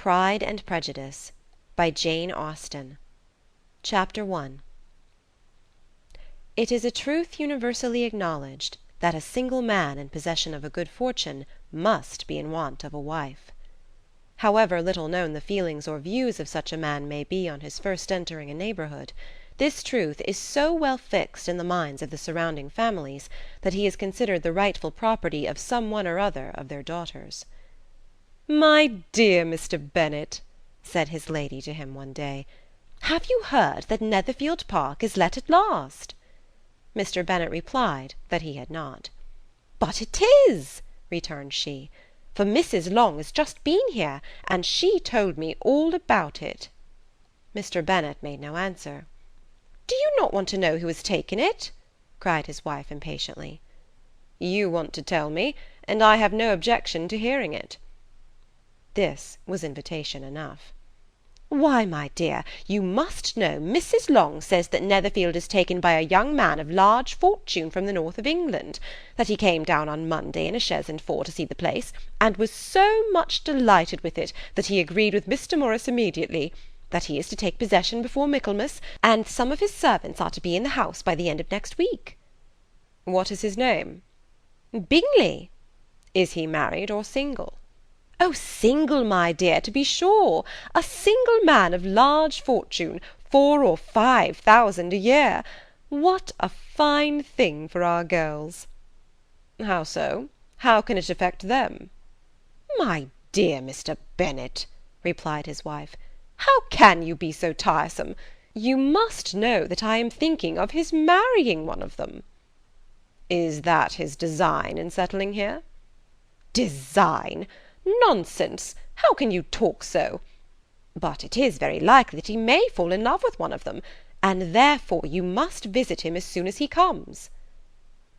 Pride and Prejudice by Jane Austen. Chapter 1. It is a truth universally acknowledged that a single man in possession of a good fortune must be in want of a wife. However little known the feelings or views of such a man may be on his first entering a neighbourhood, this truth is so well fixed in the minds of the surrounding families that he is considered the rightful property of some one or other of their daughters. "My dear Mr. Bennet," said his lady to him one day, "have you heard that Netherfield Park is let at last?" Mr. Bennet replied that he had not. "But it is," returned she, "for Mrs. Long has just been here, and she told me all about it." Mr. Bennet made no answer. "Do you not want to know who has taken it?" cried his wife impatiently. "You want to tell me, and I have no objection to hearing it." This was invitation enough. "Why, my dear, you must know Mrs. Long says that Netherfield is taken by a young man of large fortune from the north of England, that he came down on Monday in a chaise and four to see the place, and was so much delighted with it that he agreed with Mr. Morris immediately, that he is to take possession before Michaelmas, and some of his servants are to be in the house by the end of next week." "What is his name?" "Bingley." "Is he married or single?" "Oh, single, my dear, to be sure. A single man of large fortune, 4,000 or 5,000 a year. What a fine thing for our girls!" "How so? How can it affect them?" "My dear Mr. Bennet," replied his wife, "how can you be so tiresome? You must know that I am thinking of his marrying one of them." "Is that his design in settling here?" "Design! Nonsense! How can you talk so? But it is very likely that he may fall in love with one of them, and therefore you must visit him as soon as he comes."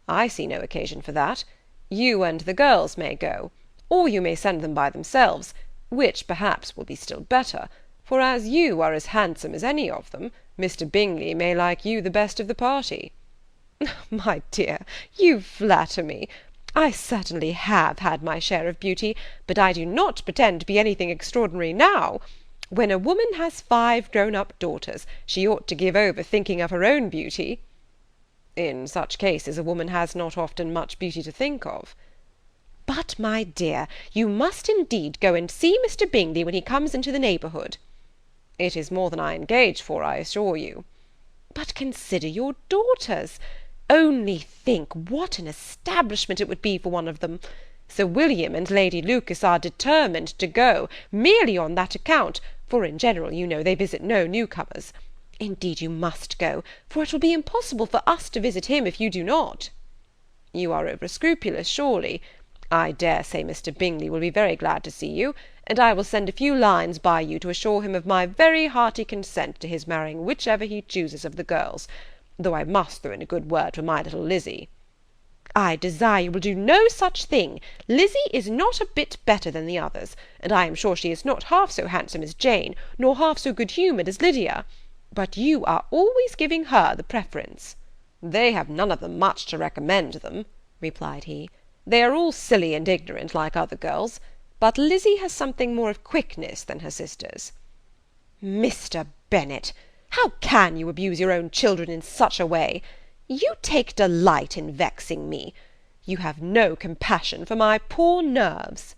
"I see no occasion for that. You and the girls may go, or you may send them by themselves, which perhaps will be still better, for as you are as handsome as any of them, Mr. Bingley may like you the best of the party." "My dear, you flatter me. I certainly have had my share of beauty, but I do not pretend to be anything extraordinary now. When a woman has 5 grown-up daughters, she ought to give over thinking of her own beauty." "In such cases a woman has not often much beauty to think of." "But, my dear, you must indeed go and see Mr. Bingley when he comes into the neighbourhood." "It is more than I engage for, I assure you." "But consider your daughters. Only think what an establishment it would be for one of them. Sir William and Lady Lucas are determined to go, merely on that account, for in general, you know, they visit no newcomers. Indeed you must go, for it will be impossible for us to visit him if you do not." "You are over-scrupulous, surely. I dare say Mr. Bingley will be very glad to see you, and I will send a few lines by you to assure him of my very hearty consent to his marrying whichever he chooses of the girls, though I must throw in a good word for my little Lizzy." "I desire you will do no such thing. Lizzy is not a bit better than the others, and I am sure she is not half so handsome as Jane, nor half so good-humoured as Lydia. But you are always giving her the preference." "They have none of them much to recommend them," replied he. "They are all silly and ignorant like other girls, but Lizzy has something more of quickness than her sisters." "Mr. Bennet, how can you abuse your own children in such a way? You take delight in vexing me. You have no compassion for my poor nerves."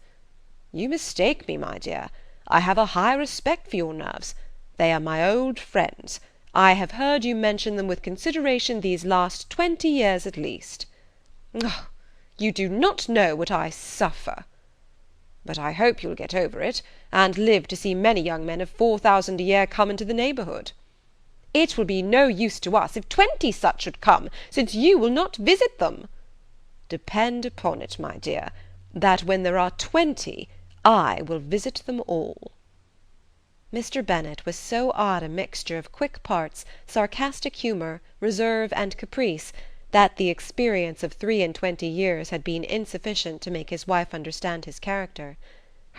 "You mistake me, my dear. I have a high respect for your nerves. They are my old friends. I have heard you mention them with consideration these last 20 years at least." "Oh, you do not know what I suffer." "But I hope you'll get over it, and live to see many young men of 4,000 a year come into the neighbourhood." "It will be no use to us if 20 such should come, since you will not visit them." "Depend upon it, my dear, that when there are 20, I will visit them all." Mr. Bennet was so odd a mixture of quick parts, sarcastic humour, reserve, and caprice, that the experience of 23 years had been insufficient to make his wife understand his character.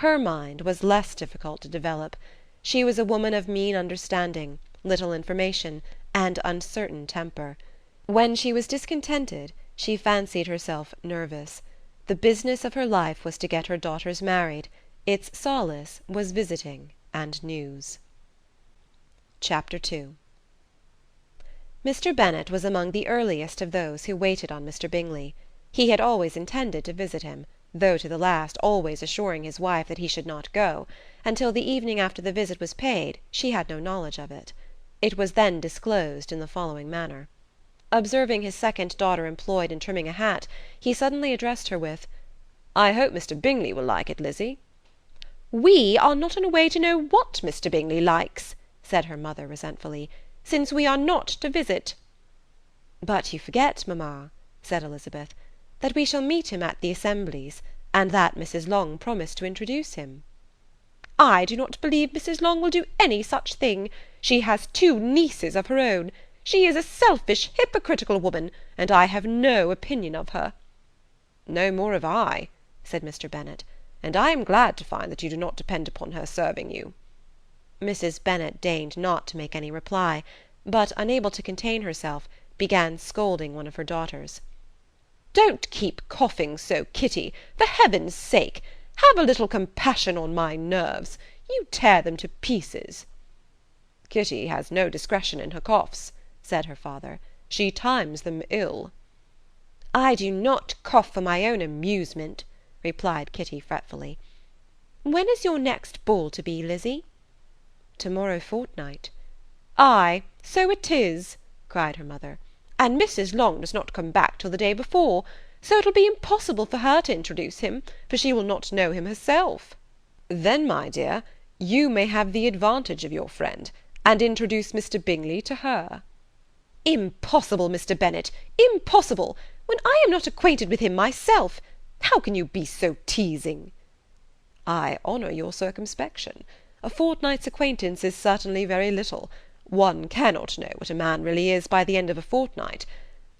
Her mind was less difficult to develop. She was a woman of mean understanding, little information, and uncertain temper. When she was discontented, she fancied herself nervous. The business of her life was to get her daughters married, Its solace was visiting and news. Chapter 2. Mr. Bennet was among the earliest of those who waited on Mr. Bingley. He had always intended to visit him, though to the last always assuring his wife that he should not go. Until the evening after the visit was paid, she had no knowledge of it. It was then disclosed in the following manner. Observing his second daughter employed in trimming a hat, he suddenly addressed her with, "I hope Mr. Bingley will like it, Lizzie." "We are not in a way to know what Mr. Bingley likes," said her mother resentfully, "since we are not to visit." "But you forget, mamma," said Elizabeth, "that we shall meet him at the assemblies, and that Mrs. Long promised to introduce him." "I do not believe Mrs. Long will do any such thing. She has 2 nieces of her own. She is a selfish, hypocritical woman, and I have no opinion of her." "No more have I," said Mr. Bennet, "and I am glad to find that you do not depend upon her serving you." Mrs. Bennet deigned not to make any reply, but, unable to contain herself, began scolding one of her daughters. "Don't keep coughing so, Kitty, for heaven's sake! Have a little compassion on my nerves. You tear them to pieces." "Kitty has no discretion in her coughs," said her father. "She times them ill." "I do not cough for my own amusement," replied Kitty fretfully. "When is your next ball to be, Lizzie?" "To-morrow fortnight." "Ay, so it is," cried her mother, "and Mrs. Long does not come back till the day before, so it will be impossible for her to introduce him, for she will not know him herself." "Then, my dear, you may have the advantage of your friend, and introduce Mr. Bingley to her." "Impossible, Mr. Bennet, impossible, when I am not acquainted with him myself. How can you be so teasing?" "I honour your circumspection. A fortnight's acquaintance is certainly very little. One cannot know what a man really is by the end of a fortnight.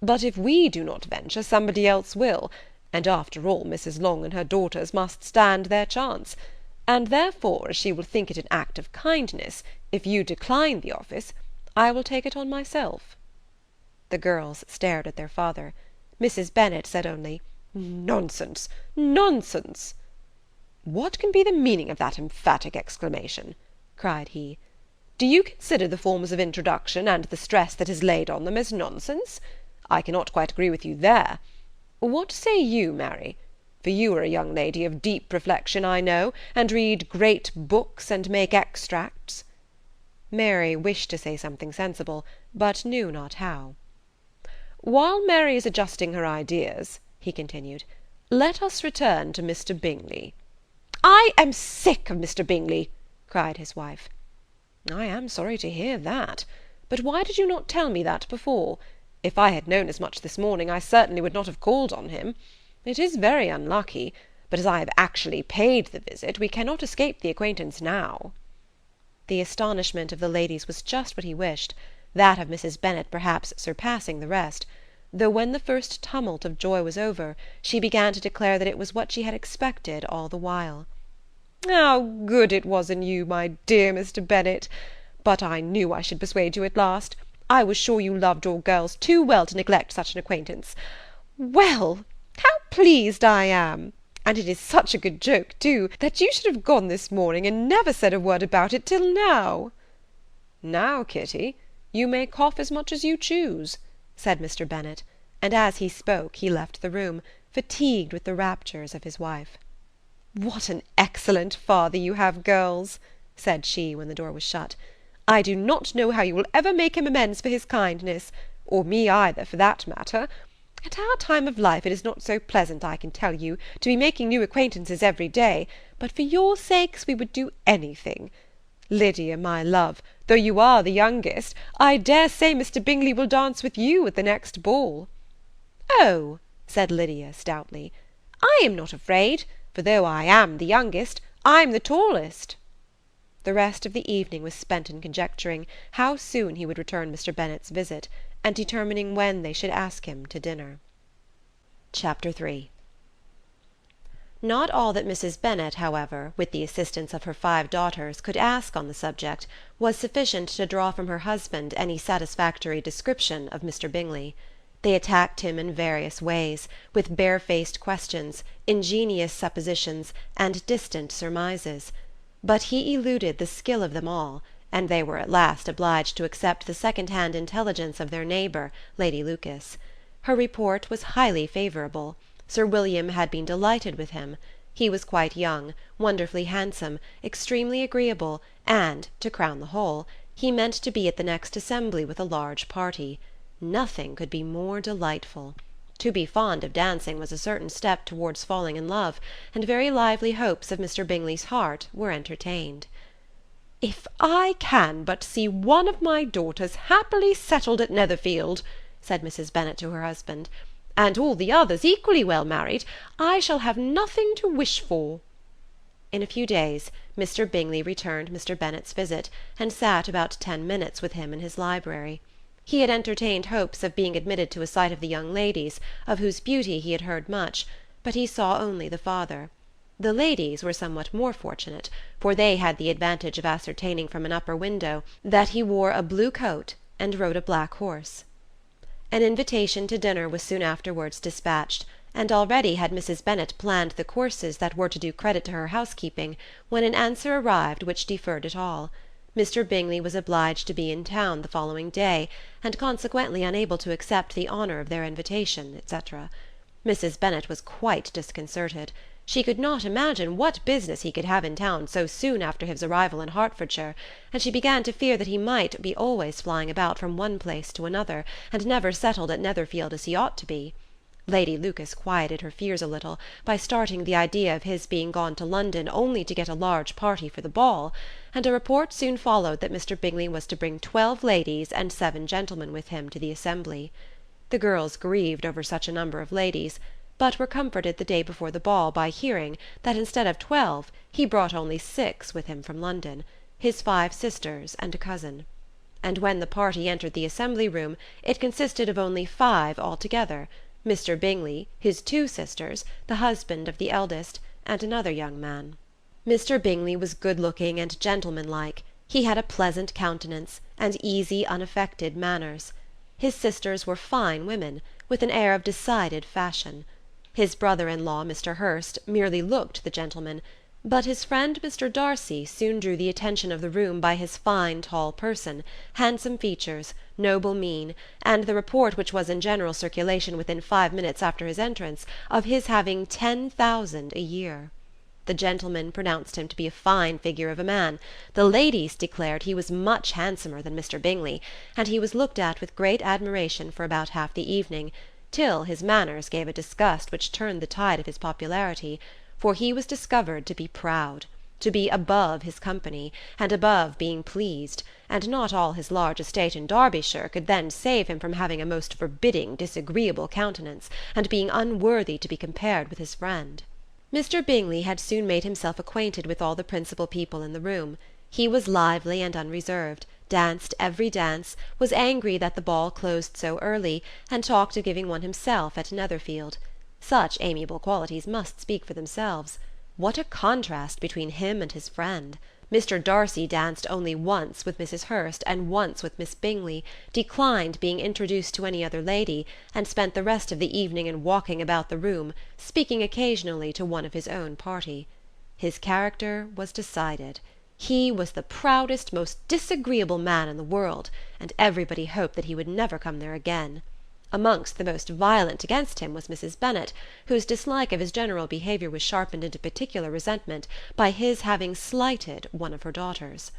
But if we do not venture, somebody else will, and after all Mrs. Long and her daughters must stand their chance, and therefore, as she will think it an act of kindness, if you decline the office, I will take it on myself." The girls stared at their father. Mrs. Bennet said only, "Nonsense, nonsense!" "What can be the meaning of that emphatic exclamation?" cried he. "Do you consider the forms of introduction, and the stress that is laid on them, as nonsense? I cannot quite agree with you there. What say you, Mary? For you are a young lady of deep reflection, I know, and read great books, and make extracts." Mary wished to say something sensible, but knew not how. "While Mary is adjusting her ideas," he continued, "let us return to Mr. Bingley." "I am sick of Mr. Bingley," cried his wife. "I am sorry to hear that. But why did you not tell me that before? If I had known as much this morning, I certainly would not have called on him. It is very unlucky, but as I have actually paid the visit, we cannot escape the acquaintance now." The astonishment of the ladies was just what he wished, that of Mrs. Bennet perhaps surpassing the rest, though when the first tumult of joy was over, she began to declare that it was what she had expected all the while. "How good it was in you, my dear Mr. Bennet! But I knew I should persuade you at last. I was sure you loved your girls too well to neglect such an acquaintance. Well, how pleased I am! And it is such a good joke, too, that you should have gone this morning, and never said a word about it till now." "Now, Kitty, you may cough as much as you choose," said Mr. Bennet, and as he spoke he left the room, fatigued with the raptures of his wife. "What an excellent father you have, girls!" said she, when the door was shut. "I do not know how you will ever make him amends for his kindness, or me either, for that matter. At our time of life it is not so pleasant, I can tell you, to be making new acquaintances every day, but for your sakes we would do anything. Lydia, my love, though you are the youngest, I dare say Mr. Bingley will dance with you at the next ball." "Oh," said Lydia stoutly, "I am not afraid, for though I am the youngest, I'm the tallest." The rest of the evening was spent in conjecturing how soon he would return Mr. Bennet's visit, and determining when they should ask him to dinner. Chapter 3. Not all that Mrs. Bennet, however, with the assistance of her 5 daughters, could ask on the subject, was sufficient to draw from her husband any satisfactory description of Mr. Bingley. They attacked him in various ways, with barefaced questions, ingenious suppositions, and distant surmises; but he eluded the skill of them all, and they were at last obliged to accept the second-hand intelligence of their neighbour, Lady Lucas. Her report was highly favourable. Sir William had been delighted with him. He was quite young, wonderfully handsome, extremely agreeable, and, to crown the whole, he meant to be at the next assembly with a large party. Nothing could be more delightful. To be fond of dancing was a certain step towards falling in love, and very lively hopes of Mr. Bingley's heart were entertained. "If I can but see one of my daughters happily settled at Netherfield," said Mrs. Bennet to her husband, "and all the others equally well married, I shall have nothing to wish for." In a few days Mr. Bingley returned Mr. Bennet's visit, and sat about 10 minutes with him in his library. He had entertained hopes of being admitted to a sight of the young ladies, of whose beauty he had heard much, but he saw only the father. The ladies were somewhat more fortunate, for they had the advantage of ascertaining from an upper window that he wore a blue coat and rode a black horse. An invitation to dinner was soon afterwards dispatched, and already had Mrs. Bennet planned the courses that were to do credit to her housekeeping, when an answer arrived which deferred it all. Mr. Bingley was obliged to be in town the following day, and consequently unable to accept the honour of their invitation, etc. Mrs. Bennet was quite disconcerted. She could not imagine what business he could have in town so soon after his arrival in Hertfordshire, and she began to fear that he might be always flying about from one place to another, and never settled at Netherfield as he ought to be. Lady Lucas quieted her fears a little by starting the idea of his being gone to London only to get a large party for the ball, and a report soon followed that Mr. Bingley was to bring 12 ladies and 7 gentlemen with him to the assembly. The girls grieved over such a number of ladies, but were comforted the day before the ball by hearing that instead of 12 he brought only 6 with him from London, his 5 sisters and a cousin. And when the party entered the assembly room it consisted of only 5 altogether: Mr. Bingley, his 2 sisters, the husband of the eldest, and another young man. Mr. Bingley was good-looking and gentlemanlike. He had a pleasant countenance, and easy unaffected manners. His sisters were fine women, with an air of decided fashion. His brother-in-law, Mr. Hurst, merely looked the gentleman, but his friend Mr. Darcy soon drew the attention of the room by his fine tall person, handsome features, noble mien, and the report which was in general circulation within 5 minutes after his entrance, of his having 10,000 a year. The gentlemen pronounced him to be a fine figure of a man, the ladies declared he was much handsomer than Mr. Bingley, and he was looked at with great admiration for about half the evening, till his manners gave a disgust which turned the tide of his popularity, for he was discovered to be proud, to be above his company, and above being pleased, and not all his large estate in Derbyshire could then save him from having a most forbidding disagreeable countenance, and being unworthy to be compared with his friend. Mr. Bingley had soon made himself acquainted with all the principal people in the room. He was lively and unreserved, danced every dance, was angry that the ball closed so early, and talked of giving one himself at Netherfield. Such amiable qualities must speak for themselves. What a contrast between him and his friend! Mr. Darcy danced only once with Mrs. Hurst and once with Miss Bingley, declined being introduced to any other lady, and spent the rest of the evening in walking about the room, speaking occasionally to one of his own party. His character was decided. He was the proudest, most disagreeable man in the world, and everybody hoped that he would never come there again. Amongst the most violent against him was Mrs. Bennet, whose dislike of his general behaviour was sharpened into particular resentment by his having slighted one of her daughters.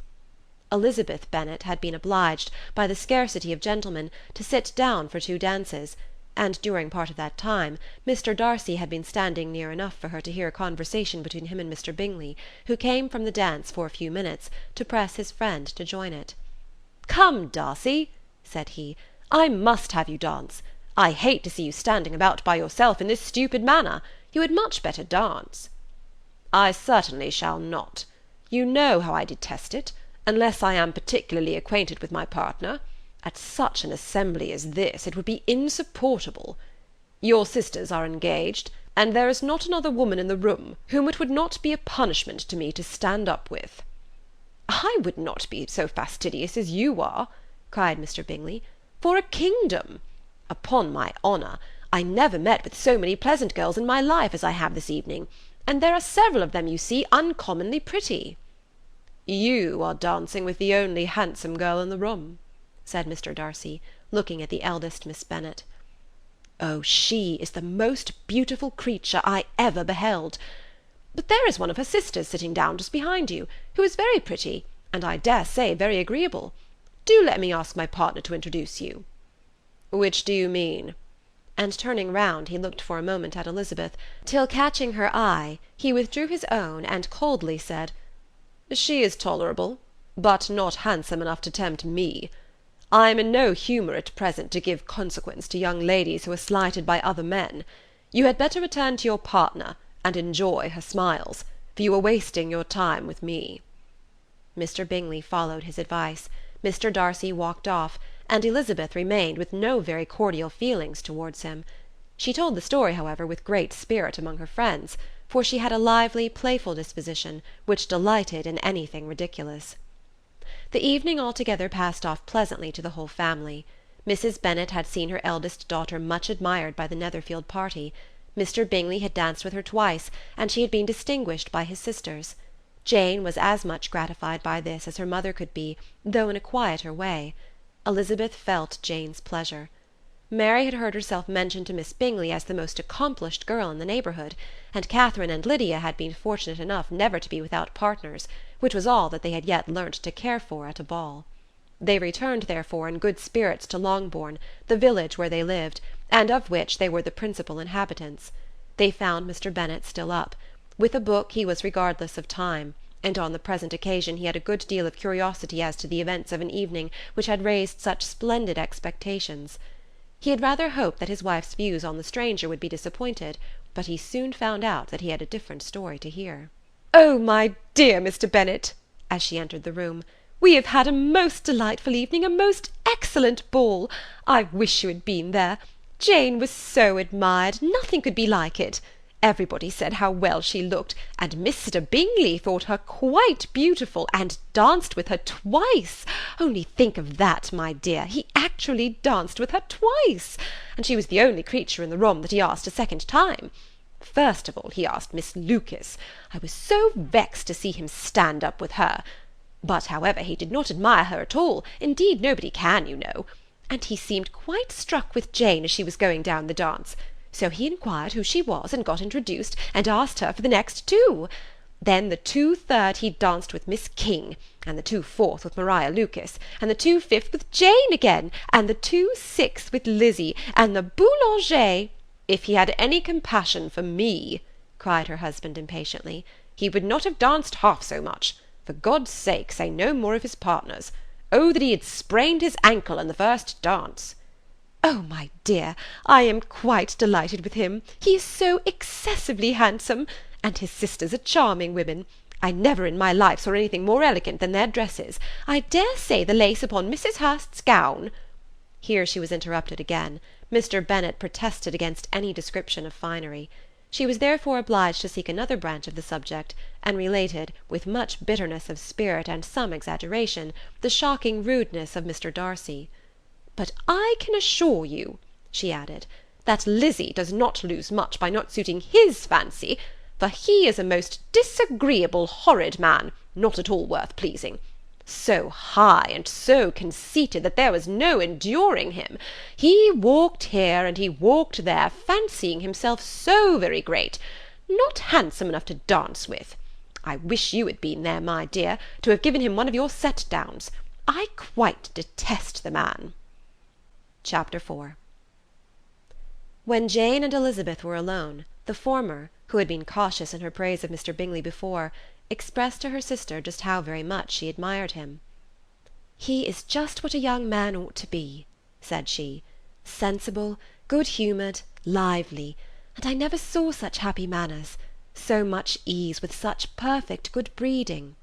Elizabeth Bennet had been obliged, by the scarcity of gentlemen, to sit down for 2 dances, and during part of that time Mr. Darcy had been standing near enough for her to hear a conversation between him and Mr. Bingley, who came from the dance for a few minutes, to press his friend to join it. "Come, Darcy," said he, "I must have you dance. I hate to see you standing about by yourself in this stupid manner. You had much better dance." "I certainly shall not. You know how I detest it, unless I am particularly acquainted with my partner. At such an assembly as this it would be insupportable. Your sisters are engaged, and there is not another woman in the room whom it would not be a punishment to me to stand up with." "I would not be so fastidious as you are," cried Mr. Bingley, "for a kingdom. Upon my honour, I never met with so many pleasant girls in my life as I have this evening, and there are several of them, you see, uncommonly pretty." "You are dancing with the only handsome girl in the room," said Mr. Darcy, looking at the eldest Miss Bennet. "Oh, she is the most beautiful creature I ever beheld. But there is one of her sisters sitting down just behind you, who is very pretty, and I dare say very agreeable. Do let me ask my partner to introduce you." "Which do you mean?" And turning round, he looked for a moment at Elizabeth, till catching her eye, he withdrew his own, and coldly said, "She is tolerable, but not handsome enough to tempt me. I am in no humour at present to give consequence to young ladies who are slighted by other men. You had better return to your partner, and enjoy her smiles, for you are wasting your time with me." Mr. Bingley followed his advice. Mr. Darcy walked off, and Elizabeth remained with no very cordial feelings towards him. She told the story, however, with great spirit among her friends, for she had a lively, playful disposition, which delighted in anything ridiculous. The evening altogether passed off pleasantly to the whole family. Mrs. Bennet had seen her eldest daughter much admired by the Netherfield party. Mr. Bingley had danced with her twice, and she had been distinguished by his sisters. Jane was as much gratified by this as her mother could be, though in a quieter way. Elizabeth felt Jane's pleasure. Mary had heard herself mentioned to Miss Bingley as the most accomplished girl in the neighbourhood, and Catherine and Lydia had been fortunate enough never to be without partners, which was all that they had yet learnt to care for at a ball. They returned, therefore, in good spirits to Longbourn, the village where they lived, and of which they were the principal inhabitants. They found Mr. Bennet still up. With a book he was regardless of time, and on the present occasion he had a good deal of curiosity as to the events of an evening which had raised such splendid expectations. He had rather hoped that his wife's views on the stranger would be disappointed, but he soon found out that he had a different story to hear. "Oh, my dear Mr. Bennet," as she entered the room, "we have had a most delightful evening, a most excellent ball. I wish you had been there. Jane was so admired, nothing could be like it. Everybody said how well she looked, and Mr. Bingley thought her quite beautiful, and danced with her twice. Only think of that, my dear, he actually danced with her twice, and she was the only creature in the room that he asked a second time. First of all he asked Miss Lucas. I was so vexed to see him stand up with her. But, however, he did not admire her at all, indeed nobody can, you know. And he seemed quite struck with Jane as she was going down the dance. So he inquired who she was, and got introduced, and asked her for the next two. Then the 2/3 he danced with Miss King, and the 2/4 with Maria Lucas, and the 2/5 with Jane again, and the 2/6 with Lizzie, and the Boulanger—" "If he had any compassion for me," cried her husband impatiently, "he would not have danced half so much. For God's sake, say no more of his partners. Oh, that he had sprained his ankle in the first dance!" "Oh, my dear, I am quite delighted with him. He is so excessively handsome, and his sisters are charming women. I never in my life saw anything more elegant than their dresses. I dare say the lace upon Mrs. Hurst's gown—" Here she was interrupted again. Mr. Bennet protested against any description of finery. She was therefore obliged to seek another branch of the subject, and related, with much bitterness of spirit and some exaggeration, the shocking rudeness of Mr. Darcy. "But I can assure you," she added, "that Lizzie does not lose much by not suiting his fancy, for he is a most disagreeable, horrid man, not at all worth pleasing. So high and so conceited that there was no enduring him. He walked here and he walked there, fancying himself so very great, not handsome enough to dance with. I wish you had been there, my dear, to have given him one of your set-downs. I quite detest the man." Chapter 4. When Jane and Elizabeth were alone, the former, who had been cautious in her praise of Mr. Bingley before, expressed to her sister just how very much she admired him. "He is just what a young man ought to be," said she, "sensible, good-humoured, lively, and I never saw such happy manners, so much ease, with such perfect good breeding."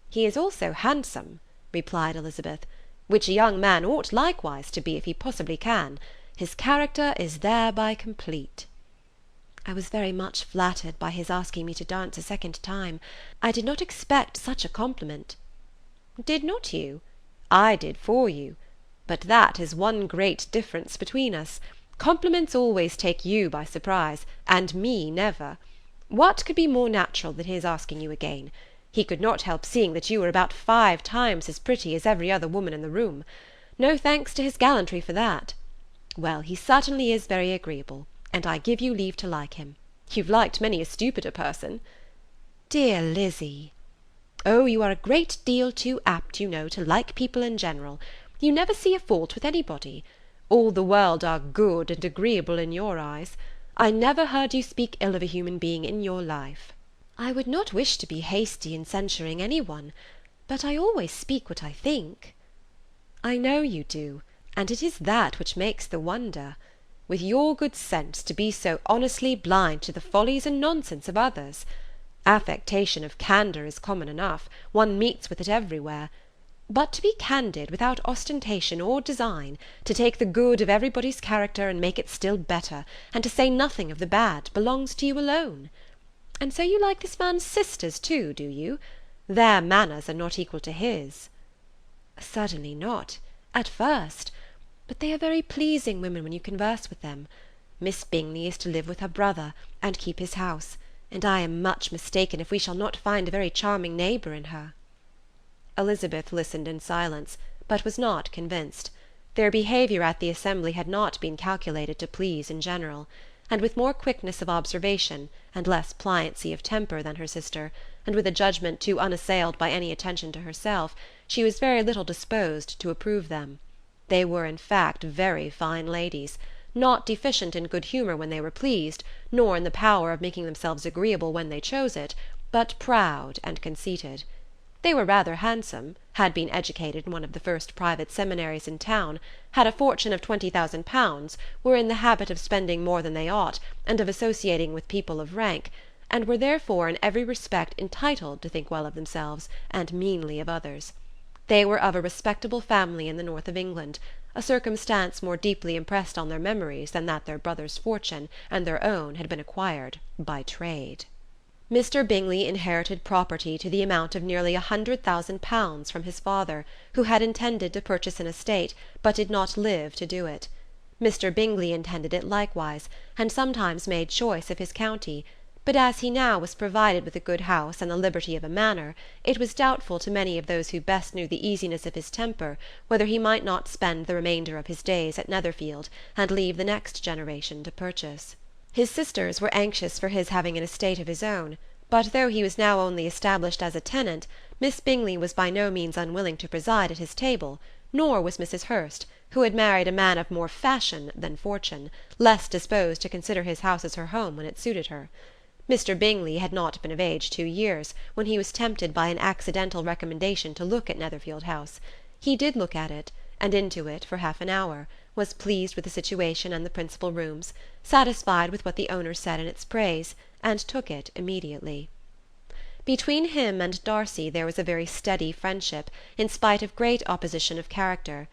"He is also handsome," replied Elizabeth, "which a young man ought likewise to be if he possibly can. His character is thereby complete." "I was very much flattered by his asking me to dance a second time. I did not expect such a compliment." "Did not you? I did for you. But that is one great difference between us. Compliments always take you by surprise, and me never. What could be more natural than his asking you again? He could not help seeing that you were about 5 times as pretty as every other woman in the room. No thanks to his gallantry for that. Well, he certainly is very agreeable, and I give you leave to like him. You've liked many a stupider person." "Dear Lizzy!" "Oh, you are a great deal too apt, you know, to like people in general. You never see a fault with anybody. All the world are good and agreeable in your eyes. I never heard you speak ill of a human being in your life." "I would not wish to be hasty in censuring any one, but I always speak what I think." "I know you do, and it is that which makes the wonder. With your good sense to be so honestly blind to the follies and nonsense of others. Affectation of candour is common enough, one meets with it everywhere. But to be candid without ostentation or design, to take the good of everybody's character and make it still better, and to say nothing of the bad, belongs to you alone. And so you like this man's sisters too, do you? Their manners are not equal to his." "Certainly not, at first. But they are very pleasing women when you converse with them. Miss Bingley is to live with her brother, and keep his house, and I am much mistaken if we shall not find a very charming neighbour in her." Elizabeth listened in silence, but was not convinced. Their behaviour at the assembly had not been calculated to please in general, and with more quickness of observation, and less pliancy of temper than her sister, and with a judgment too unassailed by any attention to herself, she was very little disposed to approve them. They were in fact very fine ladies, not deficient in good humour when they were pleased, nor in the power of making themselves agreeable when they chose it, but proud and conceited. They were rather handsome, had been educated in one of the first private seminaries in town, had a fortune of £20,000, were in the habit of spending more than they ought, and of associating with people of rank, and were therefore in every respect entitled to think well of themselves, and meanly of others. They were of a respectable family in the north of England, a circumstance more deeply impressed on their memories than that their brother's fortune and their own had been acquired by trade. Mr. Bingley inherited property to the amount of nearly £100,000 from his father, who had intended to purchase an estate, but did not live to do it. Mr. Bingley intended it likewise, and sometimes made choice of his county, but as he now was provided with a good house and the liberty of a manor, it was doubtful to many of those who best knew the easiness of his temper whether he might not spend the remainder of his days at Netherfield, and leave the next generation to purchase. His sisters were anxious for his having an estate of his own, but though he was now only established as a tenant, Miss Bingley was by no means unwilling to preside at his table, nor was Mrs. Hurst, who had married a man of more fashion than fortune, less disposed to consider his house as her home when it suited her. Mr. Bingley had not been of age 2 years, when he was tempted by an accidental recommendation to look at Netherfield House. He did look at it, and into it for half an hour, was pleased with the situation and the principal rooms, satisfied with what the owner said in its praise, and took it immediately. Between him and Darcy there was a very steady friendship, in spite of great opposition of character.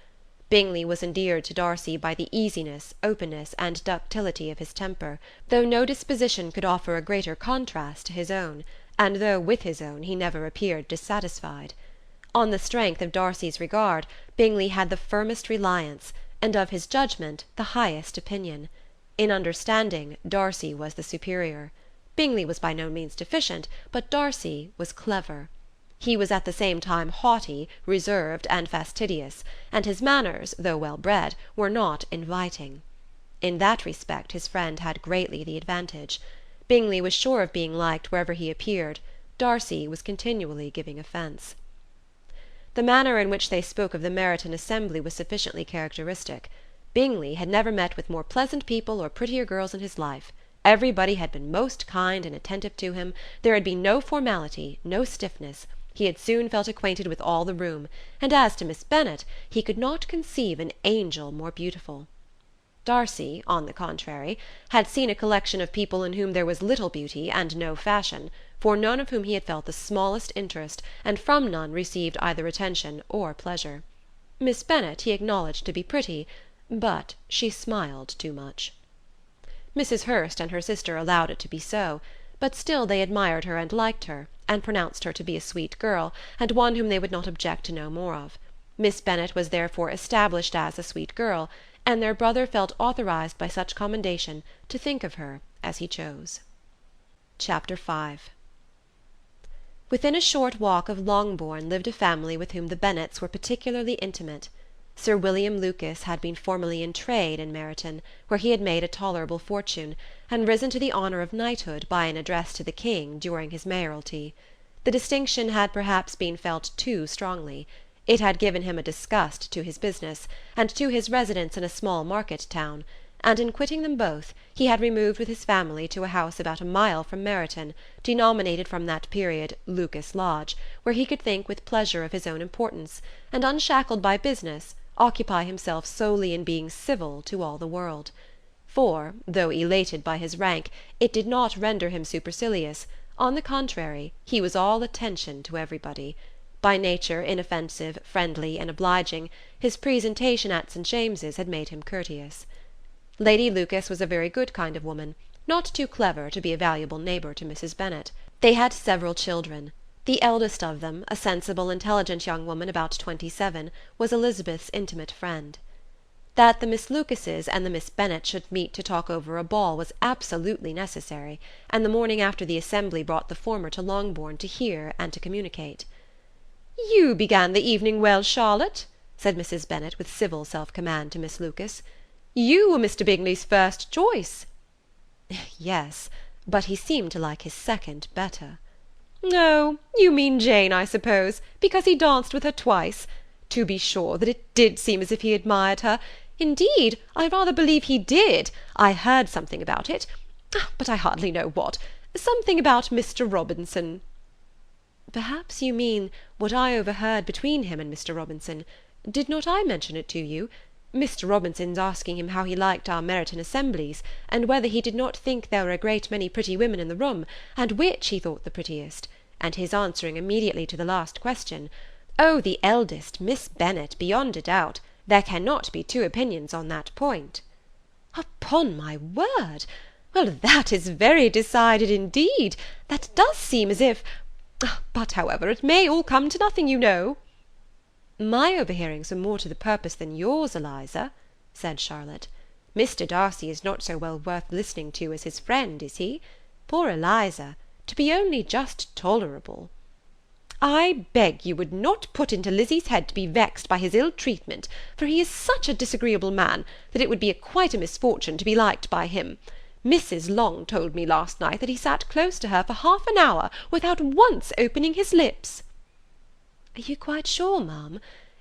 Bingley was endeared to Darcy by the easiness, openness, and ductility of his temper, though no disposition could offer a greater contrast to his own, and though with his own he never appeared dissatisfied. On the strength of Darcy's regard, Bingley had the firmest reliance, and of his judgment the highest opinion. In understanding, Darcy was the superior. Bingley was by no means deficient, but Darcy was clever. He was at the same time haughty, reserved, and fastidious, and his manners, though well bred, were not inviting. In that respect his friend had greatly the advantage. Bingley was sure of being liked wherever he appeared. Darcy was continually giving offence. The manner in which they spoke of the Meryton assembly was sufficiently characteristic. Bingley had never met with more pleasant people or prettier girls in his life. Everybody had been most kind and attentive to him. There had been no formality, no stiffness. He had soon felt acquainted with all the room, and as to Miss Bennet, he could not conceive an angel more beautiful. Darcy, on the contrary, had seen a collection of people in whom there was little beauty and no fashion, for none of whom he had felt the smallest interest, and from none received either attention or pleasure. Miss Bennet he acknowledged to be pretty, but she smiled too much. Mrs. Hurst and her sister allowed it to be so, but still they admired her and liked her, and pronounced her to be a sweet girl, and one whom they would not object to know more of. Miss Bennet was therefore established as a sweet girl, and their brother felt authorized by such commendation to think of her as he chose. Chapter 5. Within a short walk of Longbourn lived a family with whom the Bennets were particularly intimate. Sir William Lucas had been formerly in trade in Meryton, where he had made a tolerable fortune, and risen to the honour of knighthood by an address to the King during his mayoralty. The distinction had perhaps been felt too strongly. It had given him a disgust to his business, and to his residence in a small market town, and in quitting them both he had removed with his family to a house about a mile from Meryton, denominated from that period Lucas Lodge, where he could think with pleasure of his own importance, and, unshackled by business, occupy himself solely in being civil to all the world. For, though elated by his rank, it did not render him supercilious. On the contrary, he was all attention to everybody. By nature inoffensive, friendly, and obliging, his presentation at St. James's had made him courteous. Lady Lucas was a very good kind of woman, not too clever to be a valuable neighbour to Mrs. Bennet. They had several children. The eldest of them, a sensible, intelligent young woman about 27, was Elizabeth's intimate friend. That the Miss Lucases and the Miss Bennets should meet to talk over a ball was absolutely necessary, and the morning after the assembly brought the former to Longbourn to hear and to communicate. "You began the evening well, Charlotte," said Mrs. Bennet with civil self-command to Miss Lucas. "You were Mr. Bingley's first choice." "Yes, but he seemed to like his second better." "Oh, you mean Jane, I suppose, because he danced with her twice. To be sure that it did seem as if he admired her. Indeed, I rather believe he did. I heard something about it, but I hardly know what. Something about Mr. Robinson." "Perhaps you mean what I overheard between him and Mr. Robinson. Did not I mention it to you? Mr. Robinson's asking him how he liked our Meryton assemblies, and whether he did not think there were a great many pretty women in the room, and which he thought the prettiest, and his answering immediately to the last question, 'Oh, the eldest, Miss Bennet, beyond a doubt. There cannot be two opinions on that point.'" "Upon my word! Well, that is very decided indeed. That does seem as if... But, however, it may all come to nothing, you know." "My overhearings are more to the purpose than yours, Eliza," said Charlotte. "Mr. Darcy is not so well worth listening to as his friend, is he? Poor Eliza! To be only just tolerable." "I beg you would not put into Lizzie's head to be vexed by his ill treatment, for he is such a disagreeable man, that it would be quite a misfortune to be liked by him. Mrs. Long told me last night that he sat close to her for half an hour without once opening his lips." "Are you quite sure, ma'am?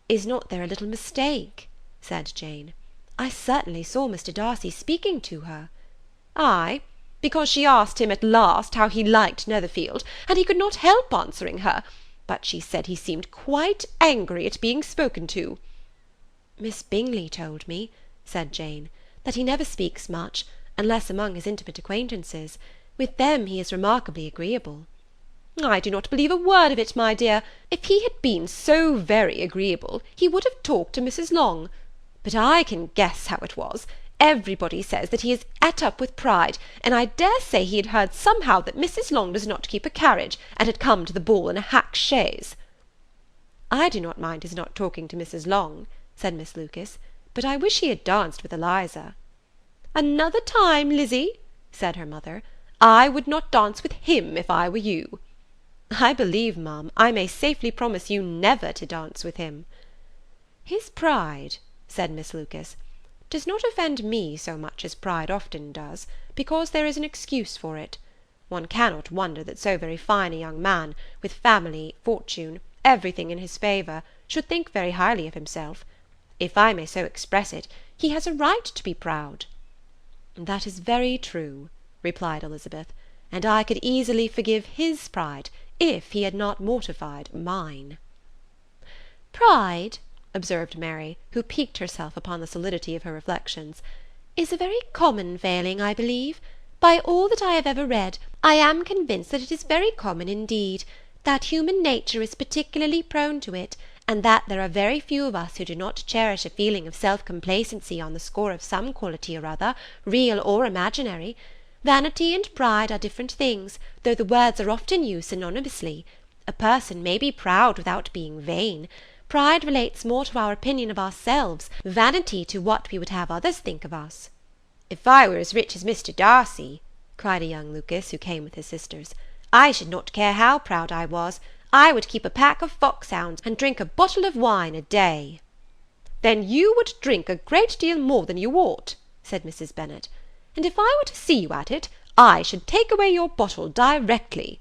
Is not there a little mistake?" said Jane. "I certainly saw Mr. Darcy speaking to her." "Ay, because she asked him at last how he liked Netherfield, and he could not help answering her, but she said he seemed quite angry at being spoken to." "Miss Bingley told me," said Jane, "that he never speaks much, unless among his intimate acquaintances. With them he is remarkably agreeable." "I do not believe a word of it, my dear. If he had been so very agreeable, he would have talked to Mrs. Long. But I can guess how it was. Everybody says that he is et up with pride, and I dare say he had heard somehow that Mrs. Long does not keep a carriage, and had come to the ball in a hack chaise." "I do not mind his not talking to Mrs. Long," said Miss Lucas, "but I wish he had danced with Eliza." "Another time, Lizzie," said her mother, "I would not dance with him if I were you." "I believe, ma'am, I may safely promise you never to dance with him." "His pride," said Miss Lucas, "does not offend me so much as pride often does, because there is an excuse for it. One cannot wonder that so very fine a young man, with family, fortune, everything in his favour, should think very highly of himself. If I may so express it, he has a right to be proud." "That is very true," replied Elizabeth, "and I could easily forgive his pride, if he had not mortified mine." "Pride," observed Mary, who piqued herself upon the solidity of her reflections, "is a very common failing, I believe. By all that I have ever read, I am convinced that it is very common indeed, that human nature is particularly prone to it, and that there are very few of us who do not cherish a feeling of self-complacency on the score of some quality or other, real or imaginary. Vanity and pride are different things, though the words are often used synonymously. A person may be proud without being vain. Pride relates more to our opinion of ourselves, vanity to what we would have others think of us." "If I were as rich as Mr. Darcy," cried a young Lucas, who came with his sisters, "I should not care how proud I was. I would keep a pack of foxhounds, and drink a bottle of wine a day." "Then you would drink a great deal more than you ought," said Mrs. Bennet, "and if I were to see you at it, I should take away your bottle directly."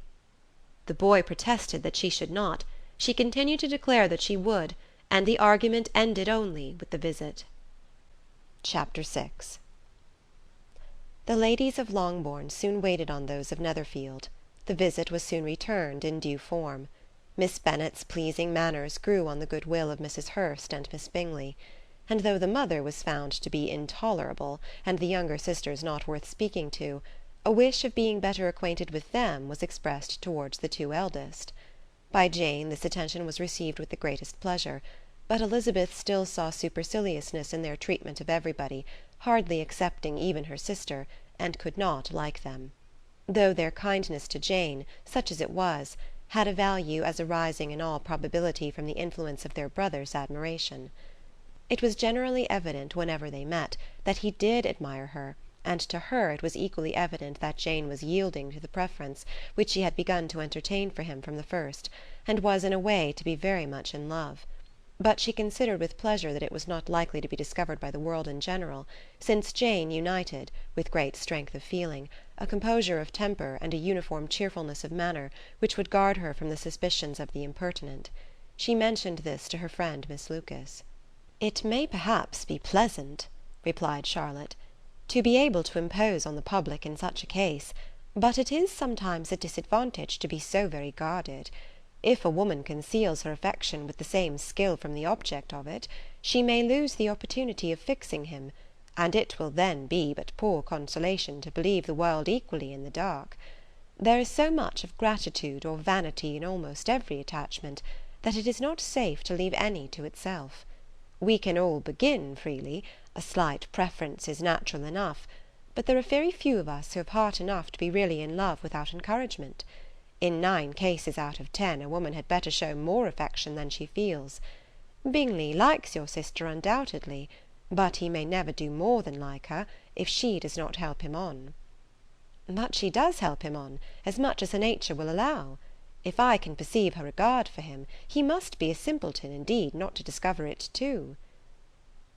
The boy protested that she should not. She continued to declare that she would, and the argument ended only with the visit. Chapter 6. The ladies of Longbourn soon waited on those of Netherfield. The visit was soon returned in due form. Miss Bennet's pleasing manners grew on the good will of Mrs. Hurst and Miss Bingley, and though the mother was found to be intolerable, and the younger sisters not worth speaking to, a wish of being better acquainted with them was expressed towards the two eldest. By Jane this attention was received with the greatest pleasure, but Elizabeth still saw superciliousness in their treatment of everybody, hardly excepting even her sister, and could not like them; though their kindness to Jane, such as it was, had a value as arising in all probability from the influence of their brother's admiration. It was generally evident, whenever they met, that he did admire her, and to her it was equally evident that Jane was yielding to the preference which she had begun to entertain for him from the first, and was in a way to be very much in love. But she considered with pleasure that it was not likely to be discovered by the world in general, since Jane united, with great strength of feeling, a composure of temper and a uniform cheerfulness of manner which would guard her from the suspicions of the impertinent. She mentioned this to her friend Miss Lucas. "It may perhaps be pleasant," replied Charlotte, "to be able to impose on the public in such a case, but it is sometimes a disadvantage to be so very guarded. If a woman conceals her affection with the same skill from the object of it, she may lose the opportunity of fixing him, and it will then be but poor consolation to believe the world equally in the dark. There is so much of gratitude or vanity in almost every attachment, that it is not safe to leave any to itself. We can all begin freely, a slight preference is natural enough, but there are very few of us who have heart enough to be really in love without encouragement. In 9 cases out of 10 a woman had better show more affection than she feels. Bingley likes your sister undoubtedly, but he may never do more than like her, if she does not help him on." "But she does help him on, as much as her nature will allow. If I can perceive her regard for him, he must be a simpleton indeed not to discover it too."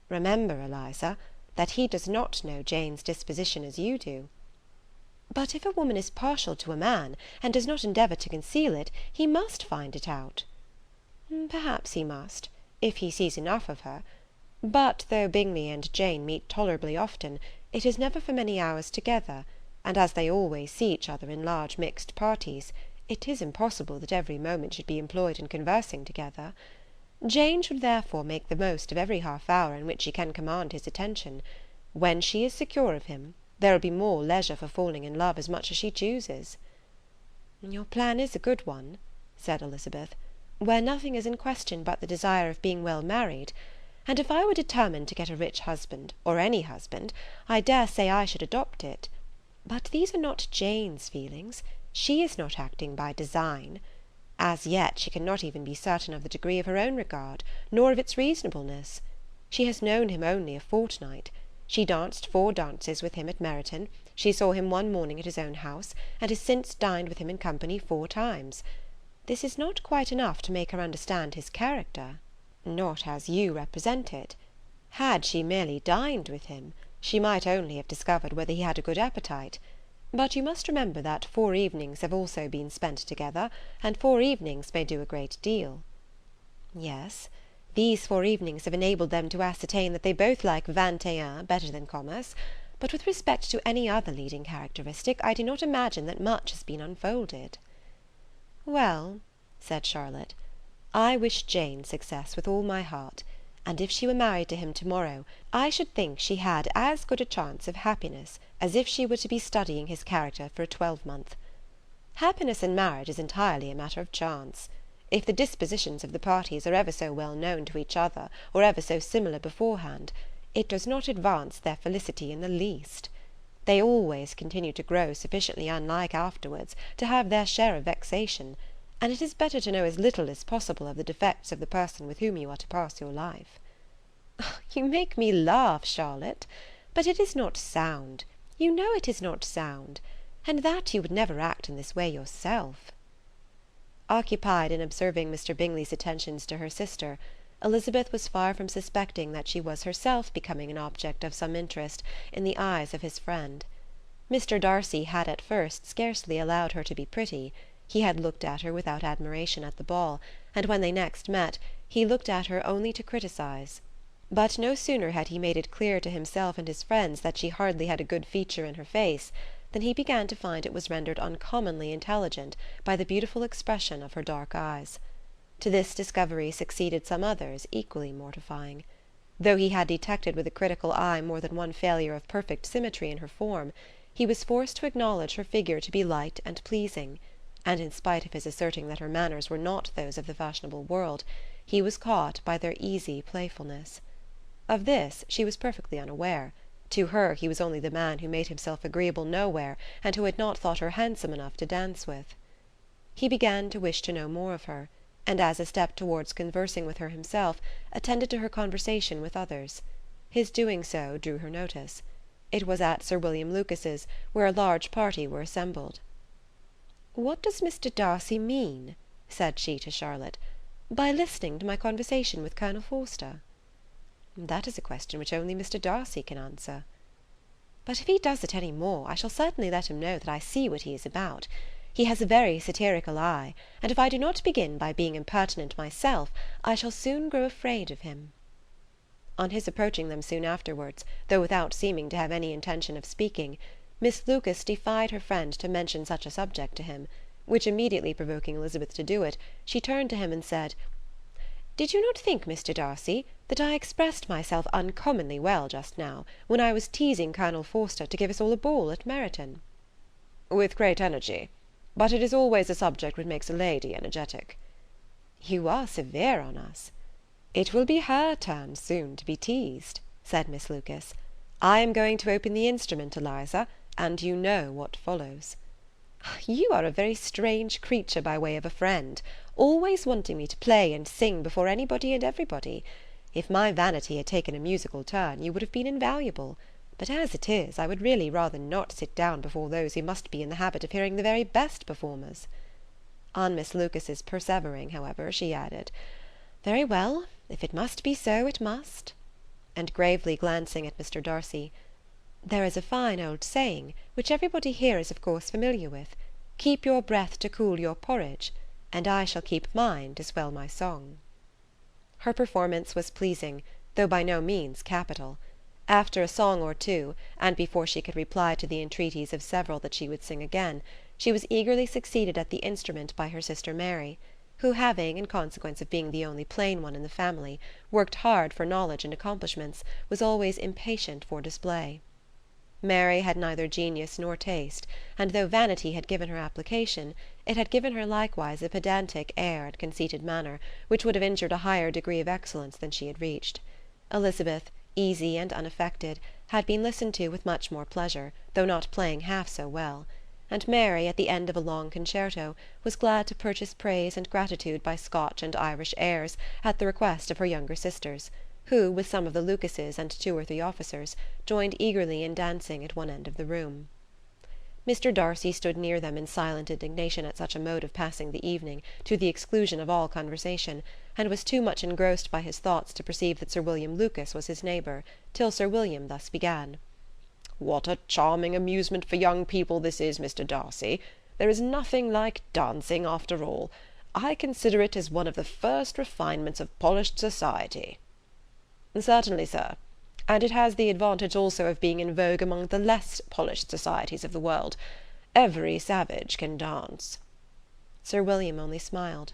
"Remember, Eliza, that he does not know Jane's disposition as you do." "But if a woman is partial to a man, and does not endeavour to conceal it, he must find it out." "Perhaps he must, if he sees enough of her. But though Bingley and Jane meet tolerably often, it is never for many hours together, and as they always see each other in large mixed parties, it is impossible that every moment should be employed in conversing together. Jane should therefore make the most of every half hour in which she can command his attention. When she is secure of him, there will be more leisure for falling in love as much as she chooses." "Your plan is a good one," said Elizabeth, "where nothing is in question but the desire of being well married; and if I were determined to get a rich husband, or any husband, I dare say I should adopt it. But these are not Jane's feelings. She is not acting by design. As yet she cannot even be certain of the degree of her own regard, nor of its reasonableness. She has known him only a fortnight. She danced 4 dances with him at Meryton, she saw him one morning at his own house, and has since dined with him in company 4 times. This is not quite enough to make her understand his character." "Not as you represent it. Had she merely dined with him, she might only have discovered whether he had a good appetite. But you must remember that 4 evenings have also been spent together, and 4 evenings may do a great deal." "Yes, these 4 evenings have enabled them to ascertain that they both like 21 better than commerce, but with respect to any other leading characteristic, I do not imagine that much has been unfolded." "Well," said Charlotte, "I wish Jane success with all my heart, and if she were married to him to-morrow, I should think she had as good a chance of happiness as if she were to be studying his character for a 12-month. Happiness in marriage is entirely a matter of chance. If the dispositions of the parties are ever so well known to each other, or ever so similar beforehand, it does not advance their felicity in the least. They always continue to grow sufficiently unlike afterwards to have their share of vexation, and it is better to know as little as possible of the defects of the person with whom you are to pass your life." "You make me laugh, Charlotte, but it is not sound. You know it is not sound, and that you would never act in this way yourself." Occupied in observing Mr. Bingley's attentions to her sister, Elizabeth was far from suspecting that she was herself becoming an object of some interest in the eyes of his friend. Mr. Darcy had at first scarcely allowed her to be pretty. He had looked at her without admiration at the ball, and when they next met, he looked at her only to criticise. But no sooner had he made it clear to himself and his friends that she hardly had a good feature in her face, than he began to find it was rendered uncommonly intelligent by the beautiful expression of her dark eyes. To this discovery succeeded some others equally mortifying. Though he had detected with a critical eye more than one failure of perfect symmetry in her form, he was forced to acknowledge her figure to be light and pleasing, and in spite of his asserting that her manners were not those of the fashionable world, he was caught by their easy playfulness. Of this she was perfectly unaware. To her he was only the man who made himself agreeable nowhere, and who had not thought her handsome enough to dance with. He began to wish to know more of her, and as a step towards conversing with her himself, attended to her conversation with others. His doing so drew her notice. It was at Sir William Lucas's, where a large party were assembled. "What does Mr. Darcy mean," said she to Charlotte, "by listening to my conversation with Colonel Forster?" "That is a question which only Mr. Darcy can answer." "But if he does it any more, I shall certainly let him know that I see what he is about. He has a very satirical eye, and if I do not begin by being impertinent myself, I shall soon grow afraid of him." On his approaching them soon afterwards, though without seeming to have any intention of speaking, Miss Lucas defied her friend to mention such a subject to him, which immediately provoking Elizabeth to do it, she turned to him and said, "Did you not think, Mr. Darcy, that I expressed myself uncommonly well just now, when I was teasing Colonel Forster to give us all a ball at Meryton?" "With great energy. But it is always a subject which makes a lady energetic." "You are severe on us." "It will be her turn soon to be teased," said Miss Lucas. "I am going to open the instrument, Eliza, and you know what follows." "You are a very strange creature by way of a friend, always wanting me to play and sing before anybody and everybody. If my vanity had taken a musical turn, you would have been invaluable. But as it is, I would really rather not sit down before those who must be in the habit of hearing the very best performers." On Miss Lucas's persevering, however, she added, "Very well, if it must be so, it must." And gravely glancing at Mr. Darcy, "There is a fine old saying, which everybody here is of course familiar with, 'Keep your breath to cool your porridge,' and I shall keep mine to swell my song." Her performance was pleasing, though by no means capital. After a song or two, and before she could reply to the entreaties of several that she would sing again, she was eagerly succeeded at the instrument by her sister Mary, who having, in consequence of being the only plain one in the family, worked hard for knowledge and accomplishments, was always impatient for display. Mary had neither genius nor taste, and though vanity had given her application, it had given her likewise a pedantic air and conceited manner, which would have injured a higher degree of excellence than she had reached. Elizabeth, easy and unaffected, had been listened to with much more pleasure, though not playing half so well; and Mary, at the end of a long concerto, was glad to purchase praise and gratitude by Scotch and Irish airs, at the request of her younger sisters, who, with some of the Lucases and 2 or 3 officers, joined eagerly in dancing at one end of the room. Mr. Darcy stood near them in silent indignation at such a mode of passing the evening, to the exclusion of all conversation, and was too much engrossed by his thoughts to perceive that Sir William Lucas was his neighbour, till Sir William thus began. "What a charming amusement for young people this is, Mr. Darcy! There is nothing like dancing, after all. I consider it as one of the first refinements of polished society." "Certainly, sir. And it has the advantage also of being in vogue among the less polished societies of the world. Every savage can dance." Sir William only smiled.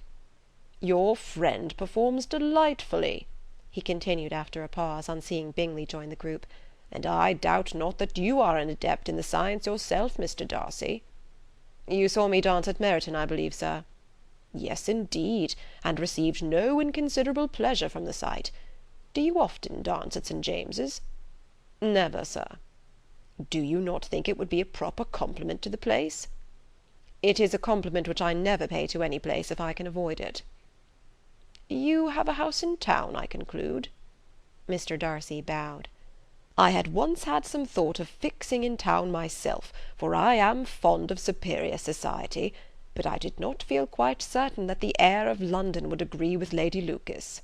"Your friend performs delightfully," he continued after a pause, on seeing Bingley join the group, "and I doubt not that you are an adept in the science yourself, Mr. Darcy." "You saw me dance at Meryton, I believe, sir?" "Yes, indeed, and received no inconsiderable pleasure from the sight. Do you often dance at St. James's?" "Never, sir." "Do you not think it would be a proper compliment to the place?" It is a compliment which I never pay to any place if I can avoid it. You have a house in town, I conclude? Mr. Darcy bowed. I had once had some thought of fixing in town myself, for I am fond of superior society, but I did not feel quite certain that the air of London would agree with Lady Lucas.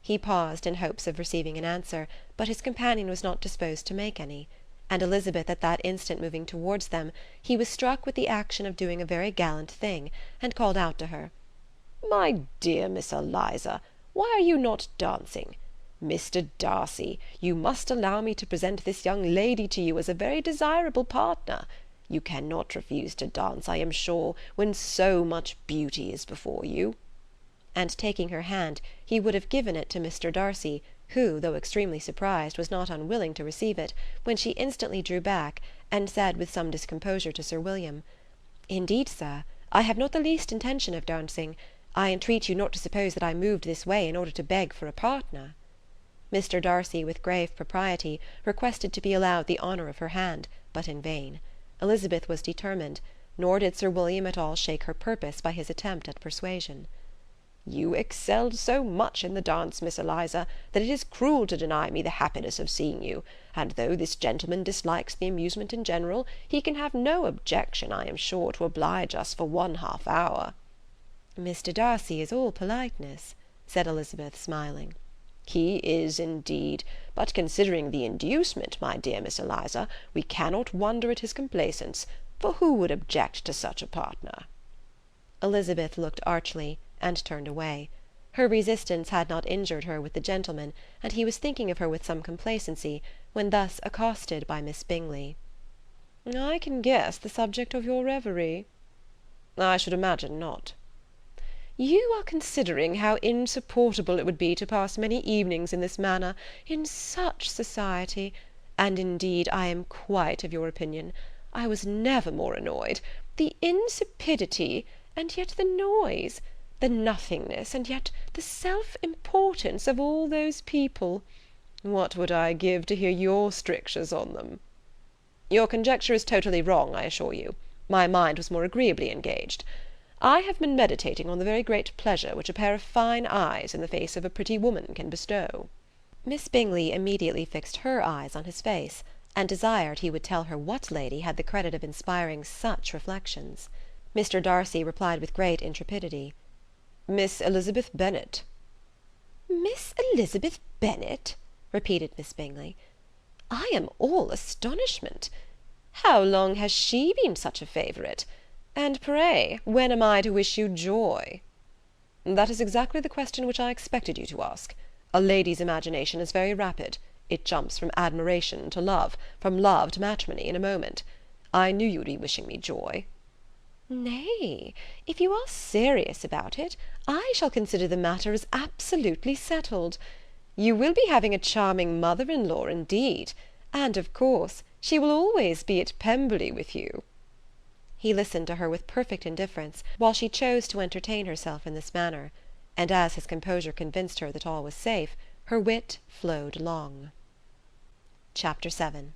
He paused in hopes of receiving an answer, but his companion was not disposed to make any, and Elizabeth at that instant moving towards them, he was struck with the action of doing a very gallant thing, and called out to her, "My dear Miss Eliza, why are you not dancing? Mr. Darcy, you must allow me to present this young lady to you as a very desirable partner. You cannot refuse to dance, I am sure, when so much beauty is before you." And taking her hand, he would have given it to Mr. Darcy, who, though extremely surprised, was not unwilling to receive it, when she instantly drew back, and said with some discomposure to Sir William, "Indeed, sir, I have not the least intention of dancing. I entreat you not to suppose that I moved this way in order to beg for a partner." Mr. Darcy, with grave propriety, requested to be allowed the honour of her hand, but in vain. Elizabeth was determined, nor did Sir William at all shake her purpose by his attempt at persuasion. "You excelled so much in the dance, Miss Eliza, that it is cruel to deny me the happiness of seeing you, and though this gentleman dislikes the amusement in general, he can have no objection, I am sure, to oblige us for 1/2 hour." "Mr. Darcy is all politeness," said Elizabeth, smiling. "He is, indeed, but considering the inducement, my dear Miss Eliza, we cannot wonder at his complaisance, for who would object to such a partner?" Elizabeth looked archly, and turned away. Her resistance had not injured her with the gentleman, and he was thinking of her with some complacency, when thus accosted by Miss Bingley. "I can guess the subject of your reverie." "I should imagine not." "You are considering how insupportable it would be to pass many evenings in this manner, in such society, and indeed I am quite of your opinion. I was never more annoyed. The insipidity, and yet the noise, the nothingness, and yet the self-importance of all those people. What would I give to hear your strictures on them?" "Your conjecture is totally wrong, I assure you. My mind was more agreeably engaged. I have been meditating on the very great pleasure which a pair of fine eyes in the face of a pretty woman can bestow." Miss Bingley immediately fixed her eyes on his face, and desired he would tell her what lady had the credit of inspiring such reflections. Mr. Darcy replied with great intrepidity, "Miss Elizabeth Bennet." "Miss Elizabeth Bennet?" repeated Miss Bingley. "I am all astonishment. How long has she been such a favourite? And pray, when am I to wish you joy?" "That is exactly the question which I expected you to ask. A lady's imagination is very rapid. It jumps from admiration to love, from love to matrimony, in a moment. I knew you would be wishing me joy." "Nay, if you are serious about it, I shall consider the matter as absolutely settled. You will be having a charming mother-in-law indeed, and, of course, she will always be at Pemberley with you." He listened to her with perfect indifference, while she chose to entertain herself in this manner, and as his composure convinced her that all was safe, her wit flowed along. Chapter 7.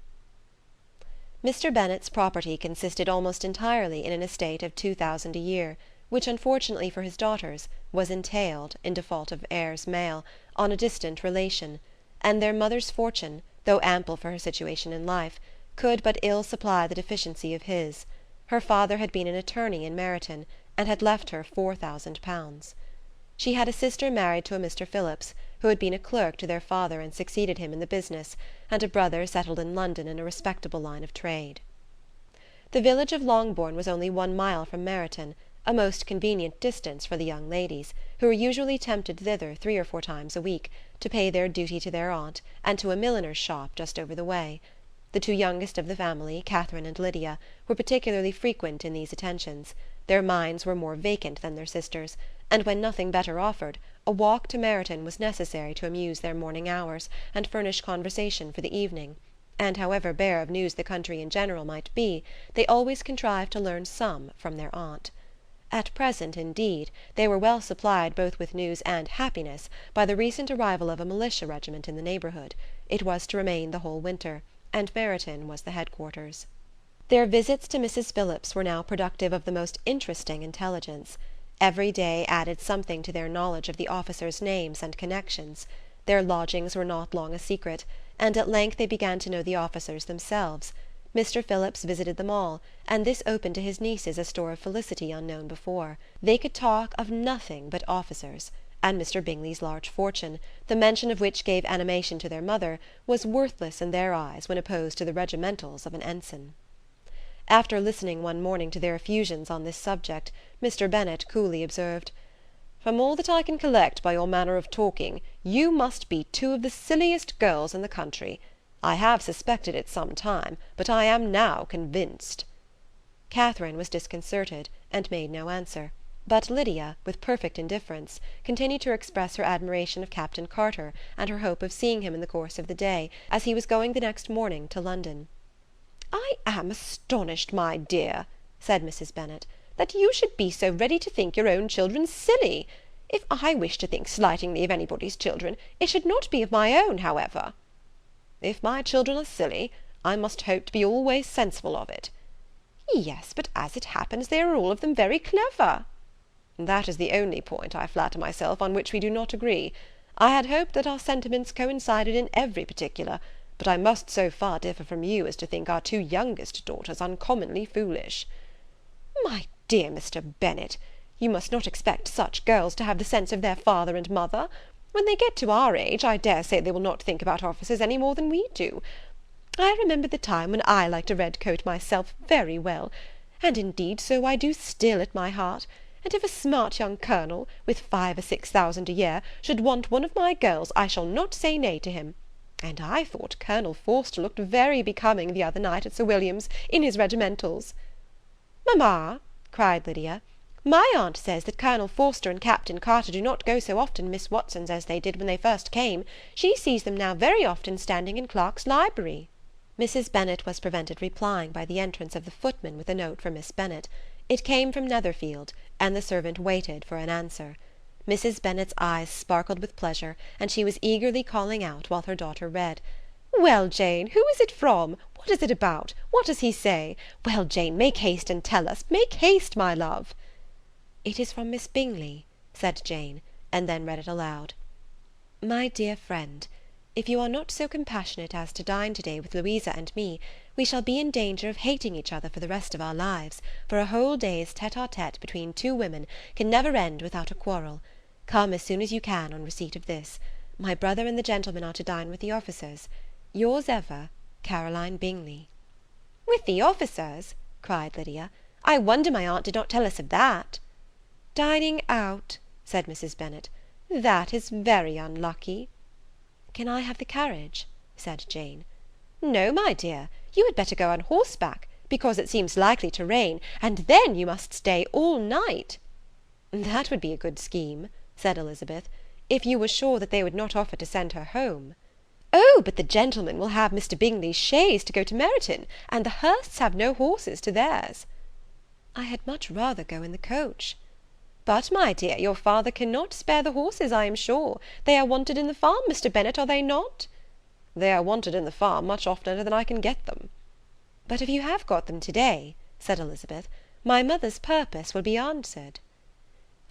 Mr. Bennet's property consisted almost entirely in an estate of 2,000 a year, which, unfortunately for his daughters, was entailed, in default of heirs male, on a distant relation, and their mother's fortune, though ample for her situation in life, could but ill supply the deficiency of his. Her father had been an attorney in Meryton, and had left her 4,000 pounds. She had a sister married to a Mr. Phillips, who had been a clerk to their father and succeeded him in the business, and a brother settled in London in a respectable line of trade. The village of Longbourn was only 1 mile from Meryton, a most convenient distance for the young ladies, who were usually tempted thither 3 or 4 times a week, to pay their duty to their aunt, and to a milliner's shop just over the way. The 2 youngest of the family, Catherine and Lydia, were particularly frequent in these attentions. Their minds were more vacant than their sisters', and when nothing better offered, a walk to Meryton was necessary to amuse their morning hours and furnish conversation for the evening, and however bare of news the country in general might be, they always contrived to learn some from their aunt. At present, indeed, they were well supplied both with news and happiness by the recent arrival of a militia regiment in the neighbourhood. It was to remain the whole winter, and Meryton was the headquarters. Their visits to Mrs. Phillips were now productive of the most interesting intelligence. Every day added something to their knowledge of the officers' names and connections. Their lodgings were not long a secret, and at length they began to know the officers themselves. Mr. Phillips visited them all, and this opened to his nieces a store of felicity unknown before. They could talk of nothing but officers, and Mr. Bingley's large fortune, the mention of which gave animation to their mother, was worthless in their eyes when opposed to the regimentals of an ensign. After listening one morning to their effusions on this subject, Mr. Bennet coolly observed, "From all that I can collect by your manner of talking, you must be two of the silliest girls in the country. I have suspected it some time, but I am now convinced." Catherine was disconcerted, and made no answer; but Lydia, with perfect indifference, continued to express her admiration of Captain Carter, and her hope of seeing him in the course of the day, as he was going the next morning to London. "I am astonished, my dear," said Mrs. Bennet, "that you should be so ready to think your own children silly. If I wish to think slightingly of anybody's children, it should not be of my own, however." "If my children are silly, I must hope to be always sensible of it." "Yes, but as it happens, they are all of them very clever." "That is the only point, I flatter myself, on which we do not agree. I had hoped that our sentiments coincided in every particular, but I must so far differ from you as to think our two youngest daughters uncommonly foolish." "My dear Mr. Bennet, you must not expect such girls to have the sense of their father and mother. When they get to our age, I dare say they will not think about officers any more than we do. I remember the time when I liked a red coat myself very well, and indeed so I do still at my heart, and if a smart young colonel, with 5,000 or 6,000 a year, should want one of my girls, I shall not say nay to him. And I thought Colonel Forster looked very becoming the other night at Sir William's, in his regimentals." "Mamma," cried Lydia, "my aunt says that Colonel Forster and Captain Carter do not go so often to Miss Watson's as they did when they first came. She sees them now very often standing in Clark's library." Mrs. Bennet was prevented replying by the entrance of the footman with a note for Miss Bennet. It came from Netherfield, and the servant waited for an answer. Mrs. Bennet's eyes sparkled with pleasure, and she was eagerly calling out, while her daughter read, "Well, Jane, who is it from? What is it about? What does he say? Well, Jane, make haste and tell us. Make haste, my love." "It is from Miss Bingley," said Jane, and then read it aloud. "My dear friend, if you are not so compassionate as to dine to-day with Louisa and me, we shall be in danger of hating each other for the rest of our lives, for a whole day's tete-a-tete between two women can never end without a quarrel. Come as soon as you can on receipt of this. My brother and the gentlemen are to dine with the officers. Yours ever, Caroline Bingley." "With the officers?" cried Lydia. "I wonder my aunt did not tell us of that." "Dining out," said Mrs. Bennet. "That is very unlucky." "Can I have the carriage?" said Jane. "No, my dear, you had better go on horseback, because it seems likely to rain, and then you must stay all night." "That would be a good scheme," said Elizabeth, "if you were sure that they would not offer to send her home." "Oh, but the gentlemen will have Mr. Bingley's chaise to go to Meryton, and the Hursts have no horses to theirs." "I had much rather go in the coach." "But, my dear, your father cannot spare the horses, I am sure. They are wanted in the farm, Mr. Bennet, are they not?" "They are wanted in the farm much oftener than I can get them." "But if you have got them to-day," said Elizabeth, "my mother's purpose will be answered."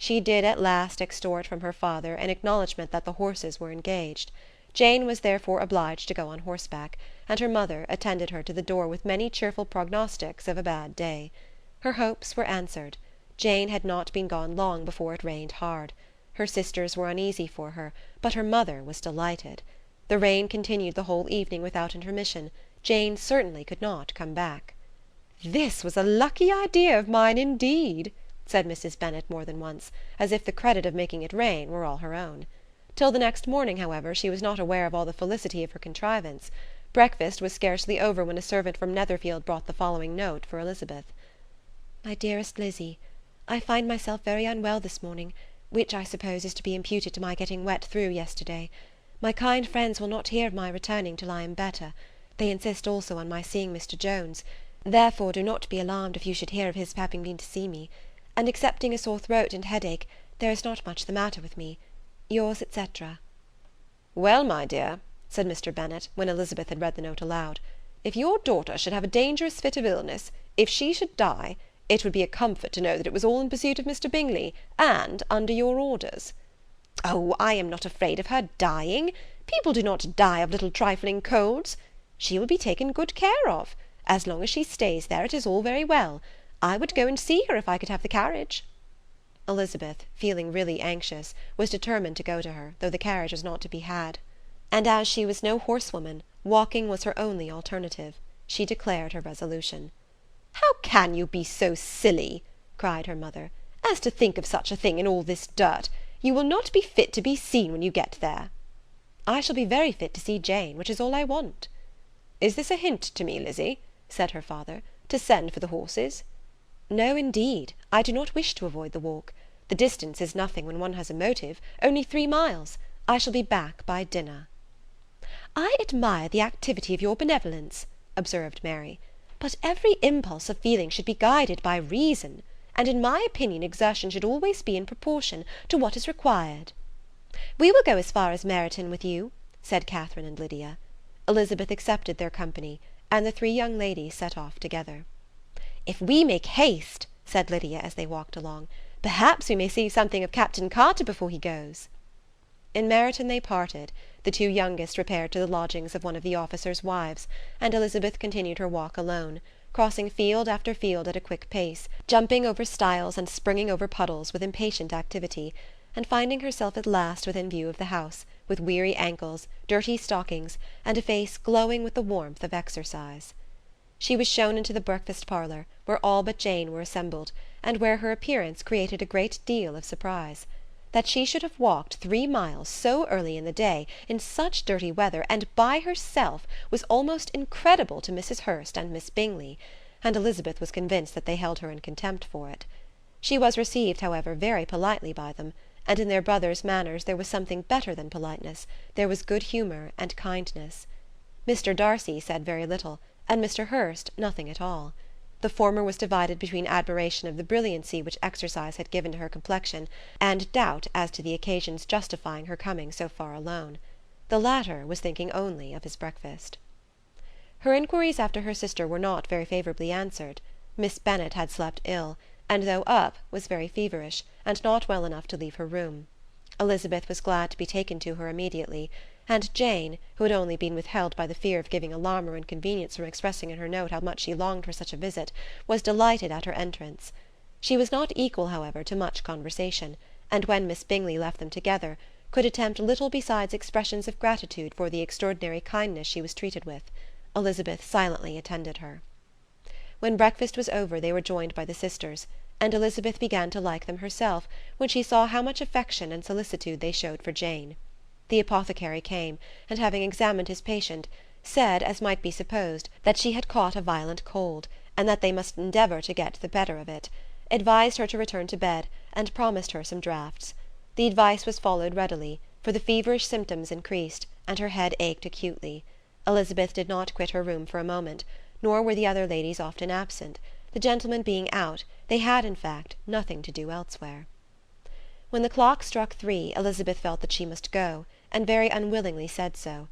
She did at last extort from her father an acknowledgment that the horses were engaged. Jane was therefore obliged to go on horseback, and her mother attended her to the door with many cheerful prognostics of a bad day. Her hopes were answered. Jane had not been gone long before it rained hard. Her sisters were uneasy for her, but her mother was delighted. The rain continued the whole evening without intermission. Jane certainly could not come back. "This was a lucky idea of mine indeed," said Mrs. Bennet more than once, as if the credit of making it rain were all her own. Till the next morning, however, she was not aware of all the felicity of her contrivance. Breakfast was scarcely over when a servant from Netherfield brought the following note for Elizabeth. "My dearest Lizzy, I find myself very unwell this morning, which I suppose is to be imputed to my getting wet through yesterday. My kind friends will not hear of my returning till I am better. They insist also on my seeing Mr. Jones, therefore do not be alarmed if you should hear of his having been to see me, and excepting a sore throat and headache, there is not much the matter with me. Yours, etc. "Well, my dear," said Mr. Bennet, when Elizabeth had read the note aloud, If your daughter should have a dangerous fit of illness, if she should die, it would be a comfort to know that it was all in pursuit of Mr. Bingley, and under your orders." "Oh, I am not afraid of her dying. People do not die of little trifling colds. She will be taken good care of. As long as she stays there, it is all very well. I would go and see her if I could have the carriage." Elizabeth, feeling really anxious, was determined to go to her, though the carriage was not to be had. And as she was no horsewoman, walking was her only alternative. She declared her resolution. "How can you be so silly," cried her mother, "as to think of such a thing in all this dirt? You will not be fit to be seen when you get there." "I shall be very fit to see Jane, which is all I want." "Is this a hint to me, Lizzie," said her father, "to send for the horses?" "No, indeed. I do not wish to avoid the walk. The distance is nothing when one has a motive, only 3 miles. I shall be back by dinner." "I admire the activity of your benevolence," observed Mary, "but every impulse of feeling should be guided by reason, and in my opinion exertion should always be in proportion to what is required." "We will go as far as Meryton with you," said Catherine and Lydia. Elizabeth accepted their company, and the 3 young ladies set off together. "If we make haste," said Lydia as they walked along, "perhaps we may see something of Captain Carter before he goes." In Meryton they parted. The 2 youngest repaired to the lodgings of one of the officers' wives, and Elizabeth continued her walk alone, crossing field after field at a quick pace, jumping over stiles and springing over puddles with impatient activity, and finding herself at last within view of the house, with weary ankles, dirty stockings, and a face glowing with the warmth of exercise. She was shown into the breakfast parlour, where all but Jane were assembled, and where her appearance created a great deal of surprise. That she should have walked 3 miles so early in the day, in such dirty weather, and by herself, was almost incredible to Mrs. Hurst and Miss Bingley, and Elizabeth was convinced that they held her in contempt for it. She was received, however, very politely by them, and in their brother's manners there was something better than politeness, there was good humour and kindness. Mr. Darcy said very little, and Mr. Hurst nothing at all. The former was divided between admiration of the brilliancy which exercise had given to her complexion, and doubt as to the occasion's justifying her coming so far alone. The latter was thinking only of his breakfast. Her inquiries after her sister were not very favourably answered. Miss Bennet had slept ill, and though up, was very feverish, and not well enough to leave her room. Elizabeth was glad to be taken to her immediately, and Jane, who had only been withheld by the fear of giving alarm or inconvenience from expressing in her note how much she longed for such a visit, was delighted at her entrance. She was not equal, however, to much conversation, and when Miss Bingley left them together, could attempt little besides expressions of gratitude for the extraordinary kindness she was treated with. Elizabeth silently attended her. When breakfast was over they were joined by the sisters, and Elizabeth began to like them herself when she saw how much affection and solicitude they showed for Jane. The apothecary came, and having examined his patient, said, as might be supposed, that she had caught a violent cold, and that they must endeavour to get the better of it, advised her to return to bed, and promised her some draughts. The advice was followed readily, for the feverish symptoms increased, and her head ached acutely. Elizabeth did not quit her room for a moment, nor were the other ladies often absent. The gentlemen being out, they had, in fact, nothing to do elsewhere. When the clock struck 3, Elizabeth felt that she must go, and very unwillingly said so.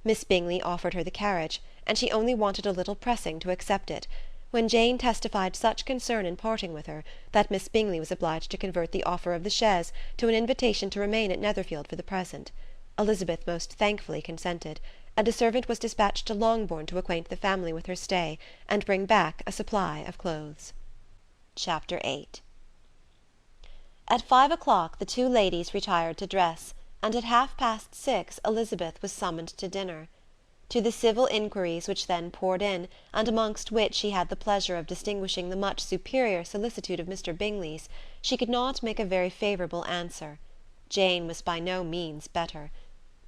Miss Bingley offered her the carriage, and she only wanted a little pressing to accept it, when Jane testified such concern in parting with her, that Miss Bingley was obliged to convert the offer of the chaise to an invitation to remain at Netherfield for the present. Elizabeth most thankfully consented, and a servant was dispatched to Longbourn to acquaint the family with her stay, and bring back a supply of clothes. Chapter 8. At 5 o'clock the 2 ladies retired to dress, and at 6:30 Elizabeth was summoned to dinner. To the civil inquiries which then poured in, and amongst which she had the pleasure of distinguishing the much superior solicitude of Mr. Bingley's, she could not make a very favourable answer. Jane was by no means better.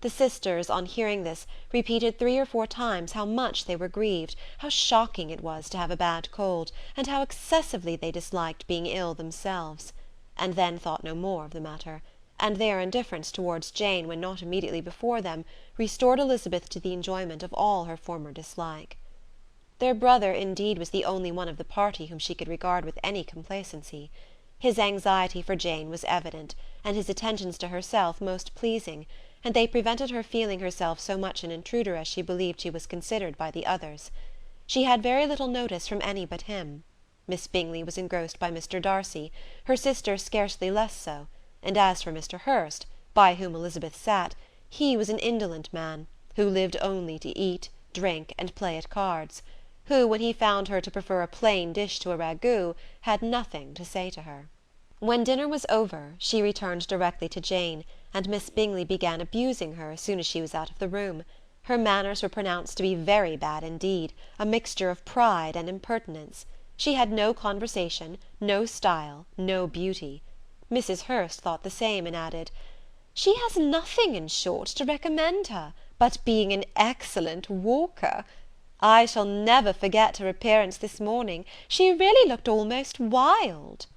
The sisters, on hearing this, repeated 3 or 4 times how much they were grieved, how shocking it was to have a bad cold, and how excessively they disliked being ill themselves, and then thought no more of the matter, and their indifference towards Jane, when not immediately before them, restored Elizabeth to the enjoyment of all her former dislike. Their brother, indeed, was the only one of the party whom she could regard with any complacency. His anxiety for Jane was evident, and his attentions to herself most pleasing, and they prevented her feeling herself so much an intruder as she believed she was considered by the others. She had very little notice from any but him. Miss Bingley was engrossed by Mr. Darcy, her sister scarcely less so, and as for Mr. Hurst, by whom Elizabeth sat, he was an indolent man, who lived only to eat, drink, and play at cards, who, when he found her to prefer a plain dish to a ragout, had nothing to say to her. When dinner was over, she returned directly to Jane, and Miss Bingley began abusing her as soon as she was out of the room. Her manners were pronounced to be very bad indeed, a mixture of pride and impertinence. She had no conversation, no style, no beauty. Mrs. Hurst thought the same, and added, "She has nothing, in short, to recommend her, but being an excellent walker. I shall never forget her appearance this morning. She really looked almost wild."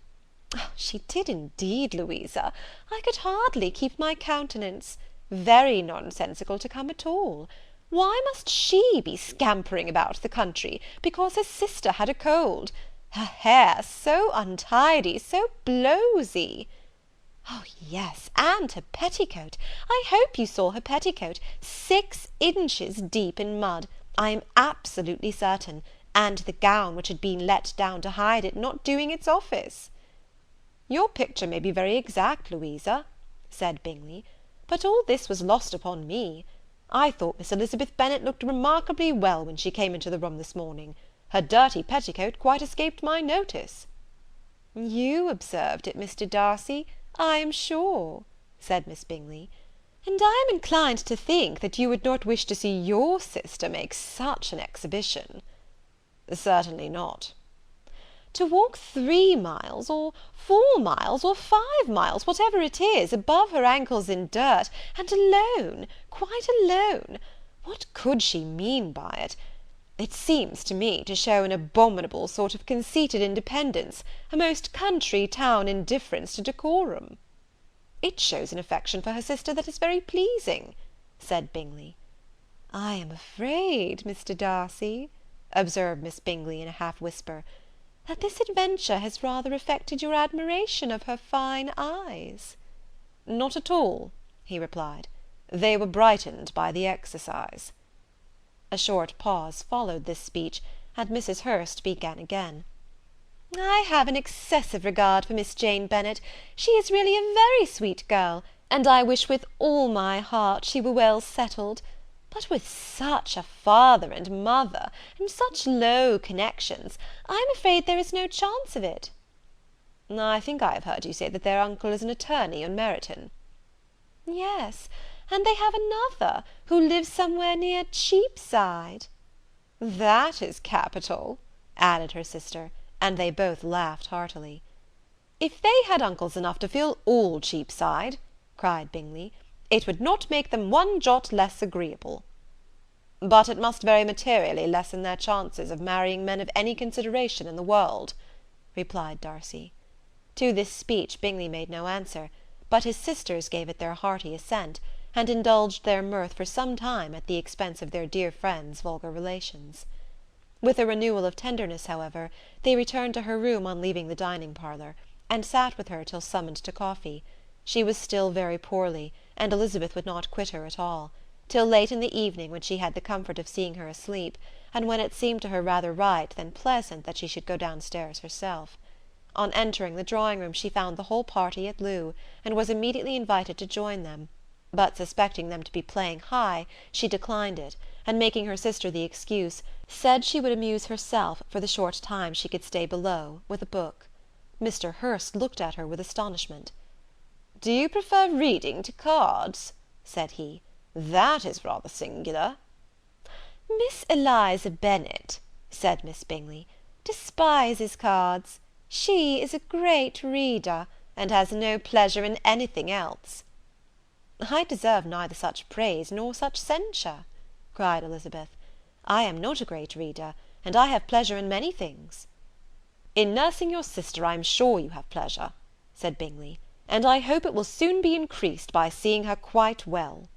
"She did indeed, Louisa. I could hardly keep my countenance. Very nonsensical to come at all. Why must she be scampering about the country, because her sister had a cold? Her hair so untidy, so blowsy. Oh, yes, and her petticoat. I hope you saw her petticoat, 6 inches deep in mud, I am absolutely certain, and the gown which had been let down to hide it not doing its office." "Your picture may be very exact, Louisa," said Bingley, "but all this was lost upon me. I thought Miss Elizabeth Bennet looked remarkably well when she came into the room this morning. Her dirty petticoat quite escaped my notice." "You observed it, Mr. Darcy, I am sure," said Miss Bingley, "and I am inclined to think that you would not wish to see your sister make such an exhibition." "Certainly not." "To walk 3 miles, or 4 miles, or 5 miles, whatever it is, above her ankles in dirt, and alone, quite alone! What could she mean by it? It seems to me to show an abominable sort of conceited independence, a most country town indifference to decorum." "It shows an affection for her sister that is very pleasing," said Bingley. "I am afraid, Mr. Darcy," observed Miss Bingley in a half whisper, "that this adventure has rather affected your admiration of her fine eyes." "Not at all," he replied. "They were brightened by the exercise." A short pause followed this speech, and Mrs. Hurst began again. "I have an excessive regard for Miss Jane Bennet. She is really a very sweet girl, and I wish with all my heart she were well settled. But with such a father and mother, and such low connections, I am afraid there is no chance of it." "I think I have heard you say that their uncle is an attorney on Meryton." "Yes, and they have another, who lives somewhere near Cheapside." "That is capital," added her sister, and they both laughed heartily. "If they had uncles enough to fill all Cheapside," cried Bingley, "it would not make them one jot less agreeable." "But it must very materially lessen their chances of marrying men of any consideration in the world," replied Darcy. To this speech Bingley made no answer, but his sisters gave it their hearty assent, and indulged their mirth for some time at the expense of their dear friend's vulgar relations. With a renewal of tenderness, however, they returned to her room on leaving the dining parlour, and sat with her till summoned to coffee. She was still very poorly, and Elizabeth would not quit her at all, till late in the evening, when she had the comfort of seeing her asleep, and when it seemed to her rather right than pleasant that she should go downstairs herself. On entering the drawing-room she found the whole party at loo, and was immediately invited to join them, but suspecting them to be playing high, she declined it, and making her sister the excuse, said she would amuse herself, for the short time she could stay below, with a book. Mr. Hurst looked at her with astonishment. "Do you prefer reading to cards?" said he. "That is rather singular." "Miss Eliza Bennet," said Miss Bingley, "despises cards. She is a great reader, and has no pleasure in anything else." "I deserve neither such praise nor such censure," cried Elizabeth. "I am not a great reader, and I have pleasure in many things." "In nursing your sister I am sure you have pleasure," said Bingley, "and I hope it will soon be increased by seeing her quite well."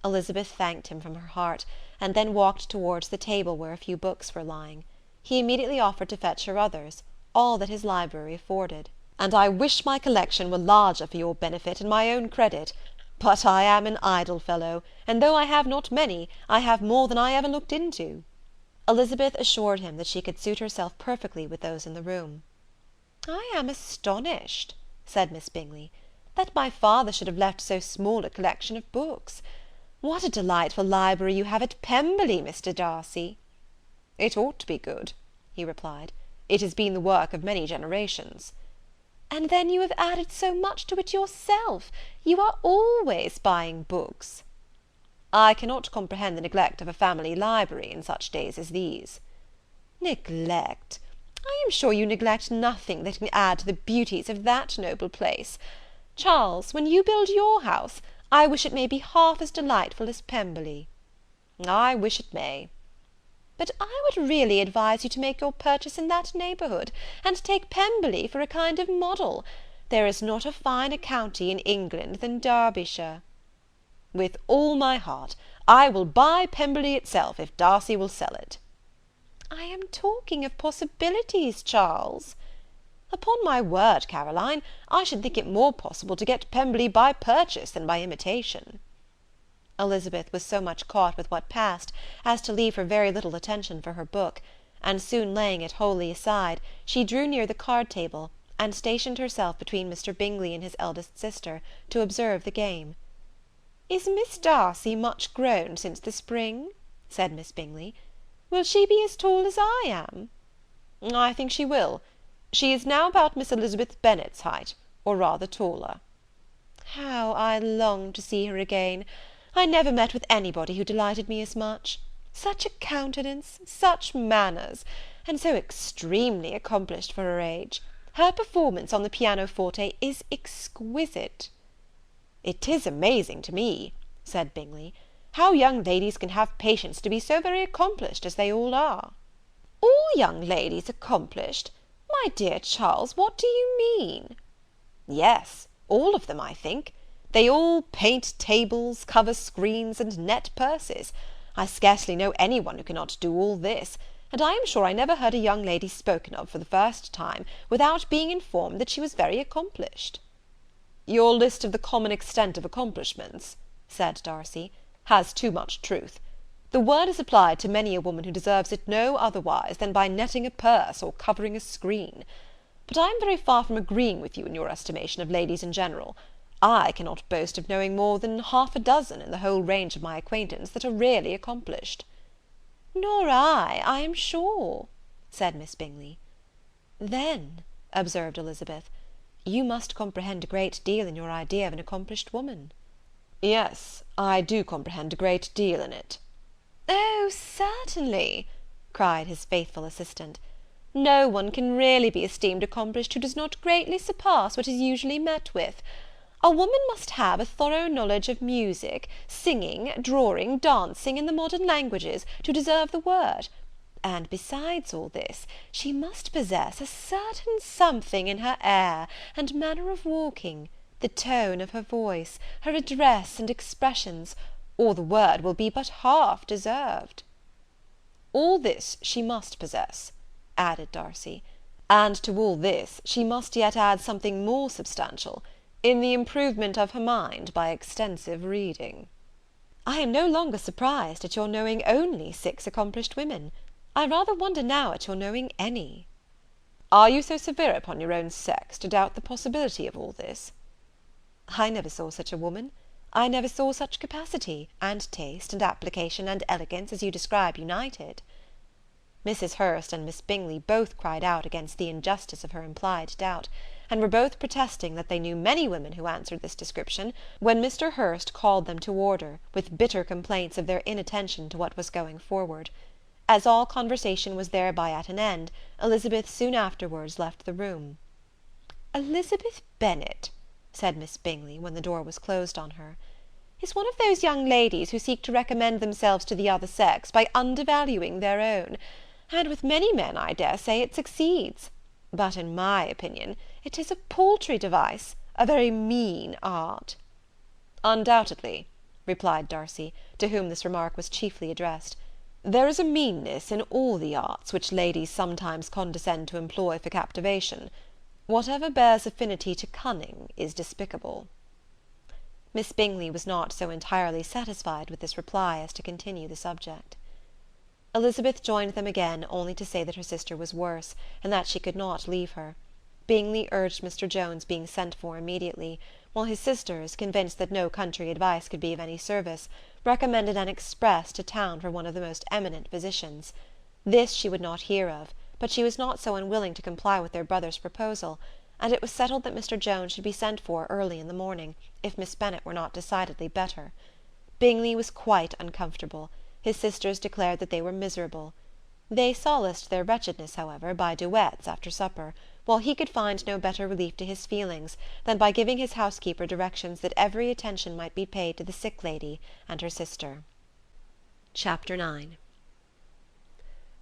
Elizabeth thanked him from her heart, and then walked towards the table where a few books were lying. He immediately offered to fetch her others, all that his library afforded. "And I wish my collection were larger for your benefit and my own credit. But I am an idle fellow, and though I have not many, I have more than I ever looked into." Elizabeth assured him that she could suit herself perfectly with those in the room. "I am astonished," said Miss Bingley, "that my father should have left so small a collection of books. What a delightful library you have at Pemberley, Mr. Darcy!" "It ought to be good," he replied. "It has been the work of many generations." "And then you have added so much to it yourself. You are always buying books." "I cannot comprehend the neglect of a family library in such days as these." "Neglect! I am sure you neglect nothing that can add to the beauties of that noble place. Charles, when you build your house, I wish it may be half as delightful as Pemberley." "I wish it may." "But I would really advise you to make your purchase in that neighbourhood, and take Pemberley for a kind of model. There is not a finer county in England than Derbyshire." "With all my heart. I will buy Pemberley itself, if Darcy will sell it." "I am talking of possibilities, Charles." "Upon my word, Caroline, I should think it more possible to get Pemberley by purchase than by imitation." Elizabeth was so much caught with what passed as to leave her very little attention for her book, and soon laying it wholly aside, she drew near the card table, and stationed herself between Mr. Bingley and his eldest sister, to observe the game. "Is Miss Darcy much grown since the spring?" said Miss Bingley. "Will she be as tall as I am?" "I think she will. She is now about Miss Elizabeth Bennet's height, or rather taller." "How I long to see her again! I never met with anybody who delighted me as much. Such a countenance, such manners, and so extremely accomplished for her age. Her performance on the pianoforte is exquisite." "It is amazing to me," said Bingley, "how young ladies can have patience to be so very accomplished as they all are." "All young ladies accomplished! My dear Charles, what do you mean?" "Yes, all of them, I think. They all paint tables, cover screens, and net purses. I scarcely know any one who cannot do all this, and I am sure I never heard a young lady spoken of for the first time without being informed that she was very accomplished." "Your list of the common extent of accomplishments," said Darcy, "has too much truth. The word is applied to many a woman who deserves it no otherwise than by netting a purse or covering a screen. But I am very far from agreeing with you in your estimation of ladies in general. I cannot boast of knowing more than half a dozen in the whole range of my acquaintance that are really accomplished." "Nor I am sure," said Miss Bingley. "Then," observed Elizabeth, "you must comprehend a great deal in your idea of an accomplished woman." "Yes, I do comprehend a great deal in it." "Oh, certainly," cried his faithful assistant. "No one can really be esteemed accomplished who does not greatly surpass what is usually met with. A woman must have a thorough knowledge of music, singing, drawing, dancing, and the modern languages, to deserve the word; and besides all this, she must possess a certain something in her air and manner of walking, the tone of her voice, her address and expressions, or the word will be but half deserved." "All this she must possess," added Darcy, "and to all this she must yet add something more substantial, in the improvement of her mind by extensive reading." "I am no longer surprised at your knowing only 6 accomplished women. I rather wonder now at your knowing any." "Are you so severe upon your own sex to doubt the possibility of all this?" "I never saw such a woman. I never saw such capacity, and taste, and application, and elegance, as you describe united." Mrs. Hurst and Miss Bingley both cried out against the injustice of her implied doubt, and were both protesting that they knew many women who answered this description, when Mr. Hurst called them to order, with bitter complaints of their inattention to what was going forward. As all conversation was thereby at an end, Elizabeth soon afterwards left the room. "Elizabeth Bennet," said Miss Bingley, when the door was closed on her, "is one of those young ladies who seek to recommend themselves to the other sex by undervaluing their own, and with many men, I dare say, it succeeds; but, in my opinion, it is a paltry device, a very mean art." "Undoubtedly," replied Darcy, to whom this remark was chiefly addressed, "there is a meanness in all the arts which ladies sometimes condescend to employ for captivation. Whatever bears affinity to cunning is despicable." Miss Bingley was not so entirely satisfied with this reply as to continue the subject. Elizabeth joined them again, only to say that her sister was worse, and that she could not leave her. Bingley urged Mr. Jones being sent for immediately, while his sisters, convinced that no country advice could be of any service, recommended an express to town for one of the most eminent physicians. This she would not hear of, but she was not so unwilling to comply with their brother's proposal, and it was settled that Mr. Jones should be sent for early in the morning, if Miss Bennet were not decidedly better. Bingley was quite uncomfortable. His sisters declared that they were miserable. They solaced their wretchedness, however, by duets after supper, while he could find no better relief to his feelings than by giving his housekeeper directions that every attention might be paid to the sick lady and her sister. Chapter 9.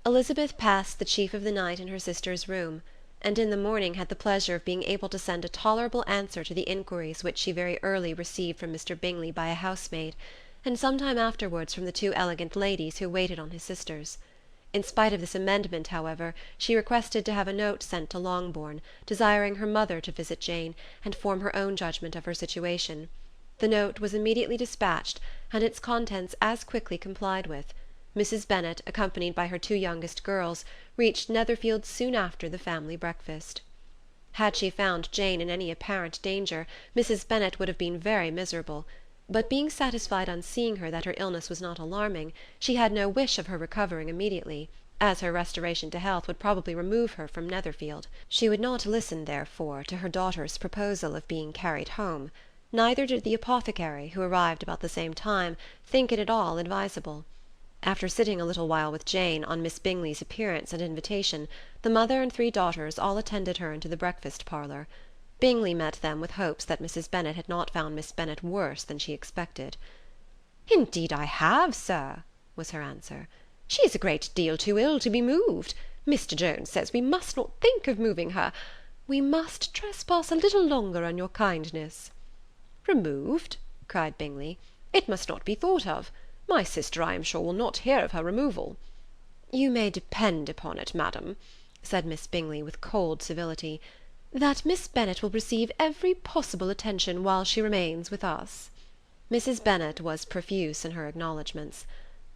Elizabeth passed the chief of the night in her sister's room, and in the morning had the pleasure of being able to send a tolerable answer to the inquiries which she very early received from Mr. Bingley by a housemaid, and some time afterwards from the two elegant ladies who waited on his sisters. In spite of this amendment, however, she requested to have a note sent to Longbourn, desiring her mother to visit Jane, and form her own judgment of her situation. The note was immediately dispatched, and its contents as quickly complied with. Mrs. Bennet, accompanied by her two youngest girls, reached Netherfield soon after the family breakfast. Had she found Jane in any apparent danger, Mrs. Bennet would have been very miserable; but being satisfied on seeing her that her illness was not alarming, she had no wish of her recovering immediately, as her restoration to health would probably remove her from Netherfield. She would not listen, therefore, to her daughter's proposal of being carried home. Neither did the apothecary, who arrived about the same time, think it at all advisable. After sitting a little while with Jane, on Miss Bingley's appearance and invitation, the mother and three daughters all attended her into the breakfast parlour. Bingley met them with hopes that Mrs. Bennet had not found Miss Bennet worse than she expected. "Indeed I have, sir," was her answer. "She is a great deal too ill to be moved. Mr. Jones says we must not think of moving her. We must trespass a little longer on your kindness." "Removed?" cried Bingley. "It must not be thought of. My sister, I am sure, will not hear of her removal." "You may depend upon it, madam," said Miss Bingley with cold civility, "that Miss Bennet will receive every possible attention while she remains with us." Mrs. Bennet was profuse in her acknowledgments.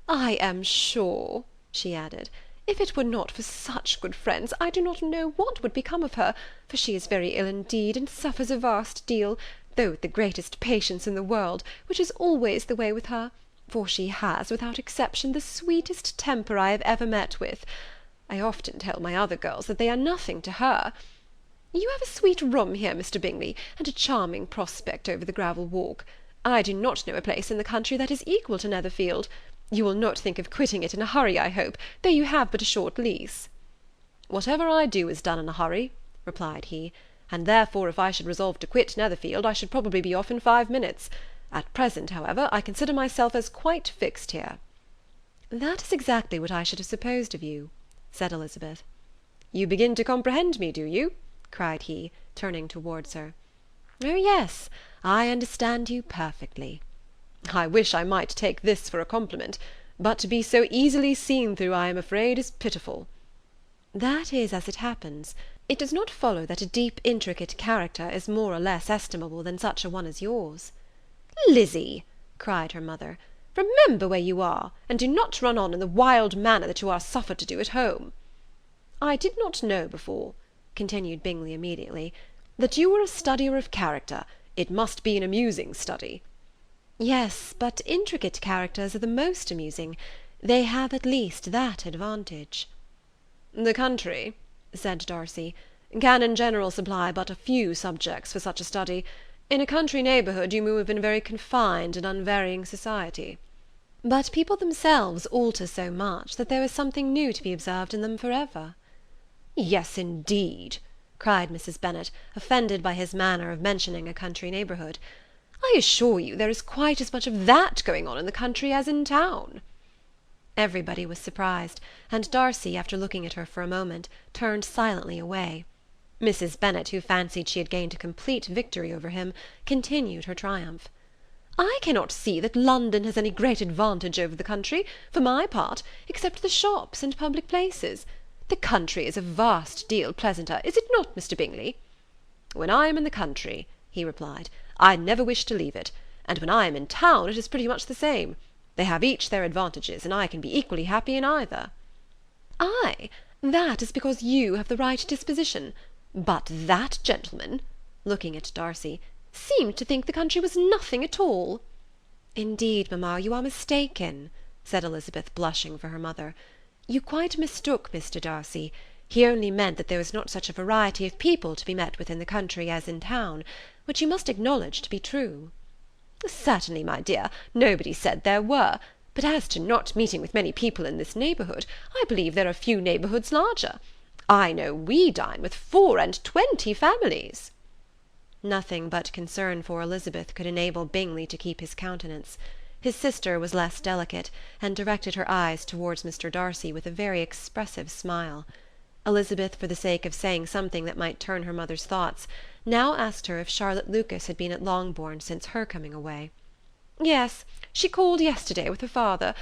"I am sure," she added, "if it were not for such good friends, I do not know what would become of her, for she is very ill indeed, and suffers a vast deal, though with the greatest patience in the world, which is always the way with her, for she has, without exception, the sweetest temper I have ever met with. I often tell my other girls that they are nothing to her. You have a sweet room here, Mr. Bingley, and a charming prospect over the gravel walk. I do not know a place in the country that is equal to Netherfield. You will not think of quitting it in a hurry, I hope, though you have but a short lease." "Whatever I do is done in a hurry," replied he, "and therefore if I should resolve to quit Netherfield, I should probably be off in 5 minutes. At present, however, I consider myself as quite fixed here." "That is exactly what I should have supposed of you," said Elizabeth. "You begin to comprehend me, do you?" cried he, turning towards her. "Oh yes, I understand you perfectly." "I wish I might take this for a compliment, but to be so easily seen through, I am afraid, is pitiful." "That is as it happens. It does not follow that a deep, intricate character is more or less estimable than such a one as yours." "Lizzy," cried her mother, "remember where you are, and do not run on in the wild manner that you are suffered to do at home." "I did not know before," continued Bingley immediately, "that you were a studier of character. It must be an amusing study." "Yes, but intricate characters are the most amusing. They have at least that advantage." "The country," said Darcy, "can in general supply but a few subjects for such a study. In a country neighbourhood you move in a very confined and unvarying society." "But people themselves alter so much that there is something new to be observed in them for ever." "Yes, indeed," cried Mrs. Bennet, offended by his manner of mentioning a country neighbourhood. "I assure you there is quite as much of that going on in the country as in town." Everybody was surprised, and Darcy, after looking at her for a moment, turned silently away. Mrs. Bennet, who fancied she had gained a complete victory over him, continued her triumph. "I cannot see that London has any great advantage over the country, for my part, except the shops and public places. The country is a vast deal pleasanter, is it not, Mr. Bingley?" "When I am in the country," he replied, "I never wish to leave it, and when I am in town it is pretty much the same. They have each their advantages, and I can be equally happy in either." "Ay, that is because you have the right disposition. But that gentleman," looking at Darcy, "seemed to think the country was nothing at all." "Indeed, mamma, you are mistaken," said Elizabeth, blushing for her mother. "You quite mistook Mr. Darcy. He only meant that there was not such a variety of people to be met with in the country as in town, which you must acknowledge to be true." "Certainly, my dear, nobody said there were. But as to not meeting with many people in this neighbourhood, I believe there are few neighbourhoods larger. I know we dine with 24 families." Nothing but concern for Elizabeth could enable Bingley to keep his countenance. His sister was less delicate, and directed her eyes towards Mr. Darcy with a very expressive smile. Elizabeth, for the sake of saying something that might turn her mother's thoughts, now asked her if Charlotte Lucas had been at Longbourn since her coming away. "Yes, she called yesterday with her father.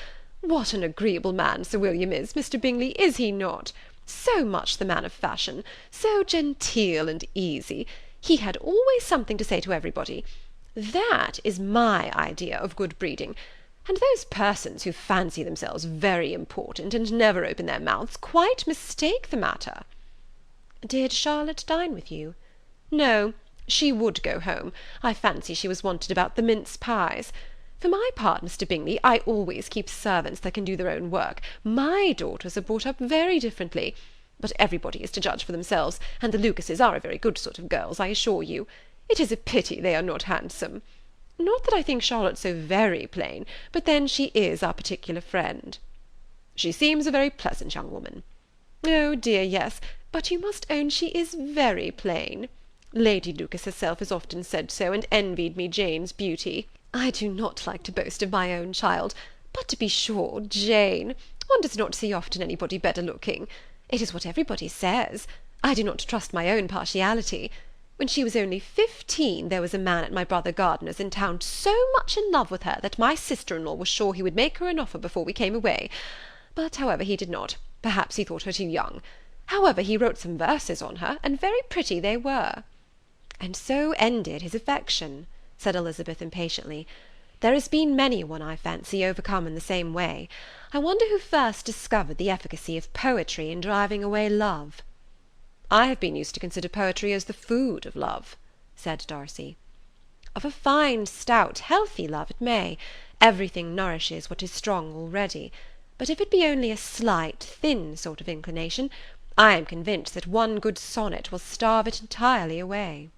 What an agreeable man Sir William is, Mr. Bingley, is he not? So much the man of fashion, so genteel and easy. He had always something to say to everybody. That is my idea of good breeding. And those persons who fancy themselves very important and never open their mouths quite mistake the matter." "Did Charlotte dine with you?" "No, she would go home. I fancy she was wanted about the mince pies. For my part, Mr. Bingley, I always keep servants that can do their own work. My daughters are brought up very differently. But everybody is to judge for themselves, and the Lucases are a very good sort of girls, I assure you. It is a pity they are not handsome. Not that I think Charlotte so very plain, but then she is our particular friend." "She seems a very pleasant young woman." "Oh dear, yes, but you must own she is very plain. Lady Lucas herself has often said so, and envied me Jane's beauty. I do not like to boast of my own child, but to be sure, Jane, one does not see often anybody better looking. It is what everybody says. I do not trust my own partiality. When she was only 15, there was a man at my brother Gardiner's in town so much in love with her that my sister-in-law was sure he would make her an offer before we came away. But, however, he did not. Perhaps he thought her too young. However, he wrote some verses on her, and very pretty they were." "And so ended his affection," said Elizabeth impatiently. "There has been many a one, I fancy, overcome in the same way. I wonder who first discovered the efficacy of poetry in driving away love." "I have been used to consider poetry as the food of love," said Darcy. "Of a fine, stout, healthy love it may. Everything nourishes what is strong already. But if it be only a slight, thin sort of inclination, I am convinced that one good sonnet will starve it entirely away."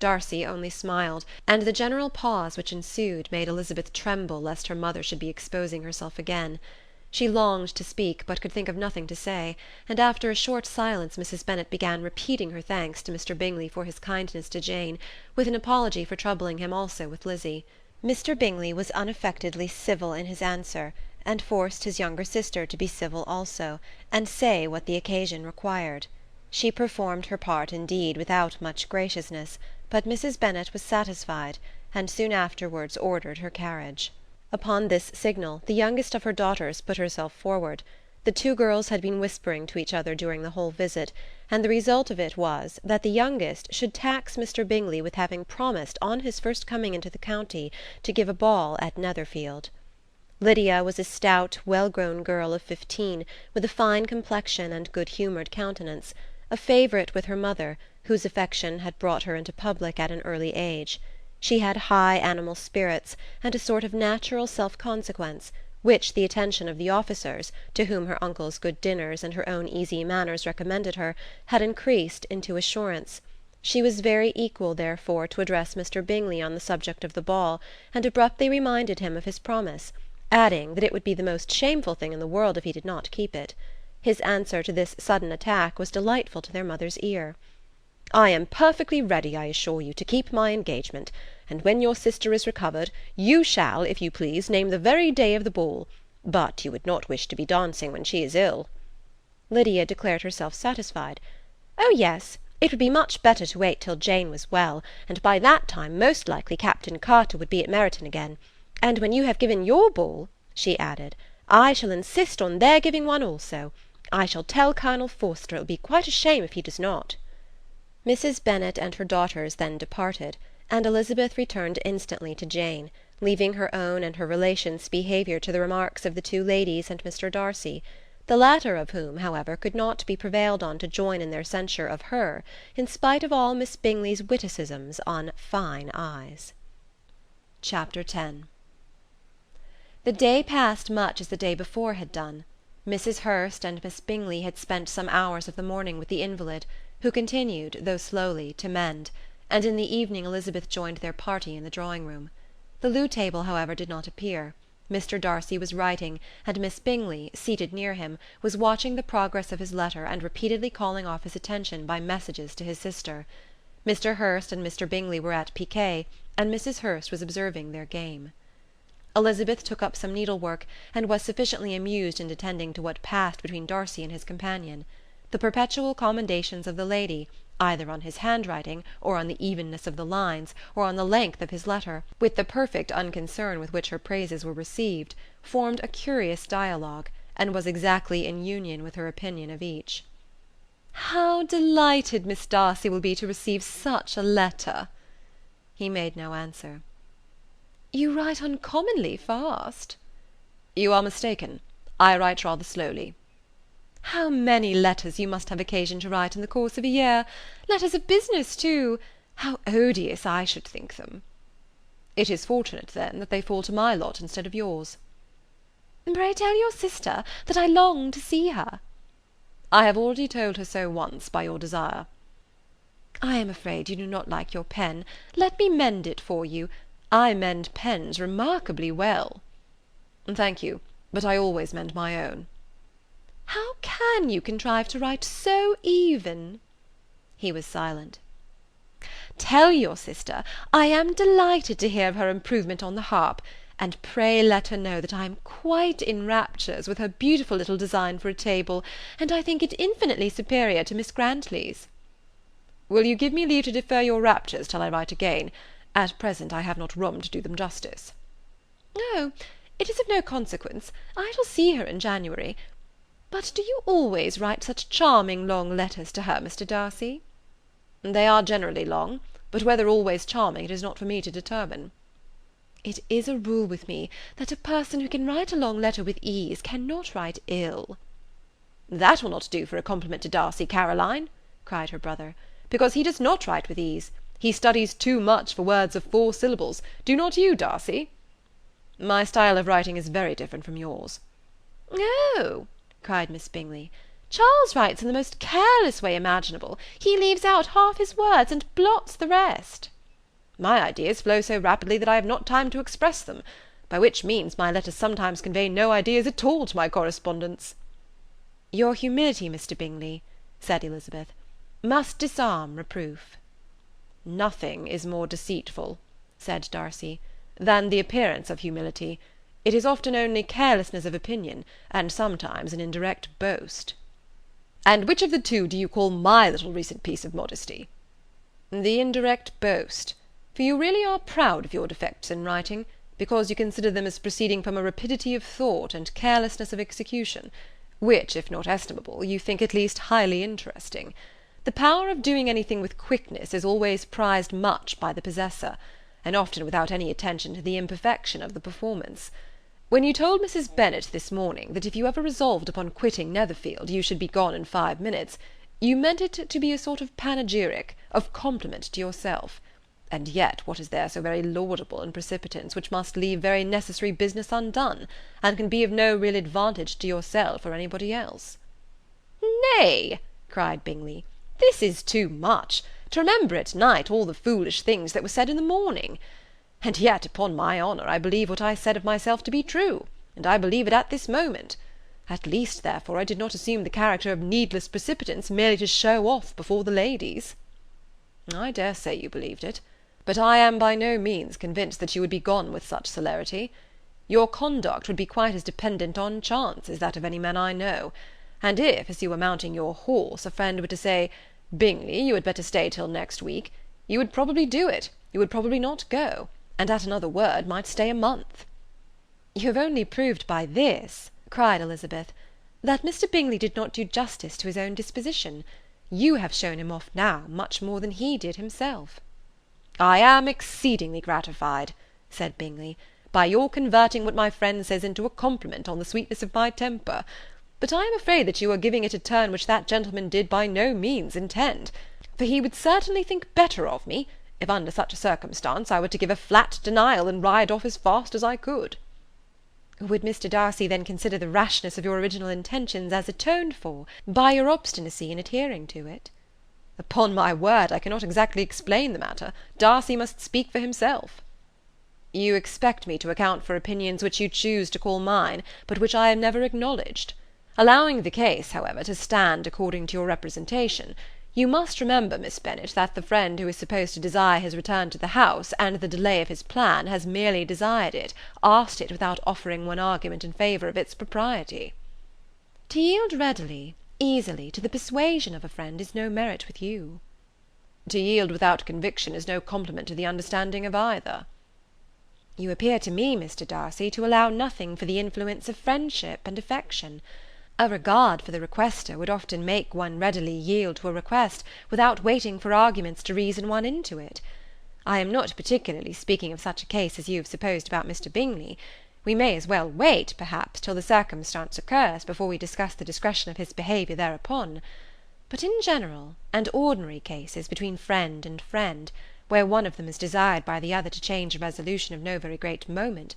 Darcy only smiled, and the general pause which ensued made Elizabeth tremble lest her mother should be exposing herself again. She longed to speak, but could think of nothing to say, and after a short silence Mrs. Bennet began repeating her thanks to Mr. Bingley for his kindness to Jane, with an apology for troubling him also with Lizzie. Mr. Bingley was unaffectedly civil in his answer, and forced his younger sister to be civil also, and say what the occasion required. She performed her part indeed without much graciousness, but Mrs. Bennet was satisfied, and soon afterwards ordered her carriage. Upon this signal, the youngest of her daughters put herself forward. The two girls had been whispering to each other during the whole visit, and the result of it was, that the youngest should tax Mr. Bingley with having promised on his first coming into the county to give a ball at Netherfield. Lydia was a stout, well-grown girl of 15, with a fine complexion and good-humoured countenance, a favourite with her mother, whose affection had brought her into public at an early age. She had high animal spirits, and a sort of natural self-consequence, which the attention of the officers, to whom her uncle's good dinners and her own easy manners recommended her, had increased into assurance. She was very equal, therefore, to address Mr. Bingley on the subject of the ball, and abruptly reminded him of his promise, adding that it would be the most shameful thing in the world if he did not keep it. His answer to this sudden attack was delightful to their mother's ear. "I am perfectly ready, I assure you, to keep my engagement, and when your sister is recovered, you shall, if you please, name the very day of the ball. But you would not wish to be dancing when she is ill." Lydia declared herself satisfied. "Oh yes, it would be much better to wait till Jane was well, and by that time most likely Captain Carter would be at Meryton again. And when you have given your ball," she added, "I shall insist on their giving one also. I shall tell Colonel Forster it will be quite a shame if he does not." Mrs. Bennet and her daughters then departed, and Elizabeth returned instantly to Jane, leaving her own and her relations' behaviour to the remarks of the two ladies and Mr. Darcy, the latter of whom, however, could not be prevailed on to join in their censure of her, in spite of all Miss Bingley's witticisms on fine eyes. Chapter 10. The day passed much as the day before had done. Mrs. Hurst and Miss Bingley had spent some hours of the morning with the invalid, who continued, though slowly, to mend, and in the evening Elizabeth joined their party in the drawing-room. The loo table, however, did not appear. Mr. Darcy was writing, and Miss Bingley, seated near him, was watching the progress of his letter and repeatedly calling off his attention by messages to his sister. Mr. Hurst and Mr. Bingley were at piquet, and Mrs. Hurst was observing their game. Elizabeth took up some needlework, and was sufficiently amused in attending to what passed between Darcy and his companion. The perpetual commendations of the lady, either on his handwriting, or on the evenness of the lines, or on the length of his letter, with the perfect unconcern with which her praises were received, formed a curious dialogue, and was exactly in union with her opinion of each. "How delighted Miss Darcy will be to receive such a letter!" He made no answer. "You write uncommonly fast." "You are mistaken. I write rather slowly." "How many letters you must have occasion to write in the course of a year! Letters of business, too! How odious I should think them!" "It is fortunate, then, that they fall to my lot instead of yours." "Pray tell your sister that I long to see her." "I have already told her so once by your desire." "I am afraid you do not like your pen. Let me mend it for you. I mend pens remarkably well." "Thank you, but I always mend my own." "How can you contrive to write so even?" He was silent. "Tell your sister I am delighted to hear of her improvement on the harp, and pray let her know that I am quite in raptures with her beautiful little design for a table, and I think it infinitely superior to Miss Grantley's." "Will you give me leave to defer your raptures till I write again? At present I have not room to do them justice." "Oh, it is of no consequence. I shall see her in January. But do you always write such charming long letters to her, Mr. Darcy?" "They are generally long, but whether always charming it is not for me to determine." "It is a rule with me that a person who can write a long letter with ease cannot write ill." "That will not do for a compliment to Darcy, Caroline," cried her brother, "because he does not write with ease. He studies too much for words of 4 syllables. Do not you, Darcy?" "My style of writing is very different from yours." "Oh," cried Miss Bingley, "Charles writes in the most careless way imaginable. He leaves out half his words and blots the rest." "My ideas flow so rapidly that I have not time to express them, by which means my letters sometimes convey no ideas at all to my correspondents." "Your humility, Mr. Bingley," said Elizabeth, "must disarm reproof." "Nothing is more deceitful," said Darcy, "than the appearance of humility. It is often only carelessness of opinion, and sometimes an indirect boast." "And which of the two do you call my little recent piece of modesty?" "The indirect boast. For you really are proud of your defects in writing, because you consider them as proceeding from a rapidity of thought and carelessness of execution, which, if not estimable, you think at least highly interesting. The power of doing anything with quickness is always prized much by the possessor, and often without any attention to the imperfection of the performance. When you told Mrs. Bennet this morning that if you ever resolved upon quitting Netherfield you should be gone in 5 minutes, you meant it to be a sort of panegyric, of compliment to yourself. And yet what is there so very laudable in precipitance which must leave very necessary business undone, and can be of no real advantage to yourself or anybody else?" "Nay," cried Bingley, "this is too much, to remember at night all the foolish things that were said in the morning. And yet, upon my honour, I believe what I said of myself to be true, and I believe it at this moment. At least, therefore, I did not assume the character of needless precipitance merely to show off before the ladies." "I dare say you believed it, but I am by no means convinced that you would be gone with such celerity. Your conduct would be quite as dependent on chance as that of any man I know, and if, as you were mounting your horse, a friend were to say, 'Bingley, you had better stay till next week,' you would probably do it, you would probably not go, and at another word might stay a month." "You have only proved by this," cried Elizabeth, "that Mr. Bingley did not do justice to his own disposition. You have shown him off now much more than he did himself." "I am exceedingly gratified," said Bingley, "by your converting what my friend says into a compliment on the sweetness of my temper. But I am afraid that you are giving it a turn which that gentleman did by no means intend, for he would certainly think better of me, if under such a circumstance I were to give a flat denial and ride off as fast as I could." Would Mr. Darcy then consider the rashness of your original intentions as atoned for by your obstinacy in adhering to it? "Upon my word, I cannot exactly explain the matter. Darcy must speak for himself." "You expect me to account for opinions which you choose to call mine, but which I have never acknowledged. Allowing the case, however, to stand according to your representation, you must remember, Miss Bennet, that the friend who is supposed to desire his return to the house, and the delay of his plan, has merely desired it, asked it without offering one argument in favour of its propriety." To yield readily, easily, to the persuasion of a friend is no merit with you. To yield without conviction is no compliment to the understanding of either. You appear to me, Mr. Darcy, to allow nothing for the influence of friendship and affection. A regard for the requester would often make one readily yield to a request, without waiting for arguments to reason one into it. I am not particularly speaking of such a case as you have supposed about Mr. Bingley. We may as well wait, perhaps, till the circumstance occurs, before we discuss the discretion of his behaviour thereupon. But in general and ordinary cases between friend and friend, where one of them is desired by the other to change a resolution of no very great moment,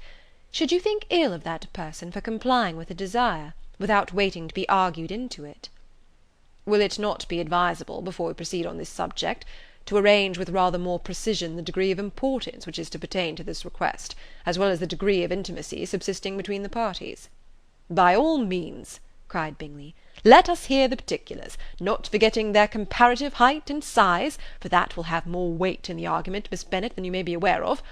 should you think ill of that person for complying with a desire, without waiting to be argued into it? Will it not be advisable, before we proceed on this subject, to arrange with rather more precision the degree of importance which is to pertain to this request, as well as the degree of intimacy subsisting between the parties? By all means, cried Bingley. Let us hear the particulars, not forgetting their comparative height and size, for that will have more weight in the argument, Miss Bennet, than you may be aware of.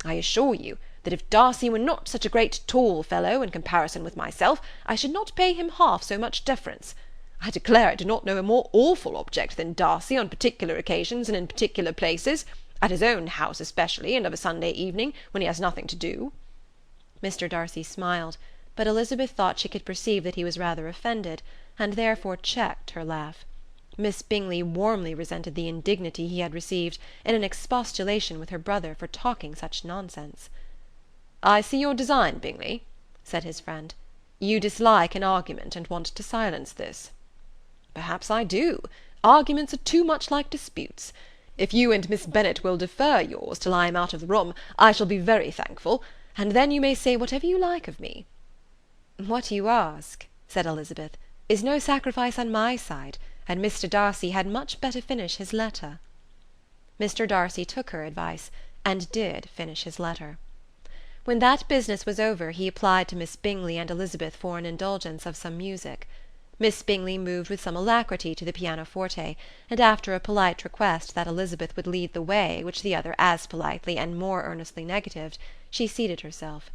I assure you that if Darcy were not such a great tall fellow in comparison with myself, I should not pay him half so much deference. I declare I do not know a more awful object than Darcy on particular occasions and in particular places, at his own house especially, and of a Sunday evening, when he has nothing to do." Mr. Darcy smiled, but Elizabeth thought she could perceive that he was rather offended, and therefore checked her laugh. Miss Bingley warmly resented the indignity he had received in an expostulation with her brother for talking such nonsense. "I see your design, Bingley," said his friend. "You dislike an argument, and want to silence this." "Perhaps I do. Arguments are too much like disputes. If you and Miss Bennet will defer yours till I am out of the room, I shall be very thankful, and then you may say whatever you like of me." "What you ask," said Elizabeth, "is no sacrifice on my side, and Mr. Darcy had much better finish his letter." Mr. Darcy took her advice, and did finish his letter. When that business was over, he applied to Miss Bingley and Elizabeth for an indulgence of some music. Miss Bingley moved with some alacrity to the pianoforte, and after a polite request that Elizabeth would lead the way, which the other as politely and more earnestly negatived, she seated herself.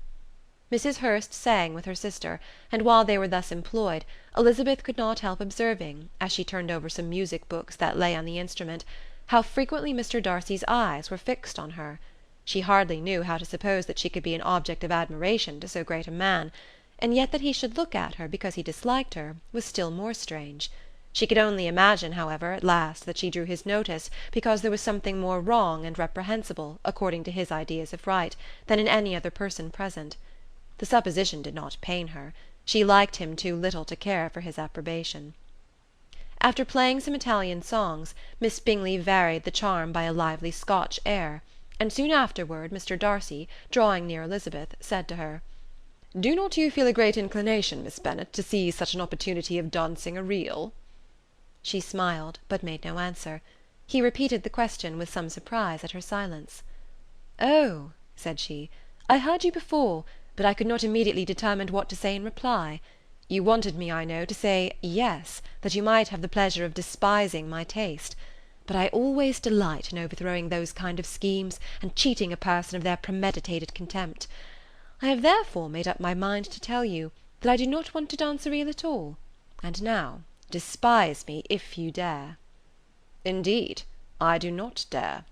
Mrs. Hurst sang with her sister, and while they were thus employed, Elizabeth could not help observing, as she turned over some music books that lay on the instrument, how frequently Mr. Darcy's eyes were fixed on her. She hardly knew how to suppose that she could be an object of admiration to so great a man, and yet that he should look at her because he disliked her was still more strange. She could only imagine, however, at last, that she drew his notice because there was something more wrong and reprehensible, according to his ideas of right, than in any other person present. The supposition did not pain her. She liked him too little to care for his approbation. After playing some Italian songs, Miss Bingley varied the charm by a lively Scotch air, and soon afterward Mr. Darcy, drawing near Elizabeth, said to her, "Do not you feel a great inclination, Miss Bennet, to seize such an opportunity of dancing a reel?" She smiled, but made no answer. He repeated the question with some surprise at her silence. "Oh," said she, "I heard you before, but I could not immediately determine what to say in reply. You wanted me, I know, to say yes, that you might have the pleasure of despising my taste. But I always delight in overthrowing those kind of schemes, and cheating a person of their premeditated contempt. I have therefore made up my mind to tell you that I do not want to dance a reel at all, and now despise me if you dare." "Indeed, I do not dare."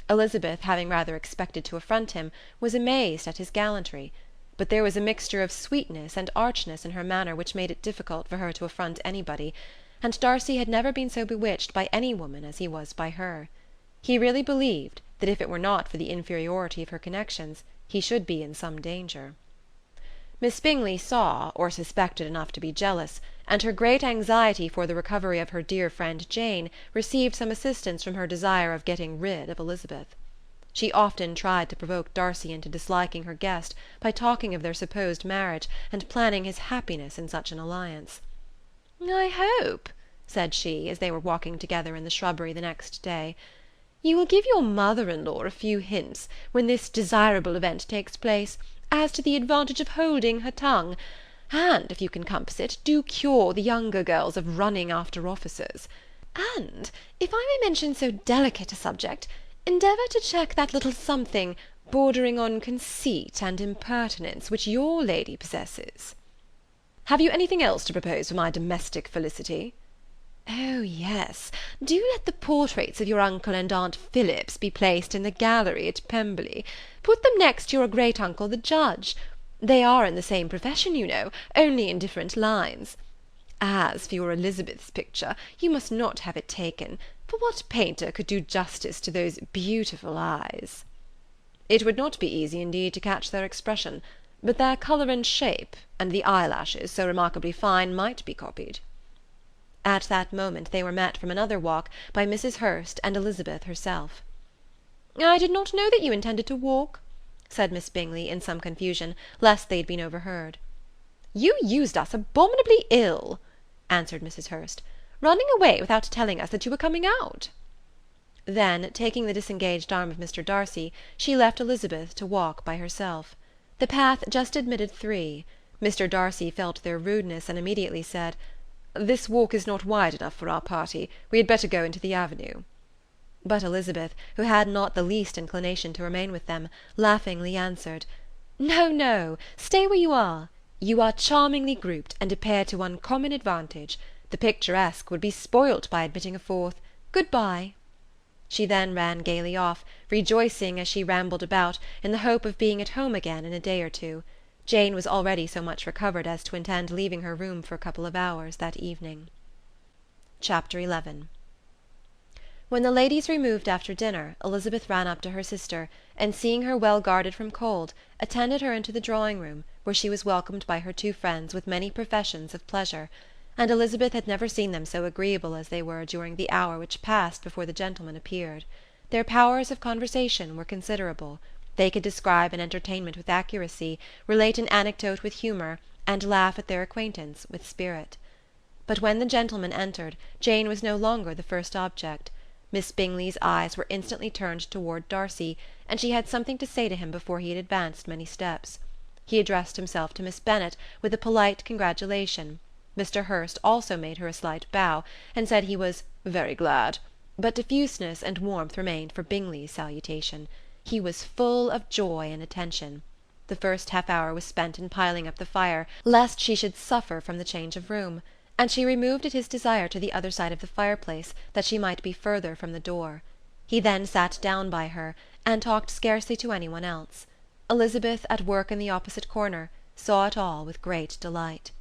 Elizabeth, having rather expected to affront him, was amazed at his gallantry, but there was a mixture of sweetness and archness in her manner which made it difficult for her to affront anybody, and Darcy had never been so bewitched by any woman as he was by her. He really believed, that if it were not for the inferiority of her connections, he should be in some danger. Miss Bingley saw, or suspected enough to be jealous, and her great anxiety for the recovery of her dear friend Jane received some assistance from her desire of getting rid of Elizabeth. She often tried to provoke Darcy into disliking her guest by talking of their supposed marriage, and planning his happiness in such an alliance. "I hope," said she, as they were walking together in the shrubbery the next day, "you will give your mother-in-law a few hints, when this desirable event takes place, as to the advantage of holding her tongue, and, if you can compass it, do cure the younger girls of running after officers. And, if I may mention so delicate a subject, endeavour to check that little something bordering on conceit and impertinence which your lady possesses." "Have you anything else to propose for my domestic felicity?" "Oh, yes, do let the portraits of your uncle and aunt Phillips be placed in the gallery at Pemberley. Put them next to your great-uncle the judge. They are in the same profession, you know, only in different lines. As for your Elizabeth's picture, you must not have it taken, for what painter could do justice to those beautiful eyes?" "It would not be easy indeed to catch their expression, but their colour and shape, and the eyelashes, so remarkably fine, might be copied." At that moment they were met from another walk by Mrs. Hurst and Elizabeth herself. "I did not know that you intended to walk," said Miss Bingley, in some confusion, lest they had been overheard. "You used us abominably ill," answered Mrs. Hurst, "running away without telling us that you were coming out." Then, taking the disengaged arm of Mr. Darcy, she left Elizabeth to walk by herself. The path just admitted three. Mr. Darcy felt their rudeness, and immediately said, "This walk is not wide enough for our party. We had better go into the avenue." But Elizabeth, who had not the least inclination to remain with them, laughingly answered, "No, no, stay where you are. You are charmingly grouped, and appear to uncommon advantage. The picturesque would be spoilt by admitting a fourth. Good-bye." She then ran gaily off, rejoicing as she rambled about, in the hope of being at home again in a day or two. Jane was already so much recovered as to intend leaving her room for a couple of hours that evening. Chapter 11. When the ladies removed after dinner, Elizabeth ran up to her sister, and seeing her well guarded from cold, attended her into the drawing-room, where she was welcomed by her two friends with many professions of pleasure, and Elizabeth had never seen them so agreeable as they were during the hour which passed before the gentlemen appeared. Their powers of conversation were considerable. They could describe an entertainment with accuracy, relate an anecdote with humour, and laugh at their acquaintance with spirit. But when the gentlemen entered, Jane was no longer the first object. Miss Bingley's eyes were instantly turned toward Darcy, and she had something to say to him before he had advanced many steps. He addressed himself to Miss Bennet with a polite congratulation. Mr. Hurst also made her a slight bow, and said he was "very glad," but diffuseness and warmth remained for Bingley's salutation. He was full of joy and attention. The first half-hour was spent in piling up the fire, lest she should suffer from the change of room, and she removed at his desire to the other side of the fireplace, that she might be further from the door. He then sat down by her, and talked scarcely to any one else. Elizabeth, at work in the opposite corner, saw it all with great delight.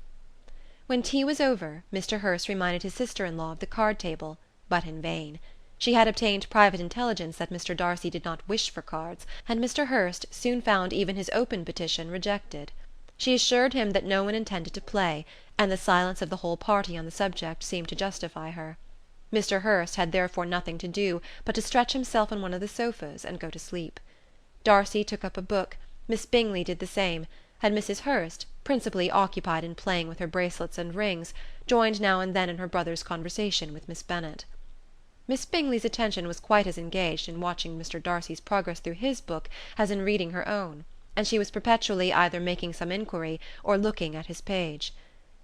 When tea was over, Mr. Hurst reminded his sister-in-law of the card-table, but in vain. She had obtained private intelligence that Mr. Darcy did not wish for cards, and Mr. Hurst soon found even his open petition rejected. She assured him that no one intended to play, and the silence of the whole party on the subject seemed to justify her. Mr. Hurst had therefore nothing to do but to stretch himself on one of the sofas and go to sleep. Darcy took up a book, Miss Bingley did the same, and Mrs. Hurst, principally occupied in playing with her bracelets and rings, joined now and then in her brother's conversation with Miss Bennet. Miss Bingley's attention was quite as engaged in watching Mr. Darcy's progress through his book as in reading her own, and she was perpetually either making some inquiry or looking at his page.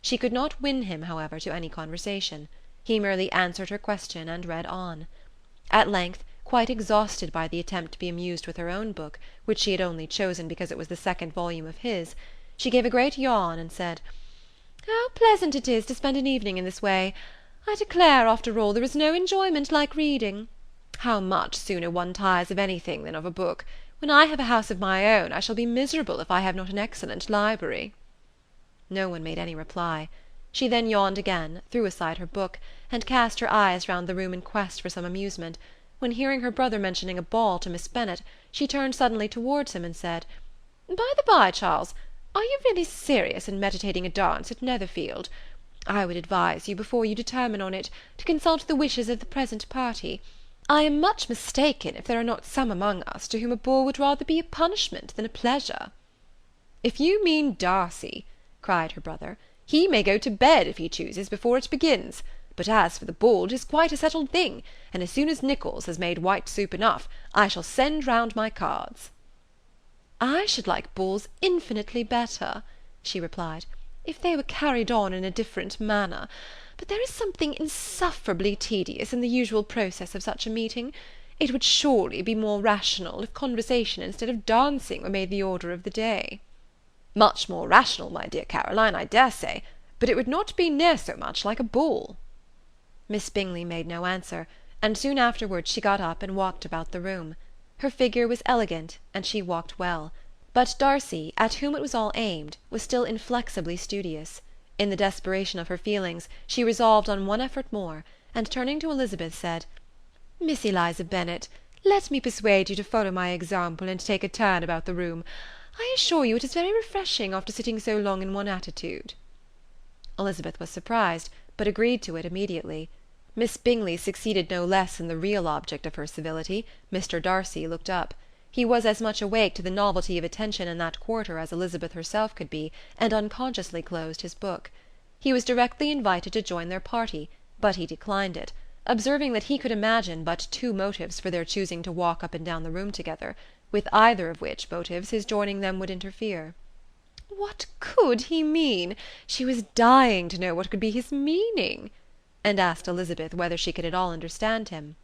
She could not win him, however, to any conversation. He merely answered her question and read on. At length, quite exhausted by the attempt to be amused with her own book, which she had only chosen because it was the second volume of his, she gave a great yawn and said, "How pleasant it is to spend an evening in this way! I declare, after all, there is no enjoyment like reading. How much sooner one tires of anything than of a book! When I have a house of my own, I shall be miserable if I have not an excellent library." No one made any reply. She then yawned again, threw aside her book, and cast her eyes round the room in quest for some amusement, when, hearing her brother mentioning a ball to Miss Bennet, she turned suddenly towards him and said, "By the by, Charles, are you really serious in meditating a dance at Netherfield? I would advise you, before you determine on it, to consult the wishes of the present party. I am much mistaken if there are not some among us to whom a ball would rather be a punishment than a pleasure." "If you mean Darcy," cried her brother, "he may go to bed, if he chooses, before it begins. But as for the ball, it is quite a settled thing, and as soon as Nicholls has made white soup enough, I shall send round my cards." "I should like balls infinitely better," she replied, "if they were carried on in a different manner. But there is something insufferably tedious in the usual process of such a meeting. It would surely be more rational if conversation instead of dancing were made the order of the day." "Much more rational, my dear Caroline, I dare say, but it would not be near so much like a ball." Miss Bingley made no answer, and soon afterwards she got up and walked about the room. Her figure was elegant, and she walked well; but Darcy, at whom it was all aimed, was still inflexibly studious. In the desperation of her feelings, she resolved on one effort more, and turning to Elizabeth, said, "Miss Eliza Bennet, let me persuade you to follow my example and take a turn about the room. I assure you it is very refreshing after sitting so long in one attitude." Elizabeth was surprised, but agreed to it immediately. Miss Bingley succeeded no less in the real object of her civility. Mr. Darcy looked up. He was as much awake to the novelty of attention in that quarter as Elizabeth herself could be, and unconsciously closed his book. He was directly invited to join their party, but he declined it, observing that he could imagine but two motives for their choosing to walk up and down the room together, with either of which motives his joining them would interfere. What could he mean? She was dying to know what could be his meaning, and asked Elizabeth whether she could at all understand him.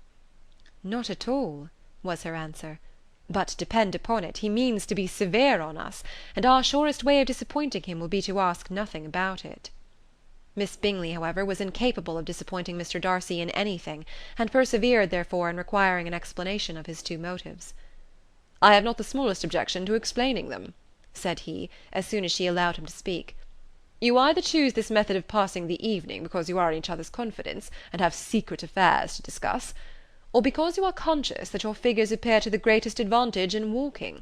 "Not at all," was her answer. "But depend upon it, he means to be severe on us, and our surest way of disappointing him will be to ask nothing about it." Miss Bingley, however, was incapable of disappointing Mr. Darcy in anything, and persevered therefore in requiring an explanation of his two motives. "I have not the smallest objection to explaining them," said he, as soon as she allowed him to speak. "You either choose this method of passing the evening because you are in each other's confidence, and have secret affairs to discuss, or because you are conscious that your figures appear to the greatest advantage in walking.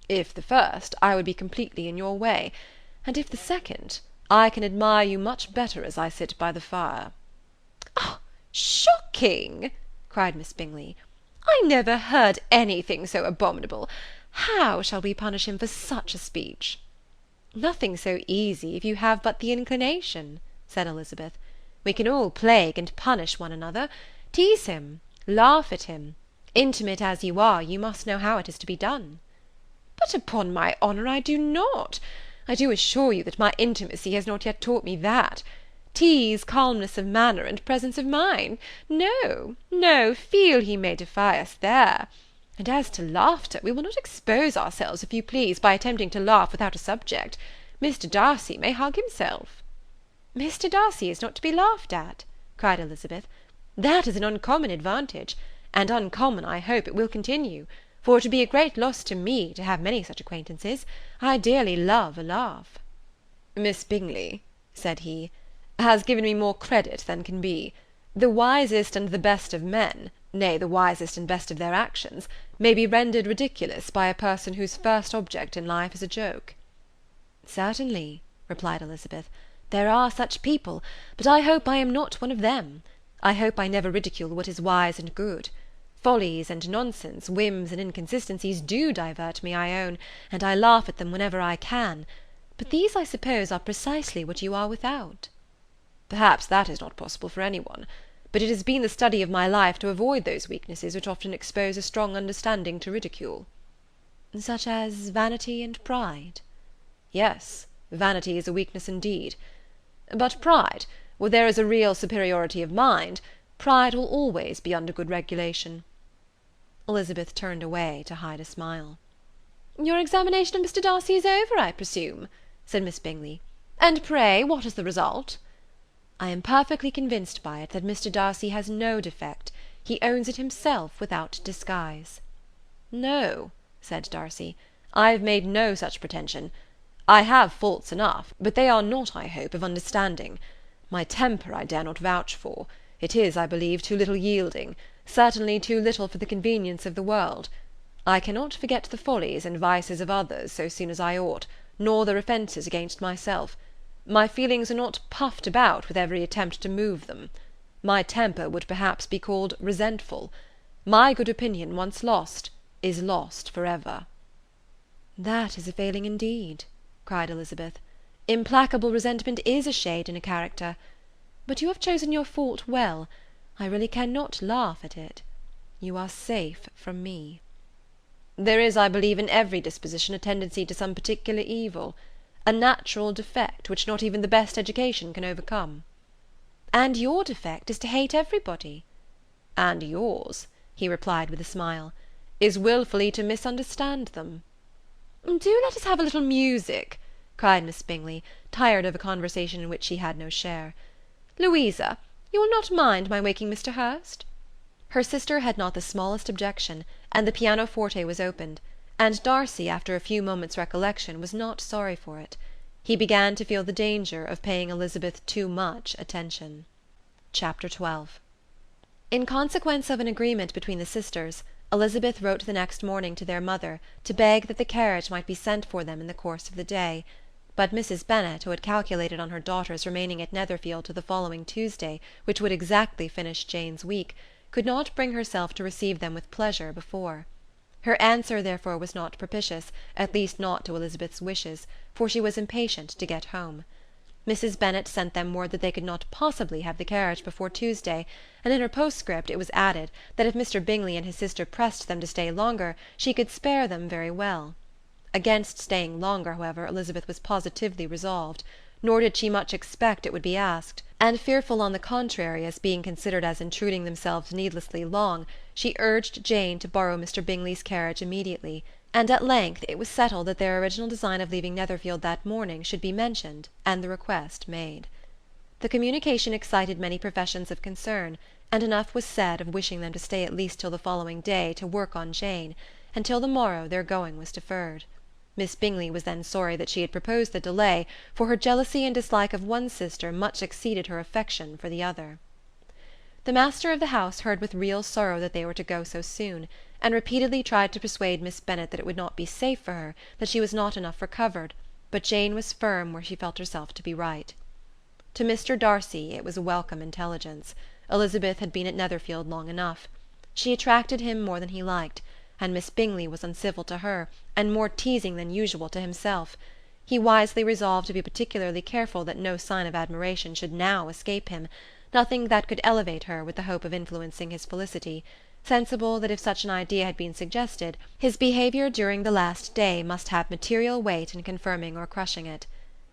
If the first, I would be completely in your way, and if the second, I can admire you much better as I sit by the fire." "Oh, shocking!" cried Miss Bingley. "I never heard anything so abominable. How shall we punish him for such a speech?" "Nothing so easy, if you have but the inclination," said Elizabeth. "We can all plague and punish one another, tease him, laugh at him. Intimate as you are, you must know how it is to be done." "But upon my honour I do not. I do assure you that my intimacy has not yet taught me that. Tease, calmness of manner, and presence of mind. No, no, feel he may defy us there. And as to laughter, we will not expose ourselves, if you please, by attempting to laugh without a subject. Mr. Darcy may hug himself." "Mr. Darcy is not to be laughed at," cried Elizabeth. "That is an uncommon advantage, and uncommon, I hope, it will continue, for it would be a great loss to me to have many such acquaintances. I dearly love a laugh." "Miss Bingley," said he, "has given me more credit than can be. The wisest and the best of men, nay, the wisest and best of their actions, may be rendered ridiculous by a person whose first object in life is a joke." "Certainly," replied Elizabeth, "there are such people, but I hope I am not one of them. I hope I never ridicule what is wise and good. Follies and nonsense, whims and inconsistencies do divert me, I own, and I laugh at them whenever I can, but these, I suppose, are precisely what you are without." "Perhaps that is not possible for any one, but it has been the study of my life to avoid those weaknesses which often expose a strong understanding to ridicule." "Such as vanity and pride?" "Yes, vanity is a weakness indeed. But pride, where there is a real superiority of mind, pride will always be under good regulation." Elizabeth turned away to hide a smile. "Your examination of Mr. Darcy is over, I presume," said Miss Bingley. "And pray, what is the result?" "I am perfectly convinced by it that Mr. Darcy has no defect. He owns it himself without disguise." "No," said Darcy, "I have made no such pretension. I have faults enough, but they are not, I hope, of understanding. My temper I dare not vouch for. It is, I believe, too little yielding. certainly too little for the convenience of the world. I cannot forget the follies and vices of others so soon as I ought, nor their offences against myself. My feelings are not puffed about with every attempt to move them. My temper would perhaps be called resentful. My good opinion, once lost, is lost for ever." "That is a failing indeed," cried Elizabeth. "Implacable resentment is a shade in a character. But you have chosen your fault well. I really cannot laugh at it. You are safe from me." There is, I believe, in every disposition a tendency to some particular evil, a natural defect which not even the best education can overcome." "And your defect is to hate everybody." "And yours," he replied with a smile, "is wilfully to misunderstand them." "Do let us have a little music," cried Miss Bingley, tired of a conversation in which she had no share. "Louisa, you will not mind my waking Mr. Hurst?" Her sister had not the smallest objection, and the pianoforte was opened, and Darcy, after a few moments' recollection, was not sorry for it. He began to feel the danger of paying Elizabeth too much attention. Chapter 12. In consequence of an agreement between the sisters, Elizabeth wrote the next morning to their mother to beg that the carriage might be sent for them in the course of the day; but Mrs. Bennet, who had calculated on her daughter's remaining at Netherfield till the following Tuesday, which would exactly finish Jane's week, could not bring herself to receive them with pleasure before. Her answer therefore was not propitious, at least not to Elizabeth's wishes, for she was impatient to get home. Mrs. Bennet sent them word that they could not possibly have the carriage before Tuesday, and in her postscript it was added that if Mr. Bingley and his sister pressed them to stay longer, she could spare them very well. Against staying longer, however, Elizabeth was positively resolved, nor did she much expect it would be asked, and fearful on the contrary as being considered as intruding themselves needlessly long, she urged Jane to borrow Mr. Bingley's carriage immediately, and at length it was settled that their original design of leaving Netherfield that morning should be mentioned and the request made. The communication excited many professions of concern, and enough was said of wishing them to stay at least till the following day to work on Jane, and till the morrow their going was deferred. Miss Bingley was then sorry that she had proposed the delay, for her jealousy and dislike of one sister much exceeded her affection for the other. The master of the house heard with real sorrow that they were to go so soon, and repeatedly tried to persuade Miss Bennet that it would not be safe for her, that she was not enough recovered, but Jane was firm where she felt herself to be right. To Mr. Darcy it was a welcome intelligence. Elizabeth had been at Netherfield long enough. She attracted him more than he liked, and Miss Bingley was uncivil to her, and more teasing than usual to himself. He wisely resolved to be particularly careful that no sign of admiration should now escape him, nothing that could elevate her with the hope of influencing his felicity, sensible that if such an idea had been suggested, his behaviour during the last day must have material weight in confirming or crushing it.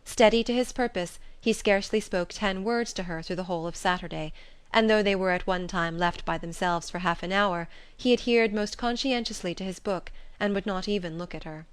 Steady to his purpose, he scarcely spoke 10 words to her through the whole of Saturday, and though they were at one time left by themselves for half an hour, he adhered most conscientiously to his book, and would not even look at her.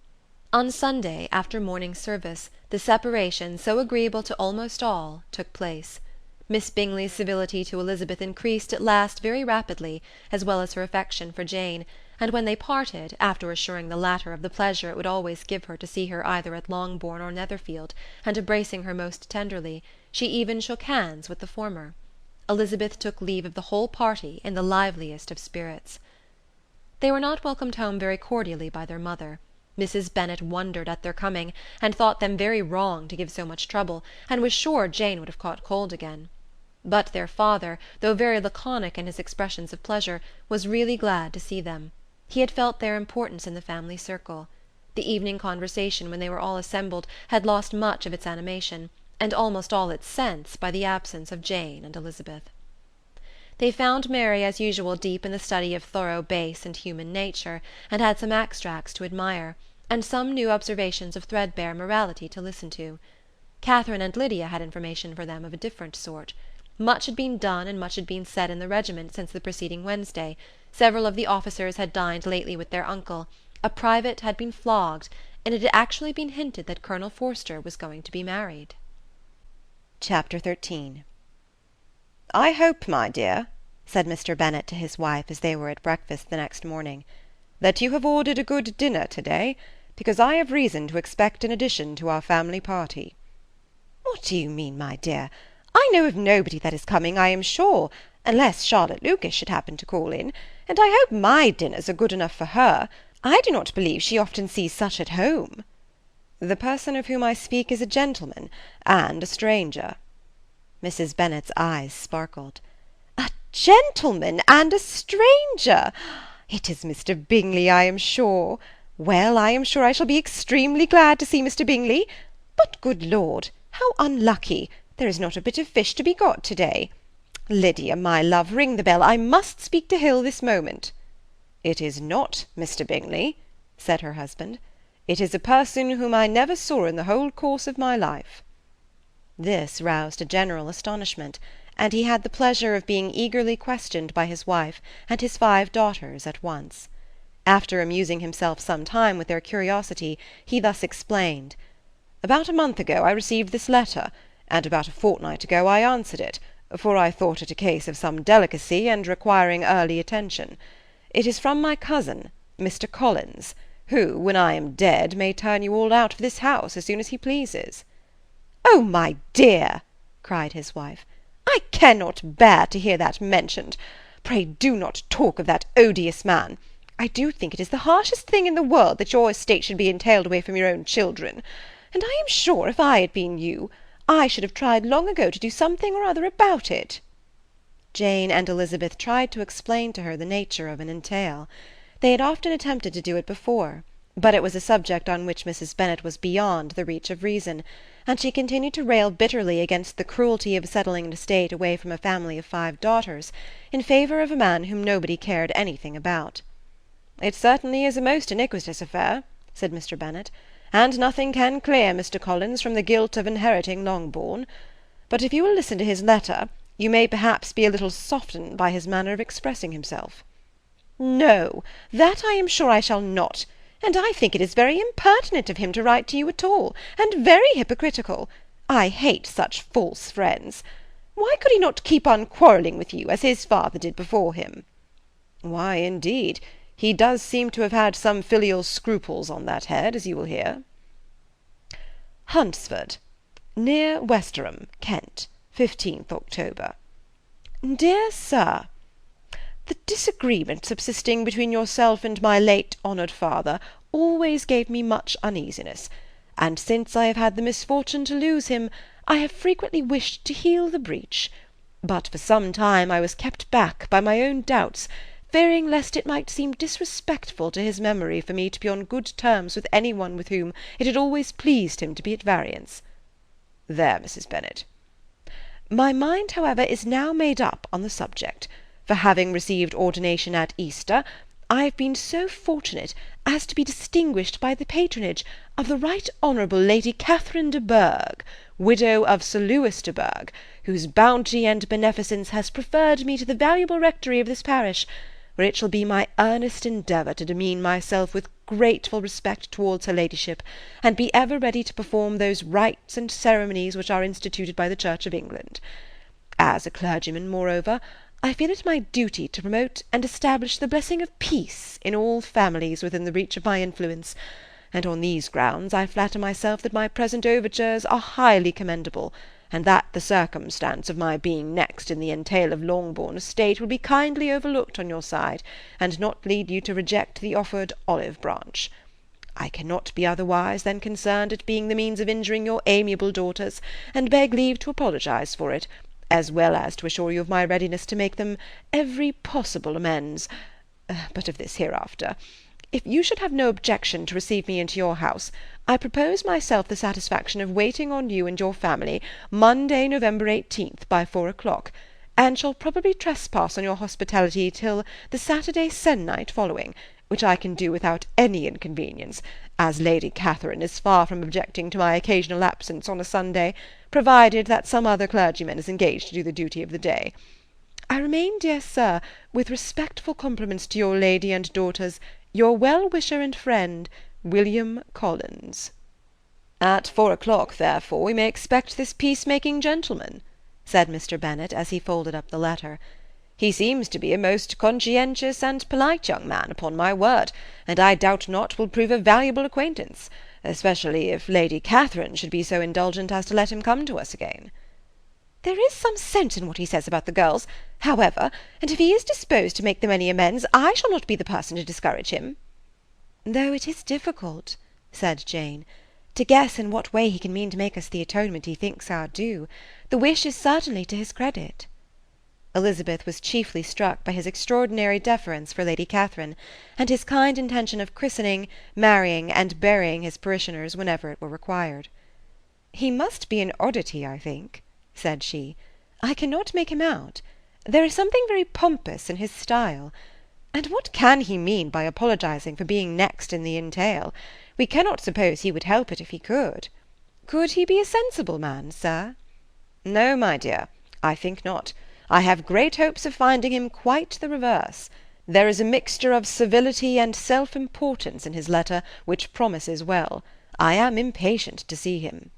On Sunday, after morning service, the separation, so agreeable to almost all, took place. Miss Bingley's civility to Elizabeth increased at last very rapidly, as well as her affection for Jane, and when they parted, after assuring the latter of the pleasure it would always give her to see her either at Longbourn or Netherfield, and embracing her most tenderly, she even shook hands with the former. Elizabeth took leave of the whole party in the liveliest of spirits. They were not welcomed home very cordially by their mother. Mrs. Bennet wondered at their coming, and thought them very wrong to give so much trouble, and was sure Jane would have caught cold again. But their father, though very laconic in his expressions of pleasure, was really glad to see them. He had felt their importance in the family circle. The evening conversation, when they were all assembled, had lost much of its animation, and almost all its sense, by the absence of Jane and Elizabeth. They found Mary as usual deep in the study of thorough base and human nature, and had some extracts to admire, and some new observations of threadbare morality to listen to. Catherine and Lydia had information for them of a different sort. Much had been done and much had been said in the regiment since the preceding Wednesday. Several of the officers had dined lately with their uncle, a private had been flogged, and it had actually been hinted that Colonel Forster was going to be married. Chapter 13. "I hope, my dear," said Mr. Bennet to his wife as they were at breakfast the next morning, "that you have ordered a good dinner to-day, because I have reason to expect an addition to our family party." "What do you mean, my dear? I know of nobody that is coming, I am sure, unless Charlotte Lucas should happen to call in, and I hope my dinners are good enough for her. I do not believe she often sees such at home." "The person of whom I speak is a gentleman, and a stranger." Mrs. Bennet's eyes sparkled. "A gentleman and a stranger! It is Mr. Bingley, I am sure. Well, I am sure I shall be extremely glad to see Mr. Bingley. But, good Lord, how unlucky! There is not a bit of fish to be got to-day. Lydia, my love, ring the bell. I must speak to Hill this moment." "It is not Mr. Bingley," said her husband. "It is a person whom I never saw in the whole course of my life." This roused a general astonishment, and he had the pleasure of being eagerly questioned by his wife and his 5 daughters at once. After amusing himself some time with their curiosity, he thus explained: "About a month ago I received this letter, and about a fortnight ago I answered it, for I thought it a case of some delicacy and requiring early attention. It is from my cousin, Mr. Collins, who, when I am dead, may turn you all out of this house as soon as he pleases." "Oh, my dear," cried his wife, "I cannot bear to hear that mentioned. Pray do not talk of that odious man. I do think it is the harshest thing in the world that your estate should be entailed away from your own children, and I am sure if I had been you, I should have tried long ago to do something or other about it." Jane and Elizabeth tried to explain to her the nature of an entail. They had often attempted to do it before, but it was a subject on which Mrs. Bennet was beyond the reach of reason, and she continued to rail bitterly against the cruelty of settling an estate away from a family of 5 daughters, in favour of a man whom nobody cared anything about. "It certainly is a most iniquitous affair," said Mr. Bennet, "and nothing can clear Mr. Collins from the guilt of inheriting Longbourn. But if you will listen to his letter, you may perhaps be a little softened by his manner of expressing himself." "No, that I am sure I shall not, and I think it is very impertinent of him to write to you at all, and very hypocritical. I hate such false friends. Why could he not keep on quarrelling with you, as his father did before him?" "Why, indeed, he does seem to have had some filial scruples on that head, as you will hear." "Hunsford, near Westerham, Kent, 15th October. "Dear Sir, the disagreement subsisting between yourself and my late honoured father always gave me much uneasiness, and since I have had the misfortune to lose him, I have frequently wished to heal the breach, but for some time I was kept back by my own doubts, fearing lest it might seem disrespectful to his memory for me to be on good terms with any one with whom it had always pleased him to be at variance. There, Mrs. Bennet. My mind, however, is now made up on the subject, for having received ordination at Easter, I have been so fortunate as to be distinguished by the patronage of the Right Honourable Lady Catherine de Bourgh, widow of Sir Lewis de Bourgh, whose bounty and beneficence has preferred me to the valuable rectory of this parish, where it shall be my earnest endeavour to demean myself with grateful respect towards her ladyship, and be ever ready to perform those rites and ceremonies which are instituted by the Church of England. As a clergyman, moreover, I feel it my duty to promote and establish the blessing of peace in all families within the reach of my influence, and on these grounds I flatter myself that my present overtures are highly commendable, and that the circumstance of my being next in the entail of Longbourn estate will be kindly overlooked on your side, and not lead you to reject the offered olive branch. I cannot be otherwise than concerned at being the means of injuring your amiable daughters, and beg leave to apologize for it, as well as to assure you of my readiness to make them every possible amends. But of this hereafter. If you should have no objection to receive me into your house, I propose myself the satisfaction of waiting on you and your family Monday, November 18th, by 4 o'clock, and shall probably trespass on your hospitality till the Saturday se'nnight following, which I can do without any inconvenience, as Lady Catherine is far from objecting to my occasional absence on a Sunday, provided that some other clergyman is engaged to do the duty of the day. I remain, dear sir, with respectful compliments to your lady and daughters, your well-wisher and friend, William Collins." "At 4 o'clock, therefore, we may expect this peace-making gentleman," said Mr. Bennet, as he folded up the letter. "He seems to be a most conscientious and polite young man, upon my word, and I doubt not will prove a valuable acquaintance, especially if Lady Catherine should be so indulgent as to let him come to us again." There is some sense in what he says about the girls, however, and if he is disposed to make them any amends, I shall not be the person to discourage him." "Though it is difficult," said Jane, "to guess in what way he can mean to make us the atonement he thinks our due. The wish is certainly to his credit." Elizabeth was chiefly struck by his extraordinary deference for Lady Catherine, and his kind intention of christening, marrying, and burying his parishioners whenever it were required. "He must be an oddity, I think," said she. "I cannot make him out. There is something very pompous in his style. And what can he mean by apologizing for being next in the entail? We cannot suppose he would help it if he could. Could he be a sensible man, sir?" "No, my dear, I think not. I have great hopes of finding him quite the reverse. There is a mixture of civility and self-importance in his letter which promises well. I am impatient to see him."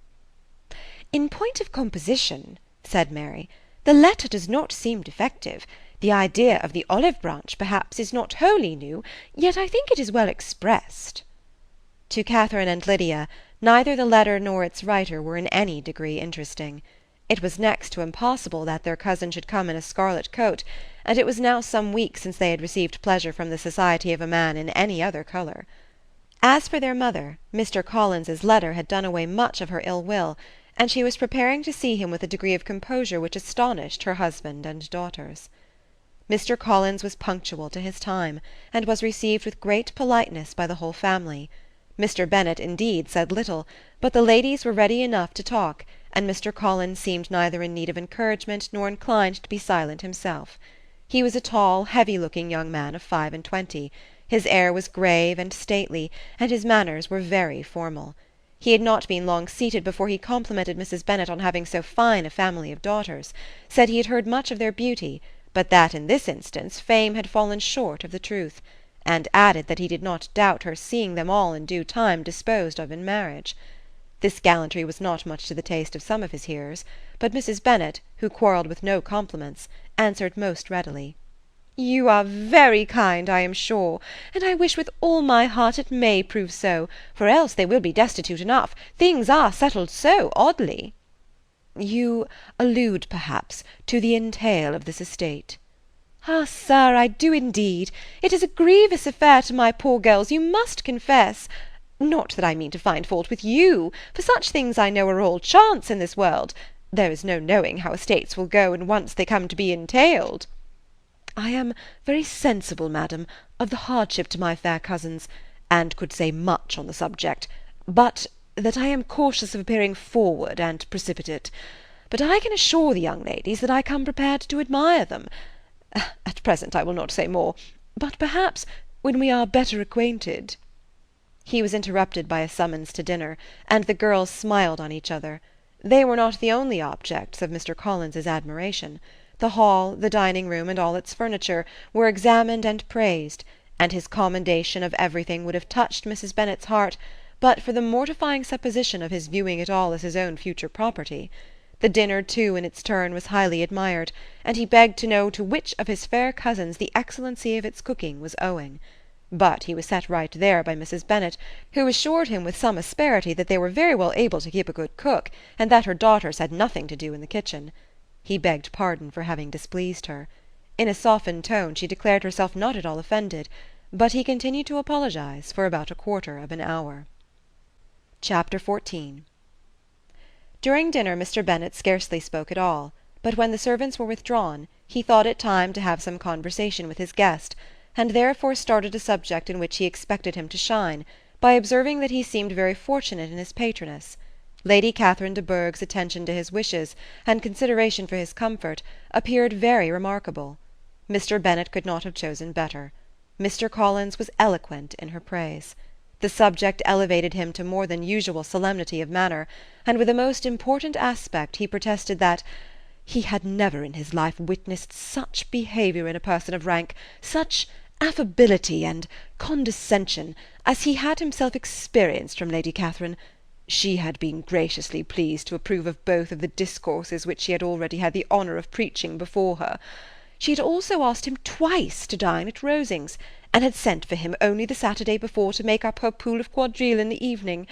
"In point of composition," said Mary, "the letter does not seem defective. The idea of the olive branch, perhaps, is not wholly new, yet I think it is well expressed." To Catherine and Lydia, neither the letter nor its writer were in any degree interesting. It was next to impossible that their cousin should come in a scarlet coat, and it was now some weeks since they had received pleasure from the society of a man in any other colour. As for their mother, Mr. Collins's letter had done away much of her ill will, and she was preparing to see him with a degree of composure which astonished her husband and daughters. Mr. Collins was punctual to his time, and was received with great politeness by the whole family. Mr. Bennet, indeed, said little, but the ladies were ready enough to talk, and Mr. Collins seemed neither in need of encouragement nor inclined to be silent himself. He was a tall, heavy-looking young man of 25. His air was grave and stately, and his manners were very formal. He had not been long seated before he complimented Mrs. Bennet on having so fine a family of daughters, said he had heard much of their beauty, but that in this instance fame had fallen short of the truth, and added that he did not doubt her seeing them all in due time disposed of in marriage. This gallantry was not much to the taste of some of his hearers, but Mrs. Bennet, who quarrelled with no compliments, answered most readily. "You are very kind, I am sure, and I wish with all my heart it may prove so, for else they will be destitute enough. Things are settled so oddly." "You allude, perhaps, to the entail of this estate." "Ah, sir, I do indeed. It is a grievous affair to my poor girls, you must confess. Not that I mean to find fault with you, for such things I know are all chance in this world. There is no knowing how estates will go when once they come to be entailed." "I am very sensible, madam, of the hardship to my fair cousins, and could say much on the subject, but that I am cautious of appearing forward and precipitate. But I can assure the young ladies that I come prepared to admire them. At present I will not say more, but perhaps when we are better acquainted—" He was interrupted by a summons to dinner, and the girls smiled on each other. They were not the only objects of Mr. Collins's admiration. The hall, the dining-room, and all its furniture, were examined and praised, and his commendation of everything would have touched Mrs. Bennet's heart, but for the mortifying supposition of his viewing it all as his own future property. The dinner, too, in its turn, was highly admired, and he begged to know to which of his fair cousins the excellency of its cooking was owing. But he was set right there by Mrs. Bennet, who assured him with some asperity that they were very well able to keep a good cook, and that her daughters had nothing to do in the kitchen. He begged pardon for having displeased her. In a softened tone she declared herself not at all offended, but he continued to apologize for about a quarter of an hour. Chapter 14. During dinner Mr. Bennet scarcely spoke at all, but when the servants were withdrawn, he thought it time to have some conversation with his guest, and therefore started a subject in which he expected him to shine, by observing that he seemed very fortunate in his patroness. Lady Catherine de Bourgh's attention to his wishes, and consideration for his comfort, appeared very remarkable. Mr. Bennet could not have chosen better. Mr. Collins was eloquent in her praise. The subject elevated him to more than usual solemnity of manner, and with a most important aspect he protested that he had never in his life witnessed such behaviour in a person of rank, such affability and condescension, as he had himself experienced from Lady Catherine. She had been graciously pleased to approve of both of the discourses which she had already had the honour of preaching before her. She had also asked him twice to dine at Rosings, and had sent for him only the Saturday before to make up her pool of quadrille in the evening.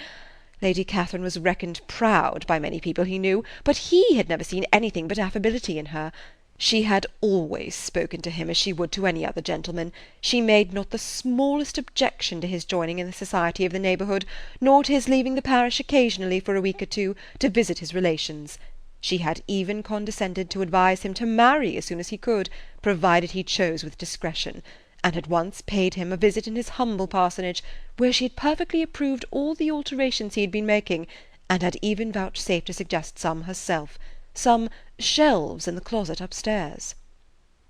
Lady Catherine was reckoned proud by many people he knew, but he had never seen anything but affability in her. She had always spoken to him as she would to any other gentleman. She made not the smallest objection to his joining in the society of the neighbourhood, nor to his leaving the parish occasionally for a week or two to visit his relations. She had even condescended to advise him to marry as soon as he could, provided he chose with discretion, and had once paid him a visit in his humble parsonage, where she had perfectly approved all the alterations he had been making, and had even vouchsafed to suggest some herself, some shelves in the closet upstairs.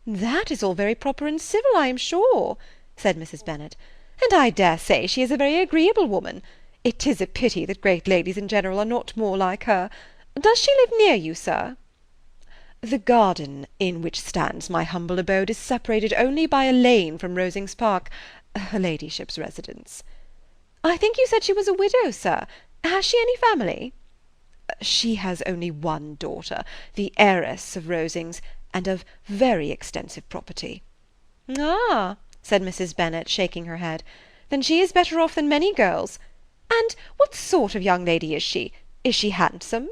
"That is all very proper and civil, I am sure," said Mrs. Bennet, "and I dare say she is a very agreeable woman. It is a pity that great ladies in general are not more like her. Does she live near you, sir?" The garden in which stands my humble abode is separated only by a lane from Rosings Park, her ladyship's residence. "I think you said she was a widow, sir. Has she any family?" "She has only one daughter, the heiress of Rosings, and of very extensive property." "Ah," said Mrs. Bennet, shaking her head, "then she is better off than many girls. And what sort of young lady is she? Is she handsome?"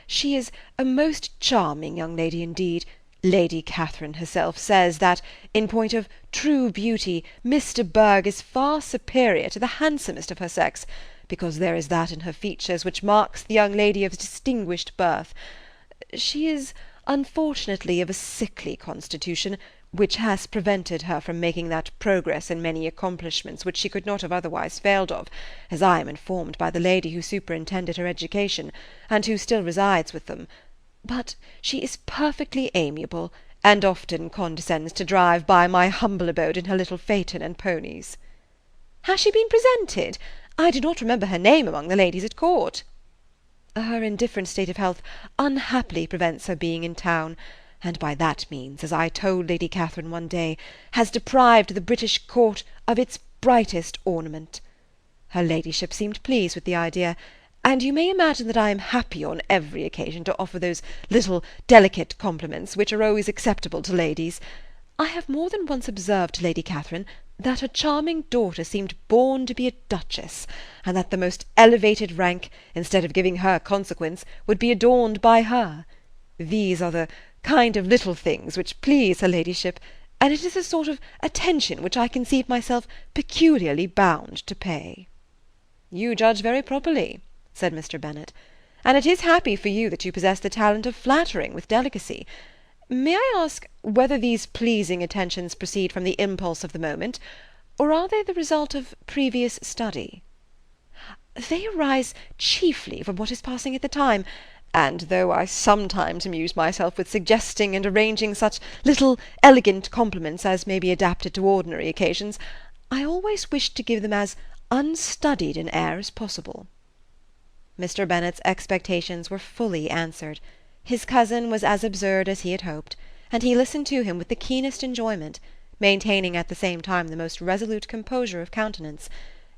"She is a most charming young lady indeed. Lady Catherine herself says that, in point of true beauty, Miss de Bourgh is far superior to the handsomest of her sex, because there is that in her features which marks the young lady of distinguished birth. She is unfortunately of a sickly constitution, which has prevented her from making that progress in many accomplishments which she could not have otherwise failed of, as I am informed by the lady who superintended her education, and who still resides with them. But she is perfectly amiable, and often condescends to drive by my humble abode in her little phaeton and ponies." "Has she been presented? I do not remember her name among the ladies at court." "Her indifferent state of health unhappily prevents her being in town, and by that means, as I told Lady Catherine one day, has deprived the British court of its brightest ornament. Her ladyship seemed pleased with the idea, and you may imagine that I am happy on every occasion to offer those little delicate compliments which are always acceptable to ladies. I have more than once observed to Lady Catherine that her charming daughter seemed born to be a duchess, and that the most elevated rank, instead of giving her consequence, would be adorned by her. These are the kind of little things which please her ladyship, and it is a sort of attention which I conceive myself peculiarly bound to pay." "You judge very properly," said Mr. Bennet, "and it is happy for you that you possess the talent of flattering with delicacy. May I ask whether these pleasing attentions proceed from the impulse of the moment, or are they the result of previous study?" "They arise chiefly from what is passing at the time, and though I sometimes amuse myself with suggesting and arranging such little elegant compliments as may be adapted to ordinary occasions, I always wish to give them as unstudied an air as possible." Mr. Bennet's expectations were fully answered. His cousin was as absurd as he had hoped, and he listened to him with the keenest enjoyment, maintaining at the same time the most resolute composure of countenance,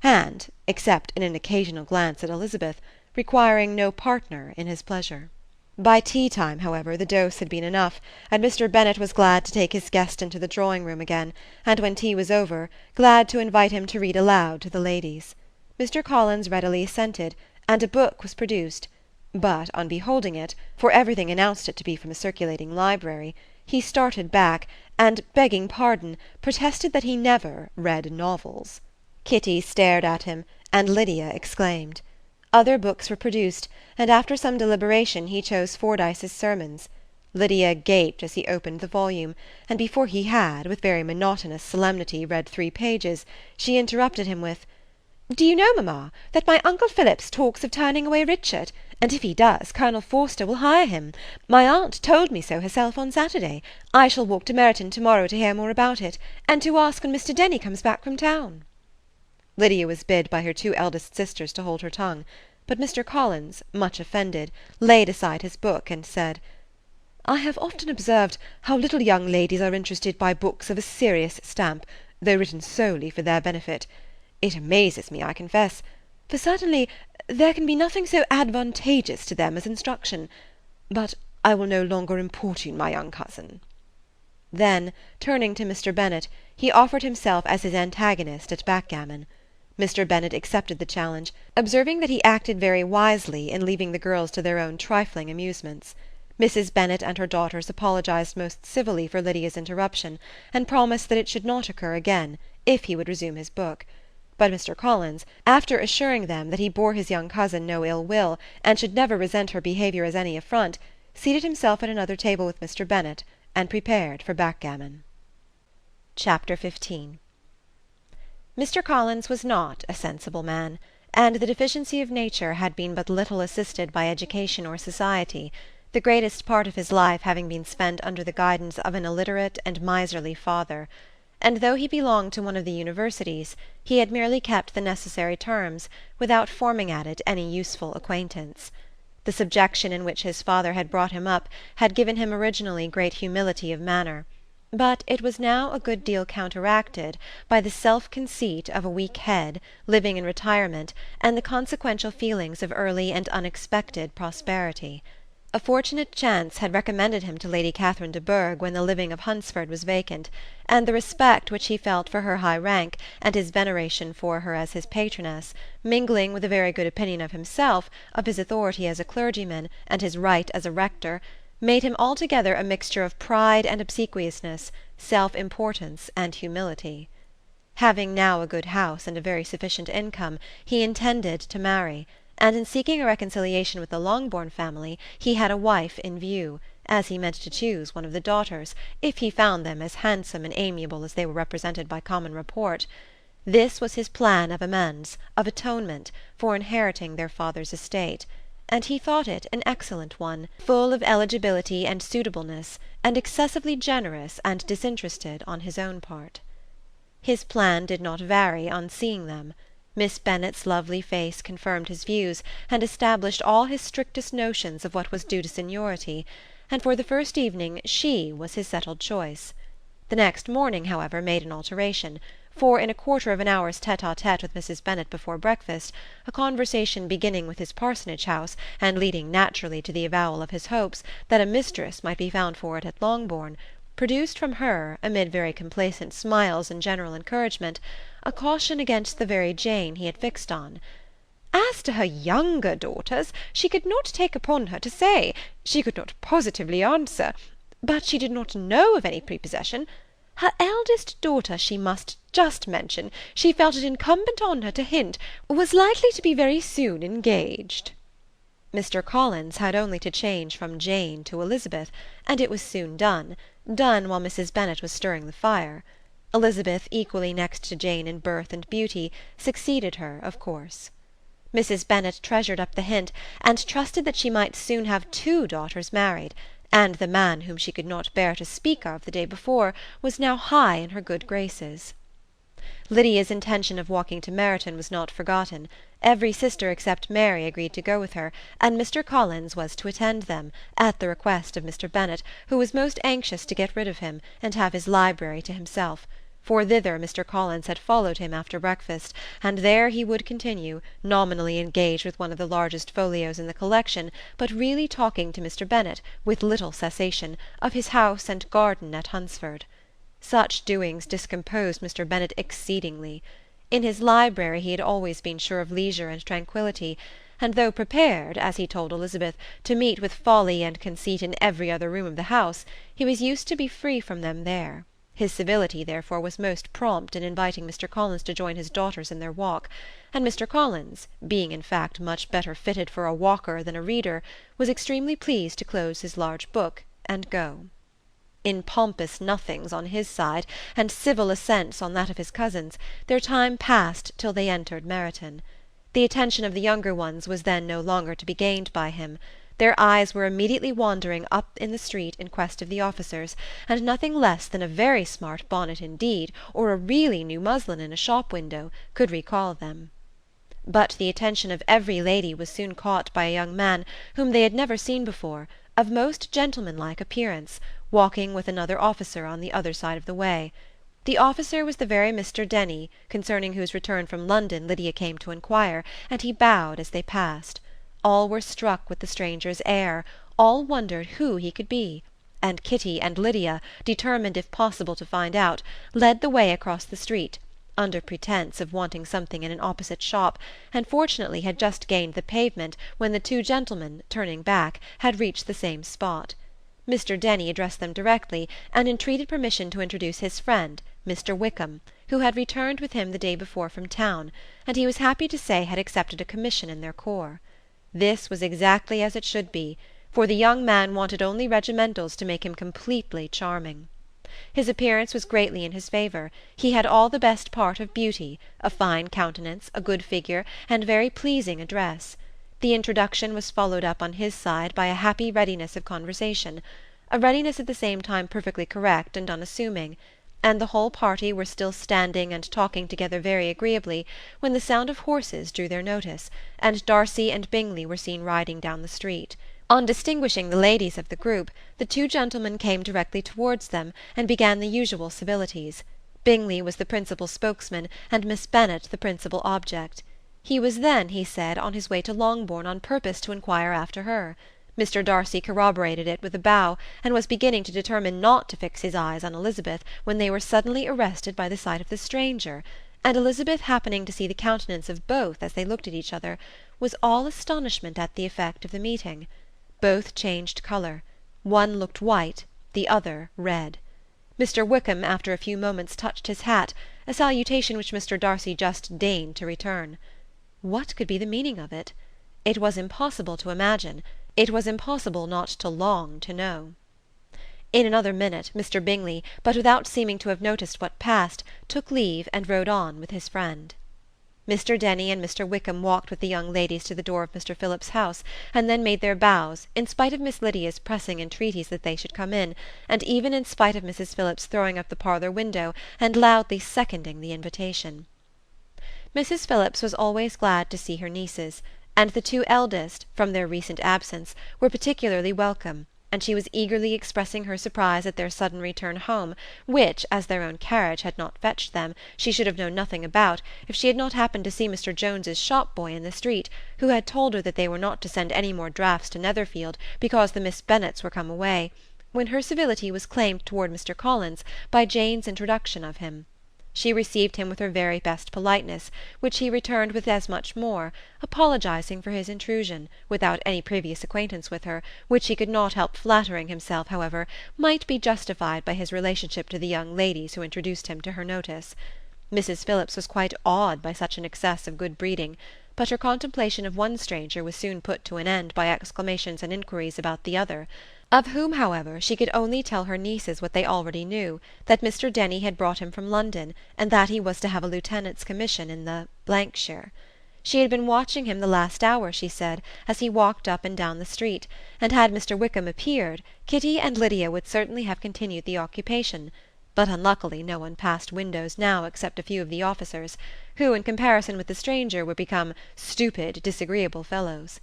and, except in an occasional glance at Elizabeth, requiring no partner in his pleasure. By tea-time, however, the dose had been enough, and Mr. Bennet was glad to take his guest into the drawing-room again, and when tea was over, glad to invite him to read aloud to the ladies. Mr. Collins readily assented, and a book was produced, but on beholding it, for everything announced it to be from a circulating library, he started back, and, begging pardon, protested that he never read novels. Kitty stared at him, and Lydia exclaimed. Other books were produced, and after some deliberation he chose Fordyce's Sermons. Lydia gaped as he opened the volume, and before he had, with very monotonous solemnity, read 3 pages, she interrupted him with, "Do you know, mamma, that my uncle Phillips talks of turning away Richard, and if he does, Colonel Forster will hire him. My aunt told me so herself on Saturday. I shall walk to Meryton to-morrow to hear more about it, and to ask when Mr. Denny comes back from town." Lydia was bid by her 2 eldest sisters to hold her tongue, but Mr. Collins, much offended, laid aside his book, and said, "I have often observed how little young ladies are interested by books of a serious stamp, though written solely for their benefit. It amazes me, I confess, for certainly there can be nothing so advantageous to them as instruction. But I will no longer importune my young cousin." Then, turning to Mr. Bennet, he offered himself as his antagonist at backgammon. Mr. Bennet accepted the challenge, observing that he acted very wisely in leaving the girls to their own trifling amusements. Mrs. Bennet and her daughters apologized most civilly for Lydia's interruption, and promised that it should not occur again, if he would resume his book. But Mr. Collins, after assuring them that he bore his young cousin no ill will, and should never resent her behaviour as any affront, seated himself at another table with Mr. Bennet, and prepared for backgammon. Chapter 15. Mr. Collins was not a sensible man, and the deficiency of nature had been but little assisted by education or society, the greatest part of his life having been spent under the guidance of an illiterate and miserly father; and though he belonged to one of the universities, he had merely kept the necessary terms, without forming at it any useful acquaintance. The subjection in which his father had brought him up had given him originally great humility of manner, but it was now a good deal counteracted by the self-conceit of a weak head, living in retirement, and the consequential feelings of early and unexpected prosperity. A fortunate chance had recommended him to Lady Catherine de Bourgh when the living of Hunsford was vacant, and the respect which he felt for her high rank, and his veneration for her as his patroness, mingling with a very good opinion of himself, of his authority as a clergyman, and his right as a rector, made him altogether a mixture of pride and obsequiousness, self-importance and humility. Having now a good house and a very sufficient income, he intended to marry, and in seeking a reconciliation with the Longbourn family he had a wife in view, as he meant to choose one of the daughters, if he found them as handsome and amiable as they were represented by common report. This was his plan of amends, of atonement, for inheriting their father's estate, and he thought it an excellent one, full of eligibility and suitableness, and excessively generous and disinterested on his own part. His plan did not vary on seeing them. Miss Bennet's lovely face confirmed his views, and established all his strictest notions of what was due to seniority, and for the first evening she was his settled choice. The next morning, however, made an alteration, for in a quarter of an hour's tête-à-tête with Mrs. Bennet before breakfast, a conversation beginning with his parsonage house, and leading naturally to the avowal of his hopes that a mistress might be found for it at Longbourn, produced from her, amid very complacent smiles and general encouragement, a caution against the very Jane he had fixed on. As to her younger daughters, she could not take upon her to say, she could not positively answer, but she did not know of any prepossession. Her eldest daughter she must just mention, she felt it incumbent on her to hint, was likely to be very soon engaged. Mr. Collins had only to change from Jane to Elizabeth, and it was soon done while Mrs. Bennet was stirring the fire. Elizabeth, equally next to Jane in birth and beauty, succeeded her, of course. Mrs. Bennet treasured up the hint, and trusted that she might soon have 2 daughters married, and the man whom she could not bear to speak of the day before was now high in her good graces. Lydia's intention of walking to Meryton was not forgotten. Every sister except Mary agreed to go with her, and Mr. Collins was to attend them, at the request of Mr. Bennet, who was most anxious to get rid of him, and have his library to himself, for thither Mr. Collins had followed him after breakfast, and there he would continue, nominally engaged with one of the largest folios in the collection, but really talking to Mr. Bennet, with little cessation, of his house and garden at Hunsford. Such doings discomposed Mr. Bennet exceedingly. In his library he had always been sure of leisure and tranquillity, and though prepared, as he told Elizabeth, to meet with folly and conceit in every other room of the house, he was used to be free from them there. His civility, therefore, was most prompt in inviting Mr. Collins to join his daughters in their walk, and Mr. Collins, being in fact much better fitted for a walker than a reader, was extremely pleased to close his large book and go. In pompous nothings on his side, and civil assents on that of his cousins, their time passed till they entered Meryton. The attention of the younger ones was then no longer to be gained by him. Their eyes were immediately wandering up in the street in quest of the officers, and nothing less than a very smart bonnet indeed, or a really new muslin in a shop window, could recall them. But the attention of every lady was soon caught by a young man whom they had never seen before, of most gentlemanlike appearance, walking with another officer on the other side of the way. The officer was the very Mr. Denny, concerning whose return from London Lydia came to inquire, and he bowed as they passed. All were struck with the stranger's air, all wondered who he could be, and Kitty and Lydia, determined if possible to find out, led the way across the street, under pretence of wanting something in an opposite shop, and fortunately had just gained the pavement when the two gentlemen, turning back, had reached the same spot. Mr. Denny addressed them directly, and entreated permission to introduce his friend, Mr. Wickham, who had returned with him the day before from town, and he was happy to say had accepted a commission in their corps. This was exactly as it should be, for the young man wanted only regimentals to make him completely charming. His appearance was greatly in his favour. He had all the best part of beauty, a fine countenance, a good figure, and very pleasing address. The introduction was followed up on his side by a happy readiness of conversation, a readiness at the same time perfectly correct and unassuming, and the whole party were still standing and talking together very agreeably when the sound of horses drew their notice, and Darcy and Bingley were seen riding down the street. On distinguishing the ladies of the group, the two gentlemen came directly towards them and began the usual civilities. Bingley was the principal spokesman, and Miss Bennet the principal object. He was then, he said, on his way to Longbourn on purpose to inquire after her. Mr. Darcy corroborated it with a bow, and was beginning to determine not to fix his eyes on Elizabeth when they were suddenly arrested by the sight of the stranger, and Elizabeth, happening to see the countenance of both as they looked at each other, was all astonishment at the effect of the meeting. Both changed colour. One looked white, the other red. Mr. Wickham after a few moments touched his hat, a salutation which Mr. Darcy just deigned to return. What could be the meaning of it? It was impossible to imagine. It was impossible not to long to know. In another minute Mr. Bingley, but without seeming to have noticed what passed, took leave and rode on with his friend. Mr. Denny and Mr. Wickham walked with the young ladies to the door of Mr. Phillips's house, and then made their bows, in spite of Miss Lydia's pressing entreaties that they should come in, and even in spite of Mrs. Phillips throwing up the parlour window and loudly seconding the invitation. Mrs. Phillips was always glad to see her nieces, and the two eldest, from their recent absence, were particularly welcome, and she was eagerly expressing her surprise at their sudden return home, which, as their own carriage had not fetched them, she should have known nothing about, if she had not happened to see Mr. Jones's shop-boy in the street, who had told her that they were not to send any more draughts to Netherfield, because the Miss Bennets were come away, when her civility was claimed toward Mr. Collins by Jane's introduction of him. She received him with her very best politeness, which he returned with as much more, apologizing for his intrusion, without any previous acquaintance with her, which he could not help flattering himself, however, might be justified by his relationship to the young ladies who introduced him to her notice. Mrs. Phillips was quite awed by such an excess of good breeding, but her contemplation of one stranger was soon put to an end by exclamations and inquiries about the other, of whom, however, she could only tell her nieces what they already knew, that Mr. Denny had brought him from London, and that he was to have a lieutenant's commission in the shire. She had been watching him the last hour, she said, as he walked up and down the street, and had Mr. Wickham appeared, Kitty and Lydia would certainly have continued the occupation, but unluckily no one passed windows now except a few of the officers, who, in comparison with the stranger, were become stupid, disagreeable fellows.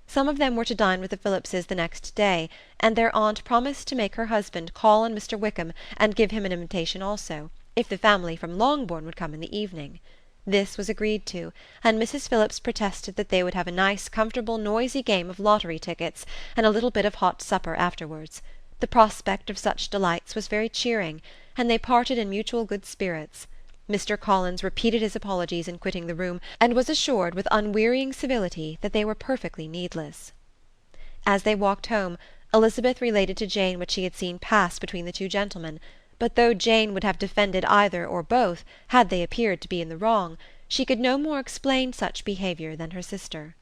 Some of them were to dine with the Phillipses the next day, and their aunt promised to make her husband call on Mr. Wickham and give him an invitation also, if the family from Longbourn would come in the evening. This was agreed to, and Mrs. Phillips protested that they would have a nice, comfortable, noisy game of lottery tickets, and a little bit of hot supper afterwards. The prospect of such delights was very cheering, and they parted in mutual good spirits. Mr. Collins repeated his apologies in quitting the room, and was assured with unwearying civility that they were perfectly needless. As they walked home, Elizabeth related to Jane what she had seen pass between the two gentlemen, but though Jane would have defended either or both, had they appeared to be in the wrong, she could no more explain such behaviour than her sister.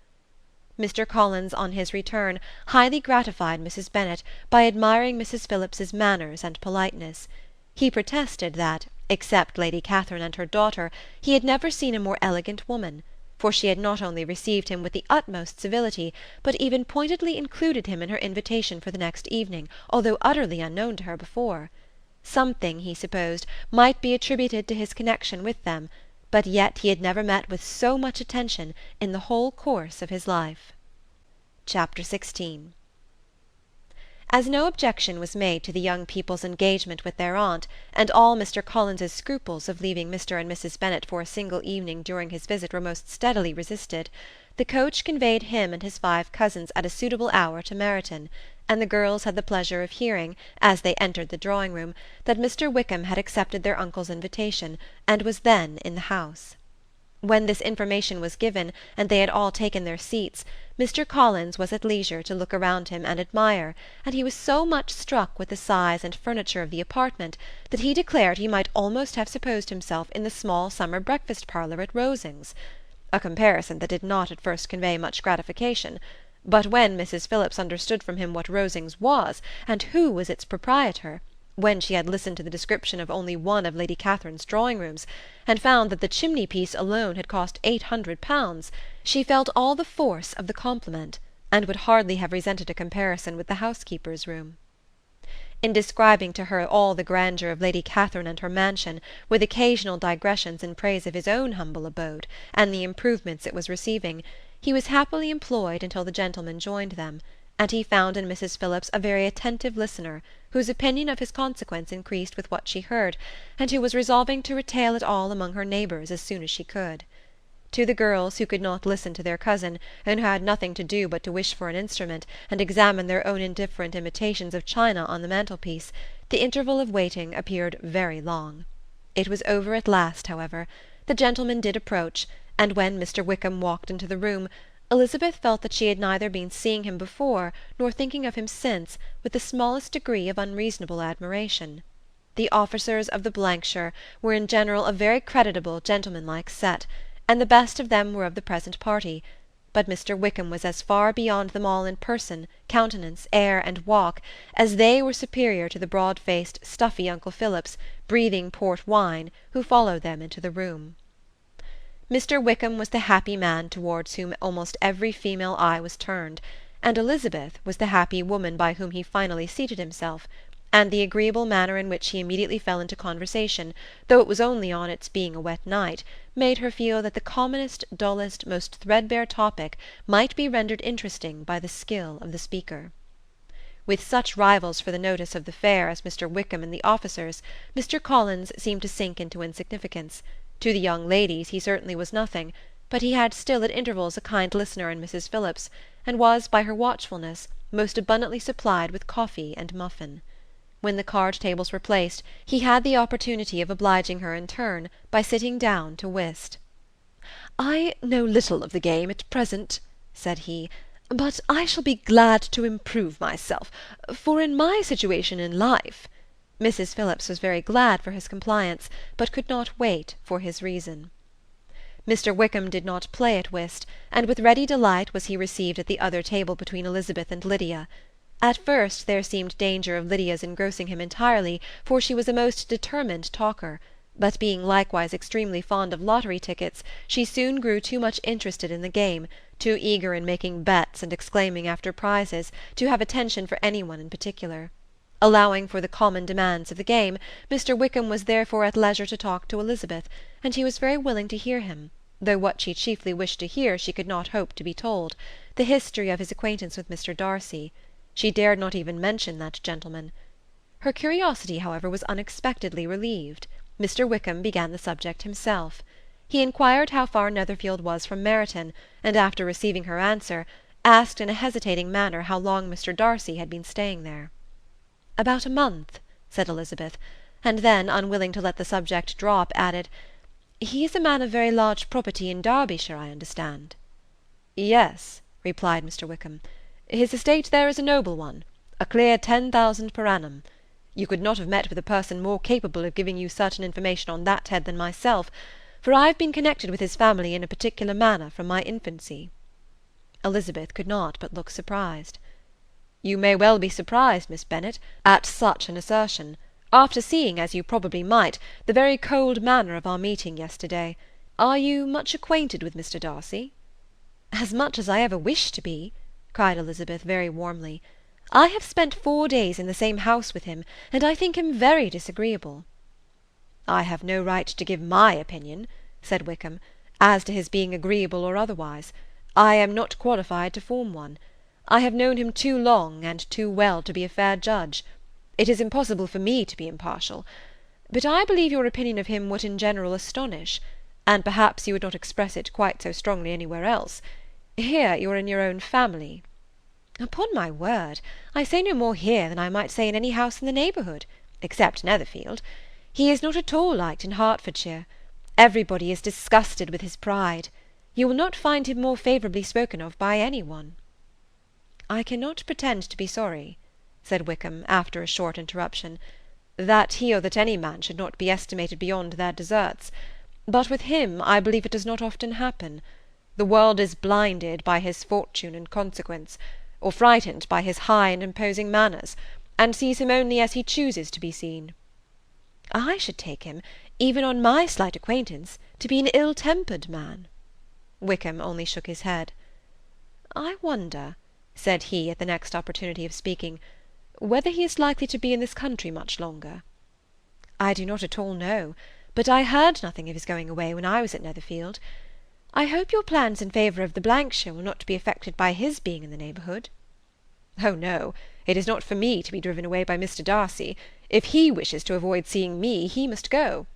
Mr. Collins, on his return, highly gratified Mrs. Bennet by admiring Mrs. Phillips's manners and politeness. He protested that, except Lady Catherine and her daughter, he had never seen a more elegant woman, for she had not only received him with the utmost civility, but even pointedly included him in her invitation for the next evening, although utterly unknown to her before. Something, he supposed, might be attributed to his connection with them, but yet he had never met with so much attention in the whole course of his life. Chapter 16. As no objection was made to the young people's engagement with their aunt, and all Mr. Collins's scruples of leaving Mr. and Mrs. Bennet for a single evening during his visit were most steadily resisted, the coach conveyed him and his 5 cousins at a suitable hour to Meryton, and the girls had the pleasure of hearing, as they entered the drawing-room, that Mr. Wickham had accepted their uncle's invitation, and was then in the house. When this information was given, and they had all taken their seats, Mr. Collins was at leisure to look around him and admire, and he was so much struck with the size and furniture of the apartment that he declared he might almost have supposed himself in the small summer breakfast-parlour at Rosings, a comparison that did not at first convey much gratification, but when Mrs. Phillips understood from him what Rosings was, and who was its proprietor, when she had listened to the description of only one of Lady Catherine's drawing-rooms, and found that the chimney-piece alone had cost £800, she felt all the force of the compliment, and would hardly have resented a comparison with the housekeeper's room. In describing to her all the grandeur of Lady Catherine and her mansion, with occasional digressions in praise of his own humble abode, and the improvements it was receiving, he was happily employed until the gentlemen joined them, and he found in Mrs. Phillips a very attentive listener, whose opinion of his consequence increased with what she heard, and who was resolving to retail it all among her neighbours as soon as she could. To the girls, who could not listen to their cousin, and who had nothing to do but to wish for an instrument, and examine their own indifferent imitations of china on the mantelpiece, the interval of waiting appeared very long. It was over at last, however. The gentlemen did approach, and when Mr. Wickham walked into the room, Elizabeth felt that she had neither been seeing him before nor thinking of him since with the smallest degree of unreasonable admiration. The officers of the shire were in general a very creditable gentlemanlike set, and the best of them were of the present party, but Mr. Wickham was as far beyond them all in person, countenance, air, and walk, as they were superior to the broad-faced, stuffy Uncle Phillips, breathing port wine, who followed them into the room. Mr. Wickham was the happy man towards whom almost every female eye was turned, and Elizabeth was the happy woman by whom he finally seated himself, and the agreeable manner in which he immediately fell into conversation, though it was only on its being a wet night, made her feel that the commonest, dullest, most threadbare topic might be rendered interesting by the skill of the speaker. With such rivals for the notice of the fair as Mr. Wickham and the officers, Mr. Collins seemed to sink into insignificance. To the young ladies he certainly was nothing, but he had still at intervals a kind listener in Mrs. Phillips, and was, by her watchfulness, most abundantly supplied with coffee and muffin. When the card-tables were placed, he had the opportunity of obliging her in turn by sitting down to whist. "I know little of the game at present," said he, "but I shall be glad to improve myself, for in my situation in life—" Mrs. Phillips was very glad for his compliance, but could not wait for his reason. Mr. Wickham did not play at whist, and with ready delight was he received at the other table between Elizabeth and Lydia. At first there seemed danger of Lydia's engrossing him entirely, for she was a most determined talker, but being likewise extremely fond of lottery tickets, she soon grew too much interested in the game, too eager in making bets and exclaiming after prizes, to have attention for any one in particular. Allowing for the common demands of the game, Mr. Wickham was therefore at leisure to talk to Elizabeth, and she was very willing to hear him, though what she chiefly wished to hear she could not hope to be told, the history of his acquaintance with Mr. Darcy. She dared not even mention that gentleman. Her curiosity, however, was unexpectedly relieved. Mr. Wickham began the subject himself. He inquired how far Netherfield was from Meryton, and after receiving her answer, asked in a hesitating manner how long Mr. Darcy had been staying there. "About a month," said Elizabeth, and then, unwilling to let the subject drop, added, "He is a man of very large property in Derbyshire, I understand." "Yes," replied Mr. Wickham. "His estate there is a noble one, a clear 10,000 per annum. You could not have met with a person more capable of giving you certain information on that head than myself, for I have been connected with his family in a particular manner from my infancy." Elizabeth could not but look surprised. "You may well be surprised, Miss Bennet, at such an assertion, after seeing, as you probably might, the very cold manner of our meeting yesterday. Are you much acquainted with Mr. Darcy?" "As much as I ever wished to be," cried Elizabeth very warmly. "I have spent 4 days in the same house with him, and I think him very disagreeable." "I have no right to give my opinion," said Wickham, "as to his being agreeable or otherwise. I am not qualified to form one. I have known him too long and too well to be a fair judge. It is impossible for me to be impartial. But I believe your opinion of him would in general astonish, and perhaps you would not express it quite so strongly anywhere else. Here you are in your own family." "Upon my word, I say no more here than I might say in any house in the neighbourhood, except Netherfield. He is not at all liked in Hertfordshire. Everybody is disgusted with his pride. You will not find him more favourably spoken of by any one." "I cannot pretend to be sorry," said Wickham, after a short interruption, "that he or that any man should not be estimated beyond their deserts. But with him I believe it does not often happen. The world is blinded by his fortune and consequence, or frightened by his high and imposing manners, and sees him only as he chooses to be seen." "I should take him, even on my slight acquaintance, to be an ill-tempered man." Wickham only shook his head. "I wonder," said he, at the next opportunity of speaking, "whether he is likely to be in this country much longer?" "I do not at all know, but I heard nothing of his going away when I was at Netherfield. I hope your plans in favour of the shire will not be affected by his being in the neighbourhood." "Oh no, it is not for me to be driven away by Mr. Darcy. If he wishes to avoid seeing me, he must go.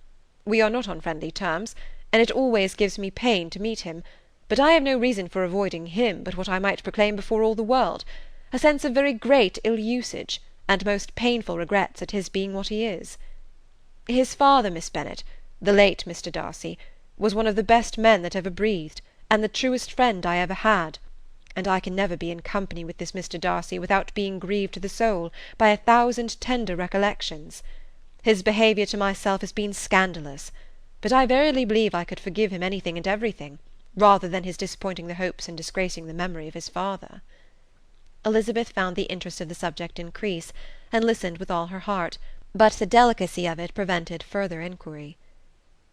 We are not on friendly terms, and it always gives me pain to meet him, but I have no reason for avoiding him but what I might proclaim before all the world, a sense of very great ill-usage, and most painful regrets at his being what he is. His father, Miss Bennet, the late Mr. Darcy, was one of the best men that ever breathed, and the truest friend I ever had, and I can never be in company with this Mr. Darcy without being grieved to the soul by 1,000 tender recollections. His behaviour to myself has been scandalous, but I verily believe I could forgive him anything and everything, rather than his disappointing the hopes and disgracing the memory of his father." Elizabeth found the interest of the subject increase, and listened with all her heart, but the delicacy of it prevented further inquiry.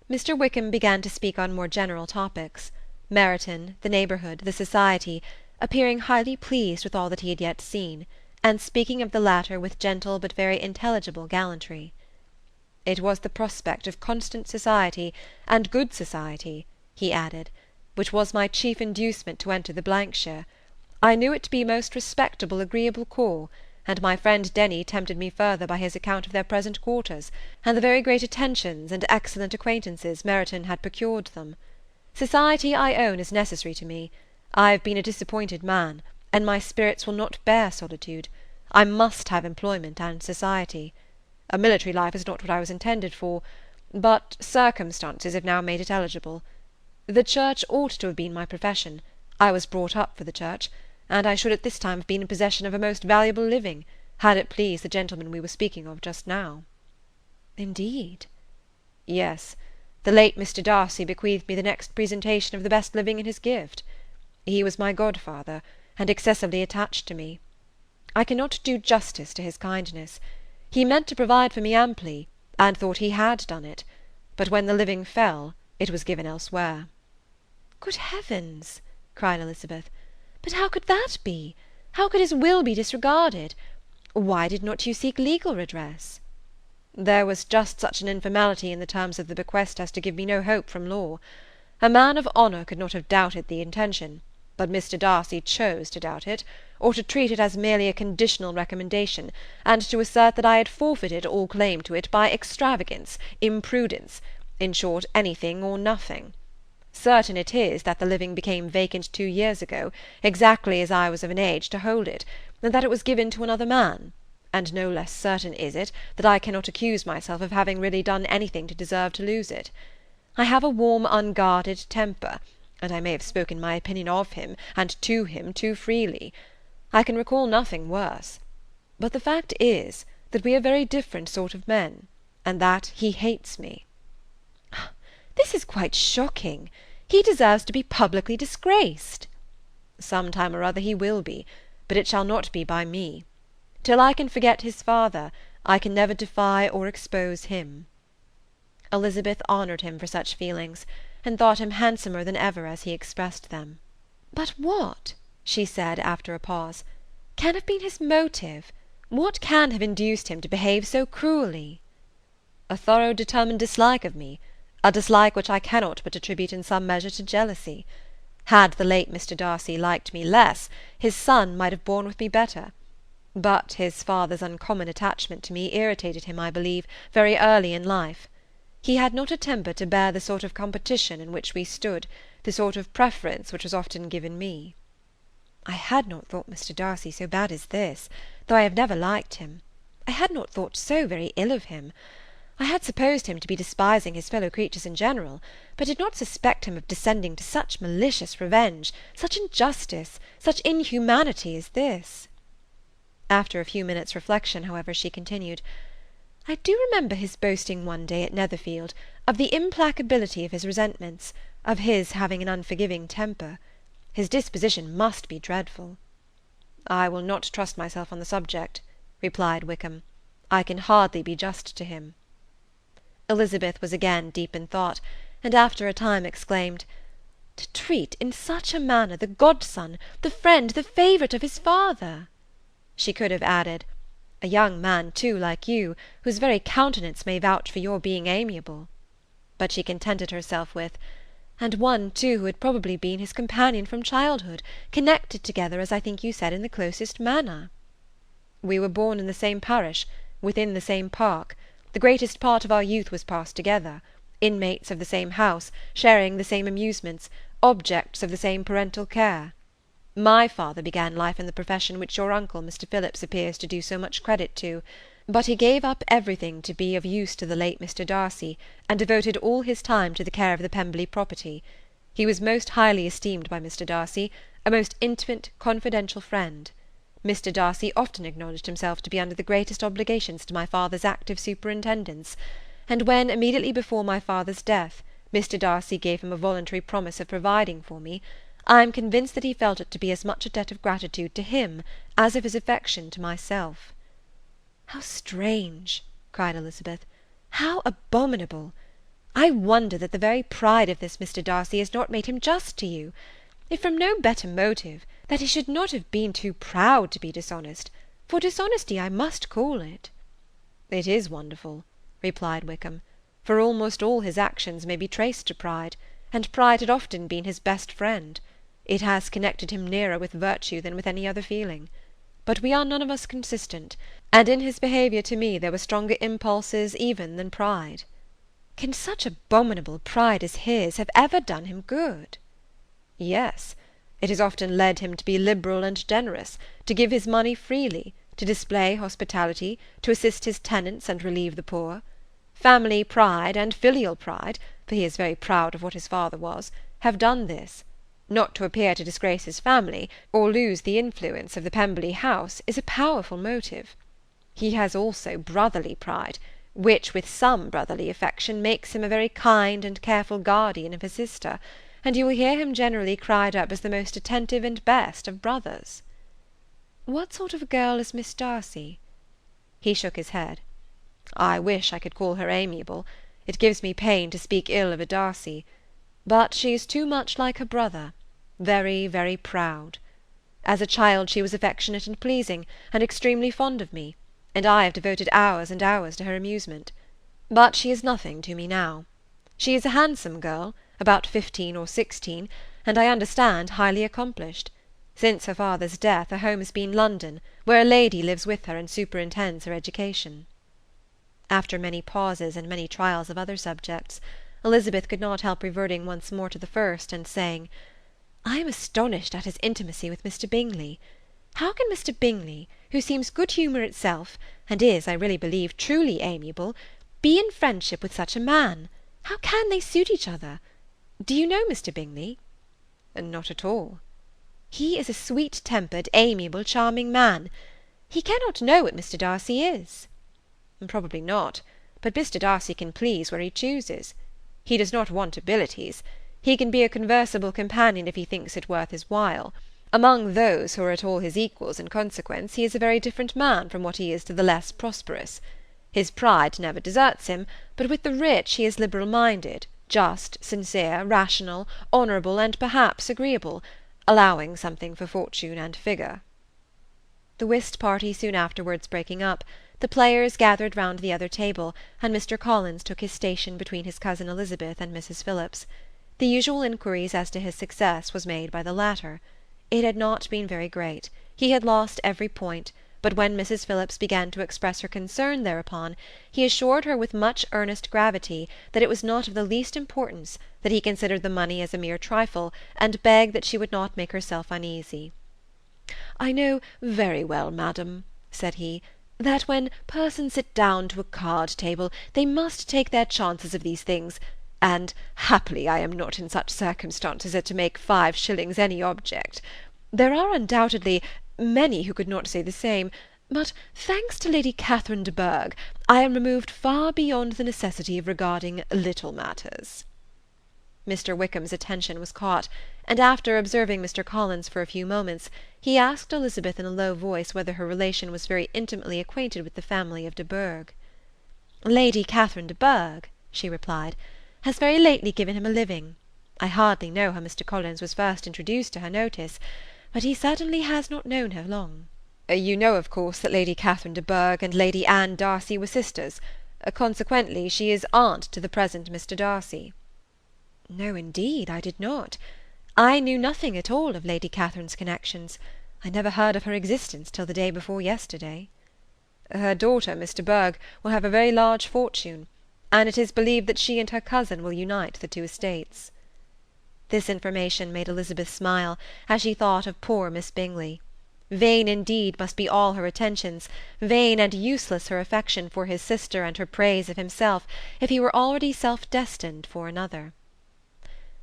Mr. Wickham began to speak on more general topics, Meryton, the neighbourhood, the society, appearing highly pleased with all that he had yet seen, and speaking of the latter with gentle but very intelligible gallantry. "It was the prospect of constant society, and good society," he added, "which was my chief inducement to enter the shire. I knew it to be a most respectable, agreeable corps, and my friend Denny tempted me further by his account of their present quarters, and the very great attentions and excellent acquaintances Meryton had procured them. Society, I own, is necessary to me. I have been a disappointed man, and my spirits will not bear solitude. I must have employment and society. A military life is not what I was intended for, but circumstances have now made it eligible. The church ought to have been my profession. I was brought up for the church, and I should at this time have been in possession of a most valuable living, had it pleased the gentleman we were speaking of just now." "Indeed?" "Yes. The late Mr. Darcy bequeathed me the next presentation of the best living in his gift. He was my godfather, and excessively attached to me. I cannot do justice to his kindness. He meant to provide for me amply, and thought he had done it, but when the living fell, it was given elsewhere." "Good heavens!" cried Elizabeth. "But how could that be? How could his will be disregarded? Why did not you seek legal redress?" "There was just such an informality in the terms of the bequest as to give me no hope from law. A man of honour could not have doubted the intention, but Mr. Darcy chose to doubt it, or to treat it as merely a conditional recommendation, and to assert that I had forfeited all claim to it by extravagance, imprudence, in short, anything or nothing. Certain it is that the living became vacant 2 years ago, exactly as I was of an age to hold it, and that it was given to another man, and no less certain is it that I cannot accuse myself of having really done anything to deserve to lose it. I have a warm, unguarded temper, and I may have spoken my opinion of him and to him too freely. I can recall nothing worse. But the fact is that we are very different sort of men, and that he hates me." "This is quite shocking. He deserves to be publicly disgraced." "Some time or other he will be, but it shall not be by me. Till I can forget his father, I can never defy or expose him." Elizabeth honoured him for such feelings, and thought him handsomer than ever as he expressed them. "But what," she said after a pause, "can have been his motive? What can have induced him to behave so cruelly?" "A thorough determined dislike of me, a dislike which I cannot but attribute in some measure to jealousy. Had the late Mr. Darcy liked me less, his son might have borne with me better. But his father's uncommon attachment to me irritated him, I believe, very early in life. He had not a temper to bear the sort of competition in which we stood, the sort of preference which was often given me. I had not thought Mr. Darcy so bad as this, though I have never liked him. I had not thought so very ill of him. I had supposed him to be despising his fellow creatures in general, but did not suspect him of descending to such malicious revenge, such injustice, such inhumanity as this. After a few minutes' reflection, however, she continued, I do remember his boasting one day at Netherfield of the implacability of his resentments, of his having an unforgiving temper. His disposition must be dreadful. I will not trust myself on the subject, replied Wickham. I can hardly be just to him. Elizabeth was again deep in thought, and after a time exclaimed, To treat in such a manner the godson, the friend, the favourite of his father! She could have added, A young man, too, like you, whose very countenance may vouch for your being amiable. But she contented herself with, And one, too, who had probably been his companion from childhood, connected together, as I think you said, in the closest manner. We were born in the same parish, within the same park. The greatest part of our youth was passed together, inmates of the same house, sharing the same amusements, objects of the same parental care. My father began life in the profession which your uncle, Mr. Phillips, appears to do so much credit to, but he gave up everything to be of use to the late Mr. Darcy, and devoted all his time to the care of the Pemberley property. He was most highly esteemed by Mr. Darcy, a most intimate, confidential friend. Mr. Darcy often acknowledged himself to be under the greatest obligations to my father's active superintendence, and when, immediately before my father's death, Mr. Darcy gave him a voluntary promise of providing for me, I am convinced that he felt it to be as much a debt of gratitude to him as of his affection to myself. How strange! cried Elizabeth. How abominable! I wonder that the very pride of this Mr. Darcy has not made him just to you. If from no better motive, that he should not have been too proud to be dishonest, for dishonesty I must call it. It is wonderful, replied Wickham, for almost all his actions may be traced to pride, and pride had often been his best friend. It has connected him nearer with virtue than with any other feeling. But we are none of us consistent, and in his behaviour to me there were stronger impulses even than pride. Can such abominable pride as his have ever done him good? Yes, it has often led him to be liberal and generous, to give his money freely, to display hospitality, to assist his tenants and relieve the poor. Family pride and filial pride, for he is very proud of what his father was, have done this. Not to appear to disgrace his family, or lose the influence of the Pemberley house, is a powerful motive. He has also brotherly pride, which with some brotherly affection makes him a very kind and careful guardian of his sister, and you will hear him generally cried up as the most attentive and best of brothers. What sort of a girl is Miss Darcy? He shook his head. I wish I could call her amiable. It gives me pain to speak ill of a Darcy. But she is too much like her brother, very, very proud. As a child she was affectionate and pleasing, and extremely fond of me, and I have devoted hours and hours to her amusement. But she is nothing to me now. She is a handsome girl, about 15 or 16, and I understand highly accomplished. Since her father's death her home has been London, where a lady lives with her and superintends her education. After many pauses and many trials of other subjects, Elizabeth could not help reverting once more to the first, and saying, I am astonished at his intimacy with Mr. Bingley. How can Mr. Bingley, who seems good humour itself, and is, I really believe, truly amiable, be in friendship with such a man? How can they suit each other? Do you know Mr. Bingley? Not at all. He is a sweet-tempered, amiable, charming man. He cannot know what Mr. Darcy is. Probably not, but Mr. Darcy can please where he chooses. He does not want abilities. He can be a conversable companion if he thinks it worth his while. Among those who are at all his equals in consequence, he is a very different man from what he is to the less prosperous. His pride never deserts him, but with the rich he is liberal-minded, just, sincere, rational, honourable, and perhaps agreeable, allowing something for fortune and figure. The whist party soon afterwards breaking up, the players gathered round the other table, and Mr. Collins took his station between his cousin Elizabeth and Mrs. Phillips. The usual inquiries as to his success was made by the latter. It had not been very great. He had lost every point, but when Mrs. Phillips began to express her concern thereupon, he assured her with much earnest gravity that it was not of the least importance, that he considered the money as a mere trifle, and begged that she would not make herself uneasy. "I know very well, madam," said he, "that when persons sit down to a card-table they must take their chances of these things, and happily I am not in such circumstances as to make 5 shillings any object. There are undoubtedly many who could not say the same, but, thanks to Lady Catherine de Bourgh, I am removed far beyond the necessity of regarding little matters." Mr. Wickham's attention was caught, and after observing Mr. Collins for a few moments, he asked Elizabeth in a low voice whether her relation was very intimately acquainted with the family of de Bourgh. "Lady Catherine de Bourgh," she replied, "has very lately given him a living. I hardly know how Mr. Collins was first introduced to her notice, but he certainly has not known her long." "You know, of course, that Lady Catherine de Bourgh and Lady Anne Darcy were sisters. Consequently, she is aunt to the present Mr. Darcy." "No, indeed, I did not. I knew nothing at all of Lady Catherine's connections. I never heard of her existence till the day before yesterday." "Her daughter, Miss de Bourgh, will have a very large fortune, and it is believed that she and her cousin will unite the 2 estates." This information made Elizabeth smile, as she thought of poor Miss Bingley. Vain indeed must be all her attentions, vain and useless her affection for his sister and her praise of himself, if he were already self-destined for another.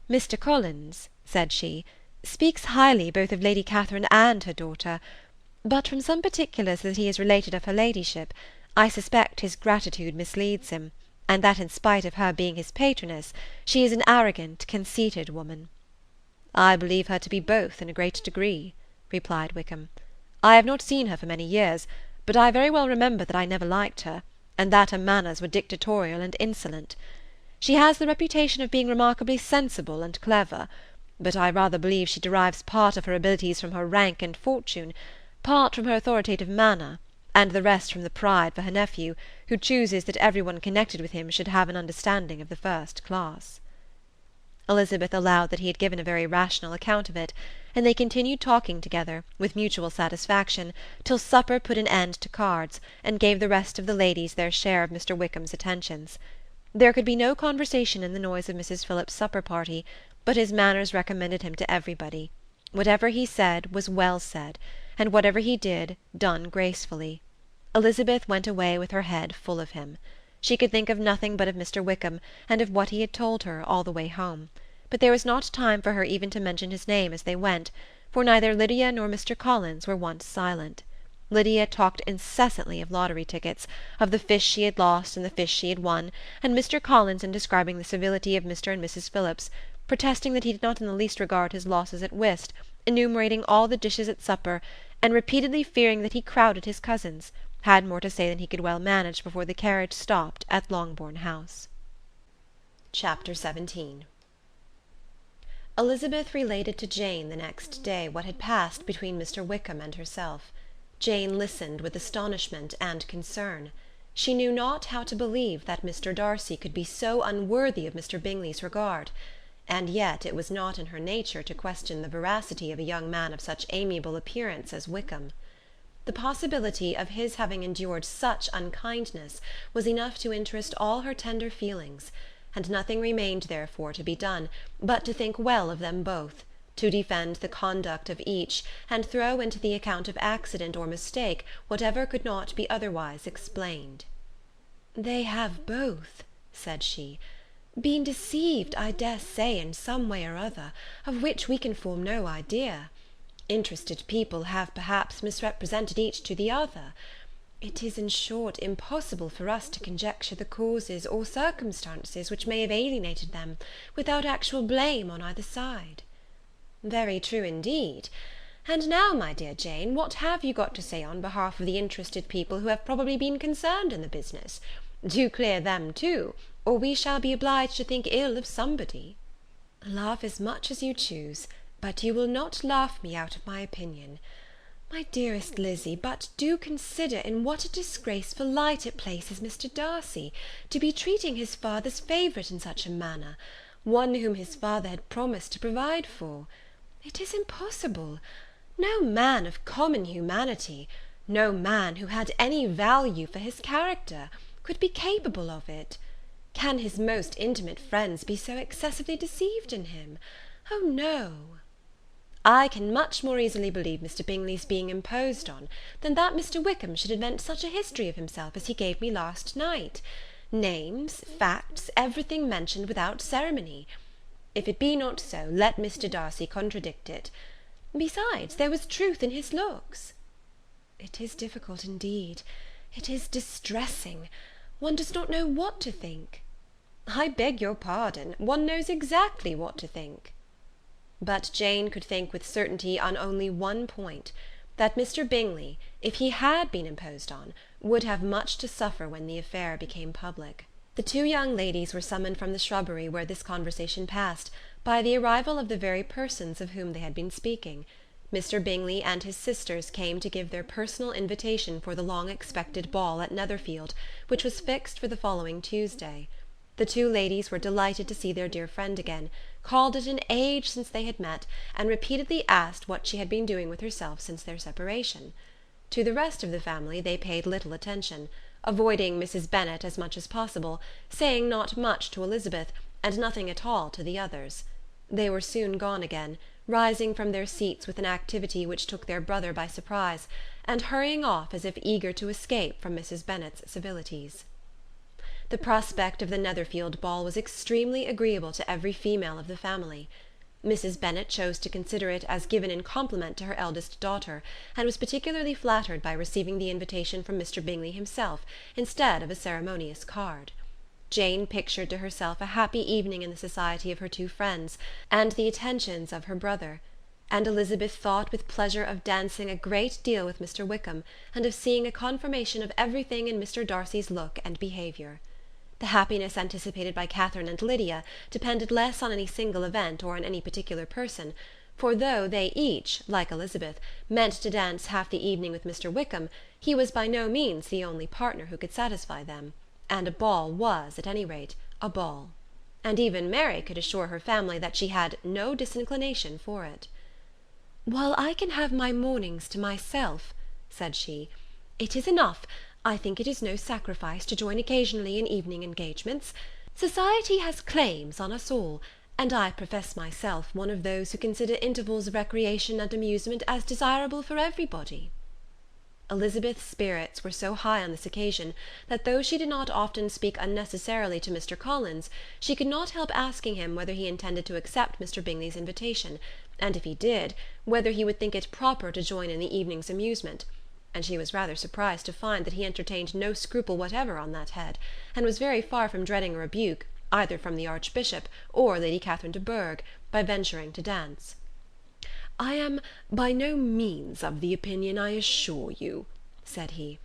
"Mr. Collins," said she, "speaks highly both of Lady Catherine and her daughter, but from some particulars that he has related of her ladyship, I suspect his gratitude misleads him, and that in spite of her being his patroness, she is an arrogant, conceited woman." "I believe her to be both in a great degree," replied Wickham. "I have not seen her for many years, but I very well remember that I never liked her, and that her manners were dictatorial and insolent. She has the reputation of being remarkably sensible and clever, but I rather believe she derives part of her abilities from her rank and fortune, part from her authoritative manner, and the rest from the pride for her nephew, who chooses that every one connected with him should have an understanding of the first class." Elizabeth allowed that he had given a very rational account of it, and they continued talking together, with mutual satisfaction, till supper put an end to cards, and gave the rest of the ladies their share of Mr. Wickham's attentions. There could be no conversation in the noise of Mrs. Phillips's supper party, but his manners recommended him to everybody. Whatever he said was well said, and whatever he did, done gracefully. Elizabeth went away with her head full of him. She could think of nothing but of Mr. Wickham, and of what he had told her, all the way home. But there was not time for her even to mention his name as they went, for neither Lydia nor Mr. Collins were once silent. Lydia talked incessantly of lottery tickets, of the fish she had lost and the fish she had won, and Mr. Collins in describing the civility of Mr. and Mrs. Phillips, protesting that he did not in the least regard his losses at whist, enumerating all the dishes at supper, and repeatedly fearing that he crowded his cousins, had more to say than he could well manage before the carriage stopped at Longbourn House. Chapter 17. Elizabeth related to Jane the next day what had passed between Mr. Wickham and herself. Jane listened with astonishment and concern. She knew not how to believe that Mr. Darcy could be so unworthy of Mr. Bingley's regard, and yet it was not in her nature to question the veracity of a young man of such amiable appearance as Wickham. The possibility of his having endured such unkindness was enough to interest all her tender feelings, and nothing remained therefore to be done but to think well of them both, to defend the conduct of each, and throw into the account of accident or mistake whatever could not be otherwise explained. "They have both," said she, "been deceived, I dare say, in some way or other, of which we can form no idea. Interested people have perhaps misrepresented each to the other. It is, in short, impossible for us to conjecture the causes or circumstances which may have alienated them, without actual blame on either side." "Very true indeed. And now, my dear Jane, what have you got to say on behalf of the interested people who have probably been concerned in the business? Do clear them too, or we shall be obliged to think ill of somebody." "Laugh as much as you choose, but you will not laugh me out of my opinion. My dearest Lizzy, but do consider in what a disgraceful light it places Mr. Darcy, to be treating his father's favourite in such a manner, one whom his father had promised to provide for. It is impossible. No man of common humanity, no man who had any value for his character, could be capable of it. Can his most intimate friends be so excessively deceived in him? Oh, no! I can much more easily believe Mr. Bingley's being imposed on, than that Mr. Wickham should invent such a history of himself as he gave me last night. Names, facts, everything mentioned without ceremony. If it be not so, let Mr. Darcy contradict it. Besides, there was truth in his looks. It is difficult indeed. It is distressing. One does not know what to think. I beg your pardon, one knows exactly what to think. But Jane could think with certainty on only one point, that Mr. Bingley, if he had been imposed on, would have much to suffer when the affair became public. The two young ladies were summoned from the shrubbery where this conversation passed, by the arrival of the very persons of whom they had been speaking. Mr. Bingley and his sisters came to give their personal invitation for the long-expected ball at Netherfield, which was fixed for the following Tuesday. The two ladies were delighted to see their dear friend again, called it an age since they had met, and repeatedly asked what she had been doing with herself since their separation. To the rest of the family they paid little attention, avoiding Mrs. Bennet as much as possible, saying not much to Elizabeth, and nothing at all to the others. They were soon gone again, rising from their seats with an activity which took their brother by surprise, and hurrying off as if eager to escape from Mrs. Bennet's civilities. The prospect of the Netherfield ball was extremely agreeable to every female of the family. Mrs. Bennet chose to consider it as given in compliment to her eldest daughter, and was particularly flattered by receiving the invitation from Mr. Bingley himself, instead of a ceremonious card. Jane pictured to herself a happy evening in the society of her two friends, and the attentions of her brother; and Elizabeth thought with pleasure of dancing a great deal with Mr. Wickham, and of seeing a confirmation of everything in Mr. Darcy's look and behaviour. The happiness anticipated by Catherine and Lydia depended less on any single event or on any particular person, for though they each, like Elizabeth, meant to dance half the evening with Mr. Wickham, he was by no means the only partner who could satisfy them, and a ball was, at any rate, a ball. And even Mary could assure her family that she had no disinclination for it. "While I can have my mornings to myself," said she, "it is enough. I think it is no sacrifice to join occasionally in evening engagements. Society has claims on us all, and I profess myself one of those who consider intervals of recreation and amusement as desirable for everybody." Elizabeth's spirits were so high on this occasion, that though she did not often speak unnecessarily to Mr. Collins, she could not help asking him whether he intended to accept Mr. Bingley's invitation, and if he did, whether he would think it proper to join in the evening's amusement; and she was rather surprised to find that he entertained no scruple whatever on that head, and was very far from dreading a rebuke, either from the Archbishop or Lady Catherine de Bourgh, by venturing to dance. "I am by no means of the opinion, I assure you," said he,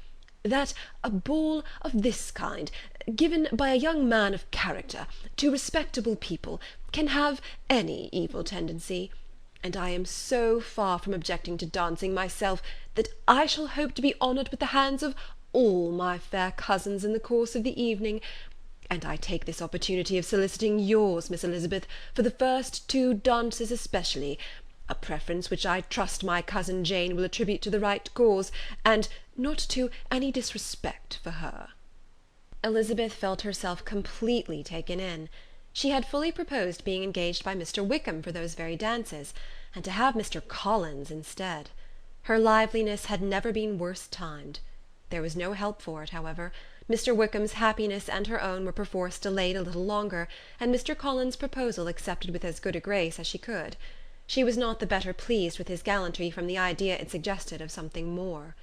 "that a ball of this kind, given by a young man of character, to respectable people, can have any evil tendency; and I am so far from objecting to dancing myself, that I shall hope to be honoured with the hands of all my fair cousins in the course of the evening; and I take this opportunity of soliciting yours, Miss Elizabeth, for the first two dances especially, a preference which I trust my cousin Jane will attribute to the right cause, and not to any disrespect for her." Elizabeth felt herself completely taken in. She had fully proposed being engaged by Mr. Wickham for those very dances, and to have Mr. Collins instead. Her liveliness had never been worse timed. There was no help for it, however. Mr. Wickham's happiness and her own were perforce delayed a little longer, and Mr. Collins' proposal accepted with as good a grace as she could. She was not the better pleased with his gallantry from the idea it suggested of something more.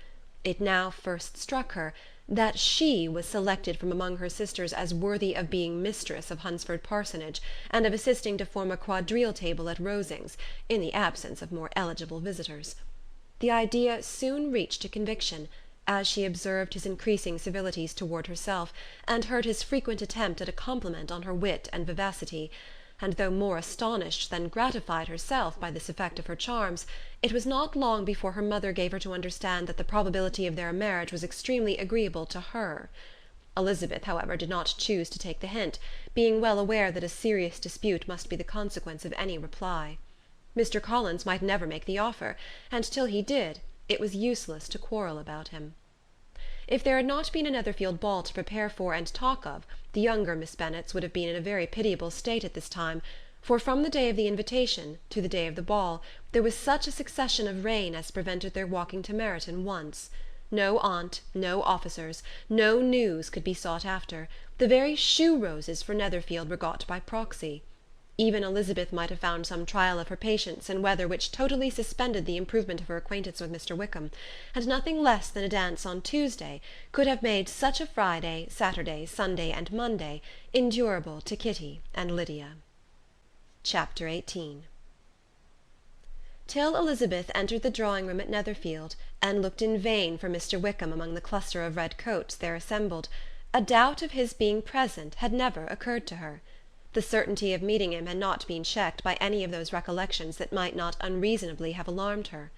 It now first struck her that she was selected from among her sisters as worthy of being mistress of Hunsford Parsonage, and of assisting to form a quadrille table at Rosings, in the absence of more eligible visitors. The idea soon reached a conviction, as she observed his increasing civilities toward herself, and heard his frequent attempt at a compliment on her wit and vivacity; and though more astonished than gratified herself by this effect of her charms, it was not long before her mother gave her to understand that the probability of their marriage was extremely agreeable to her. Elizabeth, however, did not choose to take the hint, being well aware that a serious dispute must be the consequence of any reply. Mr. Collins might never make the offer, and till he did, it was useless to quarrel about him. If there had not been a Netherfield ball to prepare for and talk of, the younger Miss Bennets would have been in a very pitiable state at this time, for from the day of the invitation to the day of the ball there was such a succession of rain as prevented their walking to Meryton once. No aunt, no officers, no news could be sought after. The very shoe-roses for Netherfield were got by proxy. Even Elizabeth might have found some trial of her patience in weather which totally suspended the improvement of her acquaintance with Mr. Wickham, and nothing less than a dance on Tuesday could have made such a Friday, Saturday, Sunday, and Monday endurable to Kitty and Lydia. Chapter 18. Till Elizabeth entered the drawing-room at Netherfield, and looked in vain for Mr. Wickham among the cluster of red coats there assembled, a doubt of his being present had never occurred to her. The certainty of meeting him had not been checked by any of those recollections that might not unreasonably have alarmed her.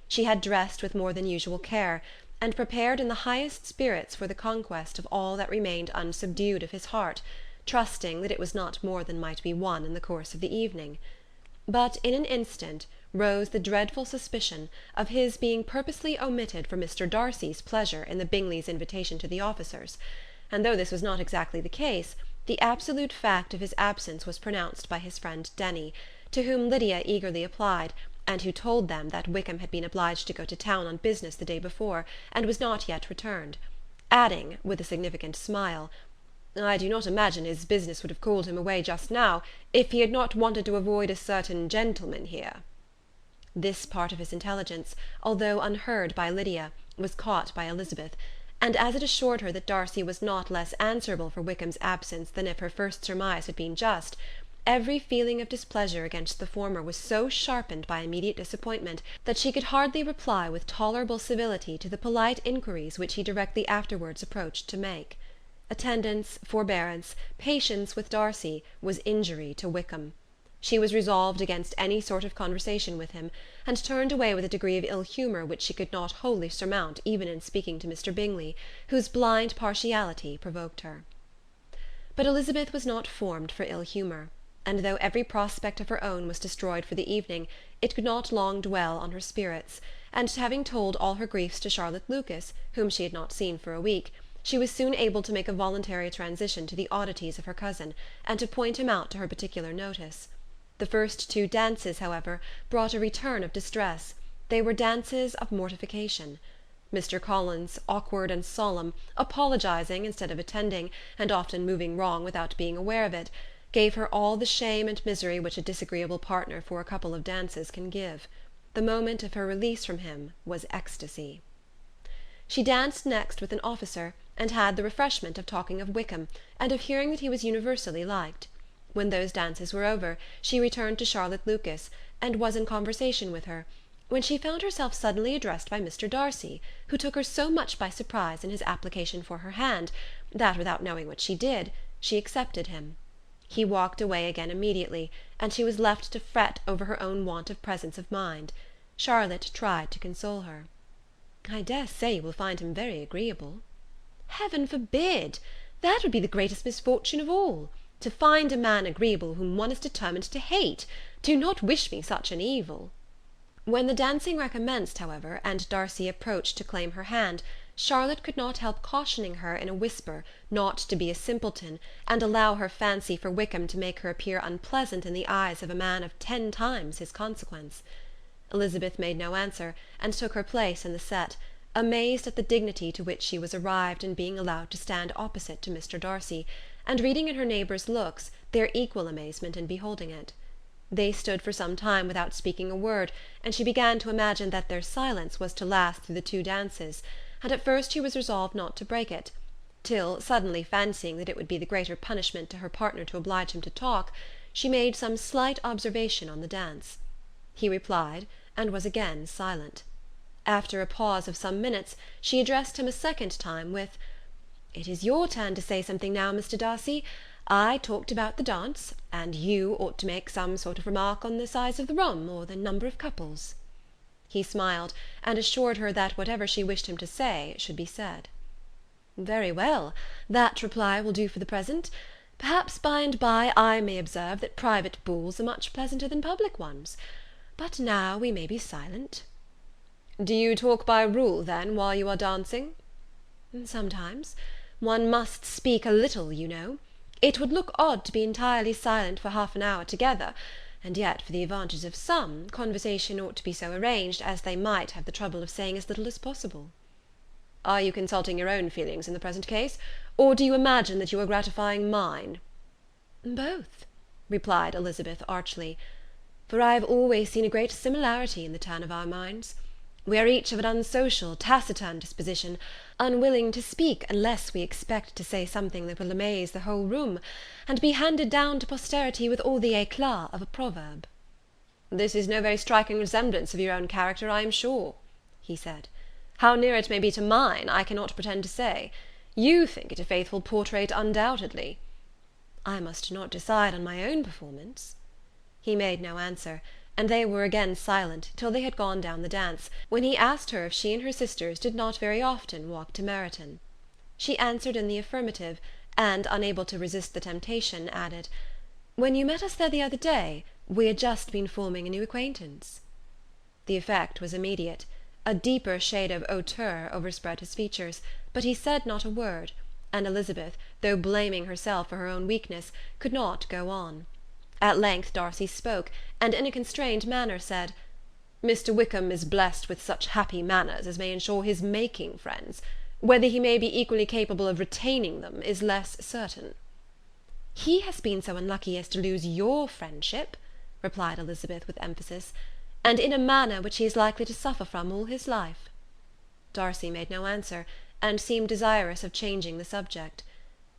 She had dressed with more than usual care, and prepared in the highest spirits for the conquest of all that remained unsubdued of his heart, trusting that it was not more than might be won in the course of the evening. But in an instant rose the dreadful suspicion of his being purposely omitted for Mr. Darcy's pleasure in the Bingleys' invitation to the officers, and though this was not exactly the case, the absolute fact of his absence was pronounced by his friend Denny, to whom Lydia eagerly applied, and who told them that Wickham had been obliged to go to town on business the day before, and was not yet returned, adding, with a significant smile, "I do not imagine his business would have called him away just now, if he had not wanted to avoid a certain gentleman here." This part of his intelligence, although unheard by Lydia, was caught by Elizabeth, and as it assured her that Darcy was not less answerable for Wickham's absence than if her first surmise had been just, every feeling of displeasure against the former was so sharpened by immediate disappointment that she could hardly reply with tolerable civility to the polite inquiries which he directly afterwards approached to make. Attendance, forbearance, patience with Darcy was injury to Wickham. She was resolved against any sort of conversation with him, and turned away with a degree of ill-humour which she could not wholly surmount even in speaking to Mr. Bingley, whose blind partiality provoked her. But Elizabeth was not formed for ill-humour, and though every prospect of her own was destroyed for the evening, it could not long dwell on her spirits, and having told all her griefs to Charlotte Lucas, whom she had not seen for a week, she was soon able to make a voluntary transition to the oddities of her cousin, and to point him out to her particular notice. The first 2 dances, however, brought a return of distress. They were dances of mortification. Mr. Collins, awkward and solemn, apologizing instead of attending, and often moving wrong without being aware of it, gave her all the shame and misery which a disagreeable partner for a couple of dances can give. The moment of her release from him was ecstasy. She danced next with an officer, and had the refreshment of talking of Wickham, and of hearing that he was universally liked. When those dances were over, she returned to Charlotte Lucas, and was in conversation with her, when she found herself suddenly addressed by Mr. Darcy, who took her so much by surprise in his application for her hand, that, without knowing what she did, she accepted him. He walked away again immediately, and she was left to fret over her own want of presence of mind. Charlotte tried to console her. "I dare say you will find him very agreeable." "Heaven forbid! That would be the greatest misfortune of all. To find a man agreeable whom one is determined to hate. Do not wish me such an evil." When the dancing recommenced, however, and Darcy approached to claim her hand, Charlotte could not help cautioning her in a whisper not to be a simpleton, and allow her fancy for Wickham to make her appear unpleasant in the eyes of a man of 10 times his consequence. Elizabeth made no answer, and took her place in the set, amazed at the dignity to which she was arrived in being allowed to stand opposite to Mr. Darcy, and reading in her neighbours' looks their equal amazement in beholding it. They stood for some time without speaking a word, and she began to imagine that their silence was to last through the 2 dances, and at first she was resolved not to break it, till, suddenly fancying that it would be the greater punishment to her partner to oblige him to talk, she made some slight observation on the dance. He replied, and was again silent. After a pause of some minutes, she addressed him a second time with, "It is your turn to say something now, Mr. Darcy. I talked about the dance, and you ought to make some sort of remark on the size of the room, or the number of couples." He smiled, and assured her that whatever she wished him to say should be said. Very well, that reply will do for the present. Perhaps by and by I may observe that private balls are much pleasanter than public ones. But now we may be silent. Do you talk by rule, then, while you are dancing? Sometimes. One must speak a little, you know. It would look odd to be entirely silent for half an hour together, and yet, for the advantage of some, conversation ought to be so arranged as they might have the trouble of saying as little as possible. Are you consulting your own feelings in the present case, or do you imagine that you are gratifying mine? Both, replied Elizabeth archly, for I have always seen a great similarity in the turn of our minds. We are each of an unsocial, taciturn disposition, unwilling to speak unless we expect to say something that will amaze the whole room, and be handed down to posterity with all the éclat of a proverb. This is no very striking resemblance of your own character, I am sure, he said. How near it may be to mine, I cannot pretend to say. You think it a faithful portrait, undoubtedly. I must not decide on my own performance. He made no answer, and they were again silent till they had gone down the dance, when he asked her if she and her sisters did not very often walk to Meryton. She answered in the affirmative, and, unable to resist the temptation, added, "When you met us there the other day, we had just been forming a new acquaintance." The effect was immediate. A deeper shade of hauteur overspread his features, but he said not a word, and Elizabeth, though blaming herself for her own weakness, could not go on. At length Darcy spoke, and in a constrained manner said, "Mr. Wickham is blessed with such happy manners as may ensure his making friends. Whether he may be equally capable of retaining them is less certain." "He has been so unlucky as to lose your friendship," replied Elizabeth with emphasis, "and in a manner which he is likely to suffer from all his life." Darcy made no answer, and seemed desirous of changing the subject.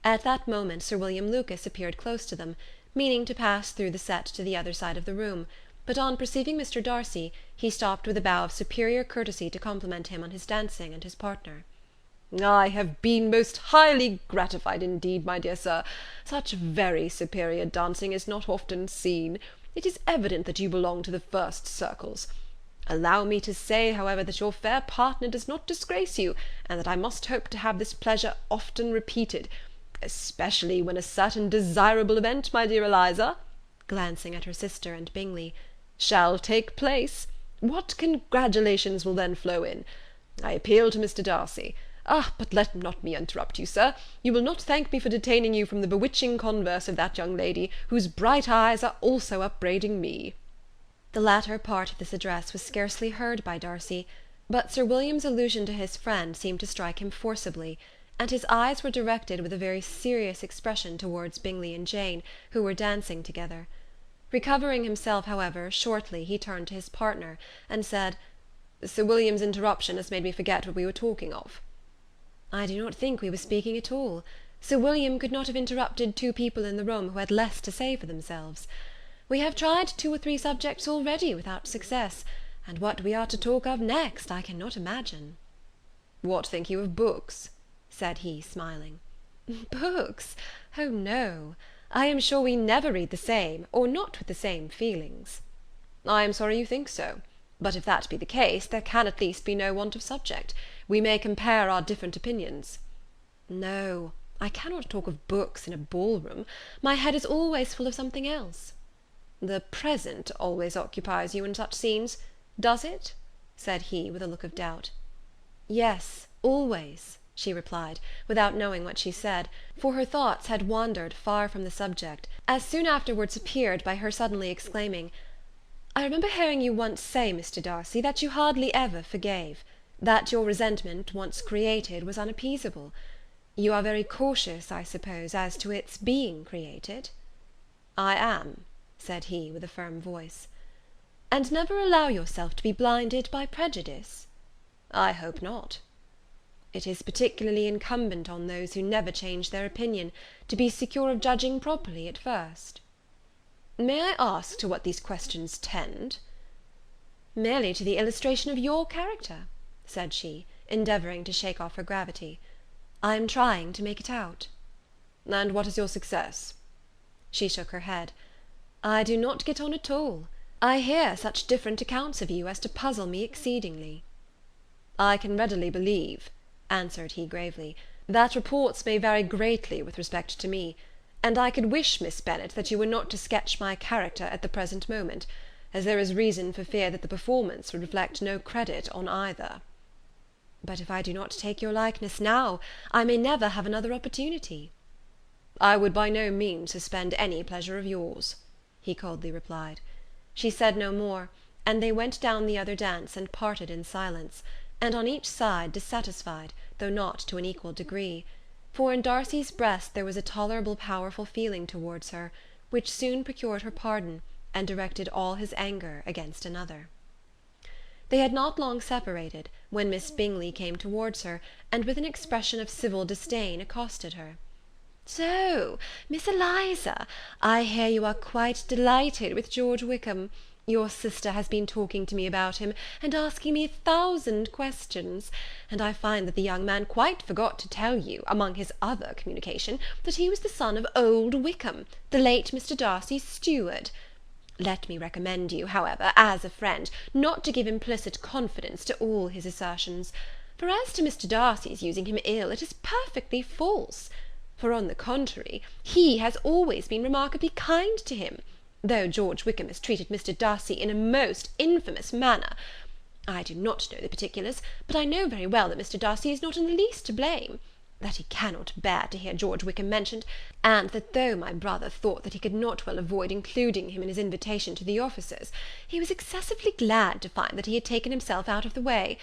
At that moment Sir William Lucas appeared close to them, meaning to pass through the set to the other side of the room, but on perceiving Mr. Darcy, he stopped with a bow of superior courtesy to compliment him on his dancing and his partner. "I have been most highly gratified indeed, my dear sir. Such very superior dancing is not often seen. It is evident that you belong to the first circles. Allow me to say, however, that your fair partner does not disgrace you, and that I must hope to have this pleasure often repeated, especially when a certain desirable event, my dear Eliza," glancing at her sister and Bingley, "shall take place. What congratulations will then flow in! I appeal to Mr. Darcy. But let not me interrupt you, sir. You will not thank me for detaining you from the bewitching converse of that young lady, whose bright eyes are also upbraiding me." The latter part of this address was scarcely heard by Darcy, but Sir William's allusion to his friend seemed to strike him forcibly, and his eyes were directed with a very serious expression towards Bingley and Jane, who were dancing together. Recovering himself, however, shortly, he turned to his partner, and said, "Sir William's interruption has made me forget what we were talking of." "I do not think we were speaking at all. Sir William could not have interrupted two people in the room who had less to say for themselves. We have tried 2 or 3 subjects already without success, and what we are to talk of next I cannot imagine." "What think you of books?" said he, smiling. "Books? Oh, no! I am sure we never read the same, or not with the same feelings." "I am sorry you think so. But if that be the case, there can at least be no want of subject. We may compare our different opinions." "No, I cannot talk of books in a ball-room. My head is always full of something else." "The present always occupies you in such scenes, does it?" said he, with a look of doubt. "Yes, always," she replied, without knowing what she said, for her thoughts had wandered far from the subject, as soon afterwards appeared by her suddenly exclaiming, "I remember hearing you once say, Mr. Darcy, that you hardly ever forgave, that your resentment, once created, was unappeasable. You are very cautious, I suppose, as to its being created?" "I am," said he, with a firm voice. "And never allow yourself to be blinded by prejudice?" "I hope not." "It is particularly incumbent on those who never change their opinion, to be secure of judging properly at first." "May I ask to what these questions tend?" "Merely to the illustration of your character," said she, endeavouring to shake off her gravity. "I am trying to make it out." "And what is your success?" She shook her head. "I do not get on at all. I hear such different accounts of you as to puzzle me exceedingly." "I can readily believe," answered he gravely, that reports may vary greatly with respect to me, and I could wish, Miss Bennet, that you were not to sketch my character at the present moment, as there is reason for fear that the performance would reflect no credit on either." "But if I do not take your likeness now, I may never have another opportunity." "I would by no means suspend any pleasure of yours," he coldly replied. She said no more, and they went down the other dance and parted in silence, and on each side dissatisfied, though not to an equal degree; for in Darcy's breast there was a tolerable powerful feeling towards her, which soon procured her pardon, and directed all his anger against another. They had not long separated, when Miss Bingley came towards her, and with an expression of civil disdain accosted her. "So, Miss Eliza, I hear you are quite delighted with George Wickham. Your sister has been talking to me about him, and asking me 1,000 questions, and I find that the young man quite forgot to tell you, among his other communication, that he was the son of old Wickham, the late Mr. Darcy's steward. Let me recommend you, however, as a friend, not to give implicit confidence to all his assertions; for as to Mr. Darcy's using him ill, it is perfectly false; for, on the contrary, he has always been remarkably kind to him, though George Wickham has treated Mr. Darcy in a most infamous manner. I do not know the particulars, but I know very well that Mr. Darcy is not in the least to blame; that he cannot bear to hear George Wickham mentioned, and that though my brother thought that he could not well avoid including him in his invitation to the officers, he was excessively glad to find that he had taken himself out of the way.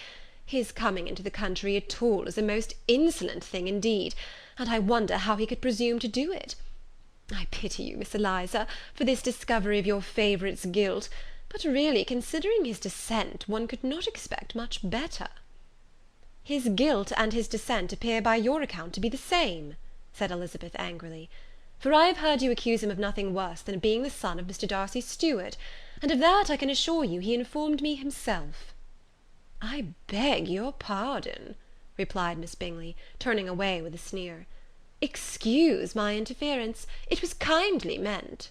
His coming into the country at all is a most insolent thing indeed, and I wonder how he could presume to do it. I pity you, Miss Eliza, for this discovery of your favourite's guilt, but really, considering his descent, one could not expect much better." "His guilt and his descent appear by your account to be the same," said Elizabeth angrily; "for I have heard you accuse him of nothing worse than being the son of Mr. Darcy's steward, and of that I can assure you he informed me himself." "I beg your pardon," replied Miss Bingley, turning away with a sneer. "Excuse my interference, it was kindly meant."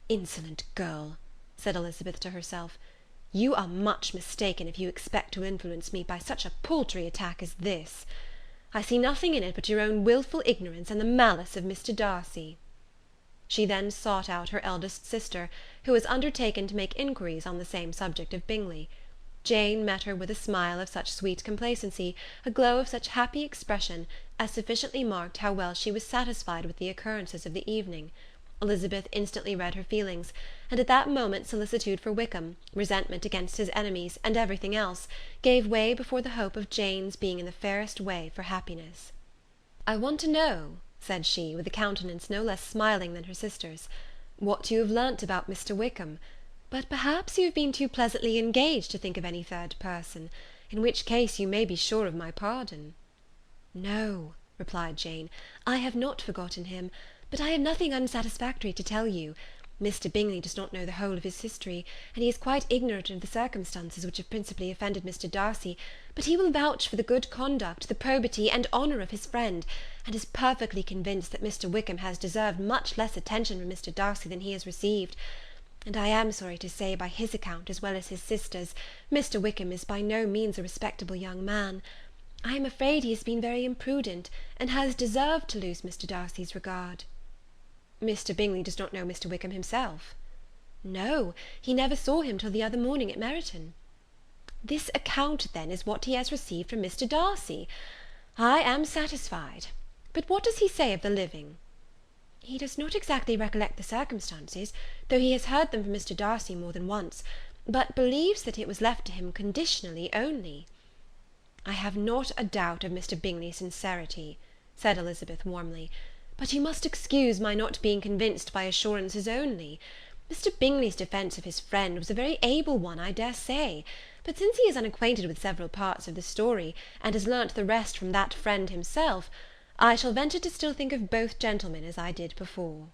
"Insolent girl," said Elizabeth to herself, "you are much mistaken if you expect to influence me by such a paltry attack as this. I see nothing in it but your own wilful ignorance and the malice of Mr. Darcy." She then sought out her eldest sister, who was undertaken to make inquiries on the same subject of Bingley. Jane met her with a smile of such sweet complacency, a glow of such happy expression, as sufficiently marked how well she was satisfied with the occurrences of the evening. Elizabeth instantly read her feelings, and at that moment solicitude for Wickham, resentment against his enemies, and everything else, gave way before the hope of Jane's being in the fairest way for happiness. "I want to know," said she, with a countenance no less smiling than her sister's, "what you have learnt about Mr. Wickham; but perhaps you have been too pleasantly engaged to think of any third person, in which case you may be sure of my pardon." "No," replied Jane, "I have not forgotten him, but I have nothing unsatisfactory to tell you. Mr. Bingley does not know the whole of his history, and he is quite ignorant of the circumstances which have principally offended Mr. Darcy, but he will vouch for the good conduct, the probity, and honour of his friend, and is perfectly convinced that Mr. Wickham has deserved much less attention from Mr. Darcy than he has received; and I am sorry to say, by his account, as well as his sister's, Mr. Wickham is by no means a respectable young man. I am afraid he has been very imprudent, and has deserved to lose Mr. Darcy's regard." "Mr. Bingley does not know Mr. Wickham himself?" "No, he never saw him till the other morning at Meryton." "This account, then, is what he has received from Mr. Darcy. I am satisfied. But what does he say of the living?" "He does not exactly recollect the circumstances, though he has heard them from Mr. Darcy more than once, but believes that it was left to him conditionally only." "I have not a doubt of Mr. Bingley's sincerity," said Elizabeth warmly, "but you must excuse my not being convinced by assurances only. Mr. Bingley's defence of his friend was a very able one, I dare say; but since he is unacquainted with several parts of the story, and has learnt the rest from that friend himself, I shall venture to still think of both gentlemen as I did before."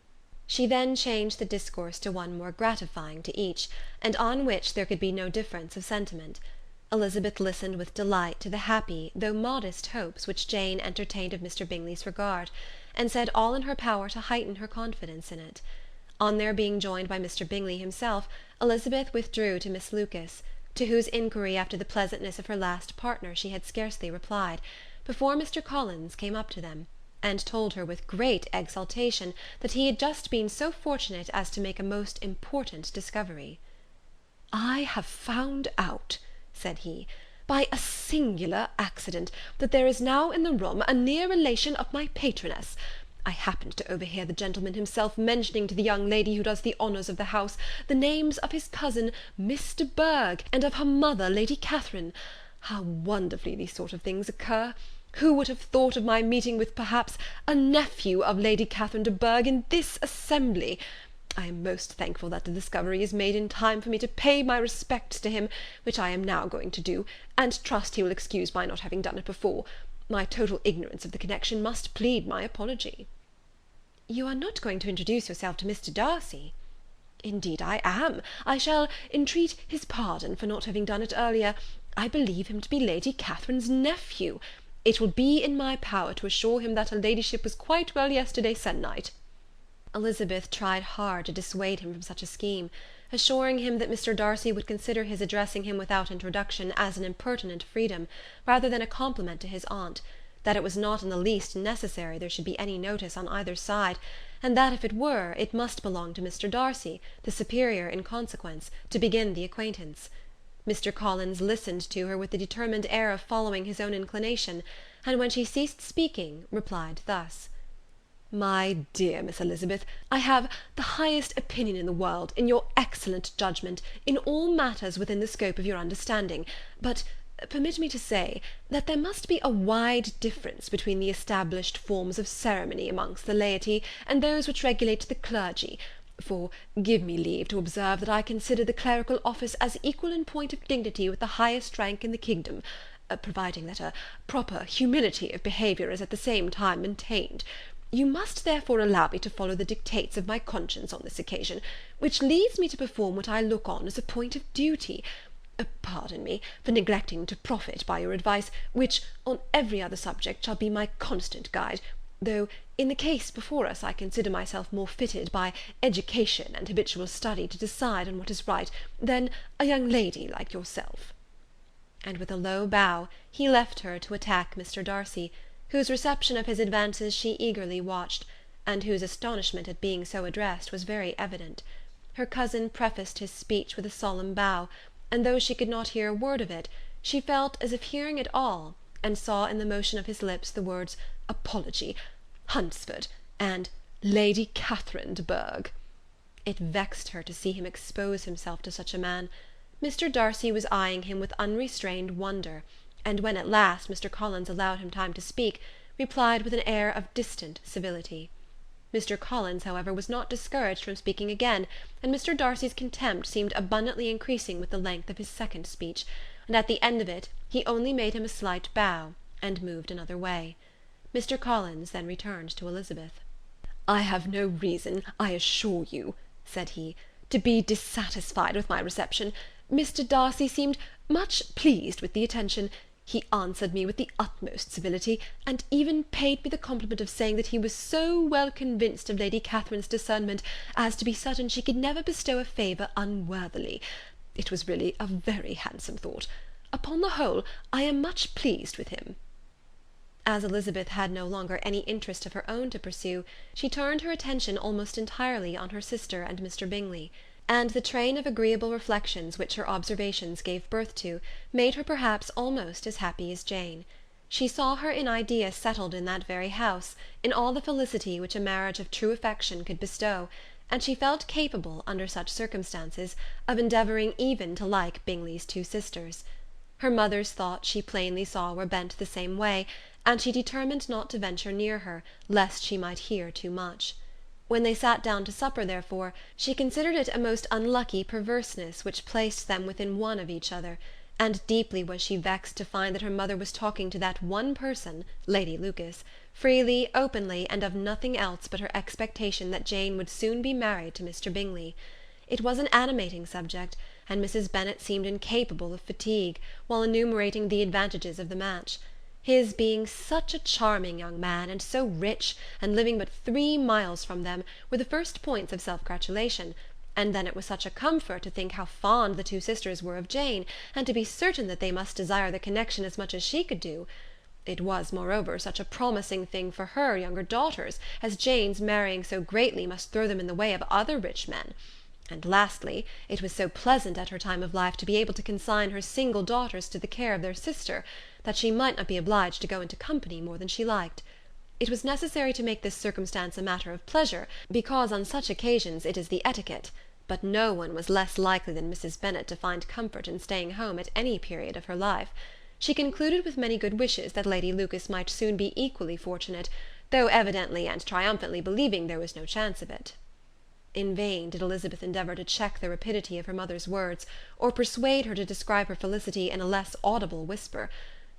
She then changed the discourse to one more gratifying to each, and on which there could be no difference of sentiment. Elizabeth listened with delight to the happy, though modest hopes which Jane entertained of Mr. Bingley's regard, and said all in her power to heighten her confidence in it. On their being joined by Mr. Bingley himself, Elizabeth withdrew to Miss Lucas, to whose inquiry after the pleasantness of her last partner she had scarcely replied, before Mr. Collins came up to them, and told her with great exultation that he had just been so fortunate as to make a most important discovery. "I have found out," said he, "by a singular accident, that there is now in the room a near relation of my patroness. I happened to overhear the gentleman himself mentioning to the young lady who does the honours of the house the names of his cousin Miss de Bourgh, and of her mother Lady Catherine. How wonderfully these sort of things occur! Who would have thought of my meeting with, perhaps, a nephew of Lady Catherine de Bourgh in this assembly? I am most thankful that the discovery is made in time for me to pay my respects to him, which I am now going to do, and trust he will excuse my not having done it before. My total ignorance of the connection must plead my apology." "You are not going to introduce yourself to Mr. Darcy?" "Indeed I am. I shall entreat his pardon for not having done it earlier. I believe him to be Lady Catherine's nephew. It will be in my power to assure him that her ladyship was quite well yesterday se'nnight." Elizabeth tried hard to dissuade him from such a scheme, assuring him that Mr. Darcy would consider his addressing him without introduction as an impertinent freedom, rather than a compliment to his aunt, that it was not in the least necessary there should be any notice on either side, and that if it were, it must belong to Mr. Darcy, the superior in consequence, to begin the acquaintance. Mr. Collins listened to her with the determined air of following his own inclination, and when she ceased speaking, replied thus: "My dear Miss Elizabeth, I have the highest opinion in the world, in your excellent judgment, in all matters within the scope of your understanding, but permit me to say, that there must be a wide difference between the established forms of ceremony amongst the laity, and those which regulate the clergy, for give me leave to observe that I consider the clerical office as equal in point of dignity with the highest rank in the kingdom, providing that a proper humility of behaviour is at the same time maintained. You must therefore allow me to follow the dictates of my conscience on this occasion, which leads me to perform what I look on as a point of duty. Pardon me for neglecting to profit by your advice, which, on every other subject, shall be my constant guide, though, in the case before us, I consider myself more fitted by education and habitual study to decide on what is right, than a young lady like yourself." And with a low bow, he left her to attack Mr. Darcy, whose reception of his advances she eagerly watched, and whose astonishment at being so addressed was very evident. Her cousin prefaced his speech with a solemn bow, and though she could not hear a word of it, she felt as if hearing it all, and saw in the motion of his lips the words apology, Hunsford, and Lady Catherine de Bourgh. It vexed her to see him expose himself to such a man. Mr. Darcy was eyeing him with unrestrained wonder, and when at last Mr. Collins allowed him time to speak, replied with an air of distant civility. Mr. Collins, however, was not discouraged from speaking again, and Mr. Darcy's contempt seemed abundantly increasing with the length of his second speech, and at the end of it he only made him a slight bow, and moved another way. Mr. Collins then returned to Elizabeth. "I have no reason, I assure you," said he, "to be dissatisfied with my reception. Mr. Darcy seemed much pleased with the attention. He answered me with the utmost civility, and even paid me the compliment of saying that he was so well convinced of Lady Catherine's discernment as to be certain she could never bestow a favour unworthily. It was really a very handsome thought. Upon the whole, I am much pleased with him." As Elizabeth had no longer any interest of her own to pursue, she turned her attention almost entirely on her sister and Mr. Bingley, and the train of agreeable reflections which her observations gave birth to made her perhaps almost as happy as Jane. She saw her in idea settled in that very house, in all the felicity which a marriage of true affection could bestow, and she felt capable, under such circumstances, of endeavouring even to like Bingley's two sisters. Her mother's thoughts she plainly saw were bent the same way, and she determined not to venture near her, lest she might hear too much. When they sat down to supper, therefore, she considered it a most unlucky perverseness which placed them within one of each other, and deeply was she vexed to find that her mother was talking to that one person, Lady Lucas, freely, openly, and of nothing else but her expectation that Jane would soon be married to Mr. Bingley. It was an animating subject, and Mrs. Bennet seemed incapable of fatigue, while enumerating the advantages of the match. His being such a charming young man, and so rich, and living but 3 miles from them, were the first points of self-gratulation, and then it was such a comfort to think how fond the two sisters were of Jane, and to be certain that they must desire the connection as much as she could do. It was, moreover, such a promising thing for her younger daughters, as Jane's marrying so greatly must throw them in the way of other rich men. And lastly, it was so pleasant at her time of life to be able to consign her single daughters to the care of their sister, that she might not be obliged to go into company more than she liked. It was necessary to make this circumstance a matter of pleasure, because on such occasions it is the etiquette, but no one was less likely than Mrs. Bennet to find comfort in staying home at any period of her life. She concluded with many good wishes that Lady Lucas might soon be equally fortunate, though evidently and triumphantly believing there was no chance of it. In vain did Elizabeth endeavour to check the rapidity of her mother's words, or persuade her to describe her felicity in a less audible whisper,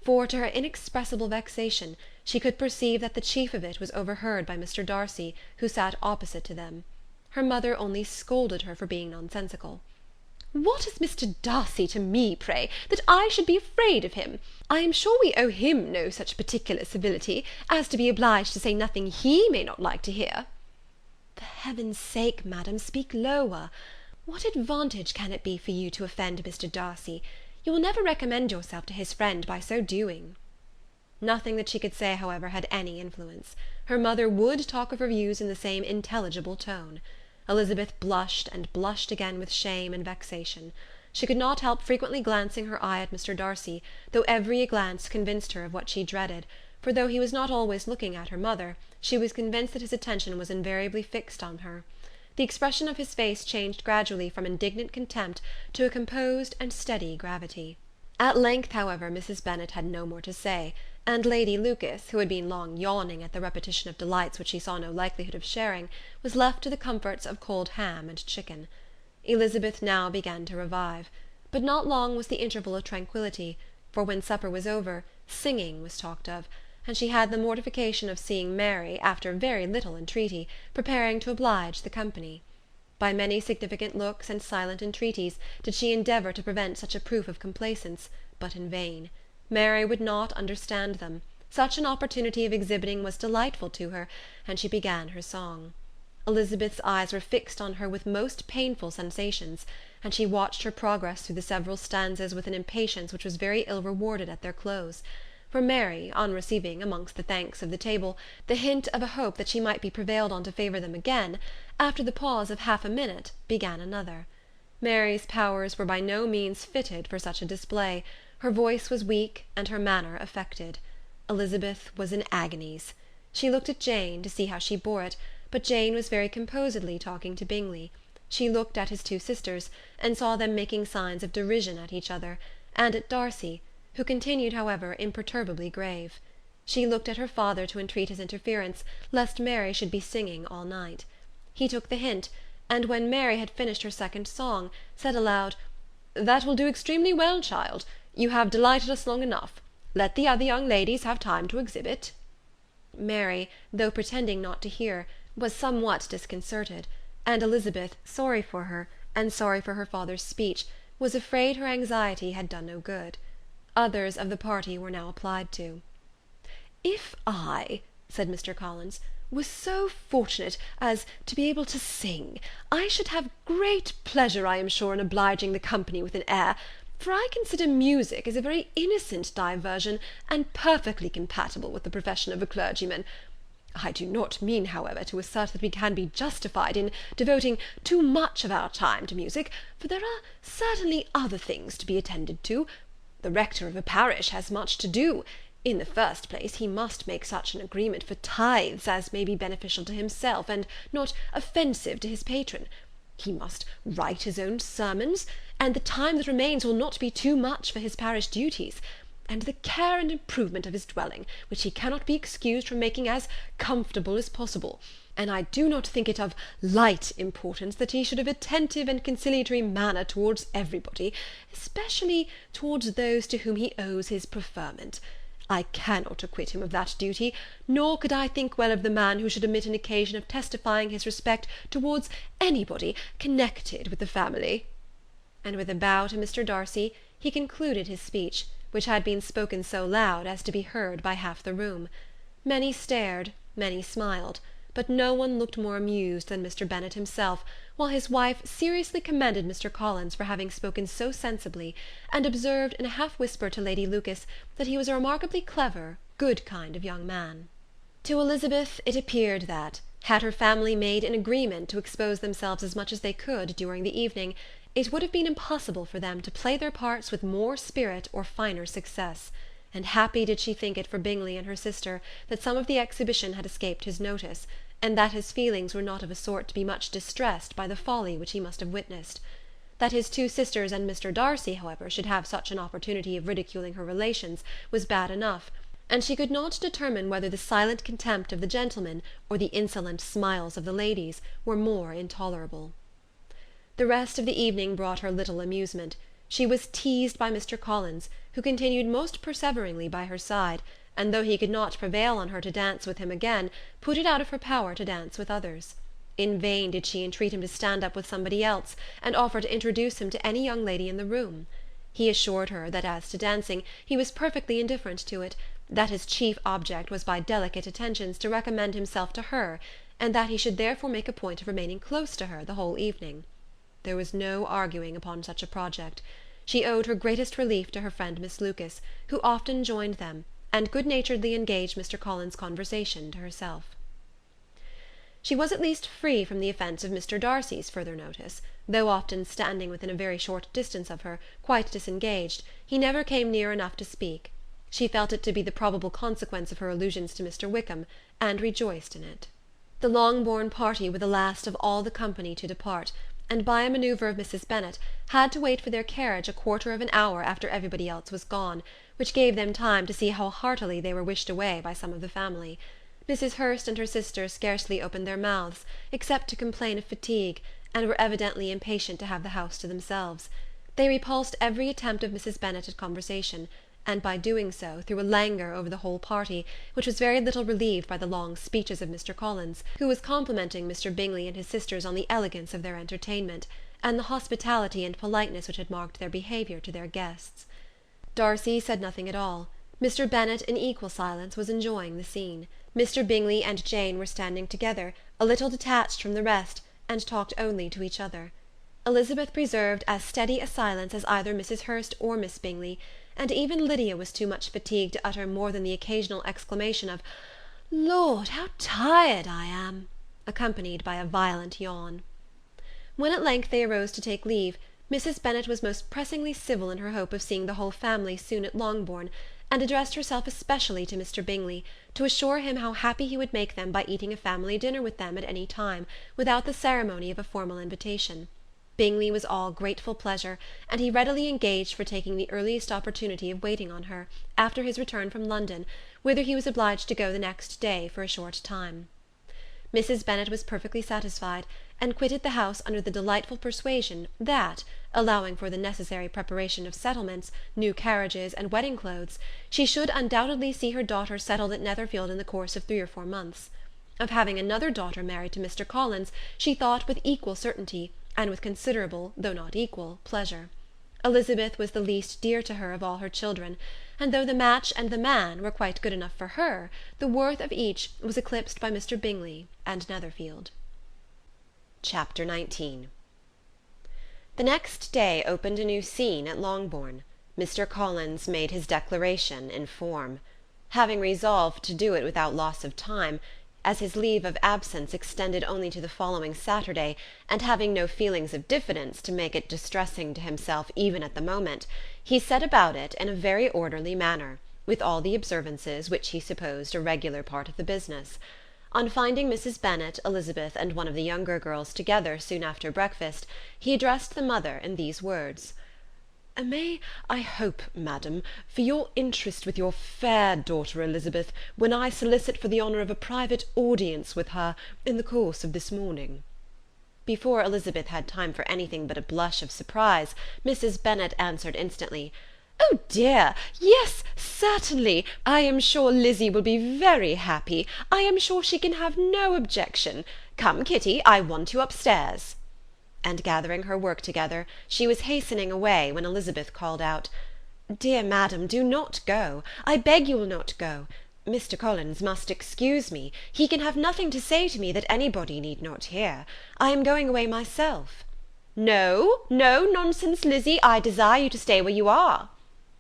for, to her inexpressible vexation, she could perceive that the chief of it was overheard by Mr. Darcy, who sat opposite to them. Her mother only scolded her for being nonsensical. "What is Mr. Darcy to me, pray, that I should be afraid of him? I am sure we owe him no such particular civility, as to be obliged to say nothing he may not like to hear." "For heaven's sake, madam, speak lower. What advantage can it be for you to offend Mr. Darcy? You will never recommend yourself to his friend by so doing." Nothing that she could say, however, had any influence. Her mother would talk of her views in the same intelligible tone. Elizabeth blushed and blushed again with shame and vexation. She could not help frequently glancing her eye at Mr. Darcy, though every glance convinced her of what she dreaded, for though he was not always looking at her mother, she was convinced that his attention was invariably fixed on her. The expression of his face changed gradually from indignant contempt to a composed and steady gravity. At length, however, Mrs. Bennet had no more to say, and Lady Lucas, who had been long yawning at the repetition of delights which she saw no likelihood of sharing, was left to the comforts of cold ham and chicken. Elizabeth now began to revive, but not long was the interval of tranquillity, for when supper was over, singing was talked of, and she had the mortification of seeing Mary, after very little entreaty, preparing to oblige the company. By many significant looks and silent entreaties did she endeavour to prevent such a proof of complaisance, but in vain. Mary would not understand them. Such an opportunity of exhibiting was delightful to her, and she began her song. Elizabeth's eyes were fixed on her with most painful sensations, and she watched her progress through the several stanzas with an impatience which was very ill rewarded at their close. For Mary, on receiving, amongst the thanks of the table, the hint of a hope that she might be prevailed on to favour them again, after the pause of half a minute, began another. Mary's powers were by no means fitted for such a display. Her voice was weak, and her manner affected. Elizabeth was in agonies. She looked at Jane, to see how she bore it, but Jane was very composedly talking to Bingley. She looked at his two sisters, and saw them making signs of derision at each other, and at Darcy, who continued, however, imperturbably grave. She looked at her father to entreat his interference, lest Mary should be singing all night. He took the hint, and when Mary had finished her second song, said aloud, "That will do extremely well, child. You have delighted us long enough. Let the other young ladies have time to exhibit." Mary, though pretending not to hear, was somewhat disconcerted, and Elizabeth, sorry for her, and sorry for her father's speech, was afraid her anxiety had done no good. Others of the party were now applied to. "If I," said Mr. Collins, "was so fortunate as to be able to sing, I should have great pleasure, I am sure, in obliging the company with an air, for I consider music as a very innocent diversion, and perfectly compatible with the profession of a clergyman. I do not mean, however, to assert that we can be justified in devoting too much of our time to music, for there are certainly other things to be attended to. The rector of a parish has much to do. In the first place, he must make such an agreement for tithes as may be beneficial to himself, and not offensive to his patron. He must write his own sermons, and the time that remains will not be too much for his parish duties, and the care and improvement of his dwelling, which he cannot be excused from making as comfortable as possible. And I do not think it of light importance that he should have attentive and conciliatory manner towards everybody, especially towards those to whom he owes his preferment. I cannot acquit him of that duty, nor could I think well of the man who should omit an occasion of testifying his respect towards anybody connected with the family." And with a bow to Mr. Darcy, he concluded his speech, which had been spoken so loud as to be heard by half the room. Many stared, many smiled, but no one looked more amused than Mr. Bennet himself, while his wife seriously commended Mr. Collins for having spoken so sensibly, and observed in a half whisper to Lady Lucas that he was a remarkably clever, good kind of young man. To Elizabeth it appeared that, had her family made an agreement to expose themselves as much as they could during the evening, it would have been impossible for them to play their parts with more spirit or finer success, and happy did she think it for Bingley and her sister that some of the exhibition had escaped his notice, and that his feelings were not of a sort to be much distressed by the folly which he must have witnessed. That his two sisters and Mr. Darcy, however, should have such an opportunity of ridiculing her relations was bad enough, and she could not determine whether the silent contempt of the gentlemen or the insolent smiles of the ladies were more intolerable. The rest of the evening brought her little amusement. She was teased by Mr. Collins, who continued most perseveringly by her side, and though he could not prevail on her to dance with him again, put it out of her power to dance with others. In vain did she entreat him to stand up with somebody else, and offer to introduce him to any young lady in the room. He assured her that as to dancing he was perfectly indifferent to it, that his chief object was by delicate attentions to recommend himself to her, and that he should therefore make a point of remaining close to her the whole evening. There was no arguing upon such a project. She owed her greatest relief to her friend Miss Lucas, who often joined them, and good-naturedly engaged Mr. Collins' conversation to herself. She was at least free from the offence of Mr. Darcy's further notice, though often standing within a very short distance of her, quite disengaged, he never came near enough to speak. She felt it to be the probable consequence of her allusions to Mr. Wickham, and rejoiced in it. The Longbourn party were the last of all the company to depart, and by a manoeuvre of Mrs. Bennet had to wait for their carriage a quarter of an hour after everybody else was gone, which gave them time to see how heartily they were wished away by some of the family. Mrs. Hurst and her sister scarcely opened their mouths, except to complain of fatigue, and were evidently impatient to have the house to themselves. They repulsed every attempt of Mrs. Bennet at conversation, and by doing so threw a languor over the whole party, which was very little relieved by the long speeches of Mr. Collins, who was complimenting Mr. Bingley and his sisters on the elegance of their entertainment, and the hospitality and politeness which had marked their behaviour to their guests. Darcy said nothing at all. Mr. Bennet, in equal silence, was enjoying the scene. Mr. Bingley and Jane were standing together, a little detached from the rest, and talked only to each other. Elizabeth preserved as steady a silence as either Mrs. Hurst or Miss Bingley, and even Lydia was too much fatigued to utter more than the occasional exclamation of "Lord, how tired I am!" accompanied by a violent yawn. When at length they arose to take leave, Mrs. Bennet was most pressingly civil in her hope of seeing the whole family soon at Longbourn, and addressed herself especially to Mr. Bingley, to assure him how happy he would make them by eating a family dinner with them at any time, without the ceremony of a formal invitation. Bingley was all grateful pleasure, and he readily engaged for taking the earliest opportunity of waiting on her, after his return from London, whither he was obliged to go the next day for a short time. Mrs. Bennet was perfectly satisfied, and quitted the house under the delightful persuasion that, allowing for the necessary preparation of settlements, new carriages, and wedding clothes, she should undoubtedly see her daughter settled at Netherfield in the course of 3 or 4 months. Of having another daughter married to Mr. Collins she thought with equal certainty, and with considerable, though not equal, pleasure. Elizabeth was the least dear to her of all her children, and though the match and the man were quite good enough for her, the worth of each was eclipsed by Mr. Bingley and Netherfield. Chapter 19. The next day opened a new scene at Longbourn. Mr. Collins made his declaration in form. Having resolved to do it without loss of time, as his leave of absence extended only to the following Saturday, and having no feelings of diffidence to make it distressing to himself even at the moment, he set about it in a very orderly manner, with all the observances which he supposed a regular part of the business. On finding Mrs. Bennet, Elizabeth, and one of the younger girls together soon after breakfast, he addressed the mother in these words: "May I hope, madam, for your interest with your fair daughter Elizabeth, when I solicit for the honour of a private audience with her in the course of this morning?" Before Elizabeth had time for anything but a blush of surprise, Mrs. Bennet answered instantly, "Oh dear, yes, certainly. I am sure Lizzie will be very happy. I am sure she can have no objection. Come, Kitty, I want you upstairs." And gathering her work together, she was hastening away, when Elizabeth called out, "Dear madam, do not go. I beg you will not go. Mr. Collins must excuse me. He can have nothing to say to me that anybody need not hear. I am going away myself." "No, no nonsense, Lizzie. I desire you to stay where you are."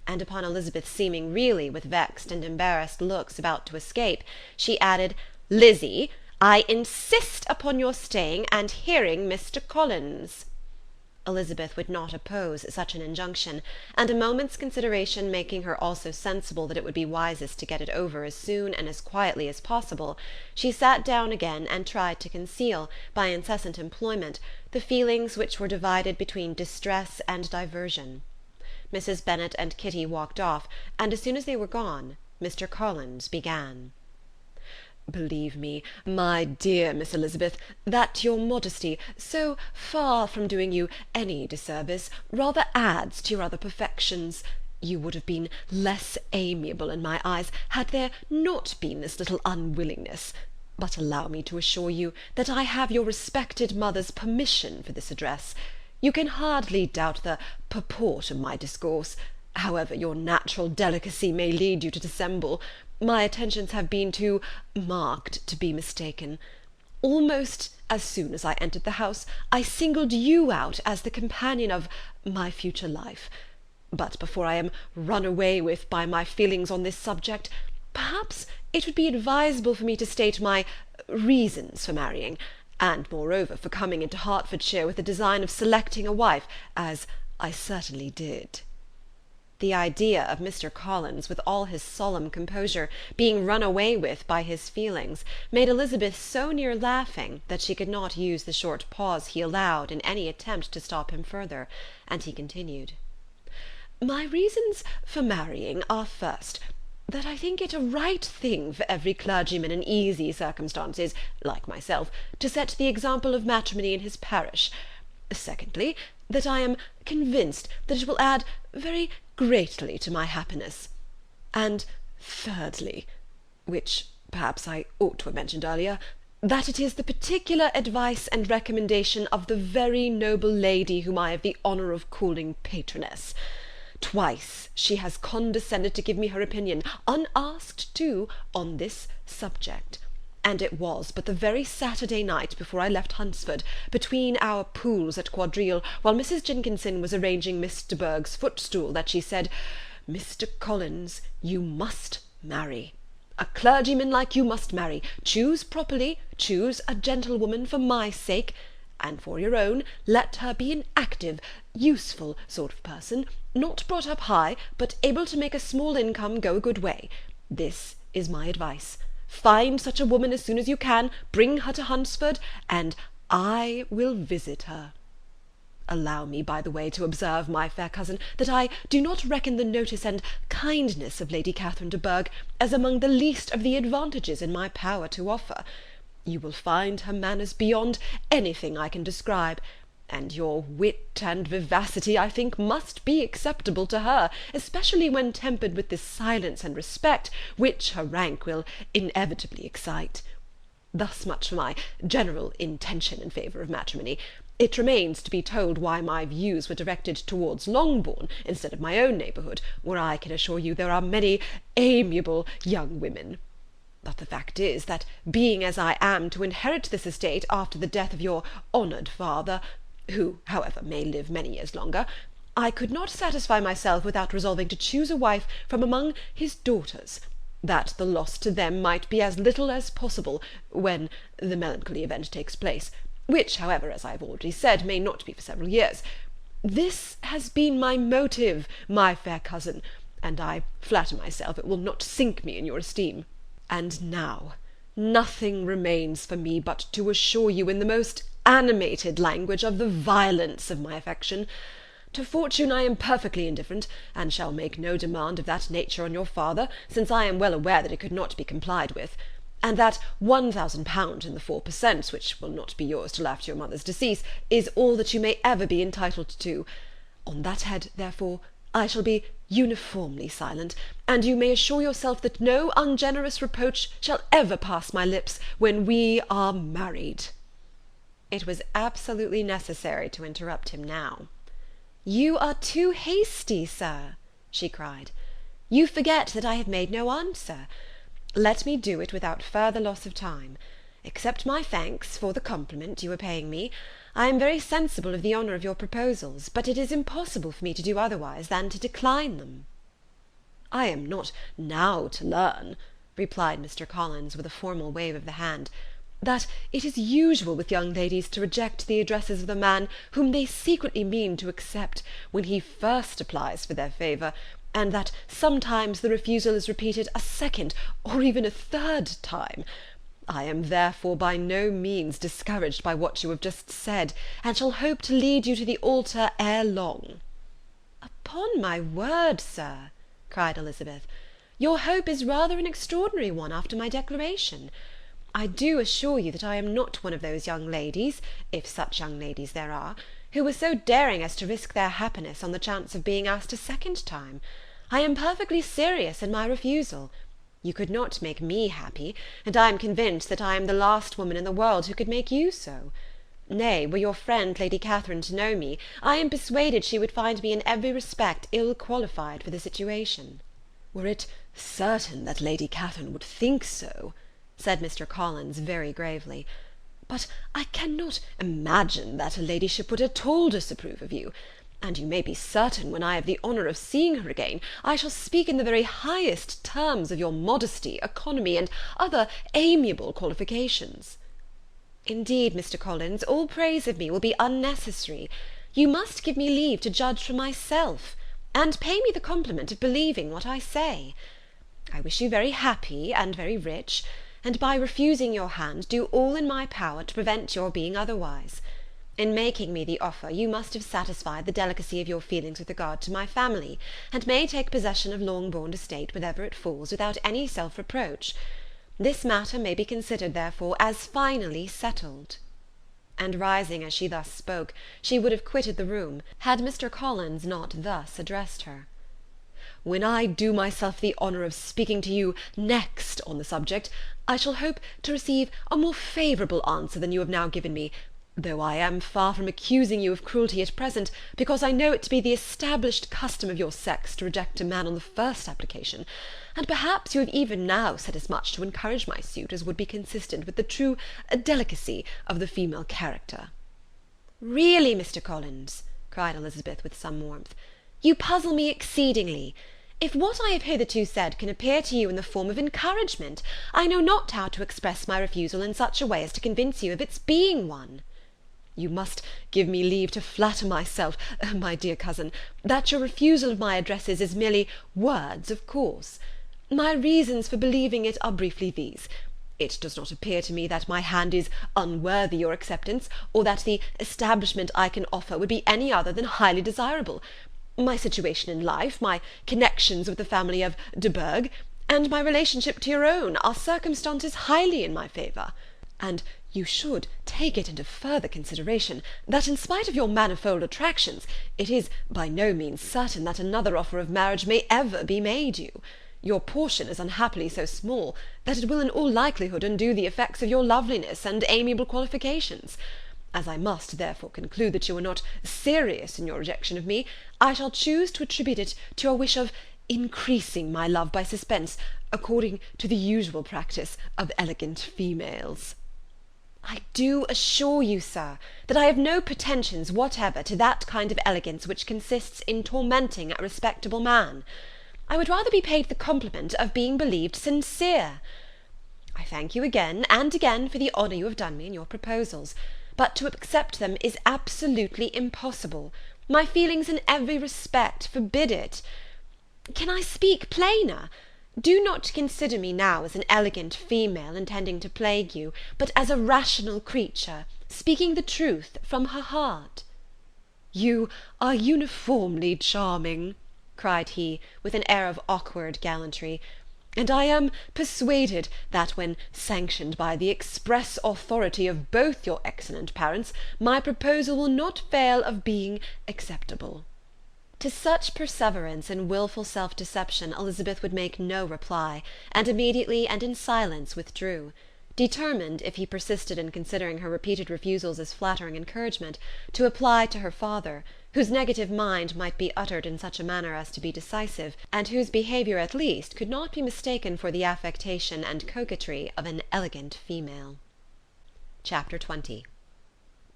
and upon Elizabeth seeming really with vexed and embarrassed looks about to escape, she added, "Lizzie, I insist upon your staying and hearing Mr. Collins." Elizabeth would not oppose such an injunction, and a moment's consideration making her also sensible that it would be wisest to get it over as soon and as quietly as possible, she sat down again and tried to conceal, by incessant employment, the feelings which were divided between distress and diversion. Mrs. Bennet and Kitty walked off, and as soon as they were gone, Mr. Collins began. "Believe me, my dear Miss Elizabeth, that your modesty, so far from doing you any disservice, rather adds to your other perfections. You would have been less amiable in my eyes had there not been this little unwillingness. But allow me to assure you that I have your respected mother's permission for this address. You can hardly doubt the purport of my discourse. However your natural delicacy may lead you to dissemble, my attentions have been too marked to be mistaken. Almost as soon as I entered the house, I singled you out as the companion of my future life. But before I am run away with by my feelings on this subject, perhaps it would be advisable for me to state my reasons for marrying, and moreover for coming into Hertfordshire with the design of selecting a wife, as I certainly did." The idea of Mr. Collins, with all his solemn composure, being run away with by his feelings, made Elizabeth so near laughing that she could not use the short pause he allowed in any attempt to stop him further, and he continued, "My reasons for marrying are, first, that I think it a right thing for every clergyman in easy circumstances, like myself, to set the example of matrimony in his parish. Secondly, that I am convinced that it will add very greatly to my happiness. And thirdly, which perhaps I ought to have mentioned earlier, that it is the particular advice and recommendation of the very noble lady whom I have the honour of calling patroness. Twice she has condescended to give me her opinion, unasked too, on this subject. And it was but the very Saturday night before I left Hunsford, between our pools at quadrille, while Mrs. Jenkinson was arranging Miss de Bourgh's footstool, that she said, 'Mr. Collins, you must marry. A clergyman like you must marry. Choose properly, choose a gentlewoman for my sake, and for your own, let her be an active, useful sort of person, not brought up high, but able to make a small income go a good way. This is my advice. Find such a woman as soon as you can, bring her to Hunsford, and I will visit her. Allow me, by the way, to observe, my fair cousin, that I do not reckon the notice and kindness of Lady Catherine de Bourgh as among the least of the advantages in my power to offer. You will find her manners beyond anything I can describe, and your wit and vivacity, I think, must be acceptable to her, especially when tempered with this silence and respect, which her rank will inevitably excite. Thus much for my general intention in favour of matrimony. It remains to be told why my views were directed towards Longbourn, instead of my own neighbourhood, where I can assure you there are many amiable young women. But the fact is, that being as I am to inherit this estate after the death of your honoured father, who, however, may live many years longer, I could not satisfy myself without resolving to choose a wife from among his daughters, that the loss to them might be as little as possible, when the melancholy event takes place, which, however, as I have already said, may not be for several years. This has been my motive, my fair cousin, and I flatter myself it will not sink me in your esteem. And now nothing remains for me but to assure you in the most animated language of the violence of my affection. To fortune I am perfectly indifferent, and shall make no demand of that nature on your father, since I am well aware that it could not be complied with, and that £1,000 in the 4%, which will not be yours till after your mother's decease, is all that you may ever be entitled to. On that head, therefore, I shall be uniformly silent, and you may assure yourself that no ungenerous reproach shall ever pass my lips when we are married." It was absolutely necessary to interrupt him now. "You are too hasty, sir," she cried. "You forget that I have made no answer. Let me do it without further loss of time. Accept my thanks for the compliment you are paying me. I am very sensible of the honour of your proposals, but it is impossible for me to do otherwise than to decline them." I am not now to learn," replied Mr. Collins, with a formal wave of the hand, "that it is usual with young ladies to reject the addresses of the man whom they secretly mean to accept, when he first applies for their favour, and that sometimes the refusal is repeated a second or even a third time. I am therefore by no means discouraged by what you have just said, and shall hope to lead you to the altar ere long." "Upon my word, sir," cried Elizabeth, "your hope is rather an extraordinary one after my declaration. I do assure you that I am not one of those young ladies, if such young ladies there are, who were so daring as to risk their happiness on the chance of being asked a second time. I am perfectly serious in my refusal. You could not make me happy, and I am convinced that I am the last woman in the world who could make you so. Nay, were your friend Lady Catherine to know me, I am persuaded she would find me in every respect ill qualified for the situation." "Were it certain that Lady Catherine would think so," said Mr. Collins very gravely, "but I cannot imagine that her ladyship would at all disapprove of you, and you may be certain when I have the honour of seeing her again, I shall speak in the very highest terms of your modesty, economy, and other amiable qualifications." "Indeed, Mr. Collins, all praise of me will be unnecessary. You must give me leave to judge for myself, and pay me the compliment of believing what I say. I wish you very happy and very rich, and by refusing your hand do all in my power to prevent your being otherwise. In making me the offer, you must have satisfied the delicacy of your feelings with regard to my family, and may take possession of Longbourn estate whenever it falls, without any self-reproach. This matter may be considered, therefore, as finally settled." And rising as she thus spoke, she would have quitted the room, had Mr. Collins not thus addressed her. "When I do myself the honour of speaking to you next on the subject, I shall hope to receive a more favourable answer than you have now given me, though I am far from accusing you of cruelty at present, because I know it to be the established custom of your sex to reject a man on the first application, and perhaps you have even now said as much to encourage my suit as would be consistent with the true delicacy of the female character." "Really, Mr. Collins," cried Elizabeth with some warmth, "you puzzle me exceedingly. If what I have hitherto said can appear to you in the form of encouragement, I know not how to express my refusal in such a way as to convince you of its being one." "You must give me leave to flatter myself, my dear cousin, that your refusal of my addresses is merely words of course. My reasons for believing it are briefly these. It does not appear to me that my hand is unworthy your acceptance, or that the establishment I can offer would be any other than highly desirable. My situation in life, my connections with the family of de Bourgh, and my relationship to your own, are circumstances highly in my favour, and you should take it into further consideration, that in spite of your manifold attractions, it is by no means certain that another offer of marriage may ever be made you. Your portion is unhappily so small, that it will in all likelihood undo the effects of your loveliness and amiable qualifications. As I must therefore conclude that you are not serious in your rejection of me, I shall choose to attribute it to your wish of increasing my love by suspense, according to the usual practice of elegant females." "I do assure you, sir, that I have no pretensions whatever to that kind of elegance which consists in tormenting a respectable man. I would rather be paid the compliment of being believed sincere. I thank you again and again for the honour you have done me in your proposals, but to accept them is absolutely impossible. My feelings in every respect forbid it. Can I speak plainer? Do not consider me now as an elegant female intending to plague you, but as a rational creature, speaking the truth from her heart." "You are uniformly charming," cried he, with an air of awkward gallantry, "and I am persuaded that when sanctioned by the express authority of both your excellent parents, my proposal will not fail of being acceptable." To such perseverance in wilful self-deception Elizabeth would make no reply, and immediately and in silence withdrew, determined, if he persisted in considering her repeated refusals as flattering encouragement, to apply to her father, whose negative mind might be uttered in such a manner as to be decisive, and whose behaviour at least could not be mistaken for the affectation and coquetry of an elegant female. Chapter 20.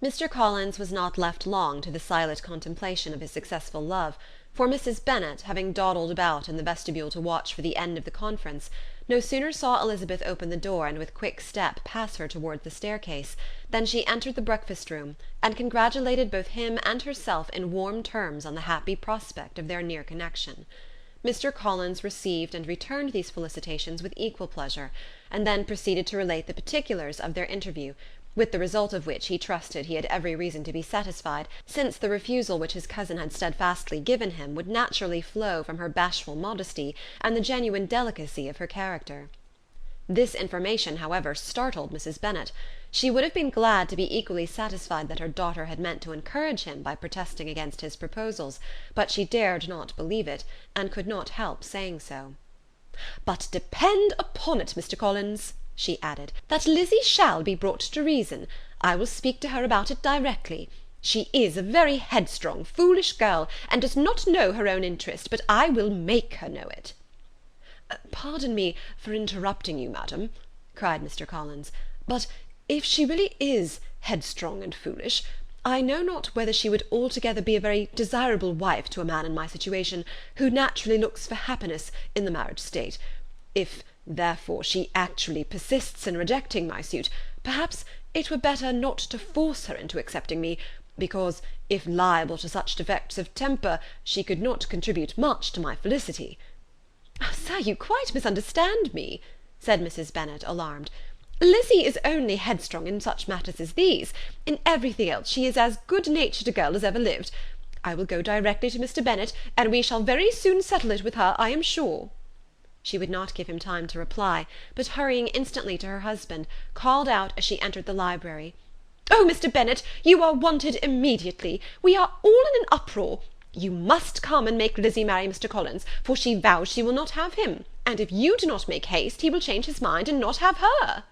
Mr. Collins was not left long to the silent contemplation of his successful love, for Mrs. Bennet, having dawdled about in the vestibule to watch for the end of the conference, no sooner saw Elizabeth open the door and with quick step pass her towards the staircase, than she entered the breakfast-room, and congratulated both him and herself in warm terms on the happy prospect of their near connection. Mr. Collins received and returned these felicitations with equal pleasure, and then proceeded to relate the particulars of their interview, with the result of which he trusted he had every reason to be satisfied, since the refusal which his cousin had steadfastly given him would naturally flow from her bashful modesty and the genuine delicacy of her character. This information, however, startled Mrs. Bennet. She would have been glad to be equally satisfied that her daughter had meant to encourage him by protesting against his proposals, but she dared not believe it, and could not help saying so. "But depend upon it, Mr. Collins," she added, "that Lizzie shall be brought to reason. I will speak to her about it directly. She is a very headstrong, foolish girl, and does not know her own interest, but I will make her know it." "Pardon me for interrupting you, madam," cried Mr. Collins, "but if she really is headstrong and foolish, I know not whether she would altogether be a very desirable wife to a man in my situation, who naturally looks for happiness in the marriage state. If, therefore, she actually persists in rejecting my suit, perhaps it were better not to force her into accepting me, because, if liable to such defects of temper, she could not contribute much to my felicity." "Sir, you quite misunderstand me," said Mrs. Bennet, alarmed. "Lizzie is only headstrong in such matters as these. In everything else she is as good-natured a girl as ever lived. I will go directly to Mr. Bennet, and we shall very soon settle it with her, I am sure." She would not give him time to reply, but hurrying instantly to her husband, called out as she entered the library, "Oh, Mr. Bennet, you are wanted immediately. We are all in an uproar. You must come and make Lizzie marry Mr. Collins, for she vows she will not have him, and if you do not make haste, he will change his mind and not have her."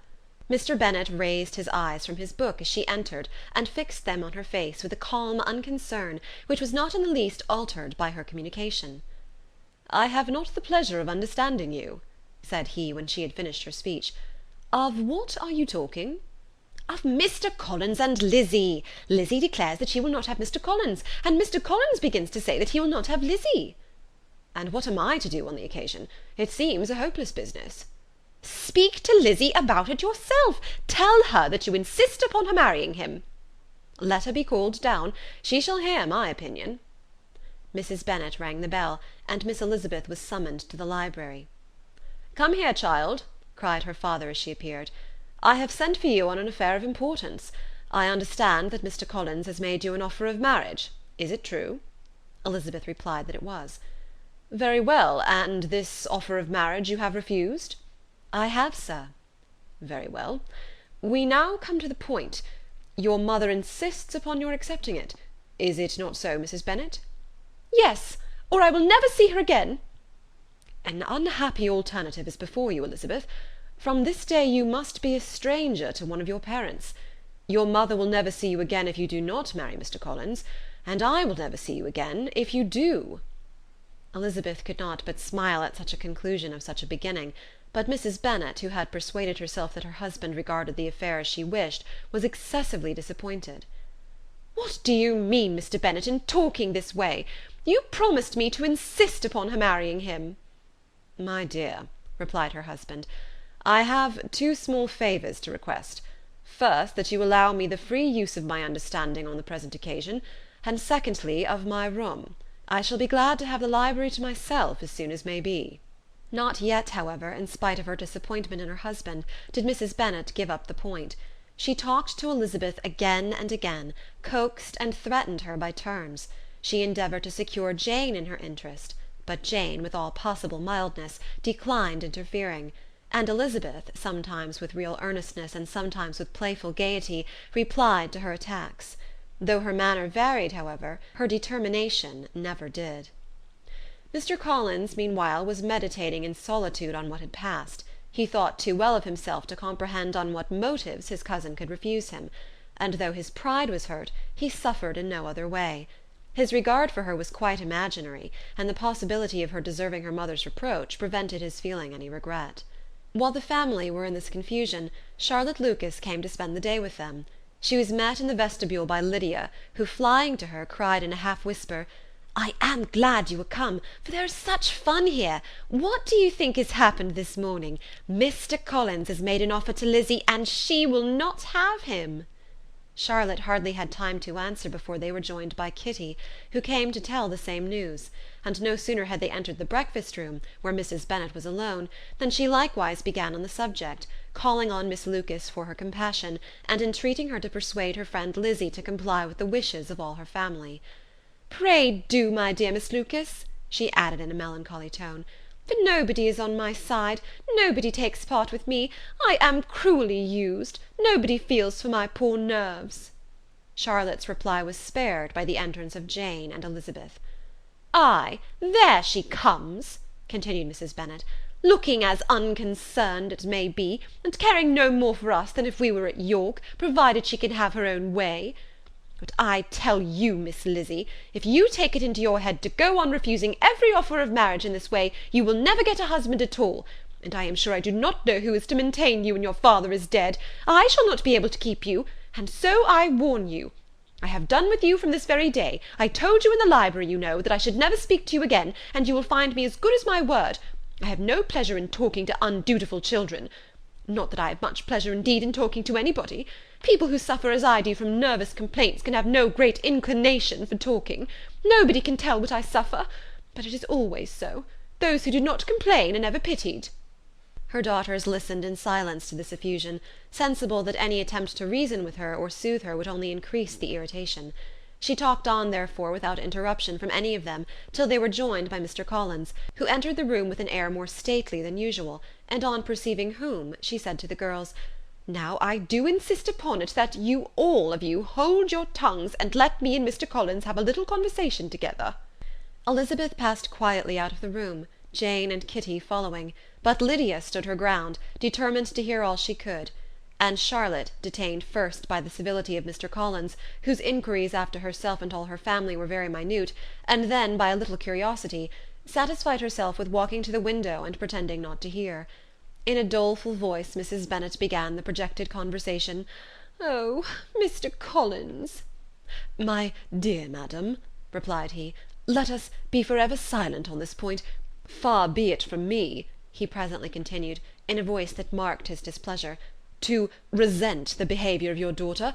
Mr. Bennet raised his eyes from his book as she entered, and fixed them on her face with a calm unconcern which was not in the least altered by her communication. "I have not the pleasure of understanding you," said he, when she had finished her speech. "Of what are you talking?" "Of Mr. Collins and Lizzie. Lizzie declares that she will not have Mr. Collins, and Mr. Collins begins to say that he will not have Lizzie." "And what am I to do on the occasion? It seems a hopeless business." "Speak to Lizzie about it yourself. Tell her that you insist upon her marrying him." "Let her be called down. She shall hear my opinion." Mrs. Bennet rang the bell, and Miss Elizabeth was summoned to the library. "Come here, child," cried her father as she appeared. "I have sent for you on an affair of importance. I understand that Mr. Collins has made you an offer of marriage. Is it true?" Elizabeth replied that it was. "Very well, and this offer of marriage you have refused?" "I have, sir." "Very well. We now come to the point. Your mother insists upon your accepting it. Is it not so, Mrs. Bennet?" "Yes, or I will never see her again." "An unhappy alternative is before you, Elizabeth. From this day you must be a stranger to one of your parents. Your mother will never see you again if you do not marry Mr. Collins, and I will never see you again if you do." Elizabeth could not but smile at such a conclusion of such a beginning, but Mrs. Bennet, who had persuaded herself that her husband regarded the affair as she wished, was excessively disappointed. "What do you mean, Mr. Bennet, in talking this way? You promised me to insist upon her marrying him." "My dear," replied her husband, "I have two small favours to request. First, that you allow me the free use of my understanding on the present occasion, and secondly, of my room. I shall be glad to have the library to myself as soon as may be." Not yet, however, in spite of her disappointment in her husband, did Mrs. Bennet give up the point. She talked to Elizabeth again and again, coaxed and threatened her by turns. She endeavoured to secure Jane in her interest, but Jane, with all possible mildness, declined interfering, and Elizabeth, sometimes with real earnestness and sometimes with playful gaiety, replied to her attacks. Though her manner varied, however, her determination never did. Mr. Collins, meanwhile, was meditating in solitude on what had passed. He thought too well of himself to comprehend on what motives his cousin could refuse him, and though his pride was hurt, he suffered in no other way. His regard for her was quite imaginary, and the possibility of her deserving her mother's reproach prevented his feeling any regret. While the family were in this confusion, Charlotte Lucas came to spend the day with them. She was met in the vestibule by Lydia, who, flying to her, cried in a half-whisper, I am glad you are come, for there is such fun here. What do you think has happened this morning? Mr. Collins has made an offer to Lizzie, and she will not have him." Charlotte hardly had time to answer before they were joined by Kitty, who came to tell the same news; and no sooner had they entered the breakfast-room, where Mrs. Bennet was alone, than she likewise began on the subject, calling on Miss Lucas for her compassion, and entreating her to persuade her friend Lizzie to comply with the wishes of all her family. "Pray do, my dear Miss Lucas," she added in a melancholy tone, "for nobody is on my side, nobody takes part with me. I am cruelly used, nobody feels for my poor nerves." Charlotte's reply was spared by the entrance of Jane and Elizabeth. "Ay, there she comes," continued Mrs. Bennet, "looking as unconcerned as may be, and caring no more for us than if we were at York, provided she can have her own way. But I tell you, Miss Lizzie, if you take it into your head to go on refusing every offer of marriage in this way, you will never get a husband at all, and I am sure I do not know who is to maintain you when your father is dead. I shall not be able to keep you, and so I warn you. I have done with you from this very day. I told you in the library, you know, that I should never speak to you again, and you will find me as good as my word. I have no pleasure in talking to undutiful children. Not that I have much pleasure indeed in talking to anybody. People who suffer as I do from nervous complaints can have no great inclination for talking. Nobody can tell what I suffer, but it is always so. Those who do not complain are never pitied." Her daughters listened in silence to this effusion, sensible that any attempt to reason with her or soothe her would only increase the irritation. She talked on, therefore, without interruption from any of them, till they were joined by Mr. Collins, who entered the room with an air more stately than usual, and on perceiving whom, she said to the girls, "Now I do insist upon it that you all of you hold your tongues, and let me and Mr. Collins have a little conversation together." Elizabeth passed quietly out of the room, Jane and Kitty following, but Lydia stood her ground, determined to hear all she could; and Charlotte, detained first by the civility of Mr. Collins, whose inquiries after herself and all her family were very minute, and then by a little curiosity, satisfied herself with walking to the window and pretending not to hear. In a doleful voice Mrs. Bennet began the projected conversation. "Oh, Mr. Collins!" "My dear madam," replied he, "let us be for ever silent on this point. Far be it from me," he presently continued, in a voice that marked his displeasure, "to resent the behaviour of your daughter.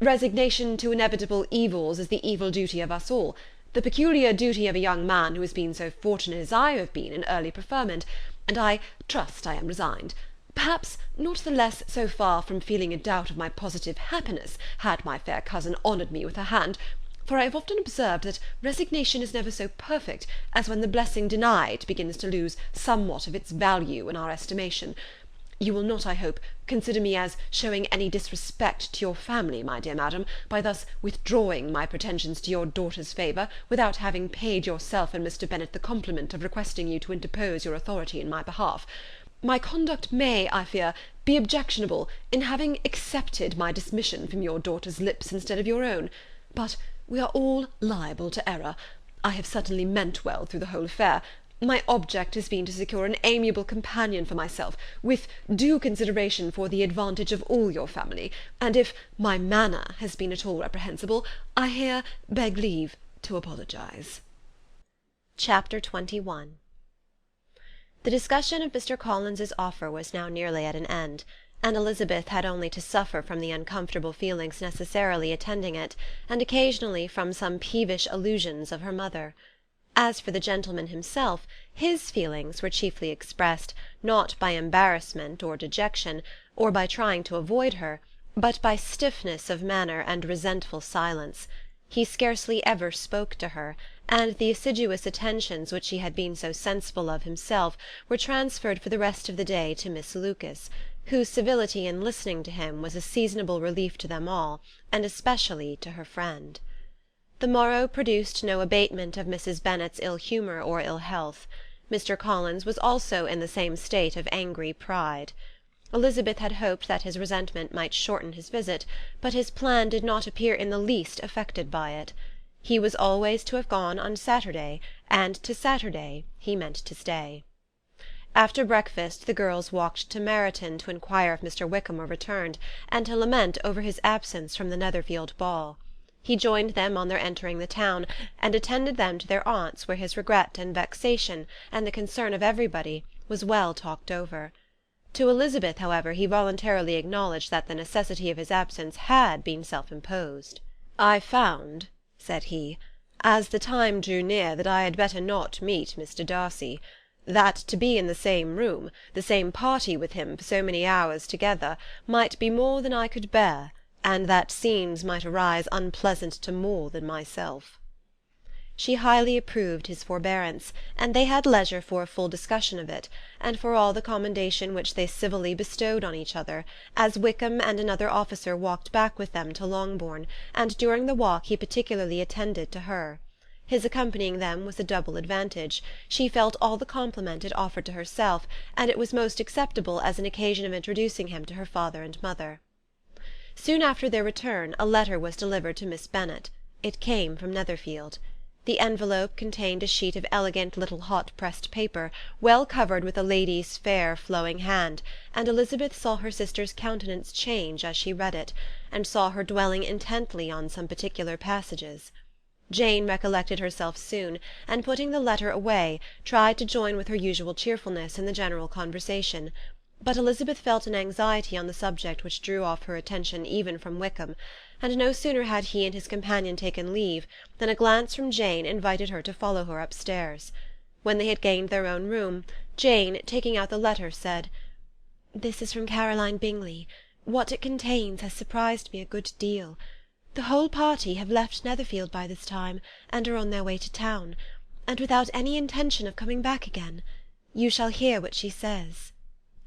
Resignation to inevitable evils is the evil duty of us all, the peculiar duty of a young man who has been so fortunate as I have been in early preferment, and I trust I am resigned. Perhaps not the less so far from feeling a doubt of my positive happiness, had my fair cousin honoured me with her hand, for I have often observed that resignation is never so perfect as when the blessing denied begins to lose somewhat of its value in our estimation. You will not, I hope, consider me as showing any disrespect to your family, my dear madam, by thus withdrawing my pretensions to your daughter's favour, without having paid yourself and Mr. Bennet the compliment of requesting you to interpose your authority in my behalf. My conduct may, I fear, be objectionable in having accepted my dismission from your daughter's lips instead of your own, but we are all liable to error. I have certainly meant well through the whole affair. My object has been to secure an amiable companion for myself, with due consideration for the advantage of all your family, and if my manner has been at all reprehensible, I here beg leave to apologize. Chapter 21. The discussion of Mr. Collins's offer was now nearly at an end, and Elizabeth had only to suffer from the uncomfortable feelings necessarily attending it, and occasionally from some peevish allusions of her mother. As for the gentleman himself, his feelings were chiefly expressed, not by embarrassment or dejection, or by trying to avoid her, but by stiffness of manner and resentful silence. He scarcely ever spoke to her, and the assiduous attentions which he had been so sensible of himself were transferred for the rest of the day to Miss Lucas, whose civility in listening to him was a seasonable relief to them all, and especially to her friend. The morrow produced no abatement of Mrs. Bennet's ill humour or ill health. Mr. Collins was also in the same state of angry pride. Elizabeth had hoped that his resentment might shorten his visit, but his plan did not appear in the least affected by it. He was always to have gone on Saturday, and to Saturday he meant to stay. After breakfast the girls walked to Meryton to inquire if Mr. Wickham were returned, and to lament over his absence from the Netherfield ball. He joined them on their entering the town, and attended them to their aunt's, where his regret and vexation, and the concern of everybody, was well talked over. To Elizabeth, however, he voluntarily acknowledged that the necessity of his absence had been self-imposed. "I found," said he, "as the time drew near, that I had better not meet Mr. Darcy; that to be in the same room, the same party with him for so many hours together, might be more than I could bear, and that scenes might arise unpleasant to more than myself." She highly approved his forbearance, and they had leisure for a full discussion of it, and for all the commendation which they civilly bestowed on each other, as Wickham and another officer walked back with them to Longbourn, and during the walk he particularly attended to her. His accompanying them was a double advantage. She felt all the compliment it offered to herself, and it was most acceptable as an occasion of introducing him to her father and mother. Soon after their return a letter was delivered to Miss Bennet. It came from Netherfield. The envelope contained a sheet of elegant little hot-pressed paper, well covered with a lady's fair flowing hand, and Elizabeth saw her sister's countenance change as she read it, and saw her dwelling intently on some particular passages. Jane recollected herself soon, and putting the letter away, tried to join with her usual cheerfulness in the general conversation. But Elizabeth felt an anxiety on the subject which drew off her attention even from Wickham, and no sooner had he and his companion taken leave than a glance from Jane invited her to follow her upstairs. When they had gained their own room, Jane, taking out the letter, said, "This is from Caroline Bingley. What it contains has surprised me a good deal. The whole party have left Netherfield by this time, and are on their way to town, and without any intention of coming back again. You shall hear what she says."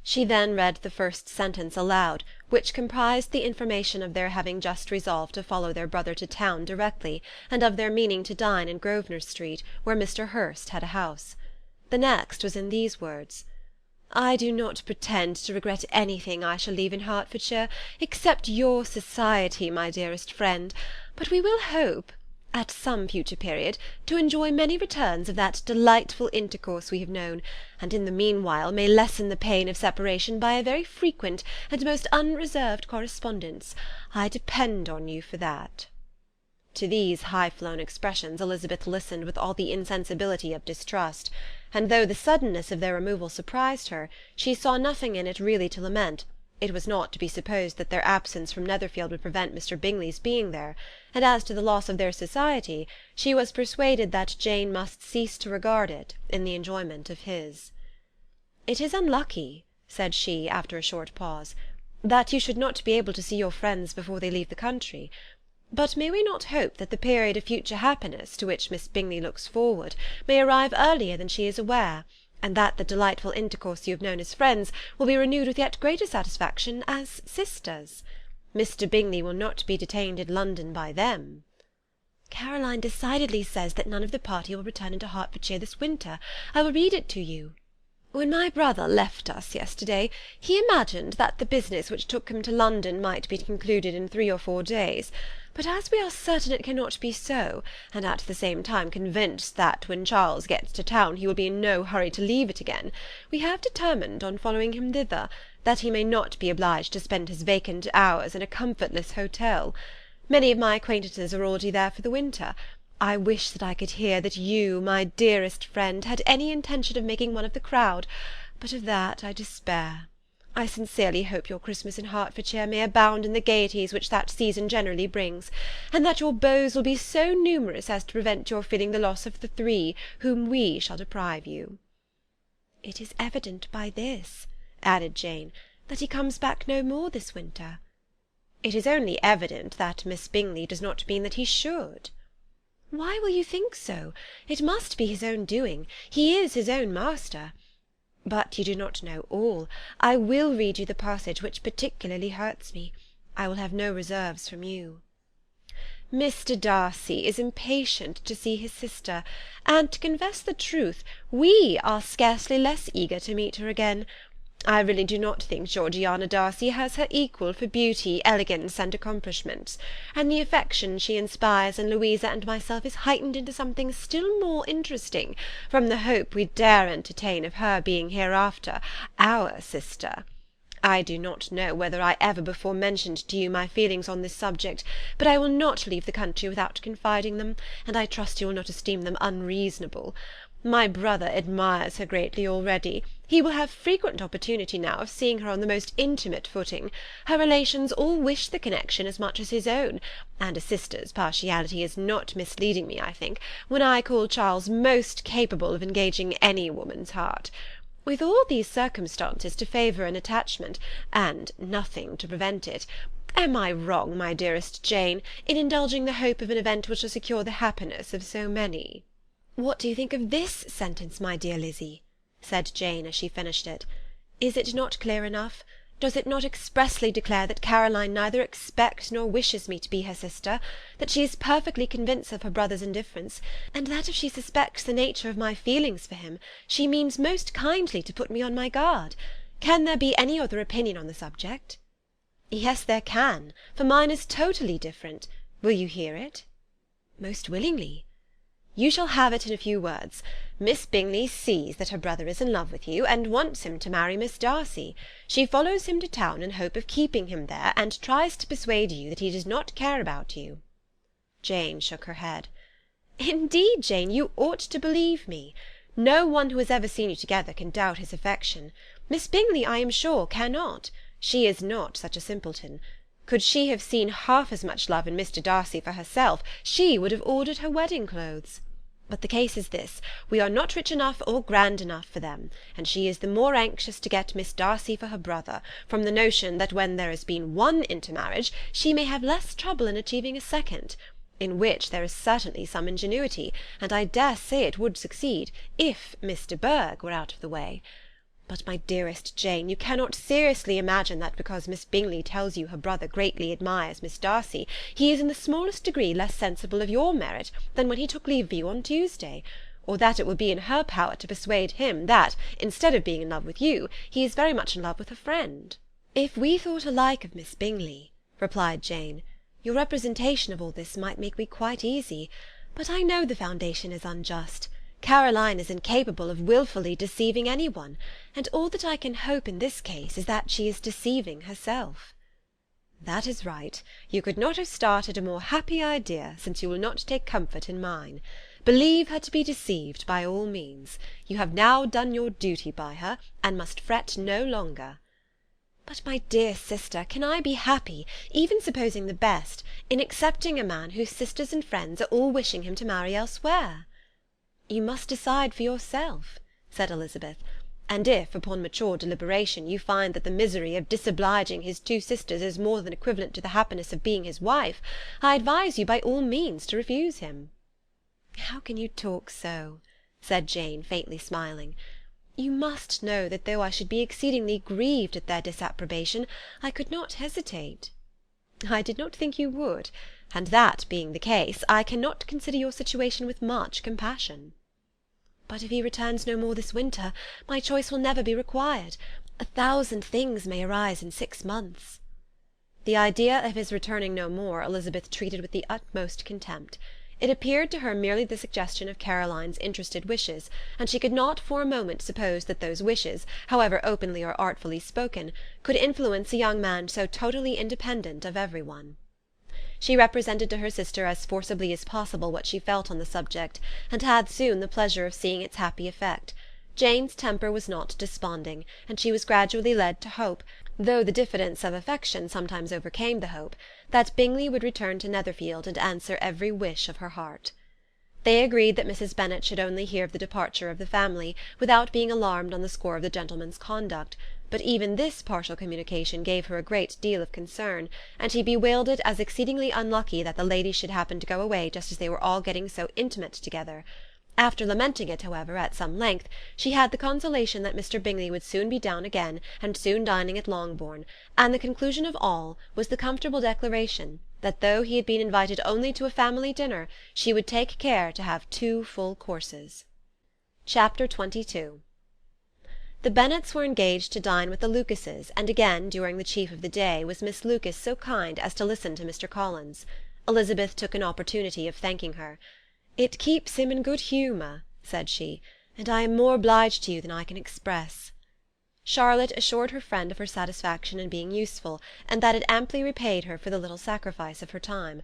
She then read the first sentence aloud, which comprised the information of their having just resolved to follow their brother to town directly, and of their meaning to dine in Grosvenor Street, where Mr. Hurst had a house. The next was in these words: "I do not pretend to regret anything I shall leave in Hertfordshire, except your society, my dearest friend, but we will hope, at some future period, to enjoy many returns of that delightful intercourse we have known, and in the meanwhile may lessen the pain of separation by a very frequent and most unreserved correspondence. I depend on you for that." To these high-flown expressions Elizabeth listened with all the insensibility of distrust, and though the suddenness of their removal surprised her, she saw nothing in it really to lament. It was not to be supposed that their absence from Netherfield would prevent Mr. Bingley's being there, and as to the loss of their society, she was persuaded that Jane must cease to regard it in the enjoyment of his. "It is unlucky," said she, after a short pause, "that you should not be able to see your friends before they leave the country. But may we not hope that the period of future happiness, to which Miss Bingley looks forward, may arrive earlier than she is aware, and that the delightful intercourse you have known as friends will be renewed with yet greater satisfaction as sisters? Mr. Bingley will not be detained in London by them." "Caroline decidedly says that none of the party will return into Hertfordshire this winter. I will read it to you. When my brother left us yesterday, he imagined that the business which took him to London might be concluded in 3 or 4 days, but as we are certain it cannot be so, and at the same time convinced that when Charles gets to town he will be in no hurry to leave it again, we have determined on following him thither, that he may not be obliged to spend his vacant hours in a comfortless hotel. Many of my acquaintances are already there for the winter. I wish that I could hear that you, my dearest friend, had any intention of making one of the crowd, but of that I despair. I sincerely hope your Christmas in Hertfordshire may abound in the gaieties which that season generally brings, and that your beaux will be so numerous as to prevent your feeling the loss of the 3 whom we shall deprive you." "It is evident by this," added Jane, "that he comes back no more this winter." "It is only evident that Miss Bingley does not mean that he should." "Why will you think so? It must be his own doing. He is his own master. But you do not know all. I will read you the passage which particularly hurts me. I will have no reserves from you. Mr. Darcy is impatient to see his sister, and, to confess the truth, we are scarcely less eager to meet her again. I really do not think Georgiana Darcy has her equal for beauty, elegance, and accomplishments, and the affection she inspires in Louisa and myself is heightened into something still more interesting from the hope we dare entertain of her being hereafter our sister. I do not know whether I ever before mentioned to you my feelings on this subject, but I will not leave the country without confiding them, and I trust you will not esteem them unreasonable. My brother admires her greatly already. He will have frequent opportunity now of seeing her on the most intimate footing. Her relations all wish the connection as much as his own, and a sister's partiality is not misleading me, I think, when I call Charles most capable of engaging any woman's heart. With all these circumstances to favour an attachment, and nothing to prevent it, am I wrong, my dearest Jane, in indulging the hope of an event which will secure the happiness of so many?" "What do you think of this sentence, my dear Lizzy?" said Jane as she finished it. "Is it not clear enough? Does it not expressly declare that Caroline neither expects nor wishes me to be her sister, that she is perfectly convinced of her brother's indifference, and that if she suspects the nature of my feelings for him, she means most kindly to put me on my guard? Can there be any other opinion on the subject?" "Yes, there can, for mine is totally different. Will you hear it?" "Most willingly." "You shall have it in a few words. Miss Bingley sees that her brother is in love with you, and wants him to marry Miss Darcy. She follows him to town in hope of keeping him there, and tries to persuade you that he does not care about you." Jane shook her head. "Indeed, Jane, you ought to believe me. No one who has ever seen you together can doubt his affection. Miss Bingley, I am sure, cannot. She is not such a simpleton. Could she have seen half as much love in Mr. Darcy for herself, she would have ordered her wedding clothes. But the case is this, we are not rich enough or grand enough for them, and she is the more anxious to get Miss Darcy for her brother, from the notion that when there has been one intermarriage, she may have less trouble in achieving a second, in which there is certainly some ingenuity, and I dare say it would succeed, if Miss de Bourgh were out of the way. But, my dearest Jane, you cannot seriously imagine that because Miss Bingley tells you her brother greatly admires Miss Darcy, he is in the smallest degree less sensible of your merit than when he took leave of you on Tuesday, or that it will be in her power to persuade him that, instead of being in love with you, he is very much in love with her friend." "If we thought alike of Miss Bingley," replied Jane, "your representation of all this might make me quite easy, but I know the foundation is unjust. Caroline is incapable of wilfully deceiving any one, and all that I can hope in this case is that she is deceiving herself." "That is right. You could not have started a more happy idea, since you will not take comfort in mine. Believe her to be deceived, by all means. You have now done your duty by her, and must fret no longer." "But, my dear sister, can I be happy, even supposing the best, in accepting a man whose sisters and friends are all wishing him to marry elsewhere?" "You must decide for yourself," said Elizabeth, "and if, upon mature deliberation, you find that the misery of disobliging his two sisters is more than equivalent to the happiness of being his wife, I advise you by all means to refuse him." "How can you talk so?" said Jane, faintly smiling. "You must know that though I should be exceedingly grieved at their disapprobation, I could not hesitate." "I did not think you would, and that being the case, I cannot consider your situation with much compassion." "But if he returns no more this winter, my choice will never be required. 1,000 things may arise in 6 months." The idea of his returning no more Elizabeth treated with the utmost contempt. It appeared to her merely the suggestion of Caroline's interested wishes, and she could not for a moment suppose that those wishes, however openly or artfully spoken, could influence a young man so totally independent of every one. She represented to her sister as forcibly as possible what she felt on the subject, and had soon the pleasure of seeing its happy effect. Jane's temper was not desponding, and she was gradually led to hope, though the diffidence of affection sometimes overcame the hope, that Bingley would return to Netherfield and answer every wish of her heart. They agreed that Mrs. Bennet should only hear of the departure of the family, without being alarmed on the score of the gentleman's conduct, but even this partial communication gave her a great deal of concern, and she bewailed it as exceedingly unlucky that the ladies should happen to go away just as they were all getting so intimate together. After lamenting it, however, at some length, she had the consolation that Mr. Bingley would soon be down again, and soon dining at Longbourn, and the conclusion of all was the comfortable declaration that though he had been invited only to a family dinner, she would take care to have 2 full courses. Chapter 22. The Bennets were engaged to dine with the Lucases, and again, during the chief of the day, was Miss Lucas so kind as to listen to Mr. Collins. Elizabeth took an opportunity of thanking her. "It keeps him in good humour," said she, "and I am more obliged to you than I can express." Charlotte assured her friend of her satisfaction in being useful, and that it amply repaid her for the little sacrifice of her time.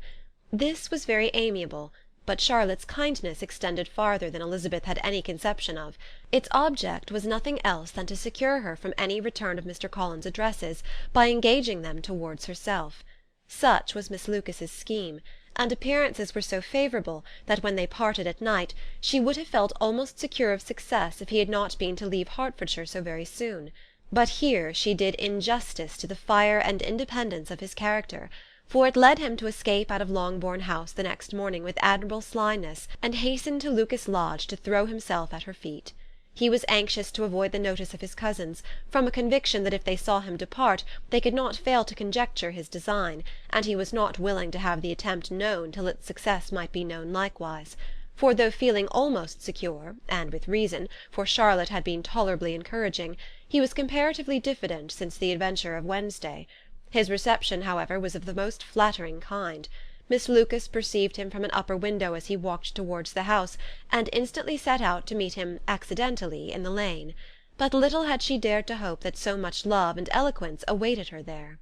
This was very amiable, but Charlotte's kindness extended farther than Elizabeth had any conception of. Its object was nothing else than to secure her from any return of Mr. Collins's addresses by engaging them towards herself. Such was Miss Lucas's scheme, and appearances were so favourable that when they parted at night she would have felt almost secure of success if he had not been to leave Hertfordshire so very soon. But here she did injustice to the fire and independence of his character, for it led him to escape out of Longbourn House the next morning with admirable slyness, and hasten to Lucas Lodge to throw himself at her feet. He was anxious to avoid the notice of his cousins, from a conviction that if they saw him depart they could not fail to conjecture his design, and he was not willing to have the attempt known till its success might be known likewise. For though feeling almost secure, and with reason, for Charlotte had been tolerably encouraging, he was comparatively diffident since the adventure of Wednesday. His reception, however, was of the most flattering kind. Miss Lucas perceived him from an upper window as he walked towards the house, and instantly set out to meet him accidentally in the lane. But little had she dared to hope that so much love and eloquence awaited her there.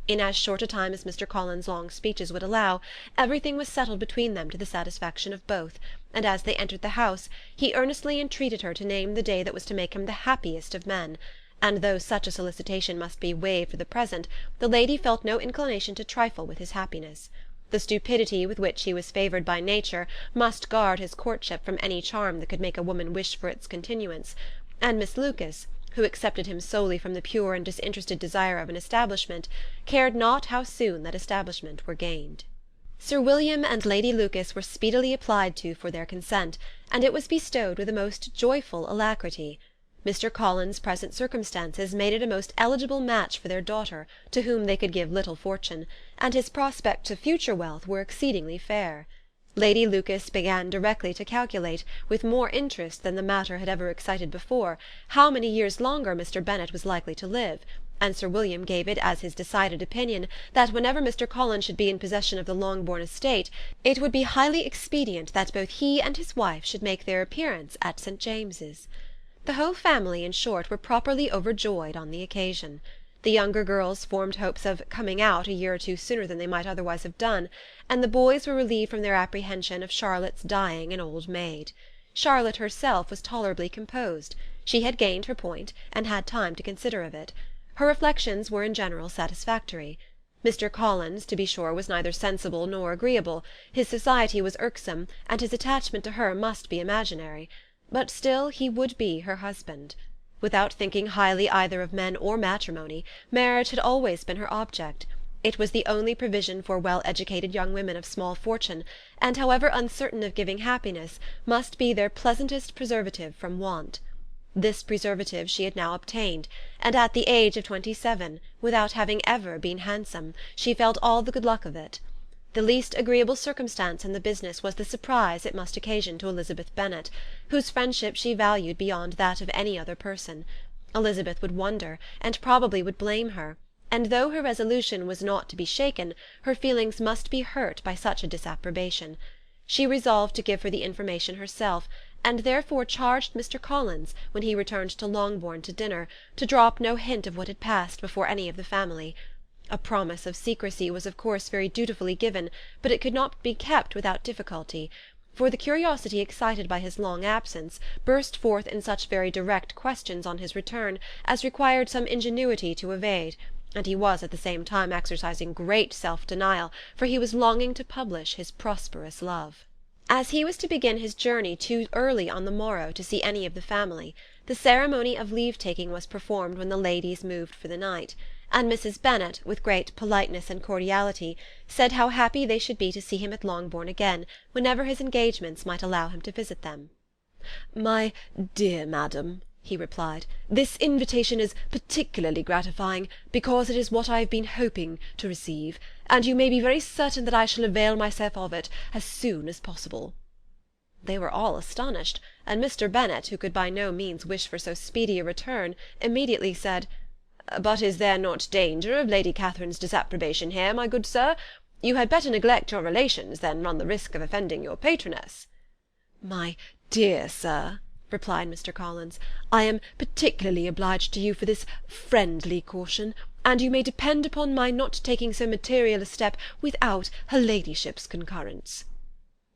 In as short a time as Mr. Collins's long speeches would allow, everything was settled between them to the satisfaction of both, and as they entered the house he earnestly entreated her to name the day that was to make him the happiest of men, and though such a solicitation must be waived for the present, the lady felt no inclination to trifle with his happiness. The stupidity with which he was favoured by nature must guard his courtship from any charm that could make a woman wish for its continuance, and Miss Lucas, who accepted him solely from the pure and disinterested desire of an establishment, cared not how soon that establishment were gained. Sir William and Lady Lucas were speedily applied to for their consent, and it was bestowed with a most joyful alacrity. Mr. Collins's present circumstances made it a most eligible match for their daughter, to whom they could give little fortune, and his prospects of future wealth were exceedingly fair. Lady Lucas began directly to calculate, with more interest than the matter had ever excited before, how many years longer Mr. Bennet was likely to live, and Sir William gave it as his decided opinion that whenever Mr. Collins should be in possession of the Longbourn estate, it would be highly expedient that both he and his wife should make their appearance at St. James's. The whole family, in short, were properly overjoyed on the occasion. The younger girls formed hopes of "coming out" a year or two sooner than they might otherwise have done, and the boys were relieved from their apprehension of Charlotte's dying an old maid. Charlotte herself was tolerably composed. She had gained her point, and had time to consider of it. Her reflections were in general satisfactory. Mr. Collins, to be sure, was neither sensible nor agreeable, his society was irksome, and his attachment to her must be imaginary. But still he would be her husband. Without thinking highly either of men or matrimony, marriage had always been her object. It was the only provision for well-educated young women of small fortune, and, however uncertain of giving happiness, must be their pleasantest preservative from want. This preservative she had now obtained, and at the age of 27, without having ever been handsome, she felt all the good luck of it. The least agreeable circumstance in the business was the surprise it must occasion to Elizabeth Bennet, whose friendship she valued beyond that of any other person. Elizabeth would wonder, and probably would blame her, and though her resolution was not to be shaken, her feelings must be hurt by such a disapprobation. She resolved to give her the information herself, and therefore charged Mr. Collins, when he returned to Longbourn to dinner, to drop no hint of what had passed before any of the family. A promise of secrecy was of course very dutifully given, but it could not be kept without difficulty, for the curiosity excited by his long absence burst forth in such very direct questions on his return as required some ingenuity to evade, and he was at the same time exercising great self-denial, for he was longing to publish his prosperous love. As he was to begin his journey too early on the morrow to see any of the family, the ceremony of leave-taking was performed when the ladies moved for the night, and Mrs. Bennet, with great politeness and cordiality, said how happy they should be to see him at Longbourn again, whenever his engagements might allow him to visit them. "My dear madam," he replied, "this invitation is particularly gratifying, because it is what I have been hoping to receive, and you may be very certain that I shall avail myself of it as soon as possible." They were all astonished, and Mr. Bennet, who could by no means wish for so speedy a return, immediately said, "But is there not danger of Lady Catherine's disapprobation here, my good sir? You had better neglect your relations than run the risk of offending your patroness." "My dear sir," replied Mr. Collins. "I am particularly obliged to you for this friendly caution, and you may depend upon my not taking so material a step without her ladyship's concurrence."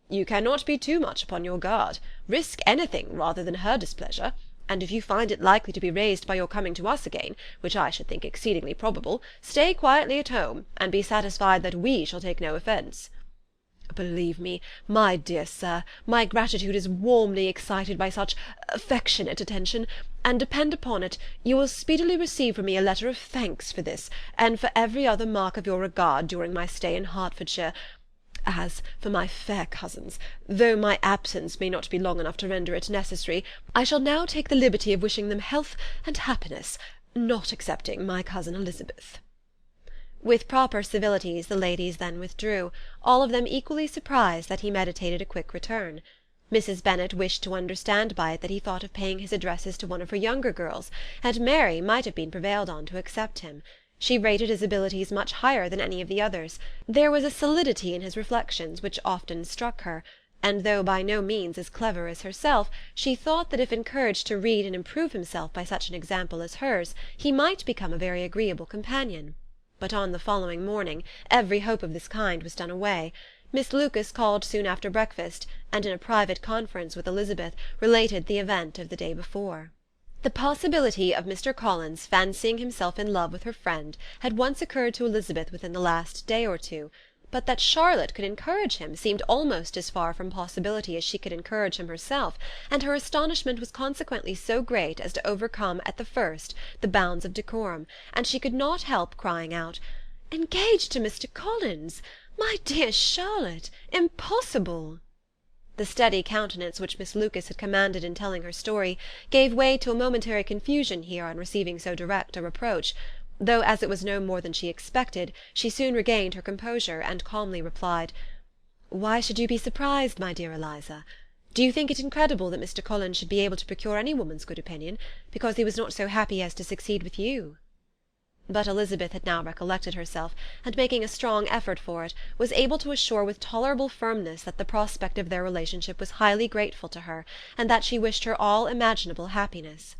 "You cannot be too much upon your guard. Risk anything rather than her displeasure, and if you find it likely to be raised by your coming to us again, which I should think exceedingly probable, stay quietly at home, and be satisfied that we shall take no offence." "Believe me, my dear sir, my gratitude is warmly excited by such affectionate attention, and depend upon it, you will speedily receive from me a letter of thanks for this, and for every other mark of your regard during my stay in Hertfordshire. As for my fair cousins, though my absence may not be long enough to render it necessary, I shall now take the liberty of wishing them health and happiness, not excepting my cousin Elizabeth." With proper civilities the ladies then withdrew, all of them equally surprised that he meditated a quick return. Mrs. Bennet wished to understand by it that he thought of paying his addresses to one of her younger girls, and Mary might have been prevailed on to accept him. She rated his abilities much higher than any of the others. There was a solidity in his reflections which often struck her, and though by no means as clever as herself, she thought that if encouraged to read and improve himself by such an example as hers, he might become a very agreeable companion. But on the following morning every hope of this kind was done away. Miss Lucas called soon after breakfast, and in a private conference with Elizabeth related the event of the day before. The possibility of Mr. Collins fancying himself in love with her friend had once occurred to Elizabeth within the last day or two, but that Charlotte could encourage him seemed almost as far from possibility as she could encourage him herself, and her astonishment was consequently so great as to overcome at the first the bounds of decorum, and she could not help crying out, "Engaged to Mr. Collins! My dear Charlotte! Impossible!" The steady countenance which Miss Lucas had commanded in telling her story gave way to a momentary confusion here on receiving so direct a reproach, though as it was no more than she expected, she soon regained her composure, and calmly replied, "Why should you be surprised, my dear Eliza? Do you think it incredible that Mr. Collins should be able to procure any woman's good opinion, because he was not so happy as to succeed with you?" But Elizabeth had now recollected herself, and making a strong effort for it, was able to assure with tolerable firmness that the prospect of their relationship was highly grateful to her, and that she wished her all imaginable happiness.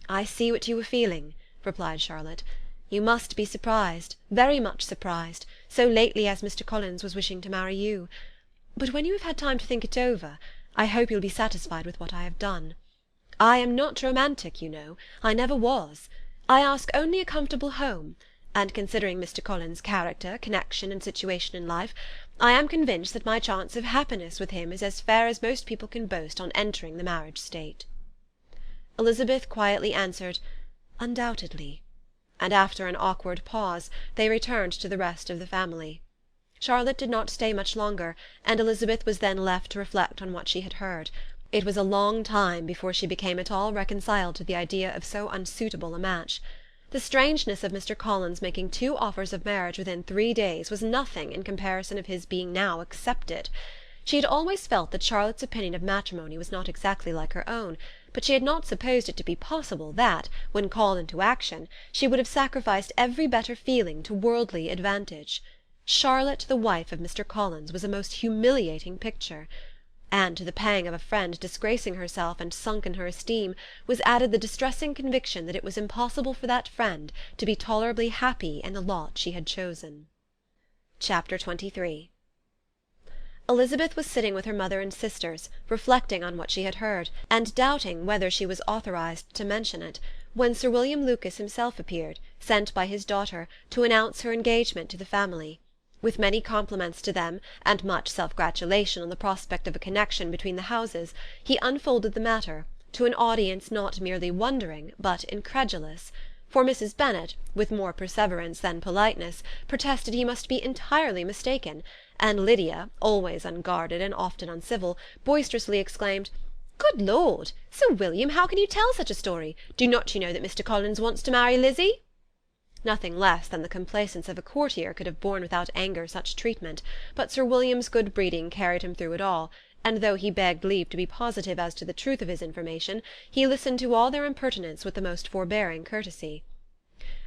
"I see what you were feeling," replied Charlotte. "You must be surprised, very much surprised, so lately as Mr. Collins was wishing to marry you. But when you have had time to think it over, I hope you'll be satisfied with what I have done. I am not romantic, you know. I never was. I ask only a comfortable home, and considering Mr. Collins' character, connection, and situation in life, I am convinced that my chance of happiness with him is as fair as most people can boast on entering the marriage state." Elizabeth quietly answered, "Undoubtedly," and after an awkward pause they returned to the rest of the family. Charlotte did not stay much longer, and Elizabeth was then left to reflect on what she had heard. It was a long time before she became at all reconciled to the idea of so unsuitable a match. The strangeness of Mr. Collins making 2 offers of marriage within 3 days was nothing in comparison of his being now accepted. She had always felt that Charlotte's opinion of matrimony was not exactly like her own, but she had not supposed it to be possible that, when called into action, she would have sacrificed every better feeling to worldly advantage. Charlotte, the wife of Mr. Collins, was a most humiliating picture. And to the pang of a friend disgracing herself and sunk in her esteem was added the distressing conviction that it was impossible for that friend to be tolerably happy in the lot she had chosen. Chapter 23. Elizabeth was sitting with her mother and sisters, reflecting on what she had heard, and doubting whether she was authorized to mention it, when Sir William Lucas himself appeared, sent by his daughter, to announce her engagement to the family. With many compliments to them, and much self-gratulation on the prospect of a connection between the houses, he unfolded the matter, to an audience not merely wondering, but incredulous. For Mrs. Bennet, with more perseverance than politeness, protested he must be entirely mistaken, and Lydia, always unguarded and often uncivil, boisterously exclaimed, "Good Lord! Sir William, how can you tell such a story? Do not you know that Mr. Collins wants to marry Lizzie?" Nothing less than the complacence of a courtier could have borne without anger such treatment, but Sir William's good breeding carried him through it all, and though he begged leave to be positive as to the truth of his information, he listened to all their impertinence with the most forbearing courtesy.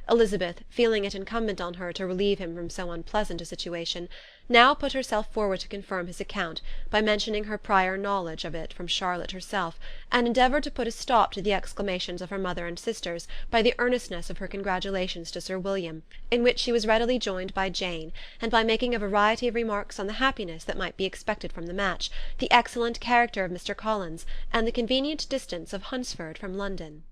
Elizabeth, feeling it incumbent on her to relieve him from so unpleasant a situation, now put herself forward to confirm his account by mentioning her prior knowledge of it from Charlotte herself, and endeavoured to put a stop to the exclamations of her mother and sisters by the earnestness of her congratulations to Sir William, in which she was readily joined by Jane, and by making a variety of remarks on the happiness that might be expected from the match, the excellent character of Mr. Collins, and the convenient distance of Hunsford from London.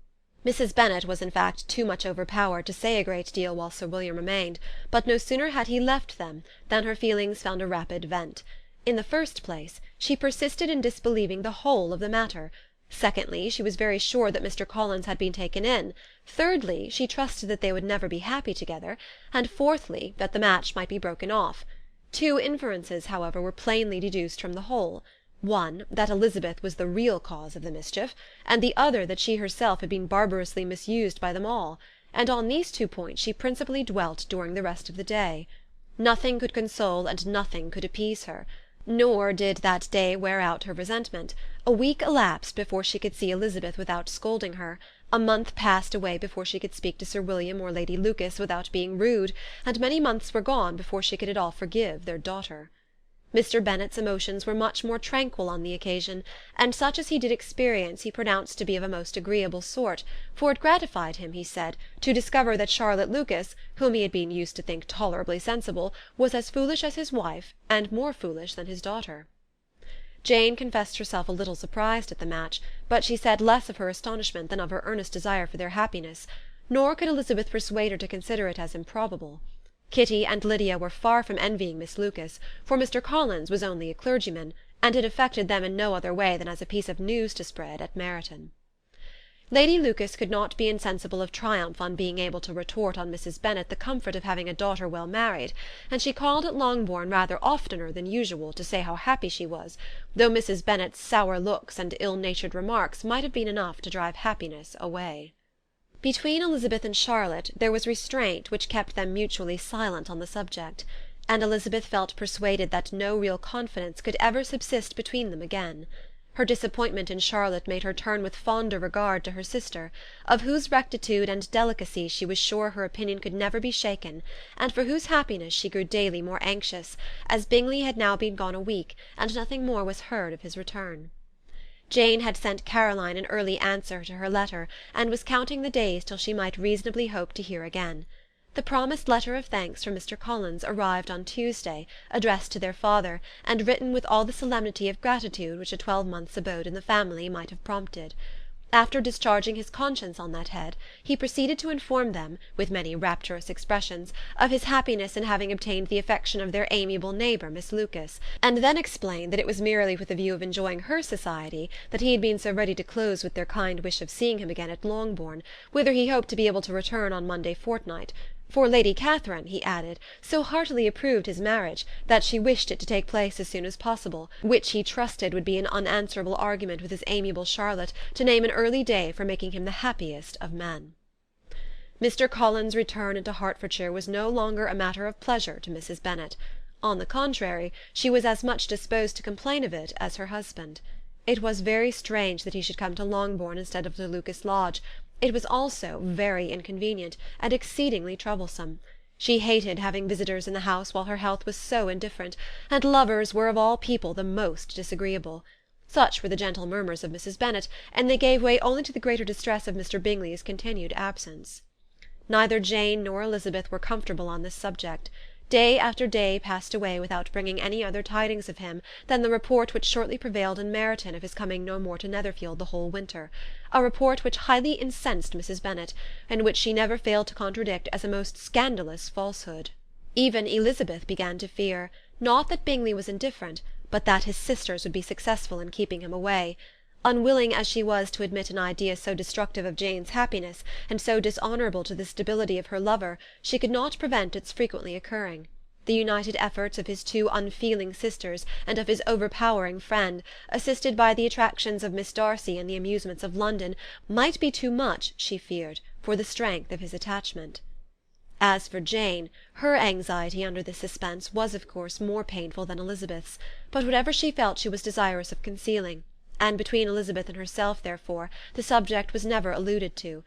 Mrs. Bennet was in fact too much overpowered to say a great deal while Sir William remained, but no sooner had he left them than her feelings found a rapid vent. In the first place, she persisted in disbelieving the whole of the matter. Secondly, she was very sure that Mr. Collins had been taken in. Thirdly, she trusted that they would never be happy together. And fourthly, that the match might be broken off. Two inferences, however, were plainly deduced from the whole. One, that Elizabeth was the real cause of the mischief, and the other that she herself had been barbarously misused by them all, and on these 2 points she principally dwelt during the rest of the day. Nothing could console and nothing could appease her. Nor did that day wear out her resentment. A week elapsed before she could see Elizabeth without scolding her. A month passed away before she could speak to Sir William or Lady Lucas without being rude, and many months were gone before she could at all forgive their daughter. Mr. Bennet's emotions were much more tranquil on the occasion, and such as he did experience he pronounced to be of a most agreeable sort, for it gratified him, he said, to discover that Charlotte Lucas, whom he had been used to think tolerably sensible, was as foolish as his wife, and more foolish than his daughter. Jane confessed herself a little surprised at the match, but she said less of her astonishment than of her earnest desire for their happiness, nor could Elizabeth persuade her to consider it as improbable. Kitty and Lydia were far from envying Miss Lucas, for Mr. Collins was only a clergyman, and it affected them in no other way than as a piece of news to spread at Meryton. Lady Lucas could not be insensible of triumph on being able to retort on Mrs. Bennet the comfort of having a daughter well married, and she called at Longbourn rather oftener than usual to say how happy she was, though Mrs. Bennet's sour looks and ill-natured remarks might have been enough to drive happiness away. Between Elizabeth and Charlotte there was restraint which kept them mutually silent on the subject, and Elizabeth felt persuaded that no real confidence could ever subsist between them again. Her disappointment in Charlotte made her turn with fonder regard to her sister, of whose rectitude and delicacy she was sure her opinion could never be shaken, and for whose happiness she grew daily more anxious, as Bingley had now been gone a week, and nothing more was heard of his return. Jane had sent Caroline an early answer to her letter, and was counting the days till she might reasonably hope to hear again. The promised letter of thanks from Mr. Collins arrived on Tuesday, addressed to their father, and written with all the solemnity of gratitude which a 12-month's abode in the family might have prompted. After discharging his conscience on that head, he proceeded to inform them, with many rapturous expressions, of his happiness in having obtained the affection of their amiable neighbour, Miss Lucas, and then explained that it was merely with the view of enjoying her society that he had been so ready to close with their kind wish of seeing him again at Longbourn, whither he hoped to be able to return on Monday fortnight. For Lady Catherine, he added, so heartily approved his marriage, that she wished it to take place as soon as possible, which he trusted would be an unanswerable argument with his amiable Charlotte to name an early day for making him the happiest of men. Mr. Collins' return into Hertfordshire was no longer a matter of pleasure to Mrs. Bennet. On the contrary, she was as much disposed to complain of it as her husband. It was very strange that he should come to Longbourn instead of to Lucas Lodge. It was also very inconvenient, and exceedingly troublesome. She hated having visitors in the house while her health was so indifferent, and lovers were of all people the most disagreeable. Such were the gentle murmurs of Mrs. Bennet, and they gave way only to the greater distress of Mr. Bingley's continued absence. Neither Jane nor Elizabeth were comfortable on this subject. Day after day passed away without bringing any other tidings of him than the report which shortly prevailed in Meryton of his coming no more to Netherfield the whole winter, a report which highly incensed Mrs. Bennet, and which she never failed to contradict as a most scandalous falsehood. Even Elizabeth began to fear, not that Bingley was indifferent, but that his sisters would be successful in keeping him away. Unwilling as she was to admit an idea so destructive of Jane's happiness, and so dishonourable to the stability of her lover, she could not prevent its frequently occurring. The united efforts of his two unfeeling sisters and of his overpowering friend, assisted by the attractions of Miss Darcy and the amusements of London, might be too much, she feared, for the strength of his attachment. As for Jane, her anxiety under this suspense was of course more painful than Elizabeth's, but whatever she felt she was desirous of concealing, and between Elizabeth and herself, therefore, the subject was never alluded to.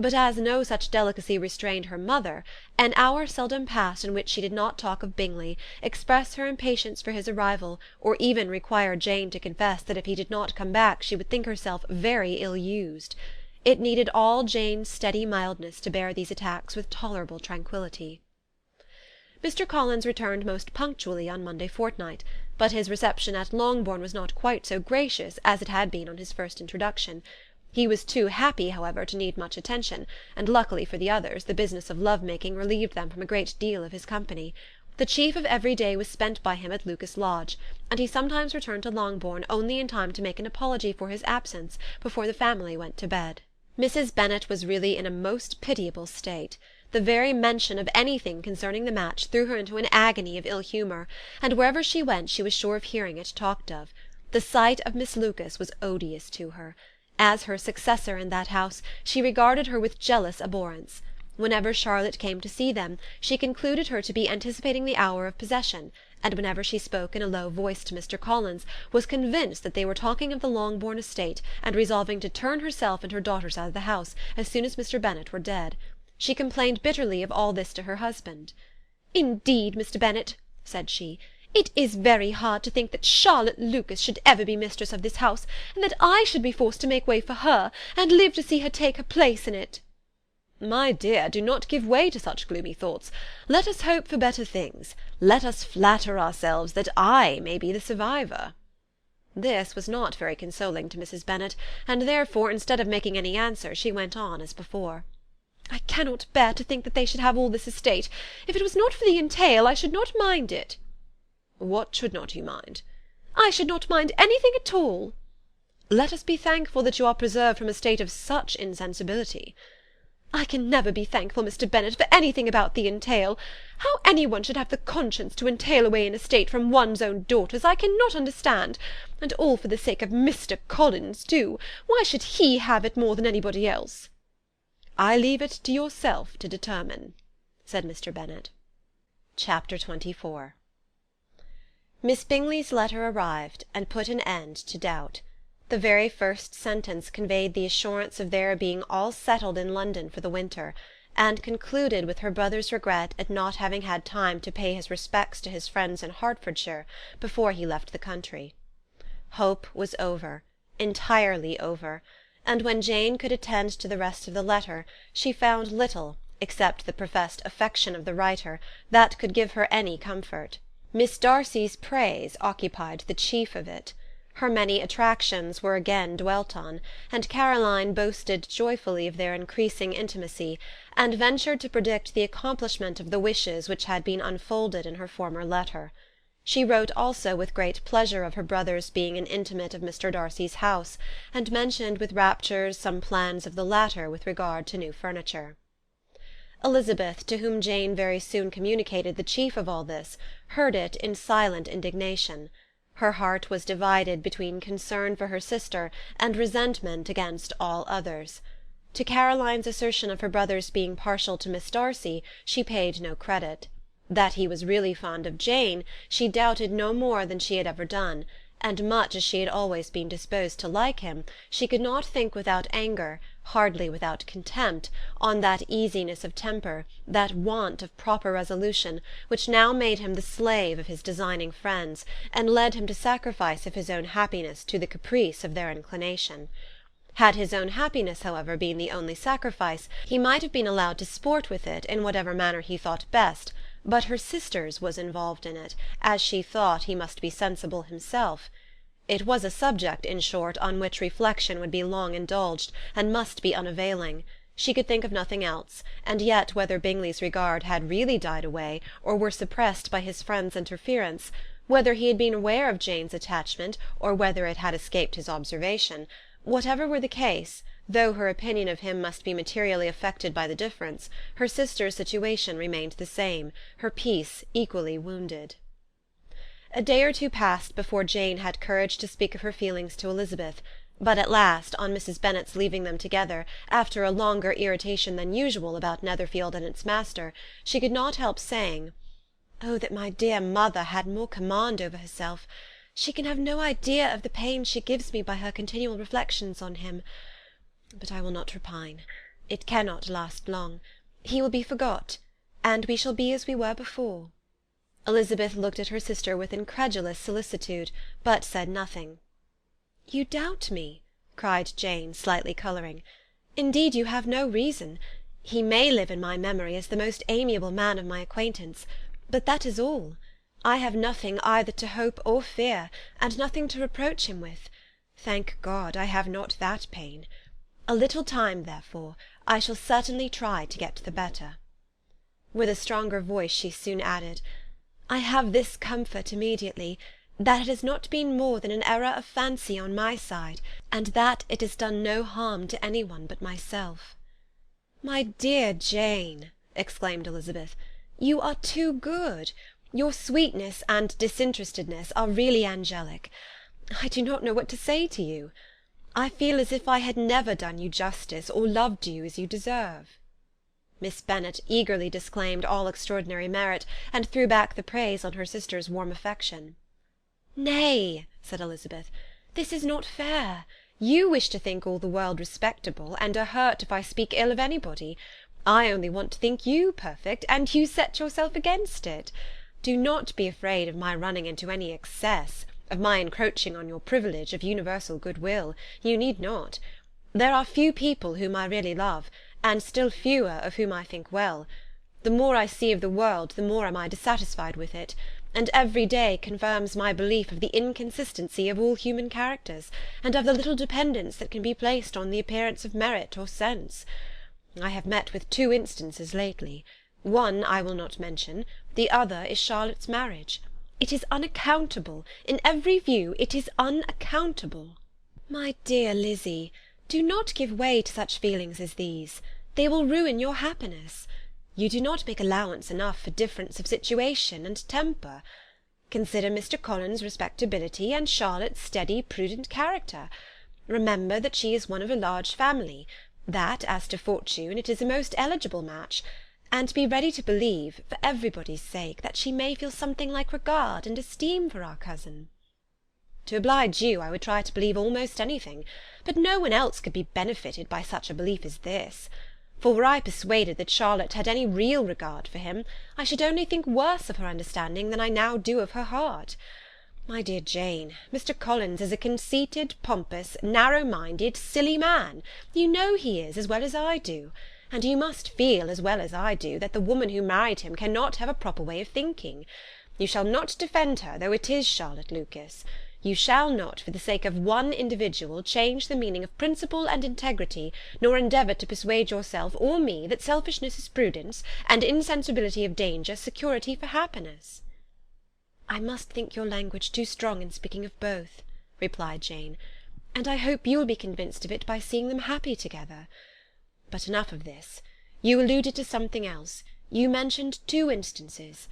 But as no such delicacy restrained her mother, an hour seldom passed in which she did not talk of Bingley, express her impatience for his arrival, or even require Jane to confess that if he did not come back she would think herself very ill-used. It needed all Jane's steady mildness to bear these attacks with tolerable tranquillity. Mr. Collins returned most punctually on Monday fortnight, but his reception at Longbourn was not quite so gracious as it had been on his first introduction. He was too happy, however, to need much attention, and luckily for the others the business of love-making relieved them from a great deal of his company. The chief of every day was spent by him at Lucas Lodge, and he sometimes returned to Longbourn only in time to make an apology for his absence before the family went to bed. Mrs. Bennet was really in a most pitiable state. The very mention of anything concerning the match threw her into an agony of ill-humour, and wherever she went she was sure of hearing it talked of. The sight of Miss Lucas was odious to her. As her successor in that house, she regarded her with jealous abhorrence. Whenever Charlotte came to see them, she concluded her to be anticipating the hour of possession, and whenever she spoke in a low voice to Mr. Collins, was convinced that they were talking of the Longbourn estate, and resolving to turn herself and her daughters out of the house as soon as Mr. Bennet were dead. She complained bitterly of all this to her husband. "Indeed, Mr. Bennet," said she, "it is very hard to think that Charlotte Lucas should ever be mistress of this house, and that I should be forced to make way for her, and live to see her take her place in it." "My dear, do not give way to such gloomy thoughts. Let us hope for better things. Let us flatter ourselves that I may be the survivor." This was not very consoling to Mrs. Bennet, and therefore, instead of making any answer, she went on as before. "I cannot bear to think that they should have all this estate. If it was not for the entail, I should not mind it." "What should not you mind?" "I should not mind anything at all." "Let us be thankful that you are preserved from a state of such insensibility." "I can never be thankful, Mr. Bennet, for anything about the entail. How any one should have the conscience to entail away an estate from one's own daughters, I cannot understand. And all for the sake of Mr. Collins, too. Why should he have it more than anybody else?" "I leave it to yourself to determine," said Mr. Bennet. Chapter 24. Miss Bingley's letter arrived, and put an end to doubt. The very first sentence conveyed the assurance of their being all settled in London for the winter, and concluded with her brother's regret at not having had time to pay his respects to his friends in Hertfordshire before he left the country. Hope was over, entirely over, and when Jane could attend to the rest of the letter, she found little, except the professed affection of the writer, that could give her any comfort. Miss Darcy's praise occupied the chief of it. Her many attractions were again dwelt on, and Caroline boasted joyfully of their increasing intimacy, and ventured to predict the accomplishment of the wishes which had been unfolded in her former letter. She wrote also with great pleasure of her brother's being an intimate of Mr. Darcy's house, and mentioned with raptures some plans of the latter with regard to new furniture. Elizabeth, to whom Jane very soon communicated the chief of all this, heard it in silent indignation. Her heart was divided between concern for her sister and resentment against all others. To Caroline's assertion of her brother's being partial to Miss Darcy she paid no credit. That he was really fond of Jane she doubted no more than she had ever done, and much as she had always been disposed to like him, she could not think without anger, hardly without contempt, on that easiness of temper, that want of proper resolution, which now made him the slave of his designing friends, and led him to sacrifice of his own happiness to the caprice of their inclination. Had his own happiness, however, been the only sacrifice, he might have been allowed to sport with it in whatever manner he thought best, but her sister's was involved in it, as she thought he must be sensible himself. It was a subject, in short, on which reflection would be long indulged, and must be unavailing. She could think of nothing else, and yet whether Bingley's regard had really died away, or were suppressed by his friend's interference, whether he had been aware of Jane's attachment, or whether it had escaped his observation, whatever were the case, though her opinion of him must be materially affected by the difference, her sister's situation remained the same, her peace equally wounded. A day or two passed before Jane had courage to speak of her feelings to Elizabeth, but at last, on Mrs. Bennet's leaving them together, after a longer irritation than usual about Netherfield and its master, she could not help saying, "Oh, that my dear mother had more command over herself! She can have no idea of the pain she gives me by her continual reflections on him. But I will not repine. It cannot last long. He will be forgot, and we shall be as we were before." Elizabeth looked at her sister with incredulous solicitude, but said nothing. "You doubt me?" cried Jane, slightly colouring. "Indeed you have no reason. He may live in my memory as the most amiable man of my acquaintance, but that is all. I have nothing either to hope or fear, and nothing to reproach him with. Thank God, I have not that pain. A little time, therefore, I shall certainly try to get the better." With a stronger voice she soon added, "I have this comfort immediately, that it has not been more than an error of fancy on my side, and that it has done no harm to any one but myself." "My dear Jane," exclaimed Elizabeth, "you are too good. Your sweetness and disinterestedness are really angelic. I do not know what to say to you. I feel as if I had never done you justice, or loved you as you deserve." Miss Bennet eagerly disclaimed all extraordinary merit, and threw back the praise on her sister's warm affection. "Nay," said Elizabeth, "this is not fair. You wish to think all the world respectable, and are hurt if I speak ill of anybody. I only want to think you perfect, and you set yourself against it. Do not be afraid of my running into any excess, of my encroaching on your privilege of universal goodwill. You need not. There are few people whom I really love, and still fewer of whom I think well. The more I see of the world, the more am I dissatisfied with it, and every day confirms my belief of the inconsistency of all human characters, and of the little dependence that can be placed on the appearance of merit or sense. I have met with 2 instances lately. One I will not mention, the other is Charlotte's marriage. It is unaccountable, in every view it is unaccountable." "My dear Lizzy, do not give way to such feelings as these. They will ruin your happiness. You do not make allowance enough for difference of situation and temper. Consider Mr. Collins' respectability, and Charlotte's steady, prudent character. Remember that she is one of a large family, that, as to fortune, it is a most eligible match, and be ready to believe, for everybody's sake, that she may feel something like regard and esteem for our cousin." "To oblige you, I would try to believe almost anything, but no one else could be benefited by such a belief as this. For were I persuaded that Charlotte had any real regard for him, I should only think worse of her understanding than I now do of her heart. My dear Jane, Mr. Collins is a conceited, pompous, narrow-minded, silly man. You know he is, as well as I do. And you must feel, as well as I do, that the woman who married him cannot have a proper way of thinking. You shall not defend her, though it is Charlotte Lucas. You shall not, for the sake of one individual, change the meaning of principle and integrity, nor endeavour to persuade yourself or me that selfishness is prudence, and insensibility of danger security for happiness." "I must think your language too strong in speaking of both," replied Jane, "and I hope you will be convinced of it by seeing them happy together. But enough of this. You alluded to something else. You mentioned 2 instances.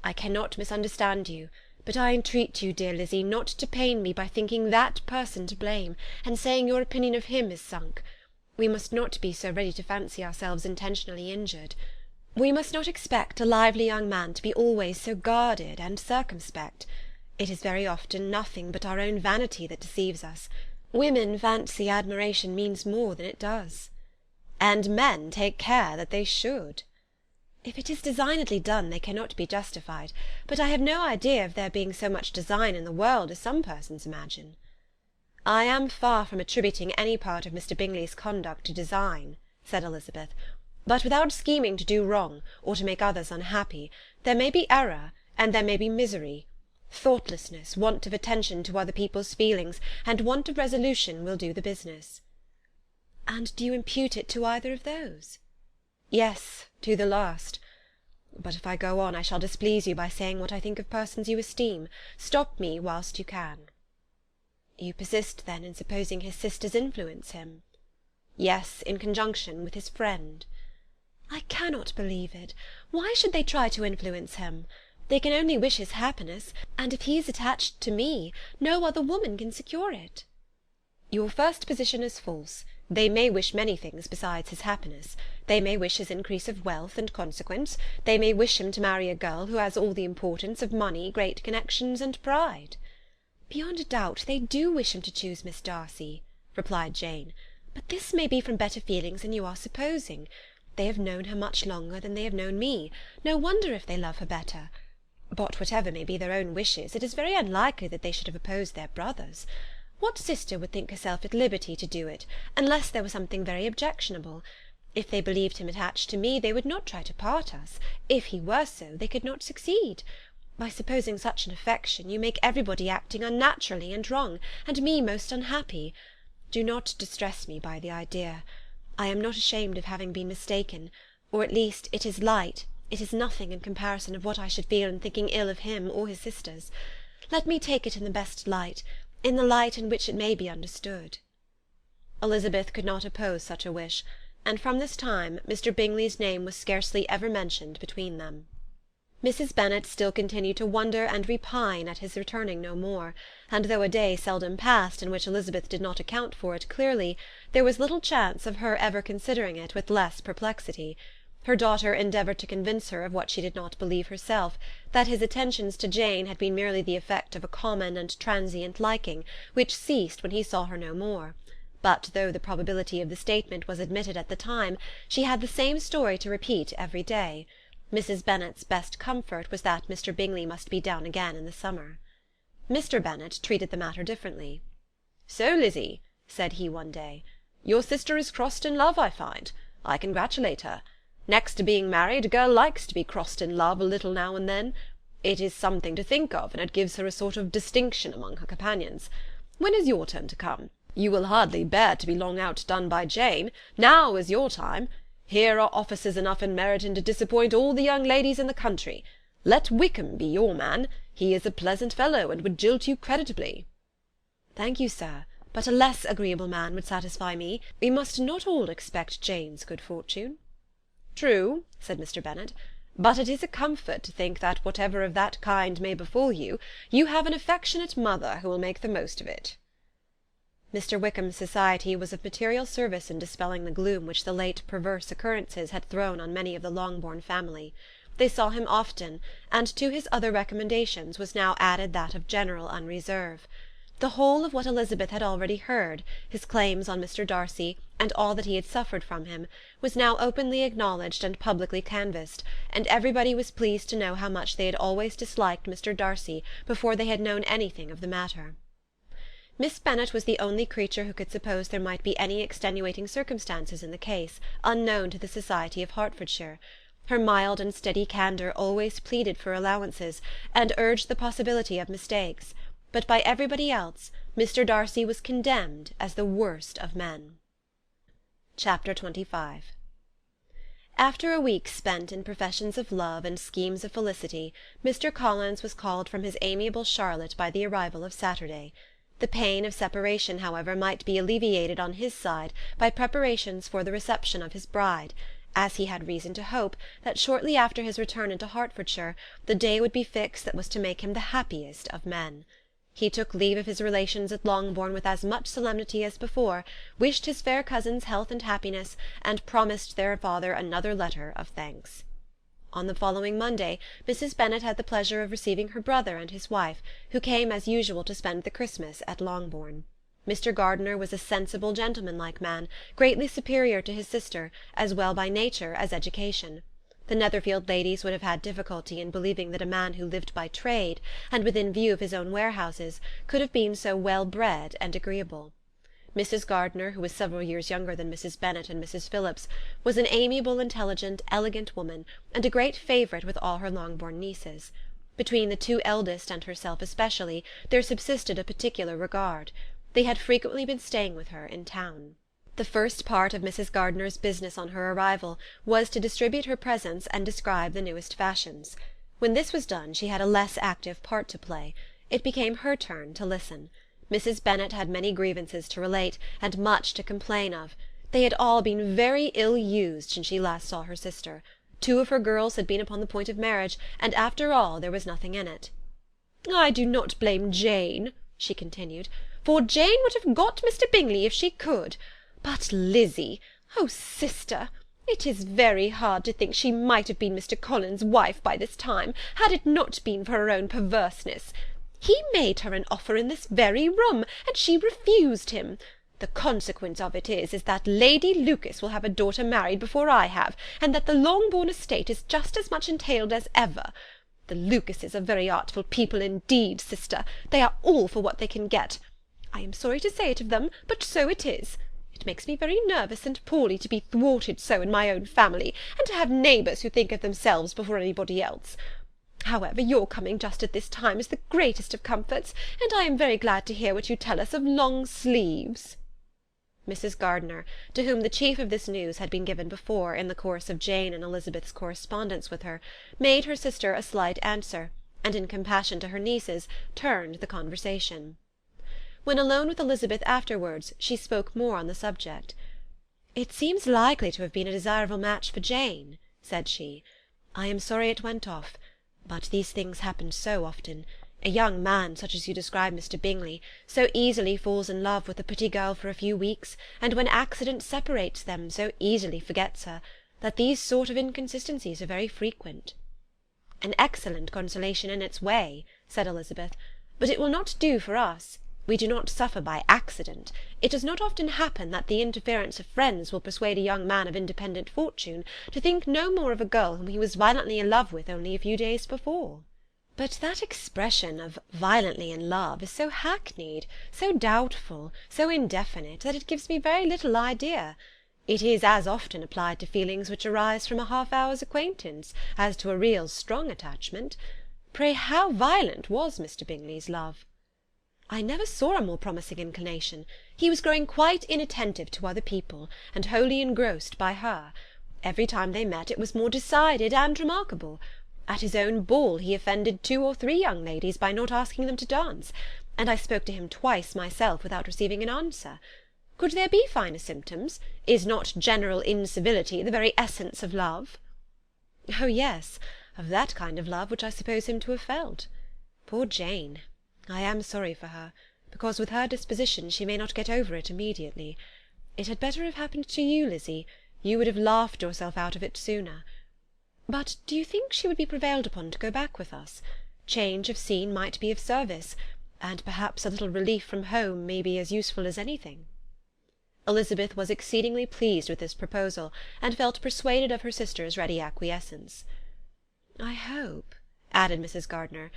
I cannot misunderstand you, but I entreat you, dear Lizzy, not to pain me by thinking that person to blame, and saying your opinion of him is sunk. We must not be so ready to fancy ourselves intentionally injured. We must not expect a lively young man to be always so guarded and circumspect. It is very often nothing but our own vanity that deceives us. Women fancy admiration means more than it does." "And men take care that they should." "If it is designedly done, they cannot be justified, but I have no idea of there being so much design in the world as some persons imagine." "I am far from attributing any part of Mr. Bingley's conduct to design," said Elizabeth, "but without scheming to do wrong, or to make others unhappy, there may be error, and there may be misery. Thoughtlessness, want of attention to other people's feelings, and want of resolution will do the business." "And do you impute it to either of those?" "Yes, to the last. But if I go on, I shall displease you by saying what I think of persons you esteem. Stop me whilst you can." "You persist, then, in supposing his sisters influence him?" "Yes, in conjunction with his friend." "I cannot believe it. Why should they try to influence him? They can only wish his happiness, and if he is attached to me, no other woman can secure it." "Your first position is false. They may wish many things besides his happiness. They may wish his increase of wealth and consequence. They may wish him to marry a girl who has all the importance of money, great connections, and pride." "Beyond a doubt they do wish him to choose Miss Darcy," replied Jane, But this may be from better feelings than you are supposing. They have known her much longer than they have known me. No wonder if they love her better. But whatever may be their own wishes, it is very unlikely that they should have opposed their brother's. What sister would think herself at liberty to do it, unless there was something very objectionable? If they believed him attached to me, they would not try to part us. If he were so, they could not succeed. By supposing such an affection, you make everybody acting unnaturally and wrong, and me most unhappy. Do not distress me by the idea. I am not ashamed of having been mistaken, or at least it is light, it is nothing in comparison of what I should feel in thinking ill of him or his sisters. Let me take it in the best light, in the light in which it may be understood." Elizabeth could not oppose such a wish, and from this time Mr. Bingley's name was scarcely ever mentioned between them. Mrs. Bennet still continued to wonder and repine at his returning no more, and though a day seldom passed in which Elizabeth did not account for it clearly, there was little chance of her ever considering it with less perplexity. Her daughter endeavoured to convince her of what she did not believe herself, that his attentions to Jane had been merely the effect of a common and transient liking, which ceased when he saw her no more. But though the probability of the statement was admitted at the time, she had the same story to repeat every day. Mrs. Bennet's best comfort was that Mr. Bingley must be down again in the summer. Mr. Bennet treated the matter differently. "So, Lizzy," said he one day, "your sister is crossed in love, I find. I congratulate her. Next to being married, a girl likes to be crossed in love a little now and then. It is something to think of, and it gives her a sort of distinction among her companions. When is your turn to come? You will hardly bear to be long outdone by Jane. Now is your time. Here are officers enough in Meryton to disappoint all the young ladies in the country. Let Wickham be your man. He is a pleasant fellow, and would jilt you creditably." "Thank you, sir, but a less agreeable man would satisfy me. We must not all expect Jane's good fortune." "True," said Mr. Bennet, "but it is a comfort to think that whatever of that kind may befall you, you have an affectionate mother who will make the most of it." Mr. Wickham's society was of material service in dispelling the gloom which the late perverse occurrences had thrown on many of the Longbourn family. They saw him often, and to his other recommendations was now added that of general unreserve. The whole of what Elizabeth had already heard, his claims on Mr. Darcy, and all that he had suffered from him, was now openly acknowledged and publicly canvassed, and everybody was pleased to know how much they had always disliked Mr. Darcy before they had known anything of the matter. Miss Bennet was the only creature who could suppose there might be any extenuating circumstances in the case, unknown to the society of Hertfordshire. Her mild and steady candour always pleaded for allowances, and urged the possibility of mistakes, but by everybody else Mr. Darcy was condemned as the worst of men. Chapter 25. After a week spent in professions of love and schemes of felicity, Mr. Collins was called from his amiable Charlotte by the arrival of Saturday. The pain of separation, however, might be alleviated on his side by preparations for the reception of his bride, as he had reason to hope that shortly after his return into Hertfordshire the day would be fixed that was to make him the happiest of men. He took leave of his relations at Longbourn with as much solemnity as before, wished his fair cousins health and happiness, and promised their father another letter of thanks. On the following Monday, Mrs. Bennet had the pleasure of receiving her brother and his wife, who came as usual to spend the Christmas at Longbourn. Mr. Gardiner was a sensible, gentlemanlike man, greatly superior to his sister, as well by nature as education. The Netherfield ladies would have had difficulty in believing that a man who lived by trade, and within view of his own warehouses, could have been so well bred and agreeable. Mrs. Gardiner, who was several years younger than Mrs. Bennet and Mrs. Phillips, was an amiable, intelligent, elegant woman, and a great favourite with all her Longbourn nieces. Between the two eldest and herself especially there subsisted a particular regard. They had frequently been staying with her in town. The first part of Mrs. Gardiner's business on her arrival was to distribute her presents and describe the newest fashions. When this was done she had a less active part to play. It became her turn to listen. Mrs. Bennet had many grievances to relate, and much to complain of. They had all been very ill used since she last saw her sister. 2 of her girls had been upon the point of marriage, and after all there was nothing in it. "I do not blame Jane," she continued, "for Jane would have got Mr. Bingley if she could. But Lizzy, oh sister, it is very hard to think she might have been Mr. Collins's wife by this time, had it not been for her own perverseness. He made her an offer in this very room, and she refused him. The consequence of it is that Lady Lucas will have a daughter married before I have, and that the Longbourn estate is just as much entailed as ever. The Lucases are very artful people indeed, sister. They are all for what they can get. I am sorry to say it of them, but so it is. It makes me very nervous and poorly to be thwarted so in my own family, and to have neighbours who think of themselves before anybody else. However, your coming just at this time is the greatest of comforts, and I am very glad to hear what you tell us of long sleeves." Mrs. Gardiner, to whom the chief of this news had been given before, in the course of Jane and Elizabeth's correspondence with her, made her sister a slight answer, and in compassion to her nieces, turned the conversation. When alone with Elizabeth afterwards, she spoke more on the subject. "It seems likely to have been a desirable match for Jane," said she. "I am sorry it went off. But these things happen so often. A young man, such as you describe Mr. Bingley, so easily falls in love with a pretty girl for a few weeks, and when accident separates them, so easily forgets her, that these sort of inconsistencies are very frequent." "An excellent consolation in its way," said Elizabeth, "but it will not do for us. We do not suffer by accident. It does not often happen that the interference of friends will persuade a young man of independent fortune to think no more of a girl whom he was violently in love with only a few days before." "But that expression of violently in love is so hackneyed, so doubtful, so indefinite, that it gives me very little idea. It is as often applied to feelings which arise from a half-hour's acquaintance, as to a real strong attachment. Pray, how violent was Mr. Bingley's love?" "I never saw a more promising inclination. He was growing quite inattentive to other people, and wholly engrossed by her. Every time they met it was more decided and remarkable. At his own ball he offended 2 or 3 young ladies by not asking them to dance, and I spoke to him twice myself without receiving an answer. Could there be finer symptoms? Is not general incivility the very essence of love?" "Oh yes, of that kind of love which I suppose him to have felt. Poor Jane! I am sorry for her, because with her disposition she may not get over it immediately. It had better have happened to you, Lizzy. You would have laughed yourself out of it sooner. But do you think she would be prevailed upon to go back with us? Change of scene might be of service, and perhaps a little relief from home may be as useful as anything." Elizabeth was exceedingly pleased with this proposal, and felt persuaded of her sister's ready acquiescence. "I hope," added Mrs. Gardiner,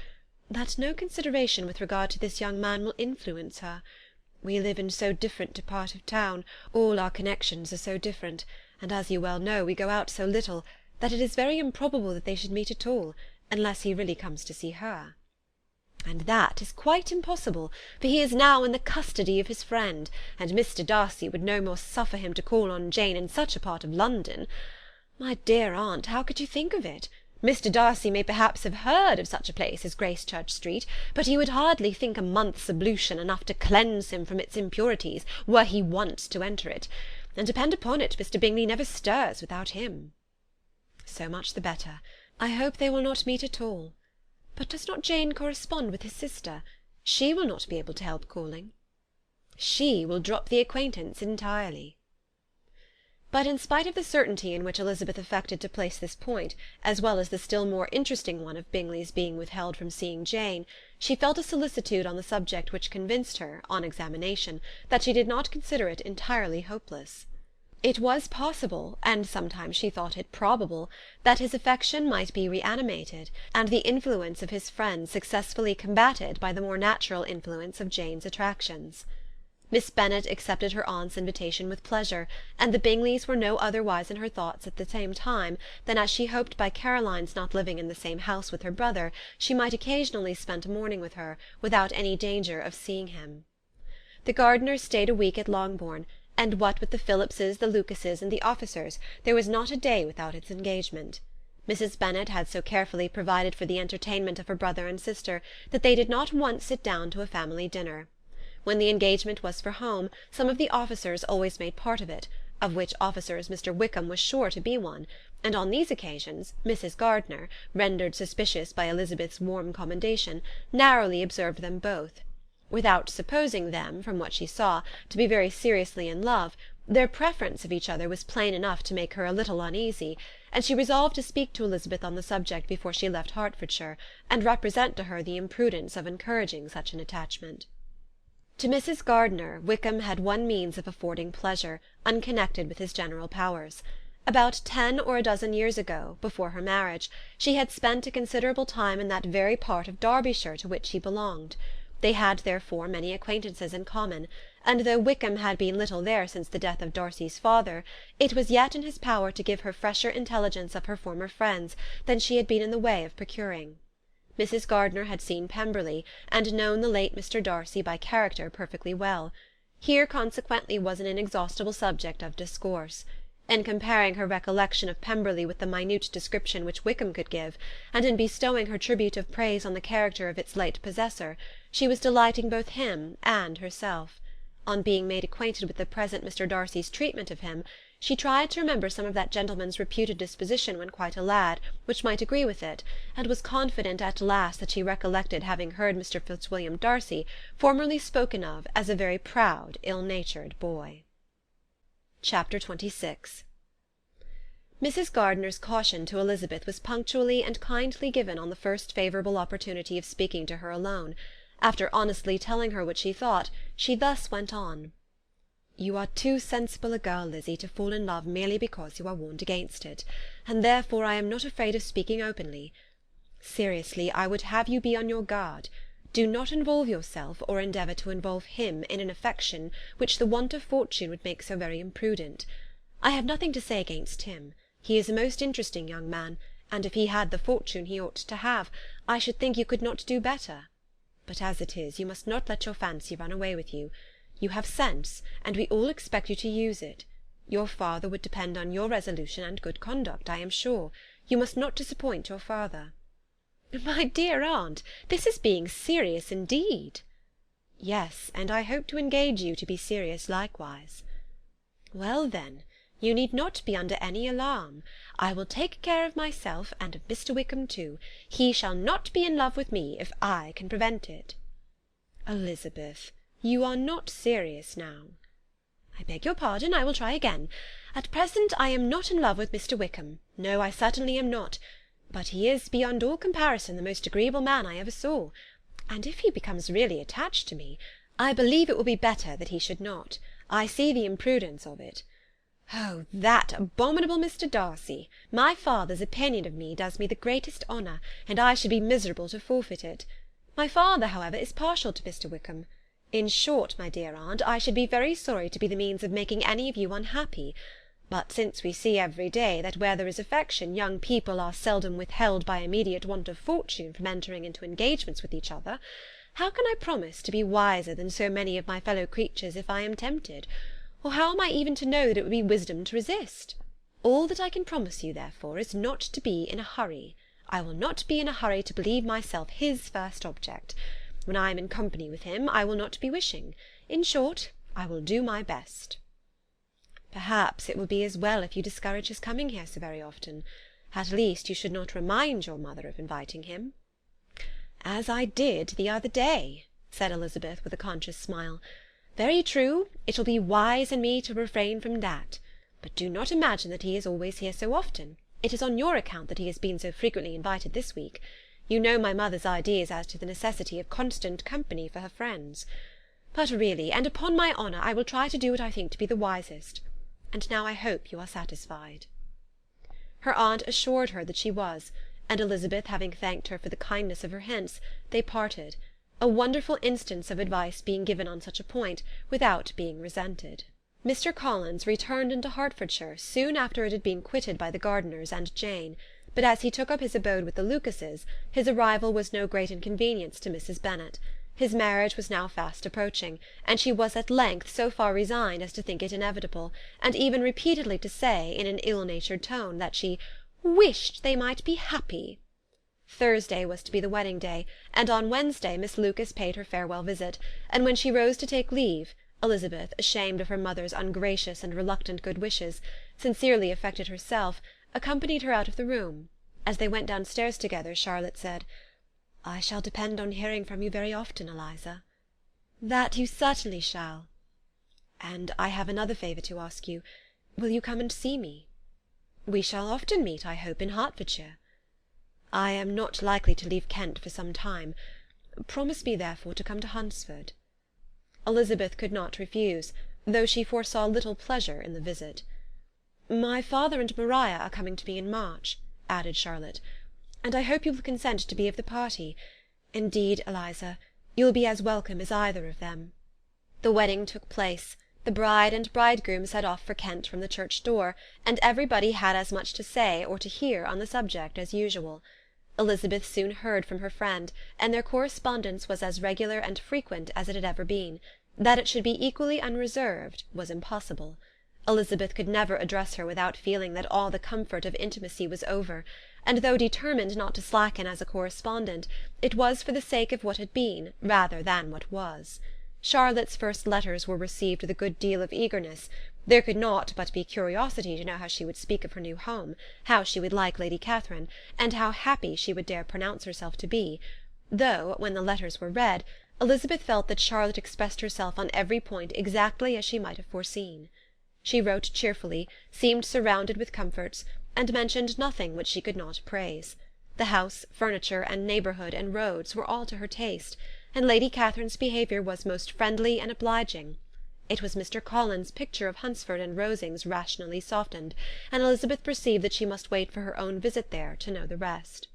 "that no consideration with regard to this young man will influence her. We live in so different a part of town, all our connections are so different, and, as you well know, we go out so little, that it is very improbable that they should meet at all, unless he really comes to see her." "And that is quite impossible, for he is now in the custody of his friend, and Mr. Darcy would no more suffer him to call on Jane in such a part of London. My dear aunt, how could you think of it? Mr. Darcy may perhaps have heard of such a place as Gracechurch Street, but he would hardly think a month's ablution enough to cleanse him from its impurities, were he once to enter it, and depend upon it, Mr. Bingley never stirs without him." "So much the better. I hope they will not meet at all. But does not Jane correspond with his sister? She will not be able to help calling." "She will drop the acquaintance entirely." But in spite of the certainty in which Elizabeth affected to place this point, as well as the still more interesting one of Bingley's being withheld from seeing Jane, she felt a solicitude on the subject which convinced her, on examination, that she did not consider it entirely hopeless. It was possible, and sometimes she thought it probable, that his affection might be reanimated, and the influence of his friends successfully combated by the more natural influence of Jane's attractions. Miss Bennet accepted her aunt's invitation with pleasure, and the Bingleys were no otherwise in her thoughts at the same time than as she hoped by Caroline's not living in the same house with her brother she might occasionally spend a morning with her, without any danger of seeing him. The Gardiners stayed a week at Longbourn, and what with the Phillipses, the Lucases, and the officers, there was not a day without its engagement. Mrs. Bennet had so carefully provided for the entertainment of her brother and sister that they did not once sit down to a family dinner. When the engagement was for home, some of the officers always made part of it, of which officers Mr. Wickham was sure to be one, and on these occasions Mrs. Gardiner, rendered suspicious by Elizabeth's warm commendation, narrowly observed them both. Without supposing them, from what she saw, to be very seriously in love, their preference of each other was plain enough to make her a little uneasy, and she resolved to speak to Elizabeth on the subject before she left Hertfordshire, and represent to her the imprudence of encouraging such an attachment. To Mrs. Gardiner, Wickham had one means of affording pleasure, unconnected with his general powers. About 10 or a dozen years ago, before her marriage, she had spent a considerable time in that very part of Derbyshire to which he belonged. They had therefore many acquaintances in common, and though Wickham had been little there since the death of Darcy's father, it was yet in his power to give her fresher intelligence of her former friends than she had been in the way of procuring. Mrs. Gardiner had seen Pemberley, and known the late Mr. Darcy by character perfectly well. Here consequently was an inexhaustible subject of discourse. In comparing her recollection of Pemberley with the minute description which Wickham could give, and in bestowing her tribute of praise on the character of its late possessor, she was delighting both him and herself. On being made acquainted with the present Mr. Darcy's treatment of him, she tried to remember some of that gentleman's reputed disposition when quite a lad, which might agree with it, and was confident at last that she recollected having heard Mr. Fitzwilliam Darcy formerly spoken of as a very proud, ill-natured boy. Chapter 26. Mrs. Gardiner's caution to Elizabeth was punctually and kindly given on the first favourable opportunity of speaking to her alone. After honestly telling her what she thought, she thus went on: "You are too sensible a girl, Lizzy, to fall in love merely because you are warned against it, and therefore I am not afraid of speaking openly. Seriously, I would have you be on your guard. Do not involve yourself, or endeavour to involve him, in an affection which the want of fortune would make so very imprudent. I have nothing to say against him. He is a most interesting young man, and if he had the fortune he ought to have, I should think you could not do better. But as it is, you must not let your fancy run away with you. You have sense, and we all expect you to use it. Your father would depend on your resolution and good conduct, I am sure. You must not disappoint your father." "My dear aunt, this is being serious indeed." "Yes, and I hope to engage you to be serious likewise." "Well, then, you need not be under any alarm. I will take care of myself, and of Mr. Wickham too. He shall not be in love with me, if I can prevent it." "Elizabeth, you are not serious now." "I beg your pardon, I will try again. At present I am not in love with Mr. Wickham. No, I certainly am not. But he is, beyond all comparison, the most agreeable man I ever saw. And if he becomes really attached to me, I believe it will be better that he should not. I see the imprudence of it. Oh, that abominable Mr. Darcy! My father's opinion of me does me the greatest honour, and I should be miserable to forfeit it. My father, however, is partial to Mr. Wickham. In short, my dear aunt, I should be very sorry to be the means of making any of you unhappy. But since we see every day that where there is affection, young people are seldom withheld by immediate want of fortune from entering into engagements with each other, how can I promise to be wiser than so many of my fellow creatures if I am tempted? Or how am I even to know that it would be wisdom to resist? All that I can promise you, therefore, is not to be in a hurry. I will not be in a hurry to believe myself his first object. When I am in company with him, I will not be wishing. In short, I will do my best." "Perhaps it will be as well if you discourage his coming here so very often. At least you should not remind your mother of inviting him." "As I did the other day," said Elizabeth with a conscious smile. "Very true, it will be wise in me to refrain from that. But do not imagine that he is always here so often. It is on your account that he has been so frequently invited this week. You know my mother's ideas as to the necessity of constant company for her friends. But really, and upon my honour, I will try to do what I think to be the wisest. And now I hope you are satisfied." Her aunt assured her that she was, and Elizabeth having thanked her for the kindness of her hints, they parted, a wonderful instance of advice being given on such a point, without being resented. Mr. Collins returned into Hertfordshire soon after it had been quitted by the Gardiners and Jane, but as he took up his abode with the Lucases, his arrival was no great inconvenience to Mrs. Bennet. His marriage was now fast approaching, and she was at length so far resigned as to think it inevitable, and even repeatedly to say, in an ill-natured tone, that she "wished they might be happy." Thursday was to be the wedding day, and on Wednesday Miss Lucas paid her farewell visit, and when she rose to take leave, Elizabeth, ashamed of her mother's ungracious and reluctant good wishes, sincerely affected herself, accompanied her out of the room. As they went downstairs together, Charlotte said, "I shall depend on hearing from you very often, Eliza." "That you certainly shall." "And I have another favour to ask you. Will you come and see me?" "We shall often meet, I hope, in Hertfordshire." "I am not likely to leave Kent for some time. Promise me, therefore, to come to Hunsford." Elizabeth could not refuse, though she foresaw little pleasure in the visit. "My father and Maria are coming to me in March," added Charlotte, "and I hope you will consent to be of the party. Indeed, Eliza, you will be as welcome as either of them." The wedding took place. The bride and bridegroom set off for Kent from the church door, and everybody had as much to say or to hear on the subject as usual. Elizabeth soon heard from her friend, and their correspondence was as regular and frequent as it had ever been. That it should be equally unreserved was impossible. Elizabeth could never address her without feeling that all the comfort of intimacy was over, and though determined not to slacken as a correspondent, it was for the sake of what had been rather than what was. Charlotte's first letters were received with a good deal of eagerness. There could not but be curiosity to know how she would speak of her new home, how she would like Lady Catherine, and how happy she would dare pronounce herself to be; though, when the letters were read, Elizabeth felt that Charlotte expressed herself on every point exactly as she might have foreseen. She wrote cheerfully, seemed surrounded with comforts, and mentioned nothing which she could not praise. The house, furniture, and neighbourhood, and roads were all to her taste, and Lady Catherine's behaviour was most friendly and obliging. It was Mr. Collins's picture of Hunsford and Rosings rationally softened, and Elizabeth perceived that she must wait for her own visit there to know the rest.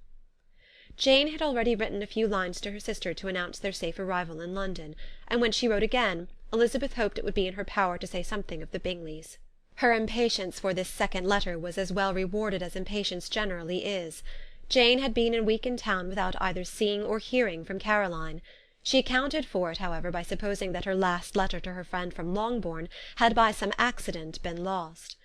Jane had already written a few lines to her sister to announce their safe arrival in London, and when she wrote again, Elizabeth hoped it would be in her power to say something of the Bingleys. Her impatience for this second letter was as well rewarded as impatience generally is. Jane had been a week in town without either seeing or hearing from Caroline. She accounted for it, however, by supposing that her last letter to her friend from Longbourn had by some accident been lost.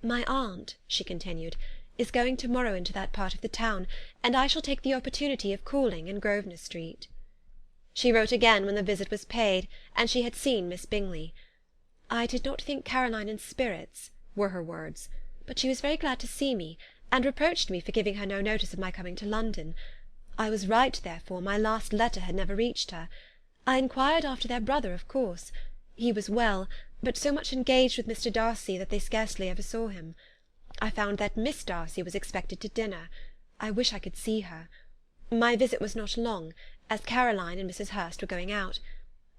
"My aunt," she continued, "is going to-morrow into that part of the town, and I shall take the opportunity of calling in Grosvenor Street." She wrote again when the visit was paid, and she had seen Miss Bingley. "I did not think Caroline in spirits," were her words, "but she was very glad to see me, and reproached me for giving her no notice of my coming to London. I was right, therefore, my last letter had never reached her. I inquired after their brother, of course. He was well, but so much engaged with Mr. Darcy that they scarcely ever saw him. I found that Miss Darcy was expected to dinner. I wish I could see her. My visit was not long, as Caroline and Mrs. Hurst were going out.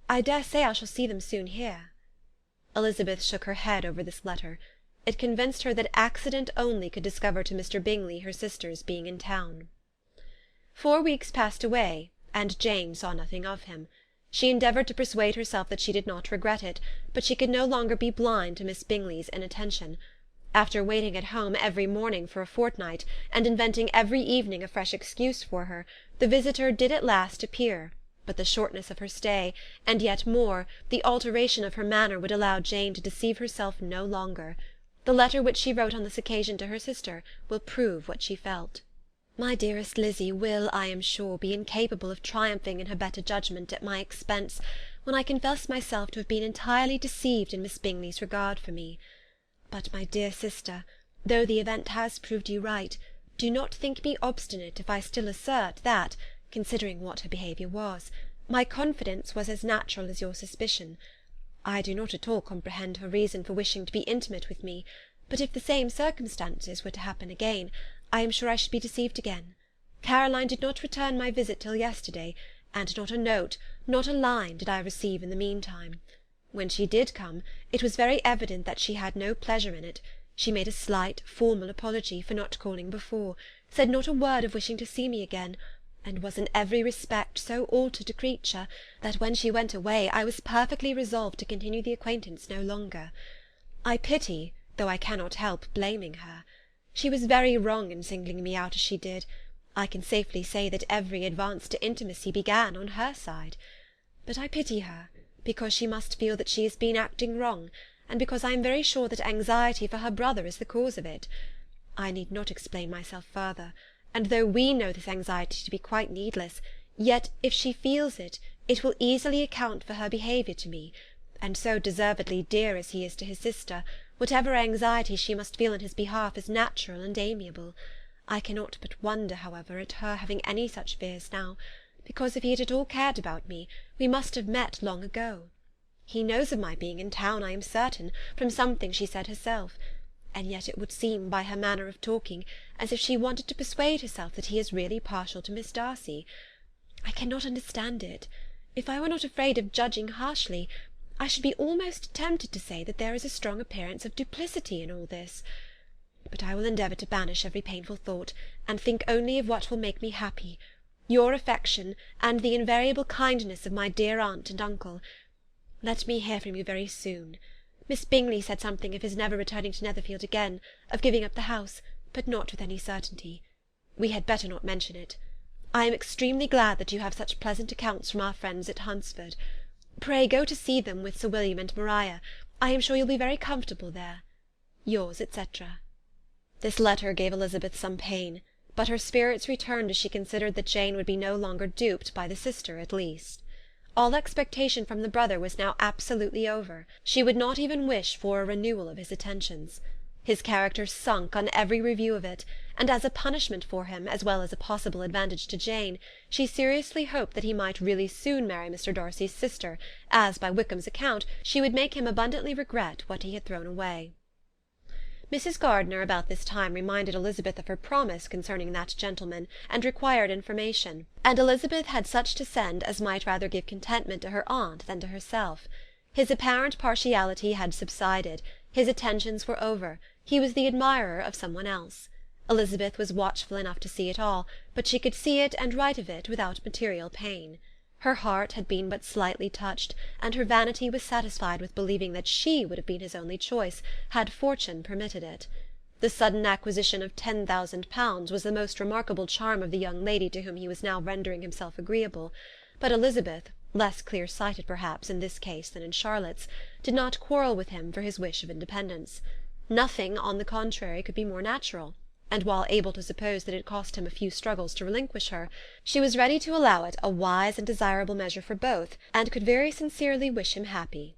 I dare say I shall see them soon here." Elizabeth shook her head over this letter. It convinced her that accident only could discover to Mr. Bingley her sister's being in town. 4 weeks passed away, and Jane saw nothing of him. She endeavoured to persuade herself that she did not regret it, but she could no longer be blind to Miss Bingley's inattention. After waiting at home every morning for a fortnight, and inventing every evening a fresh excuse for her, the visitor did at last appear, but the shortness of her stay, and yet more, the alteration of her manner would allow Jane to deceive herself no longer. The letter which she wrote on this occasion to her sister will prove what she felt. "My dearest Lizzy will, I am sure, be incapable of triumphing in her better judgment at my expense, when I confess myself to have been entirely deceived in Miss Bingley's regard for me. But, my dear sister, though the event has proved you right, do not think me obstinate if I still assert that, considering what her behaviour was, my confidence was as natural as your suspicion. I do not at all comprehend her reason for wishing to be intimate with me, but if the same circumstances were to happen again, I am sure I should be deceived again. Caroline did not return my visit till yesterday, and not a note, not a line, did I receive in the meantime. When she did come, it was very evident that she had no pleasure in it. She made a slight, formal apology for not calling before, said not a word of wishing to see me again, and was in every respect so altered a creature, that when she went away I was perfectly resolved to continue the acquaintance no longer. I pity, though I cannot help blaming her. She was very wrong in singling me out as she did. I can safely say that every advance to intimacy began on her side. But I pity her, because she must feel that she has been acting wrong, and because I am very sure that anxiety for her brother is the cause of it. I need not explain myself further, and though we know this anxiety to be quite needless, yet, if she feels it, it will easily account for her behaviour to me, and so deservedly dear as he is to his sister, whatever anxiety she must feel in his behalf is natural and amiable. I cannot but wonder, however, at her having any such fears now, because if he had at all cared about me, we must have met long ago. He knows of my being in town, I am certain, from something she said herself, and yet it would seem, by her manner of talking, as if she wanted to persuade herself that he is really partial to Miss Darcy. I cannot understand it. If I were not afraid of judging harshly, I should be almost tempted to say that there is a strong appearance of duplicity in all this. But I will endeavour to banish every painful thought, and think only of what will make me happy, your affection, and the invariable kindness of my dear aunt and uncle. Let me hear from you very soon. Miss Bingley said something of his never returning to Netherfield again, of giving up the house, but not with any certainty. We had better not mention it. I am extremely glad that you have such pleasant accounts from our friends at Hunsford. Pray go to see them with Sir William and Maria. I am sure you'll be very comfortable there. Yours, etc. This letter gave Elizabeth some pain, but her spirits returned as she considered that Jane would be no longer duped by the sister at least. All expectation from the brother was now absolutely over. She would not even wish for a renewal of his attentions. His character sunk on every review of it, and as a punishment for him, as well as a possible advantage to Jane, she seriously hoped that he might really soon marry Mr. Darcy's sister, as, by Wickham's account, she would make him abundantly regret what he had thrown away. Mrs. Gardiner about this time reminded Elizabeth of her promise concerning that gentleman, and required information, and Elizabeth had such to send as might rather give contentment to her aunt than to herself. His apparent partiality had subsided, his attentions were over, he was the admirer of some one else. Elizabeth was watchful enough to see it all, but she could see it and write of it without material pain. Her heart had been but slightly touched, and her vanity was satisfied with believing that she would have been his only choice, had fortune permitted it. The sudden acquisition of £10,000 was the most remarkable charm of the young lady to whom he was now rendering himself agreeable; but Elizabeth, less clear-sighted perhaps in this case than in Charlotte's, did not quarrel with him for his wish of independence. Nothing, on the contrary, could be more natural, and while able to suppose that it cost him a few struggles to relinquish her, she was ready to allow it a wise and desirable measure for both, and could very sincerely wish him happy.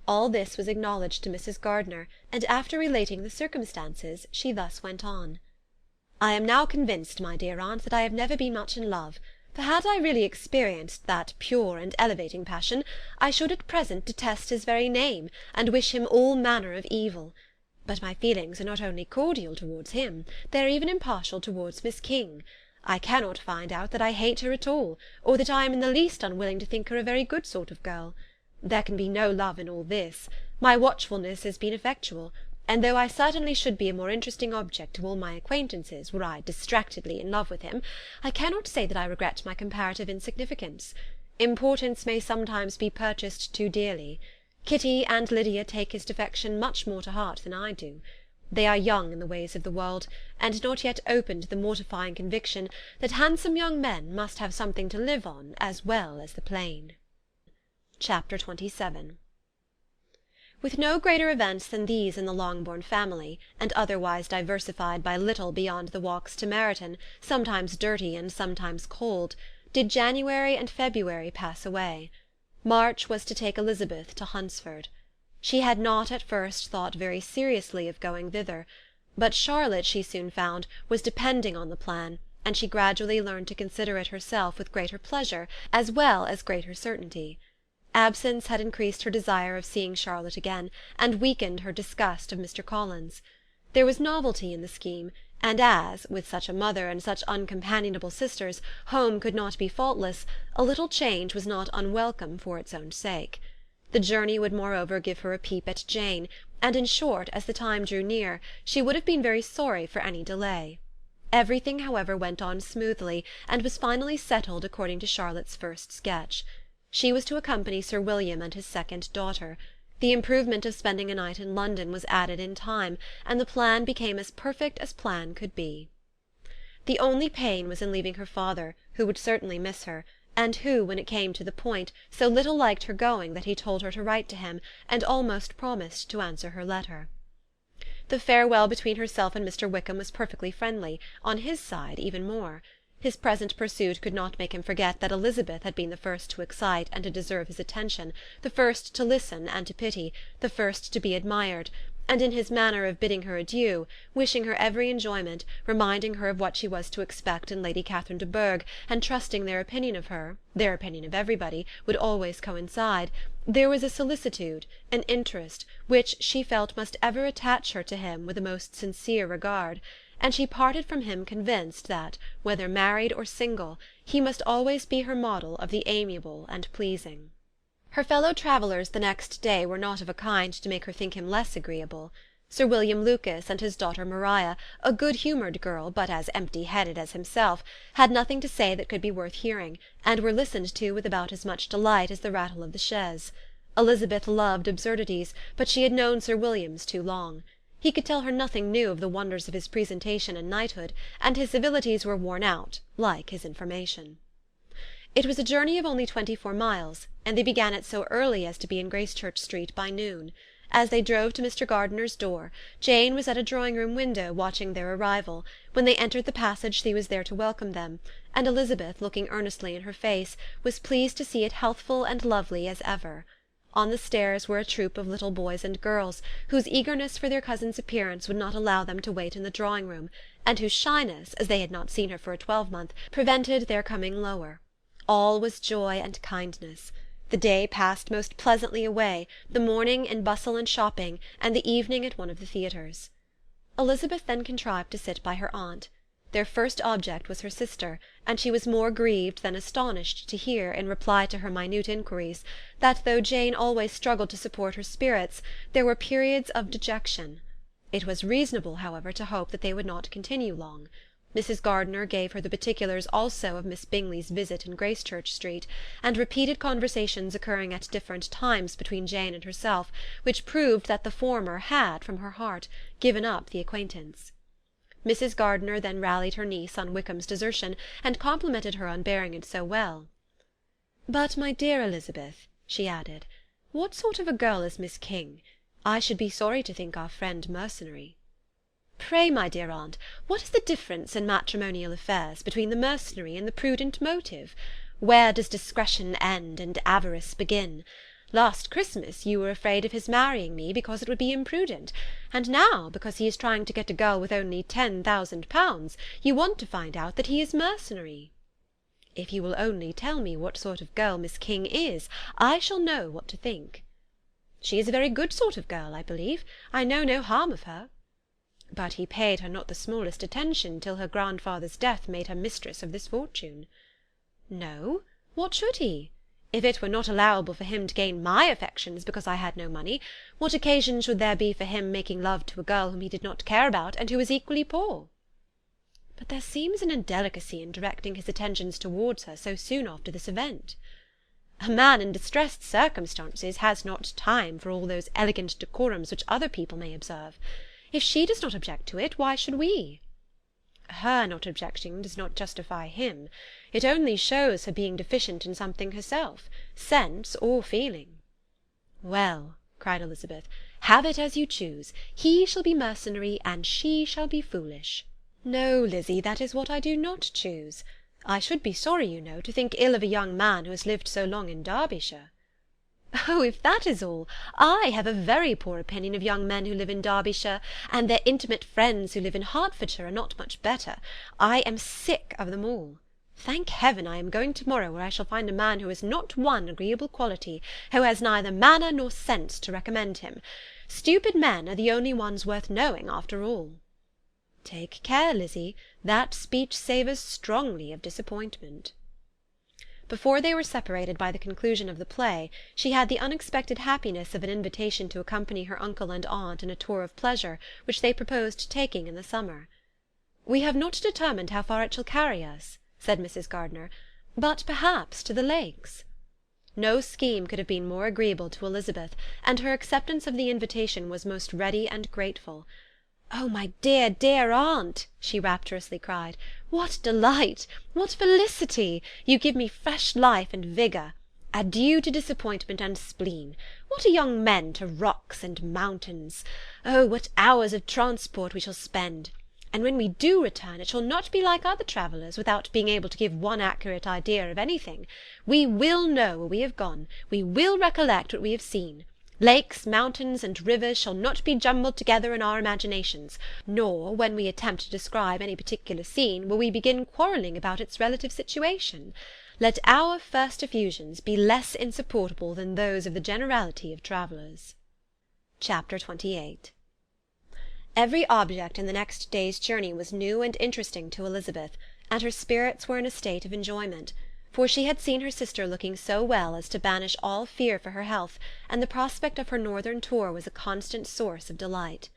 All this was acknowledged to Mrs. Gardiner, and after relating the circumstances, she thus went on. "I am now convinced, my dear aunt, that I have never been much in love, for had I really experienced that pure and elevating passion, I should at present detest his very name, and wish him all manner of evil. But my feelings are not only cordial towards him, they are even impartial towards Miss King. I cannot find out that I hate her at all, or that I am in the least unwilling to think her a very good sort of girl. There can be no love in all this. My watchfulness has been effectual, and though I certainly should be a more interesting object to all my acquaintances were I distractedly in love with him, I cannot say that I regret my comparative insignificance. Importance may sometimes be purchased too dearly. Kitty and Lydia take his defection much more to heart than I do. They are young in the ways of the world, and not yet open to the mortifying conviction that handsome young men must have something to live on as well as the plain." Chapter 27. With no greater events than these in the Longbourn family, and otherwise diversified by little beyond the walks to Meryton, sometimes dirty and sometimes cold, did January and February pass away. March was to take Elizabeth to Hunsford. She had not at first thought very seriously of going thither, but Charlotte, she soon found, was depending on the plan, and she gradually learned to consider it herself with greater pleasure as well as greater certainty. Absence had increased her desire of seeing Charlotte again, and weakened her disgust of Mr. Collins. There was novelty in the scheme, and as, with such a mother and such uncompanionable sisters, home could not be faultless, a little change was not unwelcome for its own sake. The journey would moreover give her a peep at Jane, and in short, as the time drew near, she would have been very sorry for any delay. Everything, however, went on smoothly, and was finally settled according to Charlotte's first sketch. She was to accompany Sir William and his second daughter. The improvement of spending a night in London was added in time, and the plan became as perfect as plan could be. The only pain was in leaving her father, who would certainly miss her, and who, when it came to the point, so little liked her going that he told her to write to him, and almost promised to answer her letter. The farewell between herself and Mr. Wickham was perfectly friendly, on his side even more. His present pursuit could not make him forget that Elizabeth had been the first to excite and to deserve his attention, the first to listen and to pity, the first to be admired, and in his manner of bidding her adieu, wishing her every enjoyment, reminding her of what she was to expect in Lady Catherine de Bourgh, and trusting their opinion of her, their opinion of everybody, would always coincide, there was a solicitude, an interest, which she felt must ever attach her to him with a most sincere regard, and she parted from him convinced that, whether married or single, he must always be her model of the amiable and pleasing. Her fellow travellers the next day were not of a kind to make her think him less agreeable. Sir William Lucas and his daughter Maria, a good-humoured girl, but as empty-headed as himself, had nothing to say that could be worth hearing, and were listened to with about as much delight as the rattle of the chaise. Elizabeth loved absurdities, but she had known Sir William's too long. He could tell her nothing new of the wonders of his presentation and knighthood, and his civilities were worn out, like his information. It was a journey of only 24 miles, and they began it so early as to be in Gracechurch Street by noon. As they drove to Mr. Gardiner's door, Jane was at a drawing-room window watching their arrival. When they entered the passage he was there to welcome them, and Elizabeth, looking earnestly in her face, was pleased to see it healthful and lovely as ever. On the stairs were a troop of little boys and girls, whose eagerness for their cousin's appearance would not allow them to wait in the drawing-room, and whose shyness, as they had not seen her for a twelvemonth, prevented their coming lower. All was joy and kindness. The day passed most pleasantly away, the morning in bustle and shopping, and the evening at one of the theatres. Elizabeth then contrived to sit by her aunt. Their first object was her sister, and she was more grieved than astonished to hear, in reply to her minute inquiries, that though Jane always struggled to support her spirits, there were periods of dejection. It was reasonable, however, to hope that they would not continue long. Mrs. Gardiner gave her the particulars also of Miss Bingley's visit in Gracechurch Street, and repeated conversations occurring at different times between Jane and herself, which proved that the former had, from her heart, given up the acquaintance. Mrs. Gardiner then rallied her niece on Wickham's desertion, and complimented her on bearing it so well. "But, my dear Elizabeth," she added, "what sort of a girl is Miss King? I should be sorry to think our friend mercenary." "Pray, my dear aunt, what is the difference in matrimonial affairs between the mercenary and the prudent motive? Where does discretion end and avarice begin? Last Christmas you were afraid of his marrying me because it would be imprudent, and now, because he is trying to get a girl with only £10,000, you want to find out that he is mercenary. If you will only tell me what sort of girl Miss King is, I shall know what to think." "She is a very good sort of girl, I believe. I know no harm of her." "But he paid her not the smallest attention till her grandfather's death made her mistress of this fortune." "No, what should he? If it were not allowable for him to gain my affections because I had no money, what occasion should there be for him making love to a girl whom he did not care about, and who was equally poor?" "But there seems an indelicacy in directing his attentions towards her so soon after this event." "A man in distressed circumstances has not time for all those elegant decorums which other people may observe. If she does not object to it, why should we?" "Her not objecting does not justify him. It only shows her being deficient in something herself, sense or feeling." "Well," cried Elizabeth, "have it as you choose. He shall be mercenary, and she shall be foolish." "No, Lizzy, that is what I do not choose. I should be sorry, you know, to think ill of a young man who has lived so long in Derbyshire." "Oh, if that is all, I have a very poor opinion of young men who live in Derbyshire, and their intimate friends who live in Hertfordshire are not much better. I am sick of them all. Thank heaven I am going to-morrow, where I shall find a man who has not one agreeable quality, who has neither manner nor sense to recommend him. Stupid men are the only ones worth knowing, after all." "Take care, Lizzy, that speech savours strongly of disappointment." Before they were separated by the conclusion of the play, she had the unexpected happiness of an invitation to accompany her uncle and aunt in a tour of pleasure which they proposed taking in the summer. "We have not determined how far it shall carry us," said Mrs. Gardiner, "but perhaps to the Lakes." No scheme could have been more agreeable to Elizabeth, and her acceptance of the invitation was most ready and grateful. "Oh, my dear, dear aunt," she rapturously cried, "what delight! What felicity! You give me fresh life and vigour. Adieu to disappointment and spleen. What are young men to rocks and mountains? Oh, what hours of transport we shall spend! And when we do return, it shall not be like other travellers, without being able to give one accurate idea of anything. We will know where we have gone. We will recollect what we have seen. Lakes, mountains, and rivers shall not be jumbled together in our imaginations, nor, when we attempt to describe any particular scene, will we begin quarrelling about its relative situation. Let our first effusions be less insupportable than those of the generality of travellers." Chapter 28. Every object in the next day's journey was new and interesting to Elizabeth, and her spirits were in a state of enjoyment, for she had seen her sister looking so well as to banish all fear for her health, and the prospect of her northern tour was a constant source of delight.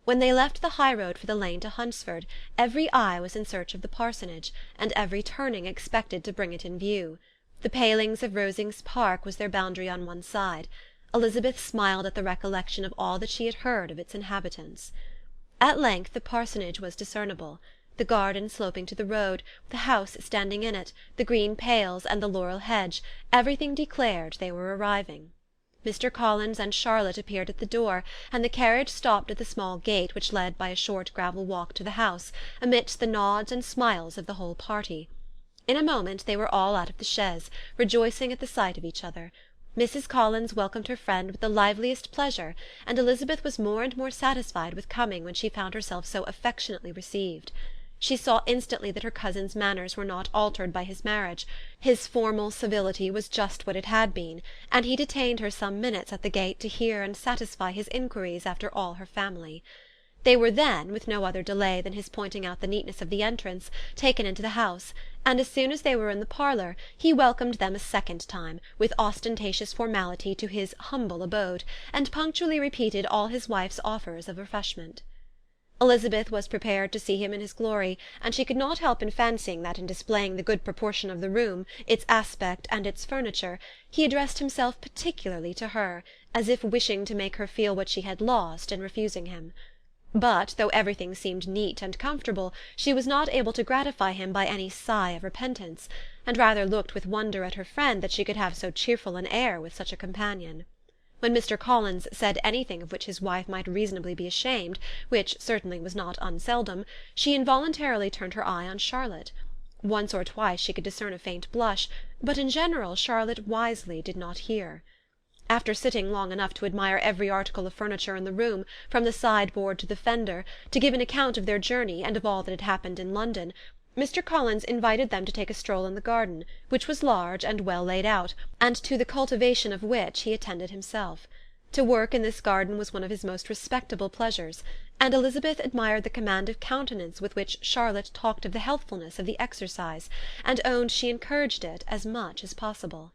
When they left the high road for the lane to Hunsford, every eye was in search of the parsonage, and every turning expected to bring it in view. The palings of Rosings Park was their boundary on one side. Elizabeth smiled at the recollection of all that she had heard of its inhabitants. At length the parsonage was discernible. The garden sloping to the road, the house standing in it, the green pales and the laurel hedge, everything declared they were arriving. Mr. Collins and Charlotte appeared at the door, and the carriage stopped at the small gate which led by a short gravel walk to the house, amidst the nods and smiles of the whole party. In a moment they were all out of the chaise, rejoicing at the sight of each other. Mrs. Collins welcomed her friend with the liveliest pleasure, and Elizabeth was more and more satisfied with coming when she found herself so affectionately received. She saw instantly that her cousin's manners were not altered by his marriage. His formal civility was just what it had been, and he detained her some minutes at the gate to hear and satisfy his inquiries after all her family. They were then, with no other delay than his pointing out the neatness of the entrance, taken into the house, and as soon as they were in the parlour, he welcomed them a second time, with ostentatious formality, to his humble abode, and punctually repeated all his wife's offers of refreshment. Elizabeth was prepared to see him in his glory, and she could not help in fancying that in displaying the good proportion of the room, its aspect and its furniture, he addressed himself particularly to her, as if wishing to make her feel what she had lost in refusing him. But, though everything seemed neat and comfortable, she was not able to gratify him by any sigh of repentance, and rather looked with wonder at her friend that she could have so cheerful an air with such a companion. When Mr. Collins said anything of which his wife might reasonably be ashamed, which certainly was not unseldom, she involuntarily turned her eye on Charlotte. Once or twice she could discern a faint blush, but in general Charlotte wisely did not hear. After sitting long enough to admire every article of furniture in the room, from the sideboard to the fender, to give an account of their journey and of all that had happened in London, Mr. Collins invited them to take a stroll in the garden, which was large and well laid out, and to the cultivation of which he attended himself. To work in this garden was one of his most respectable pleasures, and Elizabeth admired the command of countenance with which Charlotte talked of the healthfulness of the exercise, and owned she encouraged it as much as possible.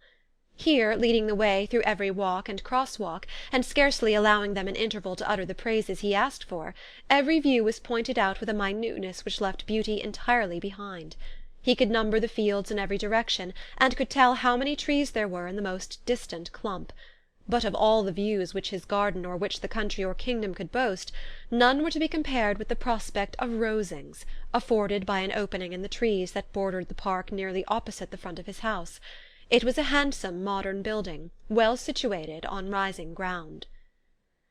Here, leading the way through every walk and cross-walk, and scarcely allowing them an interval to utter the praises he asked for, every view was pointed out with a minuteness which left beauty entirely behind. He could number the fields in every direction, and could tell how many trees there were in the most distant clump. But of all the views which his garden or which the country or kingdom could boast, none were to be compared with the prospect of Rosings, afforded by an opening in the trees that bordered the park nearly opposite the front of his house. It was a handsome modern building, well situated on rising ground.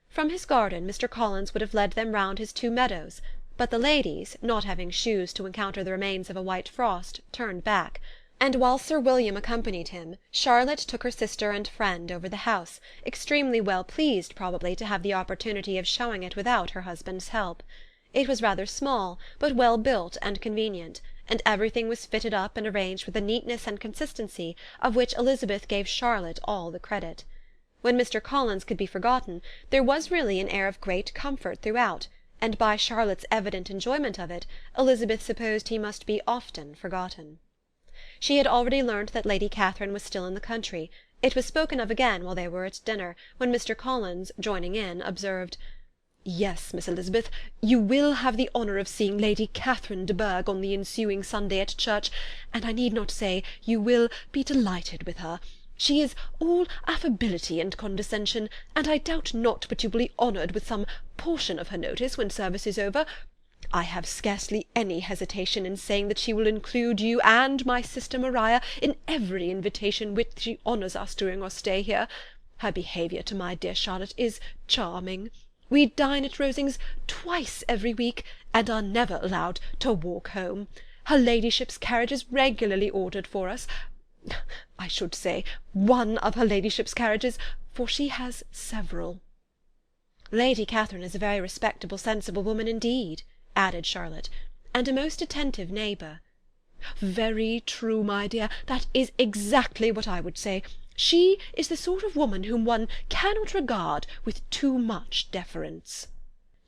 From his garden Mr. Collins would have led them round his 2 meadows, but the ladies, not having shoes to encounter the remains of a white frost, turned back, and while Sir William accompanied him, Charlotte took her sister and friend over the house, extremely well pleased probably to have the opportunity of showing it without her husband's help. It was rather small, but well built and convenient, and everything was fitted up and arranged with a neatness and consistency of which Elizabeth gave Charlotte all the credit. When Mr. Collins could be forgotten, there was really an air of great comfort throughout, and by Charlotte's evident enjoyment of it, Elizabeth supposed he must be often forgotten. She had already learnt that Lady Catherine was still in the country. It was spoken of again while they were at dinner, when Mr. Collins, joining in, observed, "Yes, Miss Elizabeth, you will have the honour of seeing Lady Catherine de Bourgh on the ensuing Sunday at church, and I need not say you will be delighted with her. She is all affability and condescension, and I doubt not but you will be honoured with some portion of her notice when service is over. I have scarcely any hesitation in saying that she will include you and my sister Maria in every invitation which she honours us during our stay here. Her behaviour to my dear Charlotte is charming. We dine at Rosings twice every week, and are never allowed to walk home. Her ladyship's carriage is regularly ordered for us. I should say one of her ladyship's carriages, for she has several." "Lady Catherine is a very respectable, sensible woman indeed," added Charlotte, "and a most attentive neighbour." "Very true, my dear, that is exactly what I would say. She is the sort of woman whom one cannot regard with too much deference."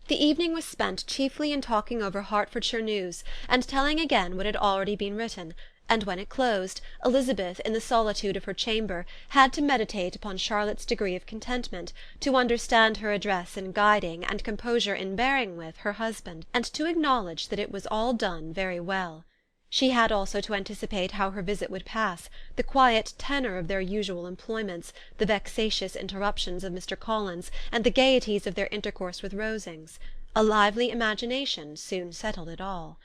The evening was spent chiefly in talking over Hertfordshire news, and telling again what had already been written, and when it closed, Elizabeth, in the solitude of her chamber, had to meditate upon Charlotte's degree of contentment, to understand her address in guiding, and composure in bearing with, her husband, and to acknowledge that it was all done very well. She had also to anticipate how her visit would pass, the quiet tenor of their usual employments, the vexatious interruptions of Mr. Collins, and the gaieties of their intercourse with Rosings. A lively imagination soon settled it all.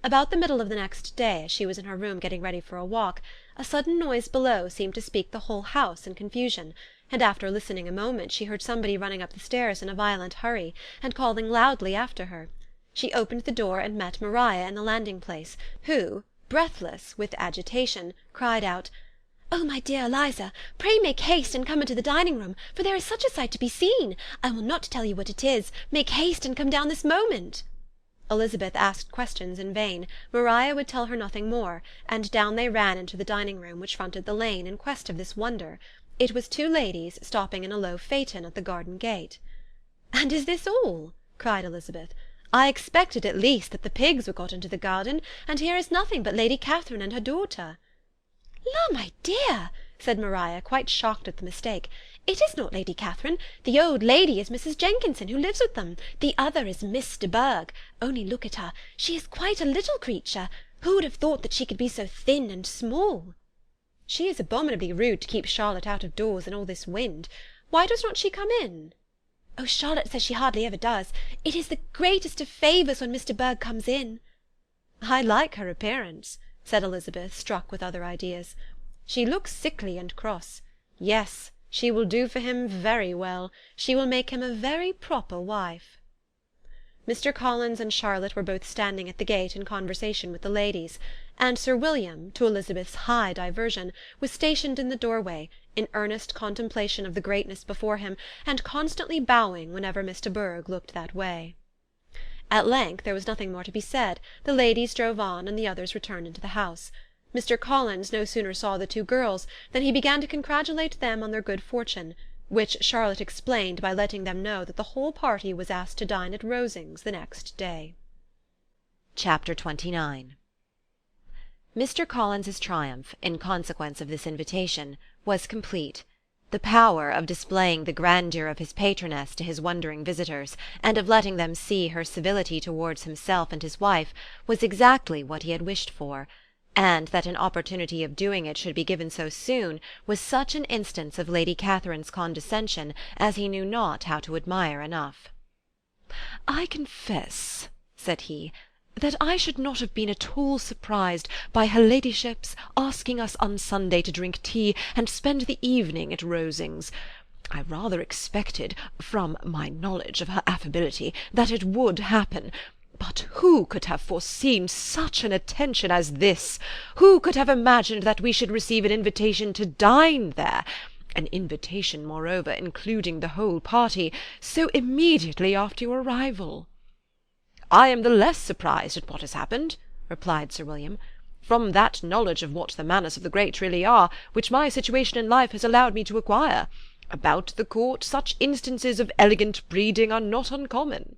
About the middle of the next day, as she was in her room getting ready for a walk, a sudden noise below seemed to speak the whole house in confusion, and after listening a moment she heard somebody running up the stairs in a violent hurry, and calling loudly after her. She opened the door and met Maria in the landing-place, who, breathless with agitation, cried out, "Oh, my dear Eliza, pray make haste and come into the dining-room, for there is such a sight to be seen! I will not tell you what it is. Make haste and come down this moment." Elizabeth asked questions in vain. Maria would tell her nothing more, and down they ran into the dining-room, which fronted the lane, in quest of this wonder. It was two ladies stopping in a low phaeton at the garden gate. "And is this all?" cried Elizabeth. "I expected at least that the pigs were got into the garden, and here is nothing but Lady Catherine and her daughter." "La, my dear!" said Maria, quite shocked at the mistake. "It is not Lady Catherine. The old lady is Mrs. Jenkinson, who lives with them. The other is Miss de Bourgh. Only look at her. She is quite a little creature. Who would have thought that she could be so thin and small?" "She is abominably rude to keep Charlotte out of doors in all this wind. Why does not she come in?" "Oh, Charlotte says she hardly ever does. It is the greatest of favours when Miss de Bourgh comes in." "I like her appearance," said Elizabeth, struck with other ideas. "She looks sickly and cross. Yes, she will do for him very well. She will make him a very proper wife." Mr. Collins and Charlotte were both standing at the gate in conversation with the ladies, and Sir William, to Elizabeth's high diversion, was stationed in the doorway, in earnest contemplation of the greatness before him, and constantly bowing whenever Miss de Bourgh looked that way. At length there was nothing more to be said. The ladies drove on, and the others returned into the house. Mr. Collins no sooner saw the two girls than he began to congratulate them on their good fortune, which Charlotte explained by letting them know that the whole party was asked to dine at Rosings the next day. Chapter 29. Mr. Collins's triumph, in consequence of this invitation, was complete. The power of displaying the grandeur of his patroness to his wondering visitors, and of letting them see her civility towards himself and his wife, was exactly what he had wished for, and that an opportunity of doing it should be given so soon was such an instance of Lady Catherine's condescension as he knew not how to admire enough. "I confess," said he, "that I should not have been at all surprised by her ladyship's asking us on Sunday to drink tea and spend the evening at Rosings. I rather expected, from my knowledge of her affability, that it would happen. But who could have foreseen such an attention as this? Who could have imagined that we should receive an invitation to dine there? An invitation, moreover, including the whole party, so immediately after your arrival." "I am the less surprised at what has happened," replied Sir William, "from that knowledge of what the manners of the great really are, which my situation in life has allowed me to acquire. About the court, such instances of elegant breeding are not uncommon."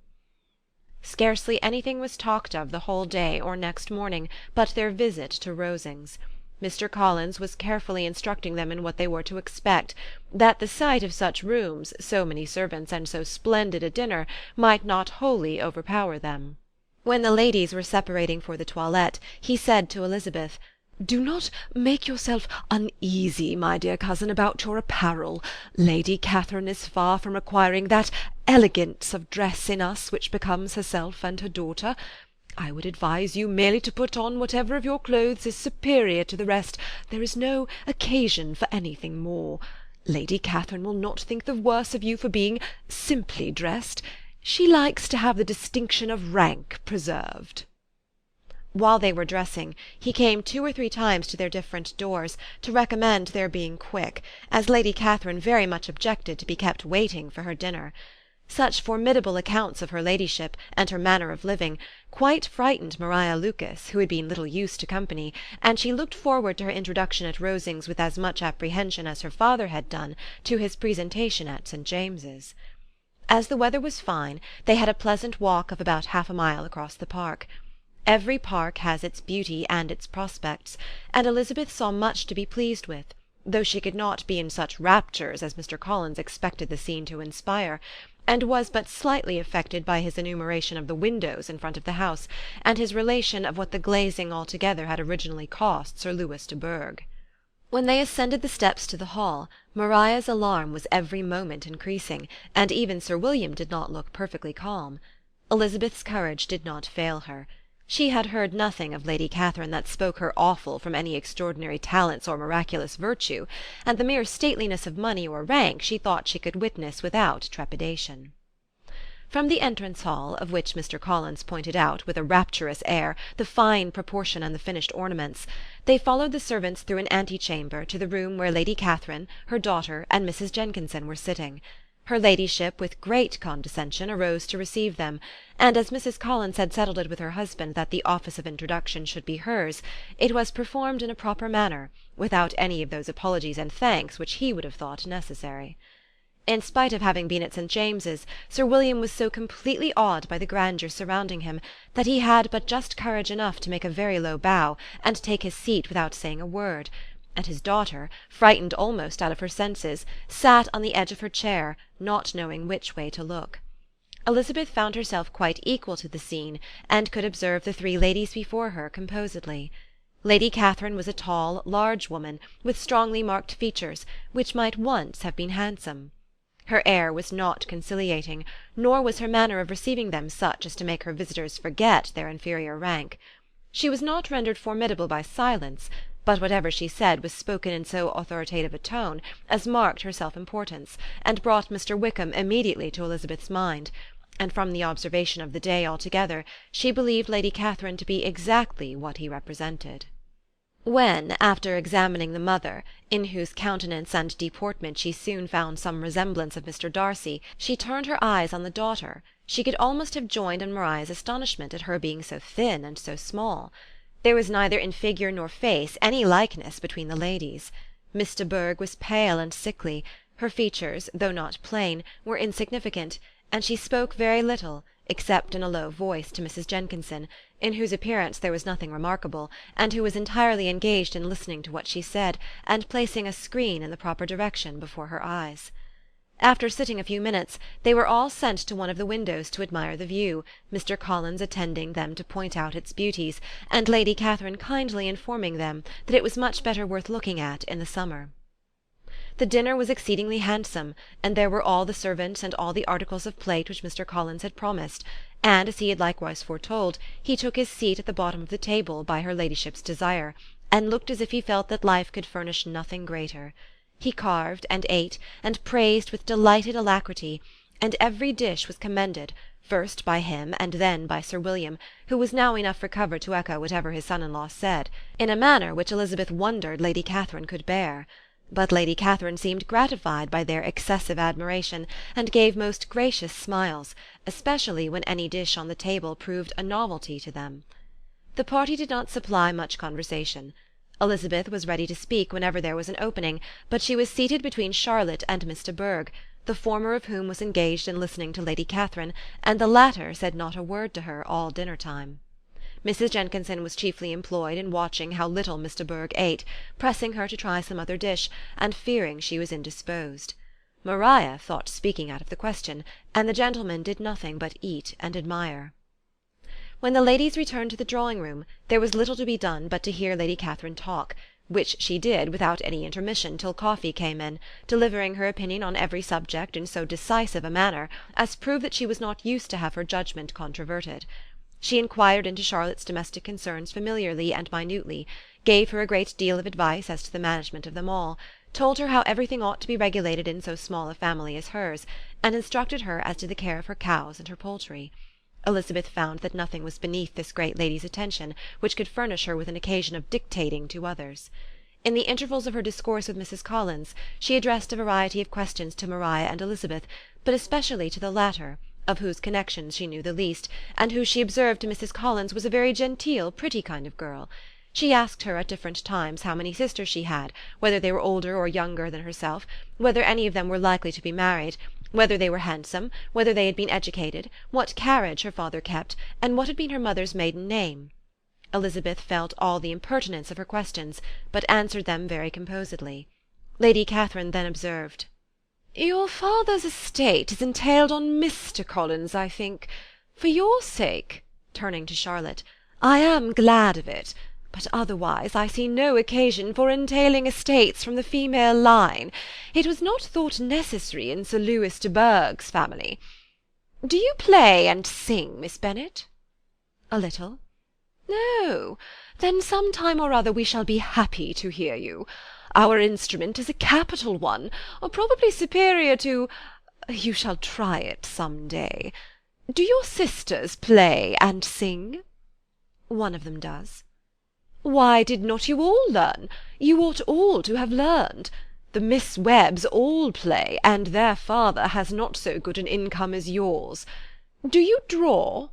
Scarcely anything was talked of the whole day or next morning but their visit to Rosings. Mr. Collins was carefully instructing them in what they were to expect, that the sight of such rooms, so many servants, and so splendid a dinner, might not wholly overpower them. When the ladies were separating for the toilette, he said to Elizabeth, "Do not make yourself uneasy, my dear cousin, about your apparel. Lady Catherine is far from requiring that elegance of dress in us which becomes herself and her daughter. I would advise you merely to put on whatever of your clothes is superior to the rest. There is no occasion for anything more. Lady Catherine will not think the worse of you for being simply dressed. She likes to have the distinction of rank preserved." While they were dressing, he came 2 or 3 times to their different doors, to recommend their being quick, as Lady Catherine very much objected to be kept waiting for her dinner. Such formidable accounts of her ladyship, and her manner of living, quite frightened Maria Lucas, who had been little used to company, and she looked forward to her introduction at Rosings with as much apprehension as her father had done to his presentation at St. James's. As the weather was fine, they had a pleasant walk of about half a mile across the park. Every park has its beauty and its prospects, and Elizabeth saw much to be pleased with, though she could not be in such raptures as Mr. Collins expected the scene to inspire, and was but slightly affected by his enumeration of the windows in front of the house, and his relation of what the glazing altogether had originally cost Sir Lewis de Bourgh. When they ascended the steps to the hall, Maria's alarm was every moment increasing, and even Sir William did not look perfectly calm. Elizabeth's courage did not fail her. She had heard nothing of Lady Catherine that spoke her awful from any extraordinary talents or miraculous virtue, and the mere stateliness of money or rank she thought she could witness without trepidation. From the entrance hall, of which Mr. Collins pointed out, with a rapturous air, the fine proportion and the finished ornaments, they followed the servants through an antechamber to the room where Lady Catherine, her daughter, and Mrs. Jenkinson were sitting. Her ladyship, with great condescension, arose to receive them, and as Mrs. Collins had settled it with her husband that the office of introduction should be hers, it was performed in a proper manner, without any of those apologies and thanks which he would have thought necessary. In spite of having been at St. James's, Sir William was so completely awed by the grandeur surrounding him that he had but just courage enough to make a very low bow and take his seat without saying a word, and his daughter, frightened almost out of her senses, sat on the edge of her chair, not knowing which way to look. Elizabeth found herself quite equal to the scene, and could observe the three ladies before her composedly. Lady Catherine was a tall, large woman, with strongly marked features, which might once have been handsome. Her air was not conciliating, nor was her manner of receiving them such as to make her visitors forget their inferior rank. She was not rendered formidable by silence, but whatever she said was spoken in so authoritative a tone as marked her self-importance, and brought Mr. Wickham immediately to Elizabeth's mind, and from the observation of the day altogether she believed Lady Catherine to be exactly what he represented. When, after examining the mother, in whose countenance and deportment she soon found some resemblance of Mr. Darcy, she turned her eyes on the daughter, she could almost have joined in Maria's astonishment at her being so thin and so small. There was neither in figure nor face any likeness between the ladies. Miss de Bourgh was pale and sickly, her features, though not plain, were insignificant, and she spoke very little, except in a low voice to Mrs. Jenkinson, in whose appearance there was nothing remarkable, and who was entirely engaged in listening to what she said, and placing a screen in the proper direction before her eyes. After sitting a few minutes, they were all sent to one of the windows to admire the view, Mr. Collins attending them to point out its beauties, and Lady Catherine kindly informing them that it was much better worth looking at in the summer. The dinner was exceedingly handsome, and there were all the servants and all the articles of plate which Mr. Collins had promised, and, as he had likewise foretold, he took his seat at the bottom of the table by her ladyship's desire, and looked as if he felt that life could furnish nothing greater. He carved, and ate, and praised with delighted alacrity, and every dish was commended, first by him and then by Sir William, who was now enough recovered to echo whatever his son-in-law said, in a manner which Elizabeth wondered Lady Catherine could bear. But Lady Catherine seemed gratified by their excessive admiration, and gave most gracious smiles, especially when any dish on the table proved a novelty to them. The party did not supply much conversation. Elizabeth was ready to speak whenever there was an opening, but she was seated between Charlotte and Miss de Bourgh, the former of whom was engaged in listening to Lady Catherine, and the latter said not a word to her all dinner-time. Mrs. Jenkinson was chiefly employed in watching how little Miss de Bourgh ate, pressing her to try some other dish, and fearing she was indisposed. Maria thought speaking out of the question, and the gentlemen did nothing but eat and admire. When the ladies returned to the drawing-room, there was little to be done but to hear Lady Catherine talk, which she did without any intermission till coffee came in, delivering her opinion on every subject in so decisive a manner as proved that she was not used to have her judgment controverted. She inquired into Charlotte's domestic concerns familiarly and minutely, gave her a great deal of advice as to the management of them all, told her how everything ought to be regulated in so small a family as hers, and instructed her as to the care of her cows and her poultry. Elizabeth found that nothing was beneath this great lady's attention which could furnish her with an occasion of dictating to others. In the intervals of her discourse with Mrs. Collins, she addressed a variety of questions to Maria and Elizabeth, but especially to the latter, of whose connections she knew the least, and who she observed to Mrs. Collins was a very genteel, pretty kind of girl. She asked her at different times how many sisters she had, whether they were older or younger than herself, whether any of them were likely to be married, whether they were handsome, whether they had been educated, what carriage her father kept, and what had been her mother's maiden name. Elizabeth felt all the impertinence of her questions, but answered them very composedly. Lady Catherine then observed, "Your father's estate is entailed on Mr. Collins, I think. For your sake," turning to Charlotte, "I am glad of it, but otherwise I see no occasion for entailing estates from the female line. It was not thought necessary in Sir Lewis de Bourgh's family. Do you play and sing, Miss Bennet?" "A little." "No, then some time or other we shall be happy to hear you. Our instrument is a capital one, probably superior to—you shall try it some day. Do your sisters play and sing?" "One of them does." "Why did not you all learn? You ought all to have learned. The Miss Webbs all play, and their father has not so good an income as yours. Do you draw?"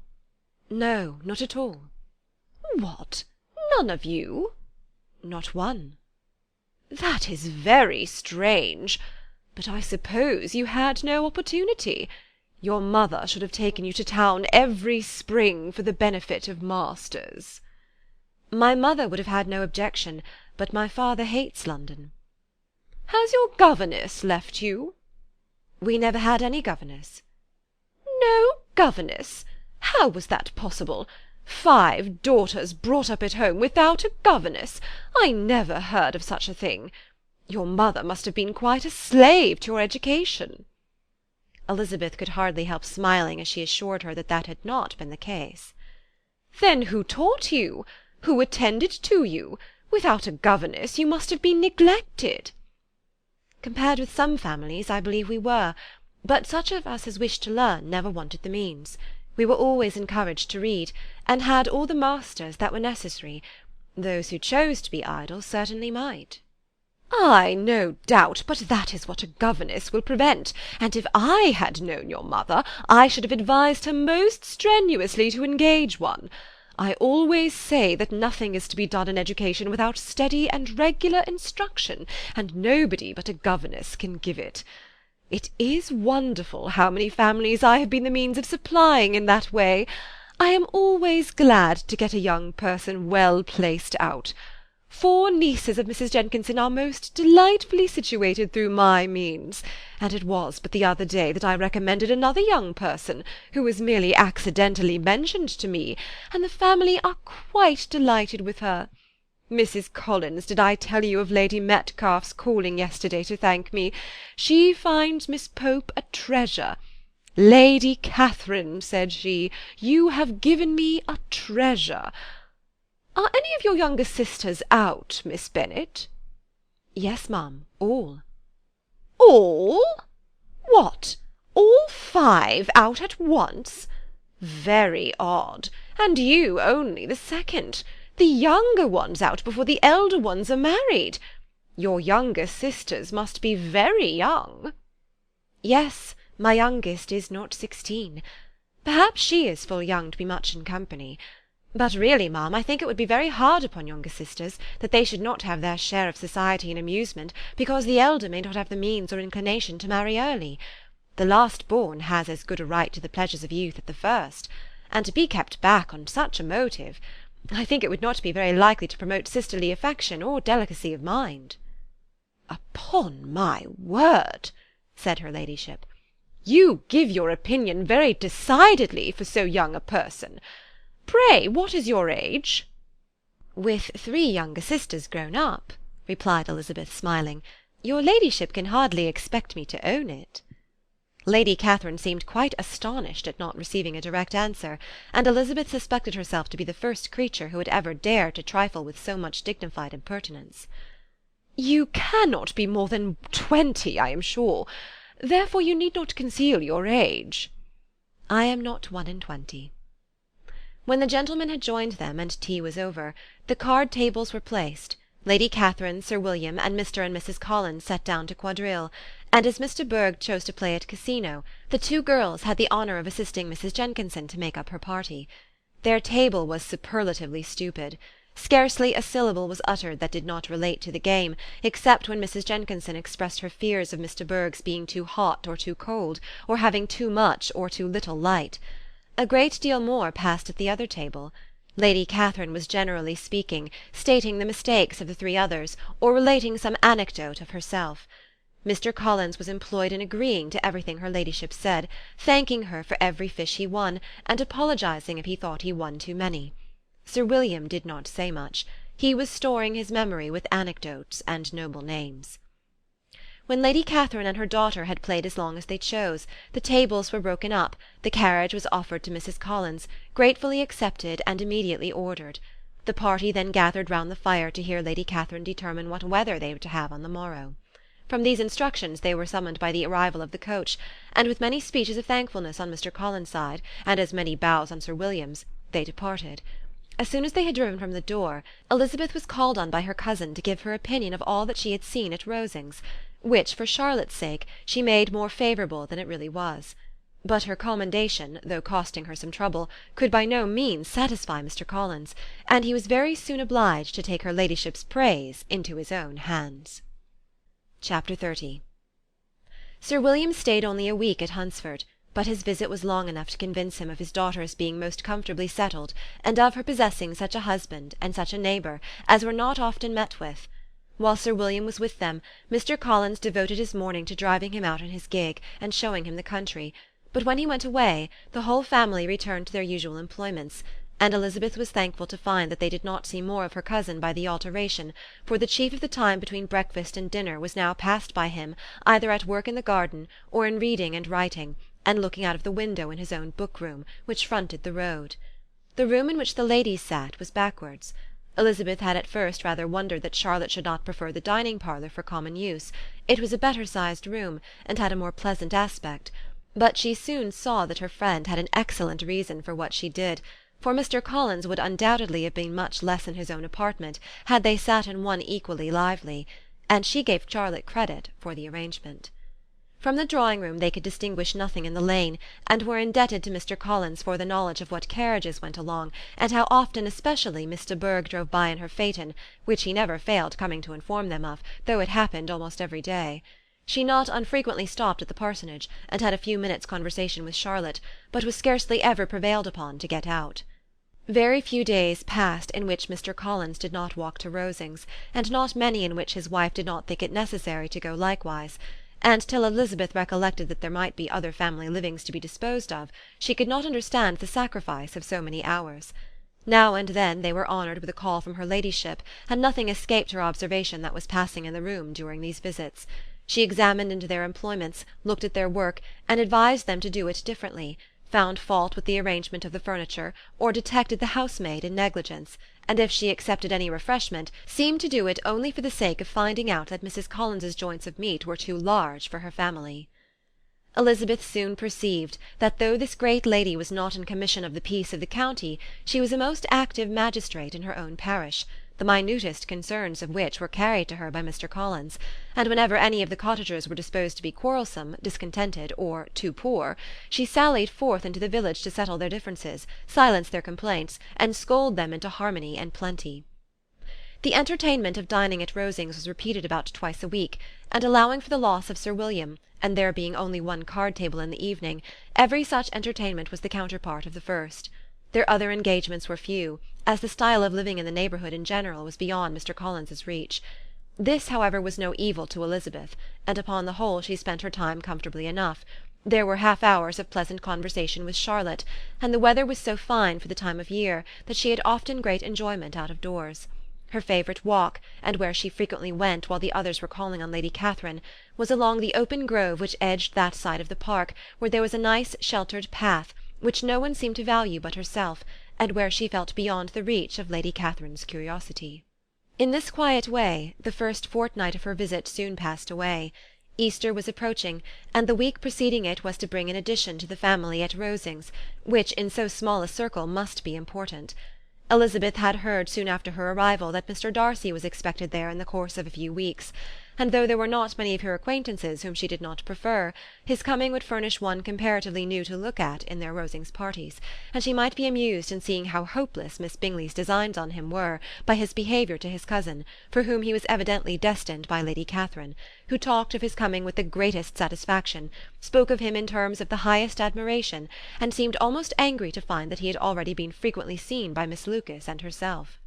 "No, not at all." "What? None of you?" "Not one." "That is very strange. But I suppose you had no opportunity. Your mother should have taken you to town every spring for the benefit of masters." "My mother would have had no objection, but my father hates London." "Has your governess left you?" "We never had any governess." "No governess? How was that possible? 5 daughters brought up at home without a governess! I never heard of such a thing. Your mother must have been quite a slave to your education." Elizabeth could hardly help smiling as she assured her that that had not been the case. "Then who taught you? Who attended to you? Without a governess you must have been neglected." "Compared with some families, I believe we were, but such of us as wished to learn never wanted the means. We were always encouraged to read, and had all the masters that were necessary. Those who chose to be idle certainly might." "Ay, no doubt, but that is what a governess will prevent, and if I had known your mother, I should have advised her most strenuously to engage one. I always say that nothing is to be done in education without steady and regular instruction, and nobody but a governess can give it. It is wonderful how many families I have been the means of supplying in that way. I am always glad to get a young person well placed out. 4 nieces of Mrs. Jenkinson are most delightfully situated through my means, and it was but the other day that I recommended another young person, who was merely accidentally mentioned to me, and the family are quite delighted with her. Mrs. Collins, did I tell you of Lady Metcalfe's calling yesterday to thank me? She finds Miss Pope a treasure. 'Lady Catherine,' said she, 'you have given me a treasure.' Are any of your younger sisters out, Miss Bennet?" "Yes, ma'am, all." "All? What, all 5 out at once? Very odd. And you only the second. The younger ones out before the elder ones are married. Your younger sisters must be very young." "Yes, my youngest is not 16. Perhaps she is full young to be much in company. But really, ma'am, I think it would be very hard upon younger sisters, that they should not have their share of society and amusement, because the elder may not have the means or inclination to marry early. The last born has as good a right to the pleasures of youth as the first, and to be kept back on such a motive, I think it would not be very likely to promote sisterly affection or delicacy of mind." "Upon my word," said her ladyship, "you give your opinion very decidedly for so young a person. Pray, what is your age?" "With 3 younger sisters grown up," replied Elizabeth, smiling, "your ladyship can hardly expect me to own it." Lady Catherine seemed quite astonished at not receiving a direct answer, and Elizabeth suspected herself to be the first creature who had ever dared to trifle with so much dignified impertinence. "You cannot be more than 20, I am sure. Therefore you need not conceal your age." "I am not 21." When the gentlemen had joined them, and tea was over, the card tables were placed. Lady Catherine, Sir William, and Mr. and Mrs. Collins sat down to quadrille, and as Mr. Bourgh chose to play at casino, the 2 girls had the honour of assisting Mrs. Jenkinson to make up her party. Their table was superlatively stupid. Scarcely a syllable was uttered that did not relate to the game, except when Mrs. Jenkinson expressed her fears of Mr. Berg's being too hot or too cold, or having too much or too little light. A great deal more passed at the other table. Lady Catherine was generally speaking, stating the mistakes of the three others, or relating some anecdote of herself. Mr. Collins was employed in agreeing to everything her ladyship said, thanking her for every fish he won, and apologizing if he thought he won too many. Sir William did not say much. He was storing his memory with anecdotes and noble names. When Lady Catherine and her daughter had played as long as they chose, the tables were broken up, the carriage was offered to Mrs. Collins, gratefully accepted and immediately ordered. The party then gathered round the fire to hear Lady Catherine determine what weather they were to have on the morrow. From these instructions they were summoned by the arrival of the coach, and with many speeches of thankfulness on Mr. Collins' side, and as many bows on Sir William's, they departed. As soon as they had driven from the door, Elizabeth was called on by her cousin to give her opinion of all that she had seen at Rosings, which, for Charlotte's sake, she made more favourable than it really was. But her commendation, though costing her some trouble, could by no means satisfy Mr. Collins, and he was very soon obliged to take her ladyship's praise into his own hands. Chapter 30. Sir William stayed only a week at Hunsford, but his visit was long enough to convince him of his daughter's being most comfortably settled, and of her possessing such a husband and such a neighbour as were not often met with. While Sir William was with them, Mr. Collins devoted his morning to driving him out in his gig and showing him the country, but when he went away, the whole family returned to their usual employments, and Elizabeth was thankful to find that they did not see more of her cousin by the alteration, for the chief of the time between breakfast and dinner was now passed by him either at work in the garden, or in reading and writing, and looking out of the window in his own book-room, which fronted the road. The room in which the ladies sat was backwards. Elizabeth had at first rather wondered that Charlotte should not prefer the dining-parlour for common use. It was a better-sized room, and had a more pleasant aspect, but she soon saw that her friend had an excellent reason for what she did, for Mr. Collins would undoubtedly have been much less in his own apartment had they sat in one equally lively, and she gave Charlotte credit for the arrangement. From the drawing-room they could distinguish nothing in the lane, and were indebted to Mr. Collins for the knowledge of what carriages went along, and how often especially Miss de Bourgh drove by in her phaeton, which he never failed coming to inform them of, though it happened almost every day. She not unfrequently stopped at the parsonage, and had a few minutes' conversation with Charlotte, but was scarcely ever prevailed upon to get out. Very few days passed in which Mr. Collins did not walk to Rosings, and not many in which his wife did not think it necessary to go likewise, and till Elizabeth recollected that there might be other family livings to be disposed of, she could not understand the sacrifice of so many hours. Now and then they were honoured with a call from her ladyship, and nothing escaped her observation that was passing in the room during these visits. She examined into their employments, looked at their work, and advised them to do it differently, found fault with the arrangement of the furniture, or detected the housemaid in negligence, and if she accepted any refreshment, seemed to do it only for the sake of finding out that Mrs. Collins's joints of meat were too large for her family. Elizabeth soon perceived that though this great lady was not in commission of the peace of the county, she was a most active magistrate in her own parish, the minutest concerns of which were carried to her by Mr. Collins, and whenever any of the cottagers were disposed to be quarrelsome, discontented, or too poor, she sallied forth into the village to settle their differences, silence their complaints, and scold them into harmony and plenty. The entertainment of dining at Rosings was repeated about twice a week, and allowing for the loss of Sir William, and there being only one card-table in the evening, every such entertainment was the counterpart of the first. Their other engagements were few, as the style of living in the neighbourhood in general was beyond Mr. Collins's reach. This, however, was no evil to Elizabeth, and upon the whole she spent her time comfortably enough. There were half-hours of pleasant conversation with Charlotte, and the weather was so fine for the time of year that she had often great enjoyment out of doors. Her favourite walk, and where she frequently went while the others were calling on Lady Catherine, was along the open grove which edged that side of the park where there was a nice sheltered path, which no one seemed to value but herself, and where she felt beyond the reach of Lady Catherine's curiosity. In this quiet way the first fortnight of her visit soon passed away. Easter was approaching, and the week preceding it was to bring an addition to the family at Rosings, which in so small a circle must be important. Elizabeth had heard soon after her arrival that Mr. Darcy was expected there in the course of a few weeks, and though there were not many of her acquaintances whom she did not prefer, his coming would furnish one comparatively new to look at in their Rosings parties, and she might be amused in seeing how hopeless Miss Bingley's designs on him were by his behaviour to his cousin, for whom he was evidently destined by Lady Catherine, who talked of his coming with the greatest satisfaction, spoke of him in terms of the highest admiration, and seemed almost angry to find that he had already been frequently seen by Miss Lucas and herself.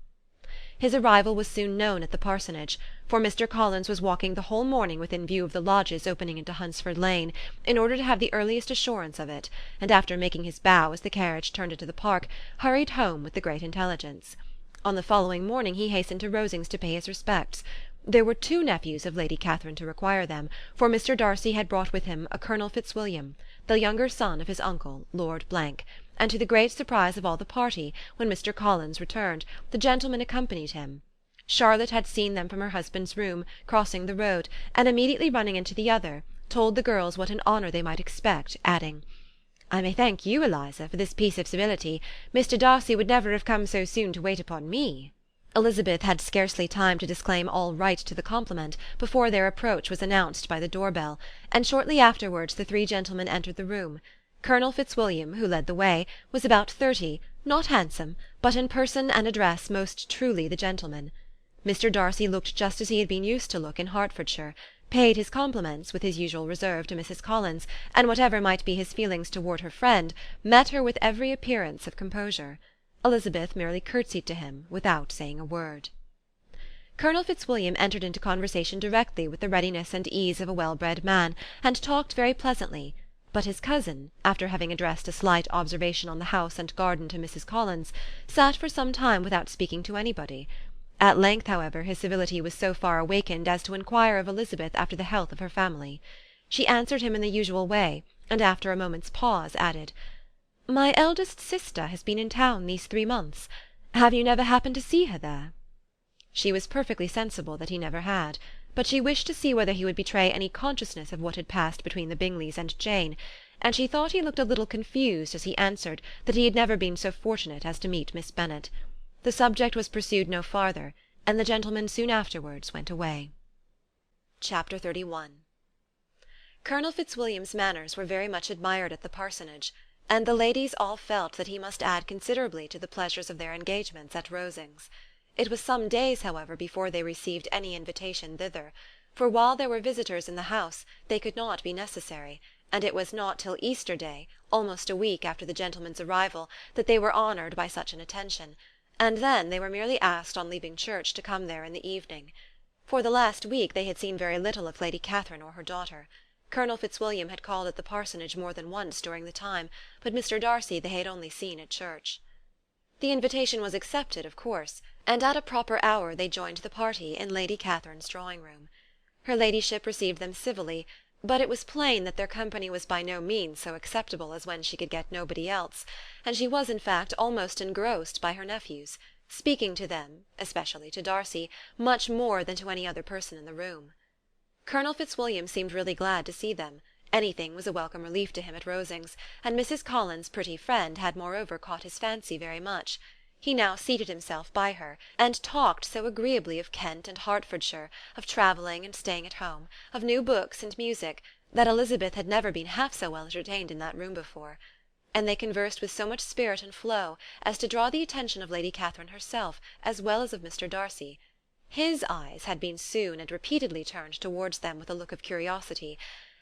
His arrival was soon known at the parsonage, for Mr. Collins was walking the whole morning within view of the lodges opening into Hunsford Lane, in order to have the earliest assurance of it, and after making his bow as the carriage turned into the park, hurried home with the great intelligence. On the following morning he hastened to Rosings to pay his respects. There were 2 nephews of Lady Catherine to require them, for Mr. Darcy had brought with him a Colonel Fitzwilliam, the younger son of his uncle, Lord Blank, and to the great surprise of all the party, when Mr. Collins returned, the gentlemen accompanied him. Charlotte had seen them from her husband's room, crossing the road, and immediately running into the other, told the girls what an honour they might expect, adding, "I may thank you, Eliza, for this piece of civility. Mr. Darcy would never have come so soon to wait upon me." Elizabeth had scarcely time to disclaim all right to the compliment before their approach was announced by the door-bell, and shortly afterwards the 3 gentlemen entered the room. Colonel Fitzwilliam, who led the way, was about 30, not handsome, but in person and address most truly the gentleman. Mr. Darcy looked just as he had been used to look in Hertfordshire, paid his compliments, with his usual reserve, to Mrs. Collins, and whatever might be his feelings toward her friend, met her with every appearance of composure. Elizabeth merely curtsied to him, without saying a word. Colonel Fitzwilliam entered into conversation directly with the readiness and ease of a well-bred man, and talked very pleasantly, but his cousin, after having addressed a slight observation on the house and garden to Mrs. Collins, sat for some time without speaking to anybody. At length, however, his civility was so far awakened as to inquire of Elizabeth after the health of her family. She answered him in the usual way, and after a moment's pause added, "My eldest sister has been in town these 3 months. Have you never happened to see her there?" She was perfectly sensible that he never had, but she wished to see whether he would betray any consciousness of what had passed between the Bingleys and Jane, and she thought he looked a little confused as he answered that he had never been so fortunate as to meet Miss Bennet. The subject was pursued no farther, and the gentlemen soon afterwards went away. Chapter 31. Colonel Fitzwilliam's manners were very much admired at the parsonage, and the ladies all felt that he must add considerably to the pleasures of their engagements at Rosings. It was some days, however, before they received any invitation thither, for while there were visitors in the house they could not be necessary, and it was not till Easter Day, almost a week after the gentlemen's arrival, that they were honoured by such an attention, and then they were merely asked on leaving church to come there in the evening. For the last week they had seen very little of Lady Catherine or her daughter. Colonel Fitzwilliam had called at the parsonage more than once during the time, but Mr. Darcy they had only seen at church. The invitation was accepted, of course, and at a proper hour they joined the party in Lady Catherine's drawing-room. Her ladyship received them civilly, but it was plain that their company was by no means so acceptable as when she could get nobody else, and she was in fact almost engrossed by her nephews, speaking to them, especially to Darcy, much more than to any other person in the room. Colonel Fitzwilliam seemed really glad to see them. Anything was a welcome relief to him at Rosings, and Mrs. Collins' pretty friend had moreover caught his fancy very much. He now seated himself by her, and talked so agreeably of Kent and Hertfordshire, of travelling and staying at home, of new books and music, that Elizabeth had never been half so well entertained in that room before. And they conversed with so much spirit and flow as to draw the attention of Lady Catherine herself, as well as of Mr. Darcy. His eyes had been soon and repeatedly turned towards them with a look of curiosity,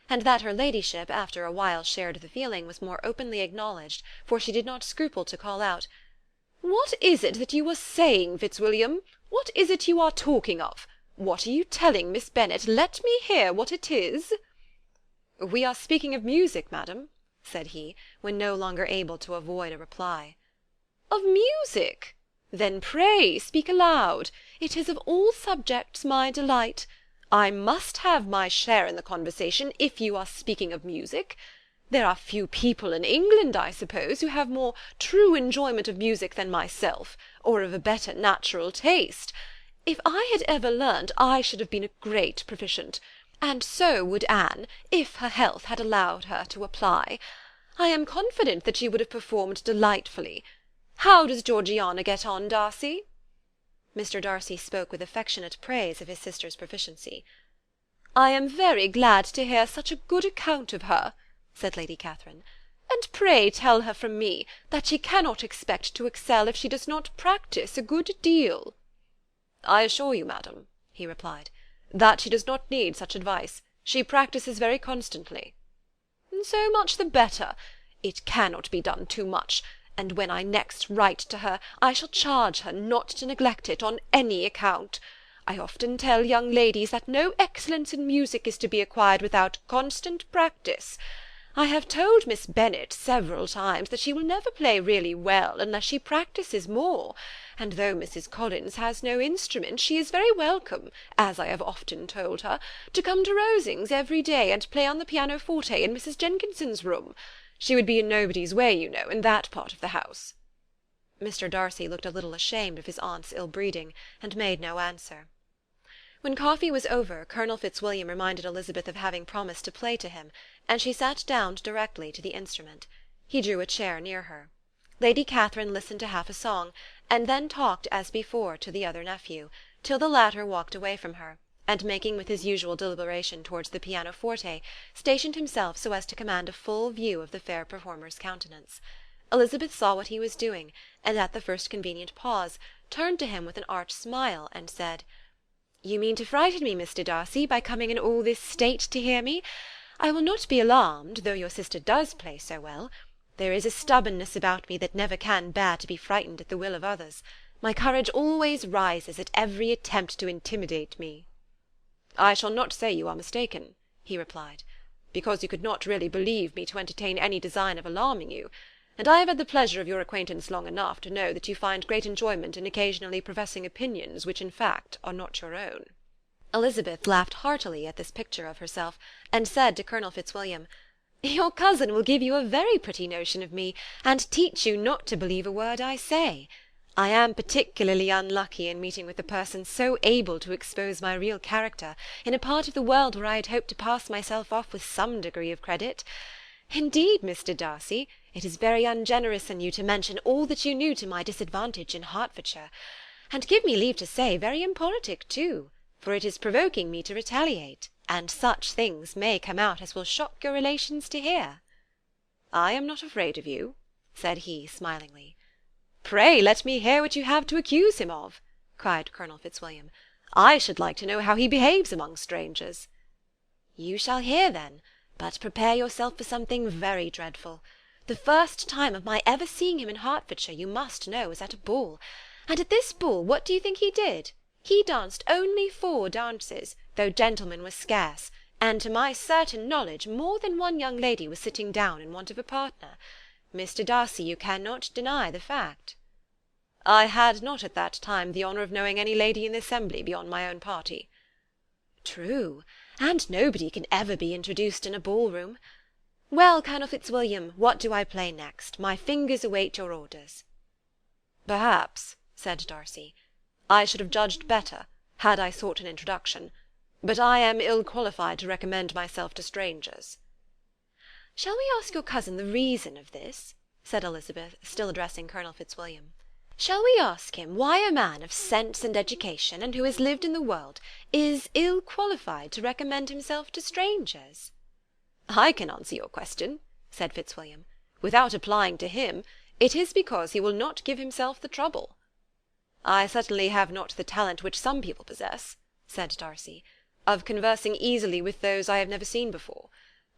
and that her ladyship after a while shared the feeling was more openly acknowledged, for she did not scruple to call out, "What is it that you are saying, Fitzwilliam? What is it you are talking of? What are you telling Miss Bennet? Let me hear what it is." "We are speaking of music, madam," said he, when no longer able to avoid a reply. "Of music? Then pray speak aloud. It is of all subjects my delight. I must have my share in the conversation if you are speaking of music. There are few people in England, I suppose, who have more true enjoyment of music than myself, or of a better natural taste. If I had ever learnt, I should have been a great proficient, and so would Anne, if her health had allowed her to apply. I am confident that she would have performed delightfully. How does Georgiana get on, Darcy?" Mr. Darcy spoke with affectionate praise of his sister's proficiency. "I am very glad to hear such a good account of her," said Lady Catherine, "and pray tell her from me that she cannot expect to excel if she does not practise a good deal." "I assure you, madam," he replied, "that she does not need such advice. She practises very constantly." "So much the better. It cannot be done too much, and when I next write to her I shall charge her not to neglect it on any account. I often tell young ladies that no excellence in music is to be acquired without constant practice. I have told Miss Bennet several times that she will never play really well unless she practises more, and though Mrs. Collins has no instrument, she is very welcome, as I have often told her, to come to Rosings every day and play on the pianoforte in Mrs. Jenkinson's room. She would be in nobody's way, you know, in that part of the house." Mr. Darcy looked a little ashamed of his aunt's ill-breeding, and made no answer. When coffee was over, Colonel Fitzwilliam reminded Elizabeth of having promised to play to him, and she sat down directly to the instrument. He drew a chair near her. Lady Catherine listened to half a song, and then talked as before to the other nephew, till the latter walked away from her, and making with his usual deliberation towards the pianoforte, stationed himself so as to command a full view of the fair performer's countenance. Elizabeth saw what he was doing, and at the first convenient pause, turned to him with an arch smile, and said, "You mean to frighten me, Mr. Darcy, by coming in all this state to hear me? I will not be alarmed, though your sister does play so well. There is a stubbornness about me that never can bear to be frightened at the will of others. My courage always rises at every attempt to intimidate me." "I shall not say you are mistaken," he replied, "because you could not really believe me to entertain any design of alarming you, and I have had the pleasure of your acquaintance long enough to know that you find great enjoyment in occasionally professing opinions which in fact are not your own." Elizabeth laughed heartily at this picture of herself, and said to Colonel Fitzwilliam, "Your cousin will give you a very pretty notion of me, and teach you not to believe a word I say. I am particularly unlucky in meeting with a person so able to expose my real character in a part of the world where I had hoped to pass myself off with some degree of credit. Indeed, Mr. Darcy, it is very ungenerous in you to mention all that you knew to my disadvantage in Hertfordshire, and give me leave to say, very impolitic too, for it is provoking me to retaliate, and such things may come out as will shock your relations to hear." "I am not afraid of you," said he, smilingly. "Pray let me hear what you have to accuse him of," cried Colonel Fitzwilliam. "I should like to know how he behaves among strangers." "You shall hear, then, but prepare yourself for something very dreadful. The first time of my ever seeing him in Hertfordshire, you must know, was at a ball, and at this ball what do you think he did? He danced only 4 dances, though gentlemen were scarce, and to my certain knowledge more than one young lady was sitting down in want of a partner. Mr. Darcy, you cannot deny the fact." "I had not at that time the honour of knowing any lady in the assembly beyond my own party." "True, and nobody can ever be introduced in a ball-room. Well, Colonel Fitzwilliam, what do I play next? My fingers await your orders." "Perhaps," said Darcy, "I should have judged better, had I sought an introduction, but I am ill qualified to recommend myself to strangers." "Shall we ask your cousin the reason of this?" said Elizabeth, still addressing Colonel Fitzwilliam. "Shall we ask him why a man of sense and education, and who has lived in the world, is ill qualified to recommend himself to strangers?" "I can answer your question," said Fitzwilliam. "Without applying to him, it is because he will not give himself the trouble." "I certainly have not the talent which some people possess," said Darcy, "of conversing easily with those I have never seen before.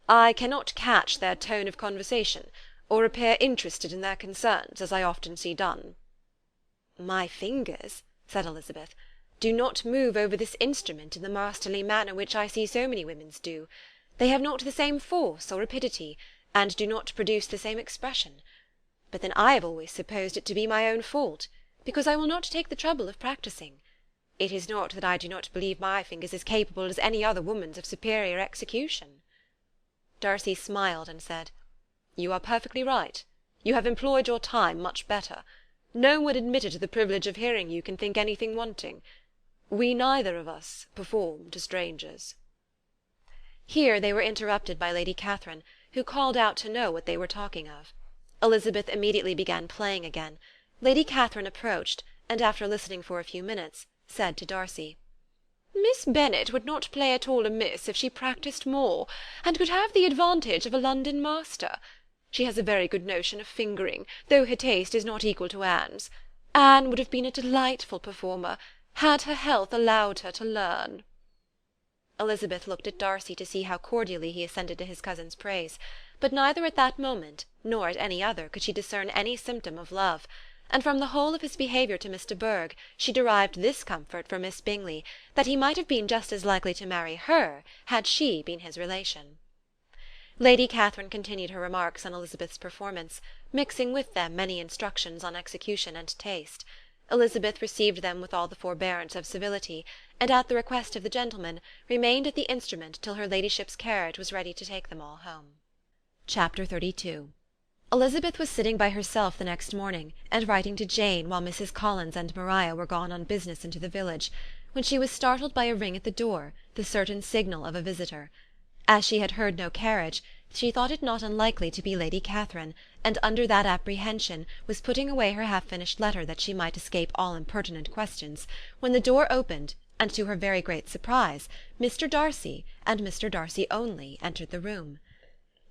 I cannot catch their tone of conversation, or appear interested in their concerns, as I often see done." "My fingers," said Elizabeth, "do not move over this instrument in the masterly manner which I see so many women's do. They have not the same force or rapidity, and do not produce the same expression. But then I have always supposed it to be my own fault, because I will not take the trouble of practising. It is not that I do not believe my fingers as capable as any other woman's of superior execution." Darcy smiled and said, "You are perfectly right. You have employed your time much better. No one admitted to the privilege of hearing you can think anything wanting. We neither of us perform to strangers." Here they were interrupted by Lady Catherine, who called out to know what they were talking of. Elizabeth immediately began playing again. Lady Catherine approached, and after listening for a few minutes, said to Darcy, Miss Bennet would not play at all amiss if she practised more, and could have the advantage of a London master. She has a very good notion of fingering, though her taste is not equal to Anne's. Anne would have been a delightful performer, had her health allowed her to learn." Elizabeth looked at Darcy to see how cordially he assented to his cousin's praise, but neither at that moment, nor at any other, could she discern any symptom of love, and from the whole of his behaviour to Miss de Bourgh she derived this comfort for Miss Bingley, that he might have been just as likely to marry her had she been his relation. Lady Catherine continued her remarks on Elizabeth's performance, mixing with them many instructions on execution and taste. Elizabeth received them with all the forbearance of civility, and at the request of the gentlemen, remained at the instrument till her ladyship's carriage was ready to take them all home. Chapter 32. Elizabeth was sitting by herself the next morning, and writing to Jane while Mrs. Collins and Maria were gone on business into the village, when she was startled by a ring at the door, the certain signal of a visitor. As she had heard no carriage, she thought it not unlikely to be Lady Catherine, and under that apprehension was putting away her half-finished letter that she might escape all impertinent questions, when the door opened, and to her very great surprise, Mr. Darcy, and Mr. Darcy only, entered the room.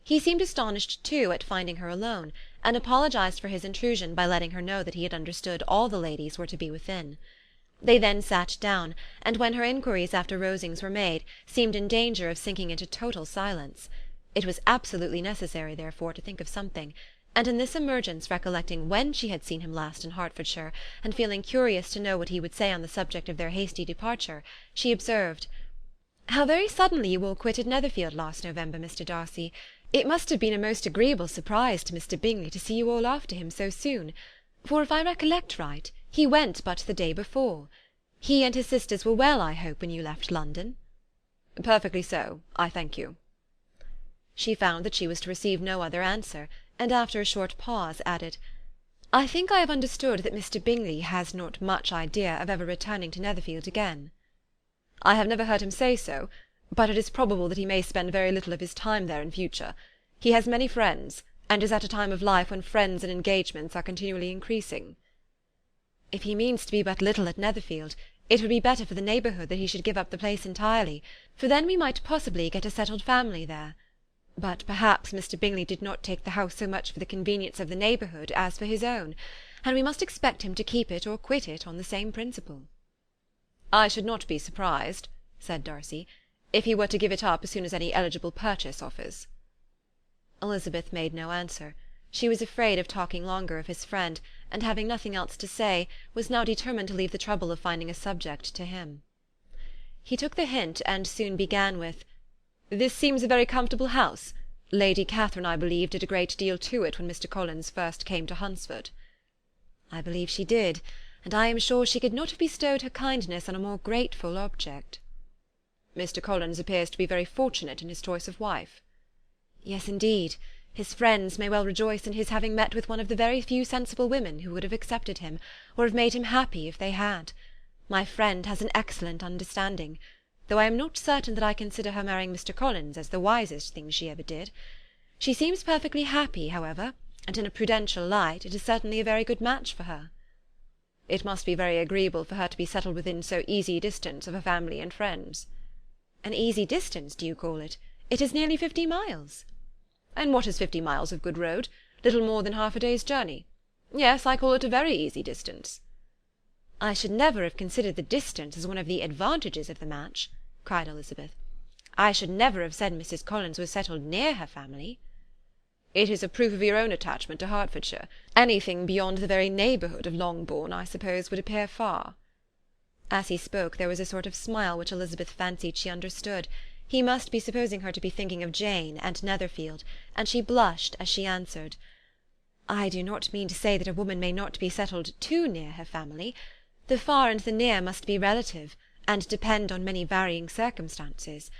He seemed astonished too at finding her alone, and apologized for his intrusion by letting her know that he had understood all the ladies were to be within. They then sat down, and when her inquiries after Rosings were made, seemed in danger of sinking into total silence. It was absolutely necessary, therefore, to think of something, and in this emergence, recollecting when she had seen him last in Hertfordshire, and feeling curious to know what he would say on the subject of their hasty departure, she observed, "How very suddenly you all quitted Netherfield last November, Mr. Darcy! It must have been a most agreeable surprise to Mr. Bingley to see you all after him so soon, for if I recollect right, he went but the day before. He and his sisters were well, I hope, when you left London?" "Perfectly so, I thank you." She found that she was to receive no other answer, and after a short pause added, "I think I have understood that Mr. Bingley has not much idea of ever returning to Netherfield again." "I have never heard him say so, but it is probable that he may spend very little of his time there in future. He has many friends, and is at a time of life when friends and engagements are continually increasing." "If he means to be but little at Netherfield, it would be better for the neighbourhood that he should give up the place entirely, for then we might possibly get a settled family there. But perhaps Mr. Bingley did not take the house so much for the convenience of the neighbourhood as for his own, and we must expect him to keep it or quit it on the same principle." "I should not be surprised," said Darcy, "if he were to give it up as soon as any eligible purchase offers." Elizabeth made no answer. She was afraid of talking longer of his friend, and having nothing else to say, was now determined to leave the trouble of finding a subject to him. He took the hint, and soon began with, "This seems a very comfortable house. Lady Catherine, I believe, did a great deal to it when Mr. Collins first came to Hunsford." "I believe she did, and I am sure she could not have bestowed her kindness on a more grateful object." "Mr. Collins appears to be very fortunate in his choice of wife." "Yes, indeed. His friends may well rejoice in his having met with one of the very few sensible women who would have accepted him, or have made him happy if they had. My friend has an excellent understanding, though I am not certain that I consider her marrying Mr. Collins as the wisest thing she ever did. She seems perfectly happy, however, and in a prudential light it is certainly a very good match for her." "It must be very agreeable for her to be settled within so easy distance of her family and friends." "An easy distance, do you call it? It is nearly 50 miles." "And what is 50 miles of good road? Little more than half a day's journey. Yes, I call it a very easy distance." "I should never have considered the distance as one of the advantages of the match," cried Elizabeth. "I should never have said Mrs. Collins was settled near her family." "It is a proof of your own attachment to Hertfordshire. Anything beyond the very neighbourhood of Longbourn, I suppose, would appear far." As he spoke there was a sort of smile which Elizabeth fancied she understood. He must be supposing her to be thinking of Jane and Netherfield, and she blushed as she answered, "I do not mean to say that a woman may not be settled too near her family. The far and the near must be relative, and depend on many varying circumstances.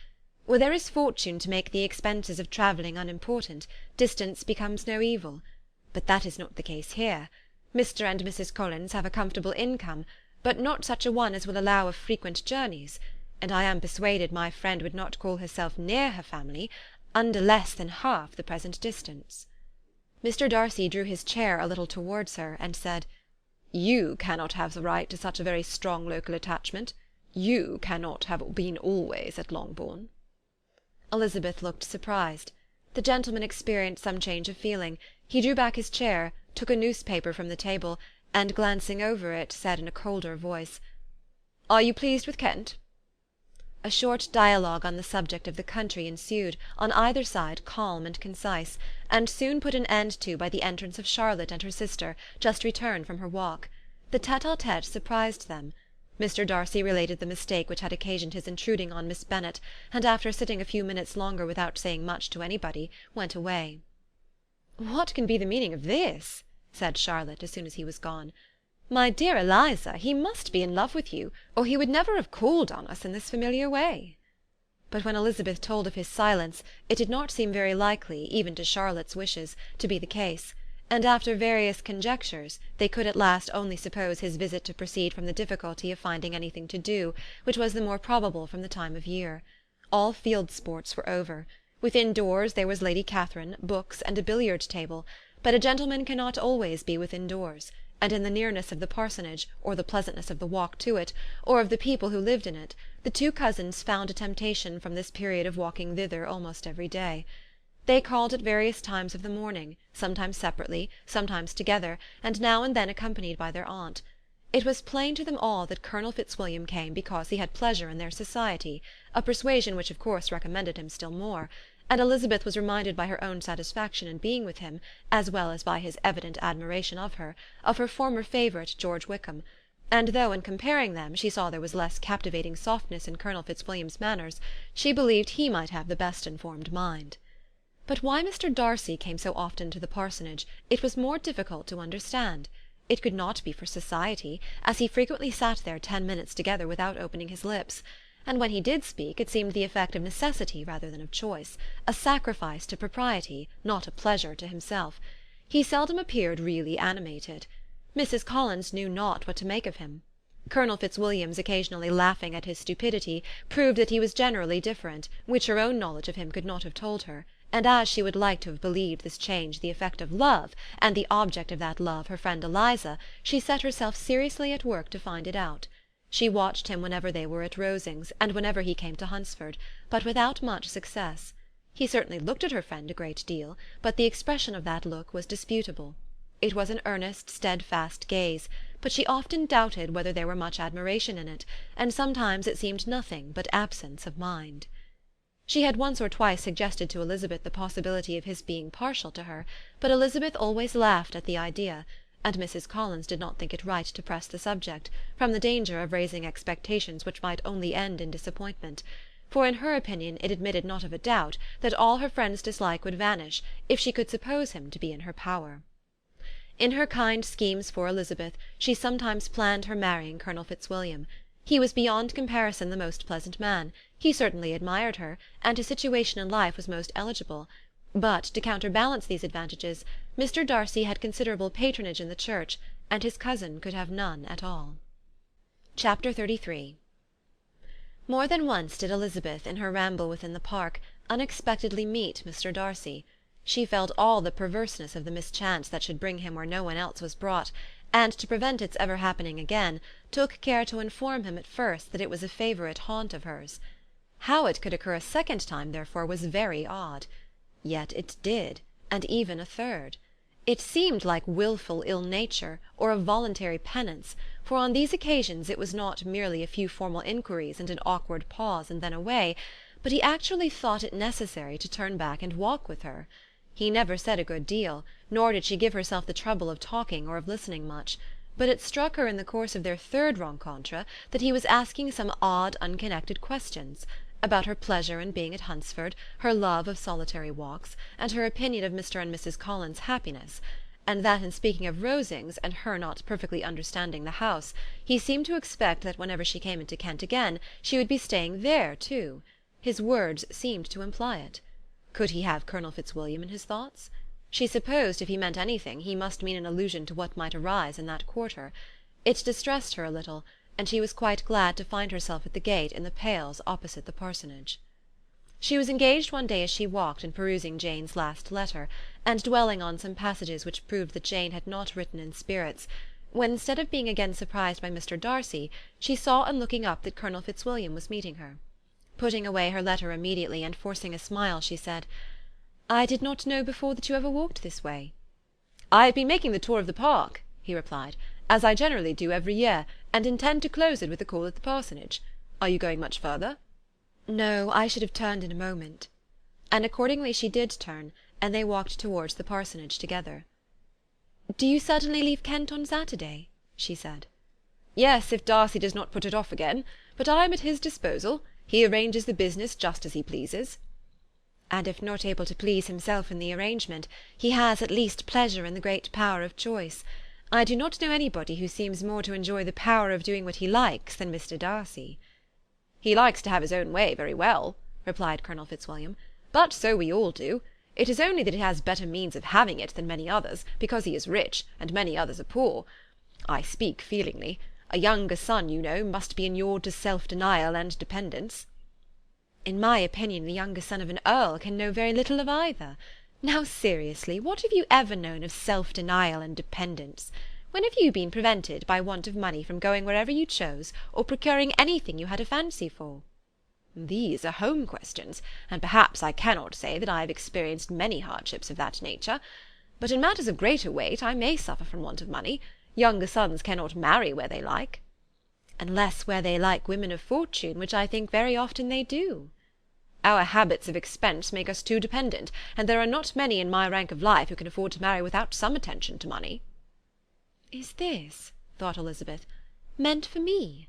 Where there is fortune to make the expenses of travelling unimportant, distance becomes no evil. But that is not the case here. Mr. and Mrs. Collins have a comfortable income, but not such a one as will allow of frequent journeys, and I am persuaded my friend would not call herself near her family under less than half the present distance." Mr. Darcy drew his chair a little towards her, and said, "You cannot have the right to such a very strong local attachment. You cannot have been always at Longbourn." Elizabeth looked surprised. The gentleman experienced some change of feeling. He drew back his chair, took a newspaper from the table, and glancing over it, said in a colder voice, "Are you pleased with Kent?" A short dialogue on the subject of the country ensued, on either side calm and concise, and soon put an end to by the entrance of Charlotte and her sister, just returned from her walk. The tete-a-tete surprised them. Mr. Darcy related the mistake which had occasioned his intruding on Miss Bennet, and after sitting a few minutes longer without saying much to anybody, went away. "What can be the meaning of this?" said Charlotte, as soon as he was gone. "My dear Eliza, he must be in love with you, or he would never have called on us in this familiar way." But when Elizabeth told of his silence, it did not seem very likely, even to Charlotte's wishes, to be the case; and after various conjectures, they could at last only suppose his visit to proceed from the difficulty of finding anything to do, which was the more probable from the time of year. All field sports were over. Within doors there was Lady Catherine, books, and a billiard table; but a gentleman cannot always be within doors, and in the nearness of the parsonage, or the pleasantness of the walk to it, or of the people who lived in it, the two cousins found a temptation from this period of walking thither almost every day. They called at various times of the morning, sometimes separately, sometimes together, and now and then accompanied by their aunt. It was plain to them all that Colonel Fitzwilliam came because he had pleasure in their society, a persuasion which of course recommended him still more; and Elizabeth was reminded by her own satisfaction in being with him, as well as by his evident admiration of her former favourite George Wickham; and though, in comparing them, she saw there was less captivating softness in Colonel Fitzwilliam's manners, she believed he might have the best informed mind. But why Mr. Darcy came so often to the parsonage, it was more difficult to understand. It could not be for society, as he frequently sat there 10 minutes together without opening his lips; and when he did speak, it seemed the effect of necessity rather than of choice, a sacrifice to propriety, not a pleasure to himself. He seldom appeared really animated. Mrs. Collins knew not what to make of him. Colonel Fitzwilliam's occasionally laughing at his stupidity proved that he was generally different, which her own knowledge of him could not have told her; and as she would like to have believed this change the effect of love, and the object of that love her friend Eliza, she set herself seriously at work to find it out. She watched him whenever they were at Rosings, and whenever he came to Hunsford, but without much success. He certainly looked at her friend a great deal, but the expression of that look was disputable. It was an earnest, steadfast gaze, but she often doubted whether there were much admiration in it, and sometimes it seemed nothing but absence of mind. She had once or twice suggested to Elizabeth the possibility of his being partial to her, but Elizabeth always laughed at the idea, and Mrs. Collins did not think it right to press the subject, from the danger of raising expectations which might only end in disappointment; for in her opinion it admitted not of a doubt that all her friend's dislike would vanish if she could suppose him to be in her power. In her kind schemes for Elizabeth, she sometimes planned her marrying Colonel Fitzwilliam. He was beyond comparison the most pleasant man; he certainly admired her, and his situation in life was most eligible; but, to counterbalance these advantages, Mr. Darcy had considerable patronage in the church, and his cousin could have none at all. Chapter 33. More than once did Elizabeth, in her ramble within the park, unexpectedly meet Mr. Darcy. She felt all the perverseness of the mischance that should bring him where no one else was brought, and, to prevent its ever happening again, took care to inform him at first that it was a favourite haunt of hers. How it could occur a second time, therefore, was very odd. Yet it did, and even a third. It seemed like wilful ill nature, or a voluntary penance, for on these occasions it was not merely a few formal inquiries and an awkward pause and then away, but he actually thought it necessary to turn back and walk with her. He never said a good deal, nor did she give herself the trouble of talking or of listening much; but it struck her in the course of their third rencontre that he was asking some odd unconnected questions, about her pleasure in being at Hunsford, her love of solitary walks, and her opinion of Mr. and Mrs. Collins' happiness; and that in speaking of Rosings, and her not perfectly understanding the house, he seemed to expect that whenever she came into Kent again she would be staying there too. His words seemed to imply it. Could he have Colonel Fitzwilliam in his thoughts? She supposed if he meant anything he must mean an allusion to what might arise in that quarter. It distressed her a little, and she was quite glad to find herself at the gate in the pales opposite the parsonage. She was engaged one day as she walked in perusing Jane's last letter, and dwelling on some passages which proved that Jane had not written in spirits, when, instead of being again surprised by Mr. Darcy, she saw on looking up that Colonel Fitzwilliam was meeting her. Putting away her letter immediately, and forcing a smile, she said, "I did not know before that you ever walked this way." "I have been making the tour of the park," he replied, "as I generally do every year, and intend to close it with a call at the parsonage. Are you going much further?" "No, I should have turned in a moment." And accordingly she did turn, and they walked towards the parsonage together. "Do you certainly leave Kent on Saturday?" she said. "Yes, if Darcy does not put it off again. But I am at his disposal. He arranges the business just as he pleases." "And if not able to please himself in the arrangement, he has at least pleasure in the great power of choice. I do not know anybody who seems more to enjoy the power of doing what he likes than Mr. Darcy." "He likes to have his own way very well," replied Colonel Fitzwilliam, "but so we all do. It is only that he has better means of having it than many others, because he is rich, and many others are poor. I speak feelingly. A younger son, you know, must be inured to self-denial and dependence." "In my opinion, the younger son of an earl can know very little of either. Now, seriously, what have you ever known of self-denial and dependence? When have you been prevented by want of money from going wherever you chose, or procuring anything you had a fancy for?" "These are home questions, and perhaps I cannot say that I have experienced many hardships of that nature. But in matters of greater weight I may suffer from want of money. Younger sons cannot marry where they like." "Unless where they like women of fortune, which I think very often they do." "Our habits of expense make us too dependent, and there are not many in my rank of life who can afford to marry without some attention to money." "Is this," thought Elizabeth, "meant for me?"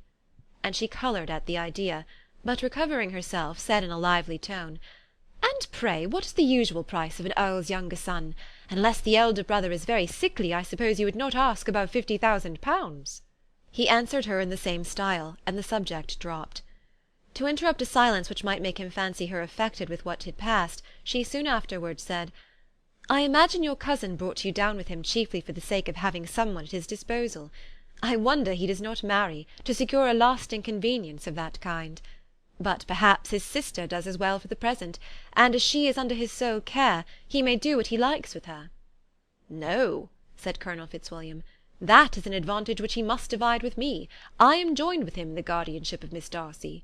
And she coloured at the idea, but recovering herself, said in a lively tone, "And pray, what is the usual price of an earl's younger son? Unless the elder brother is very sickly, I suppose you would not ask above 50,000 pounds." He answered her in the same style, and the subject dropped. To interrupt a silence which might make him fancy her affected with what had passed, she soon afterwards said, "I imagine your cousin brought you down with him chiefly for the sake of having someone at his disposal. I wonder he does not marry, to secure a lasting convenience of that kind. But perhaps his sister does as well for the present, and as she is under his sole care, he may do what he likes with her." "No," said Colonel Fitzwilliam, "that is an advantage which he must divide with me. I am joined with him in the guardianship of Miss Darcy."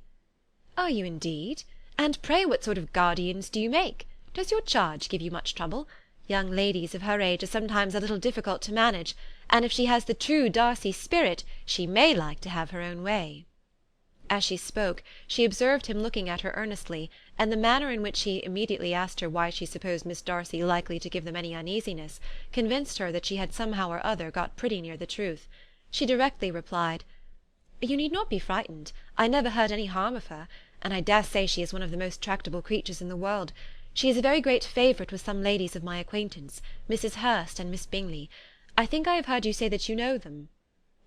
"Are you indeed? And pray what sort of guardians do you make? Does your charge give you much trouble? Young ladies of her age are sometimes a little difficult to manage, and if she has the true Darcy spirit, she may like to have her own way." As she spoke, she observed him looking at her earnestly, and the manner in which he immediately asked her why she supposed Miss Darcy likely to give them any uneasiness, convinced her that she had somehow or other got pretty near the truth. She directly replied, "You need not be frightened. I never heard any harm of her, and I dare say she is one of the most tractable creatures in the world. She is a very great favourite with some ladies of my acquaintance, Mrs. Hurst and Miss Bingley. I think I have heard you say that you know them."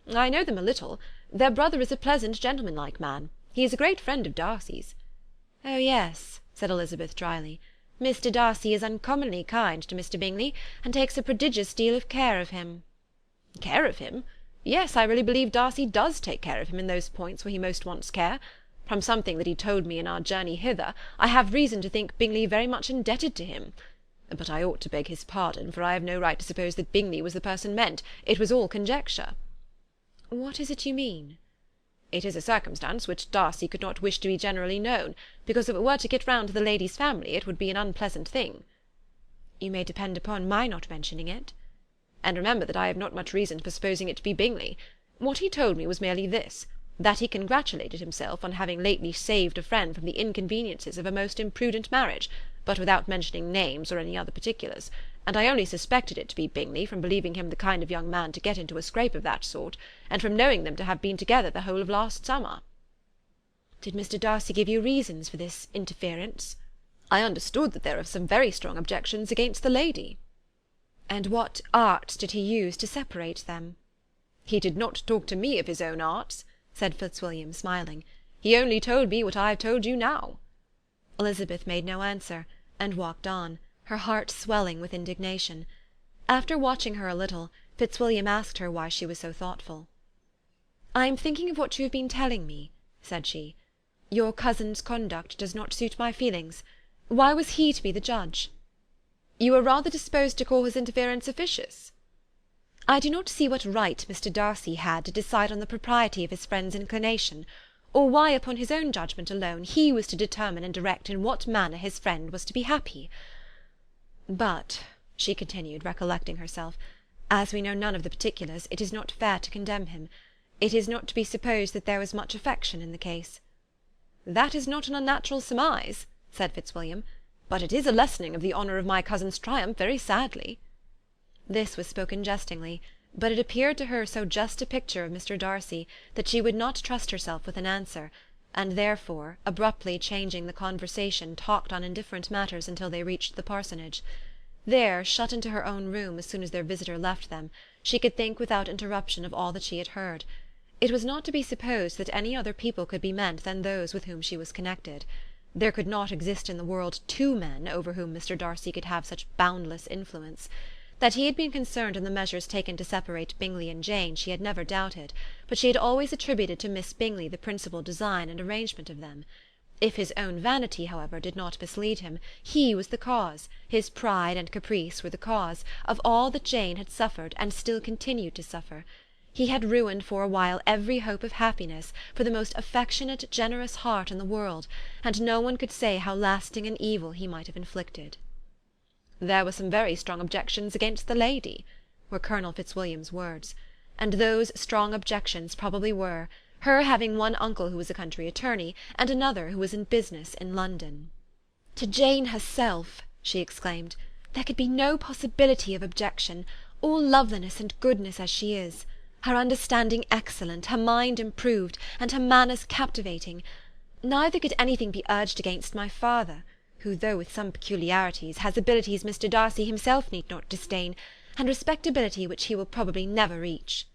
"I know them a little. Their brother is a pleasant, gentlemanlike man. He is a great friend of Darcy's." "Oh, yes," said Elizabeth dryly. "Mr. Darcy is uncommonly kind to Mr. Bingley, and takes a prodigious deal of care of him." "Care of him? Yes, I really believe Darcy does take care of him in those points where he most wants care. From something that he told me in our journey hither, I have reason to think Bingley very much indebted to him. But I ought to beg his pardon, for I have no right to suppose that Bingley was the person meant. It was all conjecture." "What is it you mean?" "It is a circumstance which Darcy could not wish to be generally known, because if it were to get round to the lady's family it would be an unpleasant thing." "You may depend upon my not mentioning it." "And remember that I have not much reason for supposing it to be Bingley. What he told me was merely this, that he congratulated himself on having lately saved a friend from the inconveniences of a most imprudent marriage, but without mentioning names or any other particulars, and I only suspected it to be Bingley from believing him the kind of young man to get into a scrape of that sort, and from knowing them to have been together the whole of last summer." "Did Mr. Darcy give you reasons for this interference?" "I understood that there are some very strong objections against the lady." "And what arts did he use to separate them?" "He did not talk to me of his own arts," said Fitzwilliam, smiling. "He only told me what I have told you now." Elizabeth made no answer, and walked on, her heart swelling with indignation. After watching her a little, Fitzwilliam asked her why she was so thoughtful. "I am thinking of what you have been telling me," said she. "Your cousin's conduct does not suit my feelings. Why was he to be the judge?" "You are rather disposed to call his interference officious?" I do not see what right Mr. Darcy had to decide on the propriety of his friend's inclination, or why upon his own judgment alone he was to determine and direct in what manner his friend was to be happy. But," she continued, recollecting herself, "as we know none of the particulars, it is not fair to condemn him. It is not to be supposed that there was much affection in the case." "That is not an unnatural surmise," said Fitzwilliam, "but it is a lessening of the honour of my cousin's triumph very sadly." This was spoken jestingly, but it appeared to her so just a picture of Mr. Darcy that she would not trust herself with an answer, and therefore, abruptly changing the conversation, talked on indifferent matters until they reached the parsonage. There, shut into her own room as soon as their visitor left them, she could think without interruption of all that she had heard. It was not to be supposed that any other people could be meant than those with whom she was connected. There could not exist in the world two men over whom Mr. Darcy could have such boundless influence. That he had been concerned in the measures taken to separate Bingley and Jane she had never doubted, but she had always attributed to Miss Bingley the principal design and arrangement of them. If his own vanity, however, did not mislead him, he was the cause, his pride and caprice were the cause, of all that Jane had suffered and still continued to suffer. He had ruined for a while every hope of happiness for the most affectionate, generous heart in the world, and no one could say how lasting an evil he might have inflicted. "There were some very strong objections against the lady," were Colonel Fitzwilliam's words, and those strong objections probably were, her having one uncle who was a country attorney, and another who was in business in London. "To Jane herself," she exclaimed, "there could be no possibility of objection, all loveliness and goodness as she is, her understanding excellent, her mind improved, and her manners captivating. Neither could anything be urged against my father, who, though with some peculiarities, has abilities Mr. Darcy himself need not disdain, and respectability which he will probably never reach."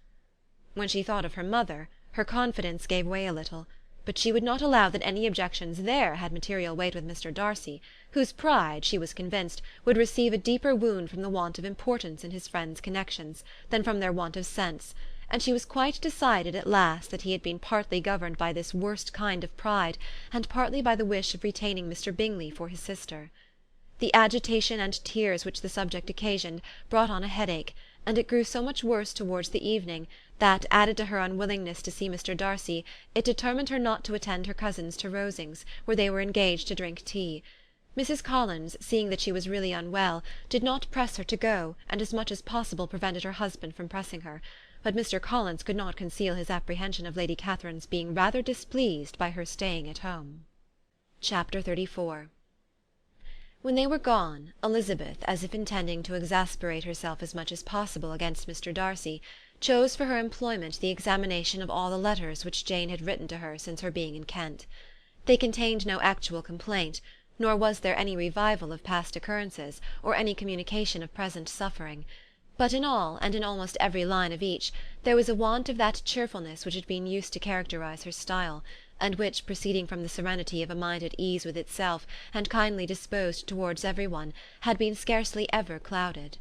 When she thought of her mother, her confidence gave way a little, but she would not allow that any objections there had material weight with Mr. Darcy, whose pride, she was convinced, would receive a deeper wound from the want of importance in his friends' connections, than from their want of sense, and she was quite decided at last that he had been partly governed by this worst kind of pride, and partly by the wish of retaining Mr. Bingley for his sister. The agitation and tears which the subject occasioned brought on a headache, and it grew so much worse towards the evening, that, added to her unwillingness to see Mr. Darcy, it determined her not to attend her cousins to Rosings, where they were engaged to drink tea. Mrs. Collins, seeing that she was really unwell, did not press her to go, and as much as possible prevented her husband from pressing her, but Mr. Collins could not conceal his apprehension of Lady Catherine's being rather displeased by her staying at home. Chapter 34. When they were gone, Elizabeth, as if intending to exasperate herself as much as possible against Mr. Darcy, chose for her employment the examination of all the letters which Jane had written to her since her being in Kent. They contained no actual complaint, nor was there any revival of past occurrences, or any communication of present suffering. But in all, and in almost every line of each, there was a want of that cheerfulness which had been used to characterize her style, and which, proceeding from the serenity of a mind at ease with itself, and kindly disposed towards every one, had been scarcely ever clouded.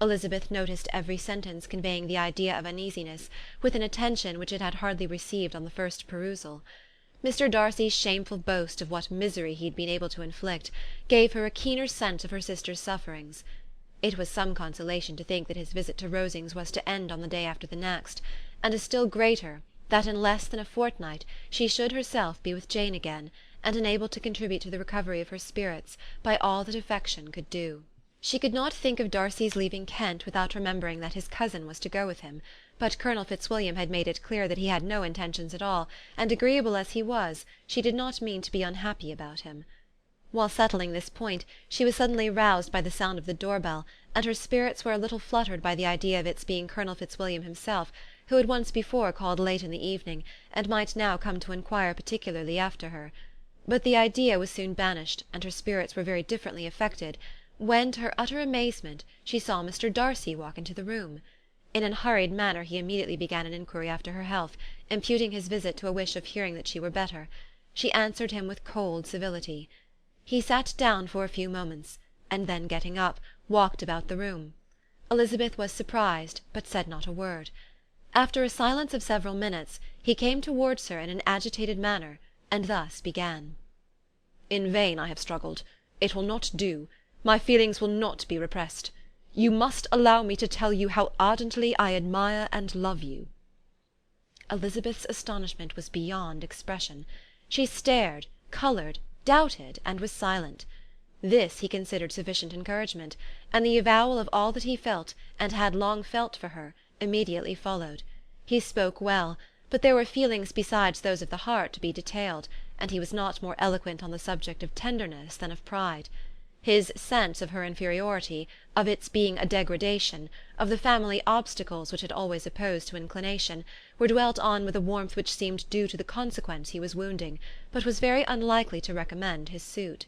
Elizabeth noticed every sentence conveying the idea of uneasiness, with an attention which it had hardly received on the first perusal. Mr. Darcy's shameful boast of what misery he had been able to inflict, gave her a keener sense of her sister's sufferings. It was some consolation to think that his visit to Rosings was to end on the day after the next, and a still greater, that in less than a fortnight she should herself be with Jane again, and enabled to contribute to the recovery of her spirits by all that affection could do. She could not think of Darcy's leaving Kent without remembering that his cousin was to go with him, but Colonel Fitzwilliam had made it clear that he had no intentions at all, and agreeable as he was, she did not mean to be unhappy about him. While settling this point, she was suddenly roused by the sound of the door-bell, and her spirits were a little fluttered by the idea of its being Colonel Fitzwilliam himself, who had once before called late in the evening, and might now come to inquire particularly after her. But the idea was soon banished, and her spirits were very differently affected, when, to her utter amazement, she saw Mr. Darcy walk into the room. In an hurried manner he immediately began an inquiry after her health, imputing his visit to a wish of hearing that she were better. She answered him with cold civility. He sat down for a few moments, and then getting up, walked about the room. Elizabeth was surprised, but said not a word. After a silence of several minutes, he came towards her in an agitated manner, and thus began. "In vain I have struggled. It will not do. My feelings will not be repressed. You must allow me to tell you how ardently I admire and love you." Elizabeth's astonishment was beyond expression. She stared, coloured, doubted, and was silent. This he considered sufficient encouragement, and the avowal of all that he felt, and had long felt for her, immediately followed. He spoke well, but there were feelings besides those of the heart to be detailed, and he was not more eloquent on the subject of tenderness than of pride. His sense of her inferiority, of its being a degradation, of the family obstacles which had always opposed to inclination, were dwelt on with a warmth which seemed due to the consequence he was wounding, but was very unlikely to recommend his suit.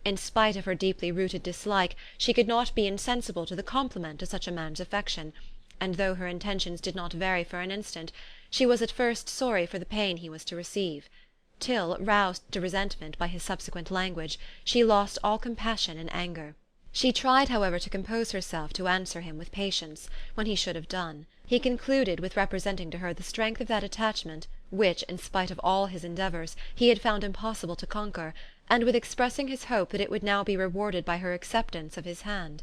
In spite of her deeply rooted dislike, she could not be insensible to the compliment of such a man's affection, and though her intentions did not vary for an instant, she was at first sorry for the pain he was to receive, till, roused to resentment by his subsequent language, she lost all compassion in anger. She tried, however, to compose herself to answer him with patience, when he should have done. He concluded with representing to her the strength of that attachment which, in spite of all his endeavours, he had found impossible to conquer, and with expressing his hope that it would now be rewarded by her acceptance of his hand.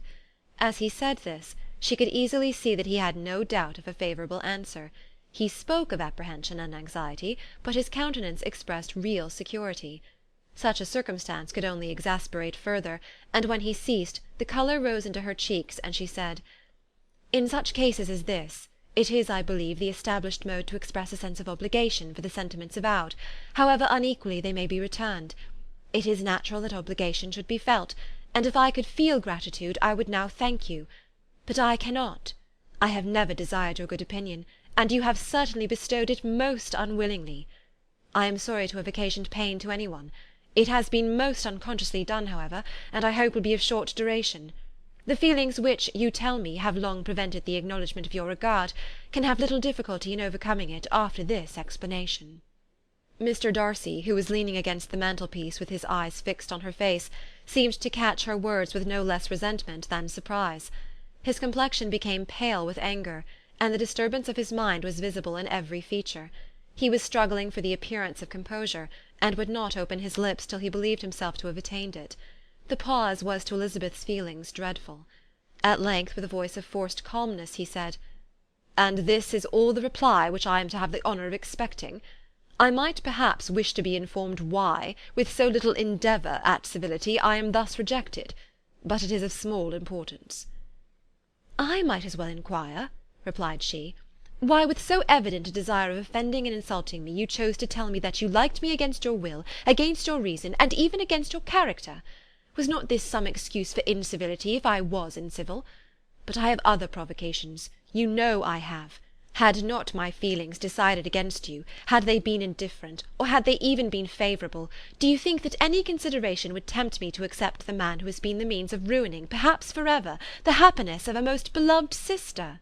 As he said this, she could easily see that he had no doubt of a favourable answer. He spoke of apprehension and anxiety, but his countenance expressed real security. Such a circumstance could only exasperate further, and when he ceased, the colour rose into her cheeks, and she said, "In such cases as this, it is, I believe, the established mode to express a sense of obligation for the sentiments avowed, however unequally they may be returned. It is natural that obligation should be felt, and if I could feel gratitude, I would now thank you. But I cannot. I have never desired your good opinion, and you have certainly bestowed it most unwillingly. I am sorry to have occasioned pain to any one. It has been most unconsciously done, however, and I hope will be of short duration. The feelings which, you tell me, have long prevented the acknowledgment of your regard, can have little difficulty in overcoming it after this explanation." Mr. Darcy, who was leaning against the mantelpiece with his eyes fixed on her face, seemed to catch her words with no less resentment than surprise. His complexion became pale with anger, and the disturbance of his mind was visible in every feature. He was struggling for the appearance of composure, and would not open his lips till he believed himself to have attained it. The pause was to Elizabeth's feelings dreadful. At length, with a voice of forced calmness, he said, "And this is all the reply which I am to have the honour of expecting? I might perhaps wish to be informed why, with so little endeavour at civility, I am thus rejected, but it is of small importance." "I might as well inquire," replied she, "why, with so evident a desire of offending and insulting me, you chose to tell me that you liked me against your will, against your reason, and even against your character. Was not this some excuse for incivility, if I was incivil? But I have other provocations, you know I have. Had not my feelings decided against you, had they been indifferent, or had they even been favourable, do you think that any consideration would tempt me to accept the man who has been the means of ruining, perhaps for ever, the happiness of a most beloved sister?"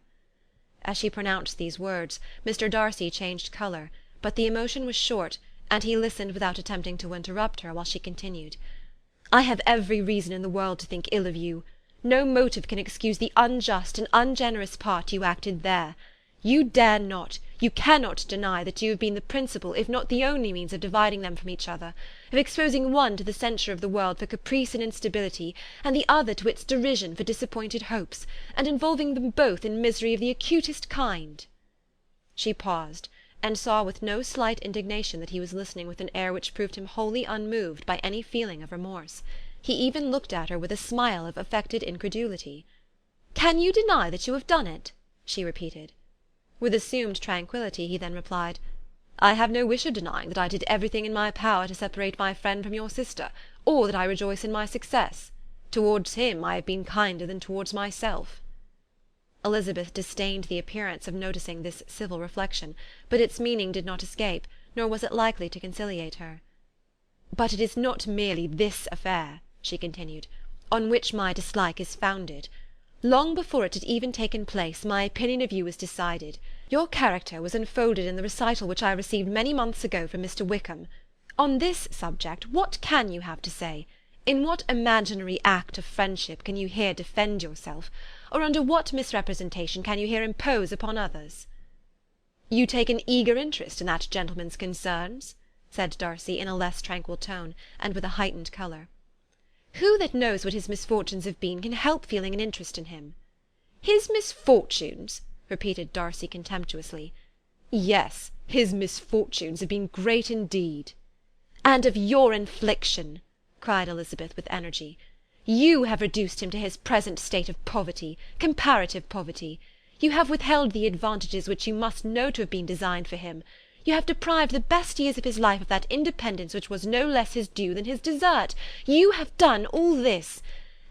As she pronounced these words, Mr. Darcy changed colour, but the emotion was short, and he listened without attempting to interrupt her while she continued. "I have every reason in the world to think ill of you. No motive can excuse the unjust and ungenerous part you acted there. You dare not, you cannot deny that you have been the principal, if not the only means of dividing them from each other, of exposing one to the censure of the world for caprice and instability, and the other to its derision for disappointed hopes, and involving them both in misery of the acutest kind." She paused, and saw with no slight indignation that he was listening with an air which proved him wholly unmoved by any feeling of remorse. He even looked at her with a smile of affected incredulity. "Can you deny that you have done it?" she repeated. With assumed tranquillity he then replied, "I have no wish of denying that I did everything in my power to separate my friend from your sister, or that I rejoice in my success. Towards him I have been kinder than towards myself." Elizabeth disdained the appearance of noticing this civil reflection, but its meaning did not escape, nor was it likely to conciliate her. "But it is not merely this affair," she continued, "on which my dislike is founded. Long before it had even taken place, my opinion of you was decided. Your character was unfolded in the recital which I received many months ago from Mr. Wickham. On this subject, what can you have to say? In what imaginary act of friendship can you here defend yourself, or under what misrepresentation can you here impose upon others?" "You take an eager interest in that gentleman's concerns?" said Darcy in a less tranquil tone, and with a heightened colour. Who that knows what his misfortunes have been can help feeling an interest in him?" "His misfortunes!" repeated Darcy contemptuously. "Yes, his misfortunes have been great indeed." "And of your infliction," cried Elizabeth with energy. "You have reduced him to his present state of poverty, comparative poverty. You have withheld the advantages which you must know to have been designed for him. You have deprived the best years of his life of that independence which was no less his due than his desert. You have done all this,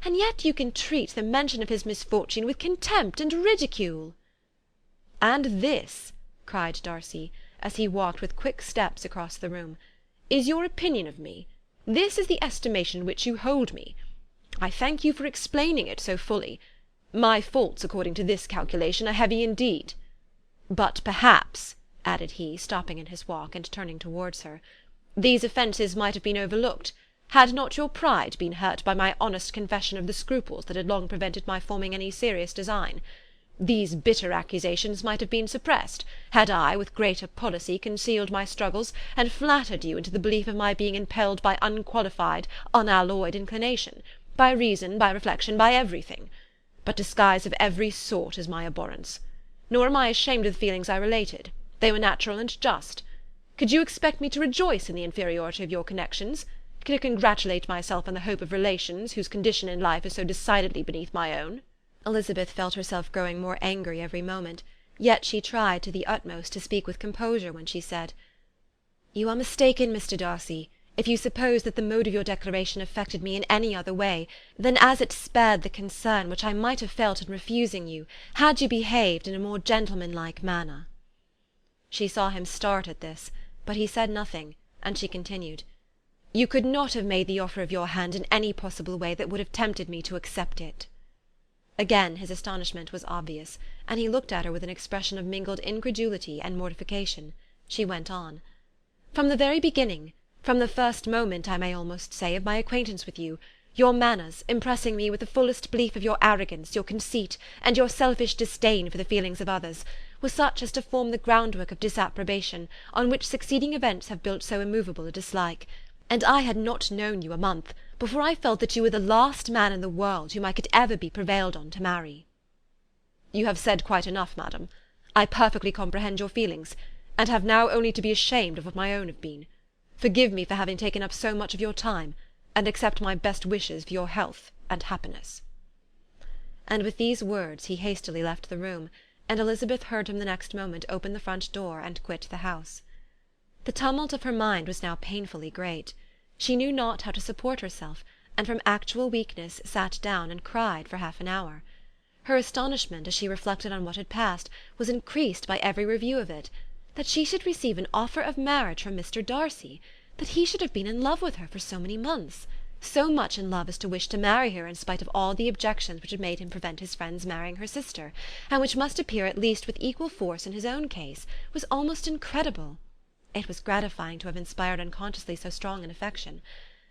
and yet you can treat the mention of his misfortune with contempt and ridicule." "And this," cried Darcy, as he walked with quick steps across the room, "is your opinion of me? This is the estimation in which you hold me? I thank you for explaining it so fully. My faults, according to this calculation, are heavy indeed. But perhaps," added he, stopping in his walk, and turning towards her, "these offences might have been overlooked, had not your pride been hurt by my honest confession of the scruples that had long prevented my forming any serious design. These bitter accusations might have been suppressed, had I, with greater policy, concealed my struggles, and flattered you into the belief of my being impelled by unqualified, unalloyed inclination, by reason, by reflection, by everything. But disguise of every sort is my abhorrence. Nor am I ashamed of the feelings I related. They were natural and just. Could you expect me to rejoice in the inferiority of your connections? To congratulate myself on the hope of relations whose condition in life is so decidedly beneath my own?" Elizabeth felt herself growing more angry every moment, yet she tried to the utmost to speak with composure when she said, "You are mistaken, Mr. Darcy, if you suppose that the mode of your declaration affected me in any other way than as it spared the concern which I might have felt in refusing you, had you behaved in a more gentlemanlike manner." She saw him start at this, but he said nothing, and she continued, "You could not have made the offer of your hand in any possible way that would have tempted me to accept it." Again his astonishment was obvious, and he looked at her with an expression of mingled incredulity and mortification. She went on, "From the very beginning, from the first moment, I may almost say, of my acquaintance with you, your manners, impressing me with the fullest belief of your arrogance, your conceit, and your selfish disdain for the feelings of others, were such as to form the groundwork of disapprobation, on which succeeding events have built so immovable a dislike. And I had not known you a month before I felt that you were the last man in the world whom I could ever be prevailed on to marry." "You have said quite enough, madam. I perfectly comprehend your feelings, and have now only to be ashamed of what my own have been. Forgive me for having taken up so much of your time, and accept my best wishes for your health and happiness." And with these words he hastily left the room, and Elizabeth heard him the next moment open the front door and quit the house. The tumult of her mind was now painfully great. She knew not how to support herself, and from actual weakness sat down and cried for half an hour. Her astonishment, as she reflected on what had passed, was increased by every review of it. That she should receive an offer of marriage from Mr. Darcy, that he should have been in love with her for so many months, so much in love as to wish to marry her in spite of all the objections which had made him prevent his friends marrying her sister, and which must appear at least with equal force in his own case, was almost incredible. It was gratifying to have inspired unconsciously so strong an affection.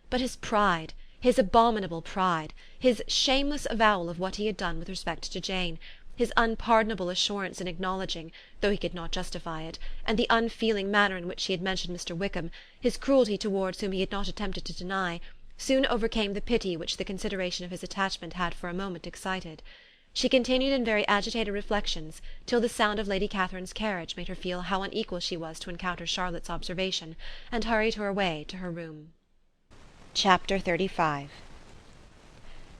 But his pride, his abominable pride, his shameless avowal of what he had done with respect to Jane, his unpardonable assurance in acknowledging, though he could not justify it, and the unfeeling manner in which he had mentioned Mr. Wickham, his cruelty towards whom he had not attempted to deny, soon overcame the pity which the consideration of his attachment had for a moment excited. She continued in very agitated reflections, till the sound of Lady Catherine's carriage made her feel how unequal she was to encounter Charlotte's observation, and hurried her away to her room. Chapter 35.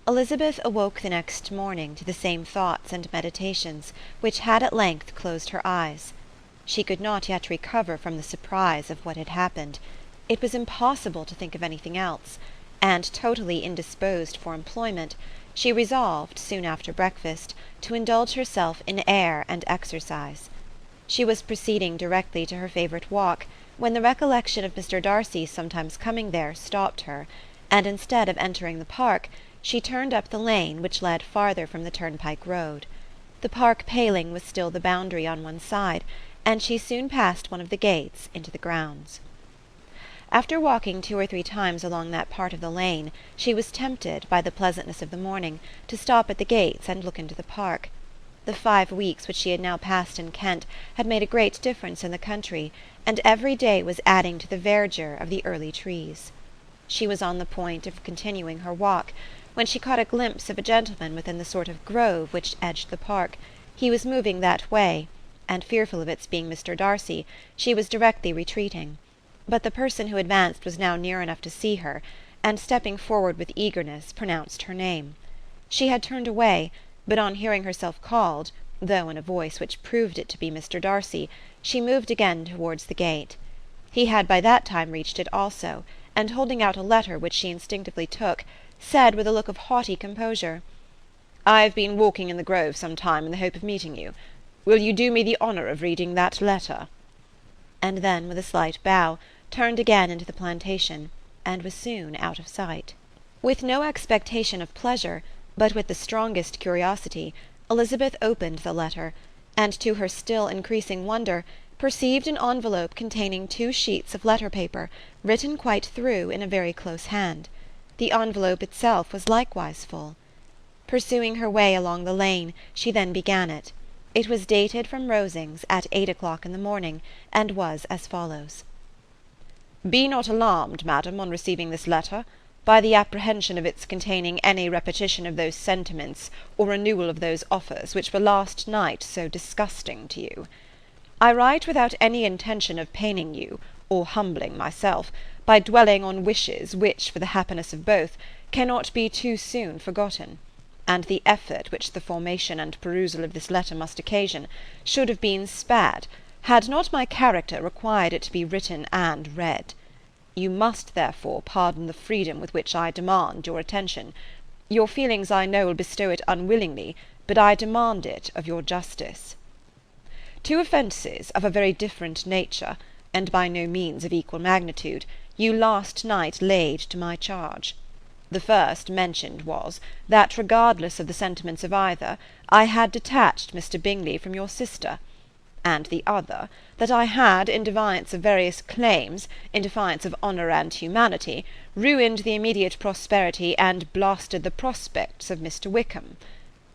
Elizabeth awoke the next morning to the same thoughts and meditations which had at length closed her eyes. She could not yet recover from the surprise of what had happened. It was impossible to think of anything else, and totally indisposed for employment, she resolved, soon after breakfast, to indulge herself in air and exercise. She was proceeding directly to her favourite walk, when the recollection of Mr. Darcy's sometimes coming there stopped her, and instead of entering the park, she turned up the lane which led farther from the turnpike road. The park paling was still the boundary on one side, and she soon passed one of the gates into the grounds. After walking 2 or 3 times along that part of the lane, she was tempted, by the pleasantness of the morning, to stop at the gates and look into the park. The 5 weeks which she had now passed in Kent had made a great difference in the country, and every day was adding to the verdure of the early trees. She was on the point of continuing her walk, when she caught a glimpse of a gentleman within the sort of grove which edged the park. He was moving that way, and fearful of its being Mr. Darcy, she was directly retreating. But the person who advanced was now near enough to see her, and stepping forward with eagerness, pronounced her name. She had turned away, but on hearing herself called, though in a voice which proved it to be Mr. Darcy, she moved again towards the gate. He had by that time reached it also, and holding out a letter which she instinctively took, said with a look of haughty composure, "I have been walking in the grove some time in the hope of meeting you. Will you do me the honour of reading that letter?" And then, with a slight bow, turned again into the plantation, and was soon out of sight. With no expectation of pleasure, but with the strongest curiosity, Elizabeth opened the letter, and to her still increasing wonder, perceived an envelope containing 2 sheets of letter paper, written quite through in a very close hand. The envelope itself was likewise full. Pursuing her way along the lane, she then began it. It was dated from Rosings at 8 o'clock in the morning, and was as follows: "Be not alarmed, madam, on receiving this letter, by the apprehension of its containing any repetition of those sentiments or renewal of those offers which were last night so disgusting to you. I write without any intention of paining you, or humbling myself, by dwelling on wishes which, for the happiness of both, cannot be too soon forgotten, and the effort which the formation and perusal of this letter must occasion should have been spared, had not my character required it to be written and read. You must, therefore, pardon the freedom with which I demand your attention. Your feelings, I know, will bestow it unwillingly, but I demand it of your justice. 2 offences of a very different nature, and by no means of equal magnitude, you last night laid to my charge. The first mentioned was, that regardless of the sentiments of either, I had detached Mr. Bingley from your sister, and the other, that I had, in defiance of various claims, in defiance of honour and humanity, ruined the immediate prosperity and blasted the prospects of Mr. Wickham.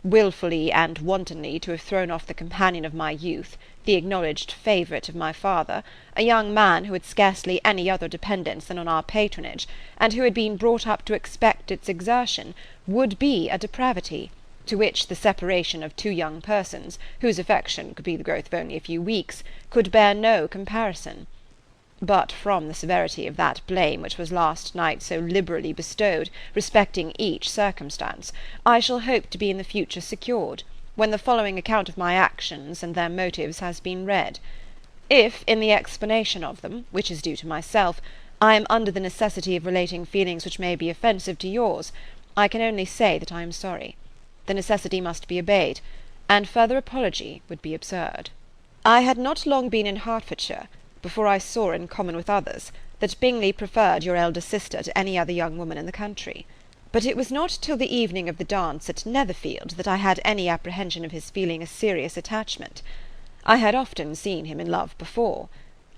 Wilfully and wantonly to have thrown off the companion of my youth, the acknowledged favourite of my father, a young man who had scarcely any other dependence than on our patronage, and who had been brought up to expect its exertion, would be a depravity, to which the separation of 2 young persons, whose affection could be the growth of only a few weeks, could bear no comparison. But from the severity of that blame which was last night so liberally bestowed, respecting each circumstance, I shall hope to be in the future secured, when the following account of my actions and their motives has been read. If, in the explanation of them, which is due to myself, I am under the necessity of relating feelings which may be offensive to yours, I can only say that I am sorry. The necessity must be obeyed, and further apology would be absurd. I had not long been in Hertfordshire, before I saw, in common with others, that Bingley preferred your elder sister to any other young woman in the country. But it was not till the evening of the dance at Netherfield that I had any apprehension of his feeling a serious attachment. I had often seen him in love before.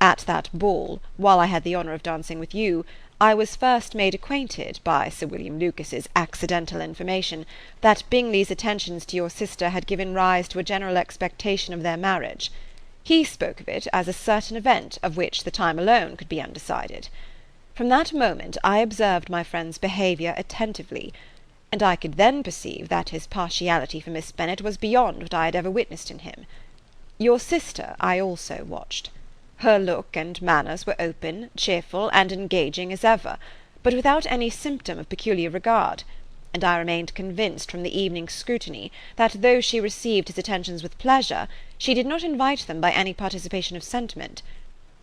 At that ball, while I had the honour of dancing with you, I was first made acquainted, by Sir William Lucas's accidental information, that Bingley's attentions to your sister had given rise to a general expectation of their marriage. He spoke of it as a certain event of which the time alone could be undecided. From that moment I observed my friend's behaviour attentively, and I could then perceive that his partiality for Miss Bennet was beyond what I had ever witnessed in him. Your sister I also watched. Her look and manners were open, cheerful, and engaging as ever, but without any symptom of peculiar regard, and I remained convinced from the evening's scrutiny that though she received his attentions with pleasure, she did not invite them by any participation of sentiment.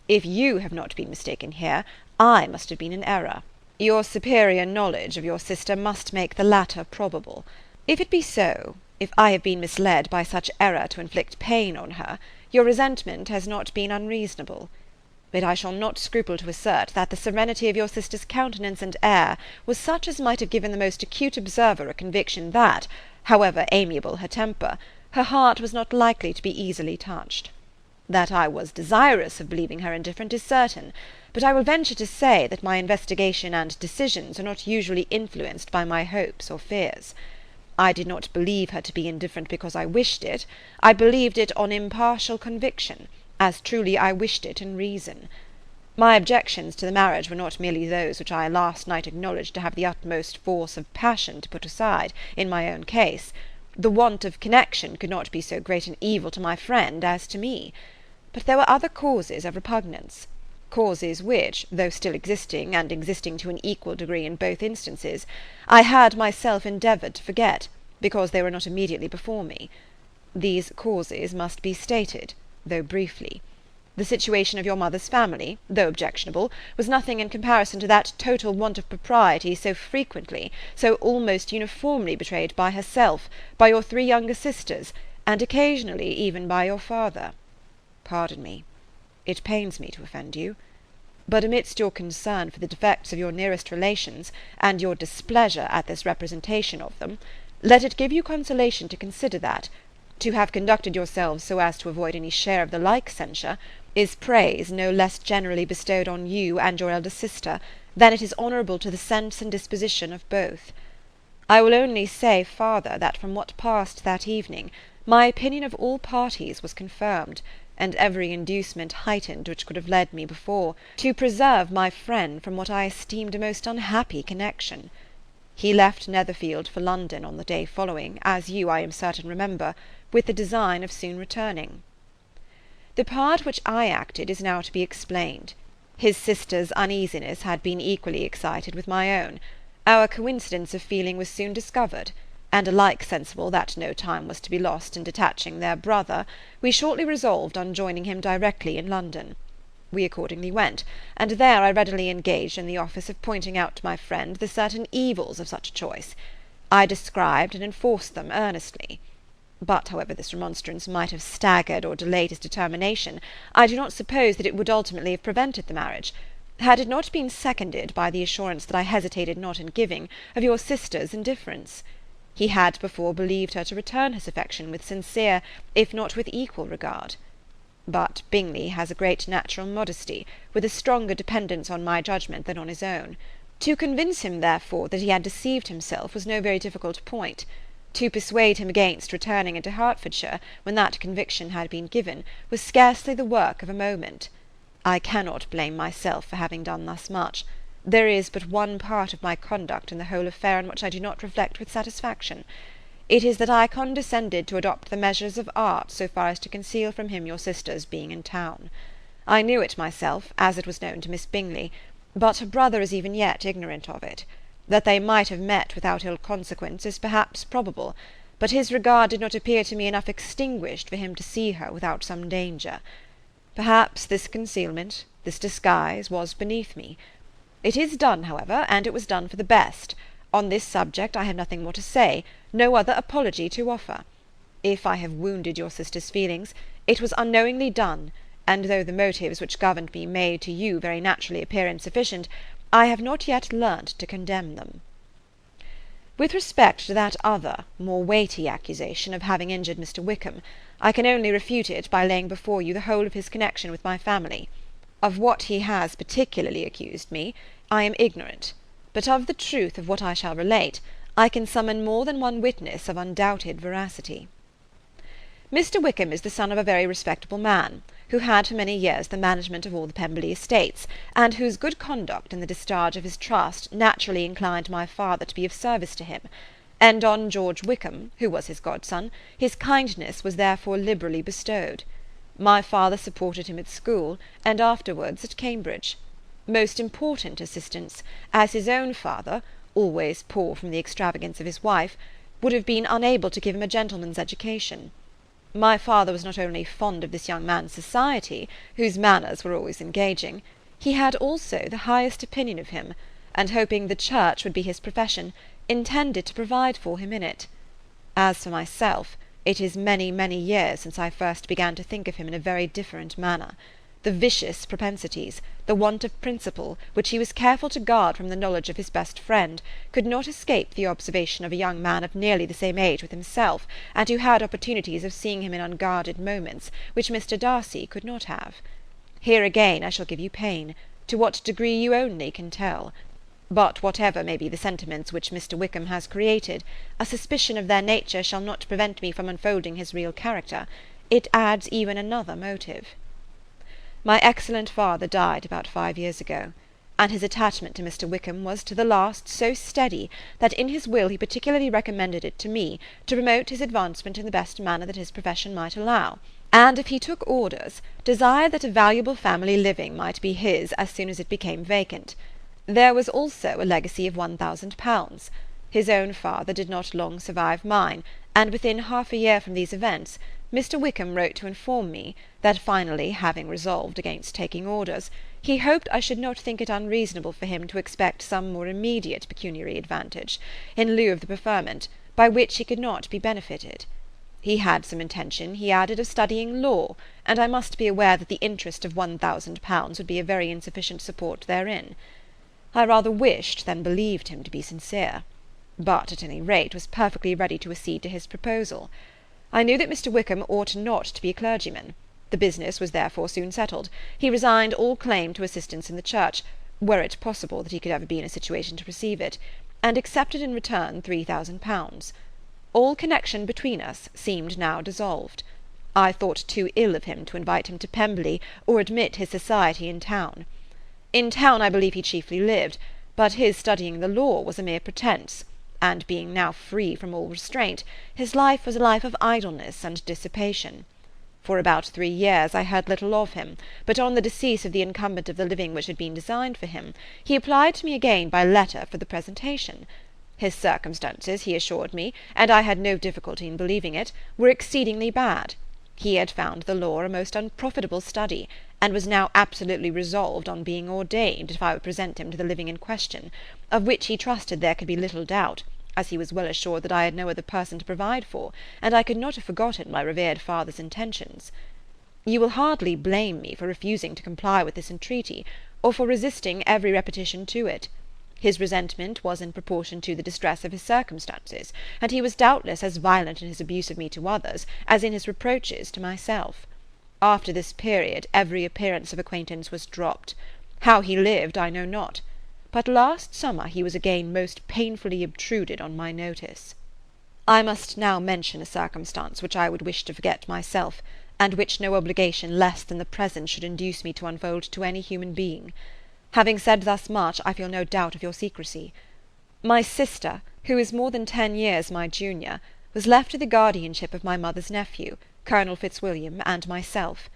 If you have not been mistaken here, I must have been in error. Your superior knowledge of your sister must make the latter probable. If it be so, if I have been misled by such error to inflict pain on her, your resentment has not been unreasonable. But I shall not scruple to assert that the serenity of your sister's countenance and air was such as might have given the most acute observer a conviction that, however amiable her temper, her heart was not likely to be easily touched. That I was desirous of believing her indifferent is certain, but I will venture to say that my investigation and decisions are not usually influenced by my hopes or fears. I did not believe her to be indifferent because I wished it. I believed it on impartial conviction, as truly I wished it in reason. My objections to the marriage were not merely those which I last night acknowledged to have the utmost force of passion to put aside, in my own case. The want of connection could not be so great an evil to my friend as to me. But there were other causes of repugnance, causes which, though still existing, and existing to an equal degree in both instances, I had myself endeavoured to forget, because they were not immediately before me. These causes must be stated, though briefly. The situation of your mother's family, though objectionable, was nothing in comparison to that total want of propriety so frequently, so almost uniformly betrayed by herself, by your 3 younger sisters, and occasionally even by your father. Pardon me. It pains me to offend you. But amidst your concern for the defects of your nearest relations, and your displeasure at this representation of them, let it give you consolation to consider that, to have conducted yourselves so as to avoid any share of the like censure, is praise no less generally bestowed on you and your elder sister than it is honourable to the sense and disposition of both. I will only say farther that from what passed that evening, my opinion of all parties was confirmed, and every inducement heightened which could have led me before to preserve my friend from what I esteemed a most unhappy connection. He left Netherfield for London on the day following, as you, I am certain, remember, with the design of soon returning. The part which I acted is now to be explained. His sister's uneasiness had been equally excited with my own. Our coincidence of feeling was soon discovered, and alike sensible that no time was to be lost in detaching their brother, we shortly resolved on joining him directly in London. We accordingly went, and there I readily engaged in the office of pointing out to my friend the certain evils of such a choice. I described and enforced them earnestly. But however this remonstrance might have staggered or delayed his determination, I do not suppose that it would ultimately have prevented the marriage, had it not been seconded by the assurance that I hesitated not in giving, of your sister's indifference. He had before believed her to return his affection with sincere, if not with equal regard. But Bingley has a great natural modesty, with a stronger dependence on my judgment than on his own. To convince him, therefore, that he had deceived himself was no very difficult point. To persuade him against returning into Hertfordshire, when that conviction had been given, was scarcely the work of a moment. I cannot blame myself for having done thus much. There is but one part of my conduct in the whole affair on which I do not reflect with satisfaction. It is that I condescended to adopt the measures of art so far as to conceal from him your sister's being in town. I knew it myself, as it was known to Miss Bingley, but her brother is even yet ignorant of it. That they might have met without ill consequence is perhaps probable, but his regard did not appear to me enough extinguished for him to see her without some danger. Perhaps this concealment, this disguise, was beneath me. It is done, however, and it was done for the best. On this subject I have nothing more to say, no other apology to offer. If I have wounded your sister's feelings, it was unknowingly done, and though the motives which governed me may to you very naturally appear insufficient, I have not yet learnt to condemn them. With respect to that other, more weighty accusation of having injured Mr. Wickham, I can only refute it by laying before you the whole of his connection with my family. Of what he has particularly accused me, I am ignorant, but of the truth of what I shall relate, I can summon more than one witness of undoubted veracity. Mr. Wickham is the son of a very respectable man, who had for many years the management of all the Pemberley estates, and whose good conduct in the discharge of his trust naturally inclined my father to be of service to him, and on George Wickham, who was his godson, his kindness was therefore liberally bestowed. My father supported him at school, and afterwards at Cambridge. Most important assistance, as his own father, always poor from the extravagance of his wife, would have been unable to give him a gentleman's education. My father was not only fond of this young man's society, whose manners were always engaging, he had also the highest opinion of him, and hoping the church would be his profession, intended to provide for him in it. As for myself, it is many, many years since I first began to think of him in a very different manner. The vicious propensities, the want of principle, which he was careful to guard from the knowledge of his best friend, could not escape the observation of a young man of nearly the same age with himself, and who had opportunities of seeing him in unguarded moments, which Mr. Darcy could not have. Here again I shall give you pain, to what degree you only can tell. But whatever may be the sentiments which Mr. Wickham has created, a suspicion of their nature shall not prevent me from unfolding his real character. It adds even another motive. My excellent father died about 5 years ago, and his attachment to Mr. Wickham was to the last so steady that in his will he particularly recommended it to me to promote his advancement in the best manner that his profession might allow, and if he took orders, desired that a valuable family living might be his as soon as it became vacant. There was also a legacy of £1,000. His own father did not long survive mine, and within half a year from these events, Mr. Wickham wrote to inform me, that finally, having resolved against taking orders, he hoped I should not think it unreasonable for him to expect some more immediate pecuniary advantage, in lieu of the preferment, by which he could not be benefited. He had some intention, he added, of studying law, and I must be aware that the interest of £1,000 would be a very insufficient support therein. I rather wished than believed him to be sincere, but at any rate was perfectly ready to accede to his proposal. I knew that Mr. Wickham ought not to be a clergyman. The business was therefore soon settled. He resigned all claim to assistance in the church, were it possible that he could ever be in a situation to receive it, and accepted in return £3,000. All connection between us seemed now dissolved. I thought too ill of him to invite him to Pemberley, or admit his society in town. In town I believe he chiefly lived, but his studying the law was a mere pretence, and being now free from all restraint, his life was a life of idleness and dissipation. For about 3 years I heard little of him, but on the decease of the incumbent of the living which had been designed for him, he applied to me again by letter for the presentation. His circumstances, he assured me, and I had no difficulty in believing it, were exceedingly bad. He had found the law a most unprofitable study, and was now absolutely resolved on being ordained if I would present him to the living in question, of which he trusted there could be little doubt, as he was well assured that I had no other person to provide for, and I could not have forgotten my revered father's intentions. You will hardly blame me for refusing to comply with this entreaty, or for resisting every repetition to it. His resentment was in proportion to the distress of his circumstances, and he was doubtless as violent in his abuse of me to others, as in his reproaches to myself. After this period every appearance of acquaintance was dropped. How he lived I know not, but last summer he was again most painfully obtruded on my notice. I must now mention a circumstance which I would wish to forget myself, and which no obligation less than the present should induce me to unfold to any human being. Having said thus much, I feel no doubt of your secrecy. My sister, who is more than 10 years my junior, was left to the guardianship of my mother's nephew, Colonel Fitzwilliam, and myself.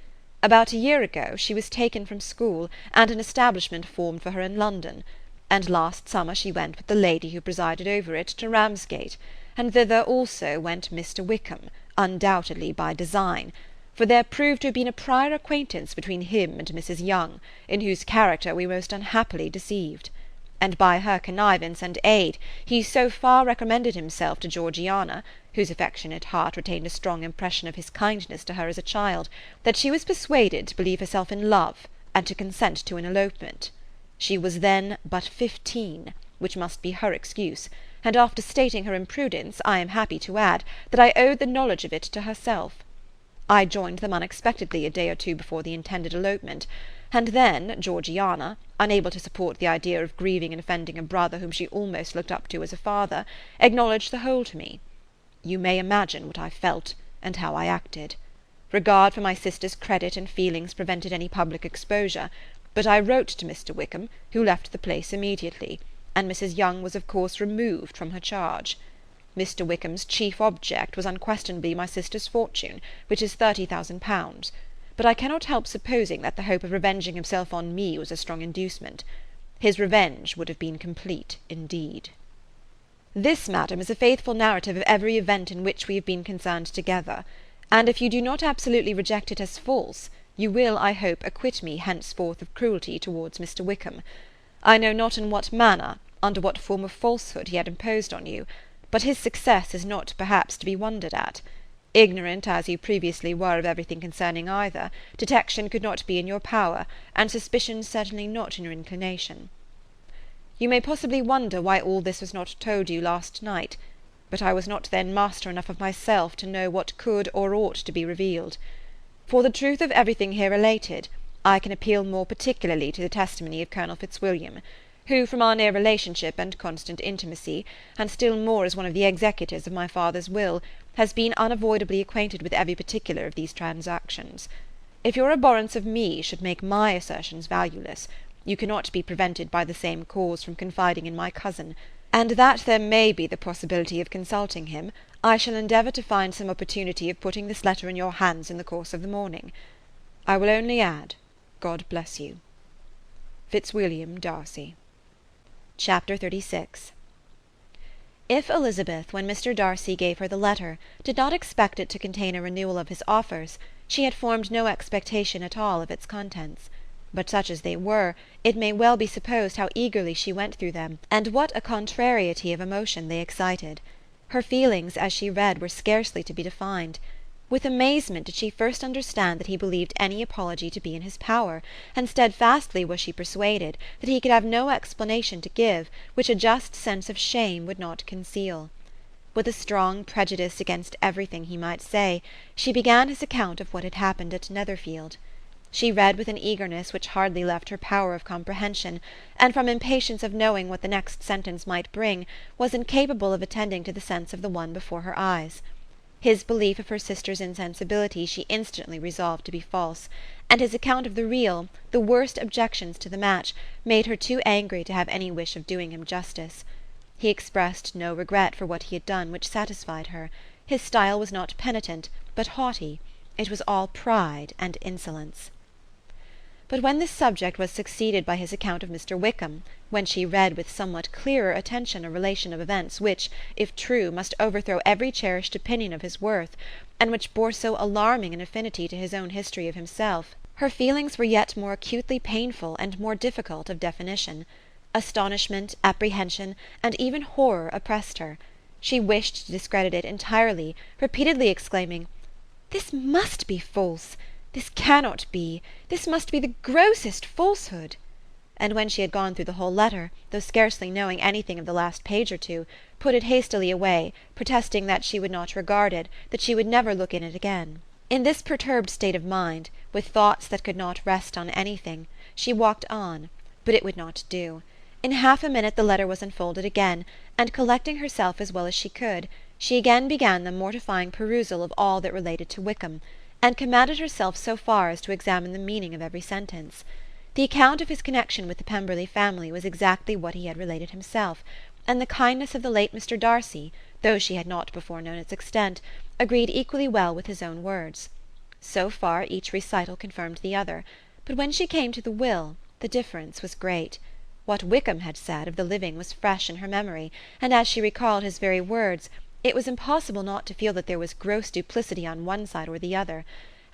About a year ago she was taken from school, and an establishment formed for her in London, and last summer she went with the lady who presided over it to Ramsgate, and thither also went Mr. Wickham, undoubtedly by design, for there proved to have been a prior acquaintance between him and Mrs. Young, in whose character we were most unhappily deceived, and by her connivance and aid he so far recommended himself to Georgiana, whose affectionate heart retained a strong impression of his kindness to her as a child, that she was persuaded to believe herself in love, and to consent to an elopement. She was then but 15, which must be her excuse, and after stating her imprudence, I am happy to add, that I owed the knowledge of it to herself. I joined them unexpectedly a day or 2 before the intended elopement, and then Georgiana, unable to support the idea of grieving and offending a brother whom she almost looked up to as a father, acknowledged the whole to me. You may imagine what I felt, and how I acted. Regard for my sister's credit and feelings prevented any public exposure, but I wrote to Mr. Wickham, who left the place immediately, and Mrs. Young was of course removed from her charge. Mr. Wickham's chief object was unquestionably my sister's fortune, which is £30,000, but I cannot help supposing that the hope of revenging himself on me was a strong inducement. His revenge would have been complete indeed. This, madam, is a faithful narrative of every event in which we have been concerned together, and if you do not absolutely reject it as false, you will, I hope, acquit me henceforth of cruelty towards Mr. Wickham. I know not in what manner, under what form of falsehood he had imposed on you, but his success is not perhaps to be wondered at. Ignorant as you previously were of everything concerning either, detection could not be in your power, and suspicion certainly not in your inclination. You may possibly wonder why all this was not told you last night, but I was not then master enough of myself to know what could or ought to be revealed. For the truth of everything here related, I can appeal more particularly to the testimony of Colonel Fitzwilliam, who, from our near relationship and constant intimacy, and still more as one of the executors of my father's will, has been unavoidably acquainted with every particular of these transactions. If your abhorrence of me should make my assertions valueless, you cannot be prevented by the same cause from confiding in my cousin, and that there may be the possibility of consulting him, I shall endeavour to find some opportunity of putting this letter in your hands in the course of the morning. I will only add, God bless you. Fitzwilliam Darcy. Chapter 36. If Elizabeth, when Mr. Darcy gave her the letter, did not expect it to contain a renewal of his offers, she had formed no expectation at all of its contents. But such as they were, it may well be supposed how eagerly she went through them, and what a contrariety of emotion they excited. Her feelings, as she read, were scarcely to be defined. With amazement did she first understand that he believed any apology to be in his power, and steadfastly was she persuaded that he could have no explanation to give which a just sense of shame would not conceal. With a strong prejudice against everything he might say, she began his account of what had happened at Netherfield. She read with an eagerness which hardly left her power of comprehension, and from impatience of knowing what the next sentence might bring, was incapable of attending to the sense of the one before her eyes. His belief of her sister's insensibility she instantly resolved to be false, and his account of the real, the worst objections to the match, made her too angry to have any wish of doing him justice. He expressed no regret for what he had done which satisfied her. His style was not penitent, but haughty. It was all pride and insolence. But when this subject was succeeded by his account of Mr. Wickham, when she read with somewhat clearer attention a relation of events which, if true, must overthrow every cherished opinion of his worth, and which bore so alarming an affinity to his own history of himself, her feelings were yet more acutely painful and more difficult of definition. Astonishment, apprehension, and even horror oppressed her. She wished to discredit it entirely, repeatedly exclaiming, "This must be false! This cannot be! This must be the grossest falsehood!" And when she had gone through the whole letter, though scarcely knowing anything of the last page or two, put it hastily away, protesting that she would not regard it, that she would never look in it again. In this perturbed state of mind, with thoughts that could not rest on anything, she walked on, but it would not do. In half a minute the letter was unfolded again, and collecting herself as well as she could, she again began the mortifying perusal of all that related to Wickham, and commanded herself so far as to examine the meaning of every sentence. The account of his connection with the Pemberley family was exactly what he had related himself, and the kindness of the late Mr. Darcy, though she had not before known its extent, agreed equally well with his own words. So far each recital confirmed the other, but when she came to the will, the difference was great. What Wickham had said of the living was fresh in her memory, and as she recalled his very words, it was impossible not to feel that there was gross duplicity on one side or the other,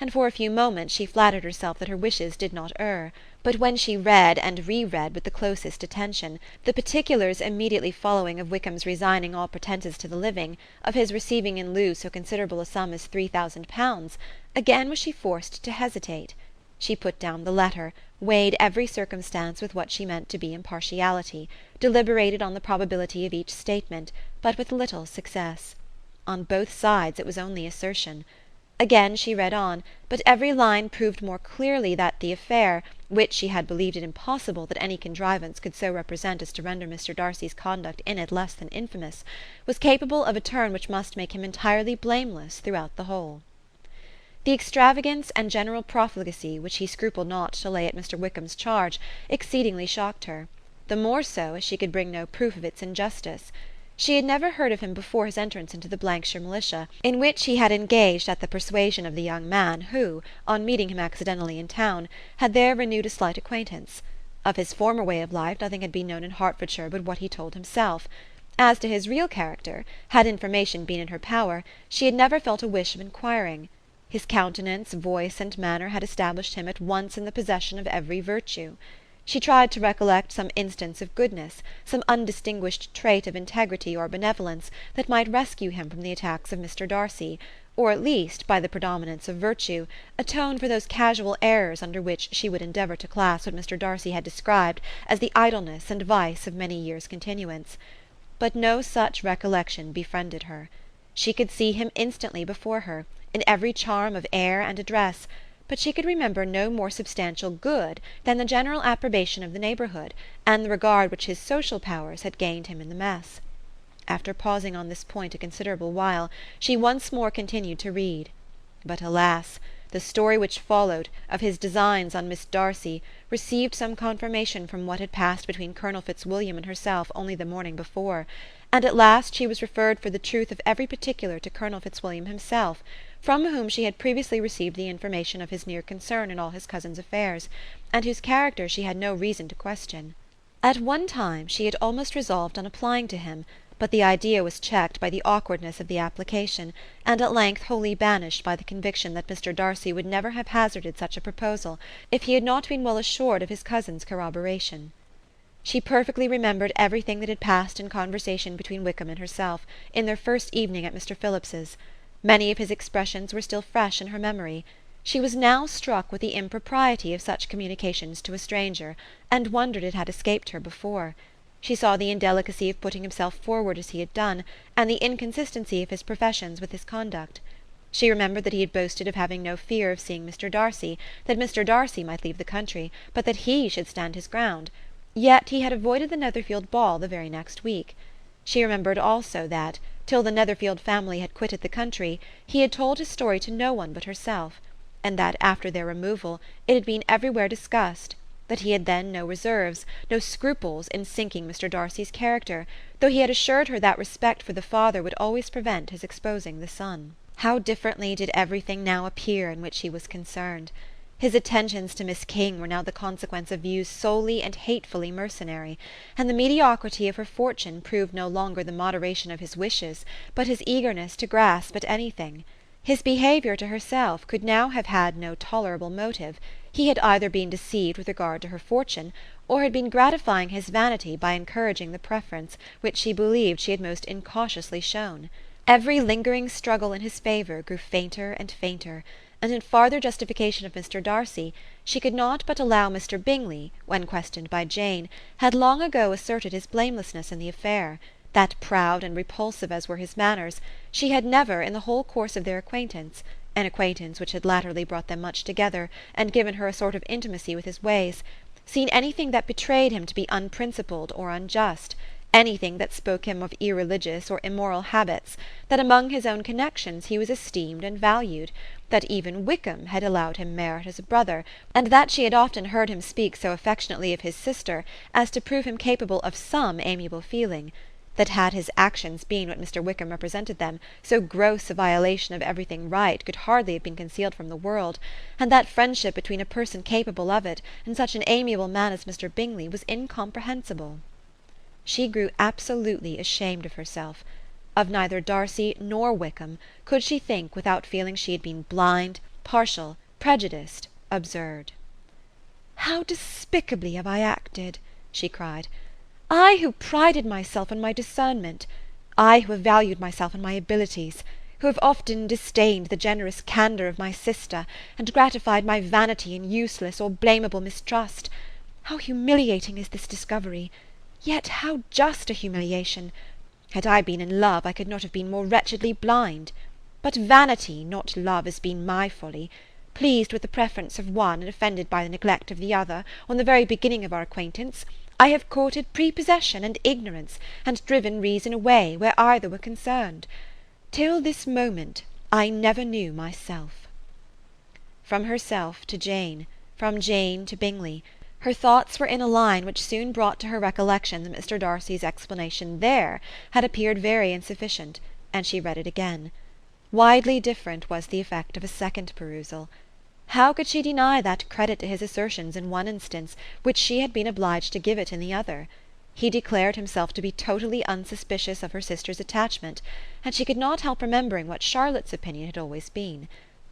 and for a few moments she flattered herself that her wishes did not err. But when she read and re-read with the closest attention, the particulars immediately following of Wickham's resigning all pretences to the living, of his receiving in lieu so considerable a sum as £3,000, again was she forced to hesitate. She put down the letter, weighed every circumstance with what she meant to be impartiality, deliberated on the probability of each statement, but with little success. On both sides it was only assertion. Again she read on, but every line proved more clearly that the affair, which she had believed it impossible that any contrivance could so represent as to render Mr. Darcy's conduct in it less than infamous, was capable of a turn which must make him entirely blameless throughout the whole. The extravagance and general profligacy which he scrupled not to lay at Mr. Wickham's charge exceedingly shocked her, the more so as she could bring no proof of its injustice. She had never heard of him before his entrance into the Blankshire militia, in which he had engaged at the persuasion of the young man who, on meeting him accidentally in town, had there renewed a slight acquaintance. Of his former way of life nothing had been known in Hertfordshire but what he told himself. As to his real character, had information been in her power, she had never felt a wish of inquiring. His countenance, voice, and manner had established him at once in the possession of every virtue. She tried to recollect some instance of goodness, some undistinguished trait of integrity or benevolence, that might rescue him from the attacks of Mr. Darcy, or at least, by the predominance of virtue, atone for those casual errors under which she would endeavour to class what Mr. Darcy had described as the idleness and vice of many years' continuance. But no such recollection befriended her. She could see him instantly before her, in every charm of air and address, but she could remember no more substantial good than the general approbation of the neighbourhood, and the regard which his social powers had gained him in the mess. After pausing on this point a considerable while, she once more continued to read. But alas! The story which followed, of his designs on Miss Darcy, received some confirmation from what had passed between Colonel Fitzwilliam and herself only the morning before, and at last she was referred for the truth of every particular to Colonel Fitzwilliam himself, from whom she had previously received the information of his near concern in all his cousin's affairs, and whose character she had no reason to question. At one time she had almost resolved on applying to him, but the idea was checked by the awkwardness of the application, and at length wholly banished by the conviction that Mr. Darcy would never have hazarded such a proposal if he had not been well assured of his cousin's corroboration. She perfectly remembered everything that had passed in conversation between Wickham and herself, in their first evening at Mr. Phillips's. Many of his expressions were still fresh in her memory. She was now struck with the impropriety of such communications to a stranger, and wondered it had escaped her before. She saw the indelicacy of putting himself forward as he had done, and the inconsistency of his professions with his conduct. She remembered that he had boasted of having no fear of seeing Mr. Darcy, that Mr. Darcy might leave the country, but that he should stand his ground. Yet he had avoided the Netherfield ball the very next week. She remembered also that, till the Netherfield family had quitted the country, he had told his story to no one but herself, and that after their removal it had been everywhere discussed, that he had then no reserves, no scruples in sinking Mr. Darcy's character, though he had assured her that respect for the father would always prevent his exposing the son. How differently did everything now appear in which he was concerned! His attentions to Miss King were now the consequence of views solely and hatefully mercenary, and the mediocrity of her fortune proved no longer the moderation of his wishes, but his eagerness to grasp at anything. His behaviour to herself could now have had no tolerable motive. He had either been deceived with regard to her fortune, or had been gratifying his vanity by encouraging the preference which she believed she had most incautiously shown. Every lingering struggle in his favour grew fainter and fainter, and in farther justification of Mr. Darcy, she could not but allow Mr. Bingley, when questioned by Jane, had long ago asserted his blamelessness in the affair, that proud and repulsive as were his manners, she had never, in the whole course of their acquaintance, an acquaintance which had latterly brought them much together, and given her a sort of intimacy with his ways, seen anything that betrayed him to be unprincipled or unjust, anything that spoke him of irreligious or immoral habits, that among his own connections he was esteemed and valued, that even Wickham had allowed him merit as a brother, and that she had often heard him speak so affectionately of his sister as to prove him capable of some amiable feeling, that had his actions been what Mr. Wickham represented them, so gross a violation of everything right could hardly have been concealed from the world, and that friendship between a person capable of it and such an amiable man as Mr. Bingley was incomprehensible. She grew absolutely ashamed of herself. Of neither Darcy nor Wickham could she think without feeling she had been blind, partial, prejudiced, absurd. "How despicably have I acted!" she cried. "I who prided myself on my discernment, I who have valued myself on my abilities, who have often disdained the generous candour of my sister, and gratified my vanity in useless or blameable mistrust. How humiliating is this discovery! Yet how just a humiliation! Had I been in love, I could not have been more wretchedly blind. But vanity, not love, has been my folly. Pleased with the preference of one, and offended by the neglect of the other, on the very beginning of our acquaintance, I have courted prepossession and ignorance, and driven reason away, where either were concerned. Till this moment I never knew myself." From herself to Jane, from Jane to Bingley, her thoughts were in a line which soon brought to her recollection that Mr. Darcy's explanation there had appeared very insufficient, and she read it again. Widely different was the effect of a second perusal. How could she deny that credit to his assertions in one instance which she had been obliged to give it in the other? He declared himself to be totally unsuspicious of her sister's attachment, and she could not help remembering what Charlotte's opinion had always been.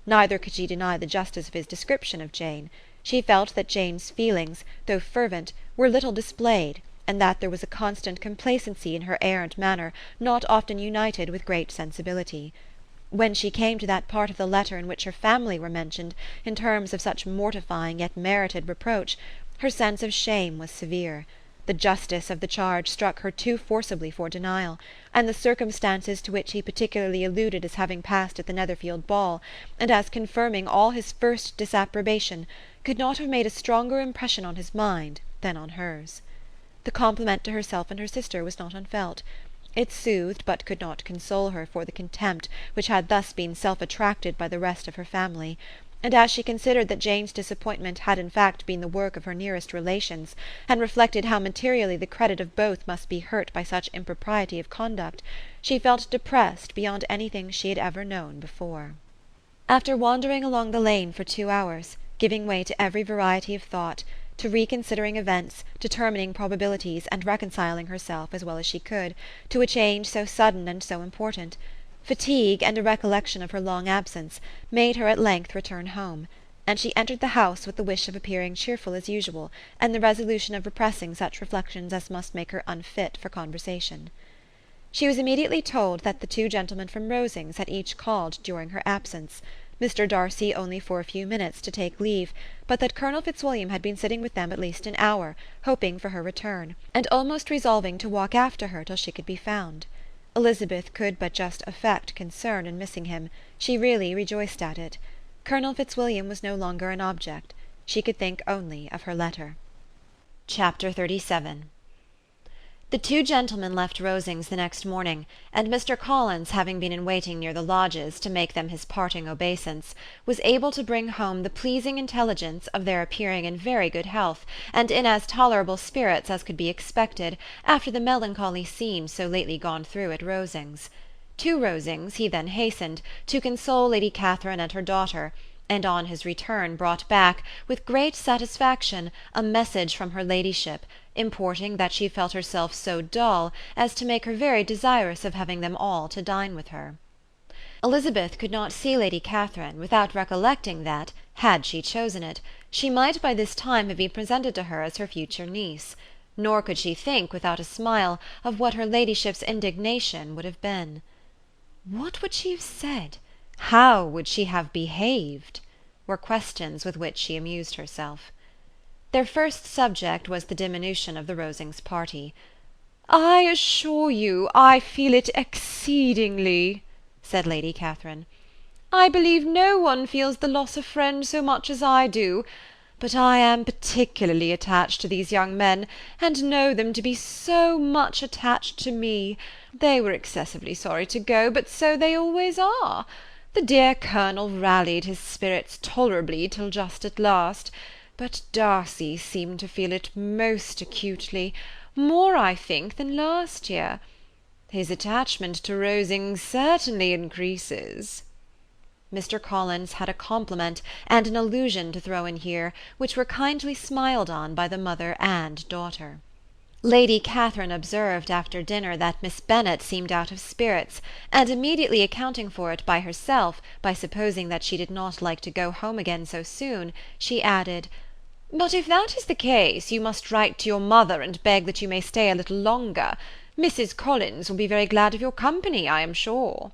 Neither could she deny the justice of his description of Jane. She felt that Jane's feelings, though fervent, were little displayed, and that there was a constant complacency in her air and manner not often united with great sensibility. When she came to that part of the letter in which her family were mentioned in terms of such mortifying yet merited reproach, her sense of shame was severe. The justice of the charge struck her too forcibly for denial, and the circumstances to which he particularly alluded as having passed at the Netherfield ball, and as confirming all his first disapprobation, could not have made a stronger impression on his mind than on hers. The compliment to herself and her sister was not unfelt. It soothed but could not console her for the contempt which had thus been self-attracted by the rest of her family, and as she considered that Jane's disappointment had in fact been the work of her nearest relations, and reflected how materially the credit of both must be hurt by such impropriety of conduct, she felt depressed beyond anything she had ever known before. After wandering along the lane for 2 hours, giving way to every variety of thought, to reconsidering events, determining probabilities, and reconciling herself, as well as she could, to a change so sudden and so important, fatigue, and a recollection of her long absence, made her at length return home, and she entered the house with the wish of appearing cheerful as usual, and the resolution of repressing such reflections as must make her unfit for conversation. She was immediately told that the 2 gentlemen from Rosings had each called during her absence, Mr. Darcy only for a few minutes to take leave, but that Colonel Fitzwilliam had been sitting with them at least an hour, hoping for her return, and almost resolving to walk after her till she could be found. Elizabeth could but just affect concern in missing him; she really rejoiced at it. Colonel Fitzwilliam was no longer an object; she could think only of her letter. Chapter 37. The 2 gentlemen left Rosings the next morning, and Mr. Collins, having been in waiting near the lodges to make them his parting obeisance, was able to bring home the pleasing intelligence of their appearing in very good health, and in as tolerable spirits as could be expected after the melancholy scene so lately gone through at Rosings. To Rosings he then hastened, to console Lady Catherine and her daughter, and on his return brought back, with great satisfaction, a message from her ladyship, importing that she felt herself so dull as to make her very desirous of having them all to dine with her. Elizabeth could not see Lady Catherine without recollecting that, had she chosen it, she might by this time have been presented to her as her future niece, nor could she think without a smile of what her ladyship's indignation would have been. What would she have said? How would she have behaved? Were questions with which she amused herself. Their first subject was the diminution of the Rosings party. "I assure you I feel it exceedingly," said Lady Catherine. "I believe no one feels the loss of friends so much as I do, but I am particularly attached to these young men, and know them to be so much attached to me. They were excessively sorry to go, but so they always are. The dear Colonel rallied his spirits tolerably till just at last, but Darcy seemed to feel it most acutely, more, I think, than last year. His attachment to Rosings certainly increases." Mr. Collins had a compliment and an allusion to throw in here, which were kindly smiled on by the mother and daughter. Lady Catherine observed after dinner that Miss Bennet seemed out of spirits, and immediately accounting for it by herself, by supposing that she did not like to go home again so soon, she added, "But if that is the case, you must write to your mother and beg that you may stay a little longer. Mrs. Collins will be very glad of your company, I am sure."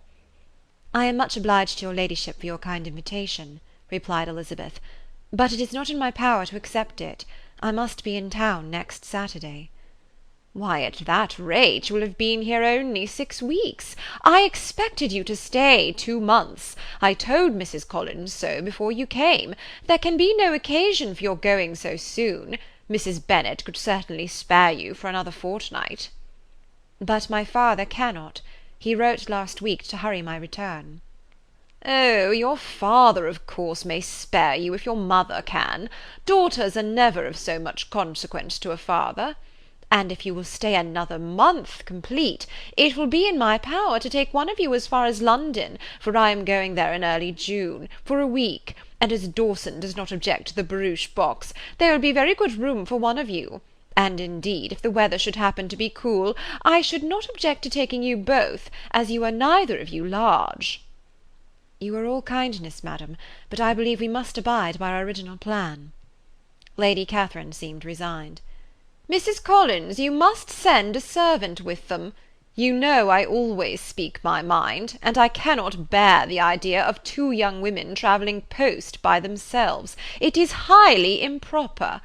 "I am much obliged to your ladyship for your kind invitation," replied Elizabeth, "but it is not in my power to accept it. I must be in town next Saturday." "Why, at that rate, you will have been here only 6 weeks. I expected you to stay 2 months. I told Mrs. Collins so before you came. There can be no occasion for your going so soon. Mrs. Bennet could certainly spare you for another fortnight." "But my father cannot. He wrote last week to hurry my return." "Oh, your father, of course, may spare you if your mother can. Daughters are never of so much consequence to a father. And if you will stay another month complete, it will be in my power to take one of you as far as London, for I am going there in early June, for a week, and as Dawson does not object to the barouche box, there will be very good room for one of you. And indeed, if the weather should happen to be cool, I should not object to taking you both, as you are neither of you large." "You are all kindness, madam, but I believe we must abide by our original plan." Lady Catherine seemed resigned. "Mrs. Collins, you must send a servant with them. You know I always speak my mind, and I cannot bear the idea of 2 young women travelling post by themselves. It is highly improper.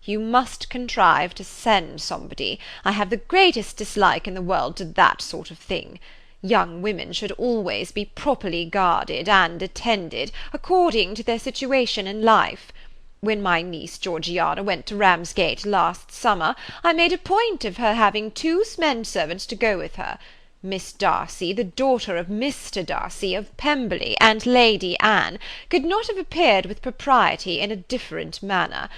You must contrive to send somebody. I have the greatest dislike in the world to that sort of thing. Young women should always be properly guarded and attended, according to their situation in life. When my niece Georgiana went to Ramsgate last summer, I made a point of her having 2 men servants to go with her. Miss Darcy, the daughter of Mr. Darcy of Pemberley, and Lady Anne, could not have appeared with propriety in a different manner.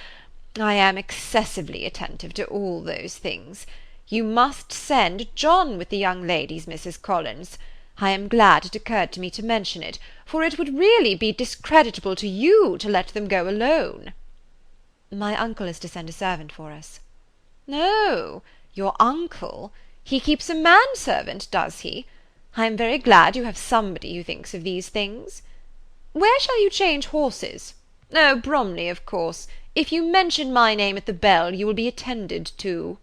I am excessively attentive to all those things. You must send John with the young ladies, Mrs. Collins. I am glad it occurred to me to mention it, for it would really be discreditable to you to let them go alone." "My uncle is to send a servant for us." "Oh, your uncle! He keeps a manservant, does he? I am very glad you have somebody who thinks of these things. Where shall you change horses? Oh, Bromley, of course. If you mention my name at the bell, you will be attended to."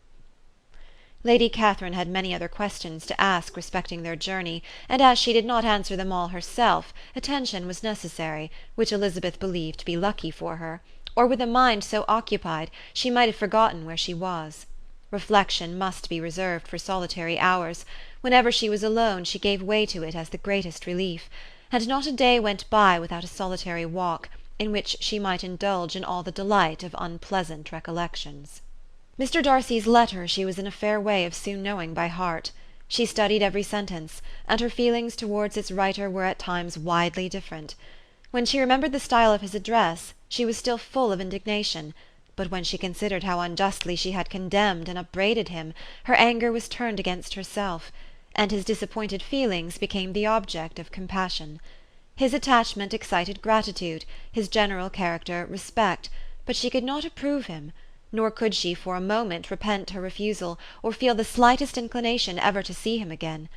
Lady Catherine had many other questions to ask respecting their journey, and as she did not answer them all herself, attention was necessary, which Elizabeth believed to be lucky for her, or with a mind so occupied she might have forgotten where she was. Reflection must be reserved for solitary hours. Whenever she was alone she gave way to it as the greatest relief, and not a day went by without a solitary walk, in which she might indulge in all the delight of unpleasant recollections. Mr. Darcy's letter she was in a fair way of soon knowing by heart. She studied every sentence, and her feelings towards its writer were at times widely different. When she remembered the style of his address, she was still full of indignation, but when she considered how unjustly she had condemned and upbraided him, her anger was turned against herself, and his disappointed feelings became the object of compassion. His attachment excited gratitude, his general character respect, but she could not approve him, nor could she for a moment repent her refusal, or feel the slightest inclination ever to see him again.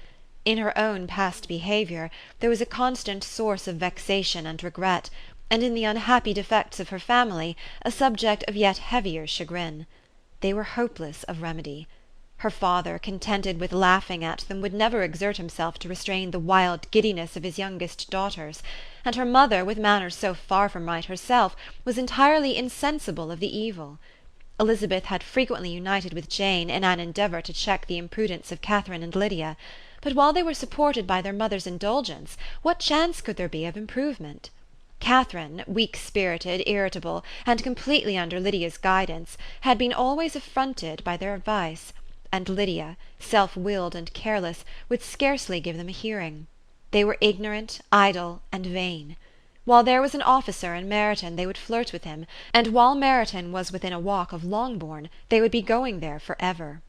In her own past behaviour there was a constant source of vexation and regret, and in the unhappy defects of her family a subject of yet heavier chagrin. They were hopeless of remedy. Her father, contented with laughing at them, would never exert himself to restrain the wild giddiness of his youngest daughters, and her mother, with manners so far from right herself, was entirely insensible of the evil. Elizabeth had frequently united with Jane in an endeavour to check the imprudence of Catherine and Lydia, but while they were supported by their mother's indulgence, what chance could there be of improvement? Catherine, weak-spirited, irritable, and completely under Lydia's guidance, had been always affronted by their advice, and Lydia, self-willed and careless, would scarcely give them a hearing. They were ignorant, idle, and vain. While there was an officer in Meryton they would flirt with him, and while Meryton was within a walk of Longbourn they would be going there for ever.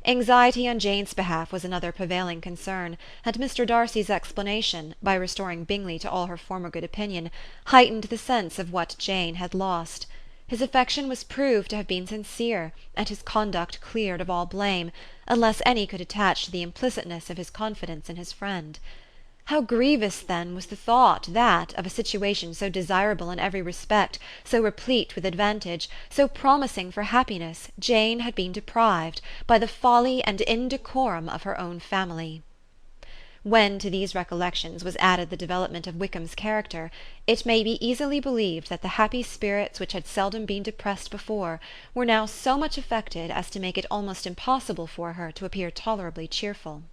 Anxiety on Jane's behalf was another prevailing concern, and Mr. Darcy's explanation, by restoring Bingley to all her former good opinion, heightened the sense of what Jane had lost. His affection was proved to have been sincere, and his conduct cleared of all blame, unless any could attach to the implicitness of his confidence in his friend. How grievous, then, was the thought that, of a situation so desirable in every respect, so replete with advantage, so promising for happiness, Jane had been deprived, by the folly and indecorum of her own family. When to these recollections was added the development of Wickham's character, it may be easily believed that the happy spirits which had seldom been depressed before were now so much affected as to make it almost impossible for her to appear tolerably cheerful.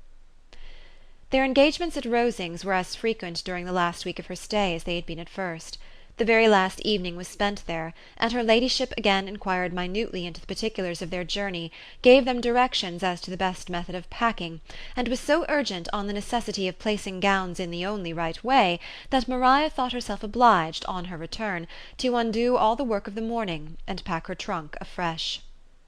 Their engagements at Rosings were as frequent during the last week of her stay as they had been at first. The very last evening was spent there, and her ladyship again inquired minutely into the particulars of their journey, gave them directions as to the best method of packing, and was so urgent on the necessity of placing gowns in the only right way, that Maria thought herself obliged, on her return, to undo all the work of the morning, and pack her trunk afresh.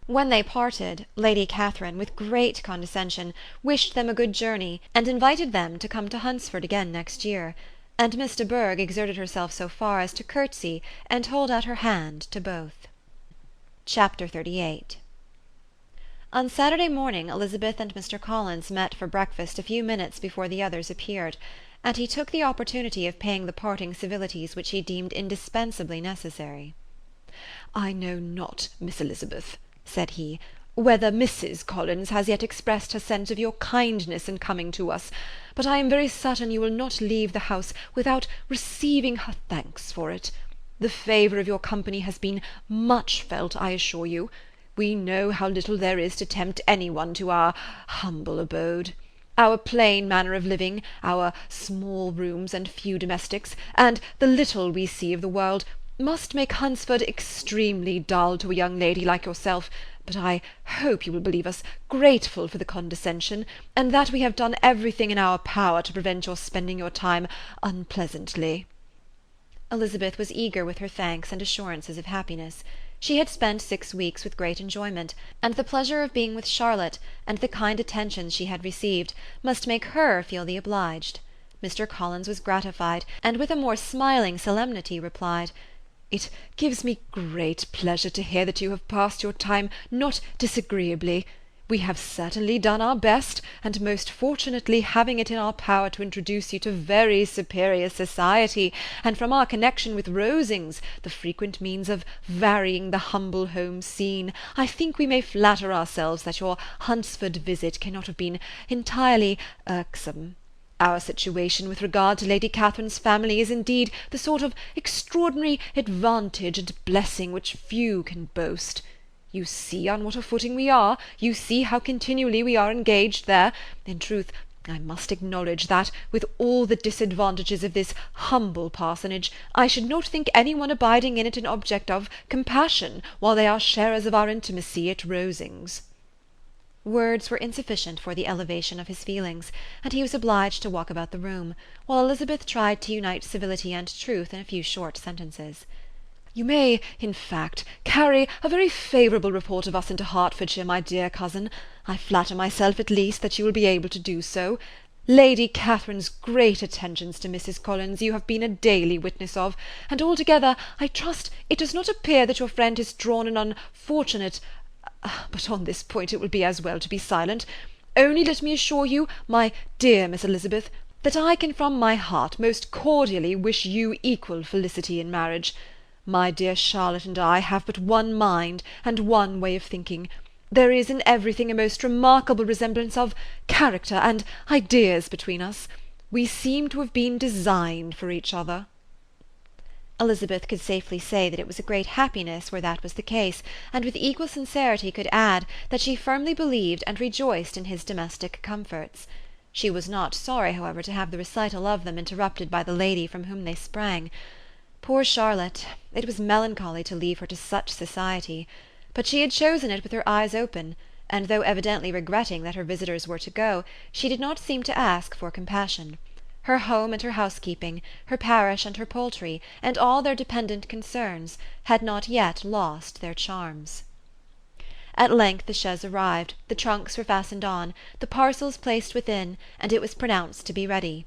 When they parted, Lady Catherine, with great condescension, wished them a good journey, and invited them to come to Hunsford again next year, and Miss de Bourgh exerted herself so far as to curtsy and hold out her hand to both. Chapter 38. On Saturday morning Elizabeth and Mr. Collins met for breakfast a few minutes before the others appeared, and he took the opportunity of paying the parting civilities which he deemed indispensably necessary. "I know not, Miss Elizabeth," said he, "whether Mrs. Collins has yet expressed her sense of your kindness in coming to us, but I am very certain you will not leave the house without receiving her thanks for it. The favour of your company has been much felt, I assure you. We know how little there is to tempt any one to our humble abode. Our plain manner of living, our small rooms and few domestics, and the little we see of the world, must make Hunsford extremely dull to a young lady like yourself, but I hope you will believe us grateful for the condescension, and that we have done everything in our power to prevent your spending your time unpleasantly." Elizabeth was eager with her thanks and assurances of happiness. She had spent 6 weeks with great enjoyment, and the pleasure of being with Charlotte, and the kind attentions she had received, must make her feel the obliged. Mr. Collins was gratified, and with a more smiling solemnity replied, "It gives me great pleasure to hear that you have passed your time not disagreeably. We have certainly done our best, and most fortunately having it in our power to introduce you to very superior society, and from our connection with Rosings, the frequent means of varying the humble home scene, I think we may flatter ourselves that your Hunsford visit cannot have been entirely irksome. Our situation with regard to Lady Catherine's family is indeed the sort of extraordinary advantage and blessing which few can boast. You see on what a footing we are, you see how continually we are engaged there. In truth, I must acknowledge that, with all the disadvantages of this humble parsonage, I should not think any one abiding in it an object of compassion, while they are sharers of our intimacy at Rosings." Words were insufficient for the elevation of his feelings, and he was obliged to walk about the room, while Elizabeth tried to unite civility and truth in a few short sentences. "You may, in fact, carry a very favourable report of us into Hertfordshire, my dear cousin. I flatter myself, at least, that you will be able to do so. Lady Catherine's great attentions to Mrs. Collins you have been a daily witness of, and altogether, I trust, it does not appear that your friend has drawn an unfortunate... but on this point it will be as well to be silent. Only let me assure you, my dear Miss Elizabeth, that I can from my heart most cordially wish you equal felicity in marriage. My dear Charlotte and I have but one mind and one way of thinking. There is in everything a most remarkable resemblance of character and ideas between us. We seem to have been designed for each other." Elizabeth could safely say that it was a great happiness where that was the case, and with equal sincerity could add that she firmly believed and rejoiced in his domestic comforts. She was not sorry, however, to have the recital of them interrupted by the lady from whom they sprang. Poor Charlotte! It was melancholy to leave her to such society. But she had chosen it with her eyes open, and though evidently regretting that her visitors were to go, she did not seem to ask for compassion. Her home and her housekeeping, her parish and her poultry, and all their dependent concerns, had not yet lost their charms. At length the chaise arrived, the trunks were fastened on, the parcels placed within, and it was pronounced to be ready.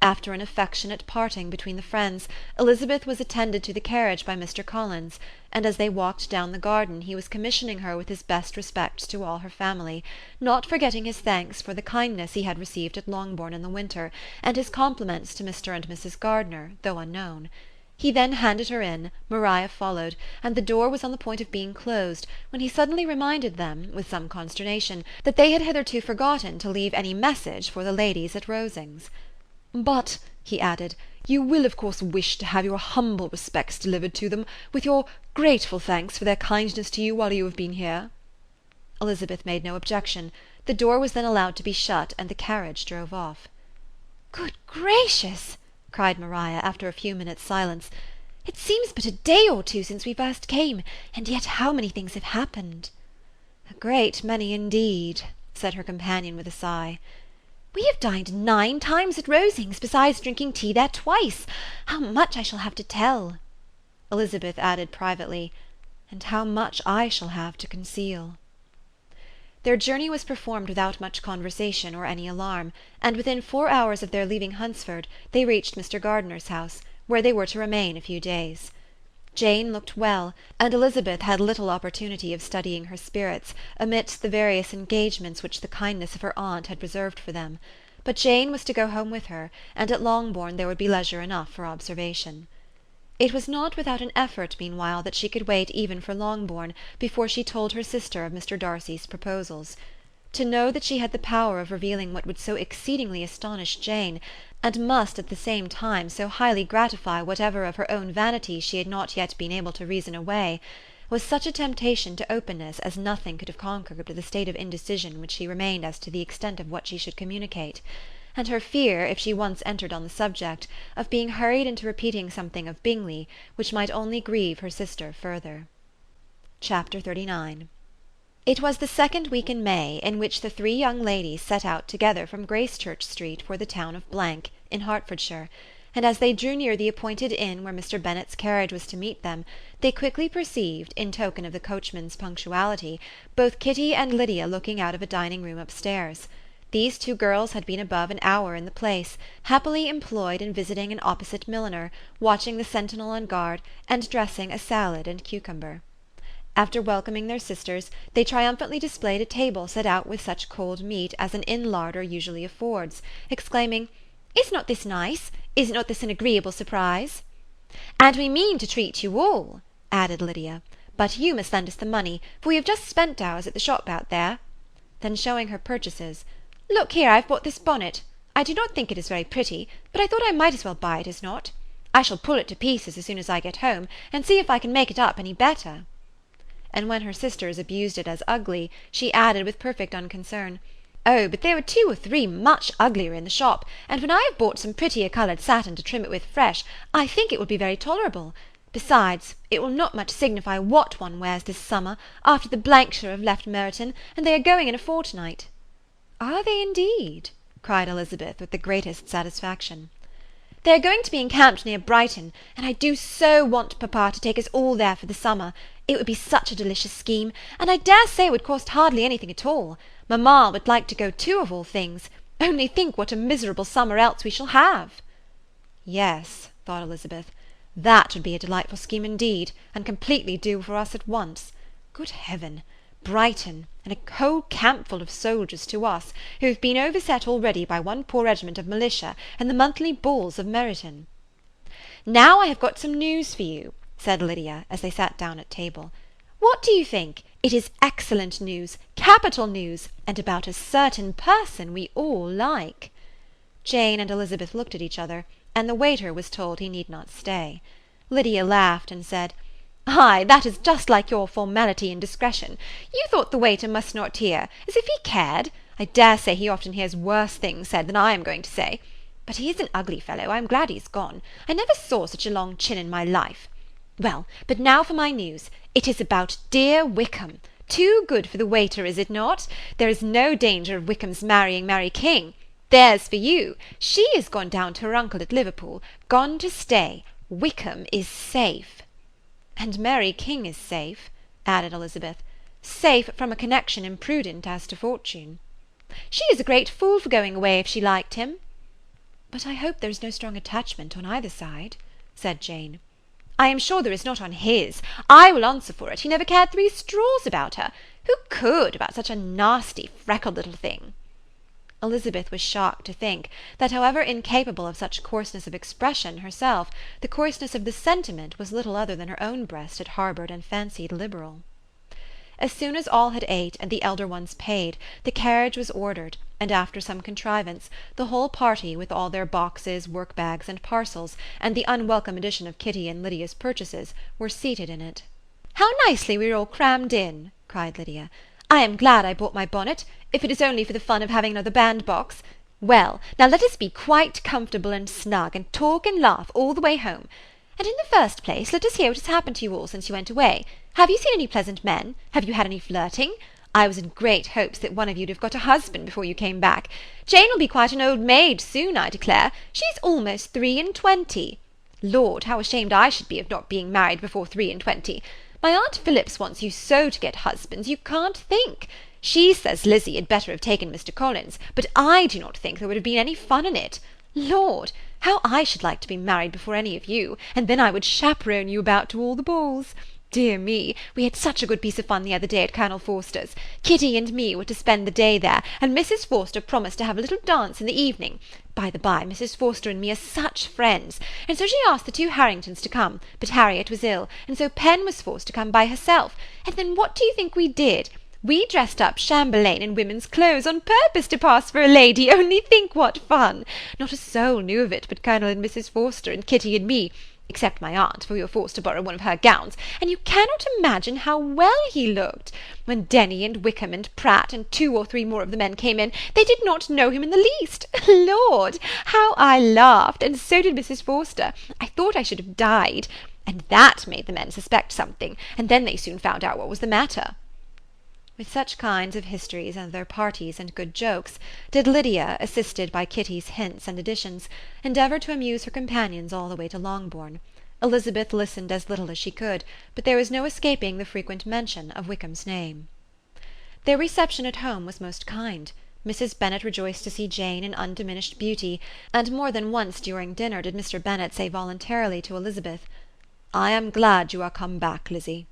After an affectionate parting between the friends, Elizabeth was attended to the carriage by Mr. Collins, and as they walked down the garden he was commissioning her with his best respects to all her family, not forgetting his thanks for the kindness he had received at Longbourn in the winter, and his compliments to Mr. and Mrs. Gardiner, though unknown. He then handed her in, Maria followed, and the door was on the point of being closed, when he suddenly reminded them, with some consternation, that they had hitherto forgotten to leave any message for the ladies at Rosings. "But," he added, "you will of course wish to have your humble respects delivered to them, with your grateful thanks for their kindness to you while you have been here." Elizabeth made no objection. The door was then allowed to be shut, and the carriage drove off. "Good gracious!" cried Maria, after a few minutes' silence. "It seems but a day or two since we first came, and yet how many things have happened!" "A great many indeed," said her companion with a sigh. "We have dined 9 times at Rosings, besides drinking tea there twice. How much I shall have to tell!" Elizabeth added privately, "and how much I shall have to conceal." Their journey was performed without much conversation or any alarm, and within 4 hours of their leaving Hunsford they reached Mr. Gardiner's house, where they were to remain a few days. Jane looked well, and Elizabeth had little opportunity of studying her spirits, amidst the various engagements which the kindness of her aunt had reserved for them. But Jane was to go home with her, and at Longbourn there would be leisure enough for observation. It was not without an effort, meanwhile, that she could wait even for Longbourn before she told her sister of Mr. Darcy's proposals. To know that she had the power of revealing what would so exceedingly astonish Jane, and must at the same time so highly gratify whatever of her own vanity she had not yet been able to reason away, was such a temptation to openness as nothing could have conquered with the state of indecision which she remained as to the extent of what she should communicate, and her fear, if she once entered on the subject, of being hurried into repeating something of Bingley, which might only grieve her sister further. Chapter 39. It was the second week in May, in which the three young ladies set out together from Gracechurch Street for the town of Blank, in Hertfordshire, and as they drew near the appointed inn where Mr. Bennet's carriage was to meet them, they quickly perceived, in token of the coachman's punctuality, both Kitty and Lydia looking out of a dining-room upstairs. These two girls had been above an hour in the place, happily employed in visiting an opposite milliner, watching the sentinel on guard, and dressing a salad and cucumber. After welcoming their sisters, they triumphantly displayed a table set out with such cold meat as an inn larder usually affords, exclaiming, "Is not this nice? Is not this an agreeable surprise?" "And we mean to treat you all," added Lydia, "but you must lend us the money, for we have just spent ours at the shop out there." Then showing her purchases, "Look here, I've bought this bonnet. I do not think it is very pretty, but I thought I might as well buy it as not. I shall pull it to pieces as soon as I get home, and see if I can make it up any better." And when her sisters abused it as ugly, she added with perfect unconcern, "Oh, but there were 2 or 3 much uglier in the shop, and when I have bought some prettier coloured satin to trim it with fresh, I think it will be very tolerable. Besides, it will not much signify what one wears this summer, after the Blankshire have left Meryton, and they are going in a fortnight." "Are they indeed?" cried Elizabeth with the greatest satisfaction. "They are going to be encamped near Brighton, and I do so want papa to take us all there for the summer. It would be such a delicious scheme, and I dare say it would cost hardly anything at all. Mamma would like to go too, of all things. Only think what a miserable summer else we shall have." Yes, thought Elizabeth, that would be a delightful scheme indeed, and completely do for us at once. Good heaven! Brighton, and a whole campful of soldiers to us, who have been overset already by one poor regiment of militia and the monthly balls of Meryton. "Now I have got some news for you," said Lydia, as they sat down at table. "What do you think? It is excellent news, capital news, and about a certain person we all like." Jane and Elizabeth looked at each other, and the waiter was told he need not stay. Lydia laughed and said, "Ay, that is just like your formality and discretion. You thought the waiter must not hear, as if he cared. I dare say he often hears worse things said than I am going to say. But he is an ugly fellow. I am glad he's gone. I never saw such a long chin in my life. Well, but now for my news. It is about dear Wickham. Too good for the waiter, is it not? There is no danger of Wickham's marrying Mary King. There's for you. She is gone down to her uncle at Liverpool, gone to stay. Wickham is safe." "And Mary King is safe," added Elizabeth, "safe from a connection imprudent as to fortune." "She is a great fool for going away if she liked him." "But I hope there is no strong attachment on either side," said Jane. "I am sure there is not on his. I will answer for it, he never cared 3 straws about her. Who could, about such a nasty, freckled little thing?" Elizabeth was shocked to think that, however incapable of such coarseness of expression herself, the coarseness of the sentiment was little other than her own breast had harboured and fancied liberal. As soon as all had ate, and the elder ones paid, the carriage was ordered, and after some contrivance, the whole party, with all their boxes, work-bags, and parcels, and the unwelcome addition of Kitty and Lydia's purchases, were seated in it. "How nicely we are all crammed in!" cried Lydia. "I am glad I bought my bonnet, if it is only for the fun of having another bandbox. Well, now let us be quite comfortable and snug, and talk and laugh all the way home. And in the first place, let us hear what has happened to you all since you went away. Have you seen any pleasant men? Have you had any flirting? I was in great hopes that one of you'd have got a husband before you came back. Jane will be quite an old maid soon, I declare. She's almost 23. Lord, how ashamed I should be of not being married before 23. My Aunt Phillips wants you so to get husbands, you can't think. She says Lizzie had better have taken Mr. Collins, but I do not think there would have been any fun in it. Lord, how I should like to be married before any of you, and then I would chaperone you about to all the balls. Dear me, we had such a good piece of fun the other day at Colonel Forster's. Kitty and me were to spend the day there, and Mrs. Forster promised to have a little dance in the evening. By the by, Mrs. Forster and me are such friends, and so she asked the 2 Harringtons to come, but Harriet was ill, and so Pen was forced to come by herself. And then what do you think we did? We dressed up Chamberlain in women's clothes on purpose to pass for a lady. Only think what fun! Not a soul knew of it but Colonel and Mrs. Forster and Kitty and me, except my aunt, for we were forced to borrow one of her gowns, and you cannot imagine how well he looked. When Denny and Wickham and Pratt and 2 or 3 more of the men came in, they did not know him in the least. Lord, how I laughed, and so did Mrs. Forster. I thought I should have died. And that made the men suspect something, and then they soon found out what was the matter." With such kinds of histories and their parties and good jokes did Lydia, assisted by Kitty's hints and additions, endeavour to amuse her companions all the way to Longbourn. Elizabeth listened as little as she could, but there was no escaping the frequent mention of Wickham's name. Their reception at home was most kind. Mrs. Bennet rejoiced to see Jane in undiminished beauty, and more than once during dinner did Mr. Bennet say voluntarily to Elizabeth, "I am glad you are come back, Lizzie."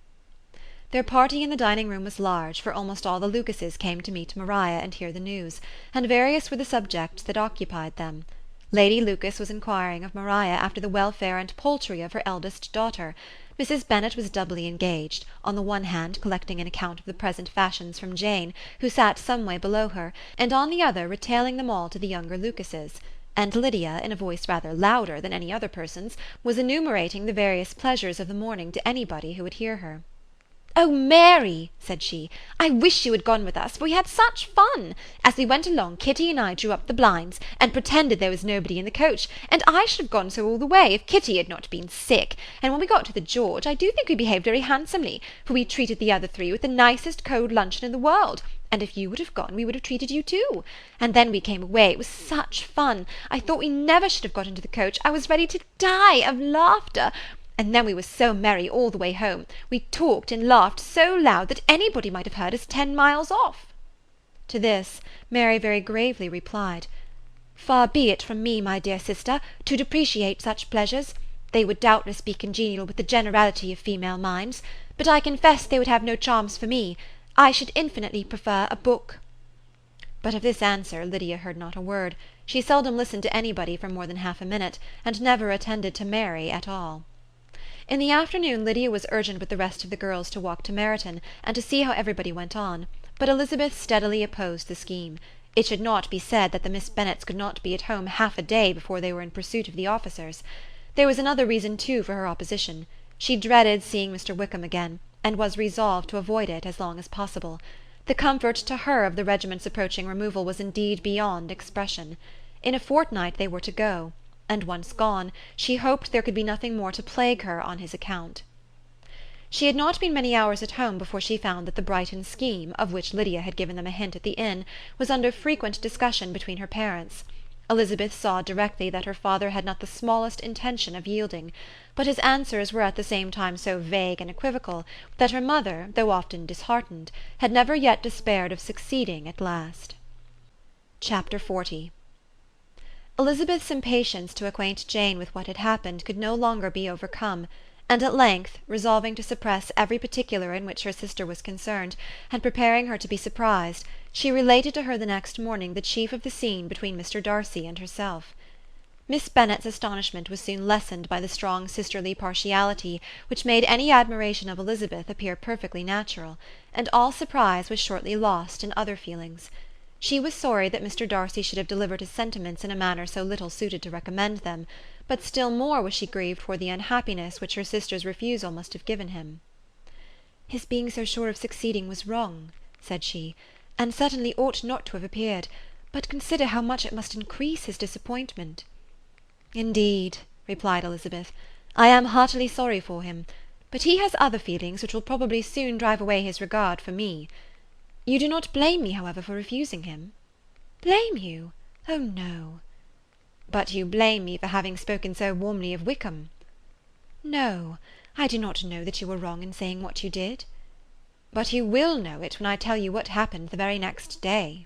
Their party in the dining-room was large, for almost all the Lucases came to meet Maria and hear the news, and various were the subjects that occupied them. Lady Lucas was inquiring of Maria after the welfare and poultry of her eldest daughter. Mrs. Bennet was doubly engaged, on the one hand collecting an account of the present fashions from Jane, who sat some way below her, and on the other retailing them all to the younger Lucases; and Lydia, in a voice rather louder than any other person's, was enumerating the various pleasures of the morning to anybody who would hear her. "Oh, Mary," said she, "I wish you had gone with us, for we had such fun! As we went along, Kitty and I drew up the blinds, and pretended there was nobody in the coach, and I should have gone so all the way, if Kitty had not been sick, and when we got to the George, I do think we behaved very handsomely, for we treated the other three with the nicest cold luncheon in the world, and if you would have gone, we would have treated you too. And then we came away, it was such fun! I thought we never should have got into the coach, I was ready to die of laughter. And then we were so merry all the way home. We talked and laughed so loud that anybody might have heard us 10 miles off." To this, Mary very gravely replied, "Far be it from me, my dear sister, to depreciate such pleasures. They would doubtless be congenial with the generality of female minds, but I confess they would have no charms for me. I should infinitely prefer a book." But of this answer Lydia heard not a word. She seldom listened to anybody for more than half a minute, and never attended to Mary at all. In the afternoon Lydia was urgent with the rest of the girls to walk to Meryton, and to see how everybody went on, but Elizabeth steadily opposed the scheme. It should not be said that the Miss Bennets could not be at home half a day before they were in pursuit of the officers. There was another reason too for her opposition. She dreaded seeing Mr. Wickham again, and was resolved to avoid it as long as possible. The comfort to her of the regiment's approaching removal was indeed beyond expression. In a fortnight they were to go, and once gone, she hoped there could be nothing more to plague her on his account. She had not been many hours at home before she found that the Brighton scheme, of which Lydia had given them a hint at the inn, was under frequent discussion between her parents. Elizabeth saw directly that her father had not the smallest intention of yielding, but his answers were at the same time so vague and equivocal that her mother, though often disheartened, had never yet despaired of succeeding at last. Chapter 40. Elizabeth's impatience to acquaint Jane with what had happened could no longer be overcome, and at length, resolving to suppress every particular in which her sister was concerned, and preparing her to be surprised, she related to her the next morning the chief of the scene between Mr. Darcy and herself. Miss Bennet's astonishment was soon lessened by the strong sisterly partiality which made any admiration of Elizabeth appear perfectly natural, and all surprise was shortly lost in other feelings. She was sorry that Mr. Darcy should have delivered his sentiments in a manner so little suited to recommend them, but still more was she grieved for the unhappiness which her sister's refusal must have given him. "His being so sure of succeeding was wrong," said she, "and certainly ought not to have appeared, but consider how much it must increase his disappointment." "Indeed," replied Elizabeth, "I am heartily sorry for him, but he has other feelings which will probably soon drive away his regard for me. You do not blame me, however, for refusing him?" "Blame you? Oh, no." "But you blame me for having spoken so warmly of Wickham?" "No, I do not know that you were wrong in saying what you did." "But you will know it when I tell you what happened the very next day."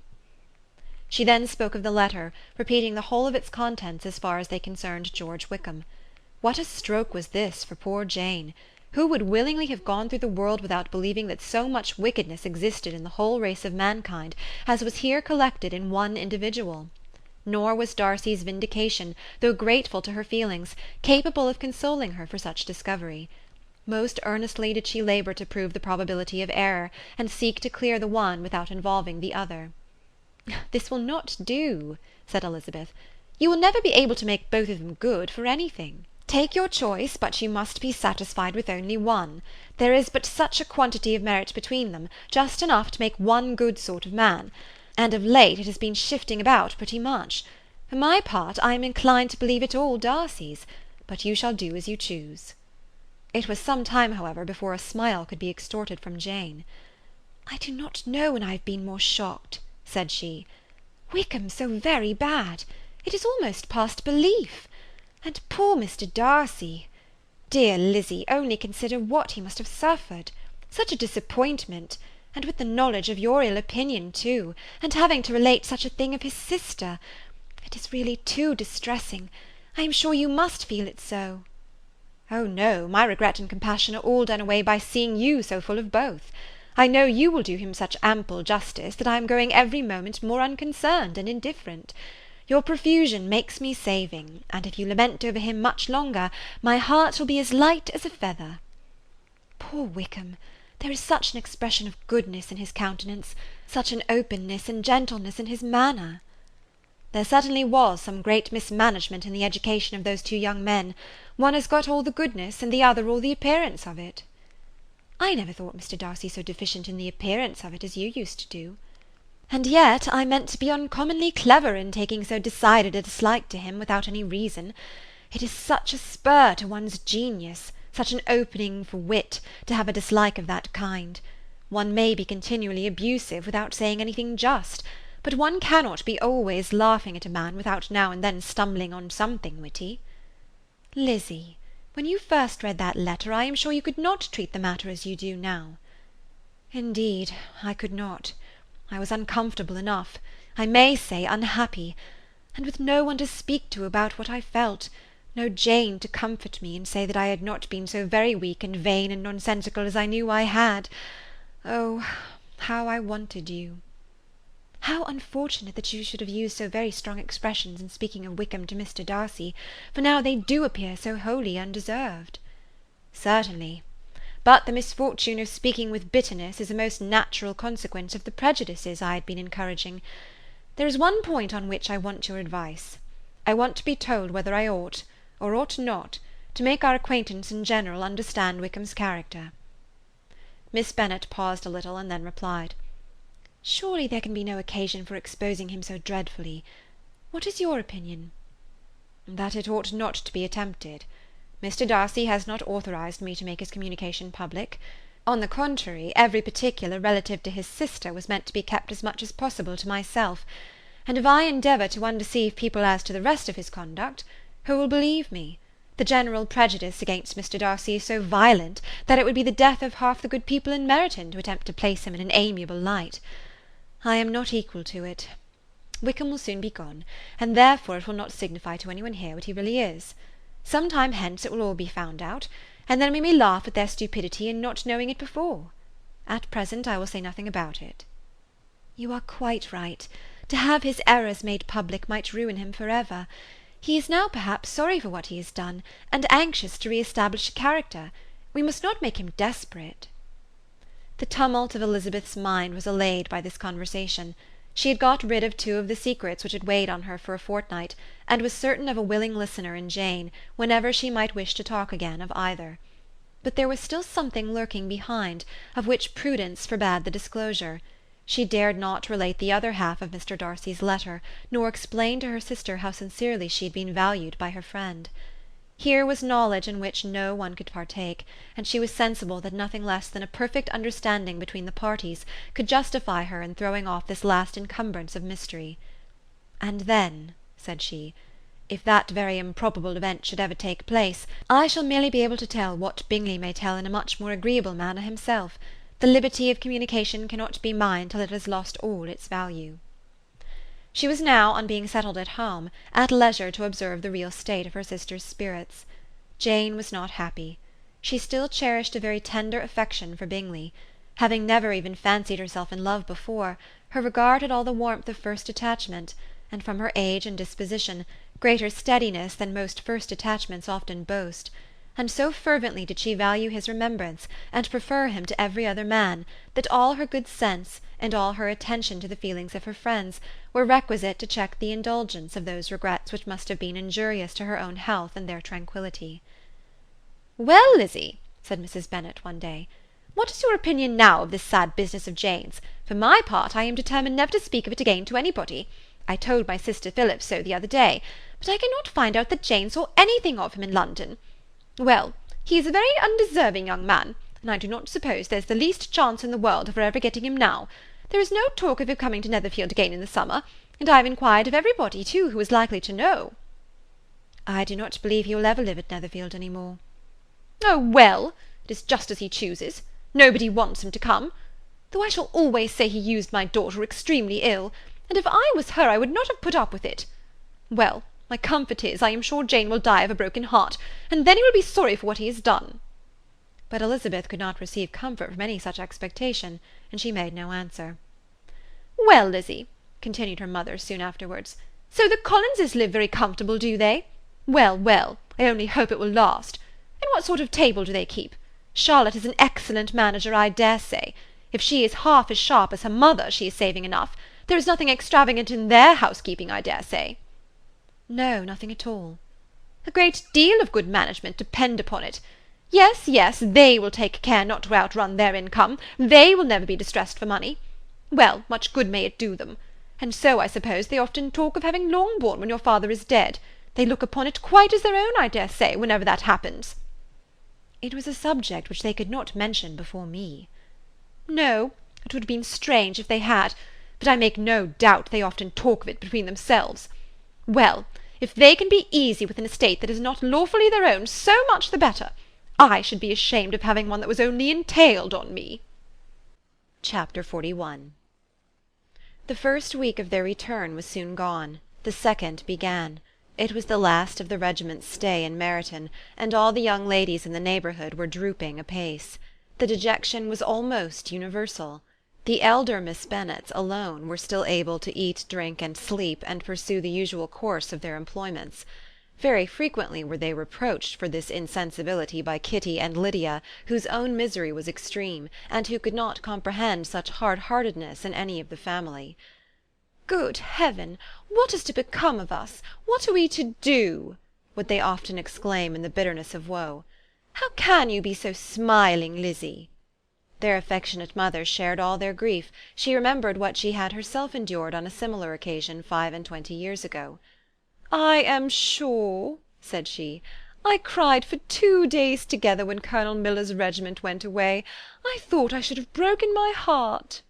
She then spoke of the letter, repeating the whole of its contents as far as they concerned George Wickham. What a stroke was this for poor Jane! Who would willingly have gone through the world without believing that so much wickedness existed in the whole race of mankind as was here collected in one individual? Nor was Darcy's vindication, though grateful to her feelings, capable of consoling her for such discovery. Most earnestly did she labour to prove the probability of error, and seek to clear the one without involving the other. "This will not do," said Elizabeth. "You will never be able to make both of them good for anything. Take your choice, but you must be satisfied with only one. There is but such a quantity of merit between them, just enough to make one good sort of man, and of late it has been shifting about pretty much. For my part, I am inclined to believe it all Darcy's, but you shall do as you choose." It was some time, however, before a smile could be extorted from Jane. "I do not know when I have been more shocked," said she. "Wickham so very bad! It is almost past belief. And poor Mr. Darcy! Dear Lizzy, only consider what he must have suffered. Such a disappointment! And with the knowledge of your ill opinion too, and having to relate such a thing of his sister. It is really too distressing. I am sure you must feel it so." "Oh no, my regret and compassion are all done away by seeing you so full of both. I know you will do him such ample justice, that I am growing every moment more unconcerned and indifferent. Your profusion makes me saving, and if you lament over him much longer, my heart will be as light as a feather. Poor Wickham! There is such an expression of goodness in his countenance, such an openness and gentleness in his manner." "There certainly was some great mismanagement in the education of those two young men. One has got all the goodness, and the other all the appearance of it." "I never thought Mr. Darcy so deficient in the appearance of it as you used to do." "And yet I meant to be uncommonly clever in taking so decided a dislike to him without any reason. It is such a spur to one's genius, such an opening for wit, to have a dislike of that kind. One may be continually abusive without saying anything just, but one cannot be always laughing at a man without now and then stumbling on something witty." "Lizzy, when you first read that letter, I am sure you could not treat the matter as you do now." "Indeed, I could not. I was uncomfortable enough, I may say unhappy, and with no one to speak to about what I felt, no Jane to comfort me and say that I had not been so very weak and vain and nonsensical as I knew I had. Oh, how I wanted you! How unfortunate that you should have used so very strong expressions in speaking of Wickham to Mr. Darcy, for now they do appear so wholly undeserved." "Certainly. But the misfortune of speaking with bitterness is a most natural consequence of the prejudices I had been encouraging. There is one point on which I want your advice. I want to be told whether I ought, or ought not, to make our acquaintance in general understand Wickham's character." Miss Bennet paused a little, and then replied, "Surely there can be no occasion for exposing him so dreadfully. What is your opinion?" "That it ought not to be attempted. Mr. Darcy has not authorised me to make his communication public. On the contrary, every particular relative to his sister was meant to be kept as much as possible to myself, and if I endeavour to undeceive people as to the rest of his conduct, who will believe me? The general prejudice against Mr. Darcy is so violent, that it would be the death of half the good people in Meryton to attempt to place him in an amiable light. I am not equal to it. Wickham will soon be gone, and therefore it will not signify to anyone here what he really is. Some time hence it will all be found out, and then we may laugh at their stupidity in not knowing it before. At present I will say nothing about it." "You are quite right. To have his errors made public might ruin him for ever. He is now perhaps sorry for what he has done, and anxious to re-establish a character. We must not make him desperate." The tumult of Elizabeth's mind was allayed by this conversation. She had got rid of two of the secrets which had weighed on her for a fortnight, and was certain of a willing listener in Jane, whenever she might wish to talk again of either. But there was still something lurking behind, of which prudence forbade the disclosure. She dared not relate the other half of Mr. Darcy's letter, nor explain to her sister how sincerely she had been valued by her friend. Here was knowledge in which no one could partake, and she was sensible that nothing less than a perfect understanding between the parties could justify her in throwing off this last encumbrance of mystery. "And then," said she, "if that very improbable event should ever take place, I shall merely be able to tell what Bingley may tell in a much more agreeable manner himself. The liberty of communication cannot be mine till it has lost all its value." She was now, on being settled at home, at leisure to observe the real state of her sister's spirits. Jane was not happy. She still cherished a very tender affection for Bingley. Having never even fancied herself in love before, her regard had all the warmth of first attachment, and from her age and disposition, greater steadiness than most first attachments often boast, and so fervently did she value his remembrance, and prefer him to every other man, that all her good sense, and all her attention to the feelings of her friends, were requisite to check the indulgence of those regrets which must have been injurious to her own health and their tranquillity. "Well, Lizzy," said Mrs. Bennet one day, "what is your opinion now of this sad business of Jane's? For my part, I am determined never to speak of it again to anybody. I told my sister Phillips so the other day, but I cannot find out that Jane saw anything of him in London. Well, he is a very undeserving young man, and I do not suppose there's the least chance in the world of her ever getting him now. There is no talk of him coming to Netherfield again in the summer, and I have inquired of everybody, too, who is likely to know." "I do not believe he will ever live at Netherfield any more." "Oh, well, it is just as he chooses. Nobody wants him to come. Though I shall always say he used my daughter extremely ill, and if I was her I would not have put up with it. Well, my comfort is, I am sure Jane will die of a broken heart, and then he will be sorry for what he has done." But Elizabeth could not receive comfort from any such expectation, and she made no answer. "Well, Lizzie," continued her mother soon afterwards, "so the Collinses live very comfortable, do they? Well, well, I only hope it will last. And what sort of table do they keep? Charlotte is an excellent manager, I dare say. If she is half as sharp as her mother, she is saving enough. There is nothing extravagant in their housekeeping, I dare say." "No, nothing at all." "A great deal of good management, depend upon it. Yes, yes, they will take care not to outrun their income. They will never be distressed for money. Well, much good may it do them. And so, I suppose, they often talk of having Longbourn when your father is dead. They look upon it quite as their own, I dare say, whenever that happens." "It was a subject which they could not mention before me." "No, it would have been strange if they had, but I make no doubt they often talk of it between themselves. Well, if they can be easy with an estate that is not lawfully their own, so much the better. I should be ashamed of having one that was only entailed on me." Chapter 41. The first week of their return was soon gone. The second began. It was the last of the regiment's stay in Meryton, and all the young ladies in the neighbourhood were drooping apace. The dejection was almost universal. The elder Miss Bennets alone were still able to eat, drink, and sleep, and pursue the usual course of their employments. Very frequently were they reproached for this insensibility by Kitty and Lydia, whose own misery was extreme, and who could not comprehend such hard-heartedness in any of the family. "Good heaven! What is to become of us? What are we to do?" would they often exclaim in the bitterness of woe. "How can you be so smiling, Lizzie?" Their affectionate mother shared all their grief. She remembered what she had herself endured on a similar occasion 25 years ago. "I am sure," said she, "I cried for 2 days together when Colonel Miller's regiment went away. I thought I should have broken my heart."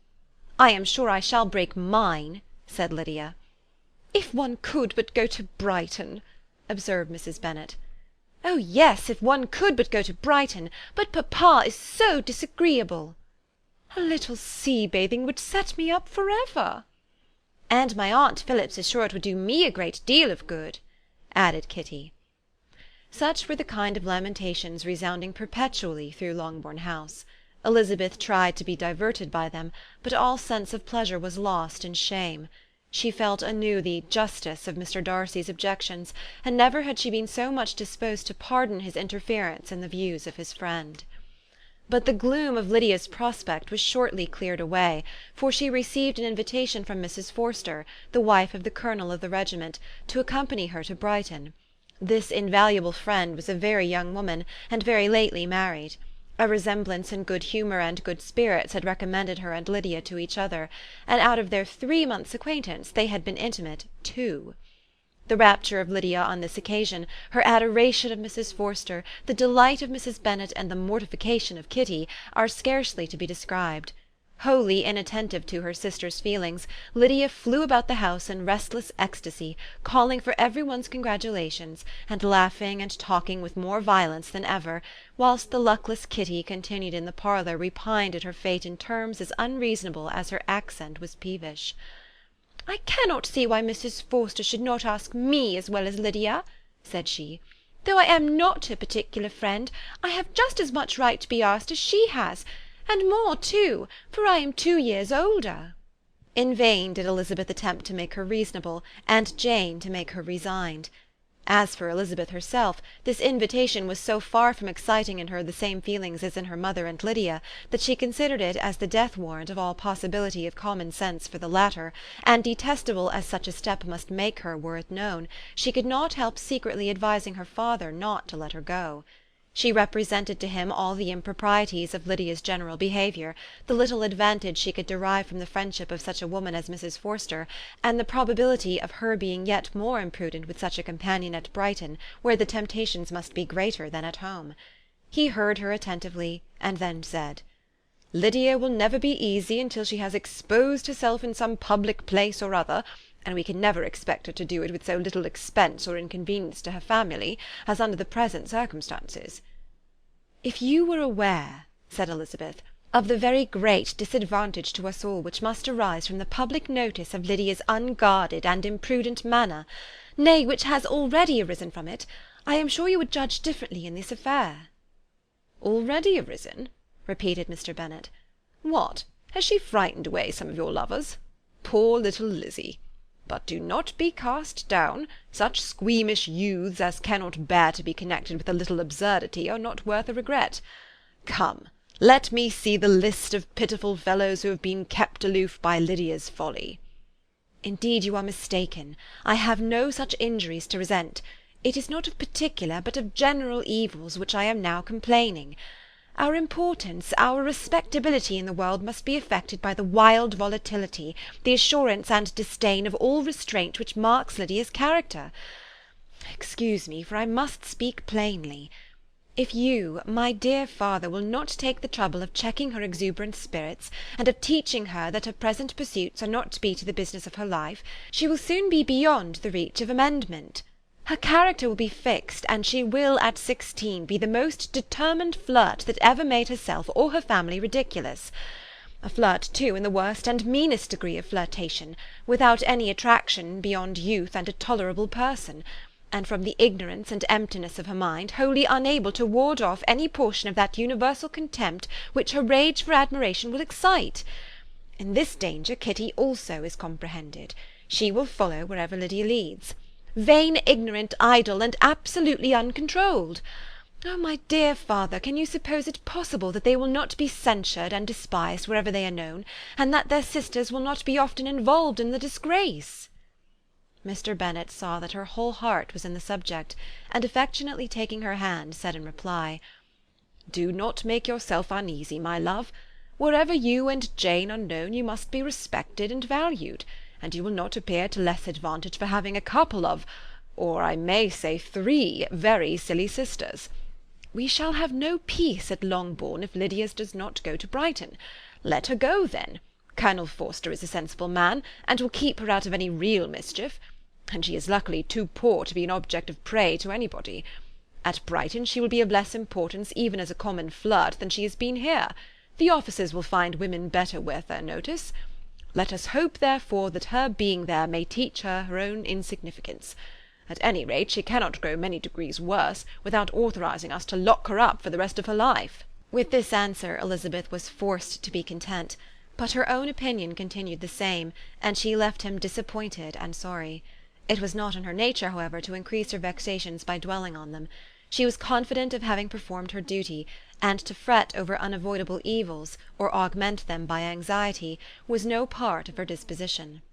"I am sure I shall break mine," said Lydia. "If one could but go to Brighton," observed Mrs. Bennet. "Oh yes, if one could but go to Brighton, but papa is so disagreeable." "A little sea-bathing would set me up for ever." "And my aunt Phillips is sure it would do me a great deal of good," added Kitty. Such were the kind of lamentations resounding perpetually through Longbourn House. Elizabeth tried to be diverted by them, but all sense of pleasure was lost in shame. She felt anew the justice of Mr. Darcy's objections, and never had she been so much disposed to pardon his interference in the views of his friend. But the gloom of Lydia's prospect was shortly cleared away, for she received an invitation from Mrs. Forster, the wife of the colonel of the regiment, to accompany her to Brighton. This invaluable friend was a very young woman, and very lately married. A resemblance in good humour and good spirits had recommended her and Lydia to each other, and out of their 3 months' acquaintance they had been intimate 2. The rapture of Lydia on this occasion, her adoration of Mrs. Forster, the delight of Mrs. Bennet, and the mortification of Kitty, are scarcely to be described. Wholly inattentive to her sister's feelings, Lydia flew about the house in restless ecstasy, calling for every one's congratulations, and laughing and talking with more violence than ever, whilst the luckless Kitty continued in the parlour repined at her fate in terms as unreasonable as her accent was peevish. "I cannot see why Mrs. Forster should not ask me as well as Lydia," said she. "Though I am not her particular friend, I have just as much right to be asked as she has, and more too, for I am 2 years older." In vain did Elizabeth attempt to make her reasonable, and Jane to make her resigned. As for Elizabeth herself, this invitation was so far from exciting in her the same feelings as in her mother and Lydia, that she considered it as the death warrant of all possibility of common sense for the latter, and detestable as such a step must make her were it known, she could not help secretly advising her father not to let her go. She represented to him all the improprieties of Lydia's general behaviour, the little advantage she could derive from the friendship of such a woman as Mrs. Forster, and the probability of her being yet more imprudent with such a companion at Brighton, where the temptations must be greater than at home. He heard her attentively, and then said, "Lydia will never be easy until she has exposed herself in some public place or other, and we can never expect her to do it with so little expense or inconvenience to her family as under the present circumstances." "If you were aware," said Elizabeth, "of the very great disadvantage to us all which must arise from the public notice of Lydia's unguarded and imprudent manner, nay, which has already arisen from it, I am sure you would judge differently in this affair." "Already arisen?" repeated Mr. Bennet. "What, has she frightened away some of your lovers? Poor little Lizzy! But do not be cast down. Such squeamish youths as cannot bear to be connected with a little absurdity are not worth a regret. Come, let me see the list of pitiful fellows who have been kept aloof by Lydia's folly." "Indeed you are mistaken. I have no such injuries to resent. It is not of particular, but of general evils, which I am now complaining. Our importance, our respectability in the world must be affected by the wild volatility, the assurance and disdain of all restraint which marks Lydia's character. Excuse me, for I must speak plainly. If you, my dear father, will not take the trouble of checking her exuberant spirits, and of teaching her that her present pursuits are not to be to the business of her life, she will soon be beyond the reach of amendment. Her character will be fixed, and she will at 16 be the most determined flirt that ever made herself or her family ridiculous. A flirt, too, in the worst and meanest degree of flirtation, without any attraction beyond youth and a tolerable person, and from the ignorance and emptiness of her mind wholly unable to ward off any portion of that universal contempt which her rage for admiration will excite. In this danger Kitty also is comprehended. She will follow wherever Lydia leads. Vain, ignorant, idle, and absolutely uncontrolled. Oh, my dear father, can you suppose it possible that they will not be censured and despised wherever they are known, and that their sisters will not be often involved in the disgrace?" Mr. Bennet saw that her whole heart was in the subject, and affectionately taking her hand, said in reply, "Do not make yourself uneasy, my love. Wherever you and Jane are known, you must be respected and valued, and you will not appear to less advantage for having a couple of, or I may say 3, very silly sisters. We shall have no peace at Longbourn if Lydia does not go to Brighton. Let her go, then. Colonel Forster is a sensible man, and will keep her out of any real mischief, and she is luckily too poor to be an object of prey to anybody. At Brighton she will be of less importance even as a common flirt than she has been here. The officers will find women better worth their notice. Let us hope, therefore, that her being there may teach her her own insignificance. At any rate, she cannot grow many degrees worse, without authorizing us to lock her up for the rest of her life." With this answer Elizabeth was forced to be content, but her own opinion continued the same, and she left him disappointed and sorry. It was not in her nature, however, to increase her vexations by dwelling on them. She was confident of having performed her duty, and to fret over unavoidable evils, or augment them by anxiety, was no part of her disposition.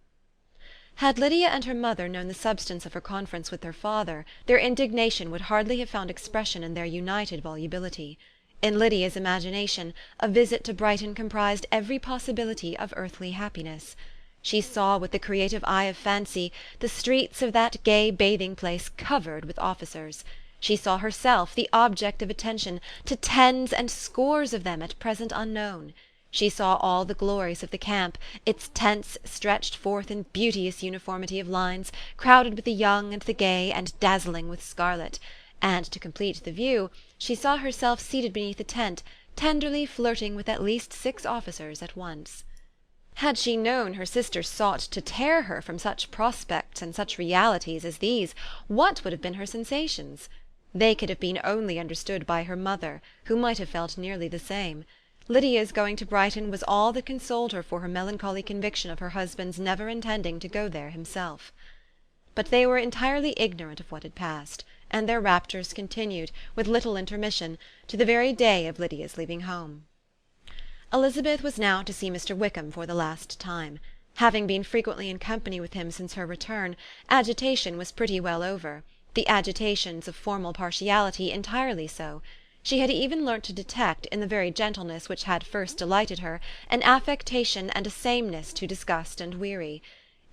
Had Lydia and her mother known the substance of her conference with their father, their indignation would hardly have found expression in their united volubility. In Lydia's imagination, a visit to Brighton comprised every possibility of earthly happiness. She saw with the creative eye of fancy the streets of that gay bathing-place covered with officers. She saw herself the object of attention to tens and scores of them at present unknown. She saw all the glories of the camp, its tents stretched forth in beauteous uniformity of lines, crowded with the young and the gay, and dazzling with scarlet; and, to complete the view, she saw herself seated beneath a tent, tenderly flirting with at least 6 officers at once. Had she known her sister sought to tear her from such prospects and such realities as these, what would have been her sensations? They could have been only understood by her mother, who might have felt nearly the same. Lydia's going to Brighton was all that consoled her for her melancholy conviction of her husband's never intending to go there himself. But they were entirely ignorant of what had passed, and their raptures continued, with little intermission, to the very day of Lydia's leaving home. Elizabeth was now to see Mr. Wickham for the last time. Having been frequently in company with him since her return, agitation was pretty well over, the agitations of formal partiality entirely so. She had even learnt to detect, in the very gentleness which had first delighted her, an affectation and a sameness to disgust and weary.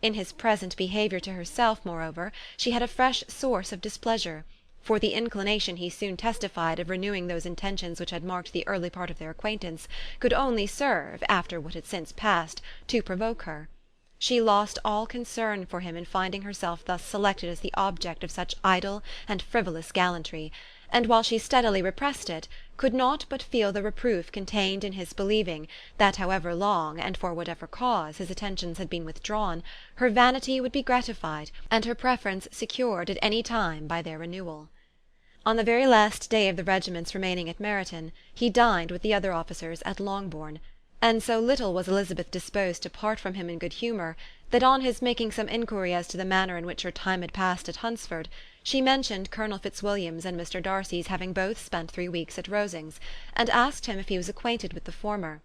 In his present behaviour to herself, moreover, she had a fresh source of displeasure, for the inclination he soon testified of renewing those intentions which had marked the early part of their acquaintance could only serve, after what had since passed, to provoke her. She lost all concern for him in finding herself thus selected as the object of such idle and frivolous gallantry, and while she steadily repressed it, could not but feel the reproof contained in his believing that however long, and for whatever cause, his attentions had been withdrawn, her vanity would be gratified, and her preference secured at any time by their renewal. On the very last day of the regiment's remaining at Meryton, he dined with the other officers at Longbourn, and so little was Elizabeth disposed to part from him in good humour, that on his making some inquiry as to the manner in which her time had passed at Hunsford, she mentioned Colonel Fitzwilliam's and Mr. Darcy's having both spent 3 weeks at Rosings, and asked him if he was acquainted with the former.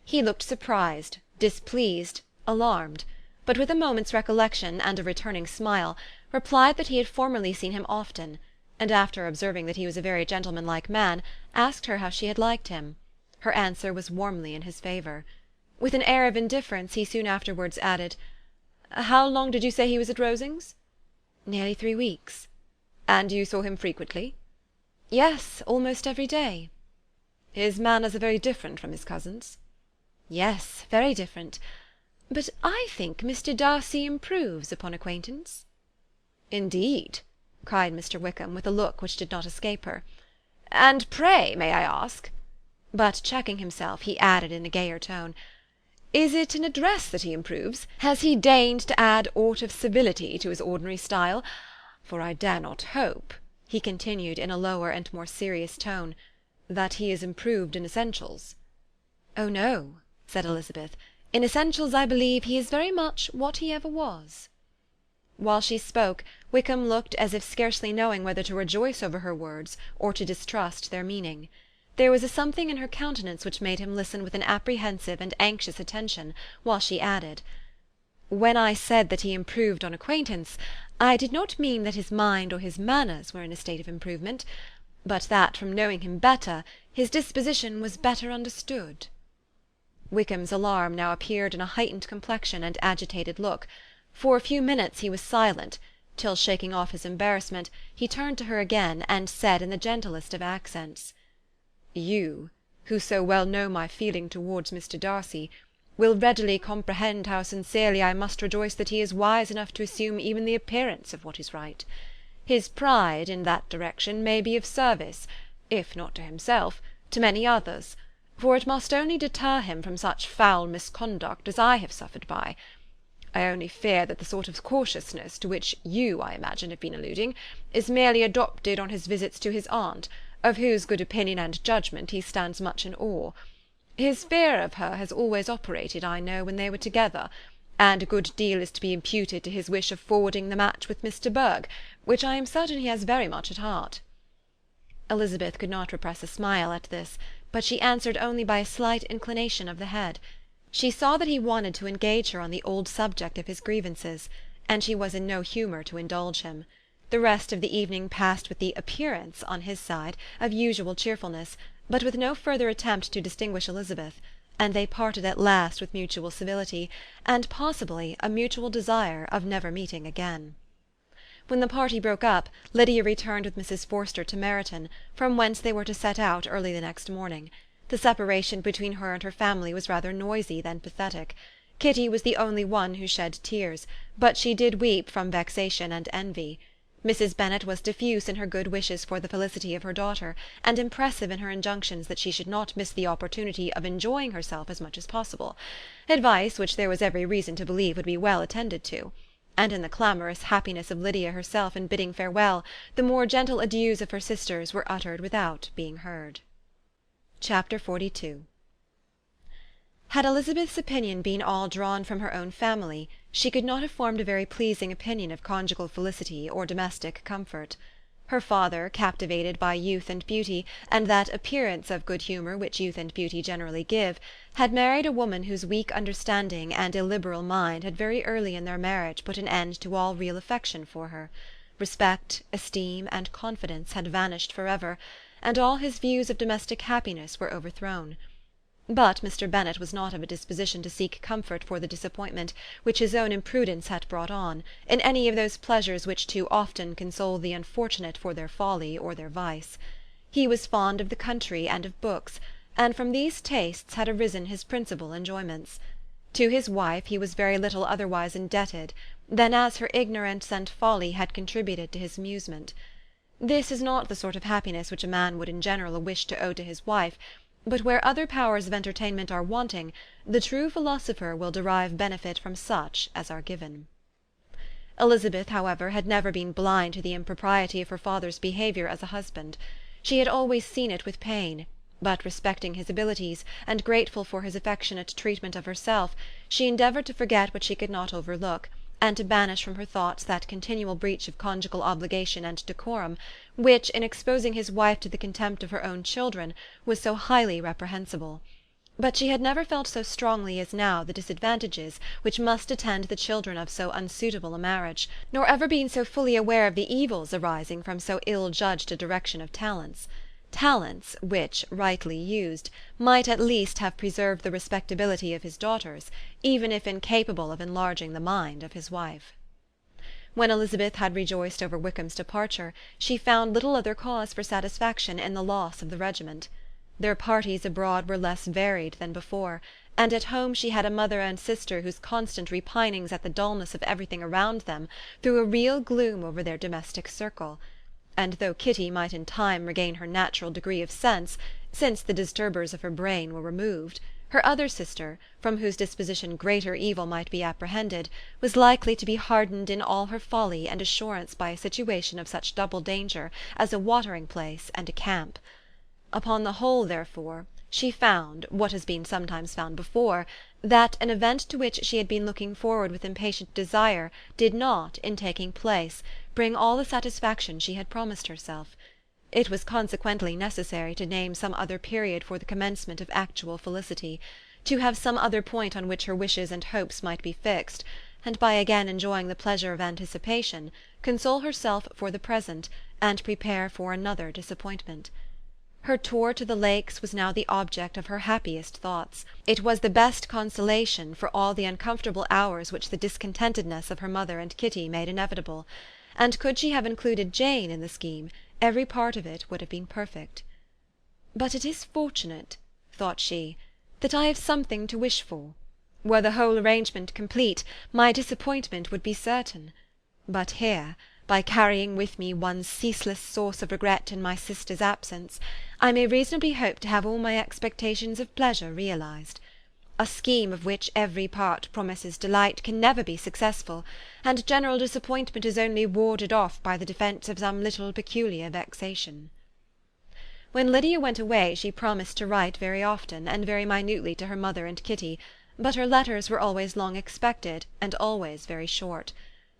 He looked surprised, displeased, alarmed, but with a moment's recollection and a returning smile, replied that he had formerly seen him often, and after observing that he was a very gentlemanlike man, asked her how she had liked him. Her answer was warmly in his favour. With an air of indifference he soon afterwards added, "How long did you say he was at Rosings?" "Nearly 3 weeks." "And you saw him frequently?" "Yes, almost every day." "His manners are very different from his cousin's?" "Yes, very different. But I think Mr. Darcy improves upon acquaintance." "Indeed!" cried Mr. Wickham, with a look which did not escape her. "And pray, may I ask—" But checking himself, he added in a gayer tone, "Is it in address that he improves? Has he deigned to add aught of civility to his ordinary style? For I dare not hope," he continued in a lower and more serious tone, "that he is improved in essentials." "Oh no," said Elizabeth. "In essentials I believe he is very much what he ever was." While she spoke, Wickham looked as if scarcely knowing whether to rejoice over her words or to distrust their meaning. There was a something in her countenance which made him listen with an apprehensive and anxious attention, while she added, "When I said that he improved on acquaintance, I did not mean that his mind or his manners were in a state of improvement, but that from knowing him better, his disposition was better understood." Wickham's alarm now appeared in a heightened complexion and agitated look. For a few minutes he was silent, till, shaking off his embarrassment, he turned to her again, and said in the gentlest of accents, "You, who so well know my feeling towards Mr. Darcy, will readily comprehend how sincerely I must rejoice that he is wise enough to assume even the appearance of what is right. His pride, in that direction, may be of service, if not to himself, to many others, for it must only deter him from such foul misconduct as I have suffered by. I only fear that the sort of cautiousness to which you, I imagine, have been alluding, is merely adopted on his visits to his aunt, of whose good opinion and judgment he stands much in awe. His fear of her has always operated, I know, when they were together, and a good deal is to be imputed to his wish of forwarding the match with Mr. Berg, which I am certain he has very much at heart." Elizabeth could not repress a smile at this, but she answered only by a slight inclination of the head. She saw that he wanted to engage her on the old subject of his grievances, and she was in no humour to indulge him. The rest of the evening passed with the appearance, on his side, of usual cheerfulness, but with no further attempt to distinguish Elizabeth, and they parted at last with mutual civility, and possibly a mutual desire of never meeting again. When the party broke up, Lydia returned with Mrs. Forster to Meryton, from whence they were to set out early the next morning. The separation between her and her family was rather noisy than pathetic. Kitty was the only one who shed tears, but she did weep from vexation and envy. Mrs. Bennet was diffuse in her good wishes for the felicity of her daughter, and impressive in her injunctions that she should not miss the opportunity of enjoying herself as much as possible, advice which there was every reason to believe would be well attended to. And in the clamorous happiness of Lydia herself in bidding farewell, the more gentle adieus of her sisters were uttered without being heard. Chapter 42. Had Elizabeth's opinion been all drawn from her own family, she could not have formed a very pleasing opinion of conjugal felicity or domestic comfort. Her father, captivated by youth and beauty, and that appearance of good humour which youth and beauty generally give, had married a woman whose weak understanding and illiberal mind had very early in their marriage put an end to all real affection for her. Respect, esteem, and confidence had vanished for ever, and all his views of domestic happiness were overthrown. But Mr. Bennet was not of a disposition to seek comfort for the disappointment which his own imprudence had brought on, in any of those pleasures which too often console the unfortunate for their folly or their vice. He was fond of the country and of books, and from these tastes had arisen his principal enjoyments. To his wife he was very little otherwise indebted than as her ignorance and folly had contributed to his amusement. This is not the sort of happiness which a man would in general wish to owe to his wife, but where other powers of entertainment are wanting, the true philosopher will derive benefit from such as are given. Elizabeth, however, had never been blind to the impropriety of her father's behaviour as a husband. She had always seen it with pain, but respecting his abilities, and grateful for his affectionate treatment of herself, she endeavoured to forget what she could not overlook, and to banish from her thoughts that continual breach of conjugal obligation and decorum, which, in exposing his wife to the contempt of her own children, was so highly reprehensible. But she had never felt so strongly as now the disadvantages which must attend the children of so unsuitable a marriage, nor ever been so fully aware of the evils arising from so ill-judged a direction of talents. Talents, which, rightly used, might at least have preserved the respectability of his daughters, even if incapable of enlarging the mind of his wife. When Elizabeth had rejoiced over Wickham's departure, she found little other cause for satisfaction in the loss of the regiment. Their parties abroad were less varied than before, and at home she had a mother and sister whose constant repinings at the dullness of everything around them threw a real gloom over their domestic circle. And though Kitty might in time regain her natural degree of sense, since the disturbers of her brain were removed, her other sister, from whose disposition greater evil might be apprehended, was likely to be hardened in all her folly and assurance by a situation of such double danger as a watering-place and a camp. Upon the whole, therefore, she found, what has been sometimes found before, that an event to which she had been looking forward with impatient desire did not, in taking place, bring all the satisfaction she had promised herself. It was consequently necessary to name some other period for the commencement of actual felicity, to have some other point on which her wishes and hopes might be fixed, and by again enjoying the pleasure of anticipation, console herself for the present, and prepare for another disappointment. Her tour to the Lakes was now the object of her happiest thoughts. It was the best consolation for all the uncomfortable hours which the discontentedness of her mother and Kitty made inevitable, and could she have included Jane in the scheme, every part of it would have been perfect. "But it is fortunate," thought she, "that I have something to wish for. Were the whole arrangement complete, my disappointment would be certain. But here, by carrying with me one ceaseless source of regret in my sister's absence, I may reasonably hope to have all my expectations of pleasure realized. A scheme of which every part promises delight can never be successful, and general disappointment is only warded off by the defence of some little peculiar vexation." When Lydia went away she promised to write very often and very minutely to her mother and Kitty, but her letters were always long expected and always very short.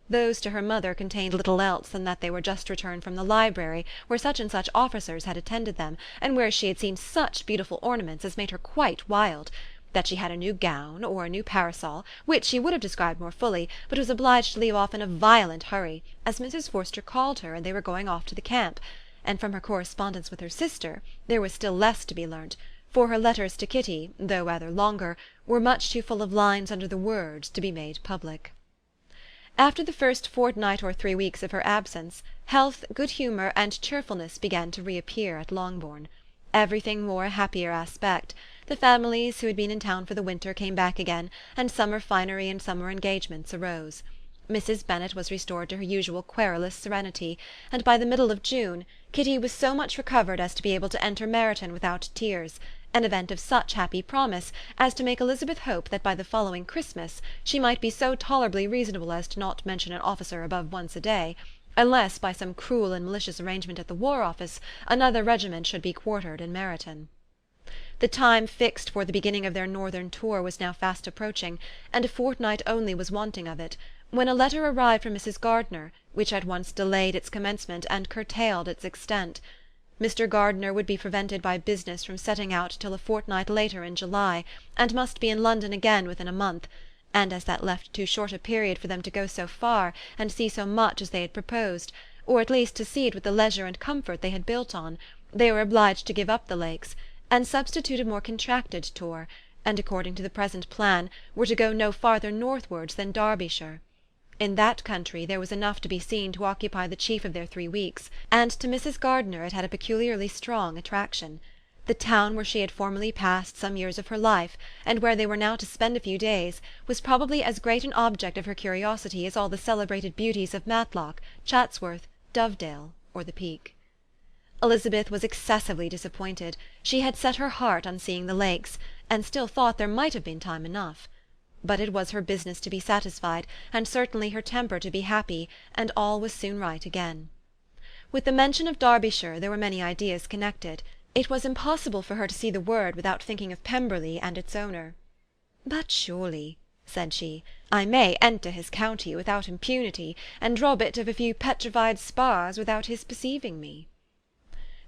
Those to her mother contained little else than that they were just returned from the library, where such and such officers had attended them, and where she had seen such beautiful ornaments as made her quite wild; that she had a new gown, or a new parasol, which she would have described more fully, but was obliged to leave off in a violent hurry, as Mrs. Forster called her, and they were going off to the camp; and from her correspondence with her sister there was still less to be learnt, for her letters to Kitty, though rather longer, were much too full of lines under the words to be made public. After the first fortnight or 3 weeks of her absence, health, good humour, and cheerfulness began to reappear at Longbourn. Everything wore a happier aspect. The families who had been in town for the winter came back again, and summer finery and summer engagements arose. Mrs. Bennet was restored to her usual querulous serenity, and by the middle of June Kitty was so much recovered as to be able to enter Meryton without tears, an event of such happy promise as to make Elizabeth hope that by the following Christmas she might be so tolerably reasonable as to not mention an officer above once a day, unless by some cruel and malicious arrangement at the War Office another regiment should be quartered in Meryton. The time fixed for the beginning of their northern tour was now fast approaching, and a fortnight only was wanting of it, when a letter arrived from Mrs. Gardiner, which at once delayed its commencement and curtailed its extent. Mr. Gardiner would be prevented by business from setting out till a fortnight later in July, and must be in London again within a month, and as that left too short a period for them to go so far and see so much as they had proposed, or at least to see it with the leisure and comfort they had built on, they were obliged to give up the Lakes, and substitute a more contracted tour, and, according to the present plan, were to go no farther northwards than Derbyshire. In that country there was enough to be seen to occupy the chief of their 3 weeks, and to Mrs. Gardiner it had a peculiarly strong attraction. The town where she had formerly passed some years of her life, and where they were now to spend a few days, was probably as great an object of her curiosity as all the celebrated beauties of Matlock, Chatsworth, Dovedale, or the Peak. Elizabeth was excessively disappointed. She had set her heart on seeing the lakes, and still thought there might have been time enough. But it was her business to be satisfied, and certainly her temper to be happy, and all was soon right again. With the mention of Derbyshire there were many ideas connected. It was impossible for her to see the word without thinking of Pemberley and its owner. "But surely," said she, "I may enter his county without impunity, and rob it of a few petrified spars without his perceiving me."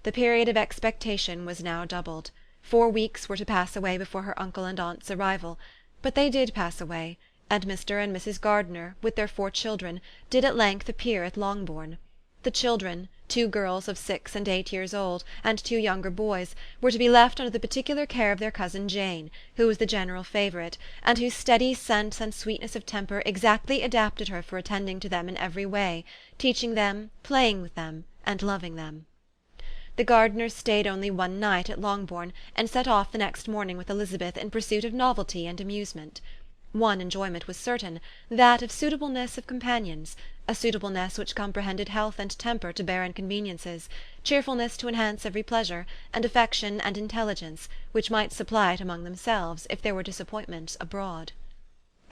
The period of expectation was now doubled. 4 weeks were to pass away before her uncle and aunt's arrival. But they did pass away, and Mr. and Mrs. Gardiner, with their 4 children, did at length appear at Longbourn. The children, 2 girls of 6 and 8 years old, and 2 younger boys, were to be left under the particular care of their cousin Jane, who was the general favourite, and whose steady sense and sweetness of temper exactly adapted her for attending to them in every way, teaching them, playing with them, and loving them. The Gardiners stayed only 1 night at Longbourn, and set off the next morning with Elizabeth in pursuit of novelty and amusement. One enjoyment was certain, that of suitableness of companions, a suitableness which comprehended health and temper to bear inconveniences, cheerfulness to enhance every pleasure, and affection and intelligence, which might supply it among themselves, if there were disappointments abroad.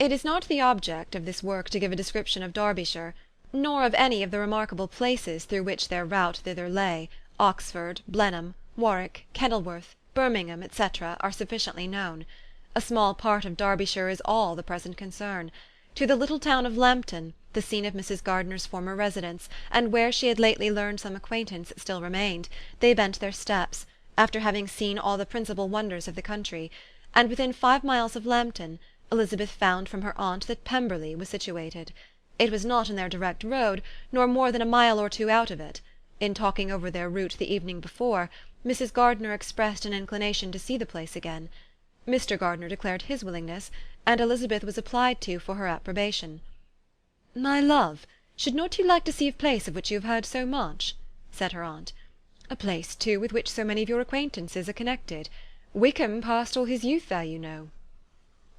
It is not the object of this work to give a description of Derbyshire, nor of any of the remarkable places through which their route thither lay. Oxford, Blenheim, Warwick, Kenilworth, Birmingham, etc., are sufficiently known. A small part of Derbyshire is all the present concern. To the little town of Lambton, the scene of Mrs. Gardiner's former residence, and where she had lately learned some acquaintance still remained, they bent their steps, after having seen all the principal wonders of the country, and within 5 miles of Lambton, Elizabeth found from her aunt that Pemberley was situated. It was not in their direct road, nor more than a mile or 2 out of it. In talking over their route the evening before, Mrs. Gardiner expressed an inclination to see the place again. Mr. Gardiner declared his willingness, and Elizabeth was applied to for her approbation. "My love, should not you like to see a place of which you have heard so much?" said her aunt. "A place, too, with which so many of your acquaintances are connected. Wickham passed all his youth there, you know."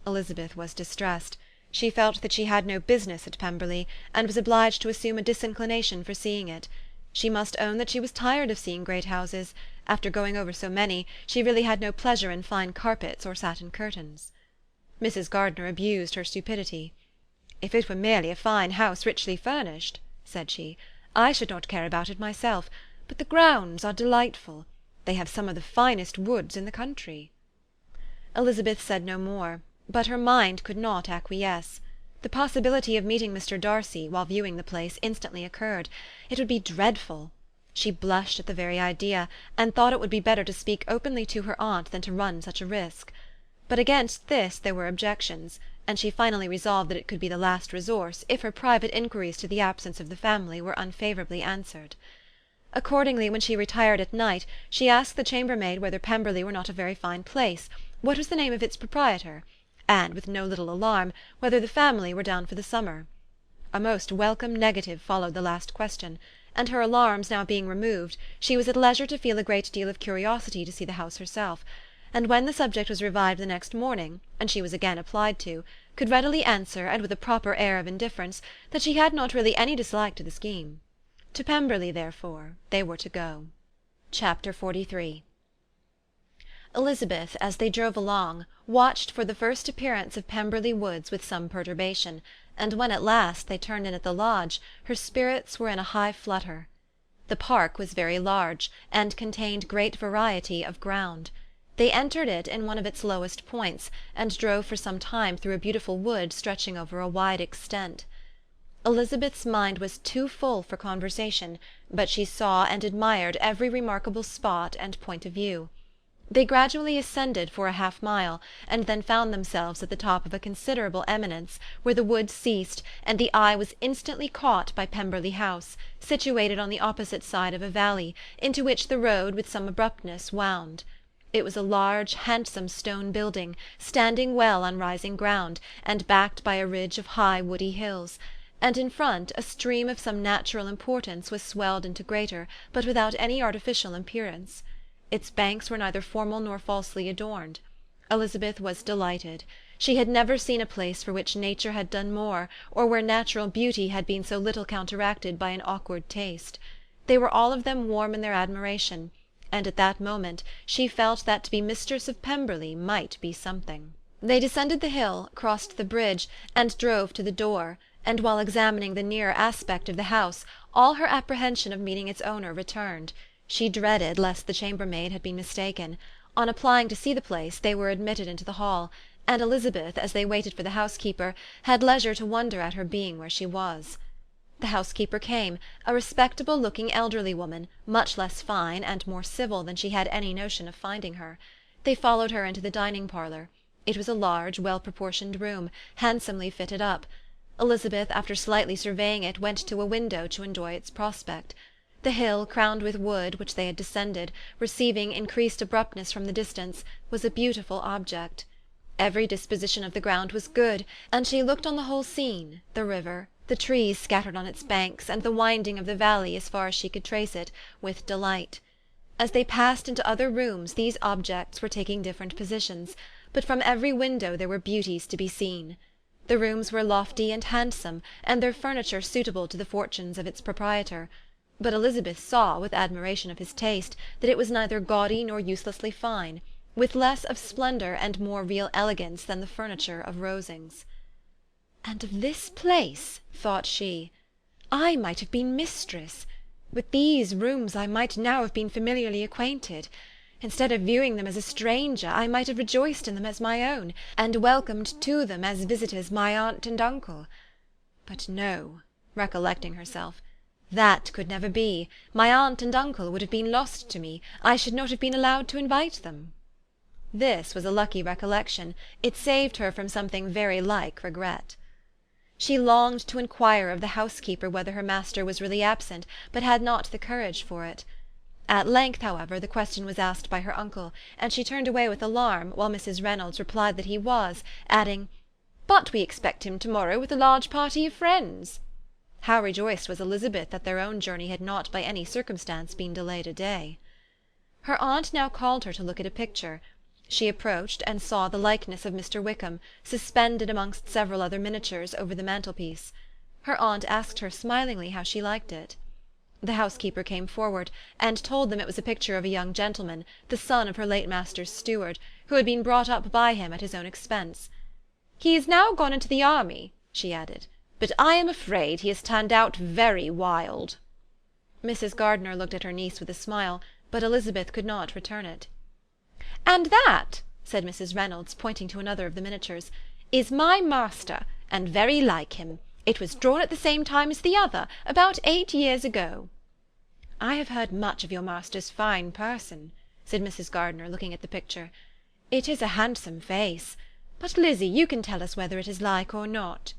Elizabeth was distressed. She felt that she had no business at Pemberley, and was obliged to assume a disinclination for seeing it. She must own that she was tired of seeing great houses. After going over so many, she really had no pleasure in fine carpets or satin curtains. Mrs. Gardiner abused her stupidity. "If it were merely a fine house richly furnished," said she, "I should not care about it myself, but the grounds are delightful. They have some of the finest woods in the country." Elizabeth said no more, but her mind could not acquiesce. The possibility of meeting Mr. Darcy, while viewing the place, instantly occurred. It would be dreadful. She blushed at the very idea, and thought it would be better to speak openly to her aunt than to run such a risk. But against this there were objections, and she finally resolved that it could be the last resource, if her private inquiries to the absence of the family were unfavourably answered. Accordingly, when she retired at night, she asked the chambermaid whether Pemberley were not a very fine place, what was the name of its proprietor, and, with no little alarm, whether the family were down for the summer. A most welcome negative followed the last question, and her alarms now being removed, she was at leisure to feel a great deal of curiosity to see the house herself, and when the subject was revived the next morning, and she was again applied to, could readily answer, and with a proper air of indifference, that she had not really any dislike to the scheme. To Pemberley, therefore, they were to go. Chapter 43. Elizabeth, as they drove along, watched for the first appearance of Pemberley Woods with some perturbation, and when at last they turned in at the lodge, her spirits were in a high flutter. The park was very large, and contained great variety of ground. They entered it in one of its lowest points, and drove for some time through a beautiful wood stretching over a wide extent. Elizabeth's mind was too full for conversation, but she saw and admired every remarkable spot and point of view. They gradually ascended for a half-mile, and then found themselves at the top of a considerable eminence, where the wood ceased, and the eye was instantly caught by Pemberley House, situated on the opposite side of a valley, into which the road with some abruptness wound. It was a large, handsome stone building, standing well on rising ground, and backed by a ridge of high woody hills; and in front a stream of some natural importance was swelled into greater, but without any artificial appearance. Its banks were neither formal nor falsely adorned. Elizabeth was delighted. She had never seen a place for which nature had done more, or where natural beauty had been so little counteracted by an awkward taste. They were all of them warm in their admiration, and at that moment she felt that to be mistress of Pemberley might be something. They descended the hill, crossed the bridge, and drove to the door, and while examining the nearer aspect of the house, all her apprehension of meeting its owner returned. She dreaded lest the chambermaid had been mistaken. On applying to see the place, they were admitted into the hall, and Elizabeth, as they waited for the housekeeper, had leisure to wonder at her being where she was. The housekeeper came, a respectable-looking elderly woman, much less fine and more civil than she had any notion of finding her. They followed her into the dining-parlour. It was a large, well-proportioned room, handsomely fitted up. Elizabeth, after slightly surveying it, went to a window to enjoy its prospect. The hill, crowned with wood, which they had descended, receiving increased abruptness from the distance, was a beautiful object. Every disposition of the ground was good, and she looked on the whole scene, the river, the trees scattered on its banks, and the winding of the valley as far as she could trace it, with delight. As they passed into other rooms these objects were taking different positions, but from every window there were beauties to be seen. The rooms were lofty and handsome, and their furniture suitable to the fortunes of its proprietor; but Elizabeth saw, with admiration of his taste, that it was neither gaudy nor uselessly fine, with less of splendour and more real elegance than the furniture of Rosings. "And of this place," thought she, "I might have been mistress. With these rooms I might now have been familiarly acquainted. Instead of viewing them as a stranger, I might have rejoiced in them as my own, and welcomed to them as visitors my aunt and uncle. But no," recollecting herself, "that could never be. My aunt and uncle would have been lost to me. I should not have been allowed to invite them." This was a lucky recollection. It saved her from something very like regret. She longed to inquire of the housekeeper whether her master was really absent, but had not the courage for it. At length, however, the question was asked by her uncle, and she turned away with alarm, while Mrs. Reynolds replied that he was, adding, "But we expect him to-morrow with a large party of friends." How rejoiced was Elizabeth that their own journey had not by any circumstance been delayed a day. Her aunt now called her to look at a picture. She approached, and saw the likeness of Mr. Wickham, suspended amongst several other miniatures, over the mantelpiece. Her aunt asked her smilingly how she liked it. The housekeeper came forward, and told them it was a picture of a young gentleman, the son of her late master's steward, who had been brought up by him at his own expense. "He is now gone into the army," she added, "but I am afraid he has turned out very wild." Mrs. Gardiner looked at her niece with a smile, but Elizabeth could not return it. "And that," said Mrs. Reynolds, pointing to another of the miniatures, "is my master, and very like him. It was drawn at the same time as the other, about 8 years ago." "I have heard much of your master's fine person," said Mrs. Gardiner, looking at the picture. "It is a handsome face. But, Lizzie, you can tell us whether it is like or not."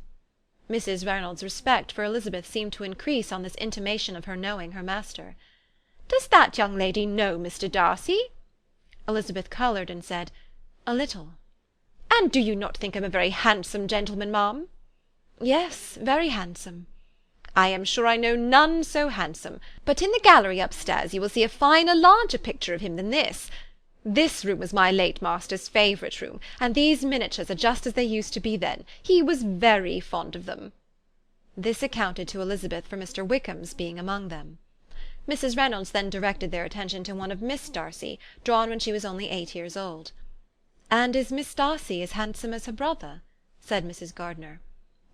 Mrs. Reynolds' respect for Elizabeth seemed to increase on this intimation of her knowing her master. "Does that young lady know Mr. Darcy?" Elizabeth coloured and said, "A little." "And do you not think him a very handsome gentleman, ma'am?" "Yes, very handsome." "I am sure I know none so handsome. But in the gallery upstairs you will see a finer, larger picture of him than this. This room was my late master's favourite room, and these miniatures are just as they used to be then. He was very fond of them." This accounted to Elizabeth for Mr. Wickham's being among them. Mrs. Reynolds then directed their attention to one of Miss Darcy, drawn when she was only 8 years old. "And is Miss Darcy as handsome as her brother?" said Mrs. Gardiner.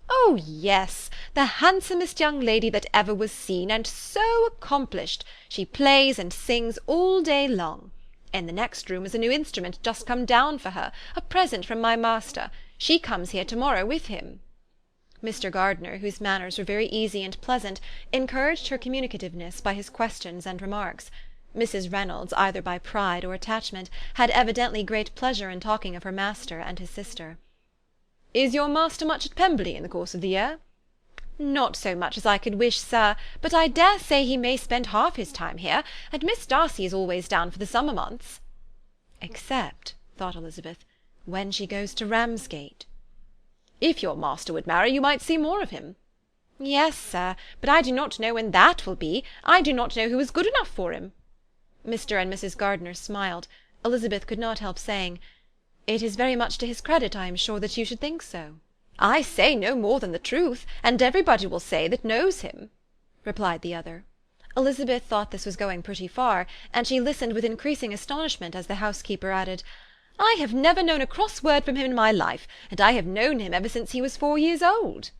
"Oh, yes, the handsomest young lady that ever was seen, and so accomplished. She plays and sings all day long. In the next room is a new instrument just come down for her, a present from my master. She comes here to-morrow with him." Mr. Gardiner, whose manners were very easy and pleasant, encouraged her communicativeness by his questions and remarks. Mrs. Reynolds, either by pride or attachment, had evidently great pleasure in talking of her master and his sister. "Is your master much at Pemberley in the course of the year?" "Not so much as I could wish, sir, but I dare say he may spend half his time here, and Miss Darcy is always down for the summer months." Except, thought Elizabeth, when she goes to Ramsgate. If your master would marry, you might see more of him. Yes, sir, but I do not know when that will be. I do not know who is good enough for him. Mr. and Mrs. Gardiner smiled. Elizabeth could not help saying, "It is very much to his credit, I am sure, that you should think so." I say no more than the truth, and everybody will say that knows him," replied the other. Elizabeth thought this was going pretty far, and she listened with increasing astonishment as the housekeeper added, "I have never known a cross word from him in my life, and I have known him ever since he was 4 years old."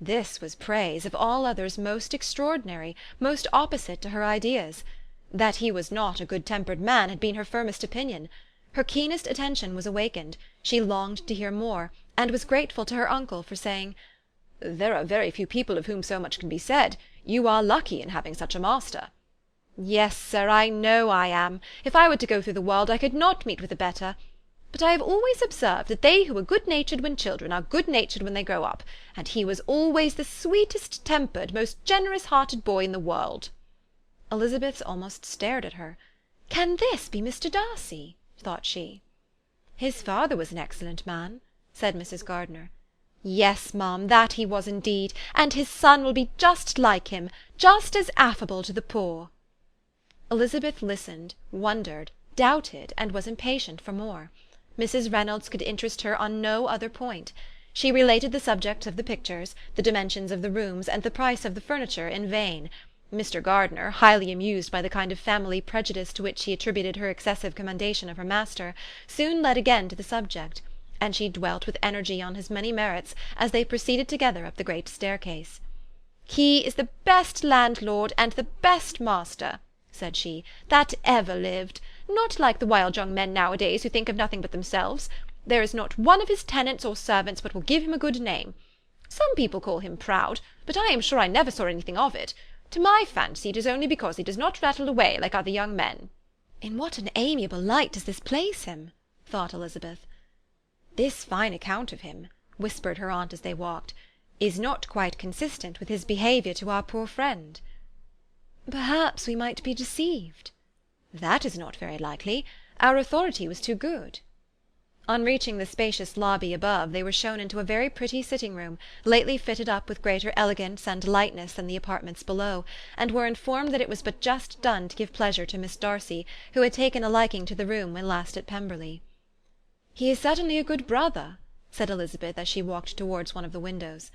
This was praise, of all others most extraordinary, most opposite to her ideas. That he was not a good-tempered man had been her firmest opinion. Her keenest attention was awakened, she longed to hear more, and was grateful to her uncle for saying, "There are very few people of whom so much can be said. You are lucky in having such a master." "Yes, sir, I know I am. If I were to go through the world, I could not meet with a better. But I have always observed that they who are good-natured when children are good-natured when they grow up, and he was always the sweetest-tempered, most generous-hearted boy in the world." Elizabeth almost stared at her. "Can this be Mr. Darcy?" thought she. "His father was an excellent man," said Mrs. Gardiner. "Yes, ma'am, that he was indeed, and his son will be just like him, just as affable to the poor." Elizabeth listened, wondered, doubted, and was impatient for more. Mrs. Reynolds could interest her on no other point. She related the subjects of the pictures, the dimensions of the rooms, and the price of the furniture in vain. Mr. Gardiner, highly amused by the kind of family prejudice to which he attributed her excessive commendation of her master, soon led again to the subject, and she dwelt with energy on his many merits as they proceeded together up the great staircase. "He is the best landlord and the best master," said she, "that ever lived. Not like the wild young men nowadays who think of nothing but themselves. There is not one of his tenants or servants but will give him a good name. Some people call him proud, but I am sure I never saw anything of it. To my fancy it is only because he does not rattle away like other young men." "In what an amiable light does this place him!" thought Elizabeth. "This fine account of him," whispered her aunt as they walked, "is not quite consistent with his behaviour to our poor friend." "Perhaps we might be deceived." "That is not very likely. Our authority was too good." On reaching the spacious lobby above, they were shown into a very pretty sitting-room, lately fitted up with greater elegance and lightness than the apartments below, and were informed that it was but just done to give pleasure to Miss Darcy, who had taken a liking to the room when last at Pemberley. "He is certainly a good brother," said Elizabeth as she walked towards one of the windows.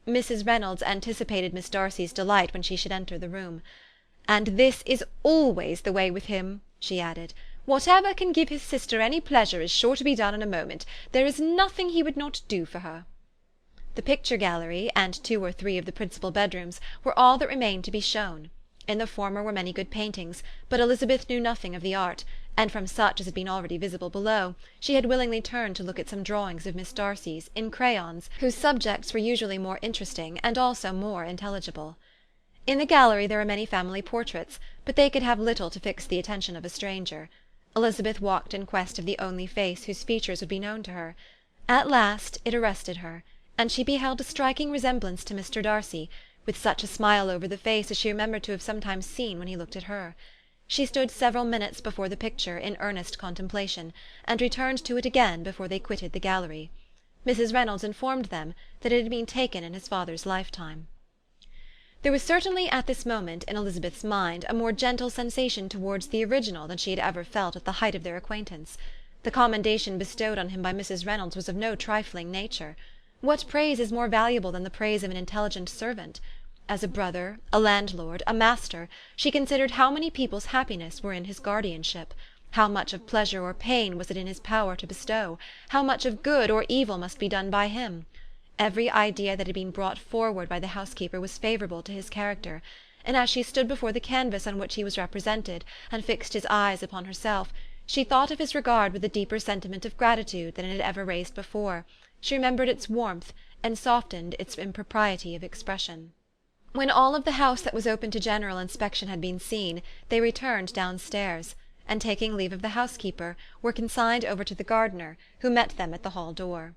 Mrs. Reynolds anticipated Miss Darcy's delight when she should enter the room. "And this is always the way with him," she added. "Whatever can give his sister any pleasure is sure to be done in a moment. There is nothing he would not do for her." The picture gallery, and 2 or 3 of the principal bedrooms, were all that remained to be shown. In the former were many good paintings, but Elizabeth knew nothing of the art, and from such as had been already visible below, she had willingly turned to look at some drawings of Miss Darcy's, in crayons, whose subjects were usually more interesting, and also more intelligible. In the gallery there were many family portraits, but they could have little to fix the attention of a stranger. Elizabeth walked in quest of the only face whose features would be known to her. At last it arrested her, and she beheld a striking resemblance to Mr. Darcy, with such a smile over the face as she remembered to have sometimes seen when he looked at her. She stood several minutes before the picture in earnest contemplation, and returned to it again before they quitted the gallery. Mrs. Reynolds informed them that it had been taken in his father's lifetime. There was certainly at this moment in Elizabeth's mind a more gentle sensation towards the original than she had ever felt at the height of their acquaintance. The commendation bestowed on him by Mrs. Reynolds was of no trifling nature. What praise is more valuable than the praise of an intelligent servant? As a brother, a landlord, a master, she considered how many people's happiness were in his guardianship, how much of pleasure or pain was it in his power to bestow, how much of good or evil must be done by him. Every idea that had been brought forward by the housekeeper was favourable to his character, and as she stood before the canvas on which he was represented, and fixed his eyes upon herself, she thought of his regard with a deeper sentiment of gratitude than it had ever raised before. She remembered its warmth, and softened its impropriety of expression. When all of the house that was open to general inspection had been seen, they returned downstairs, and taking leave of the housekeeper, were consigned over to the gardener, who met them at the hall door.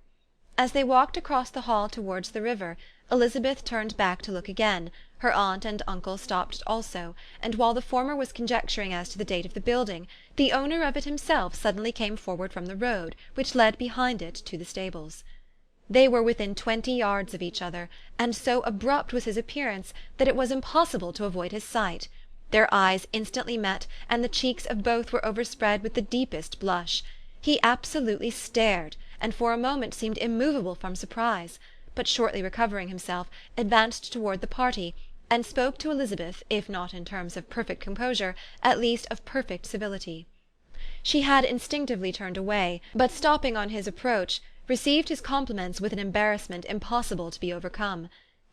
As they walked across the hall towards the river, Elizabeth turned back to look again, Her aunt and uncle stopped also, and while the former was conjecturing as to the date of the building, the owner of it himself suddenly came forward from the road, which led behind it to the stables. They were within 20 yards of each other, and so abrupt was his appearance that it was impossible to avoid his sight. Their eyes instantly met, and the cheeks of both were overspread with the deepest blush. He absolutely stared, and for a moment seemed immovable from surprise, but shortly recovering himself, advanced toward the party, and spoke to Elizabeth, if not in terms of perfect composure, at least of perfect civility. She had instinctively turned away, but stopping on his approach, received his compliments with an embarrassment impossible to be overcome.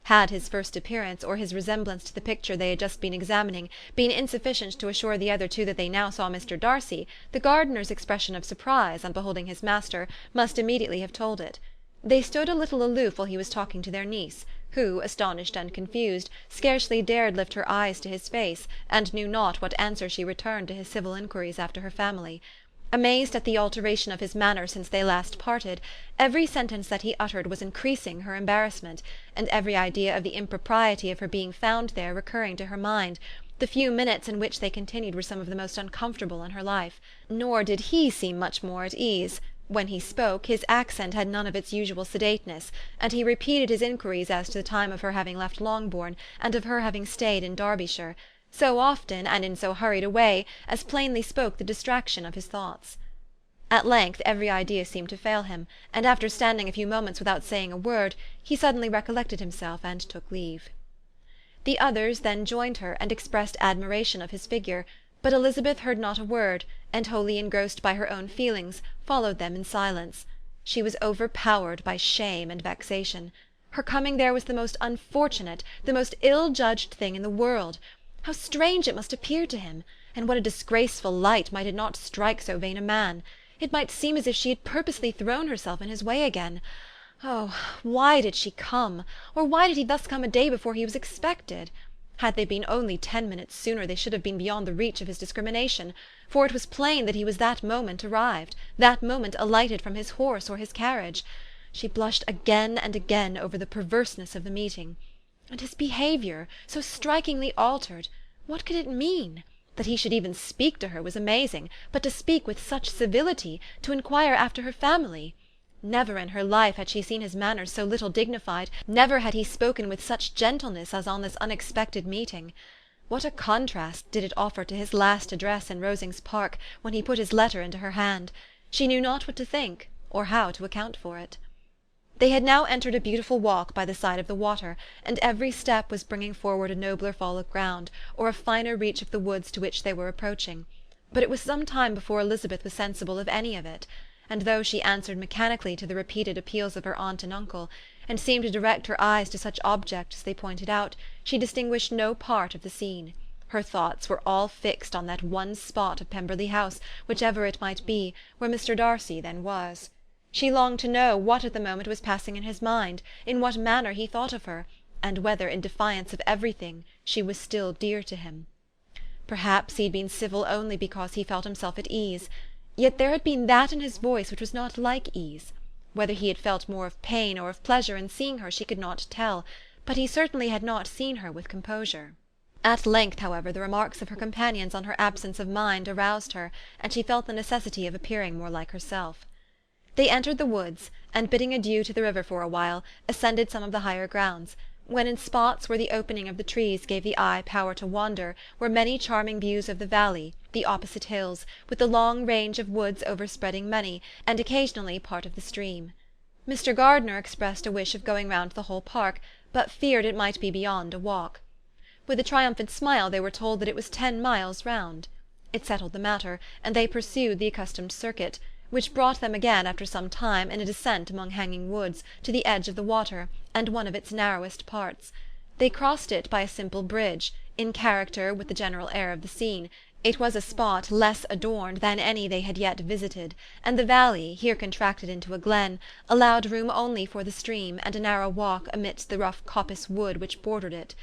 Had his first appearance, or his resemblance to the picture they had just been examining, been insufficient to assure the other two that they now saw Mr. Darcy, the gardener's expression of surprise on beholding his master must immediately have told it. They stood a little aloof while he was talking to their niece, who, astonished and confused, scarcely dared lift her eyes to his face, and knew not what answer she returned to his civil inquiries after her family. Amazed at the alteration of his manner since they last parted, every sentence that he uttered was increasing her embarrassment, and every idea of the impropriety of her being found there recurring to her mind. The few minutes in which they continued were some of the most uncomfortable in her life. Nor did he seem much more at ease. When he spoke, his accent had none of its usual sedateness, and he repeated his inquiries as to the time of her having left Longbourn, and of her having stayed in Derbyshire, so often, and in so hurried a way, as plainly spoke the distraction of his thoughts. At length every idea seemed to fail him, and after standing a few moments without saying a word, he suddenly recollected himself, and took leave. The others then joined her, and expressed admiration of his figure, but Elizabeth heard not a word, and wholly engrossed by her own feelings, followed them in silence. She was overpowered by shame and vexation. Her coming there was the most unfortunate, the most ill-judged thing in the world. How strange it must appear to him, and what a disgraceful light might it not strike so vain a man! It might seem as if she had purposely thrown herself in his way again. Oh, why did she come? Or why did he thus come a day before he was expected? Had they been only 10 minutes sooner, they should have been beyond the reach of his discrimination, for it was plain that he was that moment arrived, that moment alighted from his horse or his carriage. She blushed again and again over the perverseness of the meeting. And his behaviour, so strikingly altered, what could it mean? That he should even speak to her was amazing, but to speak with such civility, to inquire after her family! Never in her life had she seen his manners so little dignified, never had he spoken with such gentleness as on this unexpected meeting. What a contrast did it offer to his last address in Rosings Park, when he put his letter into her hand! She knew not what to think, or how to account for it. They had now entered a beautiful walk by the side of the water, and every step was bringing forward a nobler fall of ground, or a finer reach of the woods to which they were approaching. But it was some time before Elizabeth was sensible of any of it, and though she answered mechanically to the repeated appeals of her aunt and uncle, and seemed to direct her eyes to such objects as they pointed out, she distinguished no part of the scene. Her thoughts were all fixed on that one spot of Pemberley House, whichever it might be, where Mr. Darcy then was. She longed to know what at the moment was passing in his mind, in what manner he thought of her, and whether, in defiance of everything, she was still dear to him. Perhaps he had been civil only because he felt himself at ease, yet there had been that in his voice which was not like ease. Whether he had felt more of pain or of pleasure in seeing her she could not tell, but he certainly had not seen her with composure. At length, however, the remarks of her companions on her absence of mind aroused her, and she felt the necessity of appearing more like herself. They entered the woods, and bidding adieu to the river for a while, ascended some of the higher grounds, when in spots where the opening of the trees gave the eye power to wander were many charming views of the valley, the opposite hills, with the long range of woods overspreading many, and occasionally part of the stream. Mr. Gardiner expressed a wish of going round the whole park, but feared it might be beyond a walk. With a triumphant smile they were told that it was 10 miles round. It settled the matter, and they pursued the accustomed circuit, which brought them again after some time in a descent among hanging woods, to the edge of the water, and one of its narrowest parts. They crossed it by a simple bridge, in character with the general air of the scene. It was a spot less adorned than any they had yet visited, and the valley, here contracted into a glen, allowed room only for the stream, and a narrow walk amidst the rough coppice wood which bordered it.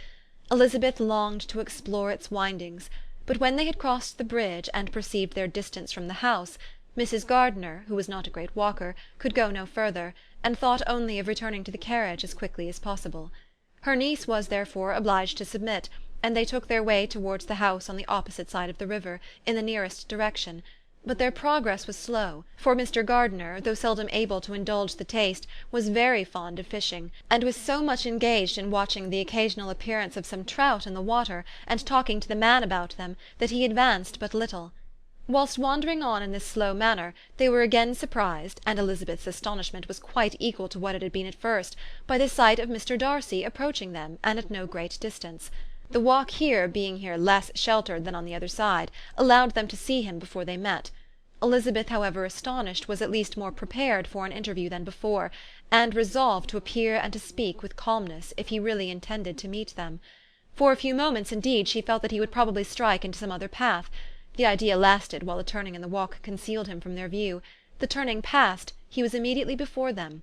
Elizabeth longed to explore its windings, but when they had crossed the bridge, and perceived their distance from the house, Mrs. Gardiner, who was not a great walker, could go no further, and thought only of returning to the carriage as quickly as possible. Her niece was, therefore, obliged to submit, and they took their way towards the house on the opposite side of the river, in the nearest direction. But their progress was slow, for Mr. Gardiner, though seldom able to indulge the taste, was very fond of fishing, and was so much engaged in watching the occasional appearance of some trout in the water, and talking to the man about them, that he advanced but little. Whilst wandering on in this slow manner, they were again surprised, and Elizabeth's astonishment was quite equal to what it had been at first, by the sight of Mr. Darcy approaching them, and at no great distance. The walk being here less sheltered than on the other side, allowed them to see him before they met. Elizabeth, however astonished, was at least more prepared for an interview than before, and resolved to appear and to speak with calmness, if he really intended to meet them. For a few moments, indeed, she felt that he would probably strike into some other path. The idea lasted while a turning in the walk concealed him from their view. The turning past, he was immediately before them.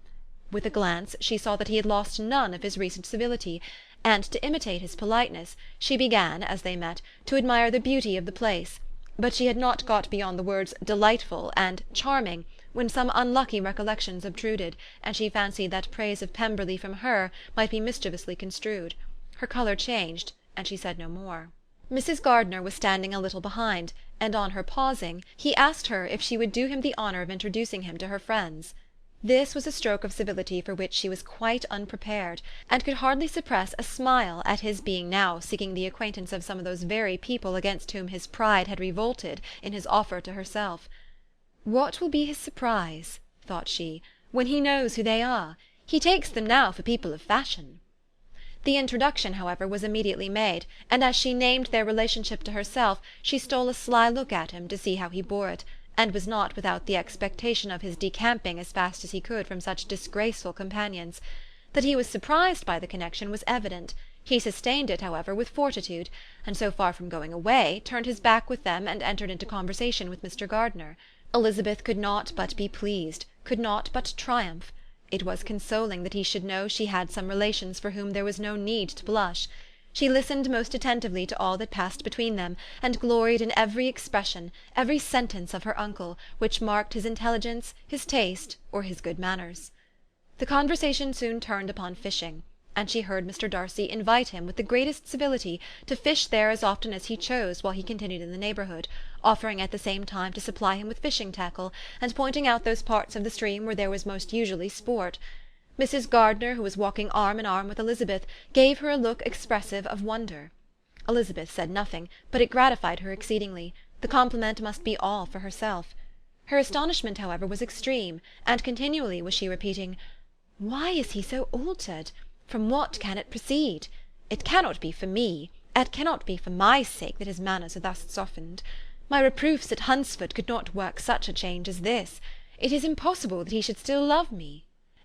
With a glance, she saw that he had lost none of his recent civility, and, to imitate his politeness, she began, as they met, to admire the beauty of the place. But she had not got beyond the words "delightful" and "charming," when some unlucky recollections obtruded, and she fancied that praise of Pemberley from her might be mischievously construed. Her colour changed, and she said no more. Mrs. Gardiner was standing a little behind, and on her pausing, he asked her if she would do him the honour of introducing him to her friends. This was a stroke of civility for which she was quite unprepared, and could hardly suppress a smile at his being now seeking the acquaintance of some of those very people against whom his pride had revolted in his offer to herself. "What will be his surprise," thought she, "when he knows who they are? He takes them now for people of fashion." The introduction, however, was immediately made, and as she named their relationship to herself, she stole a sly look at him to see how he bore it, and was not without the expectation of his decamping as fast as he could from such disgraceful companions. That he was surprised by the connection was evident. He sustained it, however, with fortitude, and so far from going away, turned his back with them and entered into conversation with Mr. Gardiner. Elizabeth could not but be pleased, could not but triumph. It was consoling that he should know she had some relations for whom there was no need to blush. She listened most attentively to all that passed between them, and gloried in every expression, every sentence of her uncle, which marked his intelligence, his taste, or his good manners. The conversation soon turned upon fishing, and she heard Mr. Darcy invite him with the greatest civility to fish there as often as he chose while he continued in the neighbourhood, offering at the same time to supply him with fishing tackle, and pointing out those parts of the stream where there was most usually sport. Mrs. Gardiner, who was walking arm in arm with Elizabeth, gave her a look expressive of wonder. Elizabeth said nothing, but it gratified her exceedingly. The compliment must be all for herself. Her astonishment, however, was extreme, and continually was she repeating, "Why is he so altered? From what can it proceed? It cannot be for me, it cannot be for my sake that his manners are thus softened. My reproofs at Hunsford could not work such a change as this. It is impossible that he should still love me."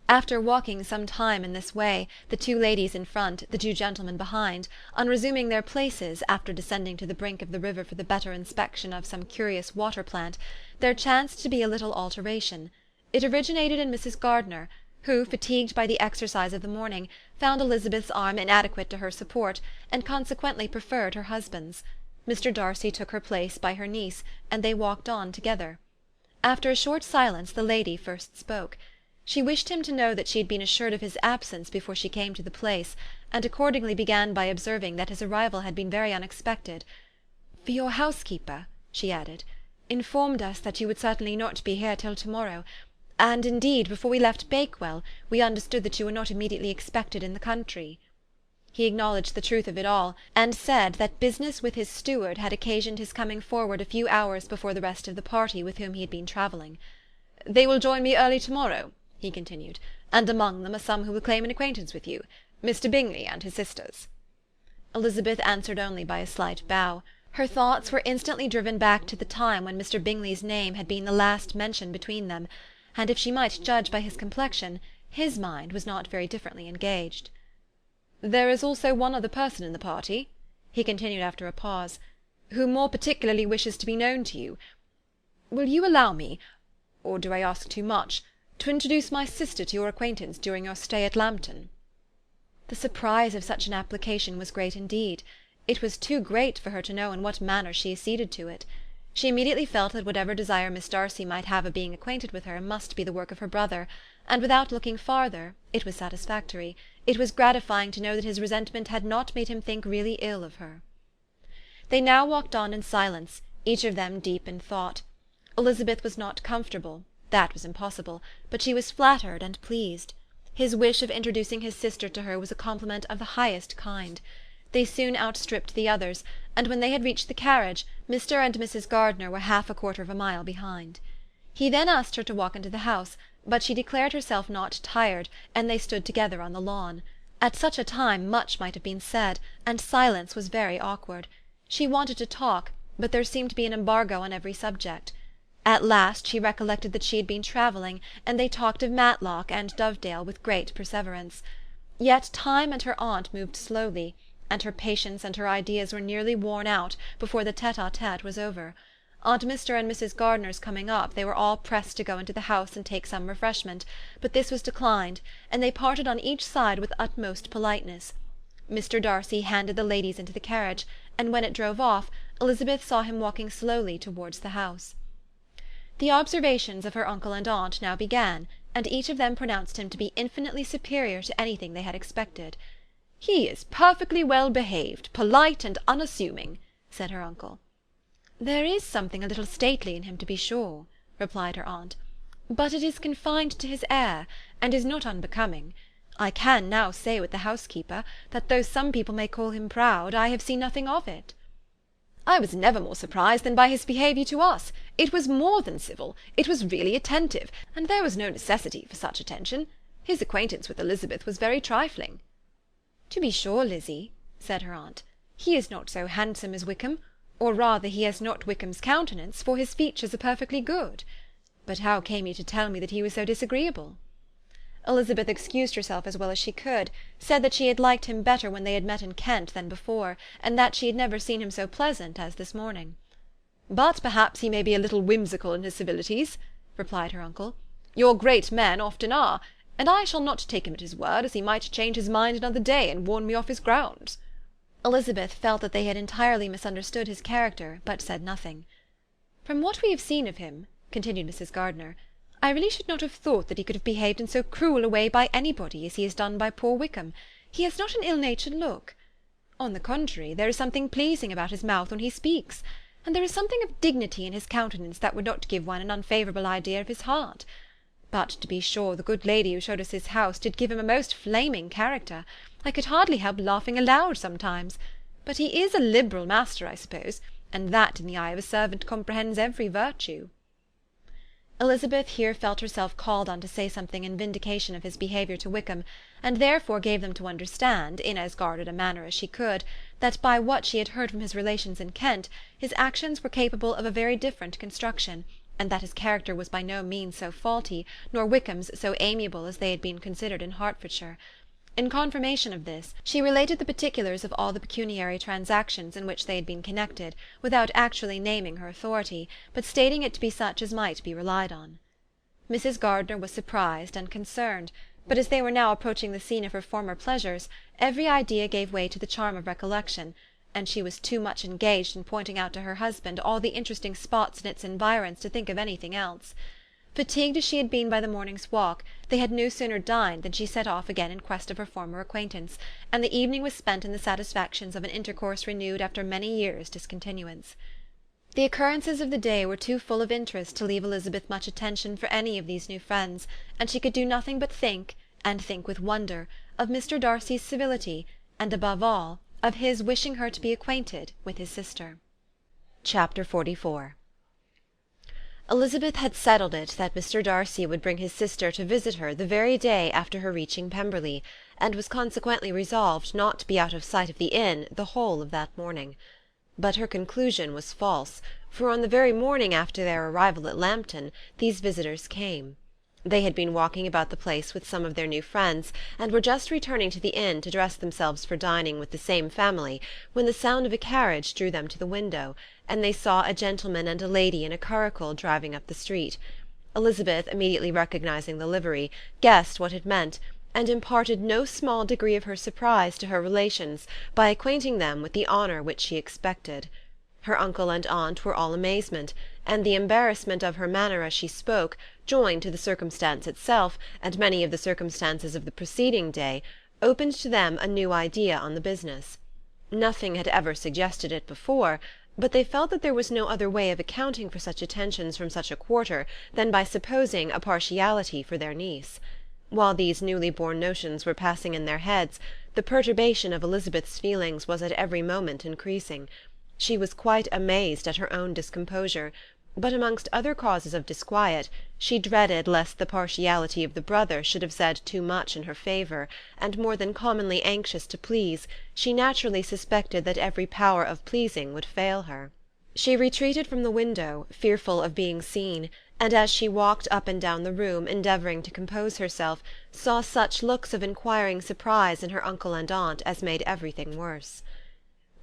After walking some time in this way, the two ladies in front, the two gentlemen behind, on resuming their places, after descending to the brink of the river for the better inspection of some curious water plant, there chanced to be a little alteration. It originated in Mrs. Gardiner, who, fatigued by the exercise of the morning, found Elizabeth's arm inadequate to her support, and consequently preferred her husband's. Mr. Darcy took her place by her niece, and they walked on together. After a short silence, the lady first spoke. She wished him to know that she had been assured of his absence before she came to the place, and accordingly began by observing that his arrival had been very unexpected. "For your housekeeper," she added, "informed us that you would certainly not be here till to-morrow, and indeed, before we left Bakewell, we understood that you were not immediately expected in the country." He acknowledged the truth of it all, and said that business with his steward had occasioned his coming forward a few hours before the rest of the party with whom he had been travelling. "They will join me early to-morrow," he continued, "and among them are some who will claim an acquaintance with you, Mr. Bingley and his sisters." Elizabeth answered only by a slight bow. Her thoughts were instantly driven back to the time when Mr. Bingley's name had been the last mentioned between them, and if she might judge by his complexion, his mind was not very differently engaged. "There is also one other person in the party," he continued after a pause, "who more particularly wishes to be known to you. Will you allow me, or do I ask too much, to introduce my sister to your acquaintance during your stay at Lambton?" The surprise of such an application was great indeed. It was too great for her to know in what manner she acceded to it. She immediately felt that whatever desire Miss Darcy might have of being acquainted with her must be the work of her brother, and without looking farther, it was satisfactory, it was gratifying to know that his resentment had not made him think really ill of her. They now walked on in silence, each of them deep in thought. Elizabeth was not comfortable, that was impossible, but she was flattered and pleased. His wish of introducing his sister to her was a compliment of the highest kind. They soon outstripped the others, and when they had reached the carriage, Mr. and Mrs. Gardiner were half a quarter of a mile behind. He then asked her to walk into the house, but she declared herself not tired, and they stood together on the lawn. At such a time much might have been said, and silence was very awkward. She wanted to talk, but there seemed to be an embargo on every subject. At last she recollected that she had been travelling, and they talked of Matlock and Dovedale with great perseverance. Yet time and her aunt moved slowly, and her patience and her ideas were nearly worn out before the tete-a-tete was over. On Mr. and Mrs. Gardiner's coming up, they were all pressed to go into the house and take some refreshment, but this was declined, and they parted on each side with utmost politeness. Mr. Darcy handed the ladies into the carriage, and when it drove off, Elizabeth saw him walking slowly towards the house. The observations of her uncle and aunt now began, and each of them pronounced him to be infinitely superior to anything they had expected. "He is perfectly well behaved, polite and unassuming," said her uncle. "There is something a little stately in him, to be sure," replied her aunt, "but it is confined to his air, and is not unbecoming. I can now say with the housekeeper, that though some people may call him proud, I have seen nothing of it." "I was never more surprised than by his behaviour to us. It was more than civil, it was really attentive, and there was no necessity for such attention. His acquaintance with Elizabeth was very trifling." "To be sure, Lizzie," said her aunt, "he is not so handsome as Wickham, or rather he has not Wickham's countenance, for his features are perfectly good. But how came you to tell me that he was so disagreeable?" Elizabeth excused herself as well as she could, said that she had liked him better when they had met in Kent than before, and that she had never seen him so pleasant as this morning. "But perhaps he may be a little whimsical in his civilities," replied her uncle. "Your great men often are, and I shall not take him at his word, as he might change his mind another day and warn me off his grounds." Elizabeth felt that they had entirely misunderstood his character, but said nothing. "From what we have seen of him," continued Mrs. Gardiner, "I really should not have thought that he could have behaved in so cruel a way by anybody as he has done by poor Wickham. He has not an ill-natured look. On the contrary, there is something pleasing about his mouth when he speaks, and there is something of dignity in his countenance that would not give one an unfavourable idea of his heart. But to be sure, the good lady who showed us his house did give him a most flaming character. I could hardly help laughing aloud sometimes. But he is a liberal master, I suppose, and that in the eye of a servant comprehends every virtue." Elizabeth here felt herself called on to say something in vindication of his behaviour to Wickham, and therefore gave them to understand, in as guarded a manner as she could, that by what she had heard from his relations in Kent, his actions were capable of a very different construction, and that his character was by no means so faulty, nor Wickham's so amiable as they had been considered in Hertfordshire. In confirmation of this, she related the particulars of all the pecuniary transactions in which they had been connected, without actually naming her authority, but stating it to be such as might be relied on. Mrs. Gardiner was surprised and concerned, but as they were now approaching the scene of her former pleasures, every idea gave way to the charm of recollection, and she was too much engaged in pointing out to her husband all the interesting spots in its environs to think of anything else. Fatigued as she had been by the morning's walk, they had no sooner dined than she set off again in quest of her former acquaintance, and the evening was spent in the satisfactions of an intercourse renewed after many years' discontinuance. The occurrences of the day were too full of interest to leave Elizabeth much attention for any of these new friends, and she could do nothing but think, and think with wonder, of Mr. Darcy's civility, and above all, of his wishing her to be acquainted with his sister. Chapter 44. Elizabeth had settled it that Mr. Darcy would bring his sister to visit her the very day after her reaching Pemberley, and was consequently resolved not to be out of sight of the inn the whole of that morning. But her conclusion was false, for on the very morning after their arrival at Lambton these visitors came. They had been walking about the place with some of their new friends, and were just returning to the inn to dress themselves for dining with the same family, when the sound of a carriage drew them to the window, and they saw a gentleman and a lady in a curricle driving up the street. Elizabeth, immediately recognizing the livery, guessed what it meant, and imparted no small degree of her surprise to her relations by acquainting them with the honour which she expected. Her uncle and aunt were all amazement, and the embarrassment of her manner as she spoke, joined to the circumstance itself, and many of the circumstances of the preceding day, opened to them a new idea on the business. Nothing had ever suggested it before, but they felt that there was no other way of accounting for such attentions from such a quarter than by supposing a partiality for their niece. While these newly born notions were passing in their heads, the perturbation of Elizabeth's feelings was at every moment increasing. She was quite amazed at her own discomposure, but amongst other causes of disquiet, she dreaded lest the partiality of the brother should have said too much in her favour, and more than commonly anxious to please, she naturally suspected that every power of pleasing would fail her. She retreated from the window, fearful of being seen, and as she walked up and down the room, endeavouring to compose herself, saw such looks of inquiring surprise in her uncle and aunt as made everything worse.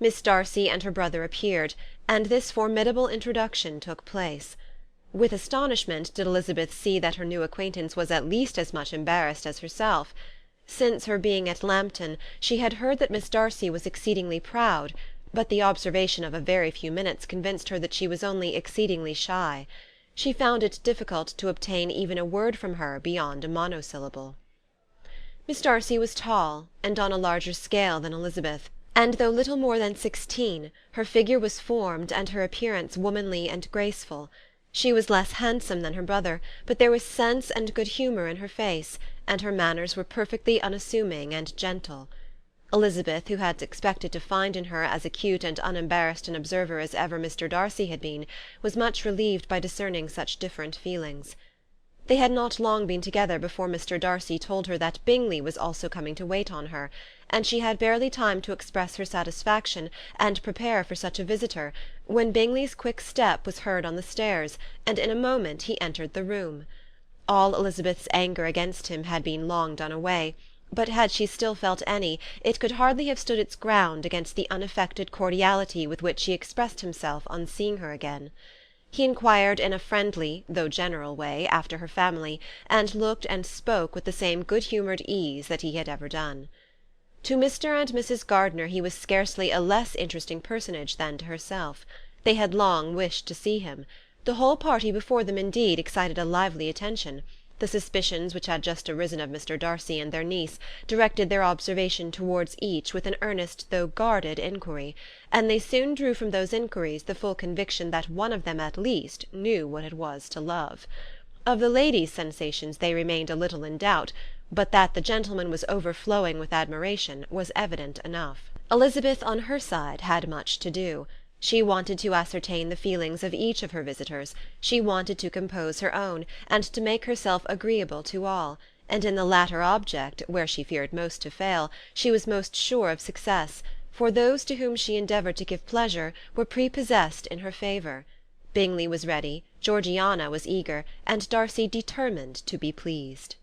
Miss Darcy and her brother appeared, and this formidable introduction took place. With astonishment did Elizabeth see that her new acquaintance was at least as much embarrassed as herself. Since her being at Lambton, she had heard that Miss Darcy was exceedingly proud, but the observation of a very few minutes convinced her that she was only exceedingly shy. She found it difficult to obtain even a word from her beyond a monosyllable. Miss Darcy was tall, and on a larger scale than Elizabeth, and though little more than 16, her figure was formed and her appearance womanly and graceful. She was less handsome than her brother, but there was sense and good humour in her face, and her manners were perfectly unassuming and gentle. Elizabeth, who had expected to find in her as acute and unembarrassed an observer as ever Mr. Darcy had been, was much relieved by discerning such different feelings. They had not long been together before Mr. Darcy told her that Bingley was also coming to wait on her, and she had barely time to express her satisfaction and prepare for such a visitor, when Bingley's quick step was heard on the stairs, and in a moment he entered the room. All Elizabeth's anger against him had been long done away, but had she still felt any, it could hardly have stood its ground against the unaffected cordiality with which he expressed himself on seeing her again. He inquired in a friendly, though general way, after her family, and looked and spoke with the same good-humoured ease that he had ever done. To Mr. and Mrs. Gardiner he was scarcely a less interesting personage than to herself. They had long wished to see him. The whole party before them, indeed, excited a lively attention. The suspicions which had just arisen of Mr. Darcy and their niece directed their observation towards each with an earnest though guarded inquiry, and they soon drew from those inquiries the full conviction that one of them at least knew what it was to love. Of the ladies' sensations they remained a little in doubt, but that the gentleman was overflowing with admiration was evident enough. Elizabeth, on her side, had much to do. She wanted to ascertain the feelings of each of her visitors, she wanted to compose her own, and to make herself agreeable to all, and in the latter object, where she feared most to fail, she was most sure of success, for those to whom she endeavoured to give pleasure were prepossessed in her favour. Bingley was ready, Georgiana was eager, and Darcy determined to be pleased.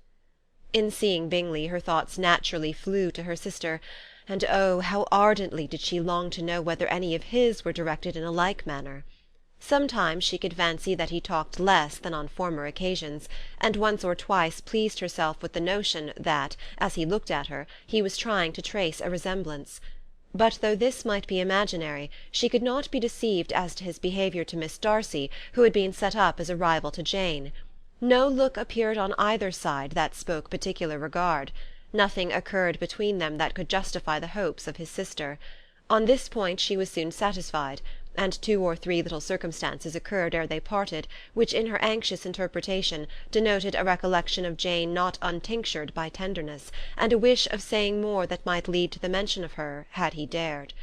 In seeing Bingley her thoughts naturally flew to her sister, and oh, how ardently did she long to know whether any of his were directed in a like manner. Sometimes she could fancy that he talked less than on former occasions, and once or twice pleased herself with the notion that, as he looked at her, he was trying to trace a resemblance. But though this might be imaginary, she could not be deceived as to his behaviour to Miss Darcy, who had been set up as a rival to Jane. No look appeared on either side that spoke particular regard. Nothing occurred between them that could justify the hopes of his sister. On this point she was soon satisfied, and 2 or 3 little circumstances occurred ere they parted, which in her anxious interpretation denoted a recollection of Jane not untinctured by tenderness, and a wish of saying more that might lead to the mention of her, had he dared.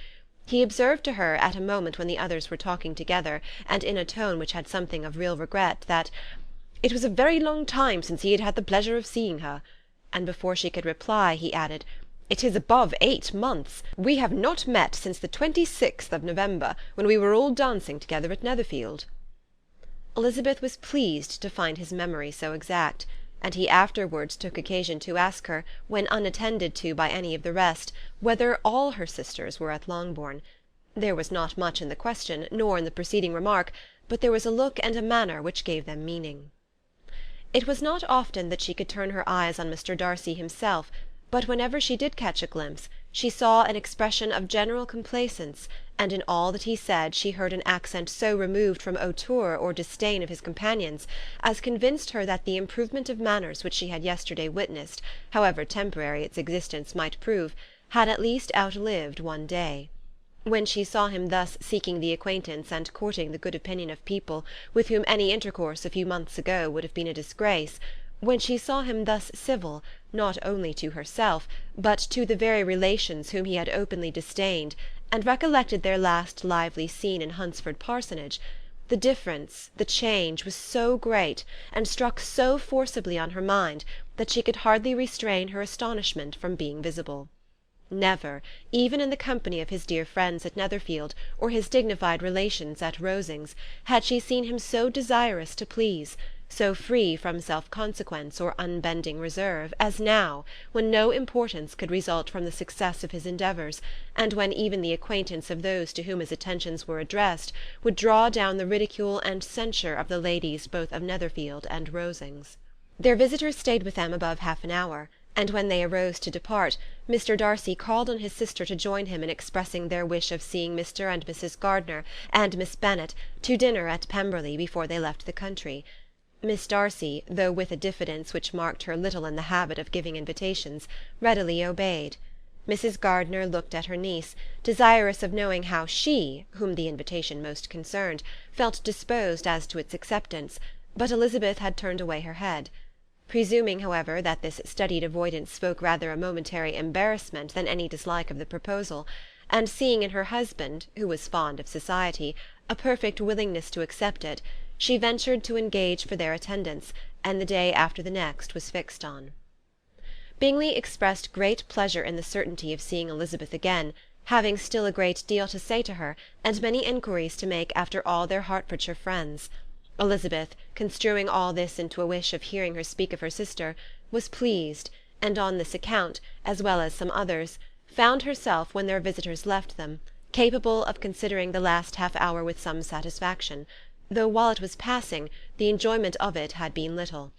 He observed to her at a moment when the others were talking together, and in a tone which had something of real regret, that "it was a very long time since he had had the pleasure of seeing her," and before she could reply he added, "It is above 8 months. We have not met since the 26th of November, when we were all dancing together at Netherfield." Elizabeth was pleased to find his memory so exact, and he afterwards took occasion to ask her, when unattended to by any of the rest, whether all her sisters were at Longbourn. There was not much in the question, nor in the preceding remark, but there was a look and a manner which gave them meaning. It was not often that she could turn her eyes on Mr. Darcy himself, but whenever she did catch a glimpse, She saw an expression of general complacence, and in all that he said she heard an accent so removed from hauteur or disdain of his companions as convinced her that the improvement of manners which she had yesterday witnessed, however temporary its existence might prove, had at least outlived one day. When she saw him thus seeking the acquaintance and courting the good opinion of people with whom any intercourse a few months ago would have been a disgrace, when she saw him thus civil, not only to herself, but to the very relations whom he had openly disdained, and recollected their last lively scene in Hunsford Parsonage, the difference, the change, was so great, and struck so forcibly on her mind, that she could hardly restrain her astonishment from being visible. Never, even in the company of his dear friends at Netherfield, or his dignified relations at Rosings, had she seen him so desirous to please, so free from self-consequence or unbending reserve, as now, when no importance could result from the success of his endeavours, and when even the acquaintance of those to whom his attentions were addressed would draw down the ridicule and censure of the ladies both of Netherfield and Rosings. Their visitors stayed with them above half an hour, and when they arose to depart, Mr. Darcy called on his sister to join him in expressing their wish of seeing Mr. and Mrs. Gardiner and Miss Bennet to dinner at Pemberley before they left the country. Miss Darcy, though with a diffidence which marked her little in the habit of giving invitations, readily obeyed. Mrs. Gardiner looked at her niece, desirous of knowing how she, whom the invitation most concerned, felt disposed as to its acceptance, but Elizabeth had turned away her head. Presuming, however, that this studied avoidance spoke rather a momentary embarrassment than any dislike of the proposal, and seeing in her husband, who was fond of society, a perfect willingness to accept it, she ventured to engage for their attendance, and the day after the next was fixed on. Bingley expressed great pleasure in the certainty of seeing Elizabeth again, having still a great deal to say to her, and many enquiries to make after all their Hertfordshire friends. Elizabeth, construing all this into a wish of hearing her speak of her sister, was pleased, and on this account, as well as some others, found herself, when their visitors left them, capable of considering the last half-hour with some satisfaction, though while it was passing, the enjoyment of it had been little.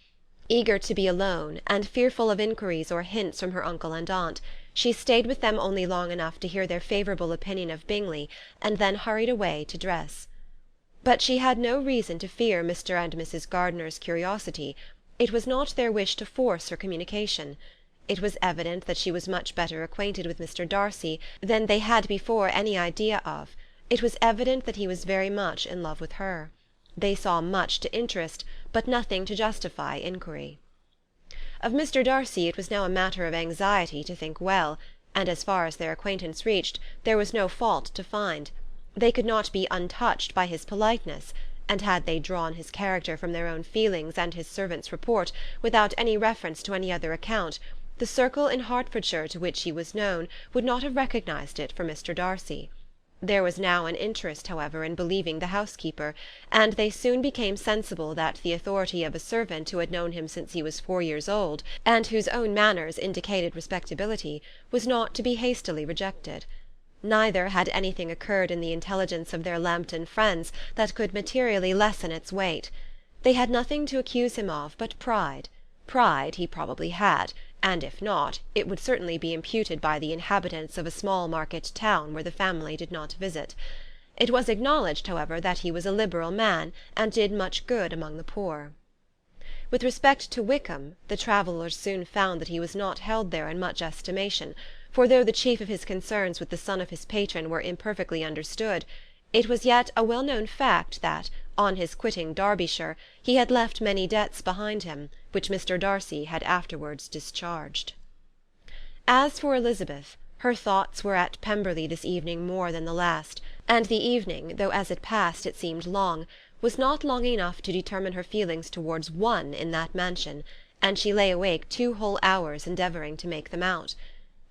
Eager to be alone, and fearful of inquiries or hints from her uncle and aunt, she stayed with them only long enough to hear their favourable opinion of Bingley, and then hurried away to dress. But she had no reason to fear Mr. and Mrs. Gardiner's curiosity. It was not their wish to force her communication. It was evident that she was much better acquainted with Mr. Darcy than they had before any idea of. It was evident that he was very much in love with her. They saw much to interest, but nothing to justify inquiry. Of Mr. Darcy it was now a matter of anxiety to think well, and as far as their acquaintance reached, there was no fault to find. They could not be untouched by his politeness, and had they drawn his character from their own feelings and his servant's report, without any reference to any other account, the circle in Hertfordshire to which he was known would not have recognized it for Mr. Darcy. There was now an interest, however, in believing the housekeeper, and they soon became sensible that the authority of a servant who had known him since he was 4 years old, and whose own manners indicated respectability, was not to be hastily rejected. Neither had anything occurred in the intelligence of their Lambton friends that could materially lessen its weight. They had nothing to accuse him of but pride. Pride he probably had, and if not, it would certainly be imputed by the inhabitants of a small market town where the family did not visit. It was acknowledged, however, that he was a liberal man, and did much good among the poor. With respect to Wickham, the travellers soon found that he was not held there in much estimation, for though the chief of his concerns with the son of his patron were imperfectly understood, it was yet a well-known fact that, on his quitting Derbyshire, he had left many debts behind him, which Mr. Darcy had afterwards discharged. As for Elizabeth, her thoughts were at Pemberley this evening more than the last, and the evening, though as it passed it seemed long, was not long enough to determine her feelings towards one in that mansion, and she lay awake 2 whole hours endeavouring to make them out.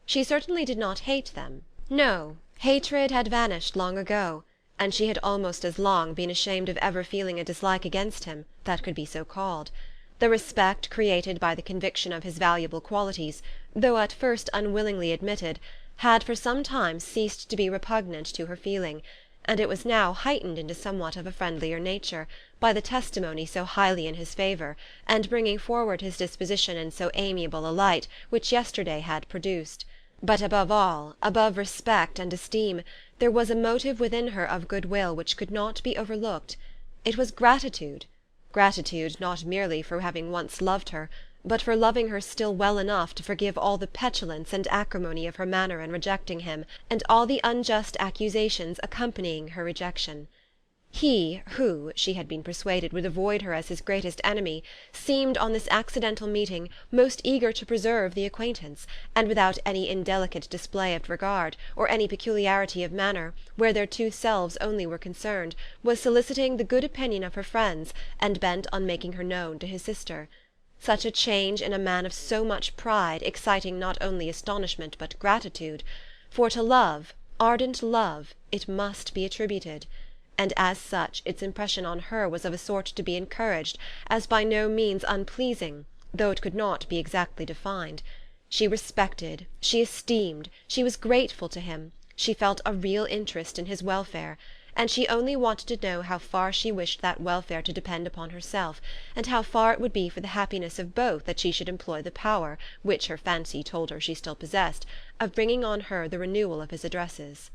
She certainly did not hate them. No, hatred had vanished long ago, and she had almost as long been ashamed of ever feeling a dislike against him that could be so called. The respect created by the conviction of his valuable qualities, though at first unwillingly admitted, had for some time ceased to be repugnant to her feeling, and it was now heightened into somewhat of a friendlier nature, by the testimony so highly in his favour, and bringing forward his disposition in so amiable a light, which yesterday had produced. But above all, above respect and esteem, there was a motive within her of goodwill which could not be overlooked. It was gratitude; gratitude not merely for having once loved her, but for loving her still well enough to forgive all the petulance and acrimony of her manner in rejecting him, and all the unjust accusations accompanying her rejection. He who, she had been persuaded, would avoid her as his greatest enemy, seemed, on this accidental meeting, most eager to preserve the acquaintance, and without any indelicate display of regard, or any peculiarity of manner, where their two selves only were concerned, was soliciting the good opinion of her friends, and bent on making her known to his sister. Such a change in a man of so much pride exciting not only astonishment but gratitude; for to love, ardent love, it must be attributed; and as such its impression on her was of a sort to be encouraged, as by no means unpleasing, though it could not be exactly defined. She respected, she esteemed, she was grateful to him, she felt a real interest in his welfare, and she only wanted to know how far she wished that welfare to depend upon herself, and how far it would be for the happiness of both that she should employ the power, which her fancy told her she still possessed, of bringing on her the renewal of his addresses.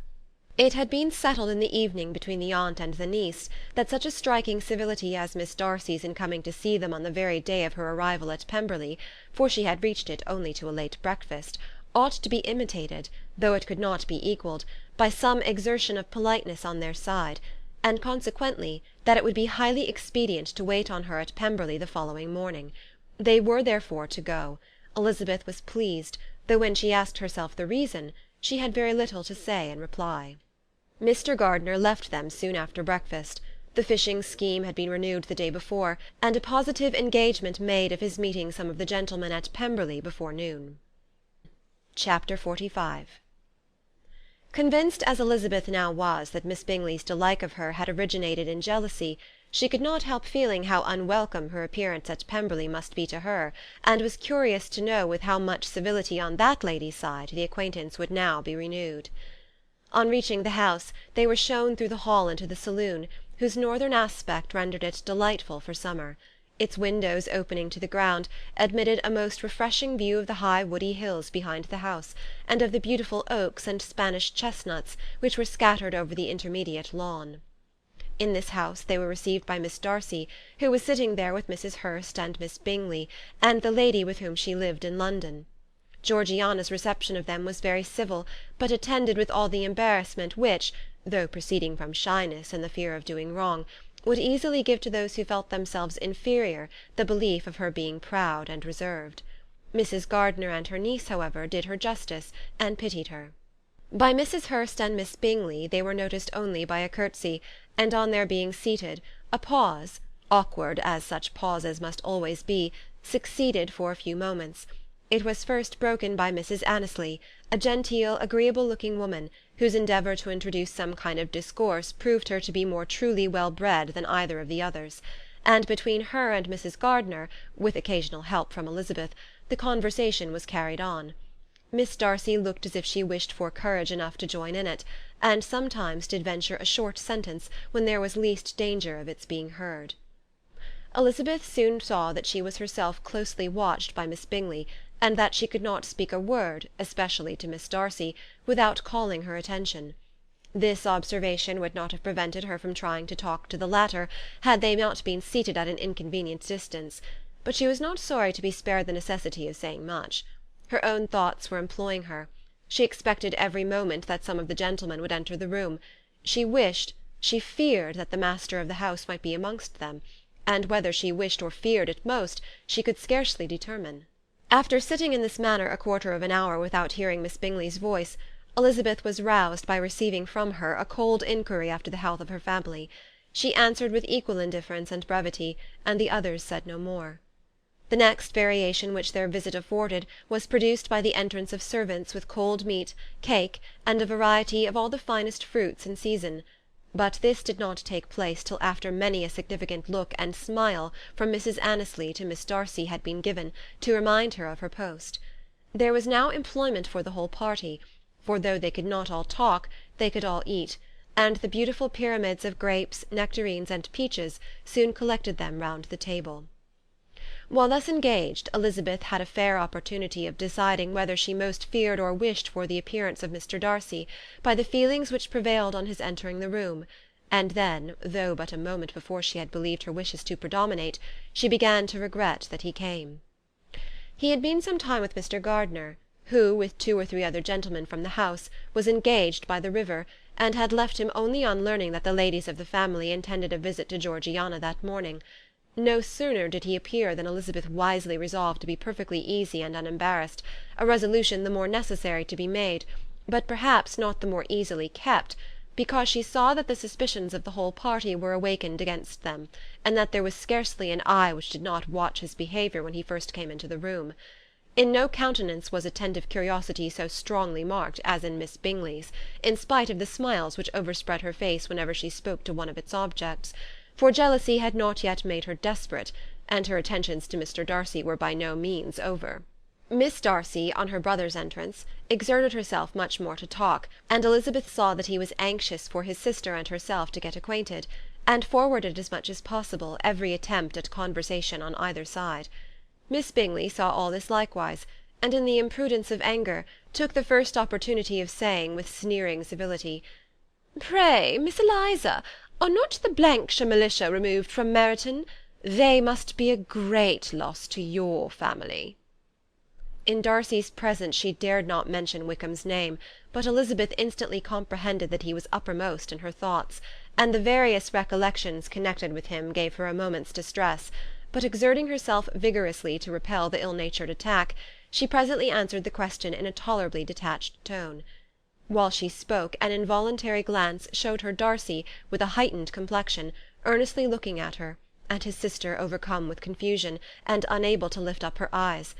It had been settled in the evening between the aunt and the niece that such a striking civility as Miss Darcy's in coming to see them on the very day of her arrival at Pemberley, for she had reached it only to a late breakfast, ought to be imitated, though it could not be equalled, by some exertion of politeness on their side, and consequently that it would be highly expedient to wait on her at Pemberley the following morning. They were therefore to go. Elizabeth was pleased, though when she asked herself the reason, she had very little to say in reply. Mr. Gardiner left them soon after breakfast. The fishing scheme had been renewed the day before, and a positive engagement made of his meeting some of the gentlemen at Pemberley before noon. Chapter XLV. Convinced as Elizabeth now was that Miss Bingley's dislike of her had originated in jealousy, she could not help feeling how unwelcome her appearance at Pemberley must be to her, and was curious to know with how much civility on that lady's side the acquaintance would now be renewed. On reaching the house, they were shown through the hall into the saloon, whose northern aspect rendered it delightful for summer. Its windows opening to the ground admitted a most refreshing view of the high woody hills behind the house, and of the beautiful oaks and Spanish chestnuts which were scattered over the intermediate lawn. In this house they were received by Miss Darcy, who was sitting there with Mrs. Hurst and Miss Bingley, and the lady with whom she lived in London. Georgiana's reception of them was very civil, but attended with all the embarrassment which, though proceeding from shyness and the fear of doing wrong, would easily give to those who felt themselves inferior the belief of her being proud and reserved. Mrs. Gardiner and her niece, however, did her justice, and pitied her. By Mrs. Hurst and Miss Bingley they were noticed only by a curtsy, and on their being seated, a pause, awkward as such pauses must always be, succeeded for a few moments. It was first broken by Mrs. Annesley, a genteel, agreeable-looking woman, whose endeavour to introduce some kind of discourse proved her to be more truly well-bred than either of the others; and between her and Mrs. Gardiner, with occasional help from Elizabeth, the conversation was carried on. Miss Darcy looked as if she wished for courage enough to join in it, and sometimes did venture a short sentence when there was least danger of its being heard. Elizabeth soon saw that she was herself closely watched by Miss Bingley, and that she could not speak a word, especially to Miss Darcy, without calling her attention. This observation would not have prevented her from trying to talk to the latter, had they not been seated at an inconvenient distance, but she was not sorry to be spared the necessity of saying much. Her own thoughts were employing her. She expected every moment that some of the gentlemen would enter the room. She wished, she feared that the master of the house might be amongst them, and whether she wished or feared it most, she could scarcely determine. After sitting in this manner a quarter of an hour without hearing Miss Bingley's voice, Elizabeth was roused by receiving from her a cold inquiry after the health of her family. She answered with equal indifference and brevity, and the others said no more. The next variation which their visit afforded was produced by the entrance of servants with cold meat, cake, and a variety of all the finest fruits in season. But this did not take place till after many a significant look and smile from Mrs. Annesley to Miss Darcy had been given, to remind her of her post. There was now employment for the whole party, for though they could not all talk, they could all eat, and the beautiful pyramids of grapes, nectarines, and peaches soon collected them round the table. While thus engaged, Elizabeth had a fair opportunity of deciding whether she most feared or wished for the appearance of Mr. Darcy, by the feelings which prevailed on his entering the room; and then, though but a moment before she had believed her wishes to predominate, she began to regret that he came. He had been some time with Mr. Gardiner, who, with 2 or 3 other gentlemen from the house, was engaged by the river, and had left him only on learning that the ladies of the family intended a visit to Georgiana that morning. No sooner did he appear than Elizabeth wisely resolved to be perfectly easy and unembarrassed, a resolution the more necessary to be made, but perhaps not the more easily kept, because she saw that the suspicions of the whole party were awakened against them, and that there was scarcely an eye which did not watch his behaviour when he first came into the room. In no countenance was attentive curiosity so strongly marked as in Miss Bingley's, in spite of the smiles which overspread her face whenever she spoke to one of its objects; for jealousy had not yet made her desperate, and her attentions to Mr. Darcy were by no means over. Miss Darcy, on her brother's entrance, exerted herself much more to talk, and Elizabeth saw that he was anxious for his sister and herself to get acquainted, and forwarded as much as possible every attempt at conversation on either side. Miss Bingley saw all this likewise, and in the imprudence of anger, took the first opportunity of saying, with sneering civility, "Pray, Miss Eliza, are not the Blankshire militia removed from Meryton? They must be a great loss to your family." In Darcy's presence she dared not mention Wickham's name, but Elizabeth instantly comprehended that he was uppermost in her thoughts, and the various recollections connected with him gave her a moment's distress; but exerting herself vigorously to repel the ill-natured attack, she presently answered the question in a tolerably detached tone. While she spoke, an involuntary glance showed her Darcy, with a heightened complexion, earnestly looking at her, and his sister overcome with confusion, and unable to lift up her eyes.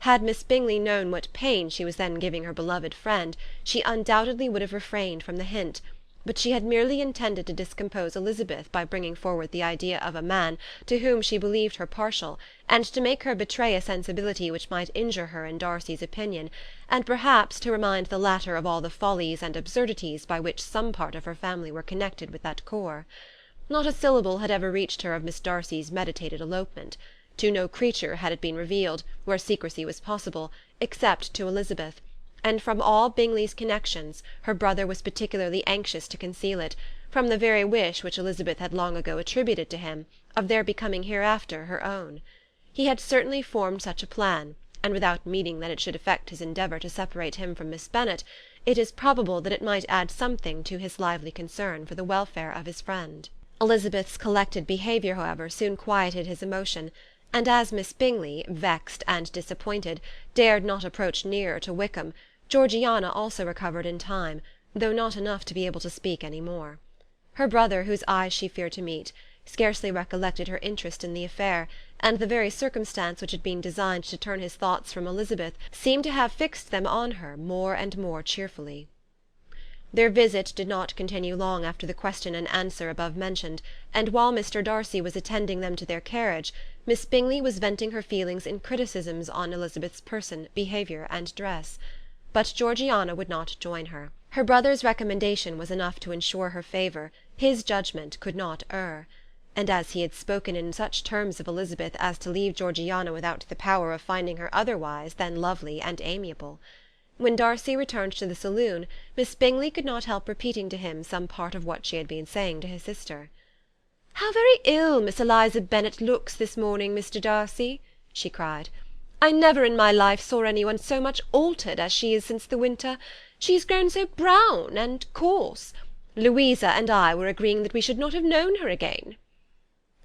Had Miss Bingley known what pain she was then giving her beloved friend, she undoubtedly would have refrained from the hint; but she had merely intended to discompose Elizabeth by bringing forward the idea of a man to whom she believed her partial, and to make her betray a sensibility which might injure her in Darcy's opinion, and perhaps to remind the latter of all the follies and absurdities by which some part of her family were connected with that corps. Not a syllable had ever reached her of Miss Darcy's meditated elopement. To no creature had it been revealed, where secrecy was possible, except to Elizabeth; and from all Bingley's connections her brother was particularly anxious to conceal it, from the very wish which Elizabeth had long ago attributed to him, of their becoming hereafter her own. He had certainly formed such a plan, and without meaning that it should affect his endeavour to separate him from Miss Bennet, it is probable that it might add something to his lively concern for the welfare of his friend. Elizabeth's collected behaviour, however, soon quieted his emotion, and as Miss Bingley, vexed and disappointed, dared not approach nearer to Wickham, Georgiana also recovered in time, though not enough to be able to speak any more. Her brother, whose eyes she feared to meet, scarcely recollected her interest in the affair, and the very circumstance which had been designed to turn his thoughts from Elizabeth seemed to have fixed them on her more and more cheerfully. Their visit did not continue long after the question and answer above mentioned, and while Mr. Darcy was attending them to their carriage, Miss Bingley was venting her feelings in criticisms on Elizabeth's person, behaviour, and dress. But Georgiana would not join her. Her brother's recommendation was enough to ensure her favour; his judgment could not err. And as he had spoken in such terms of Elizabeth as to leave Georgiana without the power of finding her otherwise than lovely and amiable. When Darcy returned to the saloon, Miss Bingley could not help repeating to him some part of what she had been saying to his sister. "How very ill Miss Eliza Bennet looks this morning, Mr. Darcy!" she cried. "I never in my life saw anyone so much altered as she is since the winter. She is grown so brown and coarse. Louisa and I were agreeing that we should not have known her again."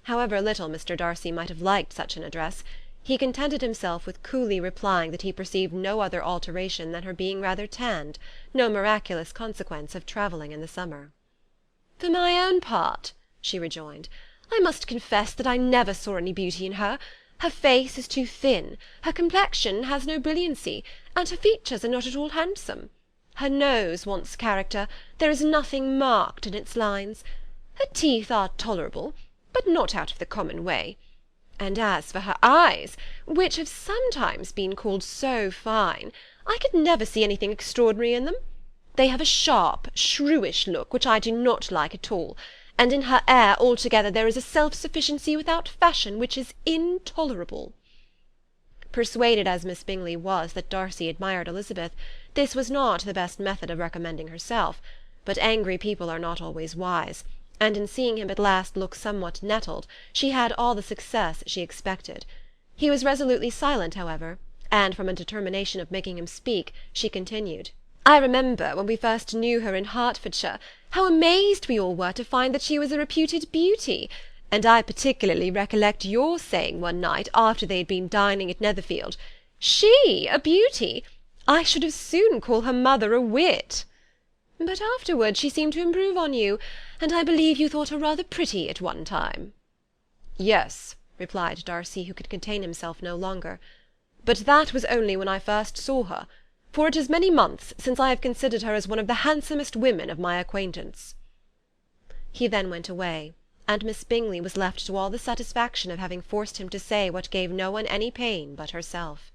However little Mr. Darcy might have liked such an address, he contented himself with coolly replying that he perceived no other alteration than her being rather tanned, no miraculous consequence of travelling in the summer. "For my own part," she rejoined, "I must confess that I never saw any beauty in her. Her face is too thin, her complexion has no brilliancy, and her features are not at all handsome. Her nose wants character, there is nothing marked in its lines. Her teeth are tolerable, but not out of the common way. And as for her eyes, which have sometimes been called so fine, I could never see anything extraordinary in them. They have a sharp, shrewish look, which I do not like at all, and in her air altogether there is a self-sufficiency without fashion which is intolerable." Persuaded as Miss Bingley was that Darcy admired Elizabeth, this was not the best method of recommending herself; but angry people are not always wise, and in seeing him at last look somewhat nettled, she had all the success she expected. He was resolutely silent, however, and from a determination of making him speak, she continued: "I remember, when we first knew her in Hertfordshire, how amazed we all were to find that she was a reputed beauty; and I particularly recollect your saying one night, after they had been dining at Netherfield, 'She a beauty! I should as soon call her mother a wit.' But afterwards she seemed to improve on you, and I believe you thought her rather pretty at one time." "Yes," replied Darcy, who could contain himself no longer, "but that was only when I first saw her, for it is many months since I have considered her as one of the handsomest women of my acquaintance." He then went away, and Miss Bingley was left to all the satisfaction of having forced him to say what gave no one any pain but herself.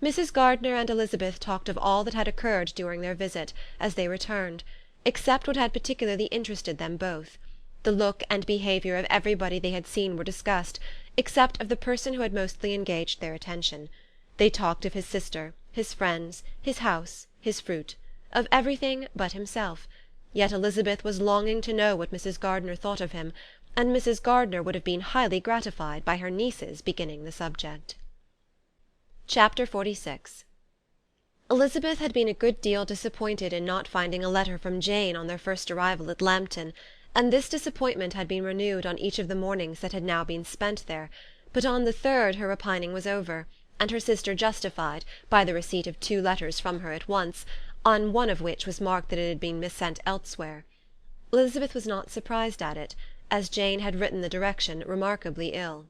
Mrs. Gardiner and Elizabeth talked of all that had occurred during their visit, as they returned, except what had particularly interested them both. The look and behaviour of everybody they had seen were discussed, except of the person who had mostly engaged their attention. They talked of his sister, his friends, his house, his fruit, of everything but himself. Yet Elizabeth was longing to know what Mrs. Gardiner thought of him, and Mrs. Gardiner would have been highly gratified by her niece's beginning the subject. Chapter XLVI. Elizabeth had been a good deal disappointed in not finding a letter from Jane on their first arrival at Lambton, and this disappointment had been renewed on each of the mornings that had now been spent there, but on the third her repining was over, and her sister justified, by the receipt of 2 letters from her at once, on one of which was marked that it had been missent elsewhere. Elizabeth was not surprised at it, as Jane had written the direction remarkably ill.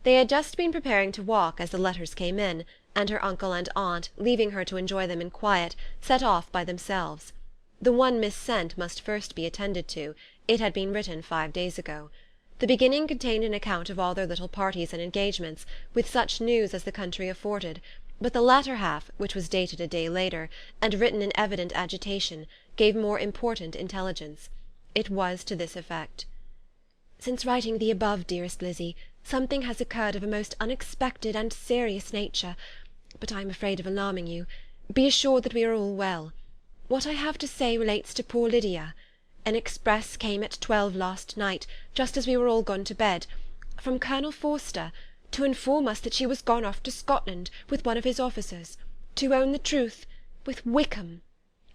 They had just been preparing to walk as the letters came in, and her uncle and aunt, leaving her to enjoy them in quiet, set off by themselves. The one missent must first be attended to; it had been written 5 days ago. The beginning contained an account of all their little parties and engagements, with such news as the country afforded, but the latter half, which was dated a day later, and written in evident agitation, gave more important intelligence. It was to this effect: "Since writing the above, dearest Lizzy, something has occurred of a most unexpected and serious nature, but I am afraid of alarming you. Be assured that we are all well. What I have to say relates to poor Lydia. An express came at 12 last night, just as we were all gone to bed, from Colonel Forster, to inform us that she was gone off to Scotland with one of his officers, to own the truth, with Wickham.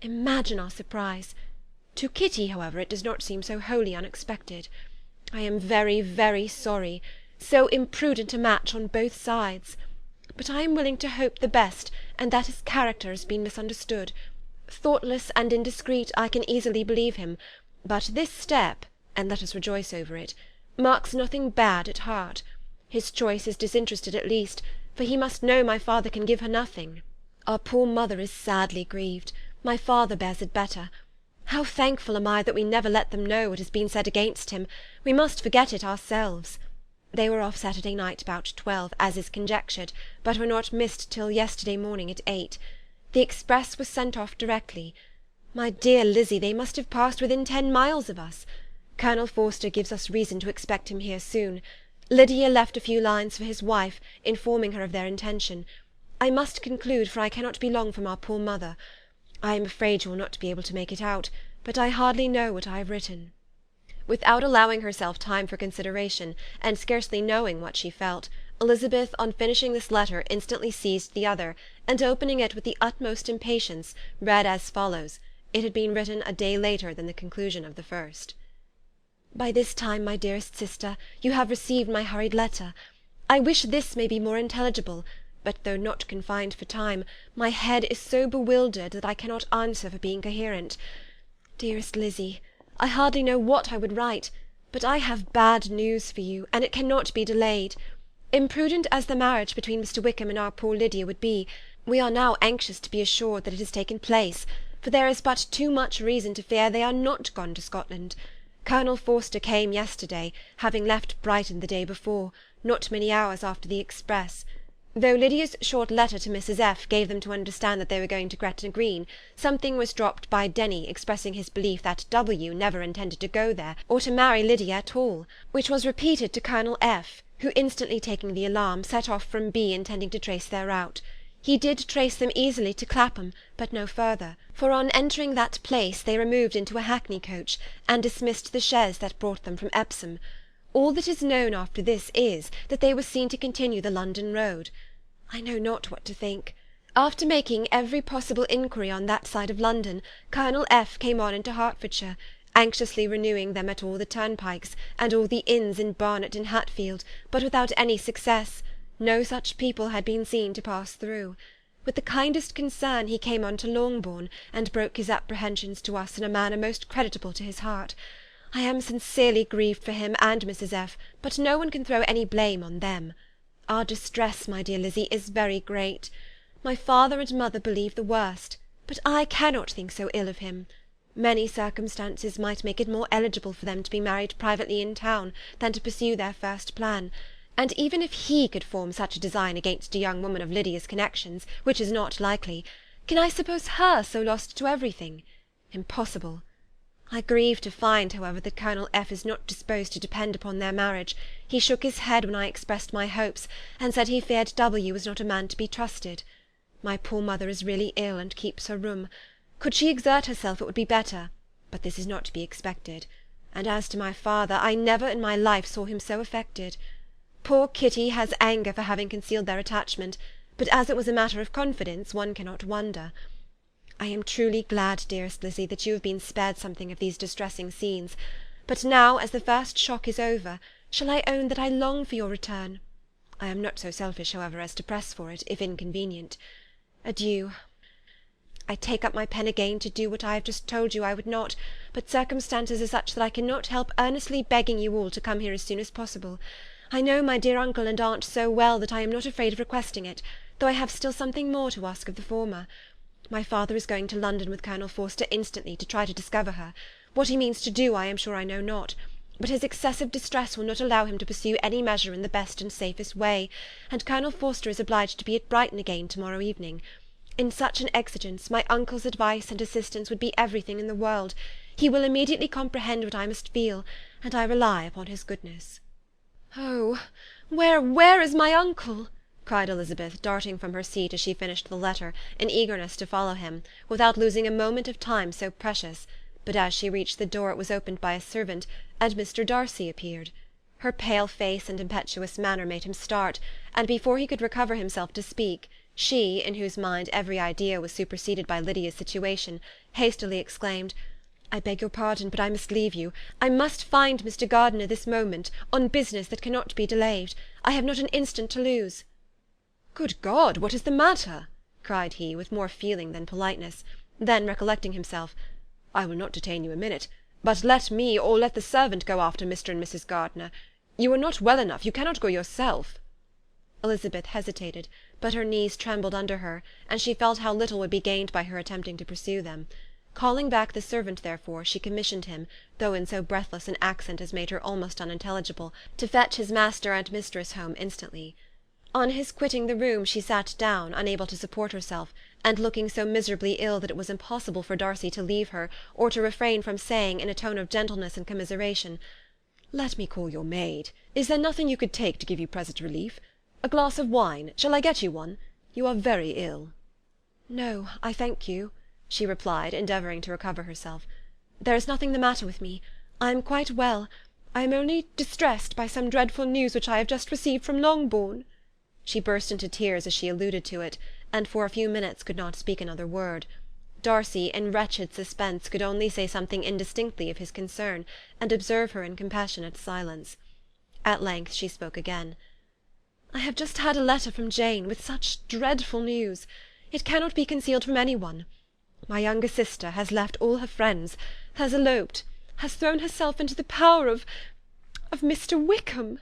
Imagine our surprise. To Kitty, however, it does not seem so wholly unexpected. I am very, very sorry, so imprudent a match on both sides. But I am willing to hope the best, and that his character has been misunderstood. Thoughtless and indiscreet, I can easily believe him, but this step, and let us rejoice over it, marks nothing bad at heart. His choice is disinterested at least, for he must know my father can give her nothing. Our poor mother is sadly grieved. My father bears it better. How thankful am I that we never let them know what has been said against him. We must forget it ourselves. They were off Saturday night about 12, as is conjectured, but were not missed till yesterday morning at 8. The express was sent off directly. My dear Lizzy, they must have passed within 10 miles of us. Colonel Forster gives us reason to expect him here soon. Lydia left a few lines for his wife, informing her of their intention. I must conclude, for I cannot be long from our poor mother. I am afraid you will not be able to make it out, but I hardly know what I have written." Without allowing herself time for consideration, and scarcely knowing what she felt, Elizabeth, on finishing this letter, instantly seized the other, and opening it with the utmost impatience, read as follows. It had been written a day later than the conclusion of the first. "By this time, my dearest sister, you have received my hurried letter. I wish this may be more intelligible, but though not confined for time, my head is so bewildered that I cannot answer for being coherent. Dearest Lizzy, I hardly know what I would write, but I have bad news for you, and it cannot be delayed. Imprudent as the marriage between Mr. Wickham and our poor Lydia would be, we are now anxious to be assured that it has taken place, for there is but too much reason to fear they are not gone to Scotland. Colonel Forster came yesterday, having left Brighton the day before, not many hours after the express. Though Lydia's short letter to Mrs. F. gave them to understand that they were going to Gretna Green, something was dropped by Denny expressing his belief that W. never intended to go there, or to marry Lydia at all, which was repeated to Colonel F., who, instantly taking the alarm, set off from B, intending to trace their route. He did trace them easily to Clapham, but no further, for on entering that place they removed into a hackney coach, and dismissed the chaise that brought them from Epsom. All that is known after this is, that they were seen to continue the London road. I know not what to think. After making every possible inquiry on that side of London, Colonel F. came on into Hertfordshire, anxiously renewing them at all the turnpikes, and all the inns in Barnet and Hatfield, but without any success. No such people had been seen to pass through. With the kindest concern he came on to Longbourn, and broke his apprehensions to us in a manner most creditable to his heart. I am sincerely grieved for him and Mrs. F., but no one can throw any blame on them. Our distress, my dear Lizzy, is very great. My father and mother believe the worst, but I cannot think so ill of him. Many circumstances might make it more eligible for them to be married privately in town than to pursue their first plan, and even if he could form such a design against a young woman of Lydia's connections, which is not likely, can I suppose her so lost to everything? Impossible. I grieve to find, however, that Colonel F. is not disposed to depend upon their marriage. He shook his head when I expressed my hopes, and said he feared W. was not a man to be trusted. My poor mother is really ill, and keeps her room. Could she exert herself, it would be better, but this is not to be expected. And as to my father, I never in my life saw him so affected. Poor Kitty has anger for having concealed their attachment, but as it was a matter of confidence, one cannot wonder. I am truly glad, dearest Lizzy, that you have been spared something of these distressing scenes, but now, as the first shock is over, shall I own that I long for your return? I am not so selfish, however, as to press for it, if inconvenient. Adieu. I take up my pen again to do what I have just told you I would not, but circumstances are such that I cannot help earnestly begging you all to come here as soon as possible. I know my dear uncle and aunt so well that I am not afraid of requesting it, though I have still something more to ask of the former. My father is going to London with Colonel Forster instantly, to try to discover her. What he means to do, I am sure I know not, but his excessive distress will not allow him to pursue any measure in the best and safest way, and Colonel Forster is obliged to be at Brighton again to-morrow evening. In such an exigence, my uncle's advice and assistance would be everything in the world. He will immediately comprehend what I must feel, and I rely upon his goodness. Oh, where is my uncle? Cried Elizabeth, darting from her seat as she finished the letter, in eagerness to follow him, without losing a moment of time so precious, but as she reached the door it was opened by a servant, and Mr. Darcy appeared. Her pale face and impetuous manner made him start, and before he could recover himself to speak, she, in whose mind every idea was superseded by Lydia's situation, hastily exclaimed, "I beg your pardon, but I must leave you. I must find Mr. Gardiner this moment, on business that cannot be delayed. I have not an instant to lose." "Good God, what is the matter?" cried he, with more feeling than politeness. Then, recollecting himself, "I will not detain you a minute, but let me or let the servant go after Mr. and Mrs. Gardiner. You are not well enough, you cannot go yourself." Elizabeth hesitated, but her knees trembled under her, and she felt how little would be gained by her attempting to pursue them. Calling back the servant, therefore, she commissioned him, though in so breathless an accent as made her almost unintelligible, to fetch his master and mistress home instantly. On his quitting the room she sat down, unable to support herself, and looking so miserably ill that it was impossible for Darcy to leave her, or to refrain from saying, in a tone of gentleness and commiseration, "Let me call your maid. Is there nothing you could take to give you present relief? A glass of wine? Shall I get you one? You are very ill." "No, I thank you," she replied, endeavouring to recover herself. "There is nothing the matter with me. I am quite well. I am only distressed by some dreadful news which I have just received from Longbourn." She burst into tears as she alluded to it, and for a few minutes could not speak another word. Darcy, in wretched suspense, could only say something indistinctly of his concern, and observe her in compassionate silence. At length she spoke again. "I have just had a letter from Jane, with such dreadful news. It cannot be concealed from any one. My younger sister has left all her friends, has eloped, has thrown herself into the power of Mr. Wickham.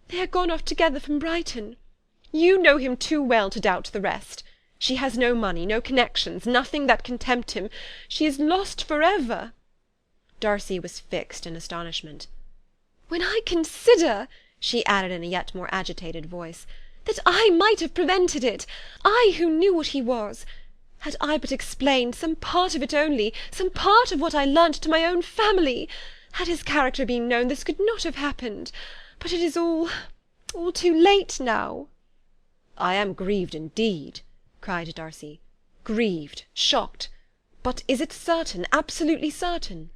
They are gone off together from Brighton. You know him too well to doubt the rest. She has no money, no connections, nothing that can tempt him. She is lost for ever." Darcy was fixed in astonishment. "When I consider," she added in a yet more agitated voice, "that I might have prevented it, I who knew what he was. Had I but explained some part of it only, some part of what I learnt to my own family, had his character been known, this could not have happened. But it is all all too late now." "I am grieved indeed," cried Darcy. "Grieved, shocked. But is it certain, absolutely certain?"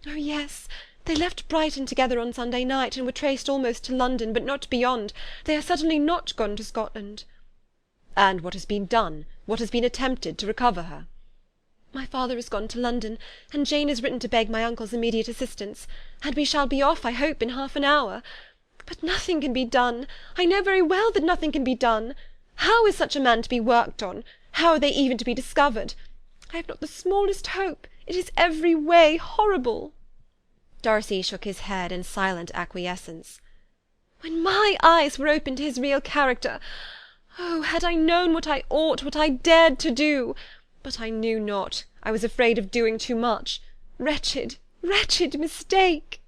"Oh, yes. They left Brighton together on Sunday night, and were traced almost to London, but not beyond. They are certainly not gone to Scotland." "And what has been done, what has been attempted to recover her?" "My father has gone to London, and Jane has written to beg my uncle's immediate assistance, and we shall be off, I hope, in half an hour. But nothing can be done. I know very well that nothing can be done. How is such a man to be worked on? How are they even to be discovered? I have not the smallest hope. It is every way horrible." Darcy shook his head in silent acquiescence. "When my eyes were opened to his real character, oh, had I known what I ought, what I dared to do! But I knew not. I was afraid of doing too much. Wretched, wretched mistake!"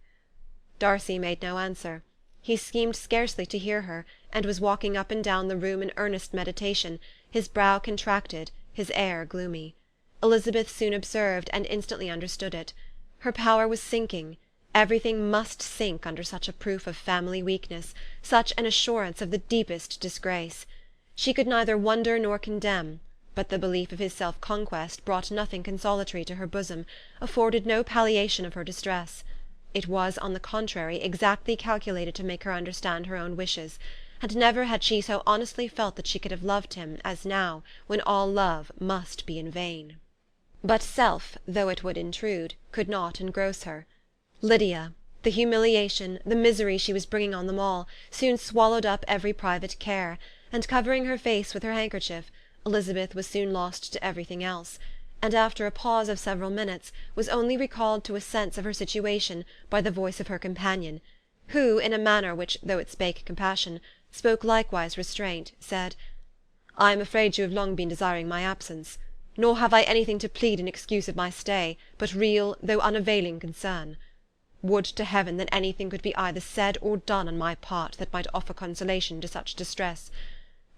Darcy made no answer. He seemed scarcely to hear her, and was walking up and down the room in earnest meditation, his brow contracted, his air gloomy. Elizabeth soon observed, and instantly understood it. Her power was sinking. Everything must sink under such a proof of family weakness, such an assurance of the deepest disgrace. She could neither wonder nor condemn, but the belief of his self-conquest brought nothing consolatory to her bosom, afforded no palliation of her distress. It was, on the contrary, exactly calculated to make her understand her own wishes, and never had she so honestly felt that she could have loved him as now, when all love must be in vain. But self, though it would intrude, could not engross her. Lydia, the humiliation, the misery she was bringing on them all, soon swallowed up every private care, and covering her face with her handkerchief, Elizabeth was soon lost to everything else, and after a pause of several minutes, was only recalled to a sense of her situation by the voice of her companion, who, in a manner which, though it spake compassion, spoke likewise restraint, said, "I am afraid you have long been desiring my absence, nor have I anything to plead in excuse of my stay, but real, though unavailing concern. Would to heaven that anything could be either said or done on my part that might offer consolation to such distress.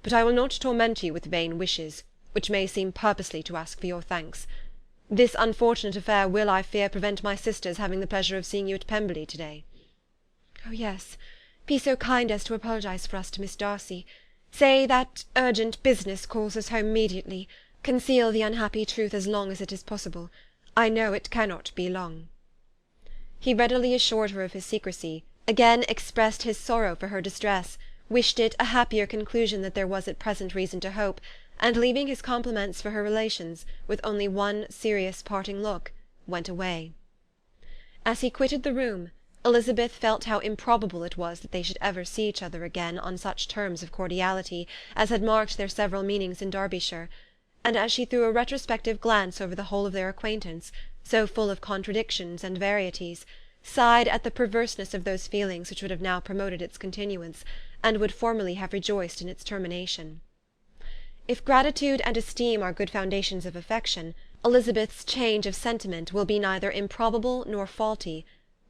But I will not torment you with vain wishes, which may seem purposely to ask for your thanks. This unfortunate affair will, I fear, prevent my sister's having the pleasure of seeing you at Pemberley to-day." "Oh, yes. Be so kind as to apologize for us to Miss Darcy. Say that urgent business calls us home immediately. Conceal the unhappy truth as long as it is possible. I know it cannot be long." He readily assured her of his secrecy, again expressed his sorrow for her distress, wished it a happier conclusion than there was at present reason to hope, and leaving his compliments for her relations, with only one serious parting look, went away. As he quitted the room, Elizabeth felt how improbable it was that they should ever see each other again on such terms of cordiality as had marked their several meetings in Derbyshire, and as she threw a retrospective glance over the whole of their acquaintance, so full of contradictions and varieties, sighed at the perverseness of those feelings which would have now promoted its continuance, and would formerly have rejoiced in its termination. If gratitude and esteem are good foundations of affection, Elizabeth's change of sentiment will be neither improbable nor faulty;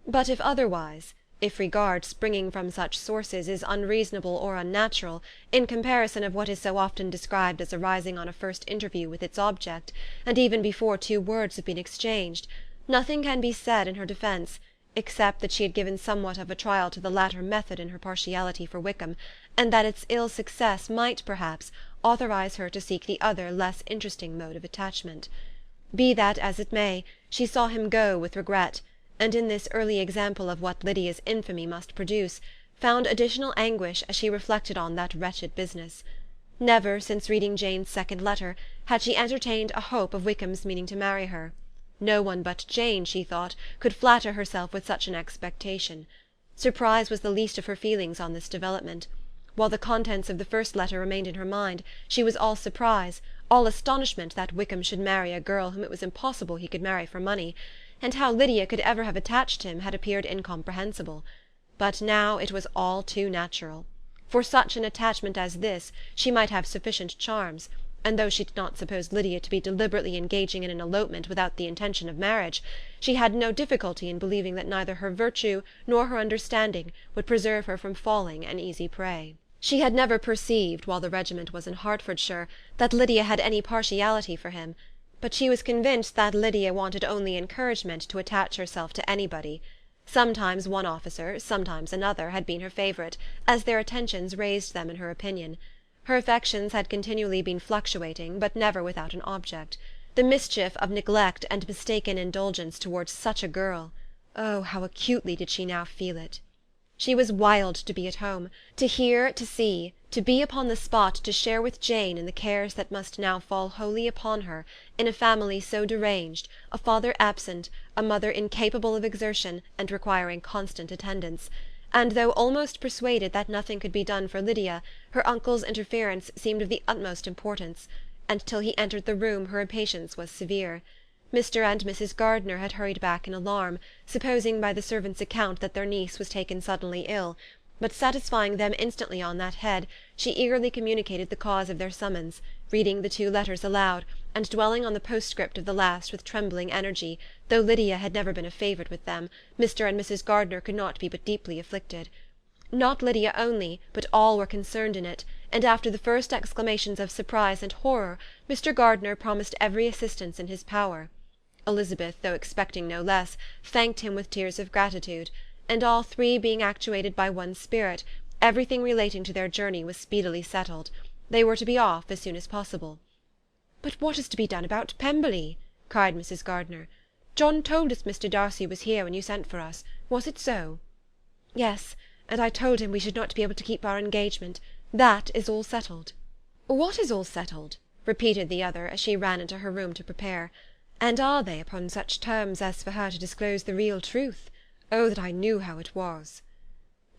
but if otherwise, if regard springing from such sources is unreasonable or unnatural, in comparison of what is so often described as arising on a first interview with its object, and even before two words have been exchanged, nothing can be said in her defence, except that she had given somewhat of a trial to the latter method in her partiality for Wickham, and that its ill success might, perhaps, authorize her to seek the other less interesting mode of attachment. Be that as it may, she saw him go with regret, and in this early example of what Lydia's infamy must produce, found additional anguish as she reflected on that wretched business. Never, since reading Jane's second letter, had she entertained a hope of Wickham's meaning to marry her. No one but Jane, she thought, could flatter herself with such an expectation. Surprise was the least of her feelings on this development. While the contents of the first letter remained in her mind, she was all surprise, all astonishment that Wickham should marry a girl whom it was impossible he could marry for money, and how Lydia could ever have attached him had appeared incomprehensible. But now it was all too natural. For such an attachment as this she might have sufficient charms, and though she did not suppose Lydia to be deliberately engaging in an elopement without the intention of marriage, she had no difficulty in believing that neither her virtue nor her understanding would preserve her from falling an easy prey. She had never perceived, while the regiment was in Hertfordshire, that Lydia had any partiality for him, but she was convinced that Lydia wanted only encouragement to attach herself to anybody. Sometimes one officer, sometimes another, had been her favourite, as their attentions raised them in her opinion. Her affections had continually been fluctuating, but never without an object. The mischief of neglect and mistaken indulgence towards such a girl! Oh, how acutely did she now feel it! She was wild to be at home, to hear, to see, to be upon the spot to share with Jane in the cares that must now fall wholly upon her, in a family so deranged, a father absent, a mother incapable of exertion, and requiring constant attendance; and though almost persuaded that nothing could be done for Lydia, her uncle's interference seemed of the utmost importance, and till he entered the room her impatience was severe. Mr. and Mrs. Gardiner had hurried back in alarm, supposing by the servant's account that their niece was taken suddenly ill; but satisfying them instantly on that head, she eagerly communicated the cause of their summons, reading the 2 letters aloud, and dwelling on the postscript of the last with trembling energy. Though Lydia had never been a favourite with them, Mr. and Mrs. Gardiner could not be but deeply afflicted. Not Lydia only, but all were concerned in it, and after the first exclamations of surprise and horror, Mr. Gardiner promised every assistance in his power. Elizabeth, though expecting no less, thanked him with tears of gratitude, and all 3 being actuated by one spirit, everything relating to their journey was speedily settled. They were to be off as soon as possible. "But what is to be done about Pemberley?" cried Mrs. Gardiner. "John told us Mr. Darcy was here when you sent for us. Was it so?" "Yes, and I told him we should not be able to keep our engagement. That is all settled." "What is all settled?" repeated the other, as she ran into her room to prepare. "And are they upon such terms as for her to disclose the real truth? Oh, that I knew how it was!"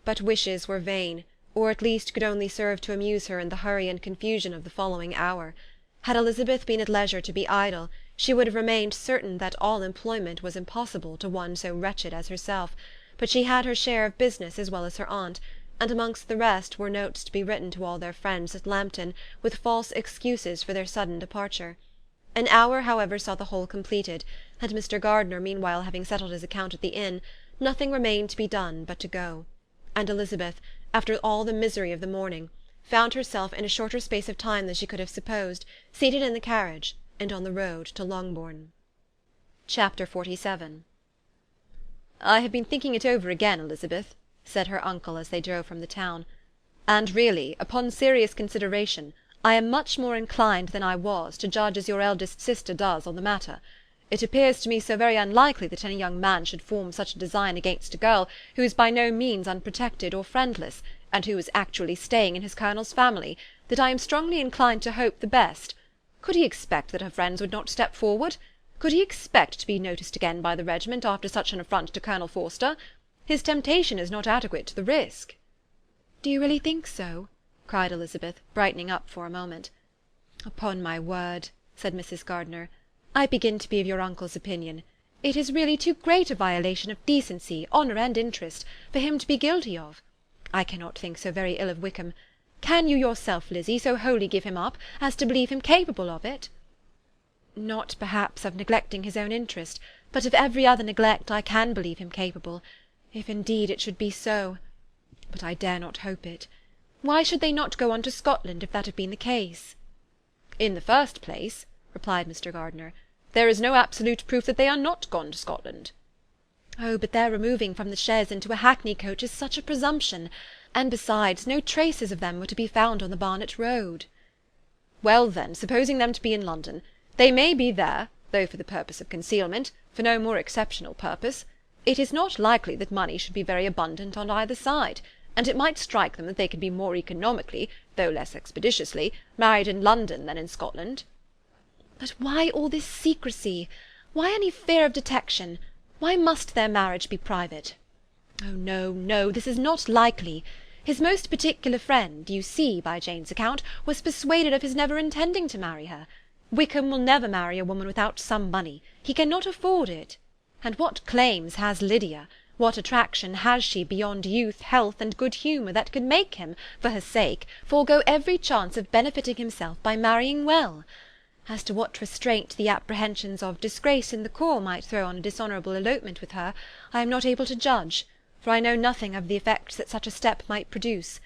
But wishes were vain, or at least could only serve to amuse her in the hurry and confusion of the following hour. Had Elizabeth been at leisure to be idle, she would have remained certain that all employment was impossible to one so wretched as herself; but she had her share of business as well as her aunt, and amongst the rest were notes to be written to all their friends at Lambton, with false excuses for their sudden departure. An hour, however, saw the whole completed, and Mr. Gardiner meanwhile having settled his account at the inn, nothing remained to be done but to go; and Elizabeth, after all the misery of the morning, found herself in a shorter space of time than she could have supposed, seated in the carriage, and on the road to Longbourn. Chapter XLVII. "I have been thinking it over again, Elizabeth," said her uncle as they drove from the town, "and really, upon serious consideration, I am much more inclined than I was to judge as your eldest sister does on the matter. It appears to me so very unlikely that any young man should form such a design against a girl who is by no means unprotected or friendless, and who is actually staying in his colonel's family, that I am strongly inclined to hope the best. Could he expect that her friends would not step forward? Could he expect to be noticed again by the regiment after such an affront to Colonel Forster? His temptation is not adequate to the risk." "Do you really think so?" cried Elizabeth, brightening up for a moment. "Upon my word," said Mrs. Gardiner, "I begin to be of your uncle's opinion. It is really too great a violation of decency, honour, and interest, for him to be guilty of. I cannot think so very ill of Wickham. Can you yourself, Lizzie, so wholly give him up, as to believe him capable of it?" "Not, perhaps, of neglecting his own interest, but of every other neglect I can believe him capable, if indeed it should be so. But I dare not hope it. Why should they not go on to Scotland, if that had been the case?" "In the first place," replied Mr. Gardiner, "there is no absolute proof that they are not gone to Scotland." "Oh, but their removing from the chaise into a hackney coach is such a presumption, and besides, no traces of them were to be found on the Barnet road." "Well then, supposing them to be in London, they may be there, though for the purpose of concealment, for no more exceptional purpose. It is not likely that money should be very abundant on either side, and it might strike them that they could be more economically, though less expeditiously, married in London than in Scotland." "But why all this secrecy? Why any fear of detection? Why must their marriage be private? Oh, no, no, this is not likely. His most particular friend, you see by Jane's account, was persuaded of his never intending to marry her. Wickham will never marry a woman without some money. He cannot afford it. And what claims has Lydia? What attraction has she beyond youth, health, and good humour that could make him, for her sake, forego every chance of benefiting himself by marrying well? As to what restraint the apprehensions of disgrace in the corps might throw on a dishonourable elopement with her, I am not able to judge, for I know nothing of the effects that such a step might produce.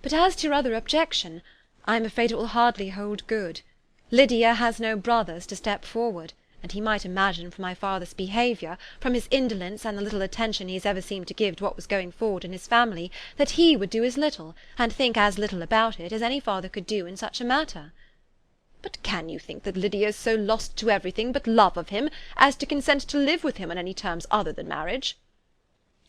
But as to your other objection, I am afraid it will hardly hold good. Lydia has no brothers to step forward, and he might imagine from my father's behaviour, from his indolence and the little attention he has ever seemed to give to what was going forward in his family, that he would do as little, and think as little about it, as any father could do in such a matter. But can you think that Lydia is so lost to everything but love of him, as to consent to live with him on any terms other than marriage?"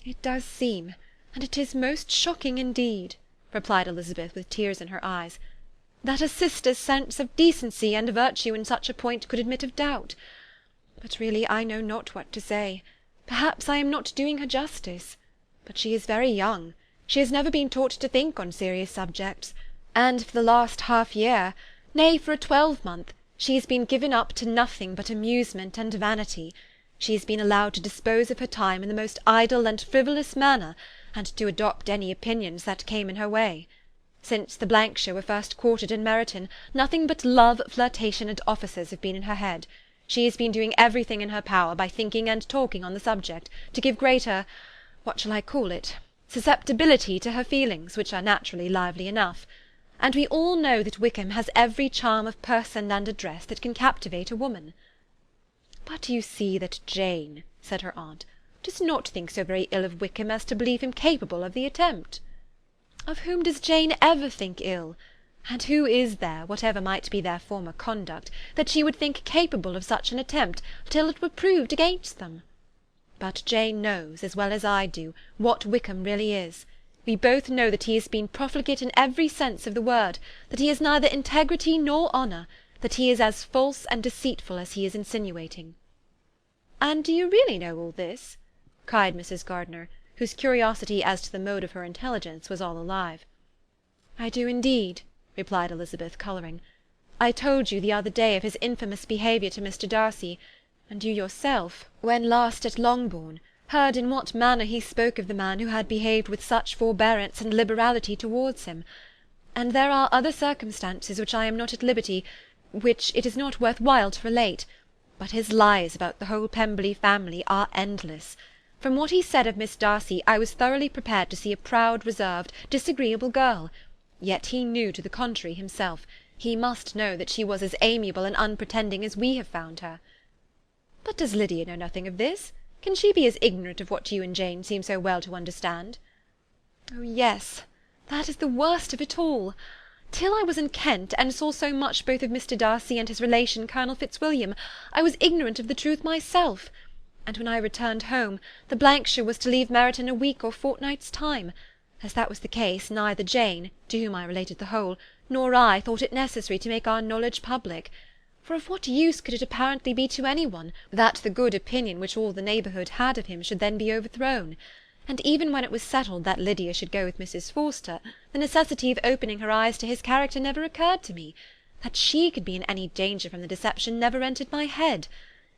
"It does seem, and it is most shocking indeed," replied Elizabeth with tears in her eyes, "that a sister's sense of decency and virtue in such a point could admit of doubt. But really I know not what to say. Perhaps I am not doing her justice. But she is very young. She has never been taught to think on serious subjects, and for the last half-year, nay, for a 12-month, she has been given up to nothing but amusement and vanity. She has been allowed to dispose of her time in the most idle and frivolous manner, and to adopt any opinions that came in her way. Since the Blankshire were first quartered in Meryton, nothing but love, flirtation, and offices have been in her head. She has been doing everything in her power, by thinking and talking on the subject, to give greater, what shall I call it, susceptibility to her feelings, which are naturally lively enough. And we all know that Wickham has every charm of person and address that can captivate a woman." "But you see that Jane," said her aunt, "does not think so very ill of Wickham as to believe him capable of the attempt." "Of whom does Jane ever think ill? And who is there, whatever might be their former conduct, that she would think capable of such an attempt, till it were proved against them? But Jane knows, as well as I do, what Wickham really is. We both know that he has been profligate in every sense of the word, that he has neither integrity nor honour, that he is as false and deceitful as he is insinuating." "And do you really know all this?" cried Mrs. Gardiner, whose curiosity as to the mode of her intelligence was all alive. "I do indeed," replied Elizabeth, colouring. "I told you the other day of his infamous behaviour to Mr. Darcy, and you yourself, when last at Longbourn, heard in what manner he spoke of the man who had behaved with such forbearance and liberality towards him. And there are other circumstances which I am not at liberty, which it is not worth while to relate, but his lies about the whole Pemberley family are endless. From what he said of Miss Darcy, I was thoroughly prepared to see a proud, reserved, disagreeable girl. Yet he knew to the contrary himself. He must know that she was as amiable and unpretending as we have found her." "But does Lydia know nothing of this? Can she be as ignorant of what you and Jane seem so well to understand?" "Oh yes, that is the worst of it all. Till I was in Kent, and saw so much both of Mr. Darcy and his relation Colonel Fitzwilliam, I was ignorant of the truth myself. And when I returned home, the Blankshire was to leave Meryton a week or fortnight's time. As that was the case, neither Jane, to whom I related the whole, nor I thought it necessary to make our knowledge public. For of what use could it apparently be to any one, that the good opinion which all the neighbourhood had of him should then be overthrown? And even when it was settled that Lydia should go with Mrs. Forster, the necessity of opening her eyes to his character never occurred to me. That she could be in any danger from the deception never entered my head.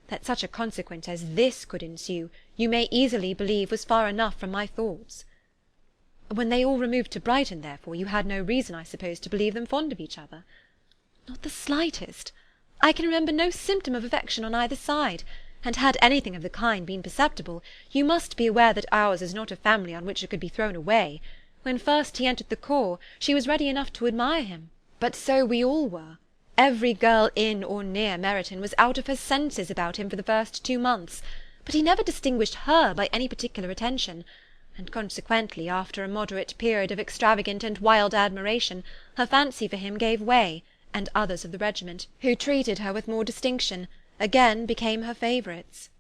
That such a consequence as this could ensue, you may easily believe was far enough from my thoughts." "When they all removed to Brighton, therefore, you had no reason, I suppose, to believe them fond of each other?" "Not the slightest. I can remember no symptom of affection on either side, and had anything of the kind been perceptible, you must be aware that ours is not a family on which it could be thrown away. When first he entered the corps, she was ready enough to admire him, but so we all were. Every girl in or near Meryton was out of her senses about him for the first 2 months, but he never distinguished her by any particular attention, and consequently, after a moderate period of extravagant and wild admiration, her fancy for him gave way, and others of the regiment, who treated her with more distinction, again became her favourites."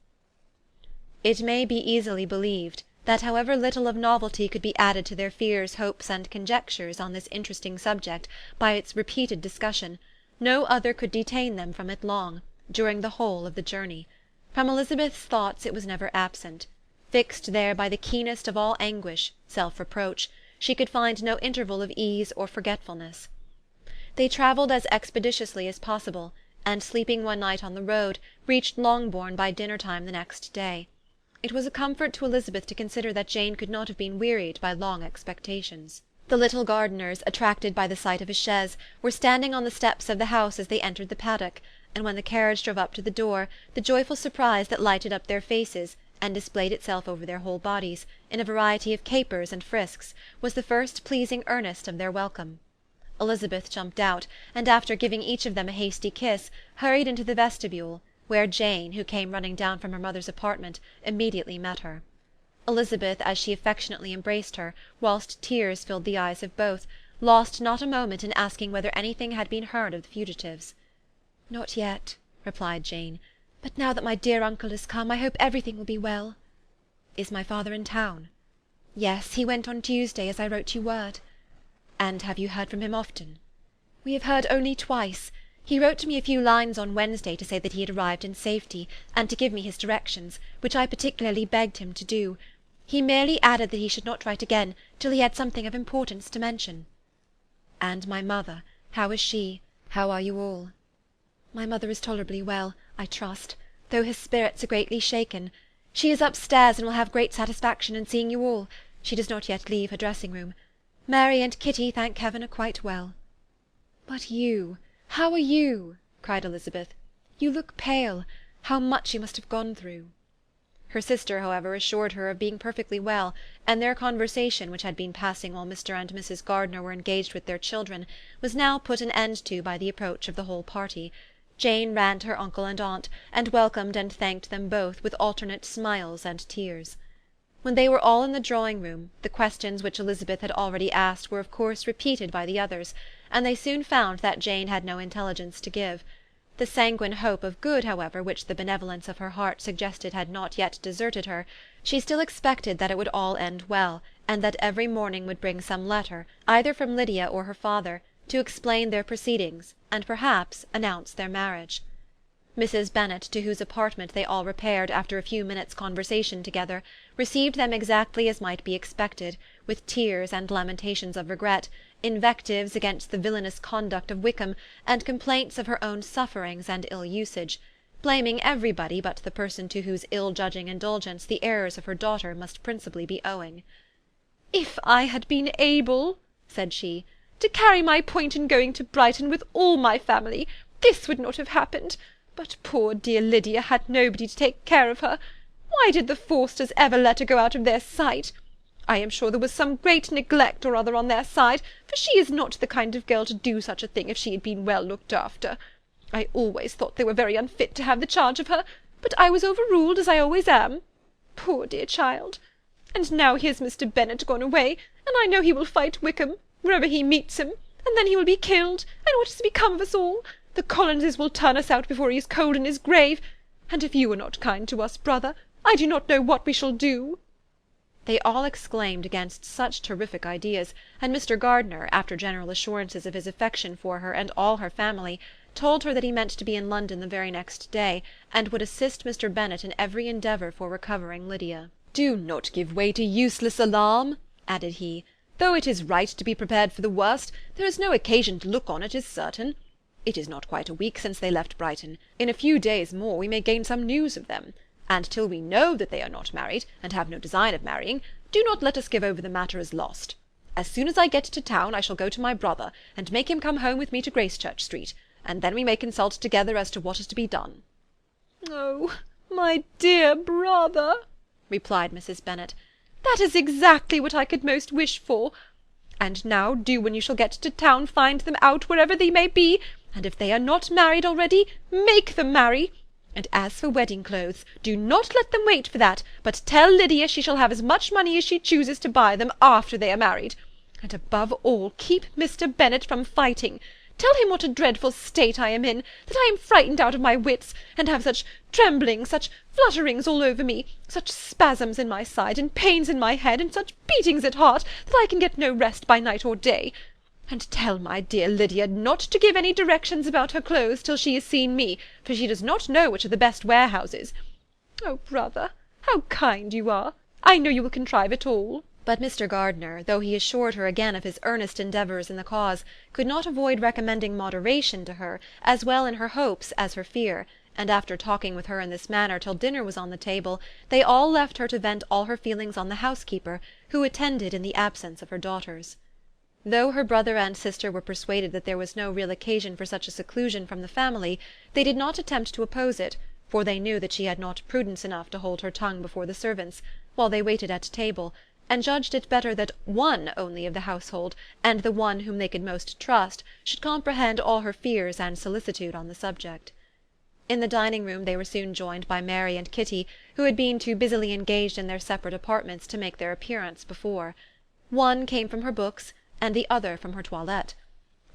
It may be easily believed that however little of novelty could be added to their fears, hopes, and conjectures on this interesting subject by its repeated discussion, no other could detain them from it long, during the whole of the journey. From Elizabeth's thoughts it was never absent. Fixed there by the keenest of all anguish, self-reproach, she could find no interval of ease or forgetfulness. They travelled as expeditiously as possible, and sleeping one night on the road, reached Longbourn by dinner-time the next day. It was a comfort to Elizabeth to consider that Jane could not have been wearied by long expectations. The little Gardiners, attracted by the sight of a chaise, were standing on the steps of the house as they entered the paddock, and when the carriage drove up to the door, the joyful surprise that lighted up their faces, and displayed itself over their whole bodies, in a variety of capers and frisks, was the first pleasing earnest of their welcome. Elizabeth jumped out, and after giving each of them a hasty kiss, hurried into the vestibule, where Jane, who came running down from her mother's apartment, immediately met her. Elizabeth, as she affectionately embraced her, whilst tears filled the eyes of both, lost not a moment in asking whether anything had been heard of the fugitives. "Not yet," replied Jane, "but now that my dear uncle has come, I hope everything will be well." "Is my father in town?" "Yes, he went on Tuesday, as I wrote you word." "And have you heard from him often?" "We have heard only twice. He wrote to me a few lines on Wednesday to say that he had arrived in safety, and to give me his directions, which I particularly begged him to do. He merely added that he should not write again till he had something of importance to mention." "And my mother, how is she? How are you all?" "My mother is tolerably well, I trust, though her spirits are greatly shaken. She is upstairs, and will have great satisfaction in seeing you all. She does not yet leave her dressing-room. Mary and Kitty, thank heaven, are quite well." "But you, how are you?" cried Elizabeth. "You look pale. How much you must have gone through!" Her sister, however, assured her of being perfectly well, and their conversation, which had been passing while Mr. and Mrs. Gardiner were engaged with their children, was now put an end to by the approach of the whole party. Jane ran to her uncle and aunt, and welcomed and thanked them both with alternate smiles and tears. When they were all in the drawing-room, the questions which Elizabeth had already asked were of course repeated by the others, and they soon found that Jane had no intelligence to give. The sanguine hope of good, however, which the benevolence of her heart suggested had not yet deserted her. She still expected that it would all end well, and that every morning would bring some letter, either from Lydia or her father, to explain their proceedings, and perhaps announce their marriage. Mrs. Bennet, to whose apartment they all repaired after a few minutes' conversation together, received them exactly as might be expected, with tears and lamentations of regret, invectives against the villainous conduct of Wickham, and complaints of her own sufferings and ill usage, blaming everybody but the person to whose ill-judging indulgence the errors of her daughter must principally be owing. "If I had been able," said she, "to carry my point in going to Brighton with all my family, this would not have happened. But poor dear Lydia had nobody to take care of her. Why did the Forsters ever let her go out of their sight? I am sure there was some great neglect or other on their side, for she is not the kind of girl to do such a thing if she had been well looked after. I always thought they were very unfit to have the charge of her, but I was overruled, as I always am. Poor dear child! And now here's Mr. Bennet gone away, and I know he will fight Wickham, wherever he meets him, and then he will be killed, and what is to become of us all? The Collinses will turn us out before he is cold in his grave, and if you are not kind to us, brother, I do not know what we shall do." They all exclaimed against such terrific ideas, and Mr. Gardiner, after general assurances of his affection for her and all her family, told her that he meant to be in London the very next day, and would assist Mr. Bennet in every endeavour for recovering Lydia. "Do not give way to useless alarm," added he. "Though it is right to be prepared for the worst, there is no occasion to look on it as certain. It is not quite a week since they left Brighton. In a few days more we may gain some news of them. And till we know that they are not married, and have no design of marrying, do not let us give over the matter as lost. As soon as I get to town I shall go to my brother, and make him come home with me to Gracechurch Street, and then we may consult together as to what is to be done." "Oh, my dear brother," replied Mrs. Bennet, "that is exactly what I could most wish for. And now do, when you shall get to town, find them out wherever they may be, and if they are not married already, make them marry. And as for wedding clothes, do not let them wait for that, but tell Lydia she shall have as much money as she chooses to buy them after they are married. And above all, keep Mr. Bennet from fighting. Tell him what a dreadful state I am in, that I am frightened out of my wits, and have such tremblings, such flutterings all over me, such spasms in my side, and pains in my head, and such beatings at heart, that I can get no rest by night or day. And tell my dear Lydia not to give any directions about her clothes till she has seen me, for she does not know which are the best warehouses. Oh, brother, how kind you are! I know you will contrive it all." But Mr. Gardiner, though he assured her again of his earnest endeavours in the cause, could not avoid recommending moderation to her, as well in her hopes as her fear, and after talking with her in this manner till dinner was on the table, they all left her to vent all her feelings on the housekeeper, who attended in the absence of her daughters. Though her brother and sister were persuaded that there was no real occasion for such a seclusion from the family, they did not attempt to oppose it, for they knew that she had not prudence enough to hold her tongue before the servants, while they waited at table, and judged it better that one only of the household, and the one whom they could most trust, should comprehend all her fears and solicitude on the subject. In the dining-room they were soon joined by Mary and Kitty, who had been too busily engaged in their separate apartments to make their appearance before. One came from her books, and the other from her toilette.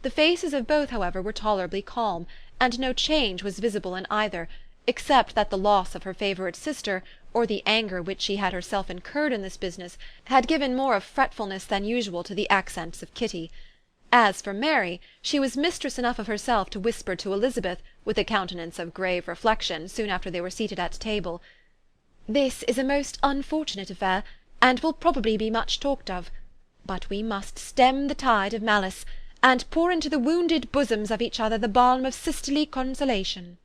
The faces of both, however, were tolerably calm, and no change was visible in either, except that the loss of her favourite sister, or the anger which she had herself incurred in this business, had given more of fretfulness than usual to the accents of Kitty. As for Mary, she was mistress enough of herself to whisper to Elizabeth, with a countenance of grave reflection, soon after they were seated at table, "This is a most unfortunate affair, and will probably be much talked of. But we must stem the tide of malice, and pour into the wounded bosoms of each other the balm of sisterly consolation."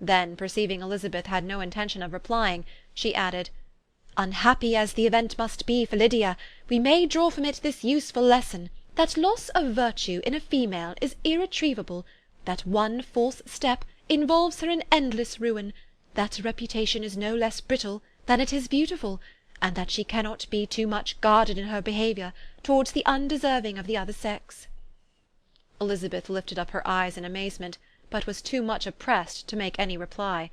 Then, perceiving Elizabeth had no intention of replying, she added, "Unhappy as the event must be for Lydia, we may draw from it this useful lesson, that loss of virtue in a female is irretrievable, that one false step involves her in endless ruin, that reputation is no less brittle than it is beautiful, and that she cannot be too much guarded in her behaviour towards the undeserving of the other sex." Elizabeth lifted up her eyes in amazement, but was too much oppressed to make any reply.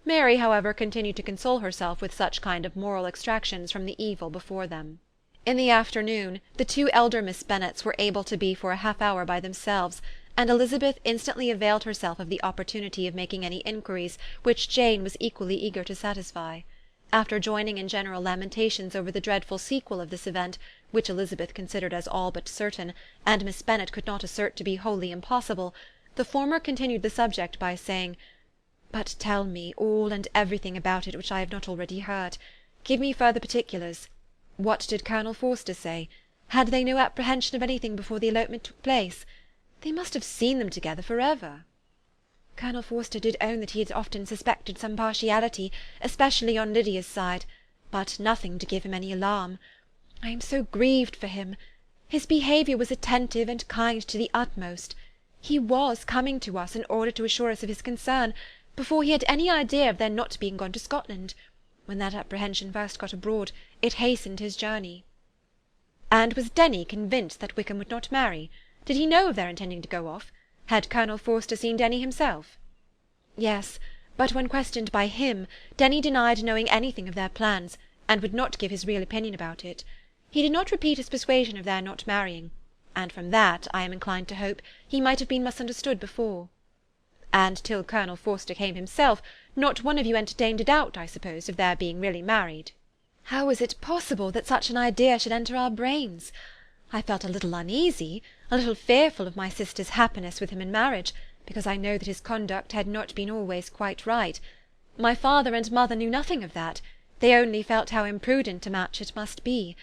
Mary, however, continued to console herself with such kind of moral extractions from the evil before them. In the afternoon, the two elder Miss Bennets were able to be for a half-hour by themselves, and Elizabeth instantly availed herself of the opportunity of making any inquiries which Jane was equally eager to satisfy. After joining in general lamentations over the dreadful sequel of this event, which Elizabeth considered as all but certain, and Miss Bennet could not assert to be wholly impossible, the former continued the subject by saying, "But tell me all and everything about it which I have not already heard. Give me further particulars. What did Colonel Forster say? Had they no apprehension of anything before the elopement took place? They must have seen them together for ever." "Colonel Forster did own that he had often suspected some partiality, especially on Lydia's side, but nothing to give him any alarm. I am so grieved for him. His behaviour was attentive and kind to the utmost. He was coming to us in order to assure us of his concern, before he had any idea of their not being gone to Scotland. When that apprehension first got abroad, it hastened his journey." "And was Denny convinced that Wickham would not marry? Did he know of their intending to go off? Had Colonel Forster seen Denny himself?" "Yes, but when questioned by him, Denny denied knowing anything of their plans, and would not give his real opinion about it. He did not repeat his persuasion of their not marrying, and from that, I am inclined to hope, he might have been misunderstood before." "And till Colonel Forster came himself, not one of you entertained a doubt, I suppose, of their being really married?" "How was it possible that such an idea should enter our brains? I felt a little uneasy, a little fearful of my sister's happiness with him in marriage, because I know that his conduct had not been always quite right. My father and mother knew nothing of that. They only felt how imprudent a match it must be.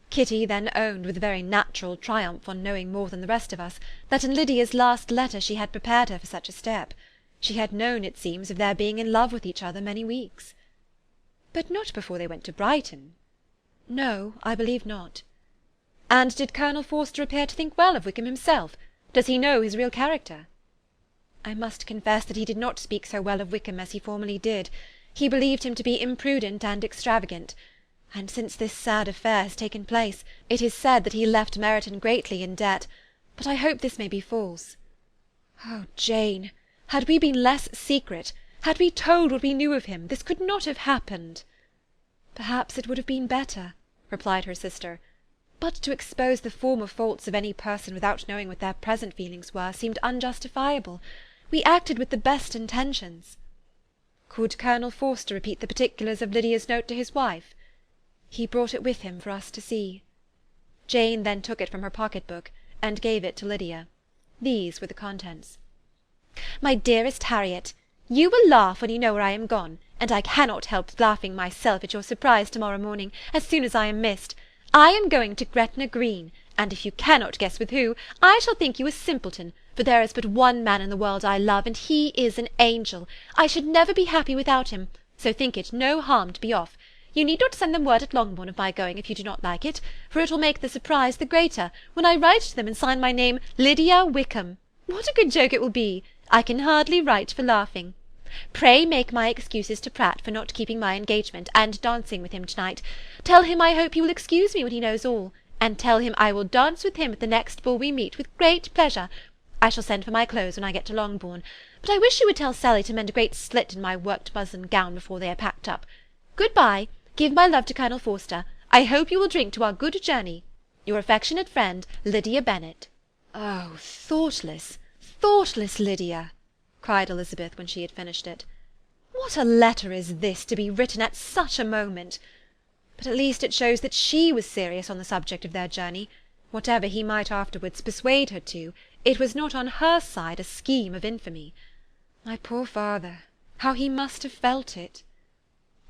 Kitty then owned, with a very natural triumph on knowing more than the rest of us, that in Lydia's last letter she had prepared her for such a step. She had known, it seems, of their being in love with each other many weeks." "But not before they went to Brighton?" "No, I believe not." "And did Colonel Forster appear to think well of Wickham himself? Does he know his real character?" "I must confess that he did not speak so well of Wickham as he formerly did. He believed him to be imprudent and extravagant. And since this sad affair has taken place, it is said that he left Meryton greatly in debt, but I hope this may be false. Oh, Jane, had we been less secret, had we told what we knew of him, this could not have happened." "Perhaps it would have been better," replied her sister, "but to expose the former faults of any person without knowing what their present feelings were seemed unjustifiable. We acted with the best intentions." "Could Colonel Forster repeat the particulars of Lydia's note to his wife?" "He brought it with him for us to see." Jane then took it from her pocket-book, and gave it to Lydia. These were the contents. "My dearest Harriet, you will laugh when you know where I am gone, and I cannot help laughing myself at your surprise to-morrow morning, as soon as I am missed. I am going to Gretna Green, and if you cannot guess with who, I shall think you a simpleton, for there is but one man in the world I love, and he is an angel. I should never be happy without him, so think it no harm to be off. You need not send them word at Longbourn of my going if you do not like it, for it will make the surprise the greater when I write to them and sign my name Lydia Wickham. What a good joke it will be! I can hardly write for laughing. Pray make my excuses to Pratt for not keeping my engagement and dancing with him to-night. Tell him I hope he will excuse me when he knows all, and tell him I will dance with him at the next ball we meet with great pleasure. I shall send for my clothes when I get to Longbourn, but I wish you would tell Sally to mend a great slit in my worked muslin gown before they are packed up. Good-bye. Give my love to Colonel Forster. I hope you will drink to our good journey. Your affectionate friend, Lydia Bennet. "Oh, thoughtless, thoughtless Lydia!" cried Elizabeth when she had finished it. What a letter is this, to be written at such a moment! But at least it shows that she was serious on the subject of their journey. Whatever he might afterwards persuade her to, it was not on her side a scheme of infamy. My poor father, how he must have felt it!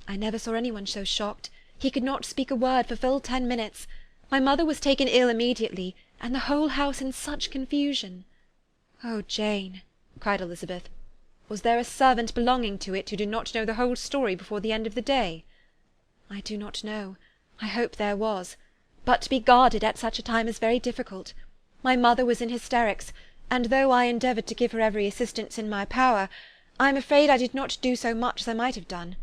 I never saw anyone so shocked. He could not speak a word for full 10 minutes. My mother was taken ill immediately, and the whole house in such confusion. Oh, Jane, cried Elizabeth, was there a servant belonging to it who did not know the whole story before the end of the day? I do not know. I hope there was. But to be guarded at such a time is very difficult. My mother was in hysterics, and though I endeavoured to give her every assistance in my power, I am afraid I did not do so much as I might have done.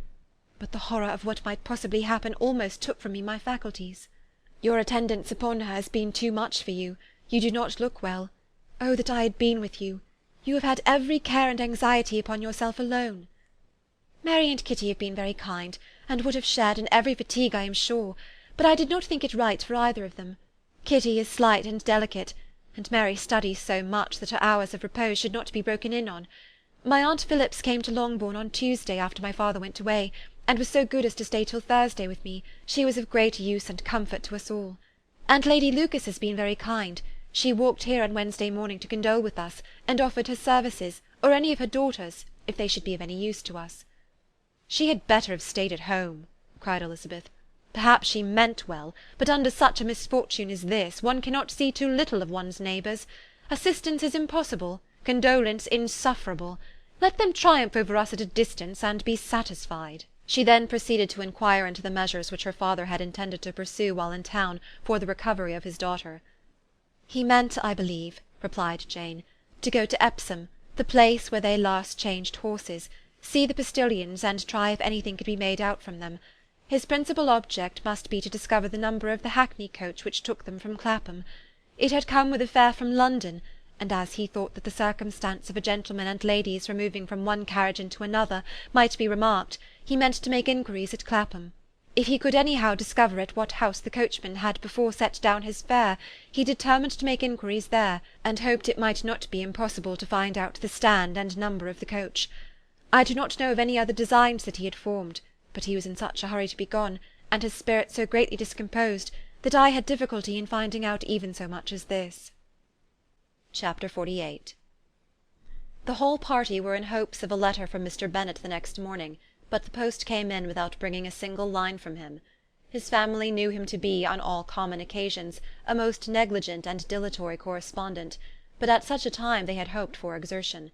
But the horror of what might possibly happen almost took from me my faculties. Your attendance upon her has been too much for you. You do not look well. Oh, that I had been with you! You have had every care and anxiety upon yourself alone. Mary and Kitty have been very kind, and would have shared in every fatigue, I am sure, but I did not think it right for either of them. Kitty is slight and delicate, and Mary studies so much that her hours of repose should not be broken in on. My Aunt Phillips came to Longbourn on Tuesday after my father went away, and was so good as to stay till Thursday with me. She was of great use and comfort to us all. And Lady Lucas has been very kind. She walked here on Wednesday morning to condole with us, and offered her services, or any of her daughters, if they should be of any use to us. She had better have stayed at home, cried Elizabeth. Perhaps she meant well, but under such a misfortune as this, one cannot see too little of one's neighbours. Assistance is impossible, condolence insufferable. Let them triumph over us at a distance, and be satisfied. She then proceeded to inquire into the measures which her father had intended to pursue while in town for the recovery of his daughter. He meant, I believe, replied Jane, to go to Epsom, the place where they last changed horses, see the postillions, and try if anything could be made out from them. His principal object must be to discover the number of the hackney coach which took them from Clapham. It had come with a fare from London, and as he thought that the circumstance of a gentleman and ladies removing from one carriage into another might be remarked, he meant to make inquiries at Clapham. If he could anyhow discover at what house the coachman had before set down his fare, he determined to make inquiries there, and hoped it might not be impossible to find out the stand and number of the coach. I do not know of any other designs that he had formed, but he was in such a hurry to be gone, and his spirits so greatly discomposed, that I had difficulty in finding out even so much as this. Chapter 48. The whole party were in hopes of a letter from Mr. Bennet the next morning, but the post came in without bringing a single line from him. His family knew him to be, on all common occasions, a most negligent and dilatory correspondent, but at such a time they had hoped for exertion.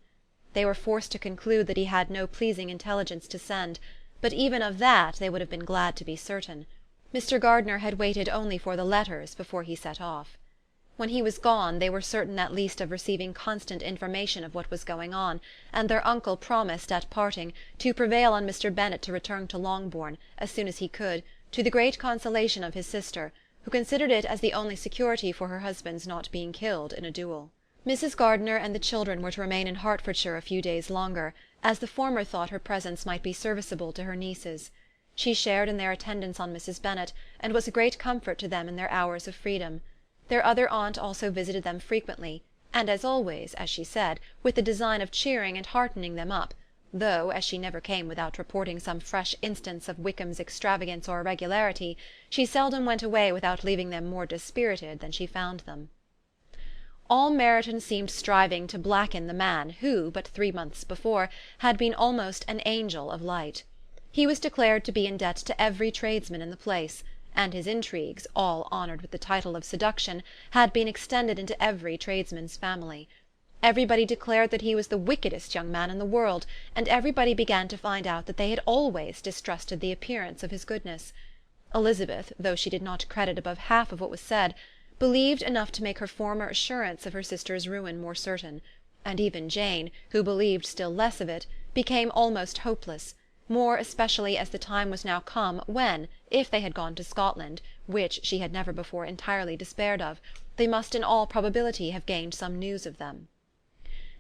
They were forced to conclude that he had no pleasing intelligence to send, but even of that they would have been glad to be certain. Mr. Gardiner had waited only for the letters before he set off. When he was gone, they were certain at least of receiving constant information of what was going on, and their uncle promised, at parting, to prevail on Mr. Bennet to return to Longbourn, as soon as he could, to the great consolation of his sister, who considered it as the only security for her husband's not being killed in a duel. Mrs. Gardiner and the children were to remain in Hertfordshire a few days longer, as the former thought her presence might be serviceable to her nieces. She shared in their attendance on Mrs. Bennet, and was a great comfort to them in their hours of freedom. Their other aunt also visited them frequently, and as always, as she said, with the design of cheering and heartening them up, though, as she never came without reporting some fresh instance of Wickham's extravagance or irregularity, she seldom went away without leaving them more dispirited than she found them. All Meryton seemed striving to blacken the man who, but 3 months before, had been almost an angel of light. He was declared to be in debt to every tradesman in the place, and his intrigues, all honoured with the title of seduction, had been extended into every tradesman's family. Everybody declared that he was the wickedest young man in the world, and everybody began to find out that they had always distrusted the appearance of his goodness. Elizabeth, though she did not credit above half of what was said, believed enough to make her former assurance of her sister's ruin more certain, and even Jane, who believed still less of it, became almost hopeless, more especially as the time was now come when, if they had gone to Scotland, which she had never before entirely despaired of, they must in all probability have gained some news of them.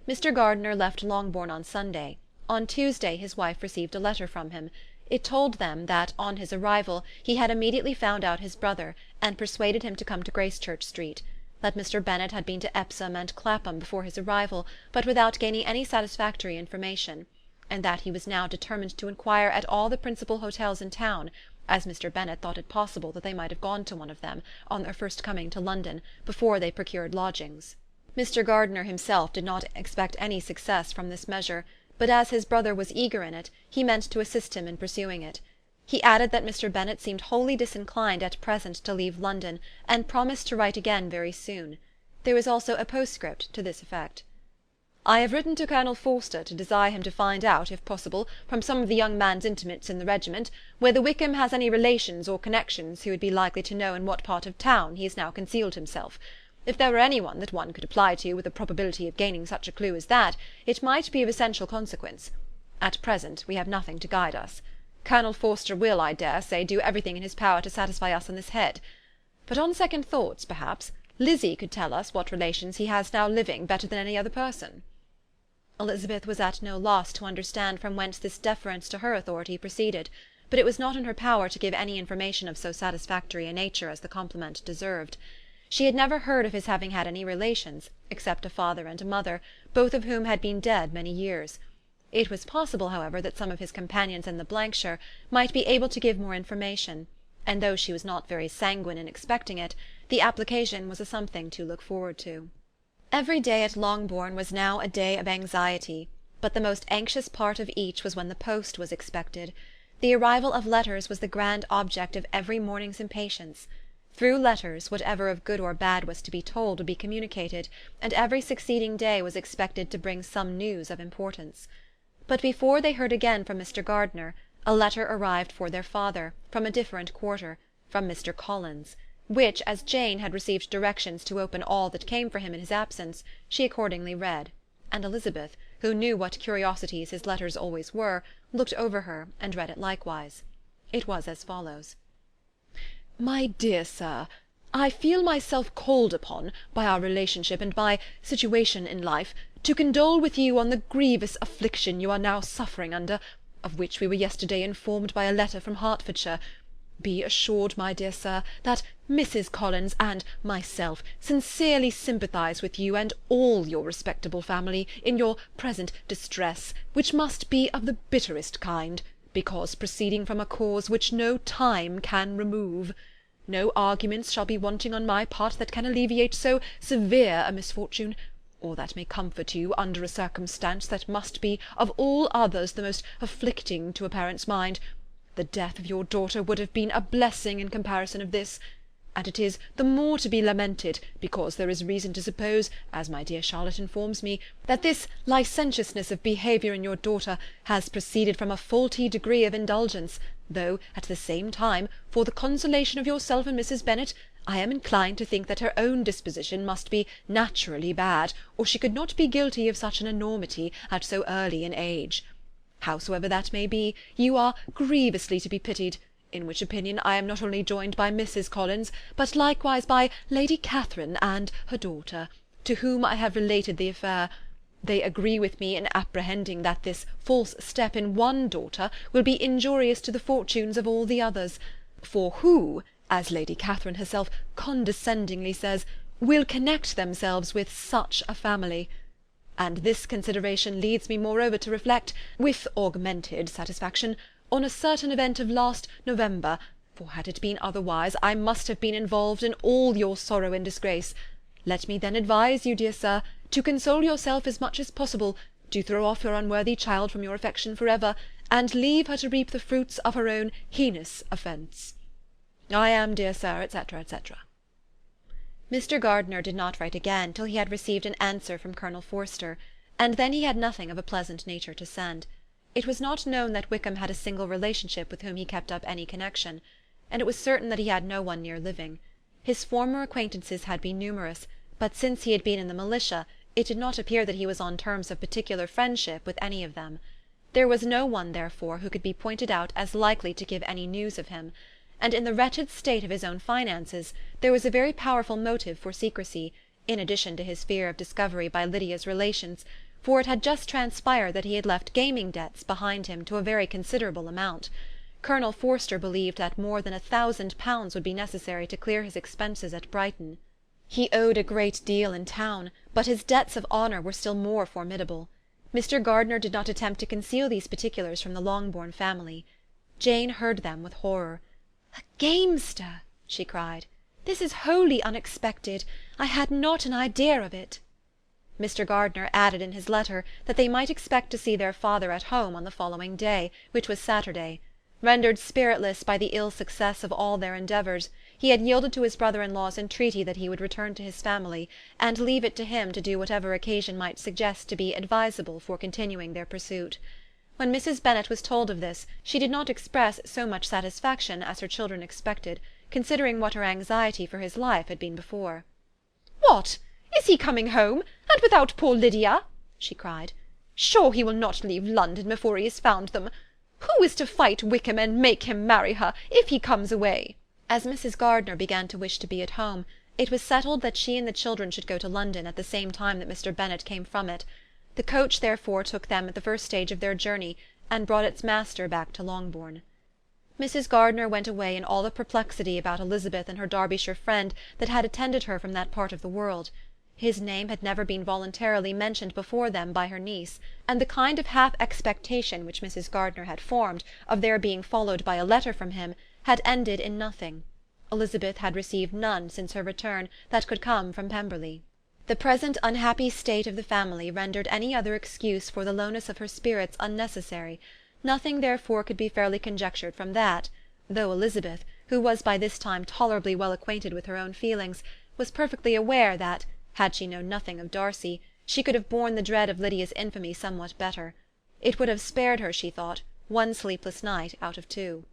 Mr. Gardiner left Longbourn on Sunday. On Tuesday his wife received a letter from him. It told them that, on his arrival, he had immediately found out his brother, and persuaded him to come to Gracechurch Street; that Mr. Bennet had been to Epsom and Clapham before his arrival, but without gaining any satisfactory information; and that he was now determined to inquire at all the principal hotels in town, as Mr. Bennet thought it possible that they might have gone to one of them, on their first coming to London, before they procured lodgings. Mr. Gardiner himself did not expect any success from this measure, but as his brother was eager in it, he meant to assist him in pursuing it. He added that Mr. Bennet seemed wholly disinclined at present to leave London, and promised to write again very soon. There was also a postscript to this effect. "I have written to Colonel Forster to desire him to find out, if possible, from some of the young man's intimates in the regiment, whether Wickham has any relations or connections who would be likely to know in what part of town he has now concealed himself. If there were any one that one could apply to with a probability of gaining such a clue as that, it might be of essential consequence. At present we have nothing to guide us. Colonel Forster will, I dare say, do everything in his power to satisfy us on this head. But on second thoughts, perhaps, Lizzie could tell us what relations he has now living better than any other person." Elizabeth was at no loss to understand from whence this deference to her authority proceeded, but it was not in her power to give any information of so satisfactory a nature as the compliment deserved. She had never heard of his having had any relations, except a father and a mother, both of whom had been dead many years. It was possible, however, that some of his companions in the shire might be able to give more information, and though she was not very sanguine in expecting it, the application was a something to look forward to. Every day at Longbourn was now a day of anxiety, but the most anxious part of each was when the post was expected. The arrival of letters was the grand object of every morning's impatience. Through letters, whatever of good or bad was to be told would be communicated, and every succeeding day was expected to bring some news of importance. But before they heard again from Mr. Gardiner, a letter arrived for their father, from a different quarter, from Mr. Collins, which, as Jane had received directions to open all that came for him in his absence, she accordingly read; and Elizabeth, who knew what curiosities his letters always were, looked over her, and read it likewise. It was as follows: "My dear Sir, I feel myself called upon, by our relationship and my situation in life, to condole with you on the grievous affliction you are now suffering under, of which we were yesterday informed by a letter from Hertfordshire. Be assured, my dear Sir, that Mrs. Collins and myself sincerely sympathize with you and all your respectable family in your present distress, which must be of the bitterest kind, because proceeding from a cause which no time can remove. No arguments shall be wanting on my part that can alleviate so severe a misfortune, or that may comfort you under a circumstance that must be of all others the most afflicting to a parent's mind. The death of your daughter would have been a blessing in comparison of this, and it is the more to be lamented, because there is reason to suppose, as my dear Charlotte informs me, that this licentiousness of behaviour in your daughter has proceeded from a faulty degree of indulgence, though, at the same time, for the consolation of yourself and Mrs. Bennet, I am inclined to think that her own disposition must be naturally bad, or she could not be guilty of such an enormity at so early an age. Howsoever that may be, you are grievously to be pitied, in which opinion I am not only joined by Mrs. Collins, but likewise by Lady Catherine and her daughter, to whom I have related the affair. They agree with me in apprehending that this false step in one daughter will be injurious to the fortunes of all the others, for who, as Lady Catherine herself condescendingly says, will connect themselves with such a family. And this consideration leads me moreover to reflect, with augmented satisfaction, on a certain event of last November, for had it been otherwise, I must have been involved in all your sorrow and disgrace. Let me then advise you, dear Sir, to console yourself as much as possible, to throw off your unworthy child from your affection for ever, and leave her to reap the fruits of her own heinous offence. I am, dear Sir, etc., etc." Mr. Gardiner did not write again till he had received an answer from Colonel Forster, and then he had nothing of a pleasant nature to send. It was not known that Wickham had a single relationship with whom he kept up any connection, and it was certain that he had no one near living. His former acquaintances had been numerous, but since he had been in the militia, it did not appear that he was on terms of particular friendship with any of them. There was no one, therefore, who could be pointed out as likely to give any news of him, and in the wretched state of his own finances there was a very powerful motive for secrecy, in addition to his fear of discovery by Lydia's relations, for it had just transpired that he had left gaming debts behind him to a very considerable amount. Colonel Forster believed that more than £1,000 would be necessary to clear his expenses at Brighton. He owed a great deal in town, but his debts of honour were still more formidable. Mr. Gardiner did not attempt to conceal these particulars from the Longbourn family. Jane heard them with horror. "A gamester!" she cried. "This is wholly unexpected. I had not an idea of it." Mr. Gardiner added in his letter that they might expect to see their father at home on the following day, which was Saturday. Rendered spiritless by the ill success of all their endeavours, he had yielded to his brother-in-law's entreaty that he would return to his family, and leave it to him to do whatever occasion might suggest to be advisable for continuing their pursuit. When Mrs. Bennet was told of this, she did not express so much satisfaction as her children expected, considering what her anxiety for his life had been before. "What! Is he coming home, and without poor Lydia?" she cried. "Sure he will not leave London before he has found them. Who is to fight Wickham and make him marry her, if he comes away?" As Mrs. Gardiner began to wish to be at home, it was settled that she and the children should go to London at the same time that Mr. Bennet came from it. The coach therefore took them at the first stage of their journey, and brought its master back to Longbourn. Mrs. Gardiner went away in all the perplexity about Elizabeth and her Derbyshire friend that had attended her from that part of the world. His name had never been voluntarily mentioned before them by her niece, and the kind of half-expectation which Mrs. Gardiner had formed of their being followed by a letter from him had ended in nothing. Elizabeth had received none since her return that could come from Pemberley. The present unhappy state of the family rendered any other excuse for the lowness of her spirits unnecessary. Nothing therefore could be fairly conjectured from that, though Elizabeth, who was by this time tolerably well acquainted with her own feelings, was perfectly aware that, had she known nothing of Darcy, she could have borne the dread of Lydia's infamy somewhat better. It would have spared her, she thought, one sleepless night out of 2.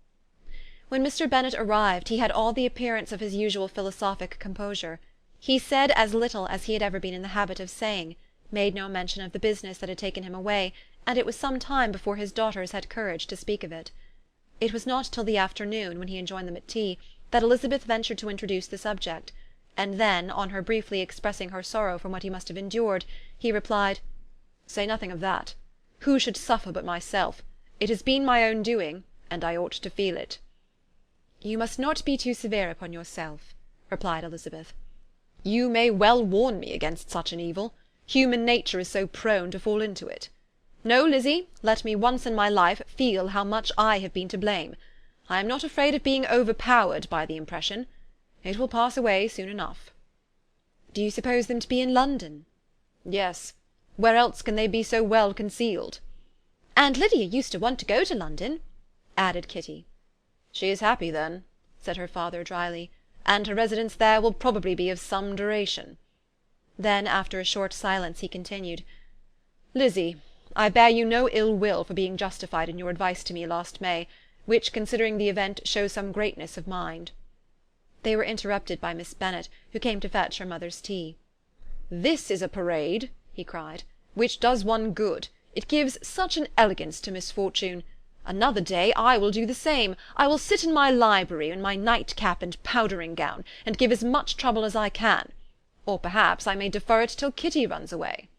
When Mr. Bennet arrived, he had all the appearance of his usual philosophic composure. He said as little as he had ever been in the habit of saying, made no mention of the business that had taken him away, and it was some time before his daughters had courage to speak of it. It was not till the afternoon, when he had joined them at tea, that Elizabeth ventured to introduce the subject, and then, on her briefly expressing her sorrow from what he must have endured, he replied, "Say nothing of that. Who should suffer but myself? It has been my own doing, and I ought to feel it." "You must not be too severe upon yourself," replied Elizabeth. "You may well warn me against such an evil. Human nature is so prone to fall into it. No, Lizzie, let me once in my life feel how much I have been to blame. I am not afraid of being overpowered by the impression. It will pass away soon enough." "Do you suppose them to be in London?" "Yes. Where else can they be so well concealed?" "And Lydia used to want to go to London," added Kitty. "She is happy then," said her father dryly, "and her residence there will probably be of some duration." Then, after a short silence, he continued, "Lizzie, I bear you no ill will for being justified in your advice to me last May, which, considering the event, shows some greatness of mind." They were interrupted by Miss Bennet, who came to fetch her mother's tea. "This is a parade," he cried, "which does one good. It gives such an elegance to misfortune. Another day I will do the same. I will sit in my library in my nightcap and powdering gown, and give as much trouble as I can. Or perhaps I may defer it till Kitty runs away."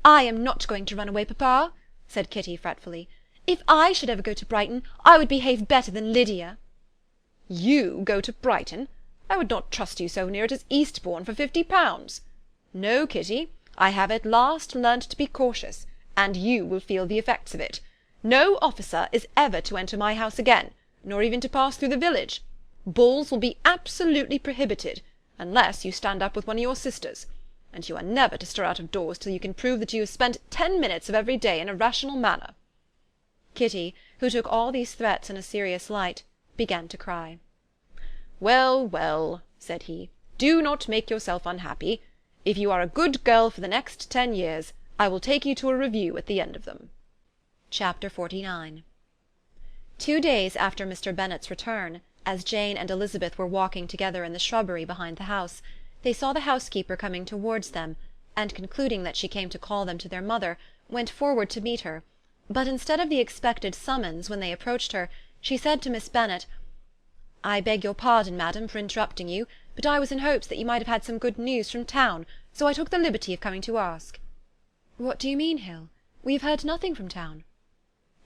"I am not going to run away, papa," said Kitty fretfully. "If I should ever go to Brighton, I would behave better than Lydia." "You go to Brighton? I would not trust you so near it as Eastbourne for £50. No, Kitty, I have at last learnt to be cautious, and you will feel the effects of it. No officer is ever to enter my house again, nor even to pass through the village. Balls will be absolutely prohibited, unless you stand up with one of your sisters, and you are never to stir out of doors till you can prove that you have spent 10 minutes of every day in a rational manner." Kitty, who took all these threats in a serious light, began to cry. "Well, well," said he, "do not make yourself unhappy. If you are a good girl for the next 10 years, I will take you to a review at the end of them." Chapter 49. 2 days after Mr. Bennet's return, as Jane and Elizabeth were walking together in the shrubbery behind the house, they saw the housekeeper coming towards them, and concluding that she came to call them to their mother, went forward to meet her, but instead of the expected summons when they approached her, she said to Miss Bennet, "I beg your pardon, madam, for interrupting you, but I was in hopes that you might have had some good news from town, so I took the liberty of coming to ask." "What do you mean, Hill? We have heard nothing from town."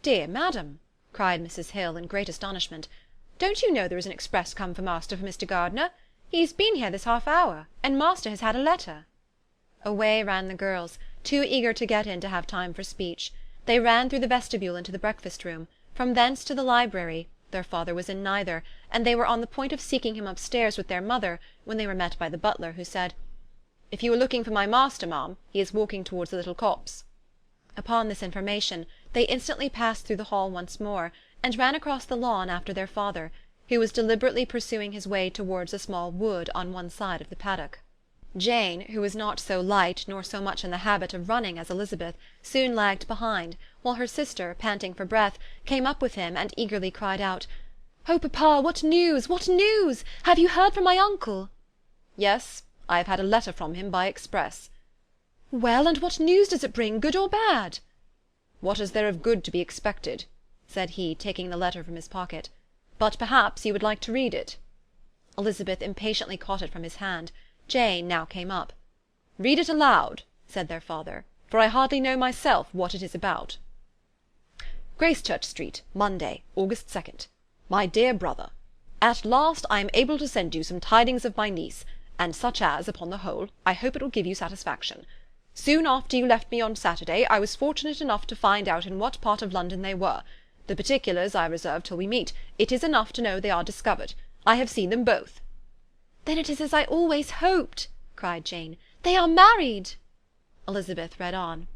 "Dear madam," cried Mrs. Hill in great astonishment, "don't you know there is an express come for master for Mr. Gardiner? He has been here this half hour, and master has had a letter." Away ran the girls, too eager to get in to have time for speech. They ran through the vestibule into the breakfast-room, from thence to the library. Their father was in neither, and they were on the point of seeking him upstairs with their mother, when they were met by the butler, who said, "If you are looking for my master, ma'am, he is walking towards the little copse." Upon this information, they instantly passed through the hall once more, and ran across the lawn after their father, who was deliberately pursuing his way towards a small wood on one side of the paddock. Jane, who was not so light nor so much in the habit of running as Elizabeth, soon lagged behind, while her sister, panting for breath, came up with him and eagerly cried out, "Oh, papa, what news? What news? Have you heard from my uncle?" "Yes, I have had a letter from him by express." "Well, and what news does it bring, good or bad?" "What is there of good to be expected?" said he, taking the letter from his pocket. "But perhaps you would like to read it." Elizabeth impatiently caught it from his hand. Jane now came up. "Read it aloud," said their father, "for I hardly know myself what it is about." "Gracechurch Street, Monday, August 2nd. My dear brother, at last I am able to send you some tidings of my niece, and such as, upon the whole, I hope it will give you satisfaction. Soon after you left me on Saturday, I was fortunate enough to find out in what part of London they were. The particulars I reserve till we meet. It is enough to know they are discovered. I have seen them both." "Then it is as I always hoped," cried Jane. "They are married." Elizabeth read on.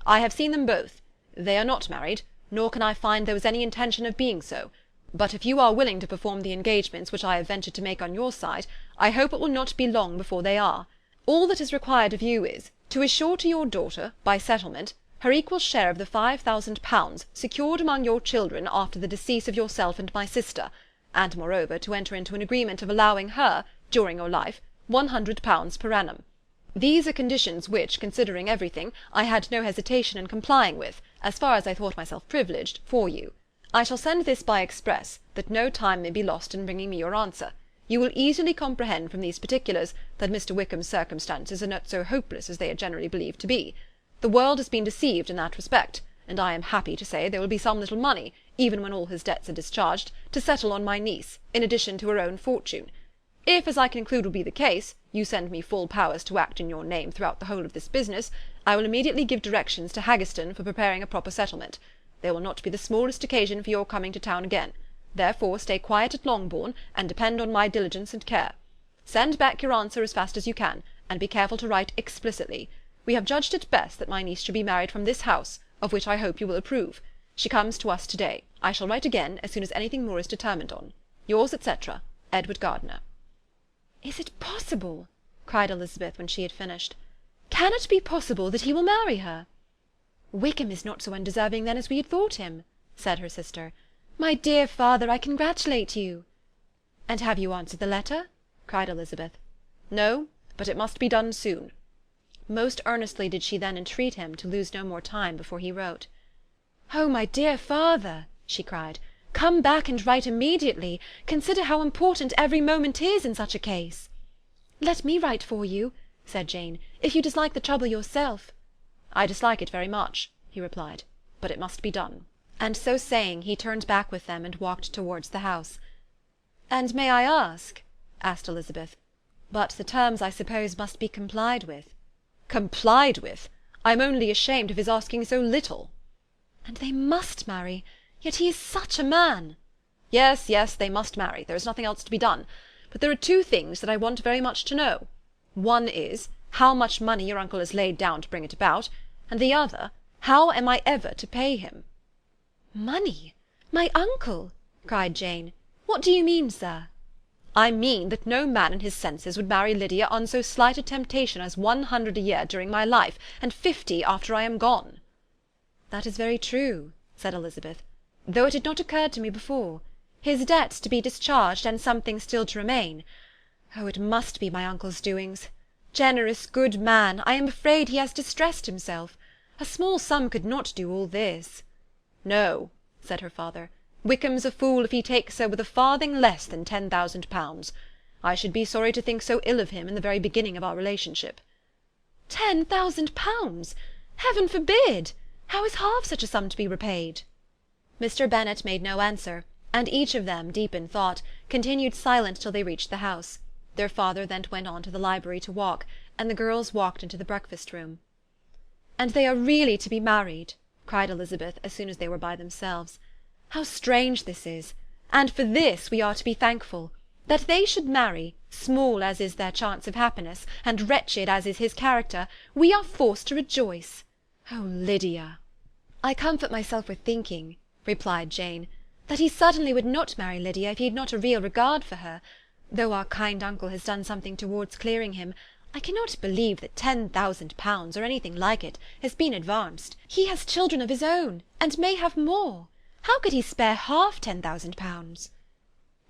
"I have seen them both. They are not married, nor can I find there was any intention of being so. But if you are willing to perform the engagements which I have ventured to make on your side, I hope it will not be long before they are. All that is required of you is, to assure to your daughter, by settlement, her equal share of the £5,000 secured among your children after the decease of yourself and my sister, and moreover to enter into an agreement of allowing her, during your life, £100 per annum. These are conditions which, considering everything, I had no hesitation in complying with, as far as I thought myself privileged, for you. I shall send this by express, that no time may be lost in bringing me your answer. You will easily comprehend from these particulars that Mr. Wickham's circumstances are not so hopeless as they are generally believed to be. The world has been deceived in that respect, and I am happy to say there will be some little money, even when all his debts are discharged, to settle on my niece, in addition to her own fortune. If, as I conclude will be the case, you send me full powers to act in your name throughout the whole of this business, I will immediately give directions to Haggerston for preparing a proper settlement. There will not be the smallest occasion for your coming to town again. Therefore stay quiet at Longbourn, and depend on my diligence and care. Send back your answer as fast as you can, and be careful to write explicitly. We have judged it best that my niece should be married from this house, of which I hope you will approve. She comes to us to-day. I shall write again as soon as anything more is determined on. Yours, etc., Edward Gardiner. "Is it possible?" cried Elizabeth when she had finished. "Can it be possible that he will marry her?" "Wickham is not so undeserving then as we had thought him," said her sister. "My dear father, I congratulate you." "And have you answered the letter?" cried Elizabeth. "No, but it must be done soon." Most earnestly did she then entreat him to lose no more time before he wrote. "Oh, my dear father," she cried, "come back and write immediately. Consider how important every moment is in such a case." "Let me write for you," said Jane, "if you dislike the trouble yourself." "I dislike it very much," he replied, "but it must be done." And so saying, he turned back with them and walked towards the house. "And may I ask," asked Elizabeth, "but the terms, I suppose, must be complied with." "Complied with? I am only ashamed of his asking so little." "And they must marry. Yet he is such a man." "Yes, yes, they must marry. There is nothing else to be done. But there are two things that I want very much to know. One is, how much money your uncle has laid down to bring it about, and the other, how am I ever to pay him?" "Money? My uncle?" cried Jane. "What do you mean, sir?" "I mean that no man in his senses would marry Lydia on so slight a temptation as 100 a year during my life, and 50 after I am gone." "That is very true," said Elizabeth, "though it had not occurred to me before. His debts to be discharged, and something still to remain. Oh, it must be my uncle's doings. Generous, good man, I am afraid he has distressed himself. A small sum could not do all this." "No," said her father, "Wickham's a fool if he takes her with a farthing less than £10,000. I should be sorry to think so ill of him in the very beginning of our relationship." £10,000! Heaven forbid! How is half such a sum to be repaid?" Mr. Bennet made no answer, and each of them, deep in thought, continued silent till they reached the house. Their father then went on to the library to walk, and the girls walked into the breakfast-room. "And they are really to be married?" cried Elizabeth, as soon as they were by themselves. "How strange this is! And for this we are to be thankful. That they should marry, small as is their chance of happiness, and wretched as is his character, we are forced to rejoice. Oh, Lydia!" "I comfort myself with thinking," replied Jane, "that he certainly would not marry Lydia if he had not a real regard for her. Though our kind uncle has done something towards clearing him, I cannot believe that £10,000, or anything like it, has been advanced. He has children of his own, and may have more. How could he spare half £10,000?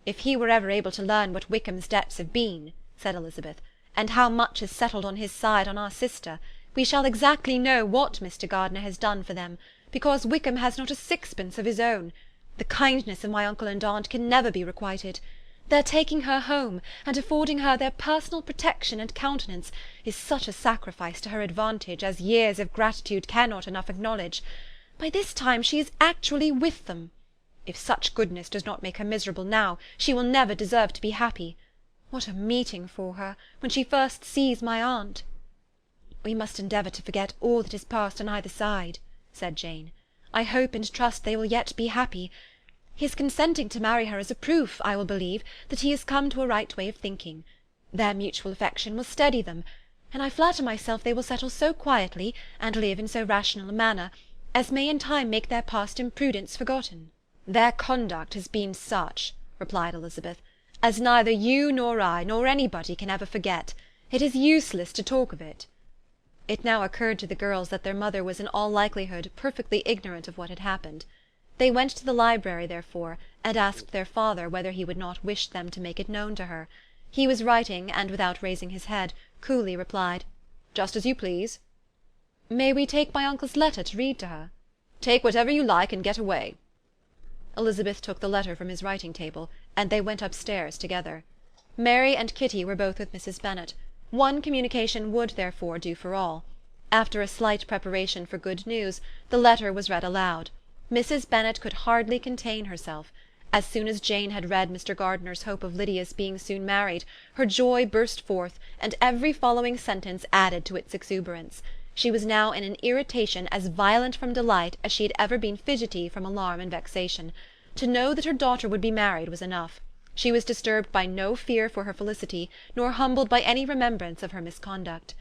"If he were ever able to learn what Wickham's debts have been," said Elizabeth, "and how much is settled on his side on our sister, we shall exactly know what Mr. Gardiner has done for them, because Wickham has not a sixpence of his own. The kindness of my uncle and aunt can never be requited. Their taking her home, and affording her their personal protection and countenance, is such a sacrifice to her advantage as years of gratitude cannot enough acknowledge. By this time she is actually with them. If such goodness does not make her miserable now, she will never deserve to be happy. What a meeting for her, when she first sees my aunt!" "We must endeavour to forget all that has passed on either side," said Jane. "I hope and trust they will yet be happy. His consenting to marry her is a proof, I will believe, that he has come to a right way of thinking. Their mutual affection will steady them, and I flatter myself they will settle so quietly, and live in so rational a manner, as may in time make their past imprudence forgotten." "Their conduct has been such," replied Elizabeth, "as neither you nor I nor anybody can ever forget. It is useless to talk of it." It now occurred to the girls that their mother was in all likelihood perfectly ignorant of what had happened. They went to the library, therefore, and asked their father whether he would not wish them to make it known to her. He was writing, and without raising his head, coolly replied, "Just as you please." "May we take my uncle's letter to read to her?" "Take whatever you like, and get away." Elizabeth took the letter from his writing-table, and they went upstairs together. Mary and Kitty were both with Mrs. Bennet. One communication would, therefore, do for all. After a slight preparation for good news, the letter was read aloud. Mrs. Bennet could hardly contain herself. As soon as Jane had read Mr. Gardiner's hope of Lydia's being soon married, her joy burst forth, and every following sentence added to its exuberance. She was now in an irritation as violent from delight as she had ever been fidgety from alarm and vexation. To know that her daughter would be married was enough. She was disturbed by no fear for her felicity, nor humbled by any remembrance of her misconduct.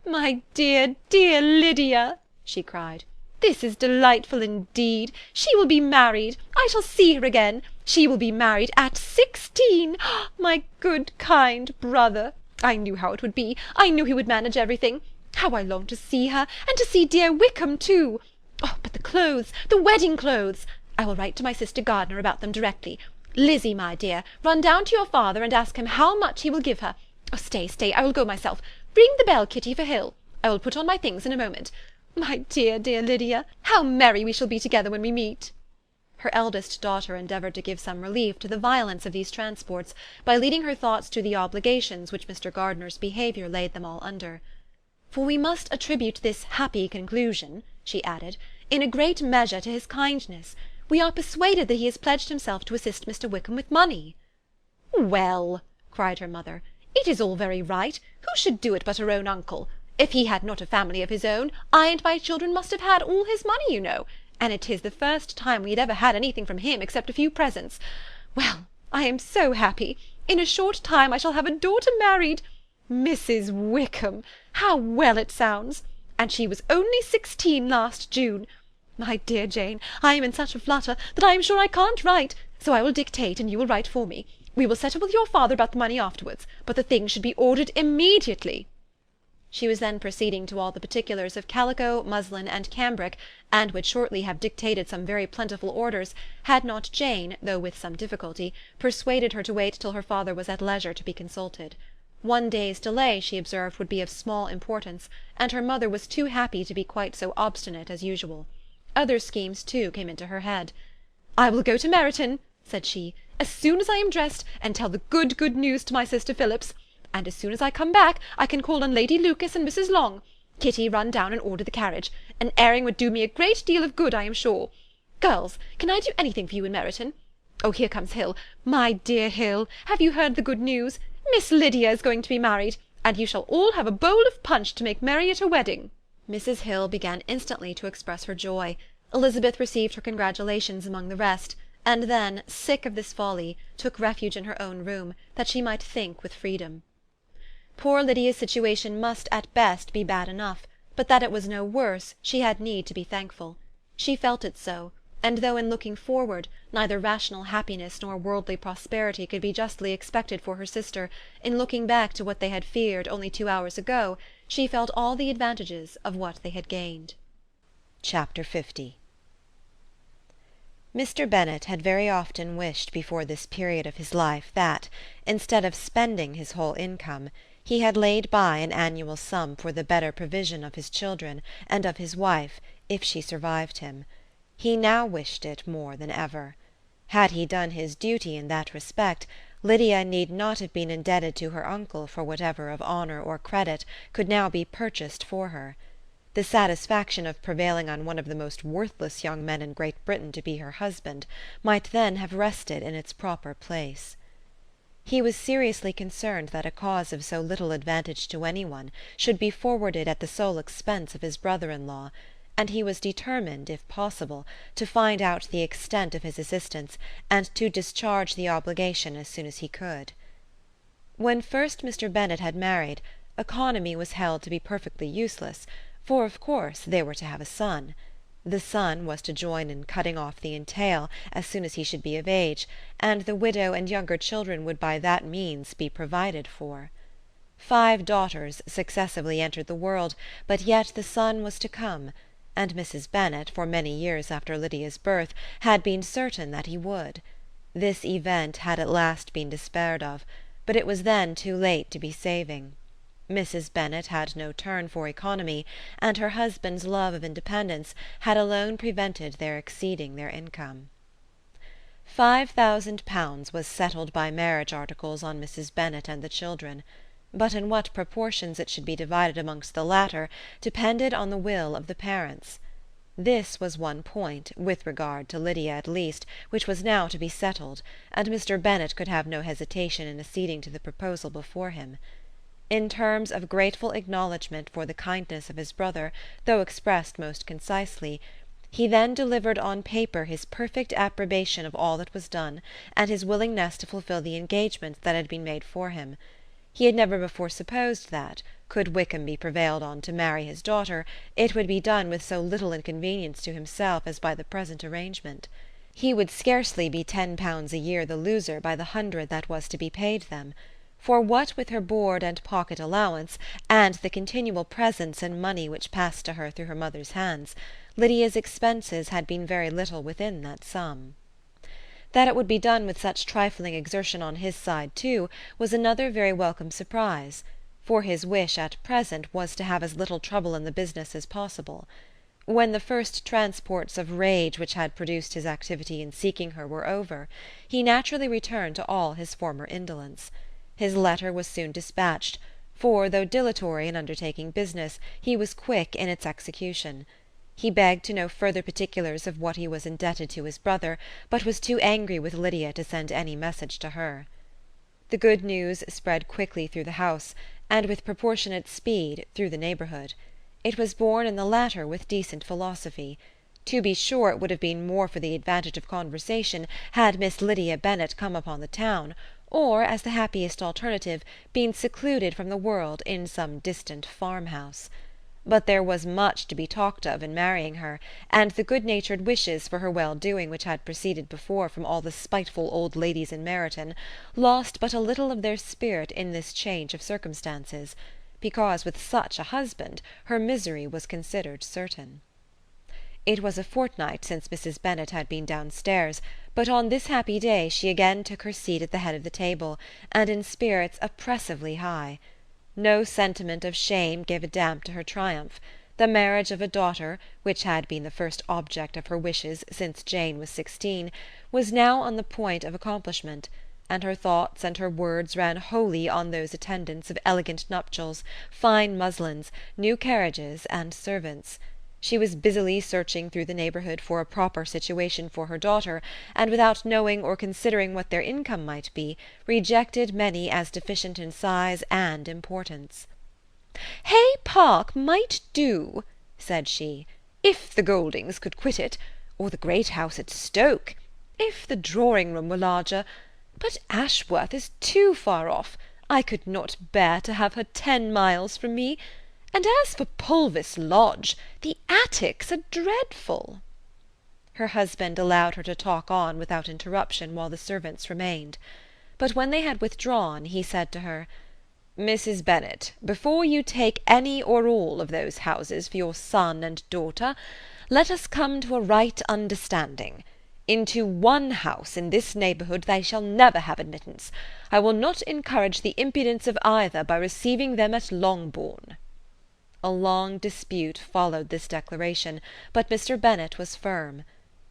"My dear, dear Lydia!" she cried. "This is delightful indeed. She will be married. I shall see her again. She will be married at 16. My good, kind brother! I knew how it would be. I knew he would manage everything. How I long to see her, and to see dear Wickham too! Oh, but the clothes, the wedding clothes! I will write to my sister Gardiner about them directly. Lizzie, my dear, run down to your father and ask him how much he will give her. Oh, stay, I will go myself. Ring the bell, Kitty, for Hill. I will put on my things in a moment. My dear, dear Lydia, how merry we shall be together when we meet!" Her eldest daughter endeavoured to give some relief to the violence of these transports by leading her thoughts to the obligations which Mr. Gardiner's behaviour laid them all under. "For we must attribute this happy conclusion," she added, "in a great measure to his kindness. We are persuaded that he has pledged himself to assist Mr. Wickham with money." "Well," cried her mother, "it is all very right. Who should do it but her own uncle? If he had not a family of his own, I and my children must have had all his money, you know, and it is the first time we had ever had anything from him except a few presents. Well, I am so happy. In a short time I shall have a daughter married. Mrs. Wickham! How well it sounds! And she was only 16 last June. My dear Jane, I am in such a flutter that I am sure I can't write, so I will dictate and you will write for me. We will settle with your father about the money afterwards, but the things should be ordered immediately." She was then proceeding to all the particulars of calico, muslin, and cambric, and would shortly have dictated some very plentiful orders, had not Jane, though with some difficulty, persuaded her to wait till her father was at leisure to be consulted. One day's delay, she observed, would be of small importance, and her mother was too happy to be quite so obstinate as usual. Other schemes, too, came into her head. "I will go to Meryton," said she, "as soon as I am dressed, and tell the good news to my sister Phillips. And as soon as I come back, I can call on Lady Lucas and Mrs. Long. Kitty, run down and order the carriage. An airing would do me a great deal of good, I am sure. Girls, can I do anything for you in Meryton? Oh, here comes Hill. My dear Hill, have you heard the good news? Miss Lydia is going to be married, and you shall all have a bowl of punch to make merry at her wedding." Mrs. Hill began instantly to express her joy. Elizabeth received her congratulations among the rest, and then, sick of this folly, took refuge in her own room, that she might think with freedom. Poor Lydia's situation must at best be bad enough, but that it was no worse she had need to be thankful. She felt it so, and though in looking forward neither rational happiness nor worldly prosperity could be justly expected for her sister, in looking back to what they had feared only 2 hours ago, she felt all the advantages of what they had gained. Chapter 50. Mr. Bennet had very often wished before this period of his life that, instead of spending his whole income, he had laid by an annual sum for the better provision of his children and of his wife, if she survived him. He now wished it more than ever. Had he done his duty in that respect, Lydia need not have been indebted to her uncle for whatever of honour or credit could now be purchased for her. The satisfaction of prevailing on one of the most worthless young men in Great Britain to be her husband might then have rested in its proper place. He was seriously concerned that a cause of so little advantage to any one should be forwarded at the sole expense of his brother-in-law, and he was determined, if possible, to find out the extent of his assistance, and to discharge the obligation as soon as he could. When first Mr. Bennet had married, economy was held to be perfectly useless, for of course they were to have a son. The son was to join in cutting off the entail as soon as he should be of age, and the widow and younger children would by that means be provided for. 5 daughters successively entered the world, but yet the son was to come, and Mrs. Bennet, for many years after Lydia's birth, had been certain that he would. This event had at last been despaired of, but it was then too late to be saving. Mrs. Bennet had no turn for economy, and her husband's love of independence had alone prevented their exceeding their income. £5,000 was settled by marriage articles on Mrs. Bennet and the children, but in what proportions it should be divided amongst the latter depended on the will of the parents. This was one point, with regard to Lydia at least, which was now to be settled, and Mr. Bennet could have no hesitation in acceding to the proposal before him. In terms of grateful acknowledgment for the kindness of his brother, though expressed most concisely, he then delivered on paper his perfect approbation of all that was done, and his willingness to fulfil the engagements that had been made for him. He had never before supposed that, could Wickham be prevailed on to marry his daughter, it would be done with so little inconvenience to himself as by the present arrangement. He would scarcely be £10 a year the loser by the 100 that was to be paid them. For what with her board and pocket allowance, and the continual presents and money which passed to her through her mother's hands, Lydia's expenses had been very little within that sum. That it would be done with such trifling exertion on his side too was another very welcome surprise, for his wish at present was to have as little trouble in the business as possible. When the first transports of rage which had produced his activity in seeking her were over, he naturally returned to all his former indolence. His letter was soon dispatched, for, though dilatory in undertaking business, he was quick in its execution. He begged to know further particulars of what he was indebted to his brother, but was too angry with Lydia to send any message to her. The good news spread quickly through the house, and with proportionate speed through the neighbourhood. It was borne in the latter with decent philosophy. To be sure, it would have been more for the advantage of conversation had Miss Lydia Bennet come upon the town, or, as the happiest alternative, been secluded from the world in some distant farmhouse. But there was much to be talked of in marrying her, and the good-natured wishes for her well-doing which had proceeded before from all the spiteful old ladies in Meryton lost but a little of their spirit in this change of circumstances, because with such a husband her misery was considered certain. It was a fortnight since Mrs. Bennet had been downstairs, but on this happy day she again took her seat at the head of the table, and in spirits oppressively high. No sentiment of shame gave a damp to her triumph. The marriage of a daughter, which had been the first object of her wishes since Jane was 16, was now on the point of accomplishment, and her thoughts and her words ran wholly on those attendants of elegant nuptials, fine muslins, new carriages, and servants. She was busily searching through the neighbourhood for a proper situation for her daughter, and without knowing or considering what their income might be, rejected many as deficient in size and importance. "Hay Park might do," said she, "if the Goldings could quit it, or the great house at Stoke, if the drawing-room were larger. But Ashworth is too far off. I could not bear to have her 10 miles from me. And as for Pulvis Lodge, the attics are dreadful." Her husband allowed her to talk on without interruption while the servants remained. But when they had withdrawn, he said to her, "Mrs. Bennet, before you take any or all of those houses for your son and daughter, let us come to a right understanding. Into one house in this neighbourhood they shall never have admittance. I will not encourage the impudence of either by receiving them at Longbourn." A long dispute followed this declaration, but Mr. Bennet was firm.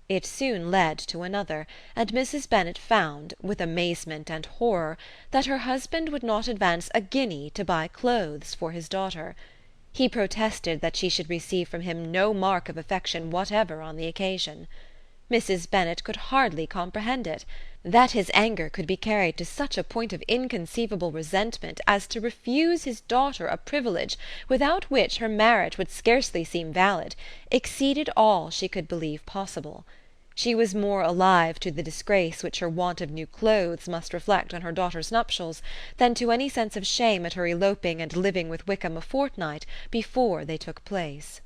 It soon led to another, and Mrs. Bennet found, with amazement and horror, that her husband would not advance a guinea to buy clothes for his daughter. He protested that she should receive from him no mark of affection whatever on the occasion. Mrs. Bennet could hardly comprehend it. That his anger could be carried to such a point of inconceivable resentment as to refuse his daughter a privilege without which her marriage would scarcely seem valid, exceeded all she could believe possible. She was more alive to the disgrace which her want of new clothes must reflect on her daughter's nuptials than to any sense of shame at her eloping and living with Wickham a fortnight before they took place.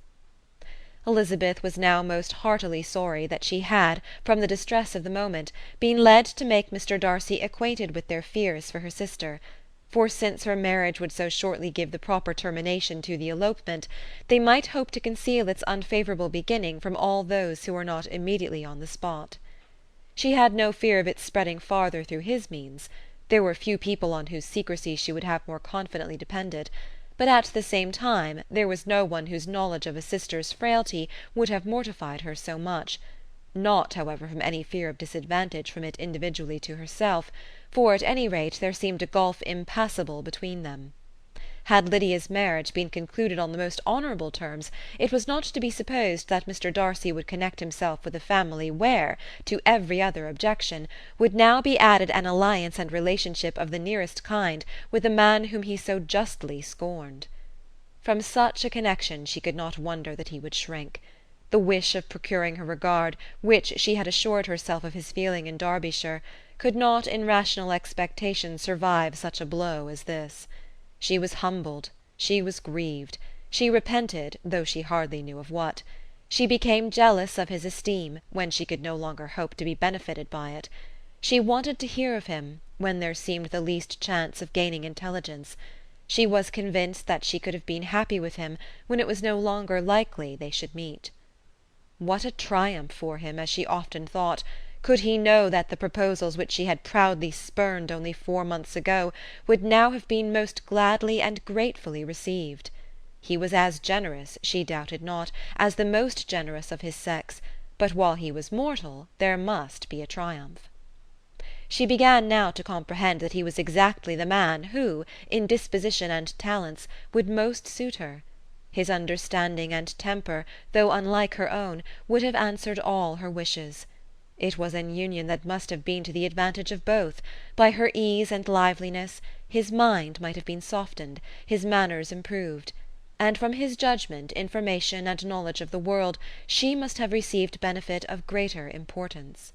Elizabeth was now most heartily sorry that she had, from the distress of the moment, been led to make Mr. Darcy acquainted with their fears for her sister, for since her marriage would so shortly give the proper termination to the elopement, they might hope to conceal its unfavourable beginning from all those who were not immediately on the spot. She had no fear of its spreading farther through his means. There were few people on whose secrecy she would have more confidently depended, but at the same time there was no one whose knowledge of a sister's frailty would have mortified her so much, not, however, from any fear of disadvantage from it individually to herself, for at any rate there seemed a gulf impassable between them. Had Lydia's marriage been concluded on the most honourable terms, it was not to be supposed that Mr. Darcy would connect himself with a family where, to every other objection, would now be added an alliance and relationship of the nearest kind with a man whom he so justly scorned. From such a connection she could not wonder that he would shrink. The wish of procuring her regard, which she had assured herself of his feeling in Derbyshire, could not in rational expectation survive such a blow as this. She was humbled, she was grieved, she repented, though she hardly knew of what. She became jealous of his esteem, when she could no longer hope to be benefited by it. She wanted to hear of him, when there seemed the least chance of gaining intelligence. She was convinced that she could have been happy with him, when it was no longer likely they should meet. What a triumph for him, as she often thought, could he know that the proposals which she had proudly spurned only 4 months ago would now have been most gladly and gratefully received. He was as generous, she doubted not, as the most generous of his sex, but while he was mortal there must be a triumph. She began now to comprehend that he was exactly the man who, in disposition and talents, would most suit her. His understanding and temper, though unlike her own, would have answered all her wishes. It was an union that must have been to the advantage of both. By her ease and liveliness, his mind might have been softened, his manners improved, and from his judgment, information, and knowledge of the world, she must have received benefit of greater importance.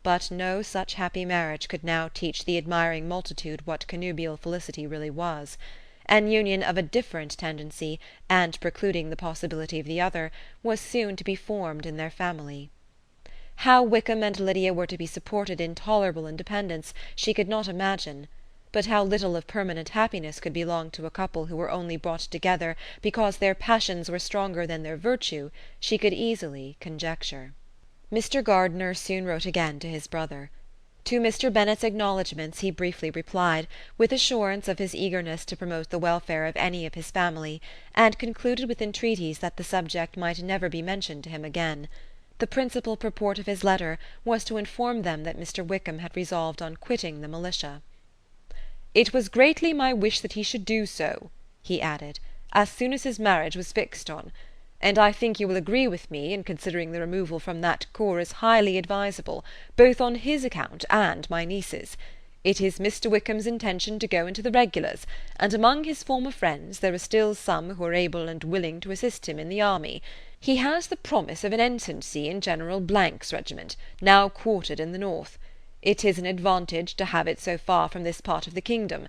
But no such happy marriage could now teach the admiring multitude what connubial felicity really was. An union of a different tendency, and precluding the possibility of the other, was soon to be formed in their family. How Wickham and Lydia were to be supported in tolerable independence she could not imagine, but how little of permanent happiness could belong to a couple who were only brought together because their passions were stronger than their virtue, she could easily conjecture. Mr. Gardiner soon wrote again to his brother. To Mr. Bennet's acknowledgments he briefly replied, with assurance of his eagerness to promote the welfare of any of his family, and concluded with entreaties that the subject might never be mentioned to him again. The principal purport of his letter was to inform them that Mr. Wickham had resolved on quitting the militia. "It was greatly my wish that he should do so," he added, "as soon as his marriage was fixed on, and I think you will agree with me in considering the removal from that corps as highly advisable, both on his account and my niece's. It is Mr. Wickham's intention to go into the regulars, and among his former friends there are still some who are able and willing to assist him in the army. He has the promise of an ensigncy in General Blank's regiment, now quartered in the north. It is an advantage to have it so far from this part of the kingdom.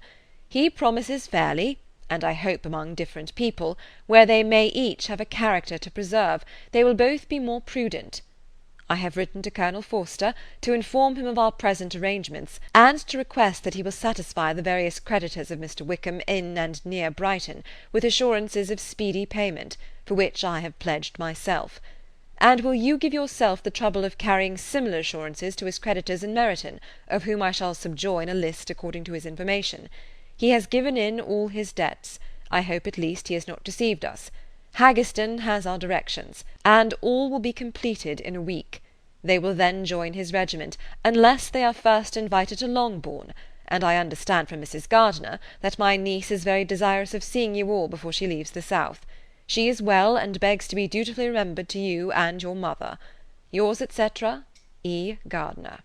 He promises fairly, and I hope among different people, where they may each have a character to preserve, they will both be more prudent. I have written to Colonel Forster to inform him of our present arrangements, and to request that he will satisfy the various creditors of Mr. Wickham in and near Brighton with assurances of speedy payment, for which I have pledged myself. And will you give yourself the trouble of carrying similar assurances to his creditors in Meryton, of whom I shall subjoin a list according to his information. He has given in all his debts. I hope at least he has not deceived us. Haggerston has our directions, and all will be completed in a week. They will then join his regiment, unless they are first invited to Longbourn, and I understand from Mrs. Gardiner that my niece is very desirous of seeing you all before she leaves the south. She is well, and begs to be dutifully remembered to you and your mother. Yours, etc., E. Gardiner.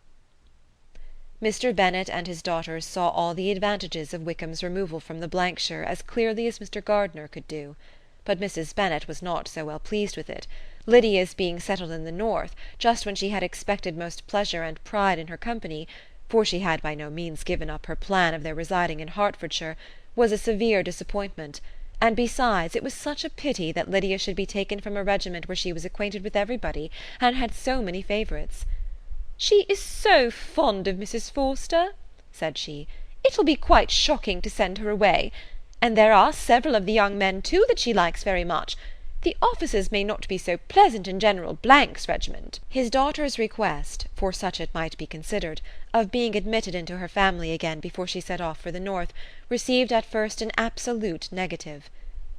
Mr. Bennet and his daughters saw all the advantages of Wickham's removal from the Blankshire as clearly as Mr. Gardiner could do. But Mrs. Bennet was not so well pleased with it. Lydia's being settled in the north, just when she had expected most pleasure and pride in her company, for she had by no means given up her plan of their residing in Hertfordshire, was a severe disappointment, and besides it was such a pity that Lydia should be taken from a regiment where she was acquainted with everybody, and had so many favourites. "She is so fond of Mrs. Forster," said she, "it'll be quite shocking to send her away. And there are several of the young men, too, that she likes very much. The officers may not be so pleasant in General Blank's regiment." His daughter's request, for such it might be considered, of being admitted into her family again before she set off for the north, received at first an absolute negative.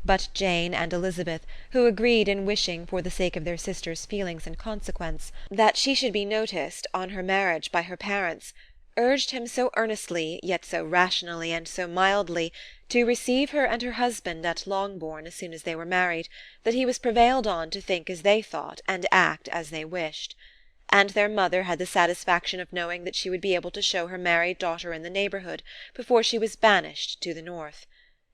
But Jane and Elizabeth, who agreed in wishing, for the sake of their sister's feelings and consequence, that she should be noticed on her marriage by her parents, urged him so earnestly, yet so rationally and so mildly, to receive her and her husband at Longbourn as soon as they were married, that he was prevailed on to think as they thought and act as they wished. And their mother had the satisfaction of knowing that she would be able to show her married daughter in the neighbourhood before she was banished to the north.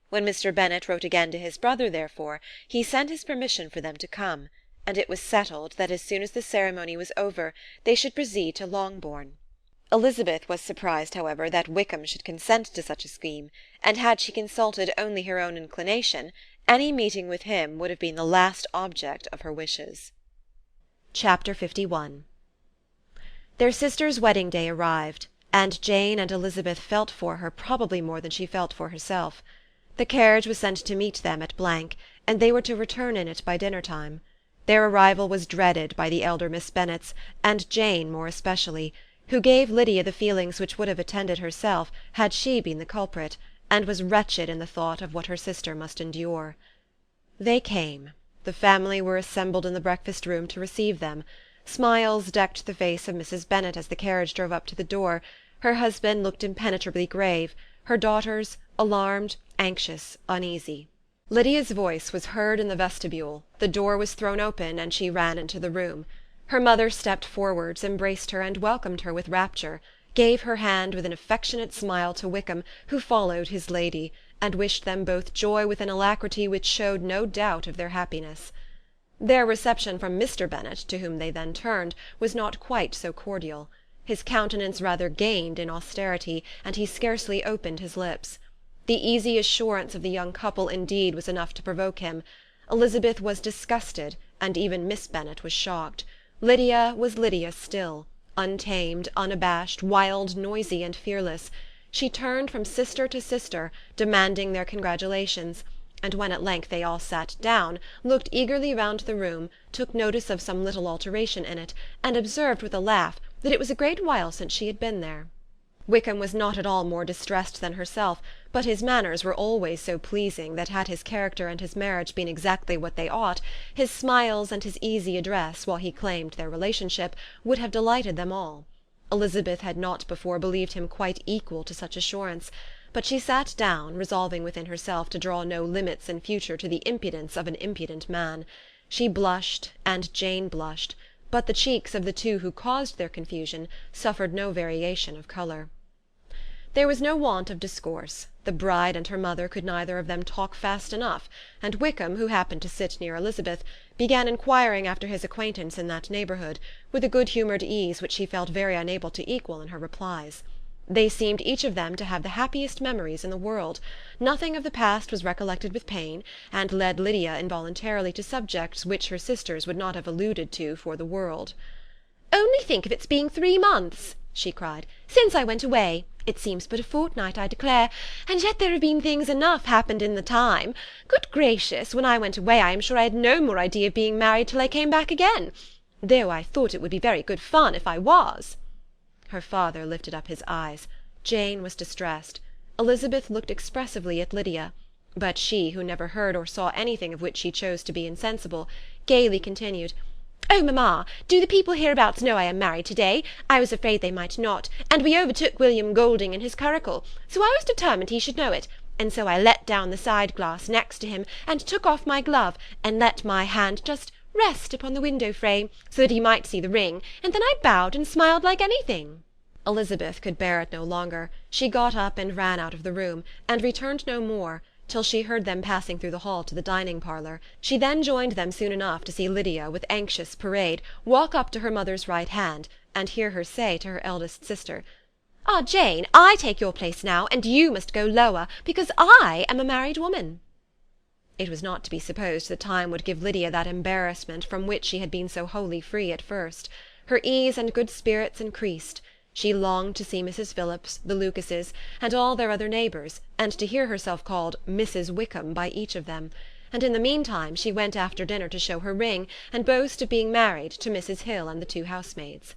When Mr. Bennet wrote again to his brother, therefore, he sent his permission for them to come, and it was settled that as soon as the ceremony was over they should proceed to Longbourn. Elizabeth was surprised, however, that Wickham should consent to such a scheme, and had she consulted only her own inclination, any meeting with him would have been the last object of her wishes. Chapter 51. Their sister's wedding day arrived, and Jane and Elizabeth felt for her probably more than she felt for herself. The carriage was sent to meet them at Blank, and they were to return in it by dinner-time. Their arrival was dreaded by the elder Miss Bennets, and Jane more especially, who gave Lydia the feelings which would have attended herself had she been the culprit, and was wretched in the thought of what her sister must endure. They came. The family were assembled in the breakfast-room to receive them. Smiles decked the face of Mrs. Bennet as the carriage drove up to the door. Her husband looked impenetrably grave, her daughters alarmed, anxious, uneasy. Lydia's voice was heard in the vestibule, the door was thrown open, and she ran into the room. Her mother stepped forwards, embraced her, and welcomed her with rapture, gave her hand with an affectionate smile to Wickham, who followed his lady, and wished them both joy with an alacrity which showed no doubt of their happiness. Their reception from Mr. Bennet, to whom they then turned, was not quite so cordial. His countenance rather gained in austerity, and he scarcely opened his lips. The easy assurance of the young couple, indeed, was enough to provoke him. Elizabeth was disgusted, and even Miss Bennet was shocked. Lydia was Lydia still, untamed, unabashed, wild, noisy, and fearless. She turned from sister to sister, demanding their congratulations, and when at length they all sat down, looked eagerly round the room, took notice of some little alteration in it, and observed with a laugh that it was a great while since she had been there. Wickham was not at all more distressed than herself, but his manners were always so pleasing that had his character and his marriage been exactly what they ought, his smiles and his easy address, while he claimed their relationship, would have delighted them all. Elizabeth had not before believed him quite equal to such assurance, but she sat down, resolving within herself to draw no limits in future to the impudence of an impudent man. She blushed, and Jane blushed, but the cheeks of the two who caused their confusion suffered no variation of colour. There was no want of discourse. The bride and her mother could neither of them talk fast enough, and Wickham, who happened to sit near Elizabeth, began inquiring after his acquaintance in that neighbourhood, with a good-humoured ease which she felt very unable to equal in her replies. They seemed each of them to have the happiest memories in the world. Nothing of the past was recollected with pain, and led Lydia involuntarily to subjects which her sisters would not have alluded to for the world. "Only think of its being 3 months," she cried, "since I went away! It seems but a fortnight, I declare, and yet there have been things enough happened in the time. Good gracious, when I went away I am sure I had no more idea of being married till I came back again, though I thought it would be very good fun if I was." Her father lifted up his eyes. Jane was distressed. Elizabeth looked expressively at Lydia, but she, who never heard or saw anything of which she chose to be insensible, gaily continued, "Oh, mamma, do the people hereabouts know I am married to-day? I was afraid they might not, and we overtook William Golding in his curricle, so I was determined he should know it, and so I let down the side-glass next to him, and took off my glove, and let my hand just rest upon the window-frame, so that he might see the ring, and then I bowed and smiled like anything." Elizabeth could bear it no longer. She got up and ran out of the room, and returned no more, till she heard them passing through the hall to the dining-parlour. She then joined them soon enough to see Lydia, with anxious parade, walk up to her mother's right hand, and hear her say to her eldest sister, "Ah, Jane, I take your place now, and you must go lower, because I am a married woman." It was not to be supposed that time would give Lydia that embarrassment from which she had been so wholly free at first. Her ease and good spirits increased. She longed to see Mrs. Phillips, the Lucases, and all their other neighbours, and to hear herself called Mrs. Wickham by each of them, and in the meantime she went after dinner to show her ring, and boast of being married, to Mrs. Hill and the 2 housemaids.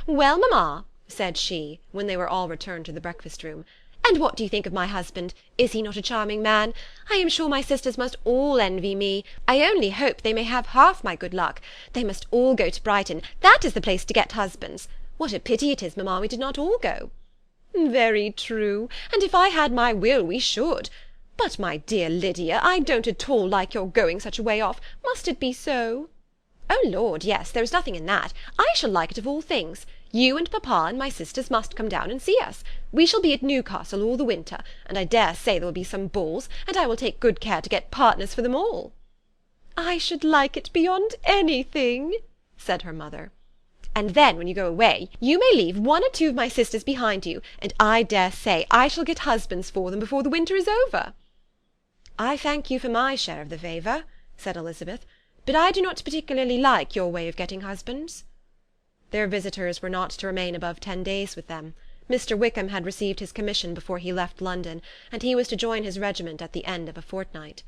"Well, mamma," said she, when they were all returned to the breakfast-room, "and what do you think of my husband? Is he not a charming man? I am sure my sisters must all envy me. I only hope they may have half my good luck. They must all go to Brighton. That is the place to get husbands. What a pity it is, mamma, we did not all go." "Very true, and if I had my will we should. But, my dear Lydia, I don't at all like your going such a way off. Must it be so?" "Oh, Lord, yes, there is nothing in that. I shall like it of all things. You and papa and my sisters must come down and see us. We shall be at Newcastle all the winter, and I dare say there will be some balls, and I will take good care to get partners for them all." "I should like it beyond anything," said her mother. "And then, when you go away, you may leave 1 or 2 of my sisters behind you, and I dare say I shall get husbands for them before the winter is over." "I thank you for my share of the favour," said Elizabeth, "but I do not particularly like your way of getting husbands." Their visitors were not to remain above 10 days with them. Mr. Wickham had received his commission before he left London, and he was to join his regiment at the end of a fortnight.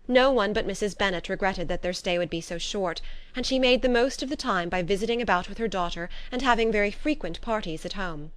No one but Mrs. Bennet regretted that their stay would be so short, and she made the most of the time by visiting about with her daughter and having very frequent parties at home.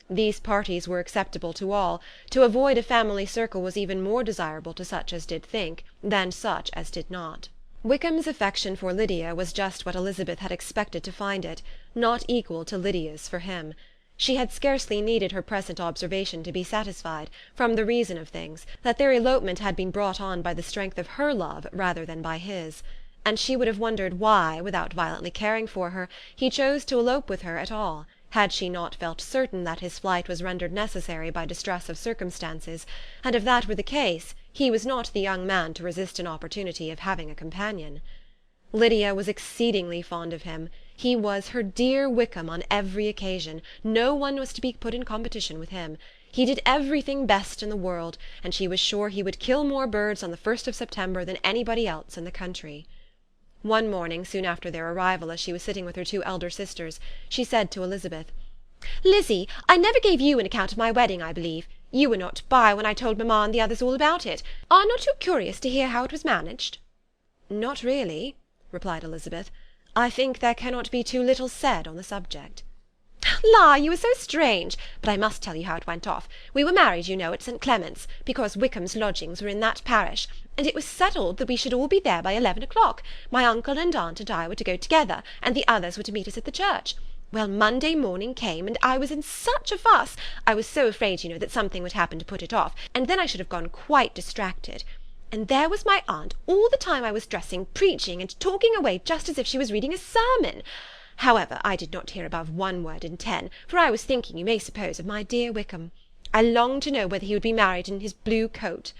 These parties were acceptable to all. To avoid a family circle was even more desirable to such as did think than such as did not. Wickham's affection for Lydia was just what Elizabeth had expected to find it, not equal to Lydia's for him. She had scarcely needed her present observation to be satisfied, from the reason of things, that their elopement had been brought on by the strength of her love rather than by his, and she would have wondered why, without violently caring for her, he chose to elope with her at all, had she not felt certain that his flight was rendered necessary by distress of circumstances, and if that were the case, he was not the young man to resist an opportunity of having a companion. Lydia was exceedingly fond of him. He was her dear Wickham on every occasion. No one was to be put in competition with him. He did everything best in the world, and she was sure he would kill more birds on the 1st of September than anybody else in the country. One morning, soon after their arrival, as she was sitting with her 2 elder sisters, she said to Elizabeth, "Lizzie, I never gave you an account of my wedding, I believe. You were not by when I told mamma and the others all about it. Are not you curious to hear how it was managed?" "Not really," replied Elizabeth. "I think there cannot be too little said on the subject." La, you are so strange! But I must tell you how it went off. We were married, you know, at St. Clement's, because Wickham's lodgings were in that parish, and it was settled that we should all be there by 11 o'clock. My uncle and aunt and I were to go together, and the others were to meet us at the church. Well, Monday morning came, and I was in such a fuss. I was so afraid, you know, that something would happen to put it off, and then I should have gone quite distracted. And there was my aunt, all the time I was dressing, preaching, and talking away just as if she was reading a sermon. However, I did not hear above 1 word in 10, for I was thinking, you may suppose, of my dear Wickham. I longed to know whether he would be married in his blue coat.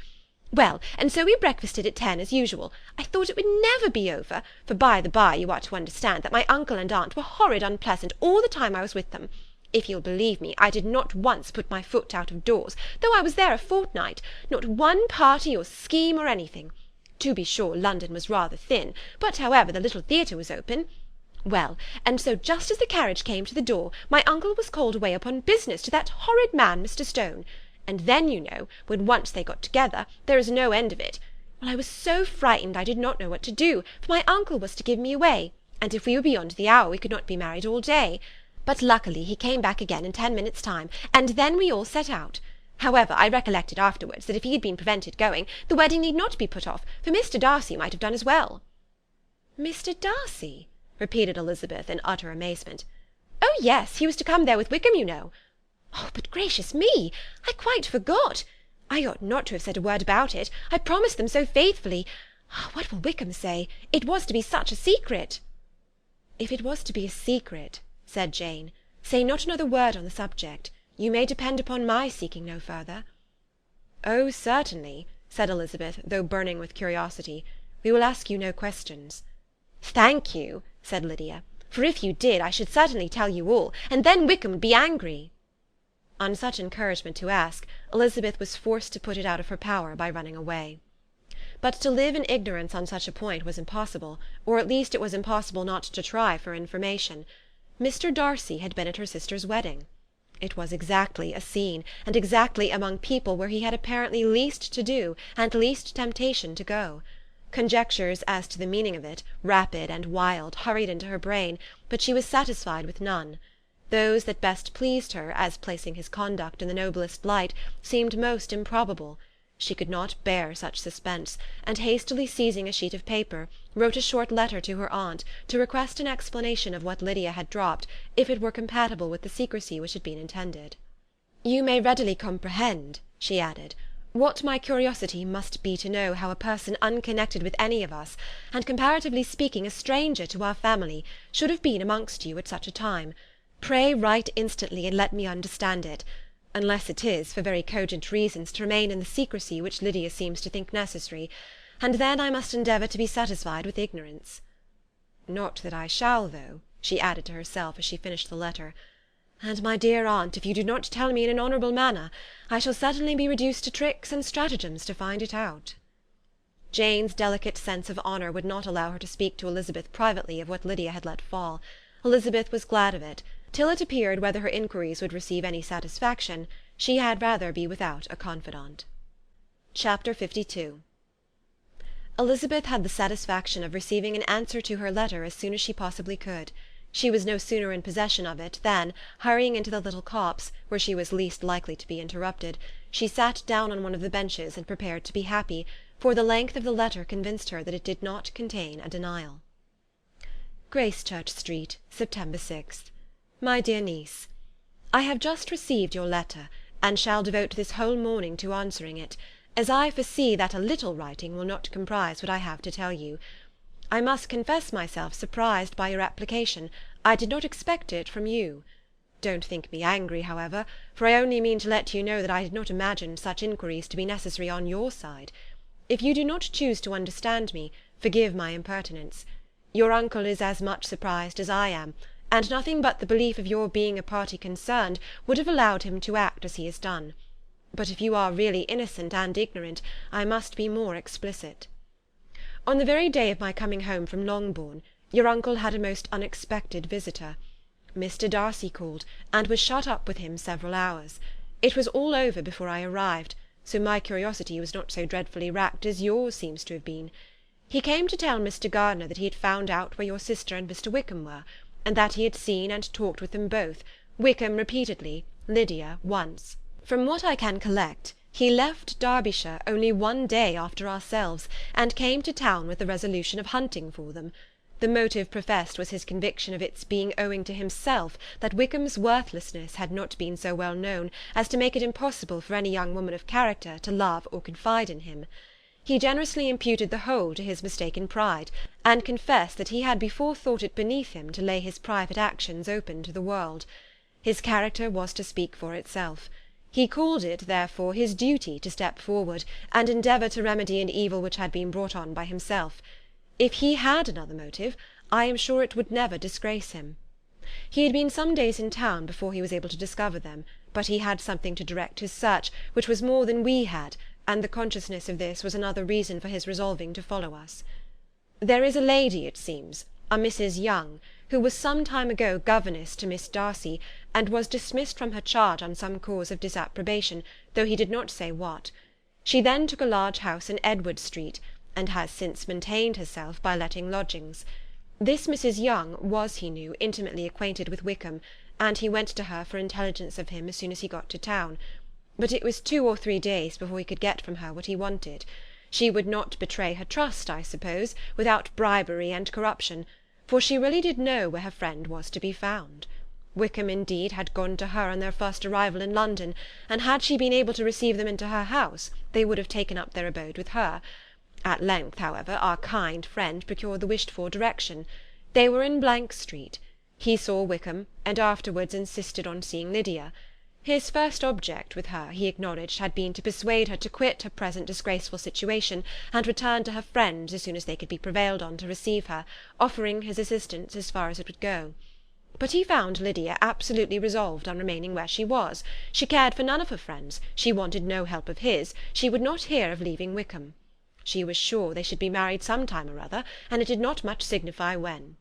Well, and so we breakfasted at 10 as usual. I thought it would never be over, for by the by you are to understand that my uncle and aunt were horrid unpleasant all the time I was with them. If you'll believe me, I did not once put my foot out of doors, though I was there a fortnight, not one party or scheme or anything. To be sure, London was rather thin, but however the little theatre was open. Well, and so just as the carriage came to the door, my uncle was called away upon business to that horrid man, Mr. Stone. And then, you know, when once they got together, there is no end of it. Well, I was so frightened I did not know what to do, for my uncle was to give me away, and if we were beyond the hour we could not be married all day. But luckily he came back again in 10 minutes' time, and then we all set out. However, I recollected afterwards that if he had been prevented going, the wedding need not be put off, for Mr. Darcy might have done as well. Mr. Darcy? Repeated Elizabeth in utter amazement. Oh, yes, he was to come there with Wickham, you know. Oh, but gracious me! I quite forgot. I ought not to have said a word about it. I promised them so faithfully. What will Wickham say? It was to be such a secret. If it was to be a secret, said Jane, say not another word on the subject. You may depend upon my seeking no further. Oh, certainly, said Elizabeth, though burning with curiosity. We will ask you no questions. Thank you, said Lydia, for if you did, I should certainly tell you all, and then Wickham would be angry. On such encouragement to ask, Elizabeth was forced to put it out of her power by running away. But to live in ignorance on such a point was impossible, or at least it was impossible not to try for information. Mr. Darcy had been at her sister's wedding. It was exactly a scene, and exactly among people where he had apparently least to do, and least temptation to go. Conjectures as to the meaning of it, rapid and wild, hurried into her brain, but she was satisfied with none. Those that best pleased her, as placing his conduct in the noblest light, seemed most improbable. She could not bear such suspense, and hastily seizing a sheet of paper, wrote a short letter to her aunt, to request an explanation of what Lydia had dropped, if it were compatible with the secrecy which had been intended. You may readily comprehend, she added, what my curiosity must be to know how a person unconnected with any of us, and comparatively speaking a stranger to our family, should have been amongst you at such a time. Pray write instantly, and let me understand it, unless it is, for very cogent reasons, to remain in the secrecy which Lydia seems to think necessary, and then I must endeavour to be satisfied with ignorance. Not that I shall, though, she added to herself as she finished the letter. And, my dear aunt, if you do not tell me in an honourable manner, I shall certainly be reduced to tricks and stratagems to find it out. Jane's delicate sense of honour would not allow her to speak to Elizabeth privately of what Lydia had let fall. Elizabeth was glad of it. Till it appeared whether her inquiries would receive any satisfaction, she had rather be without a confidant. Chapter 52. Elizabeth had the satisfaction of receiving an answer to her letter as soon as she possibly could. She was no sooner in possession of it than, hurrying into the little copse, where she was least likely to be interrupted, she sat down on one of the benches and prepared to be happy, for the length of the letter convinced her that it did not contain a denial. Gracechurch Street, September 6th. My dear niece, I have just received your letter, and shall devote this whole morning to answering it, as I foresee that a little writing will not comprise what I have to tell you. I must confess myself surprised by your application. I did not expect it from you. Don't think me angry, however, for I only mean to let you know that I did not imagine such inquiries to be necessary on your side. If you do not choose to understand me, forgive my impertinence. Your uncle is as much surprised as I am, and nothing but the belief of your being a party concerned would have allowed him to act as he has done. But if you are really innocent and ignorant, I must be more explicit. On the very day of my coming home from Longbourn, your uncle had a most unexpected visitor. Mr. Darcy called, and was shut up with him several hours. It was all over before I arrived, so my curiosity was not so dreadfully racked as yours seems to have been. He came to tell Mr. Gardiner that he had found out where your sister and Mr. Wickham were, and that he had seen and talked with them both, Wickham repeatedly, Lydia once. From what I can collect, he left Derbyshire only one day after ourselves, and came to town with the resolution of hunting for them. The motive professed was his conviction of its being owing to himself that Wickham's worthlessness had not been so well known as to make it impossible for any young woman of character to love or confide in him. He generously imputed the whole to his mistaken pride, and confessed that he had before thought it beneath him to lay his private actions open to the world. His character was to speak for itself. He called it, therefore, his duty to step forward, and endeavour to remedy an evil which had been brought on by himself. If he had another motive, I am sure it would never disgrace him. He had been some days in town before he was able to discover them, but he had something to direct his search, which was more than we had, and the consciousness of this was another reason for his resolving to follow us. There is a lady, it seems, a Mrs. Young, who was some time ago governess to Miss Darcy, and was dismissed from her charge on some cause of disapprobation, though he did not say what. She then took a large house in Edward Street, and has since maintained herself by letting lodgings. This Mrs. Young was, he knew, intimately acquainted with Wickham, and he went to her for intelligence of him as soon as he got to town. But it was 2 or 3 days before he could get from her what he wanted. She would not betray her trust, I suppose, without bribery and corruption, for she really did know where her friend was to be found. Wickham, indeed, had gone to her on their first arrival in London, and had she been able to receive them into her house, they would have taken up their abode with her. At length, however, our kind friend procured the wished-for direction. They were in Street. He saw Wickham, and afterwards insisted on seeing Lydia. His first object with her, he acknowledged, had been to persuade her to quit her present disgraceful situation, and return to her friends as soon as they could be prevailed on to receive her, offering his assistance as far as it would go. But he found Lydia absolutely resolved on remaining where she was. She cared for none of her friends, she wanted no help of his, she would not hear of leaving Wickham. She was sure they should be married some time or other, and it did not much signify when.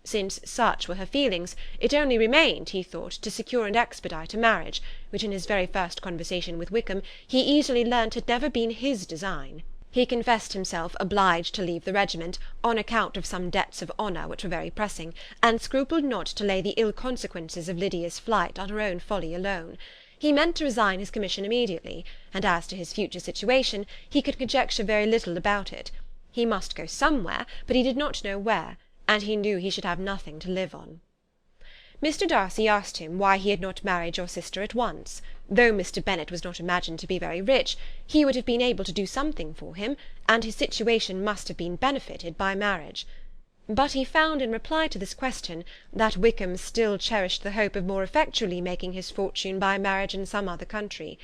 Since such were her feelings, it only remained, he thought, to secure and expedite a marriage, which in his very first conversation with Wickham he easily learnt had never been his design. He confessed himself obliged to leave the regiment, on account of some debts of honour which were very pressing, and scrupled not to lay the ill consequences of Lydia's flight on her own folly alone. He meant to resign his commission immediately, and as to his future situation, he could conjecture very little about it. He must go somewhere, but he did not know where, and he knew he should have nothing to live on. Mr. Darcy asked him why he had not married your sister at once. Though Mr. Bennet was not imagined to be very rich, he would have been able to do something for him, and his situation must have been benefited by marriage. But he found in reply to this question that Wickham still cherished the hope of more effectually making his fortune by marriage in some other country.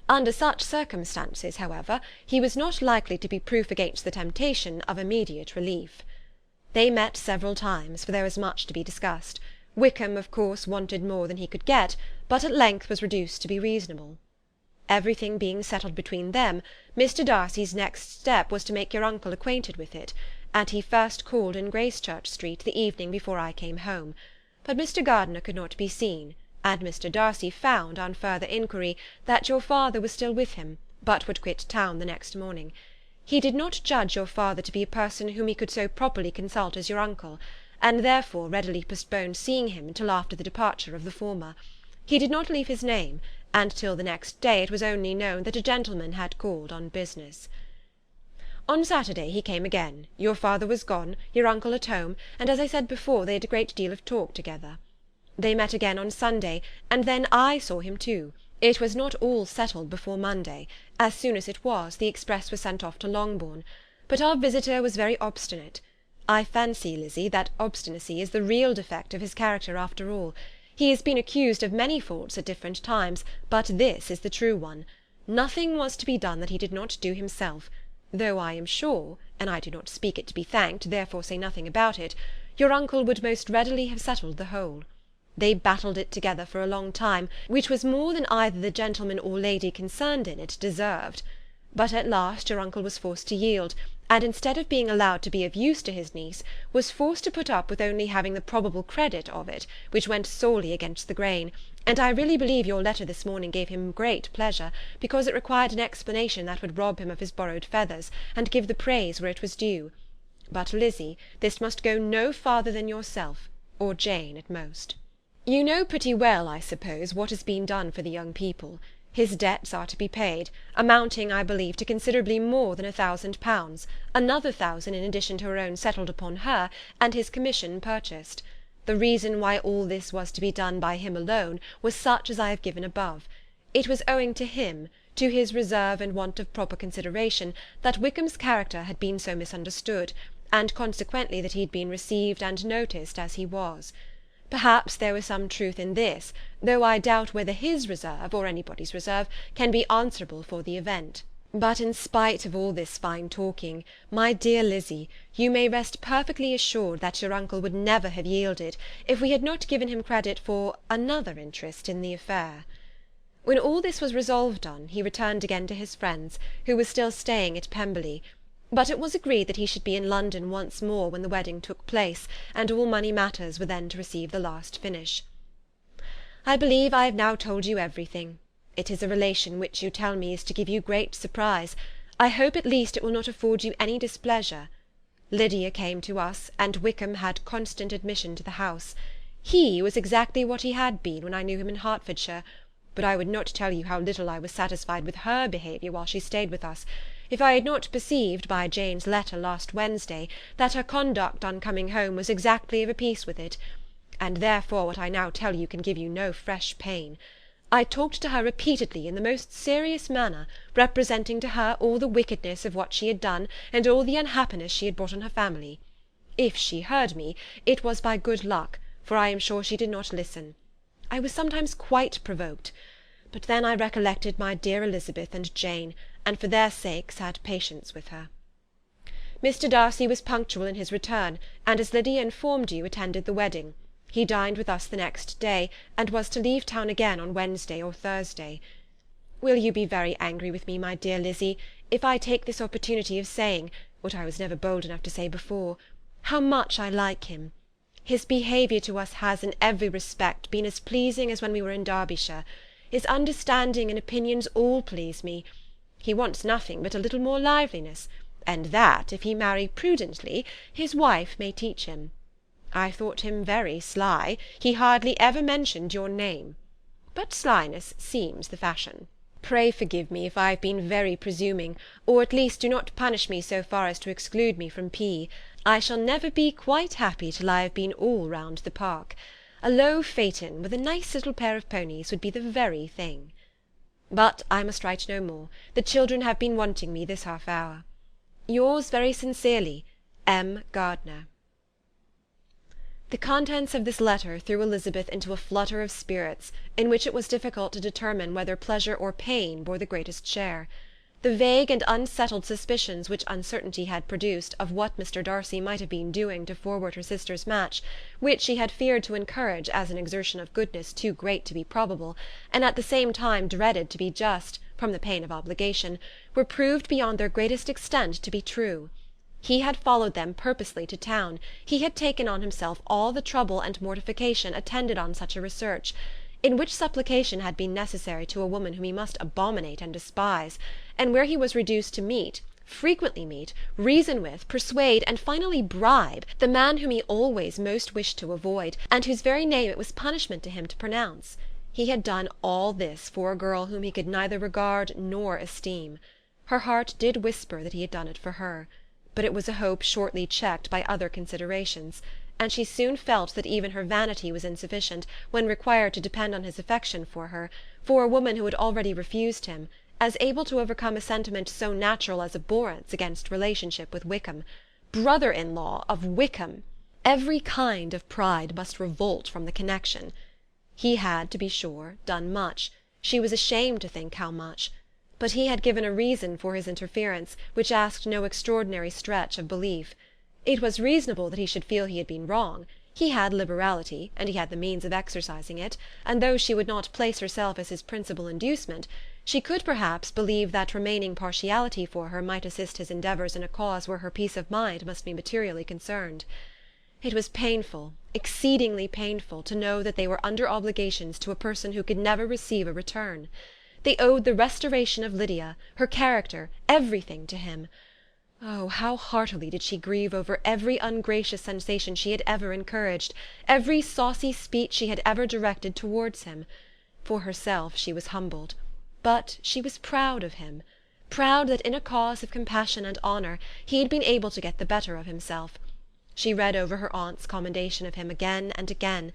Under such circumstances, however, he was not likely to be proof against the temptation of immediate relief. They met several times, for there was much to be discussed. Wickham, of course, wanted more than he could get, but at length was reduced to be reasonable. Everything being settled between them, Mr. Darcy's next step was to make your uncle acquainted with it, and he first called in Gracechurch Street the evening before I came home. But Mr. Gardiner could not be seen, and Mr. Darcy found, on further inquiry, that your father was still with him, but would quit town the next morning. He did not judge your father to be a person whom he could so properly consult as your uncle, and therefore readily postponed seeing him till after the departure of the former. He did not leave his name, and till the next day it was only known that a gentleman had called on business. On Saturday he came again. Your father was gone, your uncle at home, and as I said before, they had a great deal of talk together. They met again on Sunday, and then I saw him too. It was not all settled before Monday. As soon as it was, the express was sent off to Longbourn. But our visitor was very obstinate. I fancy, Lizzy, that obstinacy is the real defect of his character after all. He has been accused of many faults at different times, but this is the true one. Nothing was to be done that he did not do himself, though I am sure, and I do not speak it to be thanked, therefore say nothing about it, your uncle would most readily have settled the whole. They battled it together for a long time, which was more than either the gentleman or lady concerned in it deserved. But at last your uncle was forced to yield, and instead of being allowed to be of use to his niece, was forced to put up with only having the probable credit of it, which went sorely against the grain, and I really believe your letter this morning gave him great pleasure, because it required an explanation that would rob him of his borrowed feathers, and give the praise where it was due. But, Lizzy, this must go no farther than yourself, or Jane at most. You know pretty well, I suppose, what has been done for the young people. His debts are to be paid, amounting, I believe, to considerably more than £1,000, another 1,000 in addition to her own settled upon her, and his commission purchased. The reason why all this was to be done by him alone was such as I have given above. It was owing to him, to his reserve and want of proper consideration, that Wickham's character had been so misunderstood, and consequently that he had been received and noticed as he was. Perhaps there was some truth in this, though I doubt whether his reserve, or anybody's reserve, can be answerable for the event. But in spite of all this fine talking, my dear Lizzy, you may rest perfectly assured that your uncle would never have yielded, if we had not given him credit for another interest in the affair. When all this was resolved on, he returned again to his friends, who were still staying at Pemberley, but it was agreed that he should be in London once more when the wedding took place, and all money matters were then to receive the last finish. I believe I have now told you everything. It is a relation which you tell me is to give you great surprise. I hope at least it will not afford you any displeasure. Lydia came to us, and Wickham had constant admission to the house. He was exactly what he had been when I knew him in Hertfordshire, but I would not tell you how little I was satisfied with her behaviour while she stayed with us, if I had not perceived by Jane's letter last Wednesday that her conduct on coming home was exactly of a piece with it, and therefore what I now tell you can give you no fresh pain. I talked to her repeatedly in the most serious manner, representing to her all the wickedness of what she had done, and all the unhappiness she had brought on her family. If she heard me, it was by good luck, for I am sure she did not listen. I was sometimes quite provoked, but then I recollected my dear Elizabeth and Jane, and for their sakes had patience with her. Mr. Darcy was punctual in his return, and as Lydia informed you, attended the wedding. He dined with us the next day, and was to leave town again on Wednesday or Thursday. Will you be very angry with me, my dear Lizzy, if I take this opportunity of saying, what I was never bold enough to say before, how much I like him? His behaviour to us has, in every respect, been as pleasing as when we were in Derbyshire. His understanding and opinions all please me. He wants nothing but a little more liveliness, and that, if he marry prudently, his wife may teach him. I thought him very sly. He hardly ever mentioned your name. But slyness seems the fashion. Pray forgive me if I have been very presuming, or at least do not punish me so far as to exclude me from P. I shall never be quite happy till I have been all round the park. A low phaeton with a nice little pair of ponies would be the very thing. But I must write no more. The children have been wanting me this half hour. Yours very sincerely, M. Gardiner. The contents of this letter threw Elizabeth into a flutter of spirits, in which it was difficult to determine whether pleasure or pain bore the greatest share. The vague and unsettled suspicions which uncertainty had produced of what Mr. Darcy might have been doing to forward her sister's match, which she had feared to encourage as an exertion of goodness too great to be probable, and at the same time dreaded to be just, from the pain of obligation, were proved beyond their greatest extent to be true. He had followed them purposely to town, he had taken on himself all the trouble and mortification attendant on such a research, in which supplication had been necessary to a woman whom he must abominate and despise, and where he was reduced to meet, frequently meet, reason with, persuade, and finally bribe, the man whom he always most wished to avoid, and whose very name it was punishment to him to pronounce. He had done all this for a girl whom he could neither regard nor esteem. Her heart did whisper that he had done it for her, but it was a hope shortly checked by other considerations, and she soon felt that even her vanity was insufficient, when required to depend on his affection for her, for a woman who had already refused him, as able to overcome a sentiment so natural as abhorrence against relationship with Wickham. Brother-in-law of Wickham! Every kind of pride must revolt from the connection. He had, to be sure, done much. She was ashamed to think how much. But he had given a reason for his interference, which asked no extraordinary stretch of belief. It was reasonable that he should feel he had been wrong. He had liberality, and he had the means of exercising it, and though she would not place herself as his principal inducement, she could perhaps believe that remaining partiality for her might assist his endeavours in a cause where her peace of mind must be materially concerned. It was painful, exceedingly painful, to know that they were under obligations to a person who could never receive a return. They owed the restoration of Lydia, her character, everything to him. Oh, how heartily did she grieve over every ungracious sensation she had ever encouraged, every saucy speech she had ever directed towards him! For herself she was humbled, but she was proud of him, proud that in a cause of compassion and honour he had been able to get the better of himself. She read over her aunt's commendation of him again and again.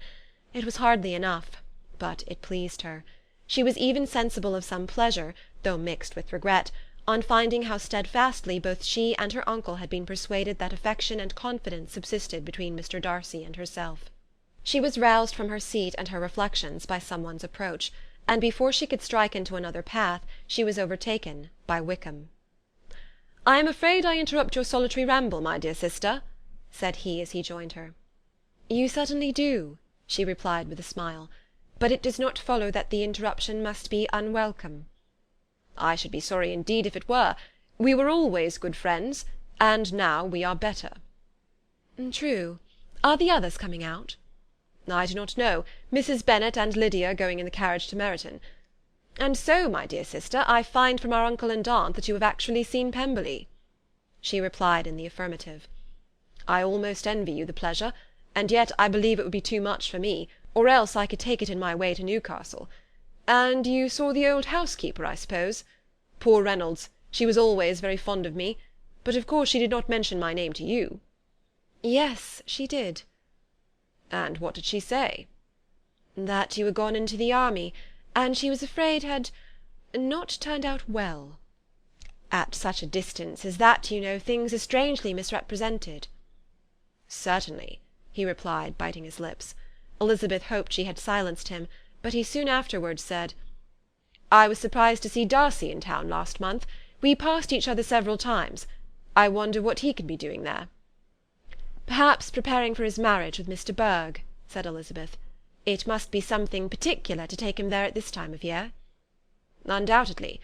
It was hardly enough, but it pleased her. She was even sensible of some pleasure, though mixed with regret, on finding how steadfastly both she and her uncle had been persuaded that affection and confidence subsisted between Mr. Darcy and herself. She was roused from her seat and her reflections by some one's approach, and before she could strike into another path she was overtaken by Wickham. "I am afraid I interrupt your solitary ramble, my dear sister," said he as he joined her. "You certainly do," she replied with a smile, "but it does not follow that the interruption must be unwelcome." "I should be sorry indeed if it were. We were always good friends, and now we are better." "True. Are the others coming out?" "I do not know. Mrs. Bennet and Lydia are going in the carriage to Meryton. And so, my dear sister, I find from our uncle and aunt that you have actually seen Pemberley." She replied in the affirmative. "I almost envy you the pleasure, and yet I believe it would be too much for me, or else I could take it in my way to Newcastle. And you saw the old housekeeper, I suppose? Poor Reynolds, she was always very fond of me, but of course she did not mention my name to you." "Yes, she did." "And what did she say?" "That you were gone into the army, and she was afraid had not turned out well. At such a distance as that, you know, things are strangely misrepresented." "Certainly," he replied, biting his lips. Elizabeth hoped she had silenced him, but he soon afterwards said, "I was surprised to see Darcy in town last month. We passed each other several times. I wonder what he can be doing there." "Perhaps preparing for his marriage with Mr. Berg," said Elizabeth. "It must be something particular to take him there at this time of year." "Undoubtedly.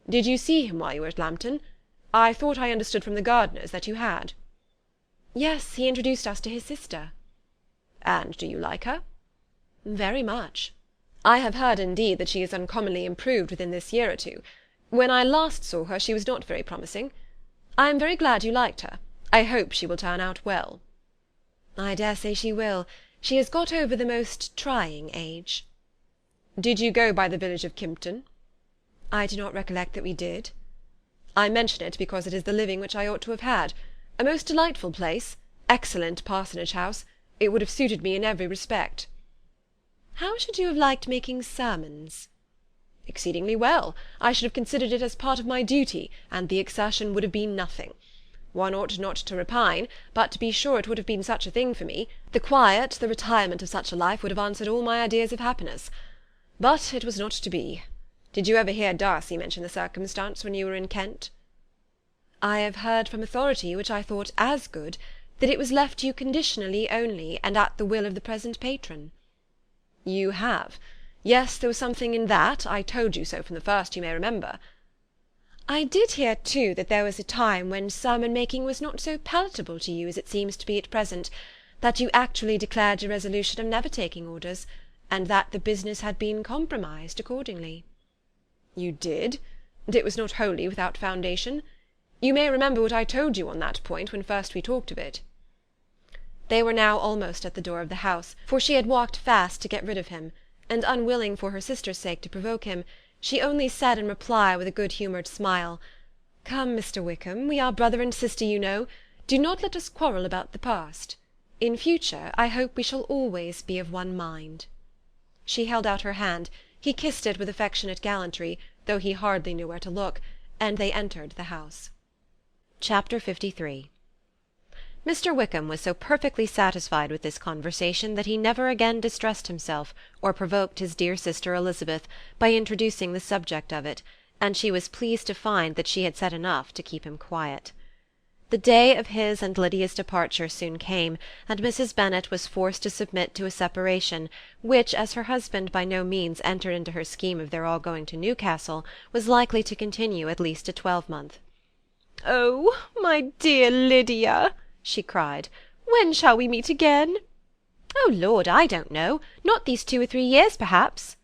Did you see him while you were at Lambton? I thought I understood from the gardeners that you had." "Yes, he introduced us to his sister." "And do you like her?" "Very much." "I have heard, indeed, that she is uncommonly improved within this year or two. When I last saw her she was not very promising. I am very glad you liked her. I hope she will turn out well." "I dare say she will. She has got over the most trying age." "Did you go by the village of Kympton?" "I do not recollect that we did." "I mention it because it is the living which I ought to have had. A most delightful place, excellent parsonage house. It would have suited me in every respect." "How should you have liked making sermons?" "Exceedingly well. I should have considered it as part of my duty, and the exertion would have been nothing. One ought not to repine, but to be sure it would have been such a thing for me. The quiet, the retirement of such a life would have answered all my ideas of happiness. But it was not to be. Did you ever hear Darcy mention the circumstance when you were in Kent?" "I have heard from authority, which I thought as good, that it was left you conditionally only, and at the will of the present patron." "You have? Yes, there was something in that. I told you so from the first, you may remember." "I did hear, too, that there was a time when sermon-making was not so palatable to you as it seems to be at present, that you actually declared your resolution of never taking orders, and that the business had been compromised accordingly." "You did? And it was not wholly without foundation. You may remember what I told you on that point when first we talked of it." They were now almost at the door of the house, for she had walked fast to get rid of him, and unwilling for her sister's sake to provoke him, she only said in reply with a good-humoured smile, "Come, Mr. Wickham, we are brother and sister, you know. Do not let us quarrel about the past. In future I hope we shall always be of one mind." She held out her hand. He kissed it with affectionate gallantry, though he hardly knew where to look, and they entered the house. Chapter 53. Mr. Wickham was so perfectly satisfied with this conversation that he never again distressed himself or provoked his dear sister Elizabeth by introducing the subject of it, and she was pleased to find that she had said enough to keep him quiet. The day of his and Lydia's departure soon came, and Mrs. Bennet was forced to submit to a separation, which, as her husband by no means entered into her scheme of their all going to Newcastle, was likely to continue at least a twelvemonth. "Oh, my dear Lydia!" she cried, "when shall we meet again?" "Oh, Lord, I don't know. Not these 2 or 3 years, perhaps."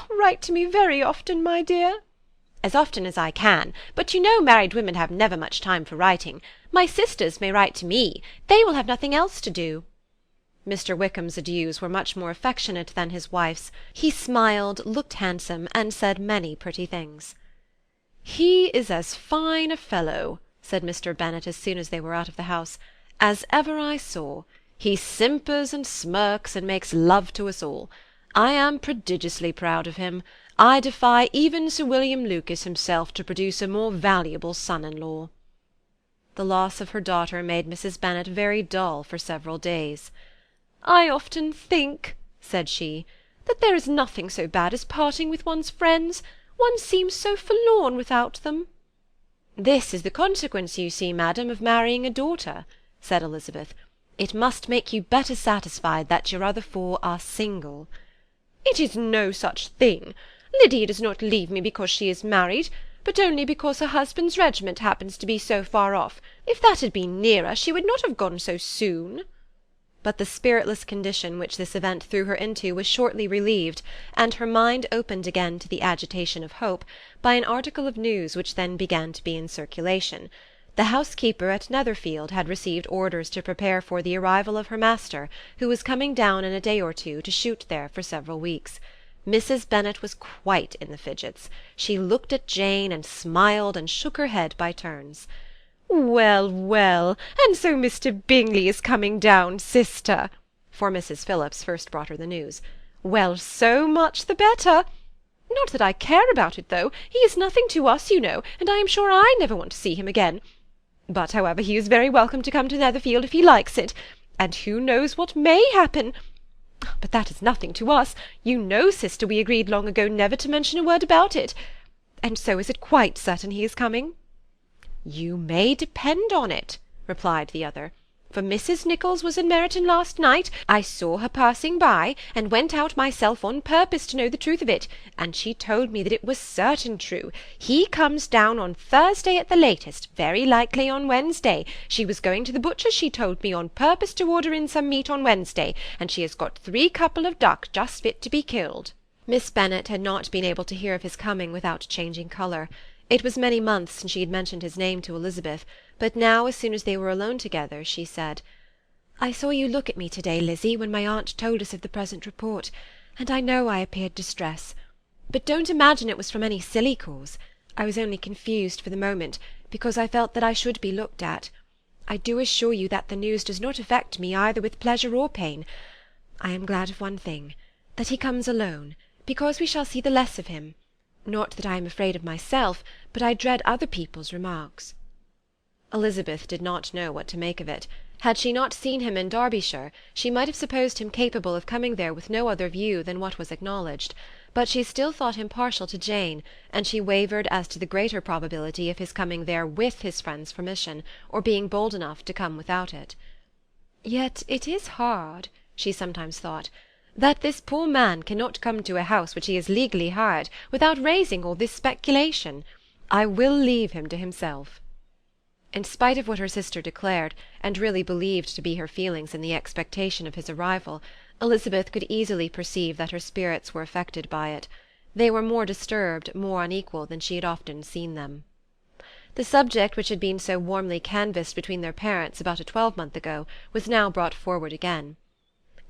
"Write to me very often, my dear." as often as I can, but you know married women have never much time for writing. My sisters may write to me. They will have nothing else to do." Mr. Wickham's adieus were much more affectionate than his wife's. He smiled, looked handsome, and said many pretty things. "He is as fine a fellow," said Mr. Bennet as soon as they were out of the house, "as ever I saw. He simpers and smirks and makes love to us all. I am prodigiously proud of him. I defy even Sir William Lucas himself to produce a more valuable son-in-law." The loss of her daughter made Mrs. Bennet very dull for several days. "I often think," said she, "that there is nothing so bad as parting with one's friends. One seems so forlorn without them." "This is the consequence, you see, madam, of marrying a daughter," said Elizabeth. "It must make you better satisfied that your other four are single." "It is no such thing. Lydia does not leave me because she is married, but only because her husband's regiment happens to be so far off. If that had been nearer, she would not have gone so soon." But the spiritless condition which this event threw her into was shortly relieved, and her mind opened again to the agitation of hope, by an article of news which then began to be in circulation. The housekeeper at Netherfield had received orders to prepare for the arrival of her master, who was coming down in a day or two to shoot there for several weeks. Mrs. Bennet was quite in the fidgets. She looked at Jane, and smiled and shook her head by turns. "Well, well, and so Mr. Bingley is coming down, sister," for Mrs. Phillips first brought her the news. "Well, so much the better. Not that I care about it, though. He is nothing to us, you know, and I am sure I never want to see him again. But, however, he is very welcome to come to Netherfield if he likes it, and who knows what may happen? But that is nothing to us. You know, sister, we agreed long ago never to mention a word about it. And so is it quite certain he is coming?" "You may depend on it," replied the other, "for Mrs. Nicholls was in Meryton last night. I saw her passing by, and went out myself on purpose to know the truth of it, and she told me that it was certain true. He comes down on Thursday at the latest, very likely on Wednesday. She was going to the butcher's, she told me, on purpose to order in some meat on Wednesday, and she has got 3 couple of duck just fit to be killed." Miss Bennet had not been able to hear of his coming without changing colour. It was many months since she had mentioned his name to Elizabeth, but now, as soon as they were alone together, she said, "I saw you look at me to-day, Lizzie, when my aunt told us of the present report, and I know I appeared distressed. But don't imagine it was from any silly cause. I was only confused for the moment, because I felt that I should be looked at. I do assure you that the news does not affect me either with pleasure or pain. I am glad of one thing, that he comes alone, because we shall see the less of him. Not that I am afraid of myself, but I dread other people's remarks." Elizabeth did not know what to make of it. Had she not seen him in Derbyshire, she might have supposed him capable of coming there with no other view than what was acknowledged, but she still thought him partial to Jane, and she wavered as to the greater probability of his coming there with his friend's permission, or being bold enough to come without it. "Yet it is hard," she sometimes thought, "that this poor man cannot come to a house which he has legally hired, without raising all this speculation. I will leave him to himself." In spite of what her sister declared, and really believed to be her feelings in the expectation of his arrival, Elizabeth could easily perceive that her spirits were affected by it. They were more disturbed, more unequal, than she had often seen them. The subject which had been so warmly canvassed between their parents about a 12-month ago was now brought forward again.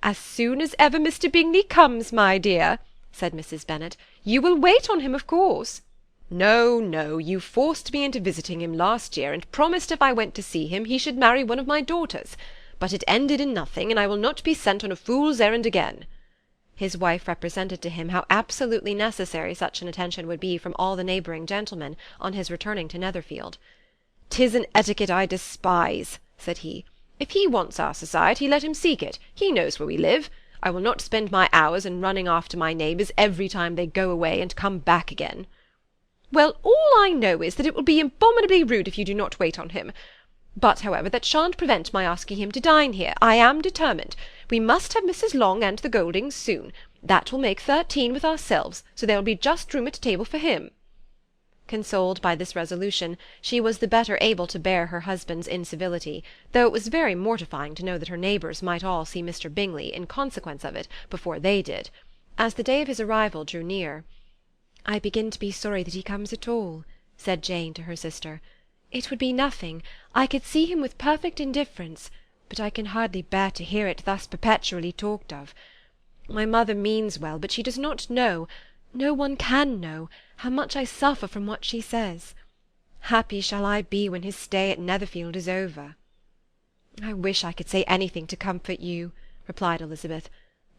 "As soon as ever Mr. Bingley comes, my dear," said Mrs. Bennet, "you will wait on him, of course." "No, no, you forced me into visiting him last year, and promised if I went to see him he should marry one of my daughters. But it ended in nothing, and I will not be sent on a fool's errand again." His wife represented to him how absolutely necessary such an attention would be from all the neighbouring gentlemen on his returning to Netherfield. "'Tis an etiquette I despise," said he. "If he wants our society, let him seek it. He knows where we live. I will not spend my hours in running after my neighbours every time they go away and come back again." "Well, all I know is that it will be abominably rude if you do not wait on him. But, however, that shan't prevent my asking him to dine here. I am determined. We must have Mrs. Long and the Goldings soon. That will make 13 with ourselves, so there will be just room at table for him." Consoled by this resolution, she was the better able to bear her husband's incivility, though it was very mortifying to know that her neighbours might all see Mr. Bingley, in consequence of it, before they did. As the day of his arrival drew near, "I begin to be sorry that he comes at all," said Jane to her sister. "It would be nothing. I could see him with perfect indifference, but I can hardly bear to hear it thus perpetually talked of. My mother means well, but she does not know, no one can know, how much I suffer from what she says. Happy shall I be when his stay at Netherfield is over." "I wish I could say anything to comfort you," replied Elizabeth,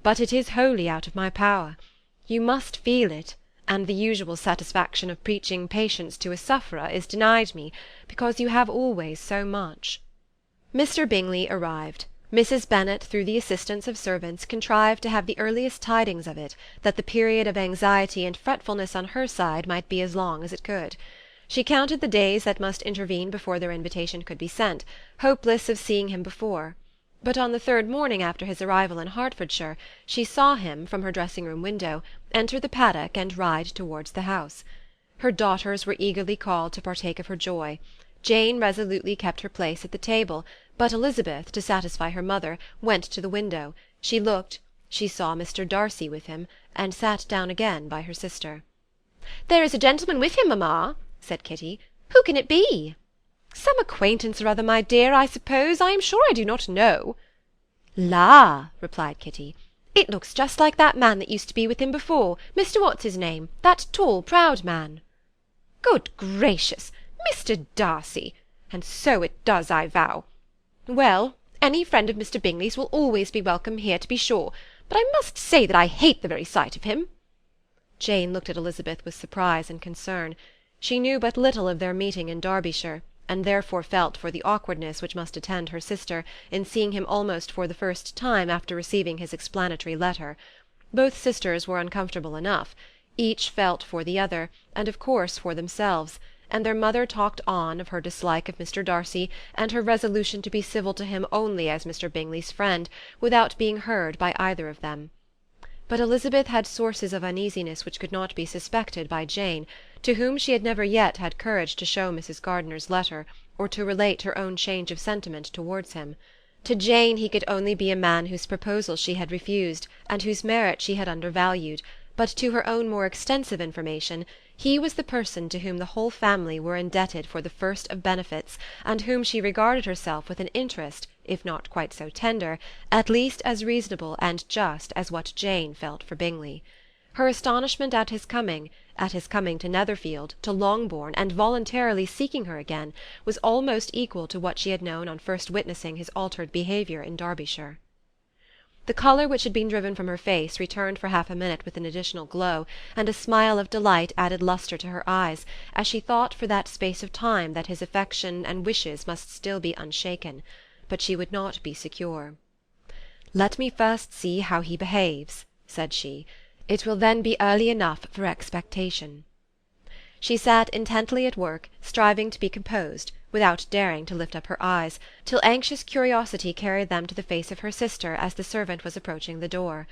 "but it is wholly out of my power. You must feel it, and the usual satisfaction of preaching patience to a sufferer is denied me, because you have always so much." Mr. Bingley arrived. Mrs. Bennet, through the assistance of servants, contrived to have the earliest tidings of it, that the period of anxiety and fretfulness on her side might be as long as it could. She counted the days that must intervene before their invitation could be sent, hopeless of seeing him before. But on the third morning after his arrival in Hertfordshire, she saw him, from her dressing-room window, enter the paddock and ride towards the house. Her daughters were eagerly called to partake of her joy. Jane resolutely kept her place at the table, but Elizabeth, to satisfy her mother, went to the window. She looked, she saw Mr. Darcy with him, and sat down again by her sister. "There is a gentleman with him, mamma," said Kitty. "Who can it be?" "Some acquaintance or other, my dear, I suppose. I am sure I do not know." "La!" replied Kitty, "it looks just like that man that used to be with him before, Mr. What's-his-name, that tall, proud man." "Good gracious! Mr. Darcy! And so it does, I vow. Well, any friend of Mr. Bingley's will always be welcome here, to be sure, but I must say that I hate the very sight of him." Jane looked at Elizabeth with surprise and concern. She knew but little of their meeting in Derbyshire, and therefore felt for the awkwardness which must attend her sister in seeing him almost for the first time after receiving his explanatory letter. Both sisters were uncomfortable enough. Each felt for the other, and of course for themselves, and their mother talked on of her dislike of Mr. Darcy, and her resolution to be civil to him only as Mr. Bingley's friend, without being heard by either of them. But Elizabeth had sources of uneasiness which could not be suspected by Jane, to whom she had never yet had courage to show Mrs. Gardiner's letter, or to relate her own change of sentiment towards him. To Jane he could only be a man whose proposal she had refused, and whose merit she had undervalued, but to her own more extensive information, he was the person to whom the whole family were indebted for the first of benefits, and whom she regarded herself with an interest, if not quite so tender, at least as reasonable and just as what Jane felt for Bingley. Her astonishment at his coming to Netherfield, to Longbourn, and voluntarily seeking her again, was almost equal to what she had known on first witnessing his altered behaviour in Derbyshire. The colour which had been driven from her face returned for half a minute with an additional glow, and a smile of delight added lustre to her eyes, as she thought for that space of time that his affection and wishes must still be unshaken. But she would not be secure. "Let me first see how he behaves," said she. "It will then be early enough for expectation." She sat intently at work, striving to be composed, without daring to lift up her eyes, till anxious curiosity carried them to the face of her sister as the servant was approaching the door.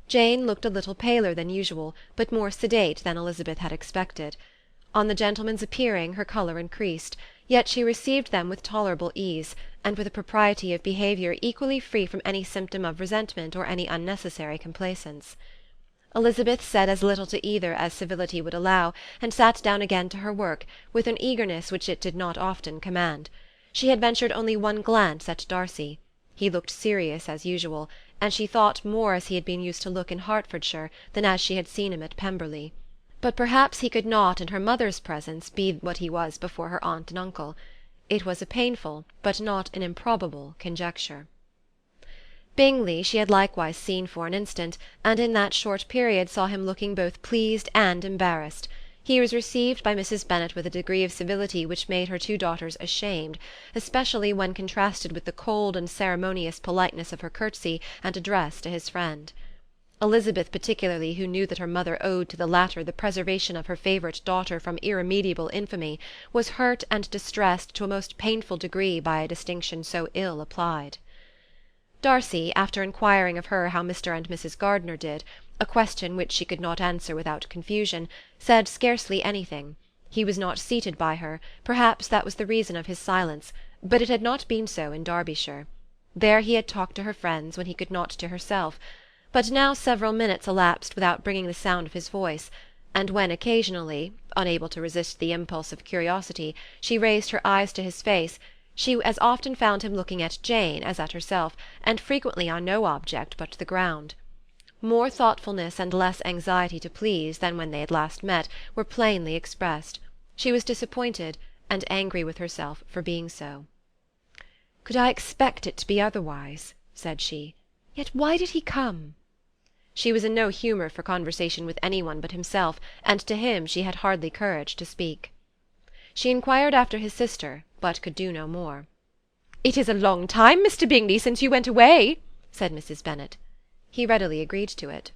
Jane looked a little paler than usual, but more sedate than Elizabeth had expected. On the gentlemen's appearing her colour increased, yet she received them with tolerable ease, and with a propriety of behaviour equally free from any symptom of resentment or any unnecessary complaisance. Elizabeth said as little to either as civility would allow, and sat down again to her work, with an eagerness which it did not often command. She had ventured only one glance at Darcy. He looked serious as usual, and she thought more as he had been used to look in Hertfordshire than as she had seen him at Pemberley. But perhaps he could not in her mother's presence be what he was before her aunt and uncle. It was a painful, but not an improbable, conjecture. Bingley she had likewise seen for an instant, and in that short period saw him looking both pleased and embarrassed. He was received by Mrs. Bennet with a degree of civility which made her two daughters ashamed, especially when contrasted with the cold and ceremonious politeness of her curtsy and address to his friend. Elizabeth particularly, who knew that her mother owed to the latter the preservation of her favourite daughter from irremediable infamy, was hurt and distressed to a most painful degree by a distinction so ill applied. Darcy, after inquiring of her how Mr. and Mrs. Gardiner did, a question which she could not answer without confusion, said scarcely anything. He was not seated by her, perhaps that was the reason of his silence, but it had not been so in Derbyshire. There he had talked to her friends when he could not to herself, but now several minutes elapsed without bringing the sound of his voice, and when occasionally, unable to resist the impulse of curiosity, she raised her eyes to his face, she as often found him looking at Jane as at herself, and frequently on no object but the ground. More thoughtfulness and less anxiety to please than when they had last met were plainly expressed. She was disappointed, and angry with herself for being so. "Could I expect it to be otherwise?" said she. "Yet why did he come?" She was in no humour for conversation with any one but himself, and to him she had hardly courage to speak. She inquired after his sister, but could do no more. "It is a long time, Mr. Bingley, since you went away," said Mrs. Bennet. He readily agreed to it.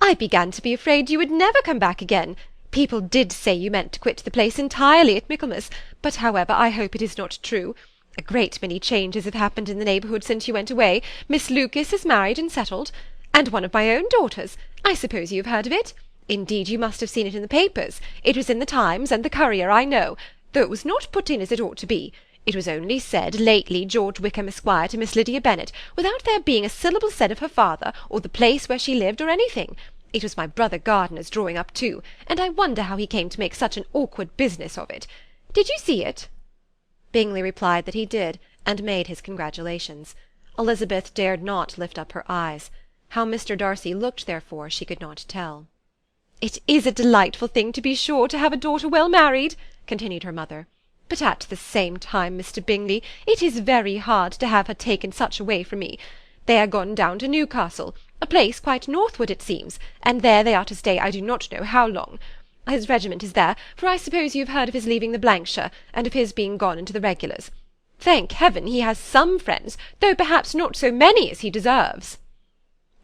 "I began to be afraid you would never come back again. People did say you meant to quit the place entirely at Michaelmas, but however I hope it is not true. A great many changes have happened in the neighbourhood since you went away. Miss Lucas is married and settled, and one of my own daughters. I suppose you have heard of it? Indeed, you must have seen it in the papers. It was in the Times and the Courier, I know, though it was not put in as it ought to be. It was only said lately George Wickham Esquire to Miss Lydia Bennet, without there being a syllable said of her father, or the place where she lived, or anything. It was my brother Gardiner's drawing up too, and I wonder how he came to make such an awkward business of it. Did you see it?" Bingley replied that he did, and made his congratulations. Elizabeth dared not lift up her eyes. How Mr. Darcy looked, therefore, she could not tell. "It is a delightful thing, to be sure, to have a daughter well married," continued her mother. "But at the same time, Mr. Bingley, it is very hard to have her taken such away from me. They are gone down to Newcastle, a place quite northward, it seems, and there they are to stay I do not know how long. His regiment is there, for I suppose you have heard of his leaving the Blankshire, and of his being gone into the regulars. Thank heaven he has some friends, though perhaps not so many as he deserves."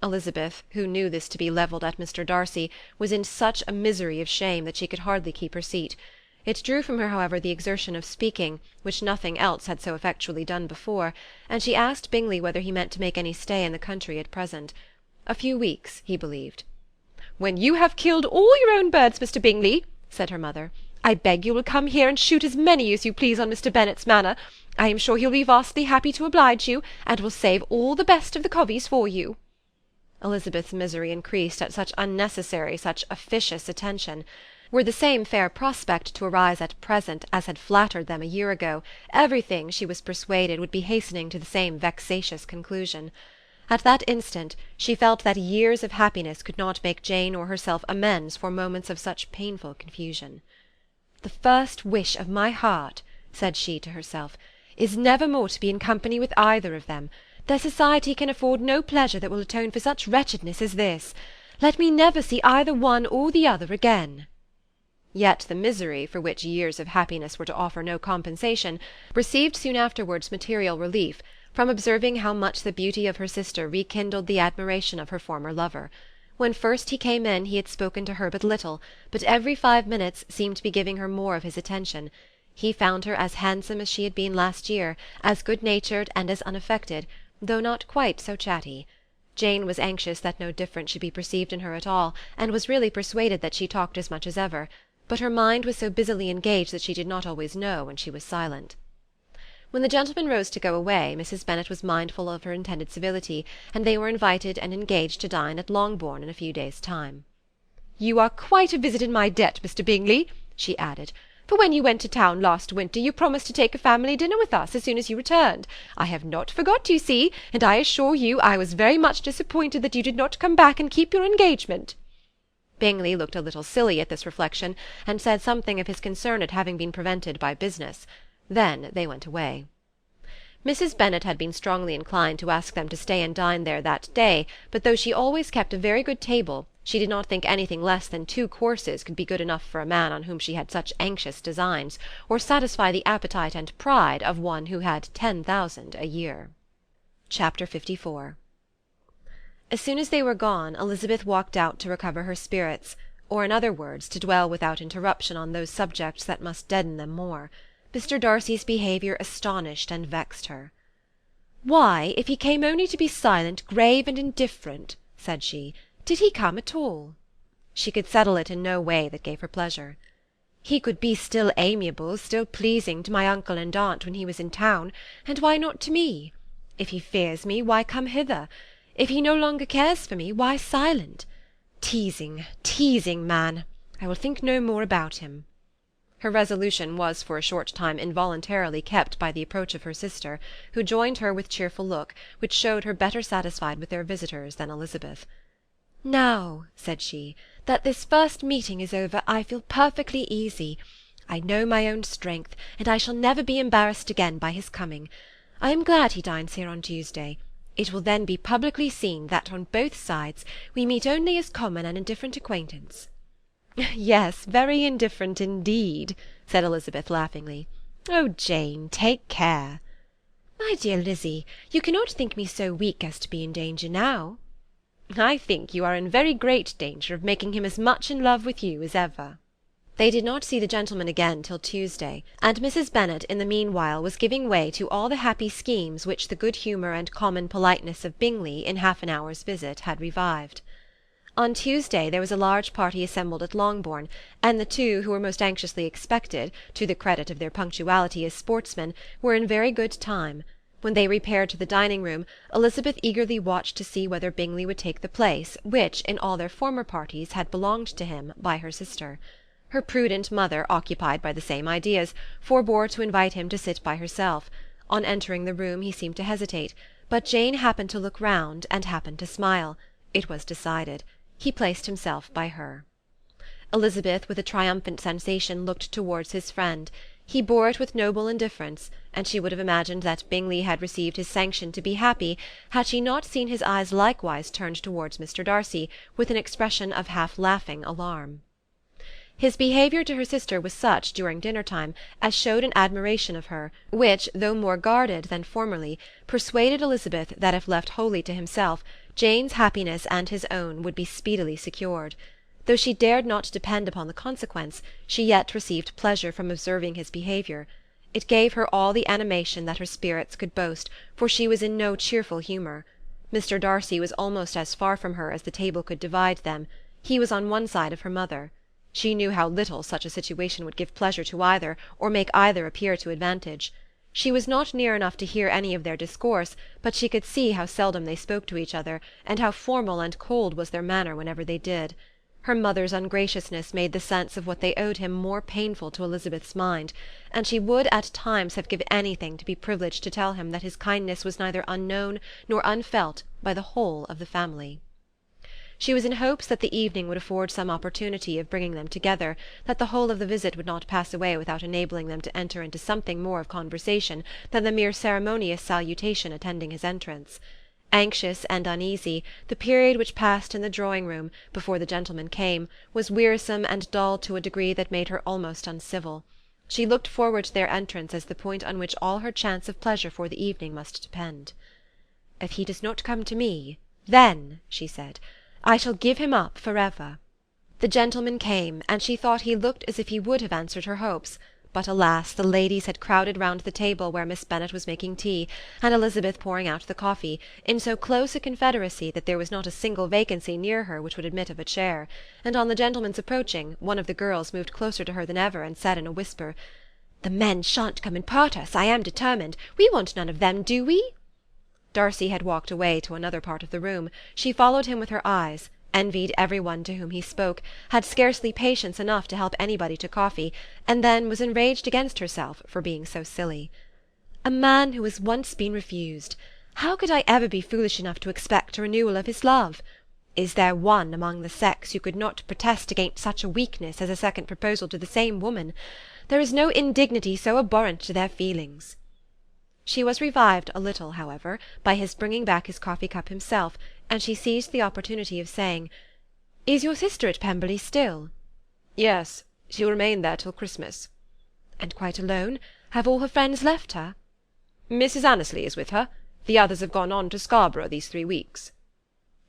Elizabeth, who knew this to be levelled at Mr. Darcy, was in such a misery of shame that she could hardly keep her seat. It drew from her, however, the exertion of speaking, which nothing else had so effectually done before, and she asked Bingley whether he meant to make any stay in the country at present. A few weeks, he believed. "When you have killed all your own birds, Mr. Bingley," said her mother, "I beg you will come here and shoot as many as you please on Mr. Bennet's manor. I am sure he'll be vastly happy to oblige you, and will save all the best of the coveys for you." Elizabeth's misery increased at such unnecessary, such officious attention. Were the same fair prospect to arise at present as had flattered them a year ago, everything, she was persuaded, would be hastening to the same vexatious conclusion. At that instant she felt that years of happiness could not make Jane or herself amends for moments of such painful confusion. "The first wish of my heart," said she to herself, "is never more to be in company with either of them. Their society can afford no pleasure that will atone for such wretchedness as this. Let me never see either one or the other again." Yet the misery, for which years of happiness were to offer no compensation, received soon afterwards material relief, from observing how much the beauty of her sister rekindled the admiration of her former lover. When first he came in he had spoken to her but little, but every 5 minutes seemed to be giving her more of his attention. He found her as handsome as she had been last year, as good-natured and as unaffected, though not quite so chatty. Jane was anxious that no difference should be perceived in her at all, and was really persuaded that she talked as much as ever, but her mind was so busily engaged that she did not always know when she was silent. When the gentlemen rose to go away, Mrs. Bennet was mindful of her intended civility, and they were invited and engaged to dine at Longbourn in a few days' time. "You are quite a visit in my debt, Mr. Bingley," she added, "for when you went to town last winter you promised to take a family dinner with us as soon as you returned. I have not forgot, you see, and I assure you I was very much disappointed that you did not come back and keep your engagement." Bingley looked a little silly at this reflection, and said something of his concern at having been prevented by business. Then they went away. Mrs. Bennet had been strongly inclined to ask them to stay and dine there that day, but though she always kept a very good table, she did not think anything less than 2 courses could be good enough for a man on whom she had such anxious designs, or satisfy the appetite and pride of one who had 10,000 a year. Chapter 54. As soon as they were gone, Elizabeth walked out to recover her spirits, or in other words, to dwell without interruption on those subjects that must deaden them more. Mr. Darcy's behaviour astonished and vexed her. "Why, if he came only to be silent, grave, and indifferent," said she, "did he come at all?" She could settle it in no way that gave her pleasure. "He could be still amiable, still pleasing to my uncle and aunt when he was in town, and why not to me? If he fears me, why come hither? If he no longer cares for me, why silent? Teasing, teasing man! I will think no more about him." Her resolution was for a short time involuntarily kept by the approach of her sister, who joined her with cheerful look, which showed her better satisfied with their visitors than Elizabeth. "Now," said she, "that this first meeting is over, I feel perfectly easy. I know my own strength, and I shall never be embarrassed again by his coming. I am glad he dines here on Tuesday. It will then be publicly seen that on both sides we meet only as common and indifferent acquaintance." "Yes, very indifferent indeed," said Elizabeth laughingly. "Oh, Jane, take care." "My dear Lizzy, you cannot think me so weak as to be in danger now." "I think you are in very great danger of making him as much in love with you as ever." They did not see the gentleman again till Tuesday, and Mrs. Bennet in the meanwhile was giving way to all the happy schemes which the good humour and common politeness of Bingley in half an hour's visit had revived. On Tuesday there was a large party assembled at Longbourn, and the two who were most anxiously expected, to the credit of their punctuality as sportsmen, were in very good time. When they repaired to the dining-room, Elizabeth eagerly watched to see whether Bingley would take the place which, in all their former parties, had belonged to him by her sister. Her prudent mother, occupied by the same ideas, forbore to invite him to sit by herself. On entering the room he seemed to hesitate, but Jane happened to look round, and happened to smile. It was decided. He placed himself by her. Elizabeth, with a triumphant sensation, looked towards his friend. He bore it with noble indifference, and she would have imagined that Bingley had received his sanction to be happy, had she not seen his eyes likewise turned towards Mr. Darcy, with an expression of half-laughing alarm. His behaviour to her sister was such, during dinner-time, as showed an admiration of her, which, though more guarded than formerly, persuaded Elizabeth that if left wholly to himself, Jane's happiness and his own would be speedily secured. Though she dared not depend upon the consequence, she yet received pleasure from observing his behaviour. It gave her all the animation that her spirits could boast, for she was in no cheerful humour. Mr. Darcy was almost as far from her as the table could divide them. He was on one side of her mother. She knew how little such a situation would give pleasure to either, or make either appear to advantage. She was not near enough to hear any of their discourse, but she could see how seldom they spoke to each other, and how formal and cold was their manner whenever they did. Her mother's ungraciousness made the sense of what they owed him more painful to Elizabeth's mind, and she would at times have given anything to be privileged to tell him that his kindness was neither unknown nor unfelt by the whole of the family. She was in hopes that the evening would afford some opportunity of bringing them together, that the whole of the visit would not pass away without enabling them to enter into something more of conversation than the mere ceremonious salutation attending his entrance. Anxious and uneasy, the period which passed in the drawing-room, before the gentlemen came, was wearisome and dull to a degree that made her almost uncivil. She looked forward to their entrance as the point on which all her chance of pleasure for the evening must depend. "If he does not come to me, then," she said, "I shall give him up for ever." The gentleman came, and she thought he looked as if he would have answered her hopes. But alas, the ladies had crowded round the table where Miss Bennet was making tea, and Elizabeth pouring out the coffee, in so close a confederacy that there was not a single vacancy near her which would admit of a chair, and on the gentleman's approaching, one of the girls moved closer to her than ever, and said in a whisper, "The men shan't come and part us, I am determined. We want none of them, do we?" Darcy had walked away to another part of the room. She followed him with her eyes, envied every one to whom he spoke, had scarcely patience enough to help anybody to coffee, and then was enraged against herself for being so silly. "A man who has once been refused! How could I ever be foolish enough to expect a renewal of his love? Is there one among the sex who could not protest against such a weakness as a second proposal to the same woman? There is no indignity so abhorrent to their feelings." She was revived a little, however, by his bringing back his coffee-cup himself, and she seized the opportunity of saying, "Is your sister at Pemberley still?" "Yes, she will remain there till Christmas." "And quite alone? Have all her friends left her?" "Mrs. Annesley is with her. The others have gone on to Scarborough these 3 weeks."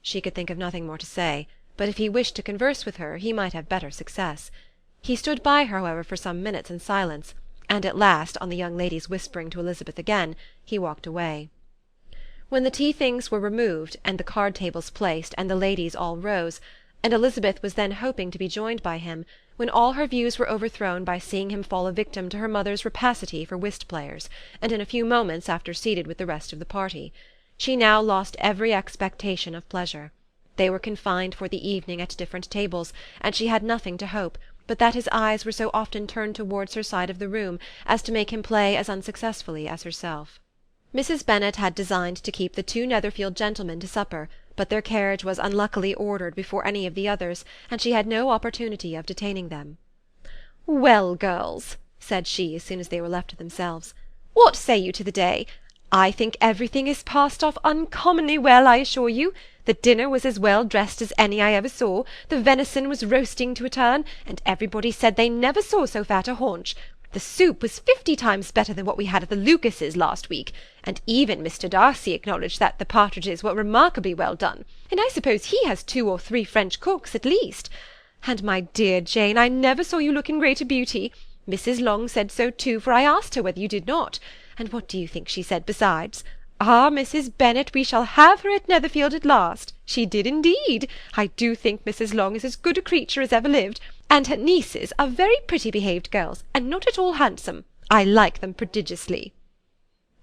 She could think of nothing more to say, but if he wished to converse with her, he might have better success. He stood by her, however, for some minutes in silence, and at last, on the young lady's whispering to Elizabeth again, he walked away. When the tea-things were removed, and the card-tables placed, and the ladies all rose, and Elizabeth was then hoping to be joined by him, when all her views were overthrown by seeing him fall a victim to her mother's rapacity for whist-players, and in a few moments after seated with the rest of the party. She now lost every expectation of pleasure. They were confined for the evening at different tables, and she had nothing to hope but that his eyes were so often turned towards her side of the room as to make him play as unsuccessfully as herself. Mrs. Bennet had designed to keep the two Netherfield gentlemen to supper, but their carriage was unluckily ordered before any of the others, and she had no opportunity of detaining them. "Well, girls," said she, as soon as they were left to themselves, "what say you to the day? I think everything is passed off uncommonly well, I assure you. The dinner was as well dressed as any I ever saw, the venison was roasting to a turn, and everybody said they never saw so fat a haunch. The soup was 50 times better than what we had at the Lucases last week, and even Mr. Darcy acknowledged that the partridges were remarkably well done, and I suppose he has 2 or 3 French cooks at least. And, my dear Jane, I never saw you look in greater beauty. Mrs. Long said so too, for I asked her whether you did not. And what do you think she said besides? 'Ah, Mrs. Bennet, we shall have her at Netherfield at last.' She did indeed. I do think Mrs. Long is as good a creature as ever lived, and her nieces are very pretty behaved girls, and not at all handsome. I like them prodigiously."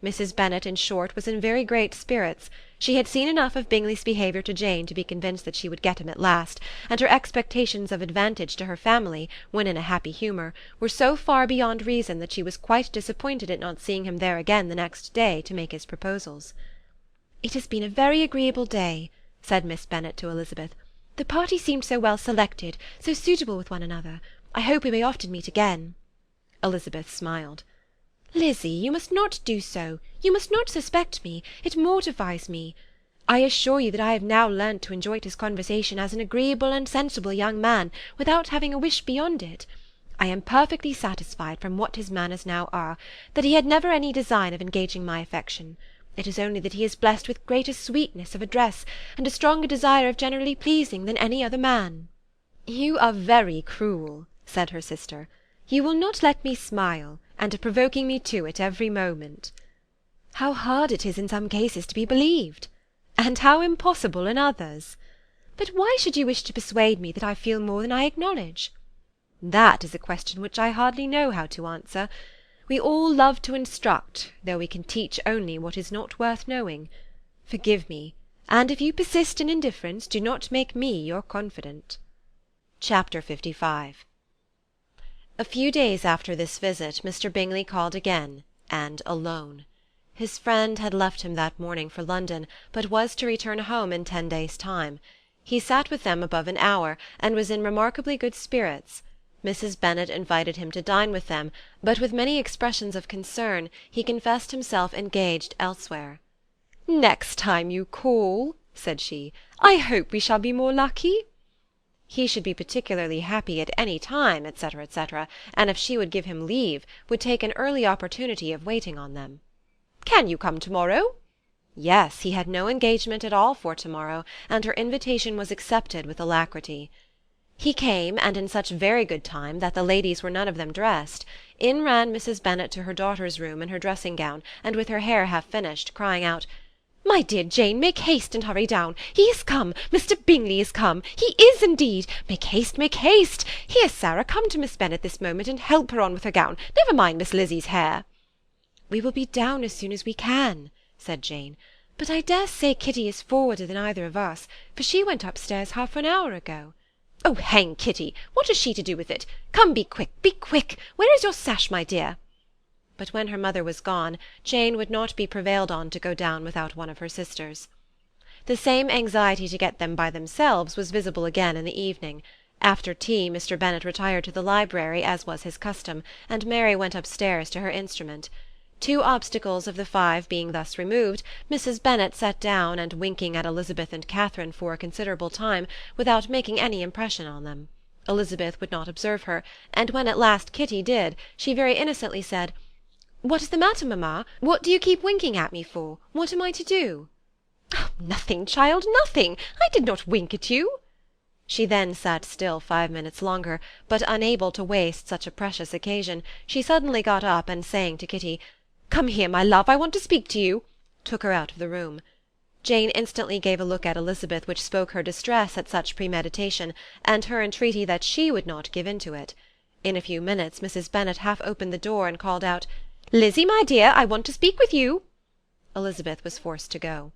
Mrs. Bennet, in short, was in very great spirits. She had seen enough of Bingley's behaviour to Jane to be convinced that she would get him at last, and her expectations of advantage to her family, when in a happy humour, were so far beyond reason that she was quite disappointed at not seeing him there again the next day to make his proposals. "It has been a very agreeable day," said Miss Bennet to Elizabeth. "The party seemed so well selected, so suitable with one another. I hope we may often meet again." Elizabeth smiled. "Lizzy, you must not do so. You must not suspect me. It mortifies me. I assure you that I have now learnt to enjoy his conversation as an agreeable and sensible young man, without having a wish beyond it. I am perfectly satisfied, from what his manners now are, that he had never any design of engaging my affection. It is only that he is blessed with greater sweetness of address, and a stronger desire of generally pleasing than any other man." "You are very cruel," said her sister. "You will not let me smile, and are provoking me to it every moment." "How hard it is in some cases to be believed!" "And how impossible in others!" "But why should you wish to persuade me that I feel more than I acknowledge?" "That is a question which I hardly know how to answer. We all love to instruct, though we can teach only what is not worth knowing. Forgive me, and if you persist in indifference, do not make me your confidant." Chapter 55. A few days after this visit, Mr. Bingley called again, and alone. His friend had left him that morning for London, but was to return home in 10 days' time. He sat with them above an hour, and was in remarkably good spirits. Mrs. Bennet invited him to dine with them, but with many expressions of concern he confessed himself engaged elsewhere. "Next time you call," said she, "I hope we shall be more lucky." He should be particularly happy at any time, etc., etc., and if she would give him leave, would take an early opportunity of waiting on them. "Can you come to-morrow?" Yes, he had no engagement at all for to-morrow, and her invitation was accepted with alacrity. He came, and in such very good time that the ladies were none of them dressed. In ran Mrs. Bennet to her daughter's room in her dressing-gown, and with her hair half finished, crying out, "My dear Jane, make haste and hurry down. He is come. Mr. Bingley is come. He is indeed. Make haste, make haste. Here, Sarah, come to Miss Bennet this moment, and help her on with her gown. Never mind Miss Lizzie's hair." "We will be down as soon as we can," said Jane. "But I dare say Kitty is forwarder than either of us, for she went upstairs half an hour ago." "Oh, hang Kitty! What has she to do with it? Come, be quick, be quick! Where is your sash, my dear?" But when her mother was gone, Jane would not be prevailed on to go down without one of her sisters. The same anxiety to get them by themselves was visible again in the evening. After tea Mr. Bennet retired to the library, as was his custom, and Mary went upstairs to her instrument. 2 obstacles of the 5 being thus removed, Mrs. Bennet sat down, and winking at Elizabeth and Catherine for a considerable time, without making any impression on them. Elizabeth would not observe her, and when at last Kitty did, she very innocently said, "What is the matter, mamma? What do you keep winking at me for? What am I to do?" "Oh, nothing, child, nothing. I did not wink at you." She then sat still 5 minutes longer, but unable to waste such a precious occasion, she suddenly got up, and saying to Kitty, "Come here, my love, I want to speak to you," took her out of the room. Jane instantly gave a look at Elizabeth which spoke her distress at such premeditation, and her entreaty that she would not give in to it. In a few minutes Mrs. Bennet half opened the door and called out, "Lizzie, my dear, I want to speak with you." Elizabeth was forced to go.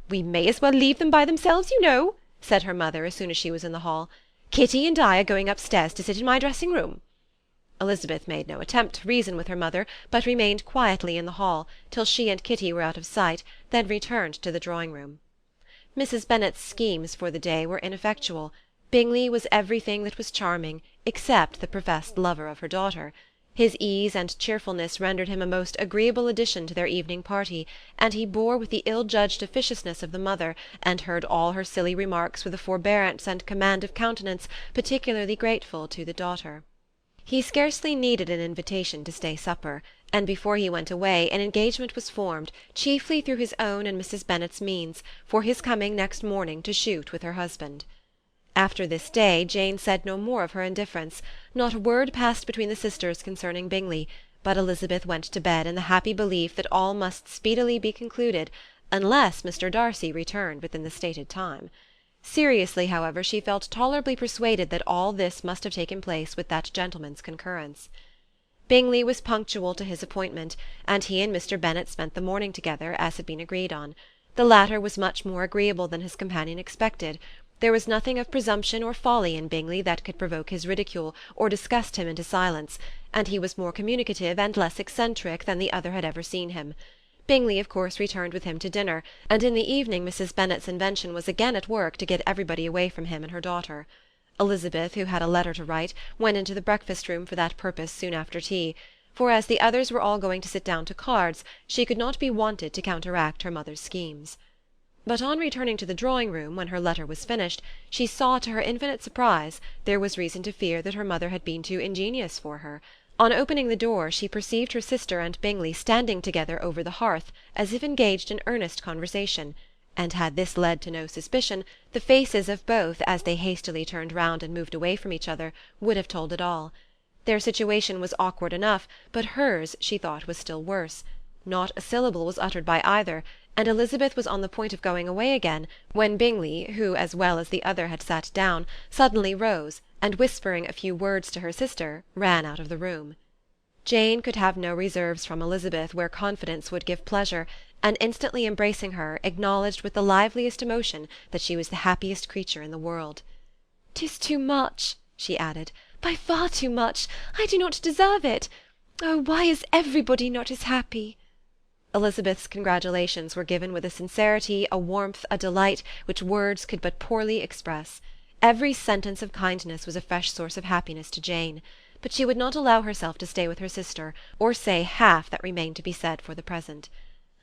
"We may as well leave them by themselves, you know," said her mother as soon as she was in the hall. "Kitty and I are going upstairs to sit in my dressing-room." Elizabeth made no attempt to reason with her mother, but remained quietly in the hall, till she and Kitty were out of sight, then returned to the drawing-room. Mrs. Bennet's schemes for the day were ineffectual. Bingley was everything that was charming, except the professed lover of her daughter. His ease and cheerfulness rendered him a most agreeable addition to their evening party, and he bore with the ill-judged officiousness of the mother, and heard all her silly remarks with a forbearance and command of countenance particularly grateful to the daughter. He scarcely needed an invitation to stay supper, and before he went away an engagement was formed, chiefly through his own and Mrs. Bennet's means, for his coming next morning to shoot with her husband. After this day Jane said no more of her indifference. Not a word passed between the sisters concerning Bingley, but Elizabeth went to bed in the happy belief that all must speedily be concluded, unless Mr. Darcy returned within the stated time. Seriously, however, she felt tolerably persuaded that all this must have taken place with that gentleman's concurrence. Bingley was punctual to his appointment, and he and Mr. Bennet spent the morning together, as had been agreed on. The latter was much more agreeable than his companion expected. There was nothing of presumption or folly in Bingley that could provoke his ridicule, or disgust him into silence, and he was more communicative and less eccentric than the other had ever seen him. Bingley of course returned with him to dinner, and in the evening Mrs. Bennet's invention was again at work to get everybody away from him and her daughter. Elizabeth, who had a letter to write, went into the breakfast-room for that purpose soon after tea, for as the others were all going to sit down to cards, she could not be wanted to counteract her mother's schemes. But on returning to the drawing-room, when her letter was finished, she saw, to her infinite surprise, there was reason to fear that her mother had been too ingenious for her. On opening the door, she perceived her sister and Bingley standing together over the hearth, as if engaged in earnest conversation, and had this led to no suspicion, the faces of both, as they hastily turned round and moved away from each other, would have told it all. Their situation was awkward enough, but hers, she thought, was still worse. Not a syllable was uttered by either, and Elizabeth was on the point of going away again, when Bingley, who, as well as the other, had sat down, suddenly rose, and whispering a few words to her sister, ran out of the room. Jane could have no reserves from Elizabeth where confidence would give pleasure, and instantly embracing her, acknowledged with the liveliest emotion that she was the happiest creature in the world. "'Tis too much," she added, "by far too much. I do not deserve it. Oh, why is everybody not as happy?" Elizabeth's congratulations were given with a sincerity, a warmth, a delight, which words could but poorly express. Every sentence of kindness was a fresh source of happiness to Jane, but she would not allow herself to stay with her sister, or say half that remained to be said for the present.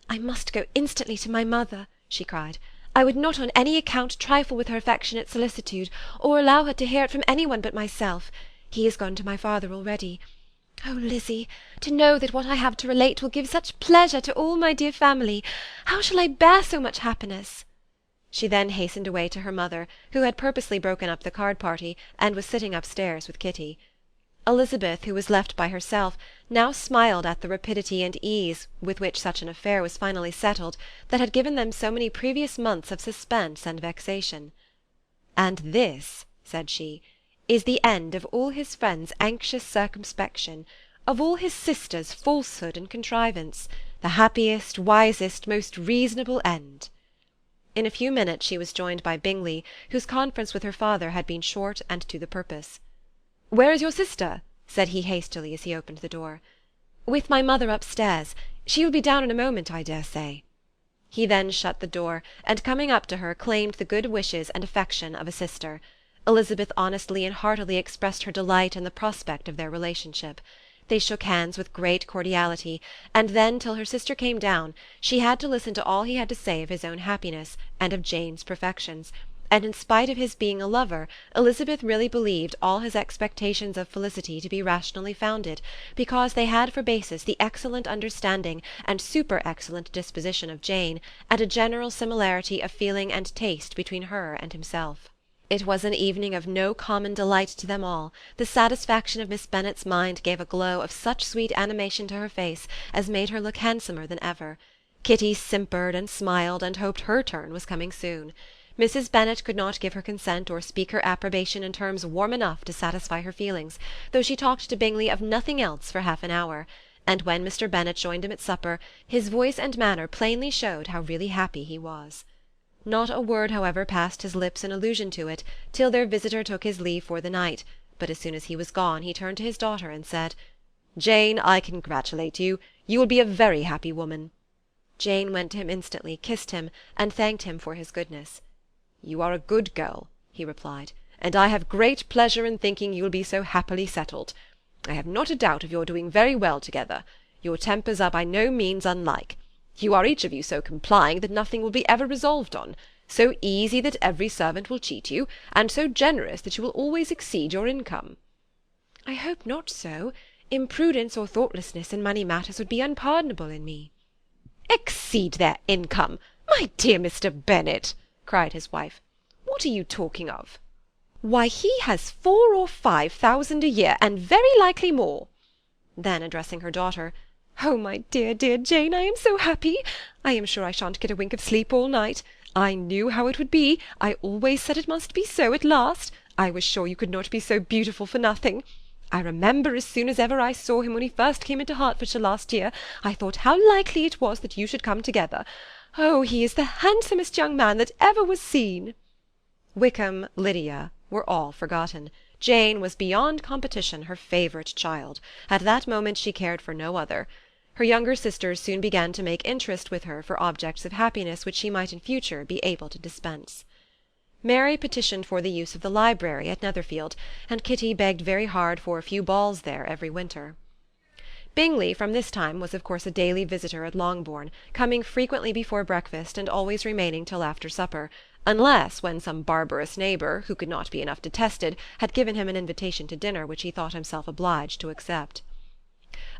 "I must go instantly to my mother," she cried. "I would not on any account trifle with her affectionate solicitude, or allow her to hear it from any one but myself. He is gone to my father already. Oh, Lizzie, to know that what I have to relate will give such pleasure to all my dear family! How shall I bear so much happiness?" She then hastened away to her mother, who had purposely broken up the card-party, and was sitting upstairs with Kitty. Elizabeth, who was left by herself, now smiled at the rapidity and ease with which such an affair was finally settled, that had given them so many previous months of suspense and vexation. "And this," said she, "is the end of all his friends' anxious circumspection, of all his sisters' falsehood and contrivance, the happiest, wisest, most reasonable end." In a few minutes she was joined by Bingley, whose conference with her father had been short and to the purpose. "Where is your sister?" said he hastily as he opened the door. "With my mother upstairs. She will be down in a moment, I dare say." He then shut the door, and coming up to her, claimed the good wishes and affection of a sister. Elizabeth honestly and heartily expressed her delight in the prospect of their relationship. They shook hands with great cordiality, and then, till her sister came down, she had to listen to all he had to say of his own happiness, and of Jane's perfections, and in spite of his being a lover, Elizabeth really believed all his expectations of felicity to be rationally founded, because they had for basis the excellent understanding and super-excellent disposition of Jane, and a general similarity of feeling and taste between her and himself. It was an evening of no common delight to them all. The satisfaction of Miss Bennet's mind gave a glow of such sweet animation to her face as made her look handsomer than ever. Kitty simpered and smiled and hoped her turn was coming soon. Mrs. Bennet could not give her consent or speak her approbation in terms warm enough to satisfy her feelings, though she talked to Bingley of nothing else for half an hour, and when Mr. Bennet joined him at supper, his voice and manner plainly showed how really happy he was. Not a word, however, passed his lips in allusion to it, till their visitor took his leave for the night, but as soon as he was gone he turned to his daughter and said, "Jane, I congratulate you. You will be a very happy woman." Jane went to him instantly, kissed him, and thanked him for his goodness. "You are a good girl," he replied, "and I have great pleasure in thinking you will be so happily settled. I have not a doubt of your doing very well together. Your tempers are by no means unlike. You are each of you so complying that nothing will be ever resolved on, so easy that every servant will cheat you, and so generous that you will always exceed your income." "I hope not so. Imprudence or thoughtlessness in money matters would be unpardonable in me." "Exceed their income! My dear Mr. Bennet," cried his wife, "what are you talking of? Why, he has 4,000 or 5,000 a year, and very likely more." Then, addressing her daughter, "Oh, my dear, dear Jane, I am so happy! I am sure I shan't get a wink of sleep all night. I knew how it would be. I always said it must be so at last. I was sure you could not be so beautiful for nothing. I remember as soon as ever I saw him when he first came into Hertfordshire last year, I thought how likely it was that you should come together. Oh, he is the handsomest young man that ever was seen." Wickham, Lydia, were all forgotten. Jane was beyond competition her favourite child. At that moment she cared for no other. Her younger sisters soon began to make interest with her for objects of happiness which she might in future be able to dispense. Mary petitioned for the use of the library at Netherfield, and Kitty begged very hard for a few balls there every winter. Bingley from this time was of course a daily visitor at Longbourn, coming frequently before breakfast and always remaining till after supper, unless when some barbarous neighbour, who could not be enough detested, had given him an invitation to dinner which he thought himself obliged to accept.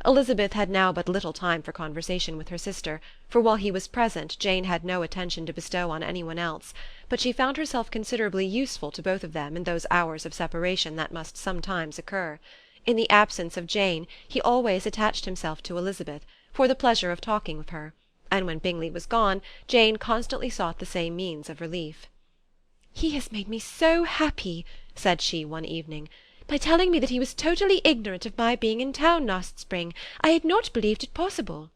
Elizabeth had now but little time for conversation with her sister, for while he was present Jane had no attention to bestow on any one else, but she found herself considerably useful to both of them in those hours of separation that must sometimes occur. In the absence of Jane he always attached himself to Elizabeth, for the pleasure of talking with her, and when Bingley was gone Jane constantly sought the same means of relief. "He has made me so happy," said she one evening, "by telling me that he was totally ignorant of my being in town last spring. I had not believed it possible."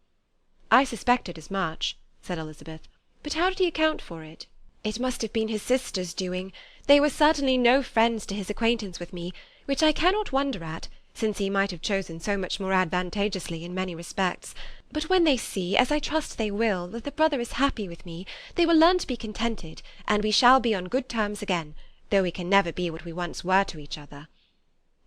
"I suspected as much," said Elizabeth, "but how did he account for it?" "It must have been his sister's doing. They were certainly no friends to his acquaintance with me, which I cannot wonder at, since he might have chosen so much more advantageously in many respects. But when they see, as I trust they will, that the brother is happy with me, they will learn to be contented, and we shall be on good terms again, though we can never be what we once were to each other."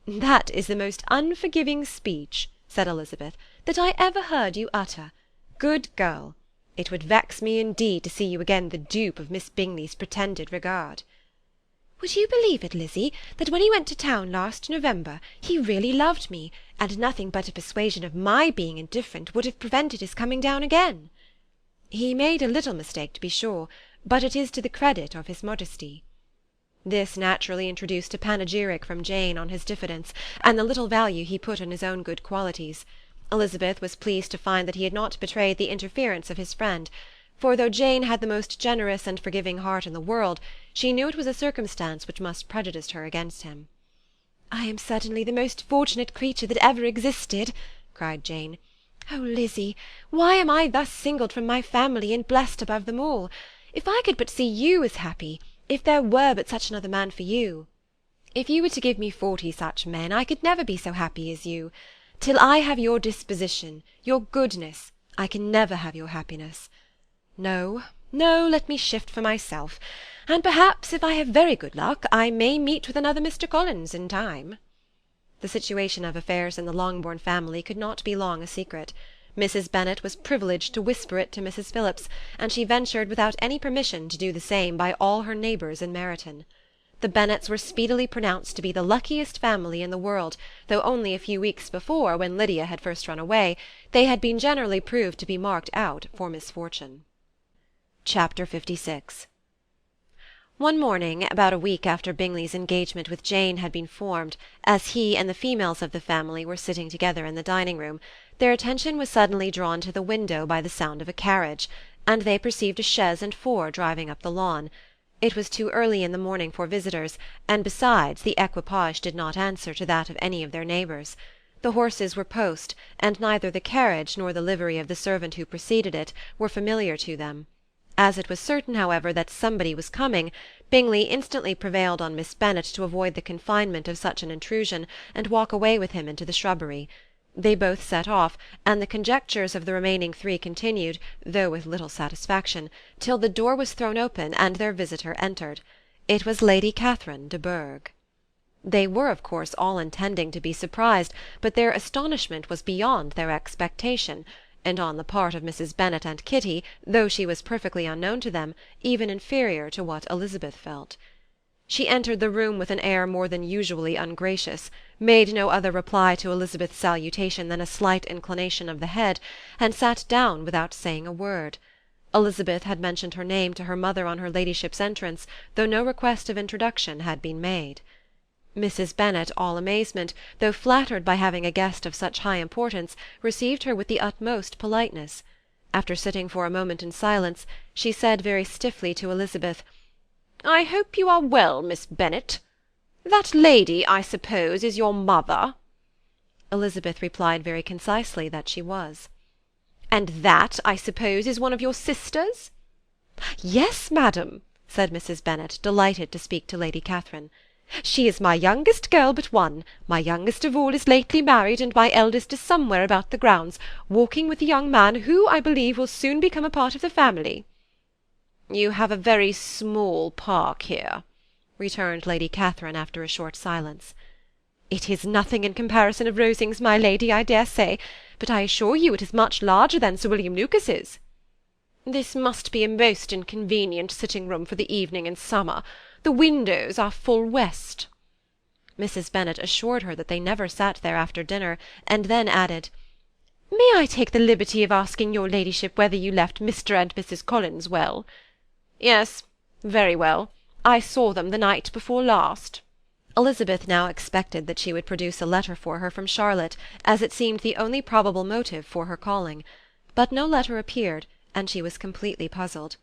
"That is the most unforgiving speech," said Elizabeth, "that I ever heard you utter. Good girl! It would vex me indeed to see you again the dupe of Miss Bingley's pretended regard." "Would you believe it, Lizzie, that when he went to town last November he really loved me, and nothing but a persuasion of my being indifferent would have prevented his coming down again?" "He made a little mistake, to be sure, but it is to the credit of his modesty." This naturally introduced a panegyric from Jane on his diffidence, and the little value he put on his own good qualities. Elizabeth was pleased to find that he had not betrayed the interference of his friend, for though Jane had the most generous and forgiving heart in the world, she knew it was a circumstance which must prejudice her against him. "I am certainly the most fortunate creature that ever existed," cried Jane. "Oh, Lizzie, why am I thus singled from my family and blessed above them all? If I could but see you as happy, if there were but such another man for you! If you were to give me 40 such men, I could never be so happy as you. Till I have your disposition, your goodness, I can never have your happiness. No, no, let me shift for myself, and perhaps, if I have very good luck, I may meet with another Mr. Collins in time." The situation of affairs in the Longbourn family could not be long a secret. Mrs. Bennet was privileged to whisper it to Mrs. Phillips, and she ventured without any permission to do the same by all her neighbours in Meryton. The Bennets were speedily pronounced to be the luckiest family in the world, though only a few weeks before, when Lydia had first run away, they had been generally proved to be marked out for misfortune. Chapter 56. One morning, about a week after Bingley's engagement with Jane had been formed, as he and the females of the family were sitting together in the dining-room, their attention was suddenly drawn to the window by the sound of a carriage, and they perceived a chaise and four driving up the lawn. It was too early in the morning for visitors, and besides, the equipage did not answer to that of any of their neighbours. The horses were post, and neither the carriage nor the livery of the servant who preceded it were familiar to them. As it was certain, however, that somebody was coming, Bingley instantly prevailed on Miss Bennet to avoid the confinement of such an intrusion, and walk away with him into the shrubbery. They both set off, and the conjectures of the remaining three continued, though with little satisfaction, till the door was thrown open and their visitor entered. It was Lady Catherine de Bourgh. They were, of course, all intending to be surprised, but their astonishment was beyond their expectation, and on the part of Mrs. Bennet and Kitty, though she was perfectly unknown to them, even inferior to what Elizabeth felt. She entered the room with an air more than usually ungracious, made no other reply to Elizabeth's salutation than a slight inclination of the head, and sat down without saying a word. Elizabeth had mentioned her name to her mother on her ladyship's entrance, though no request of introduction had been made. Mrs. Bennet, all amazement, though flattered by having a guest of such high importance, received her with the utmost politeness. After sitting for a moment in silence, she said very stiffly to Elizabeth, "I hope you are well, Miss Bennet. That lady, I suppose, is your mother?" Elizabeth replied very concisely that she was. "And that, I suppose, is one of your sisters?" "Yes, madam," said Mrs. Bennet, delighted to speak to Lady Catherine. "She is my youngest girl but one. My youngest of all is lately married, and my eldest is somewhere about the grounds, walking with a young man who, I believe, will soon become a part of the family." "You have a very small park here," returned Lady Catherine after a short silence. "It is nothing in comparison of Rosings, my lady, I dare say, but I assure you it is much larger than Sir William Lucas's." "This must be a most inconvenient sitting-room for the evening in summer. The windows are full west." Mrs. Bennet assured her that they never sat there after dinner, and then added, "May I take the liberty of asking your ladyship whether you left Mr. and Mrs. Collins well?" "Yes, very well. I saw them the night before last." Elizabeth now expected that she would produce a letter for her from Charlotte, as it seemed the only probable motive for her calling. But no letter appeared, and she was completely puzzled.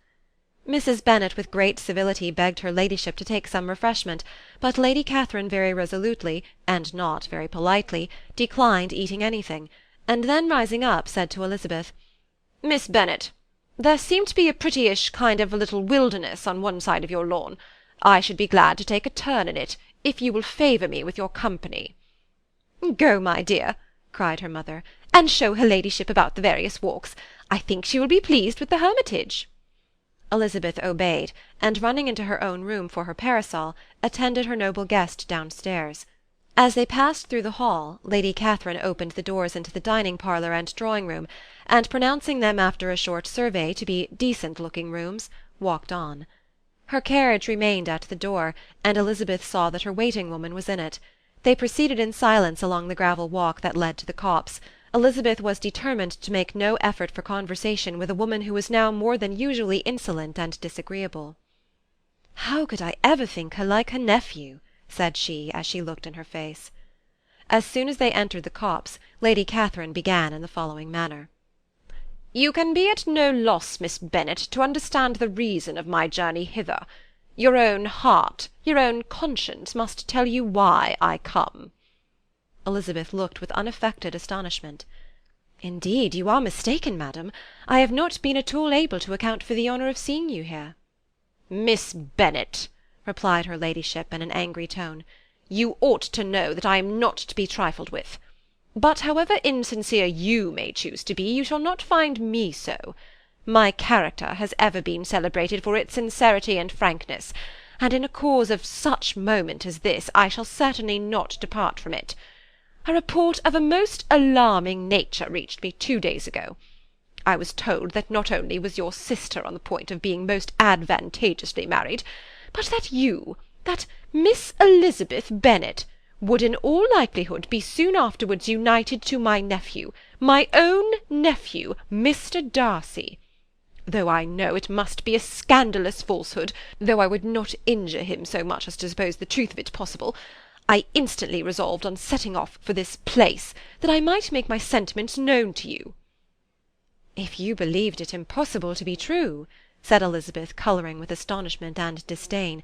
Mrs. Bennet with great civility begged her ladyship to take some refreshment, but Lady Catherine very resolutely, and not very politely, declined eating anything, and then rising up said to Elizabeth, "Miss Bennet, there seemed to be a prettyish kind of a little wilderness on one side of your lawn. I should be glad to take a turn in it, if you will favour me with your company." "Go, my dear," cried her mother, "and show her ladyship about the various walks. I think she will be pleased with the Hermitage." Elizabeth obeyed, and running into her own room for her parasol, attended her noble guest downstairs. As they passed through the hall, Lady Catherine opened the doors into the dining-parlour and drawing-room, and pronouncing them after a short survey to be decent-looking rooms, walked on. Her carriage remained at the door, and Elizabeth saw that her waiting-woman was in it. They proceeded in silence along the gravel walk that led to the copse. Elizabeth was determined to make no effort for conversation with a woman who was now more than usually insolent and disagreeable. "How could I ever think her like her nephew?" said she, as she looked in her face. As soon as they entered the copse, Lady Catherine began in the following manner. "You can be at no loss, Miss Bennet, to understand the reason of my journey hither. Your own heart, your own conscience must tell you why I come." Elizabeth looked with unaffected astonishment. "Indeed, you are mistaken, madam. I have not been at all able to account for the honour of seeing you here." "Miss Bennet," replied her ladyship in an angry tone, "you ought to know that I am not to be trifled with. But however insincere you may choose to be, you shall not find me so. My character has ever been celebrated for its sincerity and frankness, and in a cause of such moment as this I shall certainly not depart from it. A report of a most alarming nature reached me 2 days ago. I was told that not only was your sister on the point of being most advantageously married, but that you, that Miss Elizabeth Bennet, would in all likelihood be soon afterwards united to my nephew, my own nephew, Mr. Darcy. Though I know it must be a scandalous falsehood, though I would not injure him so much as to suppose the truth of it possible, I instantly resolved on setting off for this place, that I might make my sentiments known to you." "If you believed it impossible to be true," said Elizabeth, colouring with astonishment and disdain,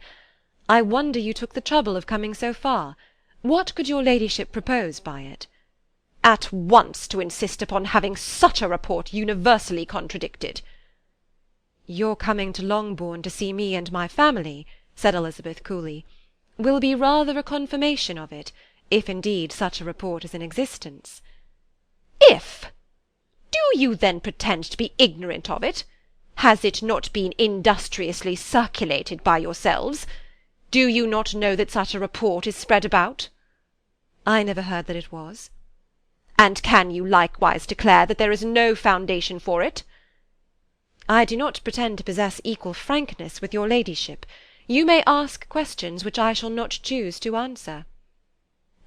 "I wonder you took the trouble of coming so far. What could your ladyship propose by it?" "At once to insist upon having such a report universally contradicted." "Your coming to Longbourn to see me and my family," said Elizabeth coolly, "will be rather a confirmation of it, if indeed such a report is in existence." "If! Do you then pretend to be ignorant of it? Has it not been industriously circulated by yourselves? Do you not know that such a report is spread about?" "I never heard that it was." "And can you likewise declare that there is no foundation for it?" "I do not pretend to possess equal frankness with your ladyship. You may ask questions which I shall not choose to answer."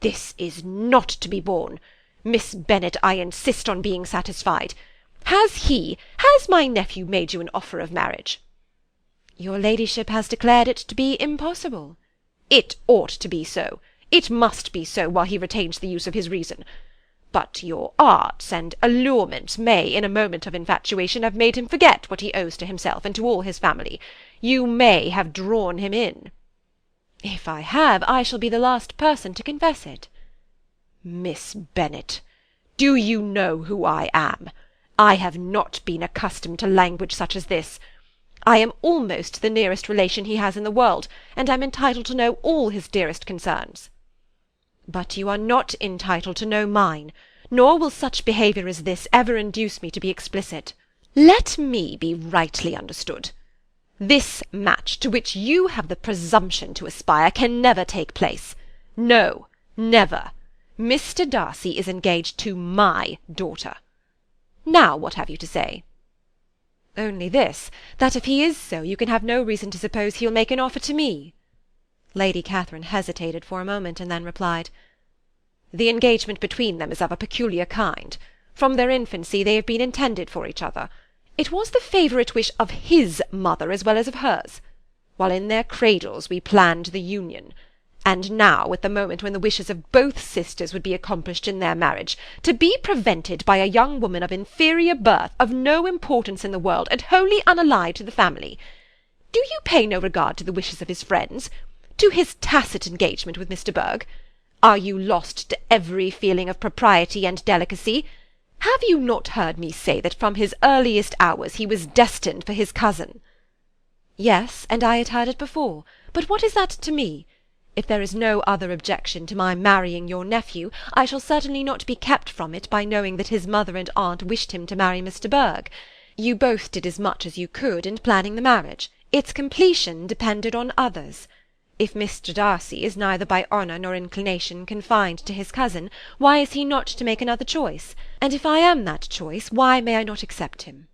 "This is not to be borne. Miss Bennet, I insist on being satisfied. Has my nephew made you an offer of marriage?" "Your ladyship has declared it to be impossible." "It ought to be so. It must be so while he retains the use of his reason. But your arts and allurements may, in a moment of infatuation, have made him forget what he owes to himself and to all his family. You may have drawn him in." "If I have, I shall be the last person to confess it." "Miss Bennet, do you know who I am? I have not been accustomed to language such as this. I am almost the nearest relation he has in the world, and am entitled to know all his dearest concerns." "But you are not entitled to know mine, nor will such behaviour as this ever induce me to be explicit." "Let me be rightly understood. This match, to which you have the presumption to aspire, can never take place. No, never. Mr. Darcy is engaged to my daughter. Now what have you to say?" "Only this, that if he is so, you can have no reason to suppose he will make an offer to me." Lady Catherine hesitated for a moment, and then replied, "The engagement between them is of a peculiar kind. From their infancy they have been intended for each other. It was the favourite wish of his mother as well as of hers. While in their cradles we planned the union. And now, at the moment when the wishes of both sisters would be accomplished in their marriage, to be prevented by a young woman of inferior birth, of no importance in the world, and wholly unallied to the family. Do you pay no regard to the wishes of his friends? To his tacit engagement with Mr. Berg? Are you lost to every feeling of propriety and delicacy? Have you not heard me say that from his earliest hours he was destined for his cousin?" "Yes, and I had heard it before. But what is that to me? If there is no other objection to my marrying your nephew, I shall certainly not be kept from it by knowing that his mother and aunt wished him to marry Mr. Berg. You both did as much as you could in planning the marriage. Its completion depended on others. If Mr. Darcy is neither by honour nor inclination confined to his cousin, why is he not to make another choice? And if I am that choice, why may I not accept him?"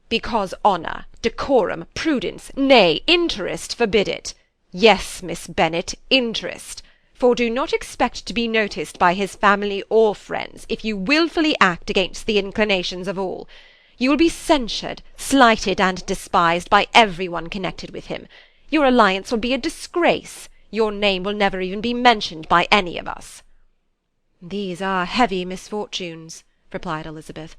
"Because honour, decorum, prudence, nay, interest forbid it. Yes, Miss Bennet, interest. For do not expect to be noticed by his family or friends, if you wilfully act against the inclinations of all. You will be censured, slighted, and despised by every one connected with him. Your alliance will be a disgrace. Your name will never even be mentioned by any of us." "These are heavy misfortunes," replied Elizabeth.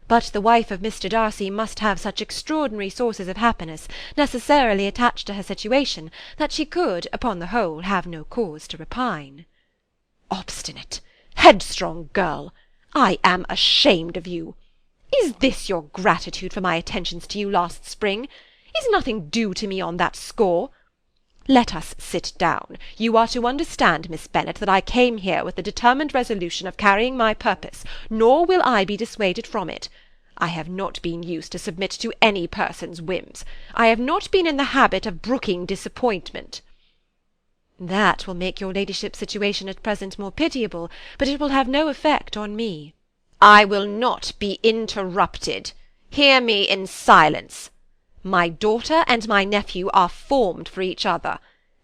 "But the wife of Mr. Darcy must have such extraordinary sources of happiness necessarily attached to her situation, that she could, upon the whole, have no cause to repine." "Obstinate, headstrong girl! I am ashamed of you. Is this your gratitude for my attentions to you last spring? Is nothing due to me on that score? Let us sit down. You are to understand, Miss Bennet, that I came here with the determined resolution of carrying my purpose, nor will I be dissuaded from it. I have not been used to submit to any person's whims. I have not been in the habit of brooking disappointment." "That will make your ladyship's situation at present more pitiable, but it will have no effect on me." "I will not be interrupted. Hear me in silence. My daughter and my nephew are formed for each other.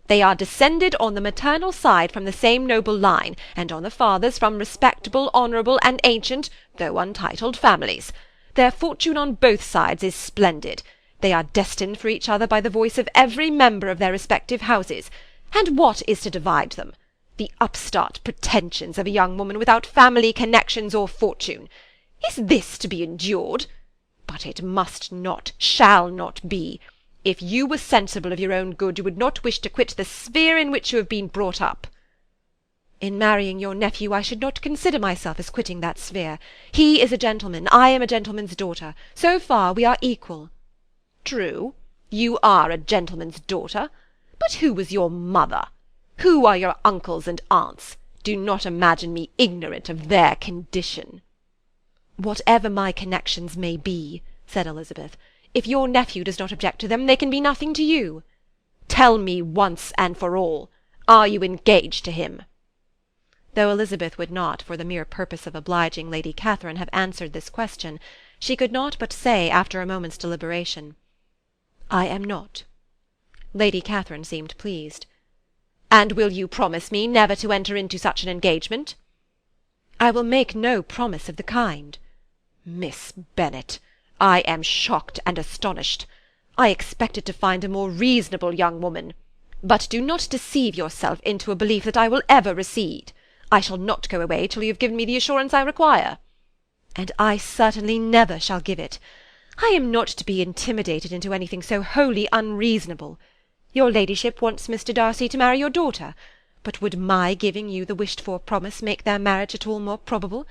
They are descended on the maternal side from the same noble line, and on the father's from respectable, honourable, and ancient, though untitled, families. Their fortune on both sides is splendid. They are destined for each other by the voice of every member of their respective houses. And what is to divide them? The upstart pretensions of a young woman without family connections or fortune. Is this to be endured? But it must not, shall not be. If you were sensible of your own good, you would not wish to quit the sphere in which you have been brought up." "In marrying your nephew, I should not consider myself as quitting that sphere. He is a gentleman, I am a gentleman's daughter. So far we are equal." True, you are a gentleman's daughter, but who was your mother? Who are your uncles and aunts? Do not imagine me ignorant of their condition." "Whatever my connections may be," said Elizabeth, "if your nephew does not object to them, they can be nothing to you." "Tell me once and for all, are you engaged to him?" Though Elizabeth would not, for the mere purpose of obliging Lady Catherine, have answered this question, she could not but say, after a moment's deliberation, "I am not." Lady Catherine seemed pleased. "And will you promise me never to enter into such an engagement?" "I will make no promise of the kind." "Miss Bennet, I am shocked and astonished. I expected to find a more reasonable young woman. But do not deceive yourself into a belief that I will ever recede. I shall not go away till you have given me the assurance I require." "And I certainly never shall give it. I am not to be intimidated into anything so wholly unreasonable. Your ladyship wants Mr. Darcy to marry your daughter, but would my giving you the wished-for promise make their marriage at all more probable?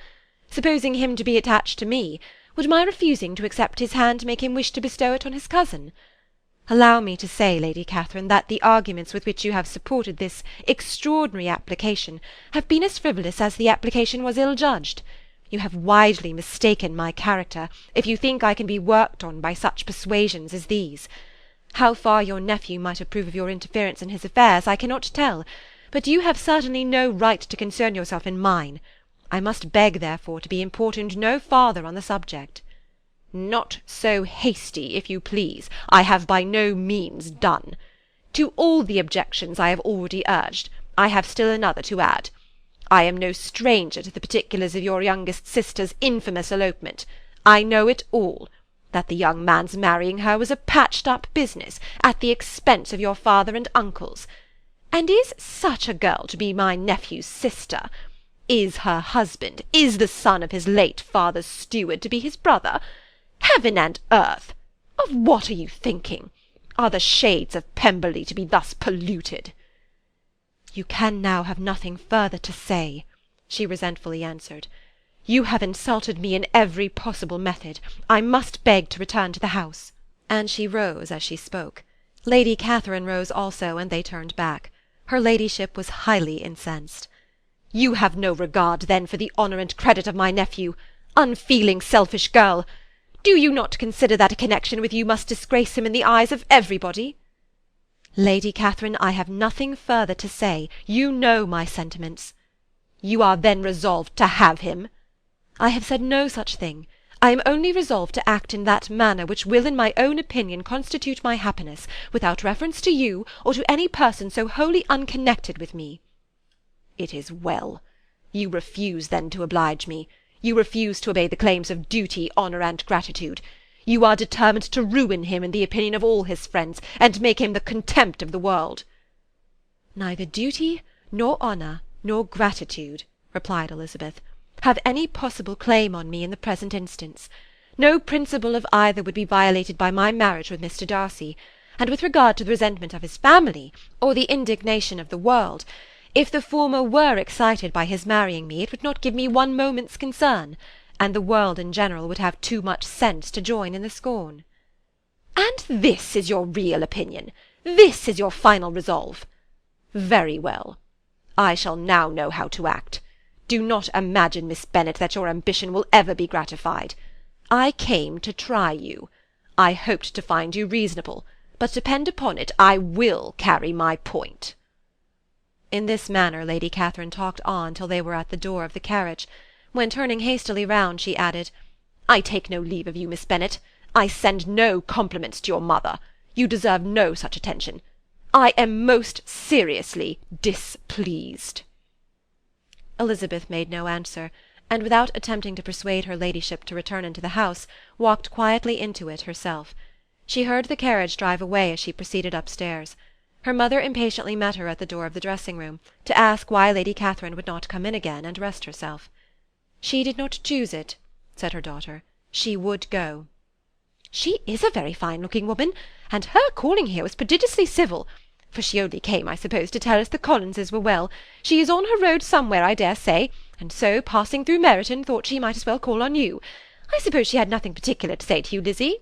Supposing him to be attached to me, would my refusing to accept his hand make him wish to bestow it on his cousin? Allow me to say, Lady Catherine, that the arguments with which you have supported this extraordinary application have been as frivolous as the application was ill-judged. You have widely mistaken my character, if you think I can be worked on by such persuasions as these. How far your nephew might approve of your interference in his affairs I cannot tell, but you have certainly no right to concern yourself in mine. I must beg, therefore, to be importuned no farther on the subject." "Not so hasty, if you please. I have by no means done. To all the objections I have already urged, I have still another to add. I am no stranger to the particulars of your youngest sister's infamous elopement. I know it all. That the young man's marrying her was a patched-up business, at the expense of your father and uncles. And is such a girl to be my nephew's sister? Is her husband, is the son of his late father's steward, to be his brother? Heaven and earth! Of what are you thinking? Are the shades of Pemberley to be thus polluted?" "You can now have nothing further to say," she resentfully answered. "You have insulted me in every possible method. I must beg to return to the house." And she rose as she spoke. Lady Catherine rose also, and they turned back. Her ladyship was highly incensed. "You have no regard, then, for the honour and credit of my nephew. Unfeeling, selfish girl! Do you not consider that a connection with you must disgrace him in the eyes of everybody?" "Lady Catherine, I have nothing further to say. You know my sentiments." "You are then resolved to have him?" "I have said no such thing. I am only resolved to act in that manner which will in my own opinion constitute my happiness, without reference to you, or to any person so wholly unconnected with me." "It is well. You refuse, then, to oblige me. You refuse to obey the claims of duty, honour, and gratitude. You are determined to ruin him in the opinion of all his friends, and make him the contempt of the world." "Neither duty, nor honour, nor gratitude," replied Elizabeth, "have any possible claim on me in the present instance. No principle of either would be violated by my marriage with Mr. Darcy, and with regard to the resentment of his family, or the indignation of the world, if the former were excited by his marrying me, it would not give me one moment's concern, and the world in general would have too much sense to join in the scorn." "And this is your real opinion? This is your final resolve? Very well. I shall now know how to act. Do not imagine, Miss Bennet, that your ambition will ever be gratified. I came to try you. I hoped to find you reasonable, but depend upon it, I will carry my point." In this manner Lady Catherine talked on till they were at the door of the carriage, when, turning hastily round, she added, "I take no leave of you, Miss Bennet. I send no compliments to your mother. You deserve no such attention. I am most seriously displeased." Elizabeth made no answer, and without attempting to persuade her ladyship to return into the house, walked quietly into it herself. She heard the carriage drive away as she proceeded upstairs. Her mother impatiently met her at the door of the dressing-room, to ask why Lady Catherine would not come in again and rest herself. "She did not choose it," said her daughter. "She would go." "She is a very fine-looking woman, and her calling here was prodigiously civil, for she only came, I suppose, to tell us the Collinses were well. She is on her road somewhere, I dare say, and so, passing through Meryton, thought she might as well call on you. I suppose she had nothing particular to say to you, Lizzie?"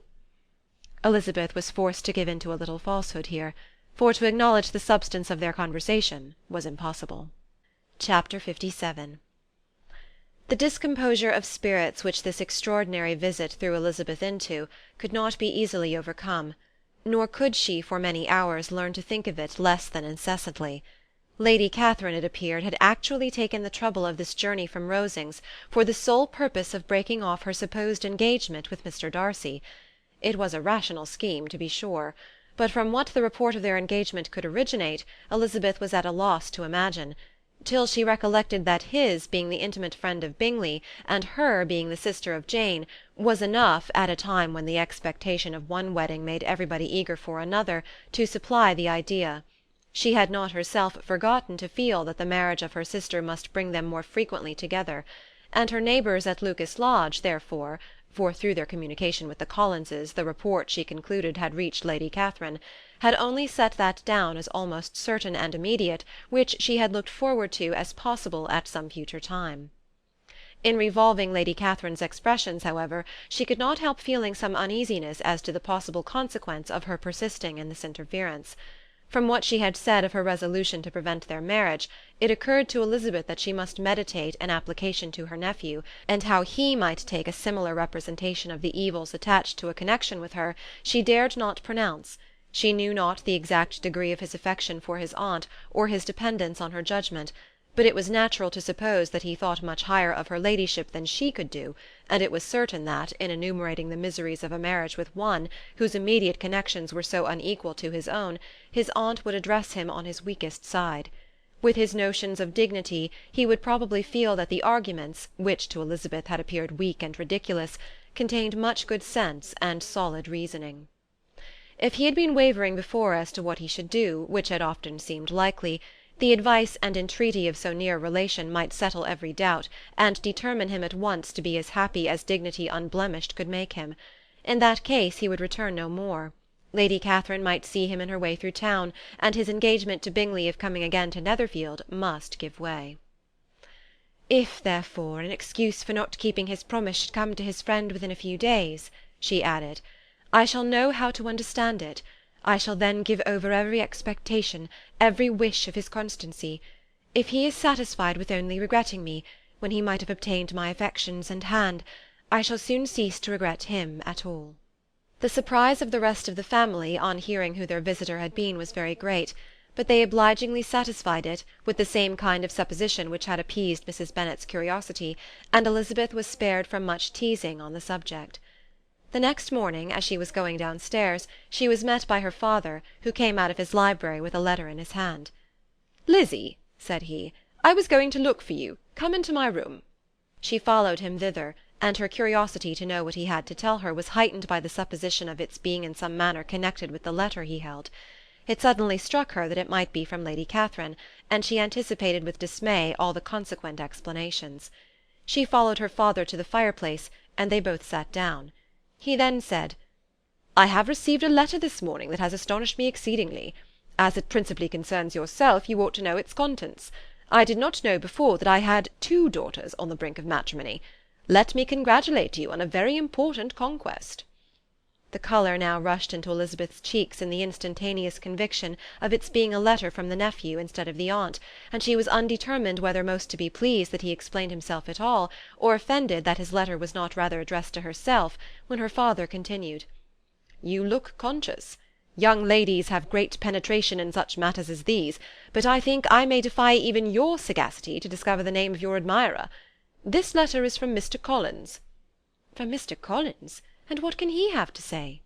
Elizabeth was forced to give in to a little falsehood here, for to acknowledge the substance of their conversation was impossible. Chapter 57. The discomposure of spirits which this extraordinary visit threw Elizabeth into could not be easily overcome, nor could she for many hours learn to think of it less than incessantly. Lady Catherine, it appeared, had actually taken the trouble of this journey from Rosings for the sole purpose of breaking off her supposed engagement with Mr. Darcy. It was a rational scheme, to be sure, but from what the report of their engagement could originate, Elizabeth was at a loss to imagine, till she recollected that his being the intimate friend of Bingley, and her being the sister of Jane, was enough, at a time when the expectation of one wedding made everybody eager for another, to supply the idea. She had not herself forgotten to feel that the marriage of her sister must bring them more frequently together, and her neighbours at Lucas Lodge, therefore, for through their communication with the Collinses the report, she concluded, had reached Lady Catherine, had only set that down as almost certain and immediate, which she had looked forward to as possible at some future time. In revolving Lady Catherine's expressions, however, she could not help feeling some uneasiness as to the possible consequence of her persisting in this interference. From what she had said of her resolution to prevent their marriage, it occurred to Elizabeth that she must meditate an application to her nephew, and how he might take a similar representation of the evils attached to a connection with her she dared not pronounce. She knew not the exact degree of his affection for his aunt, or his dependence on her judgment, but it was natural to suppose that he thought much higher of her ladyship than she could do, and it was certain that, in enumerating the miseries of a marriage with one, whose immediate connections were so unequal to his own, his aunt would address him on his weakest side. With his notions of dignity, he would probably feel that the arguments, which to Elizabeth had appeared weak and ridiculous, contained much good sense and solid reasoning. If he had been wavering before as to what he should do, which had often seemed likely, the advice and entreaty of so near a relation might settle every doubt, and determine him at once to be as happy as dignity unblemished could make him. In that case he would return no more. Lady Catherine might see him in her way through town, and his engagement to Bingley of coming again to Netherfield must give way. "If, therefore, an excuse for not keeping his promise should come to his friend within a few days," she added, "I shall know how to understand it. I shall then give over every expectation, every wish of his constancy. If he is satisfied with only regretting me, when he might have obtained my affections and hand, I shall soon cease to regret him at all." The surprise of the rest of the family on hearing who their visitor had been was very great, but they obligingly satisfied it with the same kind of supposition which had appeased Mrs. Bennet's curiosity, and Elizabeth was spared from much teasing on the subject. The next morning, as she was going downstairs, she was met by her father, who came out of his library with a letter in his hand. "Lizzie," said he, "I was going to look for you. Come into my room." She followed him thither, and her curiosity to know what he had to tell her was heightened by the supposition of its being in some manner connected with the letter he held. It suddenly struck her that it might be from Lady Catherine, and she anticipated with dismay all the consequent explanations. She followed her father to the fireplace, and they both sat down. He then said, "I have received a letter this morning that has astonished me exceedingly. As it principally concerns yourself, you ought to know its contents. I did not know before that I had 2 daughters on the brink of matrimony. Let me congratulate you on a very important conquest." The colour now rushed into Elizabeth's cheeks in the instantaneous conviction of its being a letter from the nephew instead of the aunt, and she was undetermined whether most to be pleased that he explained himself at all, or offended that his letter was not rather addressed to herself, when her father continued, "You look conscious. Young ladies have great penetration in such matters as these, but I think I may defy even your sagacity to discover the name of your admirer. This letter is from Mr. Collins." "From Mr. Collins? And what can he have to say?"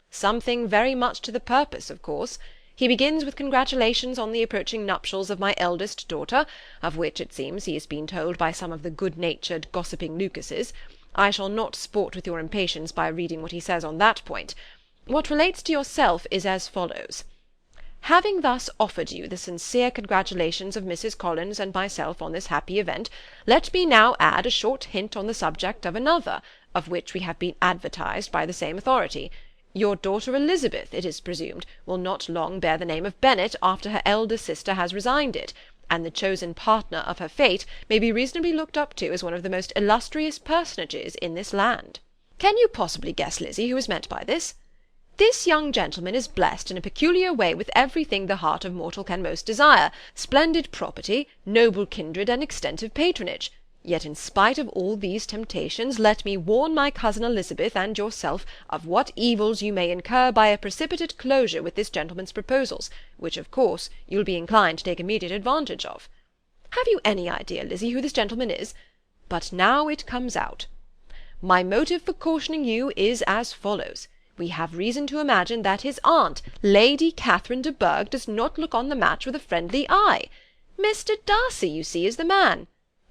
"Something very much to the purpose, of course. He begins with congratulations on the approaching nuptials of my eldest daughter, of which, it seems, he has been told by some of the good-natured, gossiping Lucases. I shall not sport with your impatience by reading what he says on that point. What relates to yourself is as follows. Having thus offered you the sincere congratulations of Mrs. Collins and myself on this happy event, let me now add a short hint on the subject of another, of which we have been advertised by the same authority. Your daughter Elizabeth, it is presumed, will not long bear the name of Bennet after her elder sister has resigned it, and the chosen partner of her fate may be reasonably looked up to as one of the most illustrious personages in this land. Can you possibly guess, Lizzie, who is meant by this?" This young gentleman is blessed in a peculiar way with everything the heart of mortal can most desire, splendid property, noble kindred, and extensive patronage. Yet in spite of all these temptations, let me warn my cousin Elizabeth and yourself of what evils you may incur by a precipitate closure with this gentleman's proposals, which, of course, you'll be inclined to take immediate advantage of. Have you any idea, Lizzie, who this gentleman is? But now it comes out. My motive for cautioning you is as follows. We have reason to imagine that his aunt, Lady Catherine de Bourgh, does not look on the match with a friendly eye. Mr. Darcy, you see, is the man.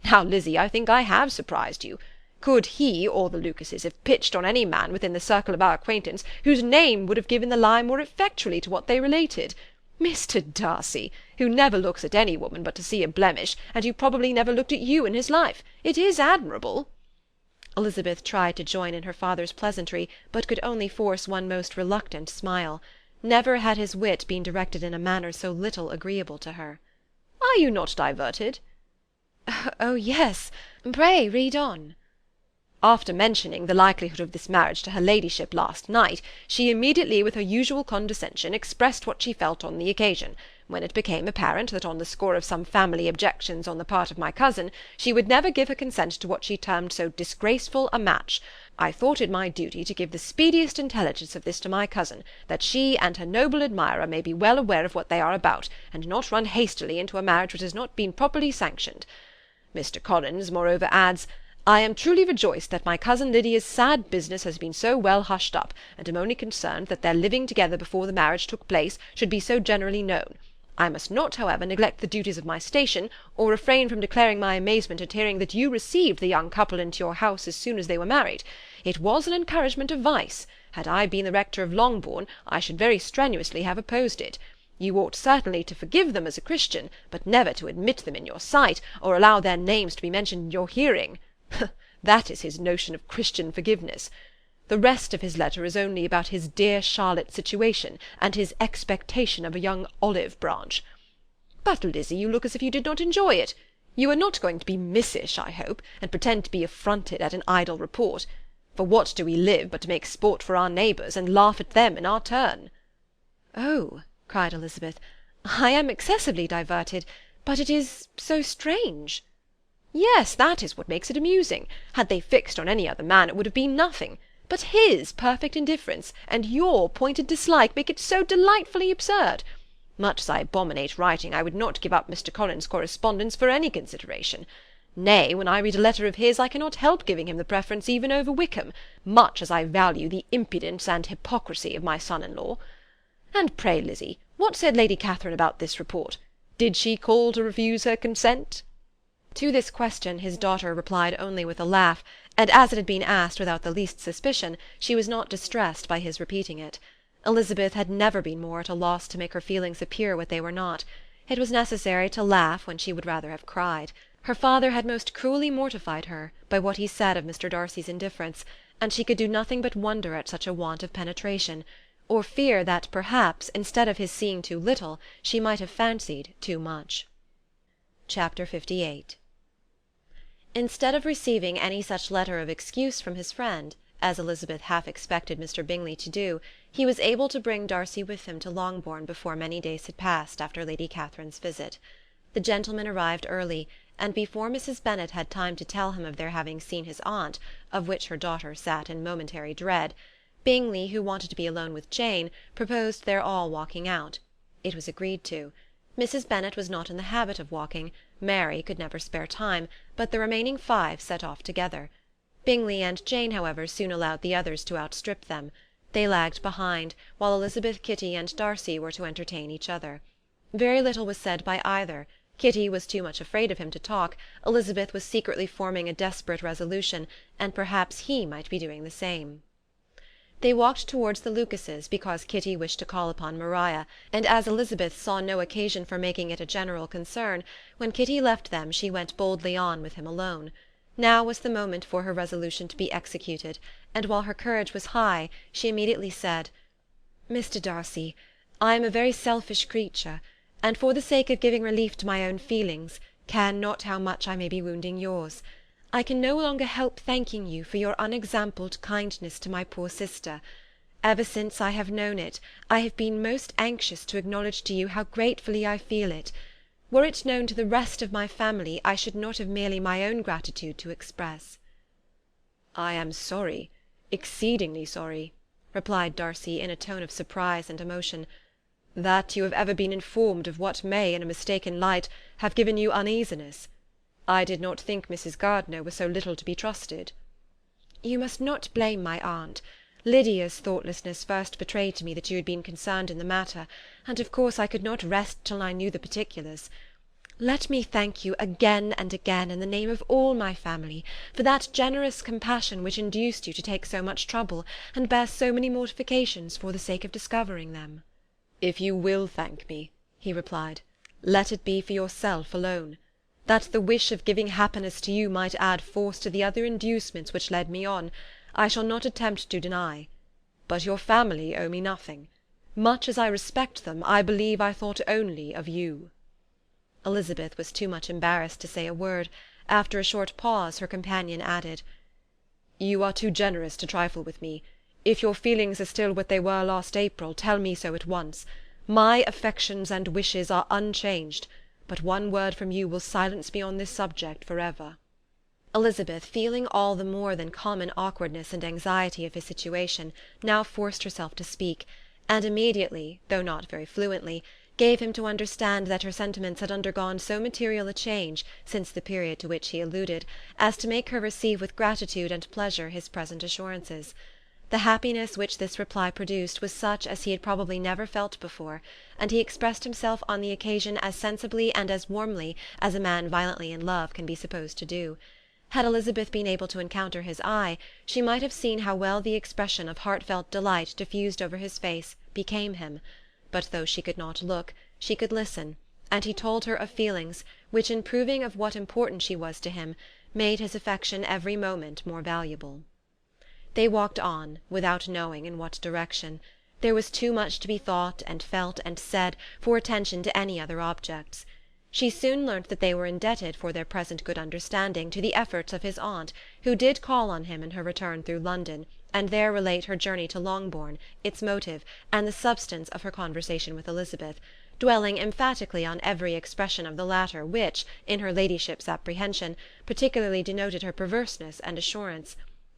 Now, Lizzie, I think I have surprised you. Could he or the Lucases have pitched on any man within the circle of our acquaintance, whose name would have given the lie more effectually to what they related? Mr. Darcy, who never looks at any woman but to see a blemish, and who probably never looked at you in his life. It is admirable. Elizabeth tried to join in her father's pleasantry, but could only force one most reluctant smile. Never had his wit been directed in a manner so little agreeable to her. Are you not diverted? Oh, yes. Pray read on. After mentioning the likelihood of this marriage to her ladyship last night, she immediately, with her usual condescension, expressed what she felt on the occasion, when it became apparent that on the score of some family objections on the part of my cousin, she would never give her consent to what she termed so disgraceful a match. I thought it my duty to give the speediest intelligence of this to my cousin, that she and her noble admirer may be well aware of what they are about, and not run hastily into a marriage which has not been properly sanctioned. Mr. Collins, moreover, adds, I am truly rejoiced that my cousin Lydia's sad business has been so well hushed up, and am only concerned that their living together before the marriage took place should be so generally known. I must not, however, neglect the duties of my station, or refrain from declaring my amazement at hearing that you received the young couple into your house as soon as they were married. It was an encouragement of vice. Had I been the rector of Longbourn, I should very strenuously have opposed it. You ought certainly to forgive them as a Christian, but never to admit them in your sight, or allow their names to be mentioned in your hearing. That is his notion of Christian forgiveness. The rest of his letter is only about his dear Charlotte's situation, and his expectation of a young olive branch. But, Lizzie, you look as if you did not enjoy it. You are not going to be missish, I hope, and pretend to be affronted at an idle report. For what do we live but to make sport for our neighbours, and laugh at them in our turn? Oh, cried Elizabeth, I am excessively diverted, but it is so strange. Yes, that is what makes it amusing. Had they fixed on any other man, it would have been nothing. But his perfect indifference, and your pointed dislike, make it so delightfully absurd. Much as I abominate writing, I would not give up Mr. Collins' correspondence for any consideration. Nay, when I read a letter of his, I cannot help giving him the preference even over Wickham, much as I value the impudence and hypocrisy of my son-in-law. And pray, Lizzie, what said Lady Catherine about this report? Did she call to refuse her consent? To this question his daughter replied only with a laugh, and as it had been asked without the least suspicion, she was not distressed by his repeating it. Elizabeth had never been more at a loss to make her feelings appear what they were not. It was necessary to laugh when she would rather have cried. Her father had most cruelly mortified her by what he said of Mr. Darcy's indifference, and she could do nothing but wonder at such a want of penetration, or fear that perhaps, instead of his seeing too little, she might have fancied too much. Chapter 58. Instead of receiving any such letter of excuse from his friend, as Elizabeth half expected Mr. Bingley to do, he was able to bring Darcy with him to Longbourn before many days had passed after Lady Catherine's visit. The gentleman arrived early, and before Mrs. Bennet had time to tell him of their having seen his aunt, of which her daughter sat in momentary dread, Bingley, who wanted to be alone with Jane, proposed their all walking out. It was agreed to. Mrs. Bennet was not in the habit of walking, Mary could never spare time, but the remaining 5 set off together. Bingley and Jane, however, soon allowed the others to outstrip them. They lagged behind, while Elizabeth, Kitty, and Darcy were to entertain each other. Very little was said by either. Kitty was too much afraid of him to talk, Elizabeth was secretly forming a desperate resolution, and perhaps he might be doing the same. They walked towards the Lucases because Kitty wished to call upon Maria, and as Elizabeth saw no occasion for making it a general concern, when Kitty left them she went boldly on with him alone. Now was the moment for her resolution to be executed, and while her courage was high, she immediately said, "Mr. Darcy, I am a very selfish creature, and for the sake of giving relief to my own feelings, care not how much I may be wounding yours. I can no longer help thanking you for your unexampled kindness to my poor sister, Ever since I have known it, I have been most anxious to acknowledge to you how gratefully I feel it. Were it known to the rest of my family, I should not have merely my own gratitude to express." "I am sorry, exceedingly sorry," replied Darcy in a tone of surprise and emotion, "that you have ever been informed of what may, in a mistaken light, have given you uneasiness. I did not think Mrs. Gardiner was so little to be trusted." "You must not blame my aunt. Lydia's thoughtlessness first betrayed to me that you had been concerned in the matter, and of course I could not rest till I knew the particulars. Let me thank you again and again, in the name of all my family, for that generous compassion which induced you to take so much trouble, and bear so many mortifications for the sake of discovering them." "If you will thank me," he replied, "let it be for yourself alone. That the wish of giving happiness to you might add force to the other inducements which led me on, I shall not attempt to deny. But your family owe me nothing. Much as I respect them, I believe I thought only of you." Elizabeth was too much embarrassed to say a word. After a short pause, her companion added, "You are too generous to trifle with me. If your feelings are still what they were last April, tell me so at once. My affections and wishes are unchanged, but one word from you will silence me on this subject for ever." Elizabeth, feeling all the more than common awkwardness and anxiety of his situation, now forced herself to speak, and immediately, though not very fluently, gave him to understand that her sentiments had undergone so material a change, since the period to which he alluded, as to make her receive with gratitude and pleasure his present assurances. The happiness which this reply produced was such as he had probably never felt before, and he expressed himself on the occasion as sensibly and as warmly as a man violently in love can be supposed to do. Had Elizabeth been able to encounter his eye, she might have seen how well the expression of heartfelt delight diffused over his face became him; but though she could not look, she could listen, and he told her of feelings which, in proving of what importance she was to him, made his affection every moment more valuable. They walked on, without knowing in what direction. There was too much to be thought and felt and said for attention to any other objects. She soon learnt that they were indebted for their present good understanding to the efforts of his aunt, who did call on him in her return through London, and there relate her journey to Longbourn, its motive, and the substance of her conversation with Elizabeth, dwelling emphatically on every expression of the latter which, in her ladyship's apprehension, particularly denoted her perverseness and assurance,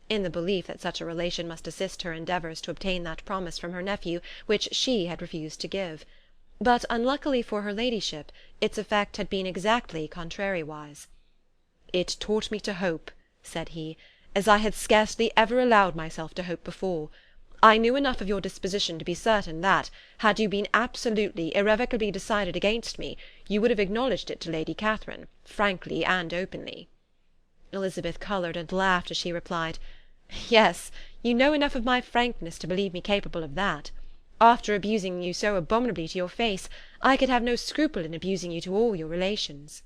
in the belief that such a relation must assist her endeavours to obtain that promise from her nephew which she had refused to give. But, unluckily for her ladyship, its effect had been exactly contrariwise. "It taught me to hope," said he, "as I had scarcely ever allowed myself to hope before. I knew enough of your disposition to be certain that, had you been absolutely, irrevocably decided against me, you would have acknowledged it to Lady Catherine, frankly and openly." Elizabeth coloured and laughed as she replied, "Yes, you know enough of my frankness to believe me capable of that. After abusing you so abominably to your face, I could have no scruple in abusing you to all your relations."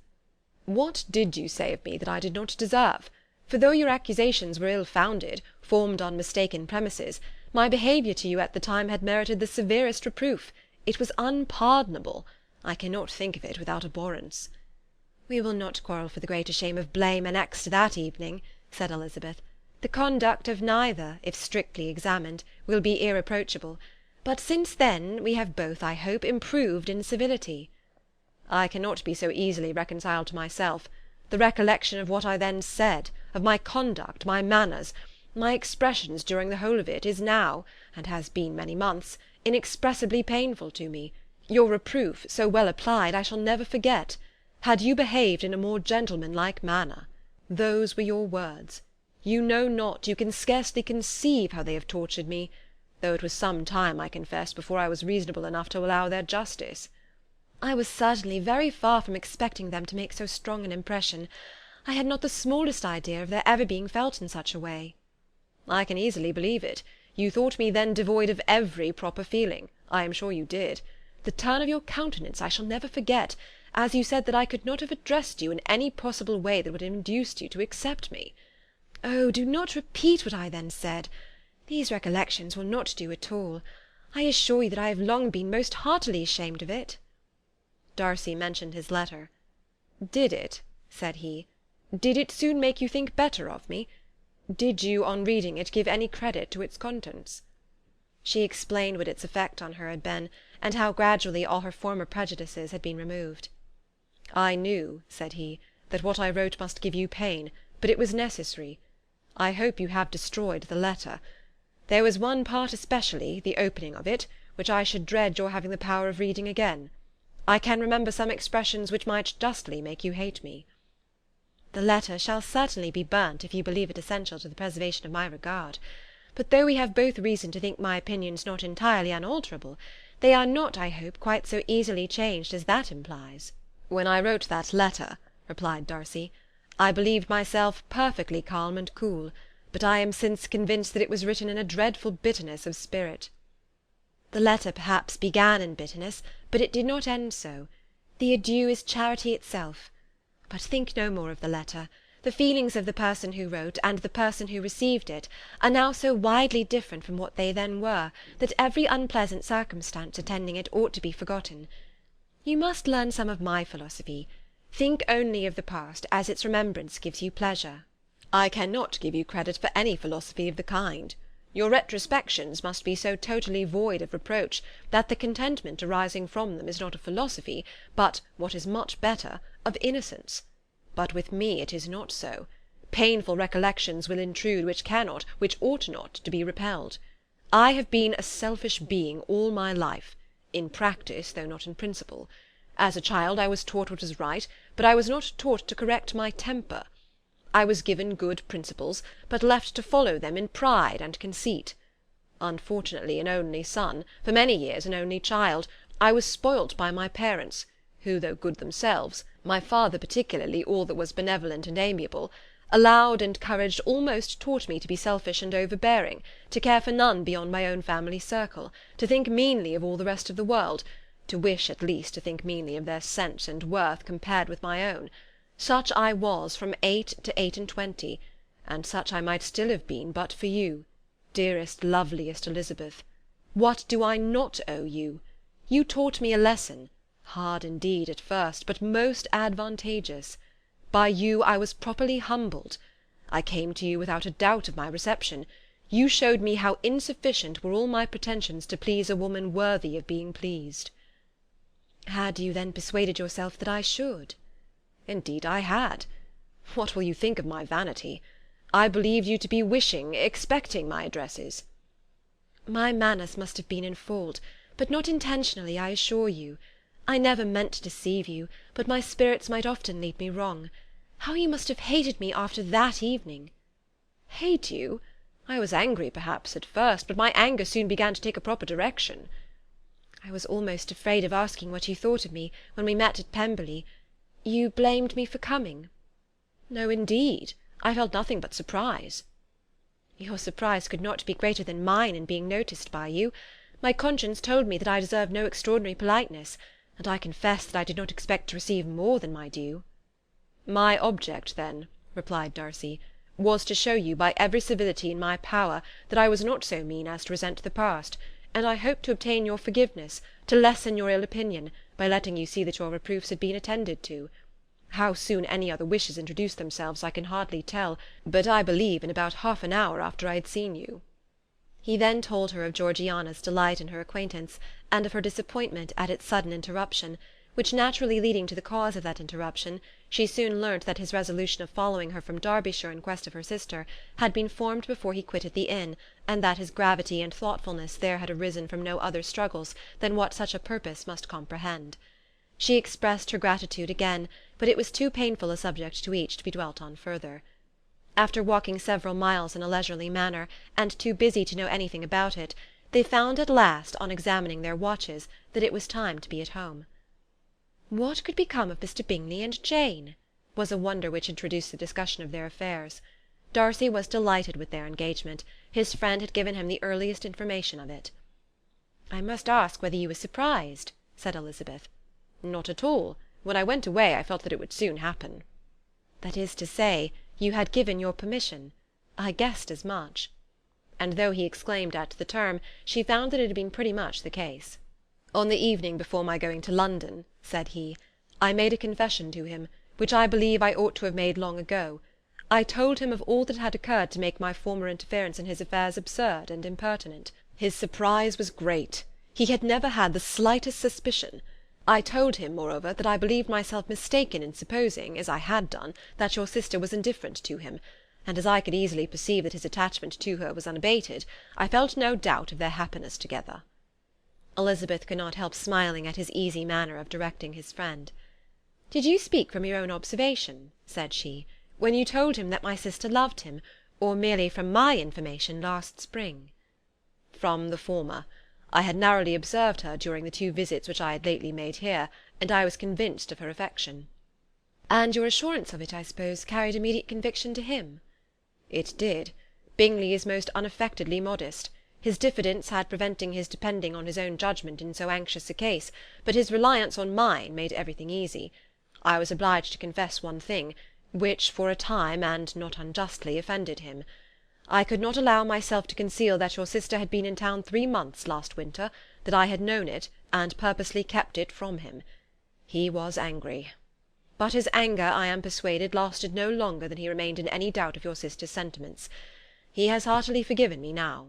"What did you say of me that I did not deserve? For though your accusations were ill-founded, formed on mistaken premises, my behaviour to you at the time had merited the severest reproof. It was unpardonable. I cannot think of it without abhorrence." "We will not quarrel for the greater shame of blame annexed to that evening," said Elizabeth. "The conduct of neither, if strictly examined, will be irreproachable. But since then we have both, I hope, improved in civility." "I cannot be so easily reconciled to myself. The recollection of what I then said, of my conduct, my manners, my expressions during the whole of it, is now, and has been many months, inexpressibly painful to me. Your reproof, so well applied, I shall never forget. Had you behaved in a more gentlemanlike manner. Those were your words. You know not, you can scarcely conceive how they have tortured me, though it was some time, I confess, before I was reasonable enough to allow their justice." "I was certainly very far from expecting them to make so strong an impression. I had not the smallest idea of their ever being felt in such a way." "I can easily believe it. You thought me then devoid of every proper feeling. I am sure you did. The turn of your countenance I shall never forget, as you said that I could not have addressed you in any possible way that would have induced you to accept me." "Oh, do not repeat what I then said. These recollections will not do at all. I assure you that I have long been most heartily ashamed of it." Darcy mentioned his letter. "Did it," said he, "did it soon make you think better of me? Did you, on reading it, give any credit to its contents?" She explained what its effect on her had been, and how gradually all her former prejudices had been removed. "I knew," said he, "that what I wrote must give you pain, but it was necessary. I hope you have destroyed the letter. There was one part especially, the opening of it, which I should dread your having the power of reading again. I can remember some expressions which might justly make you hate me." "The letter shall certainly be burnt, if you believe it essential to the preservation of my regard. But though we have both reason to think my opinions not entirely unalterable, they are not, I hope, quite so easily changed as that implies." "When I wrote that letter," replied Darcy, "I believed myself perfectly calm and cool, but I am since convinced that it was written in a dreadful bitterness of spirit." "The letter perhaps began in bitterness, but it did not end so. The adieu is charity itself. But think no more of the letter. The feelings of the person who wrote, and the person who received it, are now so widely different from what they then were, that every unpleasant circumstance attending it ought to be forgotten. You must learn some of my philosophy. Think only of the past, as its remembrance gives you pleasure." "I cannot give you credit for any philosophy of the kind. Your retrospections must be so totally void of reproach, that the contentment arising from them is not of philosophy, but, what is much better, of innocence. But with me it is not so. Painful recollections will intrude which cannot, which ought not, to be repelled. I have been a selfish being all my life, in practice though not in principle. As a child I was taught what was right, but I was not taught to correct my temper. I was given good principles, but left to follow them in pride and conceit. Unfortunately an only son, for many years an only child, I was spoilt by my parents, who, though good themselves, my father particularly all that was benevolent and amiable, allowed and encouraged almost taught me to be selfish and overbearing, to care for none beyond my own family circle, to think meanly of all the rest of the world, to wish at least to think meanly of their sense and worth compared with my own. Such I was from 8 to 28, and such I might still have been but for you, dearest, loveliest Elizabeth. What do I not owe you? You taught me a lesson, hard indeed at first, but most advantageous. By you I was properly humbled. I came to you without a doubt of my reception. You showed me how insufficient were all my pretensions to please a woman worthy of being pleased." "Had you then persuaded yourself that I should?" "Indeed I had. What will you think of my vanity? I believed you to be wishing, expecting my addresses." "My manners must have been in fault, but not intentionally, I assure you. I never meant to deceive you, but my spirits might often lead me wrong. How you must have hated me after that evening!" "Hate you? I was angry, perhaps, at first, but my anger soon began to take a proper direction." "I was almost afraid of asking what you thought of me, when we met at Pemberley. You blamed me for coming?" "No, indeed. I felt nothing but surprise." "Your surprise could not be greater than mine in being noticed by you. My conscience told me that I deserved no extraordinary politeness, and I confess that I did not expect to receive more than my due." "My object, then," replied Darcy, "was to show you by every civility in my power that I was not so mean as to resent the past, and I hoped to obtain your forgiveness, to lessen your ill opinion, by letting you see that your reproofs had been attended to. How soon any other wishes introduced themselves I can hardly tell, but I believe in about half an hour after I had seen you." He then told her of Georgiana's delight in her acquaintance, and of her disappointment at its sudden interruption, which naturally leading to the cause of that interruption, she soon learnt that his resolution of following her from Derbyshire in quest of her sister had been formed before he quitted the inn, and that his gravity and thoughtfulness there had arisen from no other struggles than what such a purpose must comprehend. She expressed her gratitude again, but it was too painful a subject to each to be dwelt on further. After walking several miles in a leisurely manner, and too busy to know anything about it, they found at last, on examining their watches, that it was time to be at home. What could become of Mr. Bingley and Jane? Was a wonder which introduced the discussion of their affairs. Darcy was delighted with their engagement. His friend had given him the earliest information of it. "I must ask whether you were surprised," said Elizabeth. "Not at all. When I went away I felt that it would soon happen." "That is to say, you had given your permission. I guessed as much." And though he exclaimed at the term, she found that it had been pretty much the case. "On the evening before my going to London," said he, "I made a confession to him, which I believe I ought to have made long ago. I told him of all that had occurred to make my former interference in his affairs absurd and impertinent. His surprise was great. He had never had the slightest suspicion. I told him, moreover, that I believed myself mistaken in supposing, as I had done, that your sister was indifferent to him, and as I could easily perceive that his attachment to her was unabated, I felt no doubt of their happiness together. Elizabeth could not help smiling at his easy manner of directing his friend. "Did you speak from your own observation," said she, "when you told him that my sister loved him, or merely from my information last spring?" "From the former. I had narrowly observed her during the 2 visits which I had lately made here, and I was convinced of her affection." "And your assurance of it, I suppose, carried immediate conviction to him?" "It did. Bingley is most unaffectedly modest. His diffidence had preventing his depending on his own judgment in so anxious a case, but his reliance on mine made everything easy. I was obliged to confess one thing, which for a time, and not unjustly, offended him. I could not allow myself to conceal that your sister had been in town 3 months last winter, that I had known it, and purposely kept it from him. He was angry. But his anger, I am persuaded, lasted no longer than he remained in any doubt of your sister's sentiments. He has heartily forgiven me now."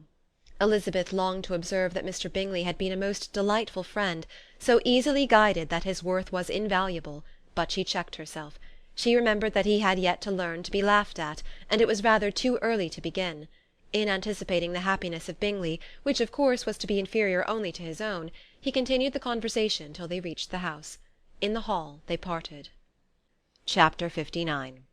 Elizabeth longed to observe that Mr. Bingley had been a most delightful friend, so easily guided that his worth was invaluable, but she checked herself. She remembered that he had yet to learn to be laughed at, and it was rather too early to begin. In anticipating the happiness of Bingley, which of course was to be inferior only to his own, he continued the conversation till they reached the house. In the hall they parted. Chapter 59.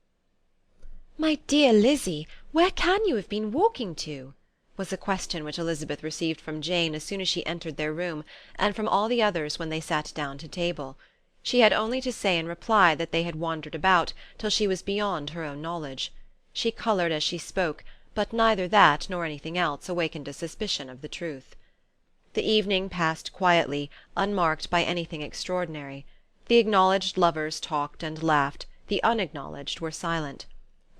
"My dear Lizzie, where can you have been walking to?" was a question which Elizabeth received from Jane as soon as she entered their room, and from all the others when they sat down to table. She had only to say in reply that they had wandered about, till she was beyond her own knowledge. She coloured as she spoke, but neither that nor anything else awakened a suspicion of the truth. The evening passed quietly, unmarked by anything extraordinary. The acknowledged lovers talked and laughed, the unacknowledged were silent.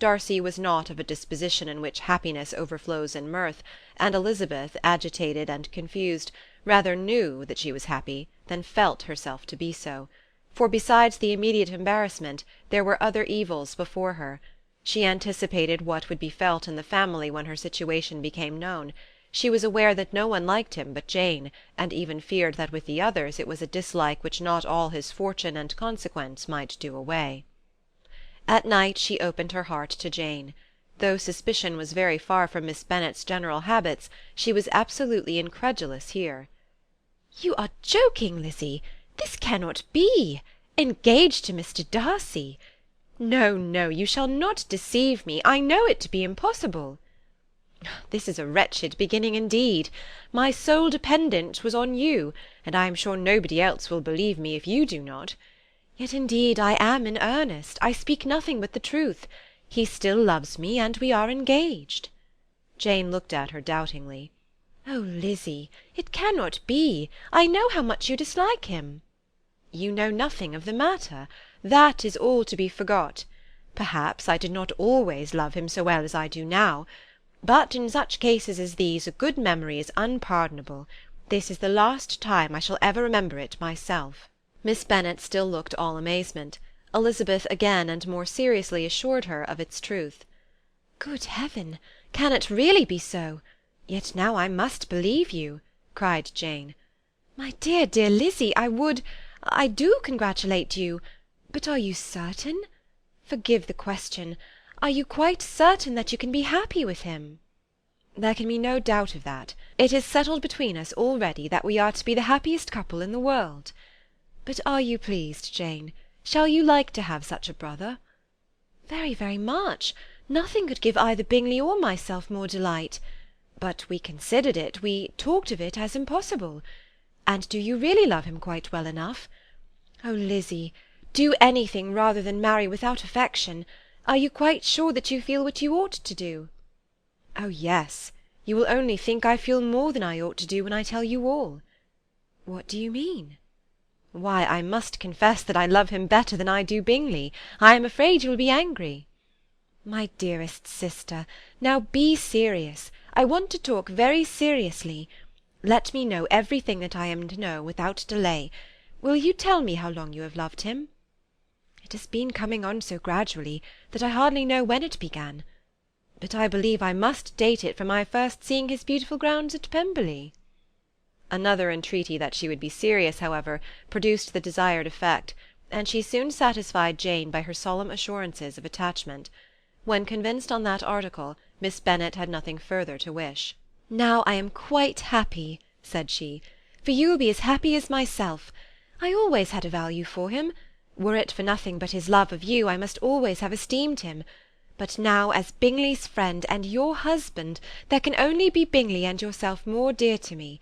Darcy was not of a disposition in which happiness overflows in mirth, and Elizabeth, agitated and confused, rather knew that she was happy than felt herself to be so, for besides the immediate embarrassment there were other evils before her. She anticipated what would be felt in the family when her situation became known. She was aware that no one liked him but Jane, and even feared that with the others it was a dislike which not all his fortune and consequence might do away. At night she opened her heart to Jane. Though suspicion was very far from Miss Bennet's general habits, she was absolutely incredulous here. "You are joking, Lizzie. This cannot be. Engaged to Mr. Darcy! No, no, you shall not deceive me. I know it to be impossible." "This is a wretched beginning indeed. My sole dependence was on you, and I am sure nobody else will believe me if you do not. Yet indeed I am in earnest. I speak nothing but the truth. He still loves me, and we are engaged." Jane looked at her doubtingly. "Oh, Lizzie, it cannot be. I know how much you dislike him." "You know nothing of the matter. That is all to be forgot. Perhaps I did not always love him so well as I do now. But in such cases as these a good memory is unpardonable. This is the last time I shall ever remember it myself." Miss Bennet still looked all amazement. Elizabeth again and more seriously assured her of its truth. "Good heaven! Can it really be so? Yet now I must believe you," cried Jane. "My dear, dear Lizzie, I do congratulate you. But are you certain? Forgive the question. Are you quite certain that you can be happy with him?" "There can be no doubt of that. It is settled between us already that we are to be the happiest couple in the world." "But are you pleased, Jane? Shall you like to have such a brother?" "Very, very much. Nothing could give either Bingley or myself more delight. But we considered it, we talked of it as impossible. And do you really love him quite well enough? Oh, Lizzie, do anything rather than marry without affection. Are you quite sure that you feel what you ought to do?" "Oh, yes. You will only think I feel more than I ought to do when I tell you all." "What do you mean?" "Why, I must confess that I love him better than I do Bingley. I am afraid you will be angry." "My dearest sister, now be serious. I want to talk very seriously. Let me know everything that I am to know without delay. Will you tell me how long you have loved him?" "It has been coming on so gradually that I hardly know when it began. but I believe I must date it from my first seeing his beautiful grounds at Pemberley." Another entreaty that she would be serious, however, produced the desired effect, and she soon satisfied Jane by her solemn assurances of attachment. When convinced on that article, Miss Bennet had nothing further to wish. "Now I am quite happy," said she, "for you will be as happy as myself. I always had a value for him. Were it for nothing but his love of you, I must always have esteemed him. But now, as Bingley's friend and your husband, there can only be Bingley and yourself more dear to me.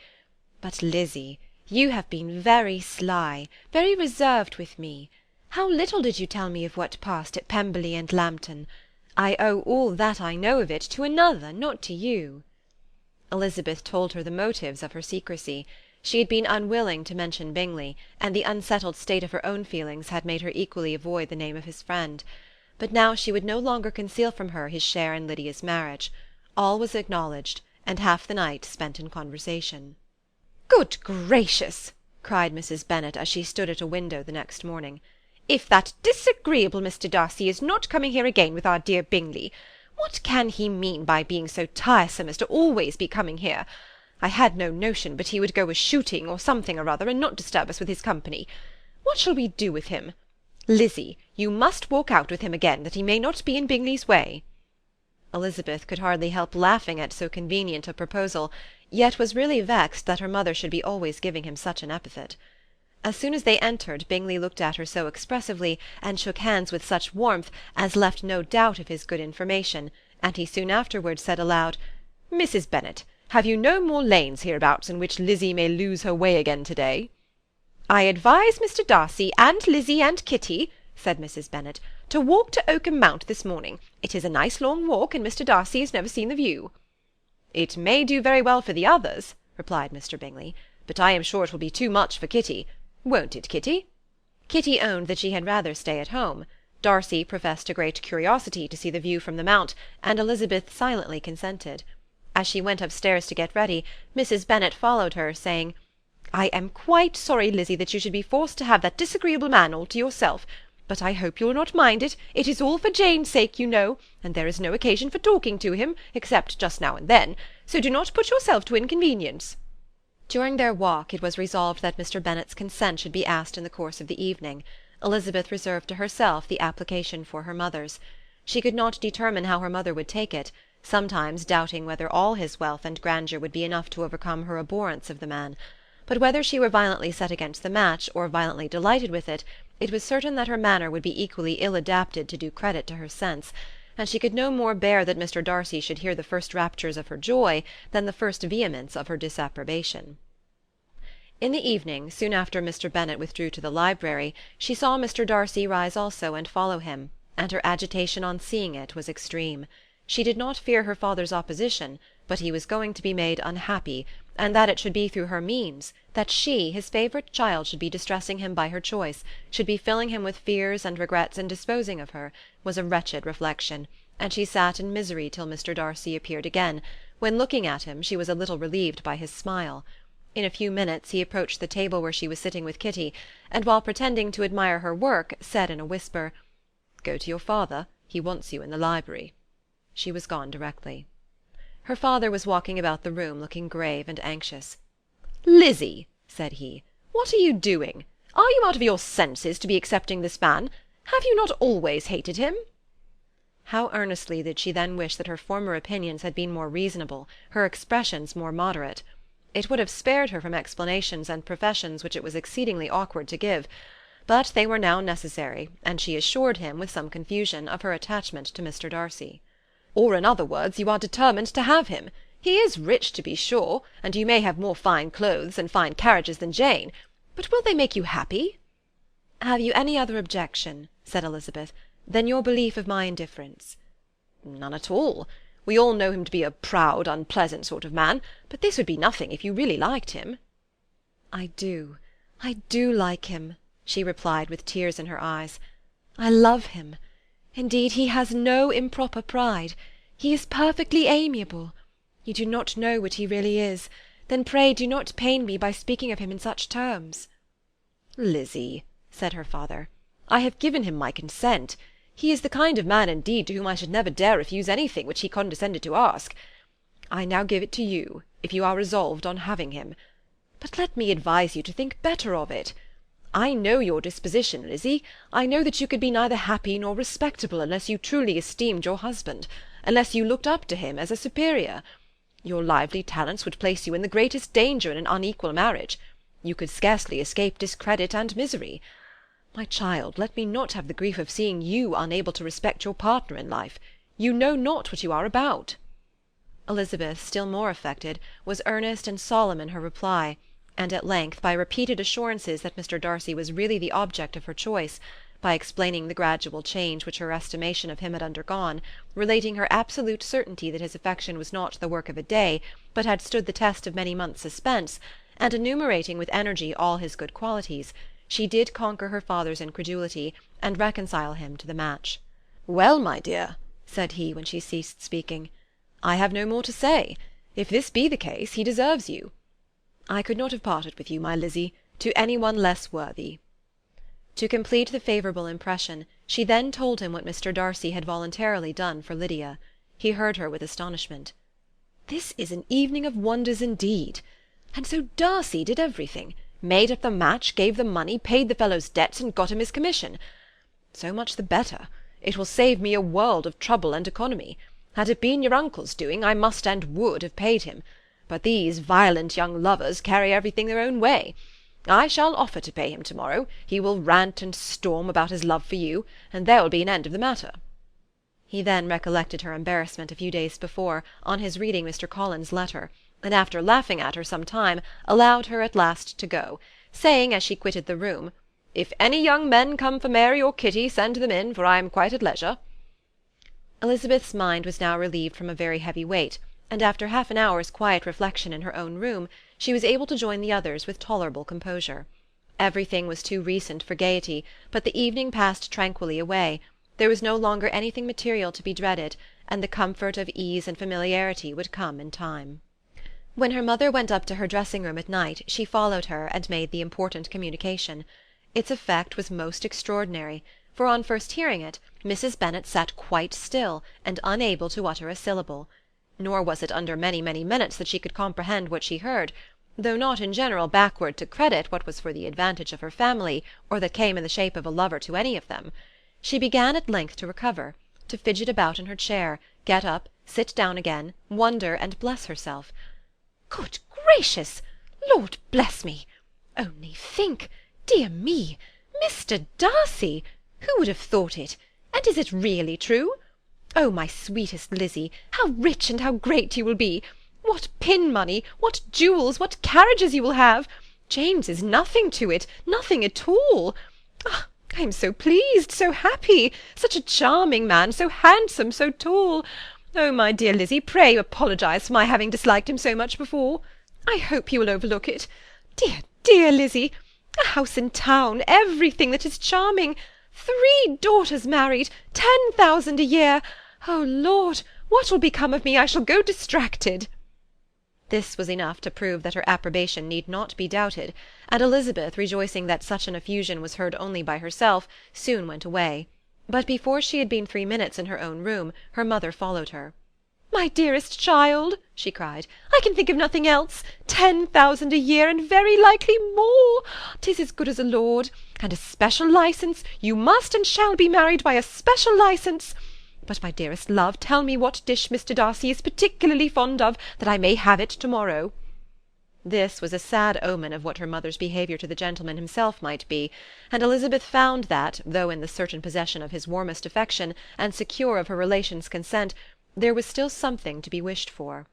But, Lizzy, you have been very sly, very reserved with me. How little did you tell me of what passed at Pemberley and Lambton! I owe all that I know of it to another, not to you." Elizabeth told her the motives of her secrecy. She had been unwilling to mention Bingley, and the unsettled state of her own feelings had made her equally avoid the name of his friend. But now she would no longer conceal from her his share in Lydia's marriage. All was acknowledged, and half the night spent in conversation. "Good gracious!" cried Mrs. Bennet, as she stood at a window the next morning. "If that disagreeable Mr. Darcy is not coming here again with our dear Bingley, what can he mean by being so tiresome as to always be coming here? I had no notion but he would go a-shooting or something or other, and not disturb us with his company. What shall we do with him? Lizzy, you must walk out with him again, that he may not be in Bingley's way." Elizabeth could hardly help laughing at so convenient a proposal, yet was really vexed that her mother should be always giving him such an epithet. As soon as they entered, Bingley looked at her so expressively, and shook hands with such warmth, as left no doubt of his good information, and he soon afterwards said aloud, "Mrs. Bennet, have you no more lanes hereabouts in which Lizzy may lose her way again to-day?" "I advise Mr. Darcy, and Lizzy, and Kitty," said Mrs. Bennet, "to walk to Oakham Mount this morning. It is a nice long walk, and Mr. Darcy has never seen the view." "It may do very well for the others," replied Mr. Bingley, "but I am sure it will be too much for Kitty. Won't it, Kitty?" Kitty owned that she had rather stay at home. Darcy professed a great curiosity to see the view from the Mount, and Elizabeth silently consented. As she went upstairs to get ready, Mrs. Bennet followed her, saying, "I am quite sorry, Lizzy, that you should be forced to have that disagreeable man all to yourself. But I hope you will not mind it. It is all for Jane's sake, you know, and there is no occasion for talking to him, except just now and then, so do not put yourself to inconvenience." During their walk it was resolved that Mr. Bennet's consent should be asked in the course of the evening. Elizabeth reserved to herself the application for her mother's. She could not determine how her mother would take it, sometimes doubting whether all his wealth and grandeur would be enough to overcome her abhorrence of the man. But whether she were violently set against the match, or violently delighted with it, it was certain that her manner would be equally ill adapted to do credit to her sense, and she could no more bear that Mr. Darcy should hear the first raptures of her joy than the first vehemence of her disapprobation. In the evening, soon after Mr. Bennet withdrew to the library, she saw Mr. Darcy rise also and follow him, and her agitation on seeing it was extreme. She did not fear her father's opposition, but he was going to be made unhappy, and that it should be through her means, that she, his favourite child, should be distressing him by her choice, should be filling him with fears and regrets in disposing of her, was a wretched reflection, and she sat in misery till Mr. Darcy appeared again, when, looking at him, she was a little relieved by his smile. In a few minutes he approached the table where she was sitting with Kitty, and while pretending to admire her work, said in a whisper, "Go to your father, he wants you in the library." She was gone directly. Her father was walking about the room, looking grave and anxious. "Lizzy," said he, "what are you doing? Are you out of your senses to be accepting this man? Have you not always hated him?" How earnestly did she then wish that her former opinions had been more reasonable, her expressions more moderate. It would have spared her from explanations and professions which it was exceedingly awkward to give, but they were now necessary, and she assured him, with some confusion, of her attachment to Mr. Darcy. "Or, in other words, you are determined to have him. He is rich, to be sure, and you may have more fine clothes and fine carriages than Jane, but will they make you happy?" "Have you any other objection," said Elizabeth, "than your belief of my indifference?" "None at all. We all know him to be a proud, unpleasant sort of man, but this would be nothing if you really liked him." I do like him," she replied with tears in her eyes. "I love him. Indeed, he has no improper pride. He is perfectly amiable. You do not know what he really is. Then pray do not pain me by speaking of him in such terms." "Lizzy," said her father, "I have given him my consent. He is the kind of man indeed to whom I should never dare refuse anything which he condescended to ask. I now give it to you, if you are resolved on having him. But let me advise you to think better of it. I know your disposition, Lizzie. I know that you could be neither happy nor respectable unless you truly esteemed your husband, unless you looked up to him as a superior. Your lively talents would place you in the greatest danger in an unequal marriage. You could scarcely escape discredit and misery. My child, let me not have the grief of seeing you unable to respect your partner in life. You know not what you are about." Elizabeth, still more affected, was earnest and solemn in her reply, and at length, by repeated assurances that Mr. Darcy was really the object of her choice, by explaining the gradual change which her estimation of him had undergone, relating her absolute certainty that his affection was not the work of a day, but had stood the test of many months' suspense, and enumerating with energy all his good qualities, she did conquer her father's incredulity, and reconcile him to the match. "Well, my dear," said he, when she ceased speaking, "I have no more to say. If this be the case, he deserves you. I could not have parted with you, my Lizzie, to any one less worthy." To complete the favourable impression, she then told him what Mr. Darcy had voluntarily done for Lydia. He heard her with astonishment. "This is an evening of wonders indeed. And so Darcy did everything, made up the match, gave the money, paid the fellow's debts, and got him his commission. So much the better. It will save me a world of trouble and economy. Had it been your uncle's doing, I must and would have paid him. But these violent young lovers carry everything their own way. I shall offer to pay him to-morrow. He will rant and storm about his love for you, and there will be an end of the matter." He then recollected her embarrassment a few days before, on his reading Mr. Collins's letter, and after laughing at her some time, allowed her at last to go, saying as she quitted the room, "If any young men come for Mary or Kitty, send them in, for I am quite at leisure." Elizabeth's mind was now relieved from a very heavy weight, and after half an hour's quiet reflection in her own room, she was able to join the others with tolerable composure. Everything was too recent for gaiety, but the evening passed tranquilly away. There was no longer anything material to be dreaded, and the comfort of ease and familiarity would come in time. When her mother went up to her dressing-room at night, she followed her and made the important communication. Its effect was most extraordinary, for on first hearing it, Mrs. Bennet sat quite still, and unable to utter a syllable. Nor was it under many, many minutes that she could comprehend what she heard, though not in general backward to credit what was for the advantage of her family, or that came in the shape of a lover to any of them. She began at length to recover, to fidget about in her chair, get up, sit down again, wonder and bless herself. "Good gracious! Lord bless me! Only think! Dear me! Mr. Darcy! Who would have thought it? And is it really true? Oh, my sweetest Lizzie, how rich and how great you will be! What pin-money, what jewels, what carriages you will have! James is nothing to it, nothing at all. Ah, I am so pleased, so happy! Such a charming man, so handsome, so tall! Oh, my dear Lizzie, pray apologize for my having disliked him so much before. I hope you will overlook it. Dear, dear Lizzie! A house in town, everything that is charming! 3 daughters married, 10,000 a year! Oh, Lord, what will become of me? I shall go distracted." This was enough to prove that her approbation need not be doubted, and Elizabeth, rejoicing that such an effusion was heard only by herself, soon went away. But before she had been 3 minutes in her own room, her mother followed her. "My dearest child," she cried, "I can think of nothing else. 10,000 a year, and very likely more. 'Tis as good as a lord. And a special licence. You must and shall be married by a special licence. But, my dearest love, tell me what dish Mr. Darcy is particularly fond of, that I may have it to-morrow." This was a sad omen of what her mother's behaviour to the gentleman himself might be, and Elizabeth found that, though in the certain possession of his warmest affection, and secure of her relations' consent, there was still something to be wished for.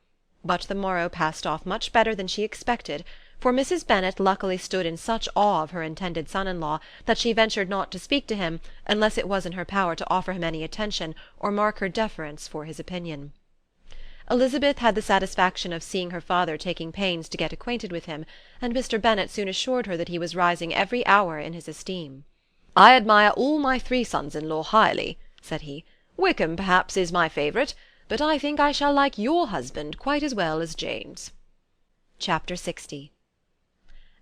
But the morrow passed off much better than she expected, for Mrs. Bennet luckily stood in such awe of her intended son-in-law that she ventured not to speak to him unless it was in her power to offer him any attention or mark her deference for his opinion. Elizabeth had the satisfaction of seeing her father taking pains to get acquainted with him, and Mr. Bennet soon assured her that he was rising every hour in his esteem. "I admire all my 3 sons-in-law highly," said he. "Wickham, perhaps, is my favourite, but I think I shall like your husband quite as well as Jane's." Chapter 60.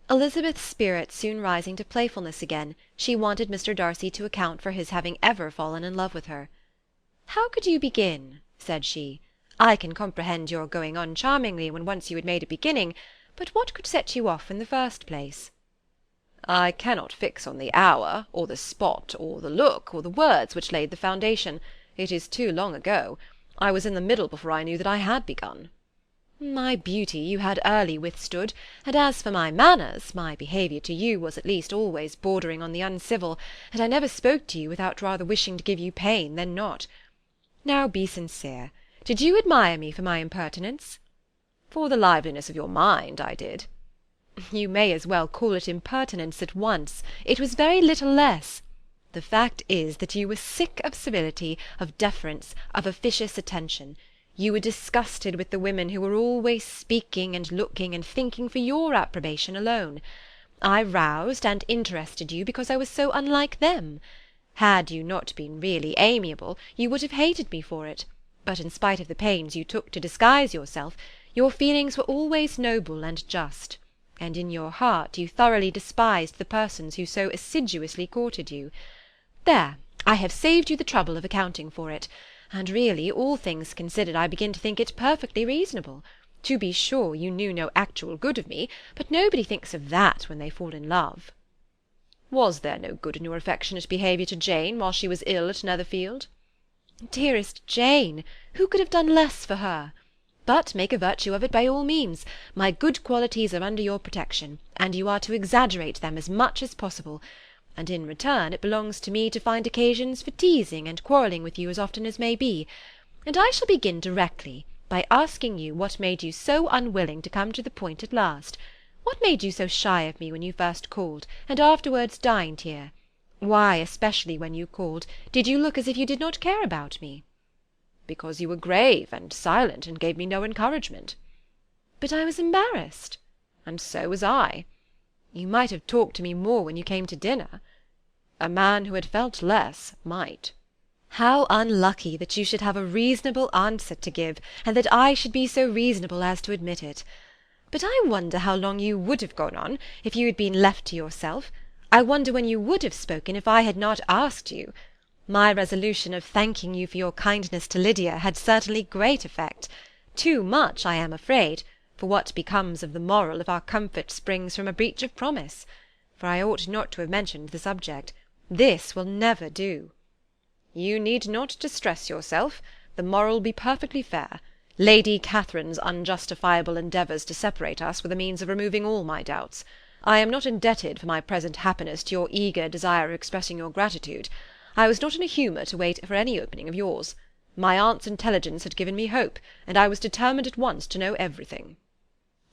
Elizabeth's spirits soon rising to playfulness again, she wanted Mr. Darcy to account for his having ever fallen in love with her. "How could you begin?" said she. "I can comprehend your going on charmingly when once you had made a beginning, but what could set you off in the first place?" "I cannot fix on the hour, or the spot, or the look, or the words which laid the foundation. It is too long ago. I was in the middle before I knew that I had begun." "My beauty you had early withstood, and as for my manners, my behaviour to you was at least always bordering on the uncivil, and I never spoke to you without rather wishing to give you pain than not. Now be sincere. Did you admire me for my impertinence?" "For the liveliness of your mind, I did." "You may as well call it impertinence at once. It was very little less. The fact is that you were sick of civility, of deference, of officious attention. You were disgusted with the women who were always speaking and looking and thinking for your approbation alone. I roused and interested you because I was so unlike them. Had you not been really amiable, you would have hated me for it, but in spite of the pains you took to disguise yourself, your feelings were always noble and just, and in your heart you thoroughly despised the persons who so assiduously courted you. There, I have saved you the trouble of accounting for it, and really, all things considered, I begin to think it perfectly reasonable. To be sure, you knew no actual good of me, but nobody thinks of that when they fall in love." "Was there no good in your affectionate behaviour to Jane while she was ill at Netherfield?" "Dearest Jane! Who could have done less for her? But make a virtue of it by all means. My good qualities are under your protection, and you are to exaggerate them as much as possible, and in return it belongs to me to find occasions for teasing and quarrelling with you as often as may be. And I shall begin directly by asking you what made you so unwilling to come to the point at last. What made you so shy of me when you first called, and afterwards dined here? Why, especially when you called, did you look as if you did not care about me?" "Because you were grave and silent, and gave me no encouragement." "But I was embarrassed." "And so was I." "You might have talked to me more when you came to dinner." "A man who had felt less might." "How unlucky that you should have a reasonable answer to give, and that I should be so reasonable as to admit it. But I wonder how long you would have gone on, if you had been left to yourself. I wonder when you would have spoken if I had not asked you. My resolution of thanking you for your kindness to Lydia had certainly great effect. Too much, I am afraid, for what becomes of the moral if our comfort springs from a breach of promise? For I ought not to have mentioned the subject. This will never do." "You need not distress yourself. The moral will be perfectly fair. Lady Catherine's unjustifiable endeavours to separate us were the means of removing all my doubts. I am not indebted for my present happiness to your eager desire of expressing your gratitude. I was not in a humour to wait for any opening of yours. My aunt's intelligence had given me hope, and I was determined at once to know everything."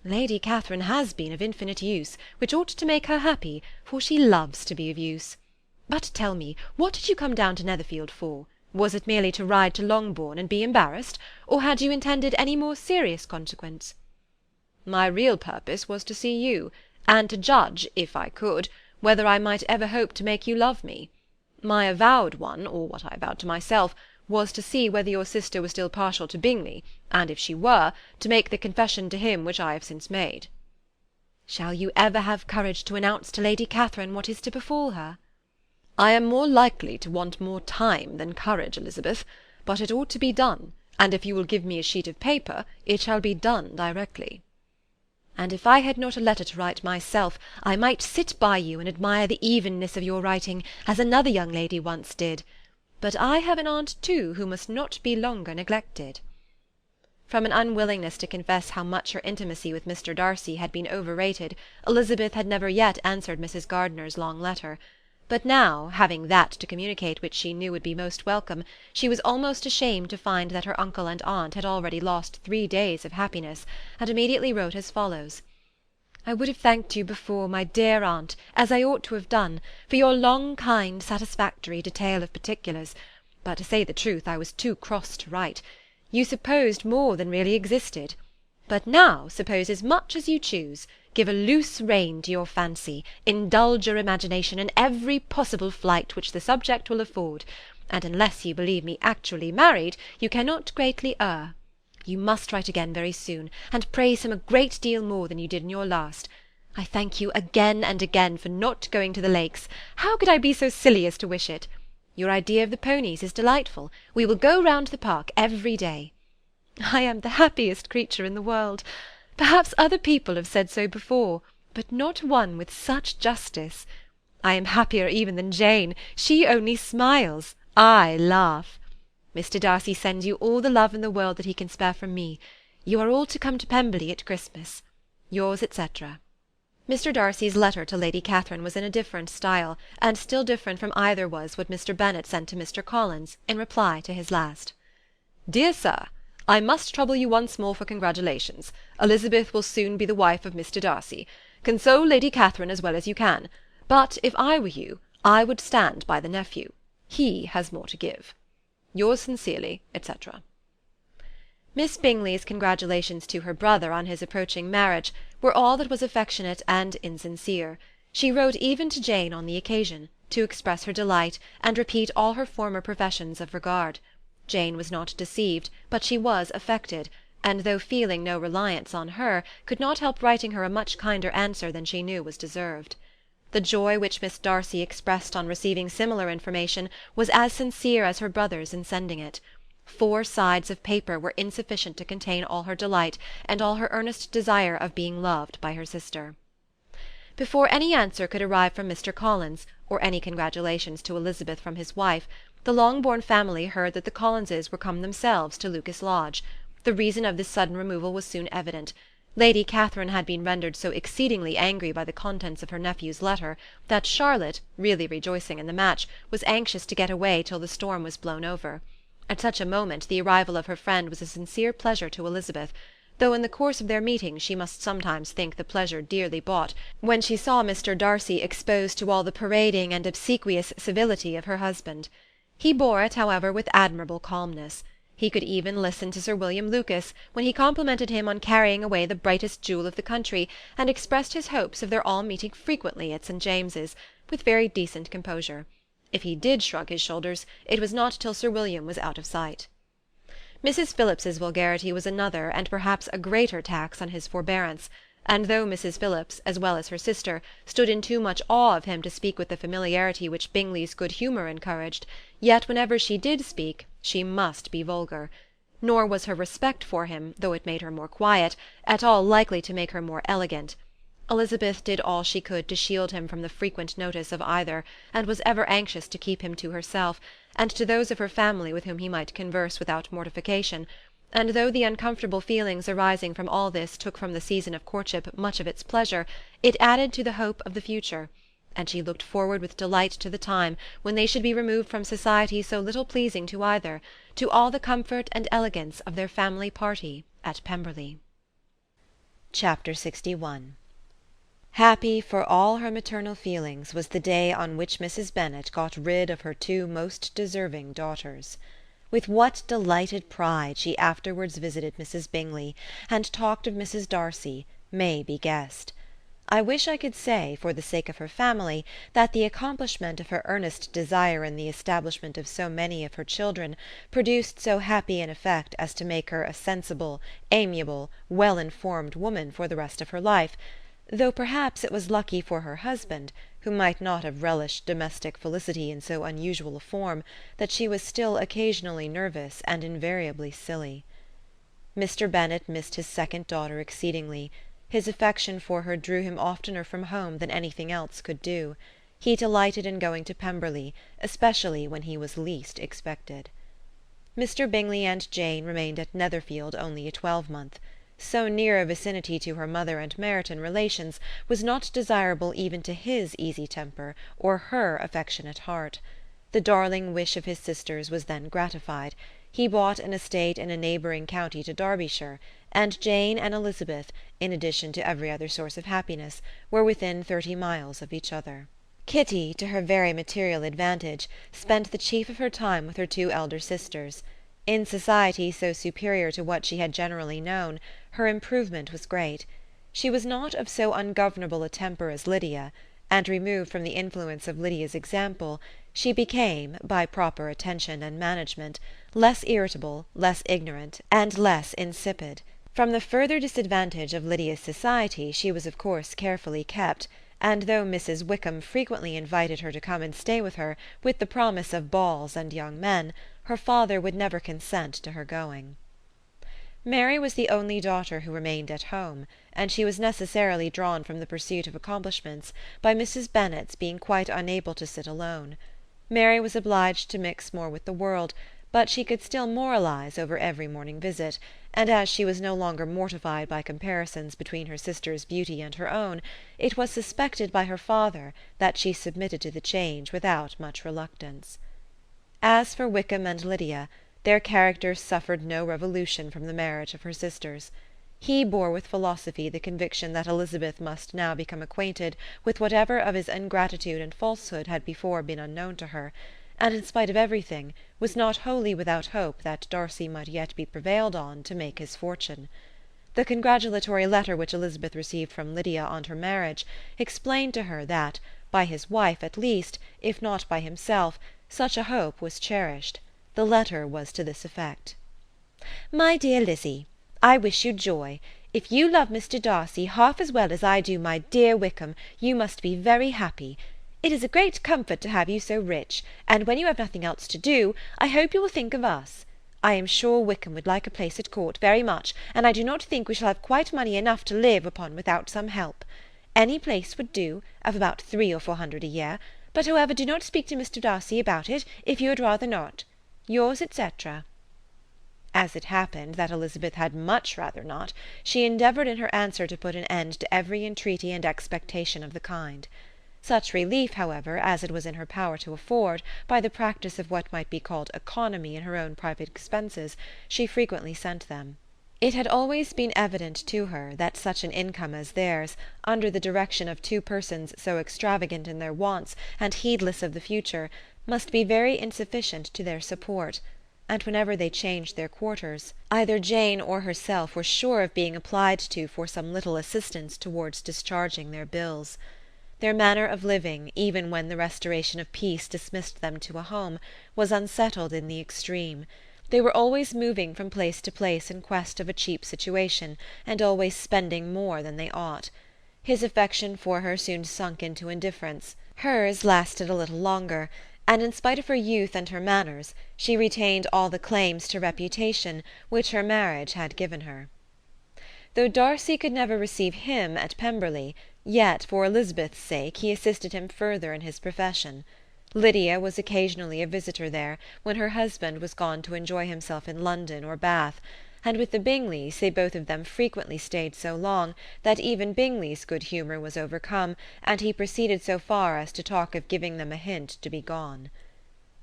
"Lady Catherine has been of infinite use, which ought to make her happy, for she loves to be of use. But tell me, what did you come down to Netherfield for? Was it merely to ride to Longbourn and be embarrassed, or had you intended any more serious consequence?" "My real purpose was to see you, and to judge, if I could, whether I might ever hope to make you love me. My avowed one, or what I vowed to myself, was to see whether your sister was still partial to Bingley, and if she were, to make the confession to him which I have since made." "Shall you ever have courage to announce to Lady Catherine what is to befall her?" "I am more likely to want more time than courage, Elizabeth, but it ought to be done, and if you will give me a sheet of paper, it shall be done directly." "And if I had not a letter to write myself, I might sit by you and admire the evenness of your writing, as another young lady once did. But I have an aunt too who must not be longer neglected." From an unwillingness to confess how much her intimacy with Mr. Darcy had been overrated, Elizabeth had never yet answered Mrs. Gardiner's long letter. But now, having that to communicate which she knew would be most welcome, she was almost ashamed to find that her uncle and aunt had already lost 3 days of happiness, and immediately wrote as follows: "I would have thanked you before, my dear aunt, as I ought to have done, for your long, kind, satisfactory detail of particulars, but to say the truth, I was too cross to write. You supposed more than really existed. But now suppose as much as you choose. Give a loose rein to your fancy, indulge your imagination in every possible flight which the subject will afford, and unless you believe me actually married, you cannot greatly err. You must write again very soon, and praise him a great deal more than you did in your last. I thank you again and again for not going to the Lakes. How could I be so silly as to wish it? Your idea of the ponies is delightful. We will go round the park every day. I am the happiest creature in the world. Perhaps other people have said so before, but not one with such justice. I am happier even than Jane. She only smiles. I laugh. Mr. Darcy sends you all the love in the world that he can spare from me. You are all to come to Pemberley at Christmas. Yours, etc. Mr. Darcy's letter to Lady Catherine was in a different style, and still different from either was what Mr. Bennet sent to Mr. Collins, in reply to his last. Dear Sir, I must trouble you once more for congratulations. Elizabeth will soon be the wife of Mr. Darcy. Console Lady Catherine as well as you can. But if I were you, I would stand by the nephew. He has more to give. Yours sincerely, etc. Miss Bingley's congratulations to her brother on his approaching marriage were all that was affectionate and insincere. She wrote even to Jane on the occasion, to express her delight, and repeat all her former professions of regard. Jane was not deceived, but she was affected, and though feeling no reliance on her, could not help writing her a much kinder answer than she knew was deserved. The joy which Miss Darcy expressed on receiving similar information was as sincere as her brother's in sending it. 4 sides of paper were insufficient to contain all her delight, and all her earnest desire of being loved by her sister. Before any answer could arrive from Mr. Collins, or any congratulations to Elizabeth from his wife, the Longbourn family heard that the Collinses were come themselves to Lucas Lodge. The reason of this sudden removal was soon evident. Lady Catherine had been rendered so exceedingly angry by the contents of her nephew's letter, that Charlotte, really rejoicing in the match, was anxious to get away till the storm was blown over. At such a moment the arrival of her friend was a sincere pleasure to Elizabeth, though in the course of their meetings she must sometimes think the pleasure dearly bought, when she saw Mr. Darcy exposed to all the parading and obsequious civility of her husband. He bore it, however, with admirable calmness. He could even listen to Sir William Lucas, when he complimented him on carrying away the brightest jewel of the country, and expressed his hopes of their all meeting frequently at St. James's, with very decent composure. If he did shrug his shoulders, it was not till Sir William was out of sight. Mrs. Phillips's vulgarity was another, and perhaps a greater tax on his forbearance, and though Mrs. Phillips, as well as her sister, stood in too much awe of him to speak with the familiarity which Bingley's good humour encouraged, yet whenever she did speak, she must be vulgar. Nor was her respect for him, though it made her more quiet, at all likely to make her more elegant. Elizabeth did all she could to shield him from the frequent notice of either, and was ever anxious to keep him to herself, and to those of her family with whom he might converse without mortification, and though the uncomfortable feelings arising from all this took from the season of courtship much of its pleasure, it added to the hope of the future, and she looked forward with delight to the time when they should be removed from society so little pleasing to either, to all the comfort and elegance of their family party at Pemberley. Chapter 61. Happy for all her maternal feelings was the day on which Mrs. Bennet got rid of her 2 most deserving daughters. With what delighted pride she afterwards visited Mrs. Bingley, and talked of Mrs. Darcy, may be guessed. I wish I could say, for the sake of her family, that the accomplishment of her earnest desire in the establishment of so many of her children produced so happy an effect as to make her a sensible, amiable, well-informed woman for the rest of her life, though perhaps it was lucky for her husband, who might not have relished domestic felicity in so unusual a form, that she was still occasionally nervous and invariably silly. Mr. Bennet missed his second daughter exceedingly. His affection for her drew him oftener from home than anything else could do. He delighted in going to Pemberley, especially when he was least expected. Mr. Bingley and Jane remained at Netherfield only a 12-month. So near a vicinity to her mother and Meryton relations was not desirable even to his easy temper or her affectionate heart. The darling wish of his sisters was then gratified. He bought an estate in a neighbouring county to Derbyshire, and Jane and Elizabeth, in addition to every other source of happiness, were within 30 miles of each other. Kitty, to her very material advantage, spent the chief of her time with her 2 elder sisters. In society so superior to what she had generally known, her improvement was great. She was not of so ungovernable a temper as Lydia, and removed from the influence of Lydia's example, she became, by proper attention and management, less irritable, less ignorant, and less insipid. From the further disadvantage of Lydia's society she was of course carefully kept, and though Mrs. Wickham frequently invited her to come and stay with her, with the promise of balls and young men, her father would never consent to her going. Mary was the only daughter who remained at home, and she was necessarily drawn from the pursuit of accomplishments by Mrs. Bennet's being quite unable to sit alone. Mary was obliged to mix more with the world, but she could still moralize over every morning visit, and as she was no longer mortified by comparisons between her sister's beauty and her own, it was suspected by her father that she submitted to the change without much reluctance. As for Wickham and Lydia, their characters suffered no revolution from the marriage of her sisters. He bore with philosophy the conviction that Elizabeth must now become acquainted with whatever of his ingratitude and falsehood had before been unknown to her, and in spite of everything was not wholly without hope that Darcy might yet be prevailed on to make his fortune. The congratulatory letter which Elizabeth received from Lydia on her marriage explained to her that, by his wife at least, if not by himself, such a hope was cherished. The letter was to this effect: "My dear Lizzie, I wish you joy. If you love Mr. Darcy half as well as I do my dear Wickham, you must be very happy. It is a great comfort to have you so rich, and when you have nothing else to do, I hope you will think of us. I am sure Wickham would like a place at court very much, and I do not think we shall have quite money enough to live upon without some help. Any place would do, of about 300 or 400 a year, but however do not speak to Mr. Darcy about it, if you had rather not. Yours, etc." As it happened that Elizabeth had much rather not, she endeavoured in her answer to put an end to every entreaty and expectation of the kind. Such relief, however, as it was in her power to afford, by the practice of what might be called economy in her own private expenses, she frequently sent them. It had always been evident to her that such an income as theirs, under the direction of two persons so extravagant in their wants and heedless of the future, must be very insufficient to their support, and whenever they changed their quarters, either Jane or herself were sure of being applied to for some little assistance towards discharging their bills. Their manner of living, even when the restoration of peace dismissed them to a home, was unsettled in the extreme. They were always moving from place to place in quest of a cheap situation, and always spending more than they ought. His affection for her soon sunk into indifference. Hers lasted a little longer, and in spite of her youth and her manners, she retained all the claims to reputation which her marriage had given her. Though Darcy could never receive him at Pemberley, yet for Elizabeth's sake he assisted him further in his profession. Lydia was occasionally a visitor there, when her husband was gone to enjoy himself in London or Bath, and with the Bingleys they both of them frequently stayed so long that even Bingley's good humour was overcome, and he proceeded so far as to talk of giving them a hint to be gone.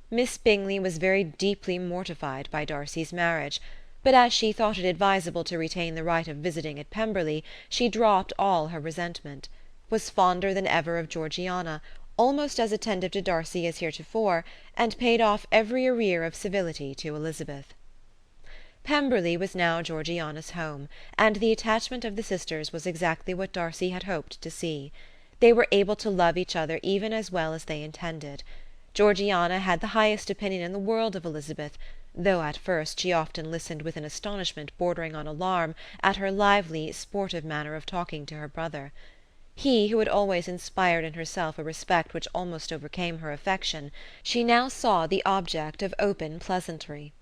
Miss Bingley was very deeply mortified by Darcy's marriage, but as she thought it advisable to retain the right of visiting at Pemberley, she dropped all her resentment, was fonder than ever of Georgiana, almost as attentive to Darcy as heretofore, and paid off every arrear of civility to Elizabeth. Pemberley was now Georgiana's home, and the attachment of the sisters was exactly what Darcy had hoped to see. They were able to love each other even as well as they intended. Georgiana had the highest opinion in the world of Elizabeth, though at first she often listened with an astonishment bordering on alarm at her lively, sportive manner of talking to her brother. He, who had always inspired in herself a respect which almost overcame her affection, she now saw the object of open pleasantry.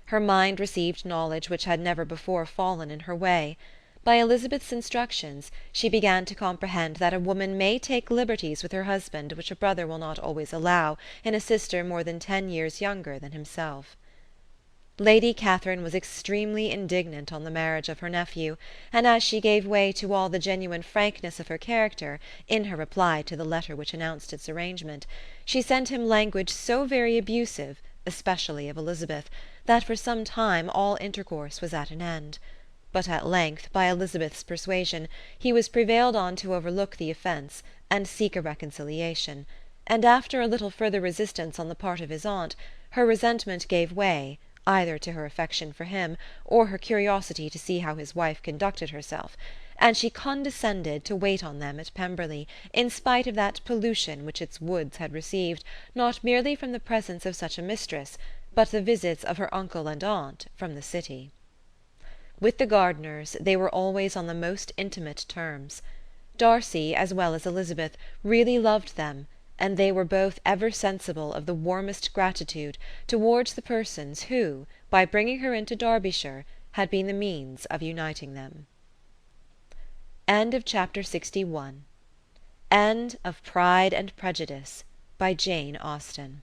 Her mind received knowledge which had never before fallen in her way. By Elizabeth's instructions, she began to comprehend that a woman may take liberties with her husband which a brother will not always allow in a sister more than 10 years younger than himself. Lady Catherine was extremely indignant on the marriage of her nephew, and as she gave way to all the genuine frankness of her character, in her reply to the letter which announced its arrangement, she sent him language so very abusive, especially of Elizabeth, that for some time all intercourse was at an end. But at length, by Elizabeth's persuasion, he was prevailed on to overlook the offence, and seek a reconciliation, and after a little further resistance on the part of his aunt, her resentment gave way, either to her affection for him, or her curiosity to see how his wife conducted herself, and she condescended to wait on them at Pemberley, in spite of that pollution which its woods had received, not merely from the presence of such a mistress, but the visits of her uncle and aunt from the city. With the Gardiners they were always on the most intimate terms. Darcy, as well as Elizabeth, really loved them, and they were both ever sensible of the warmest gratitude towards the persons who, by bringing her into Derbyshire, had been the means of uniting them. End of Chapter 61. End of Pride and Prejudice by Jane Austen.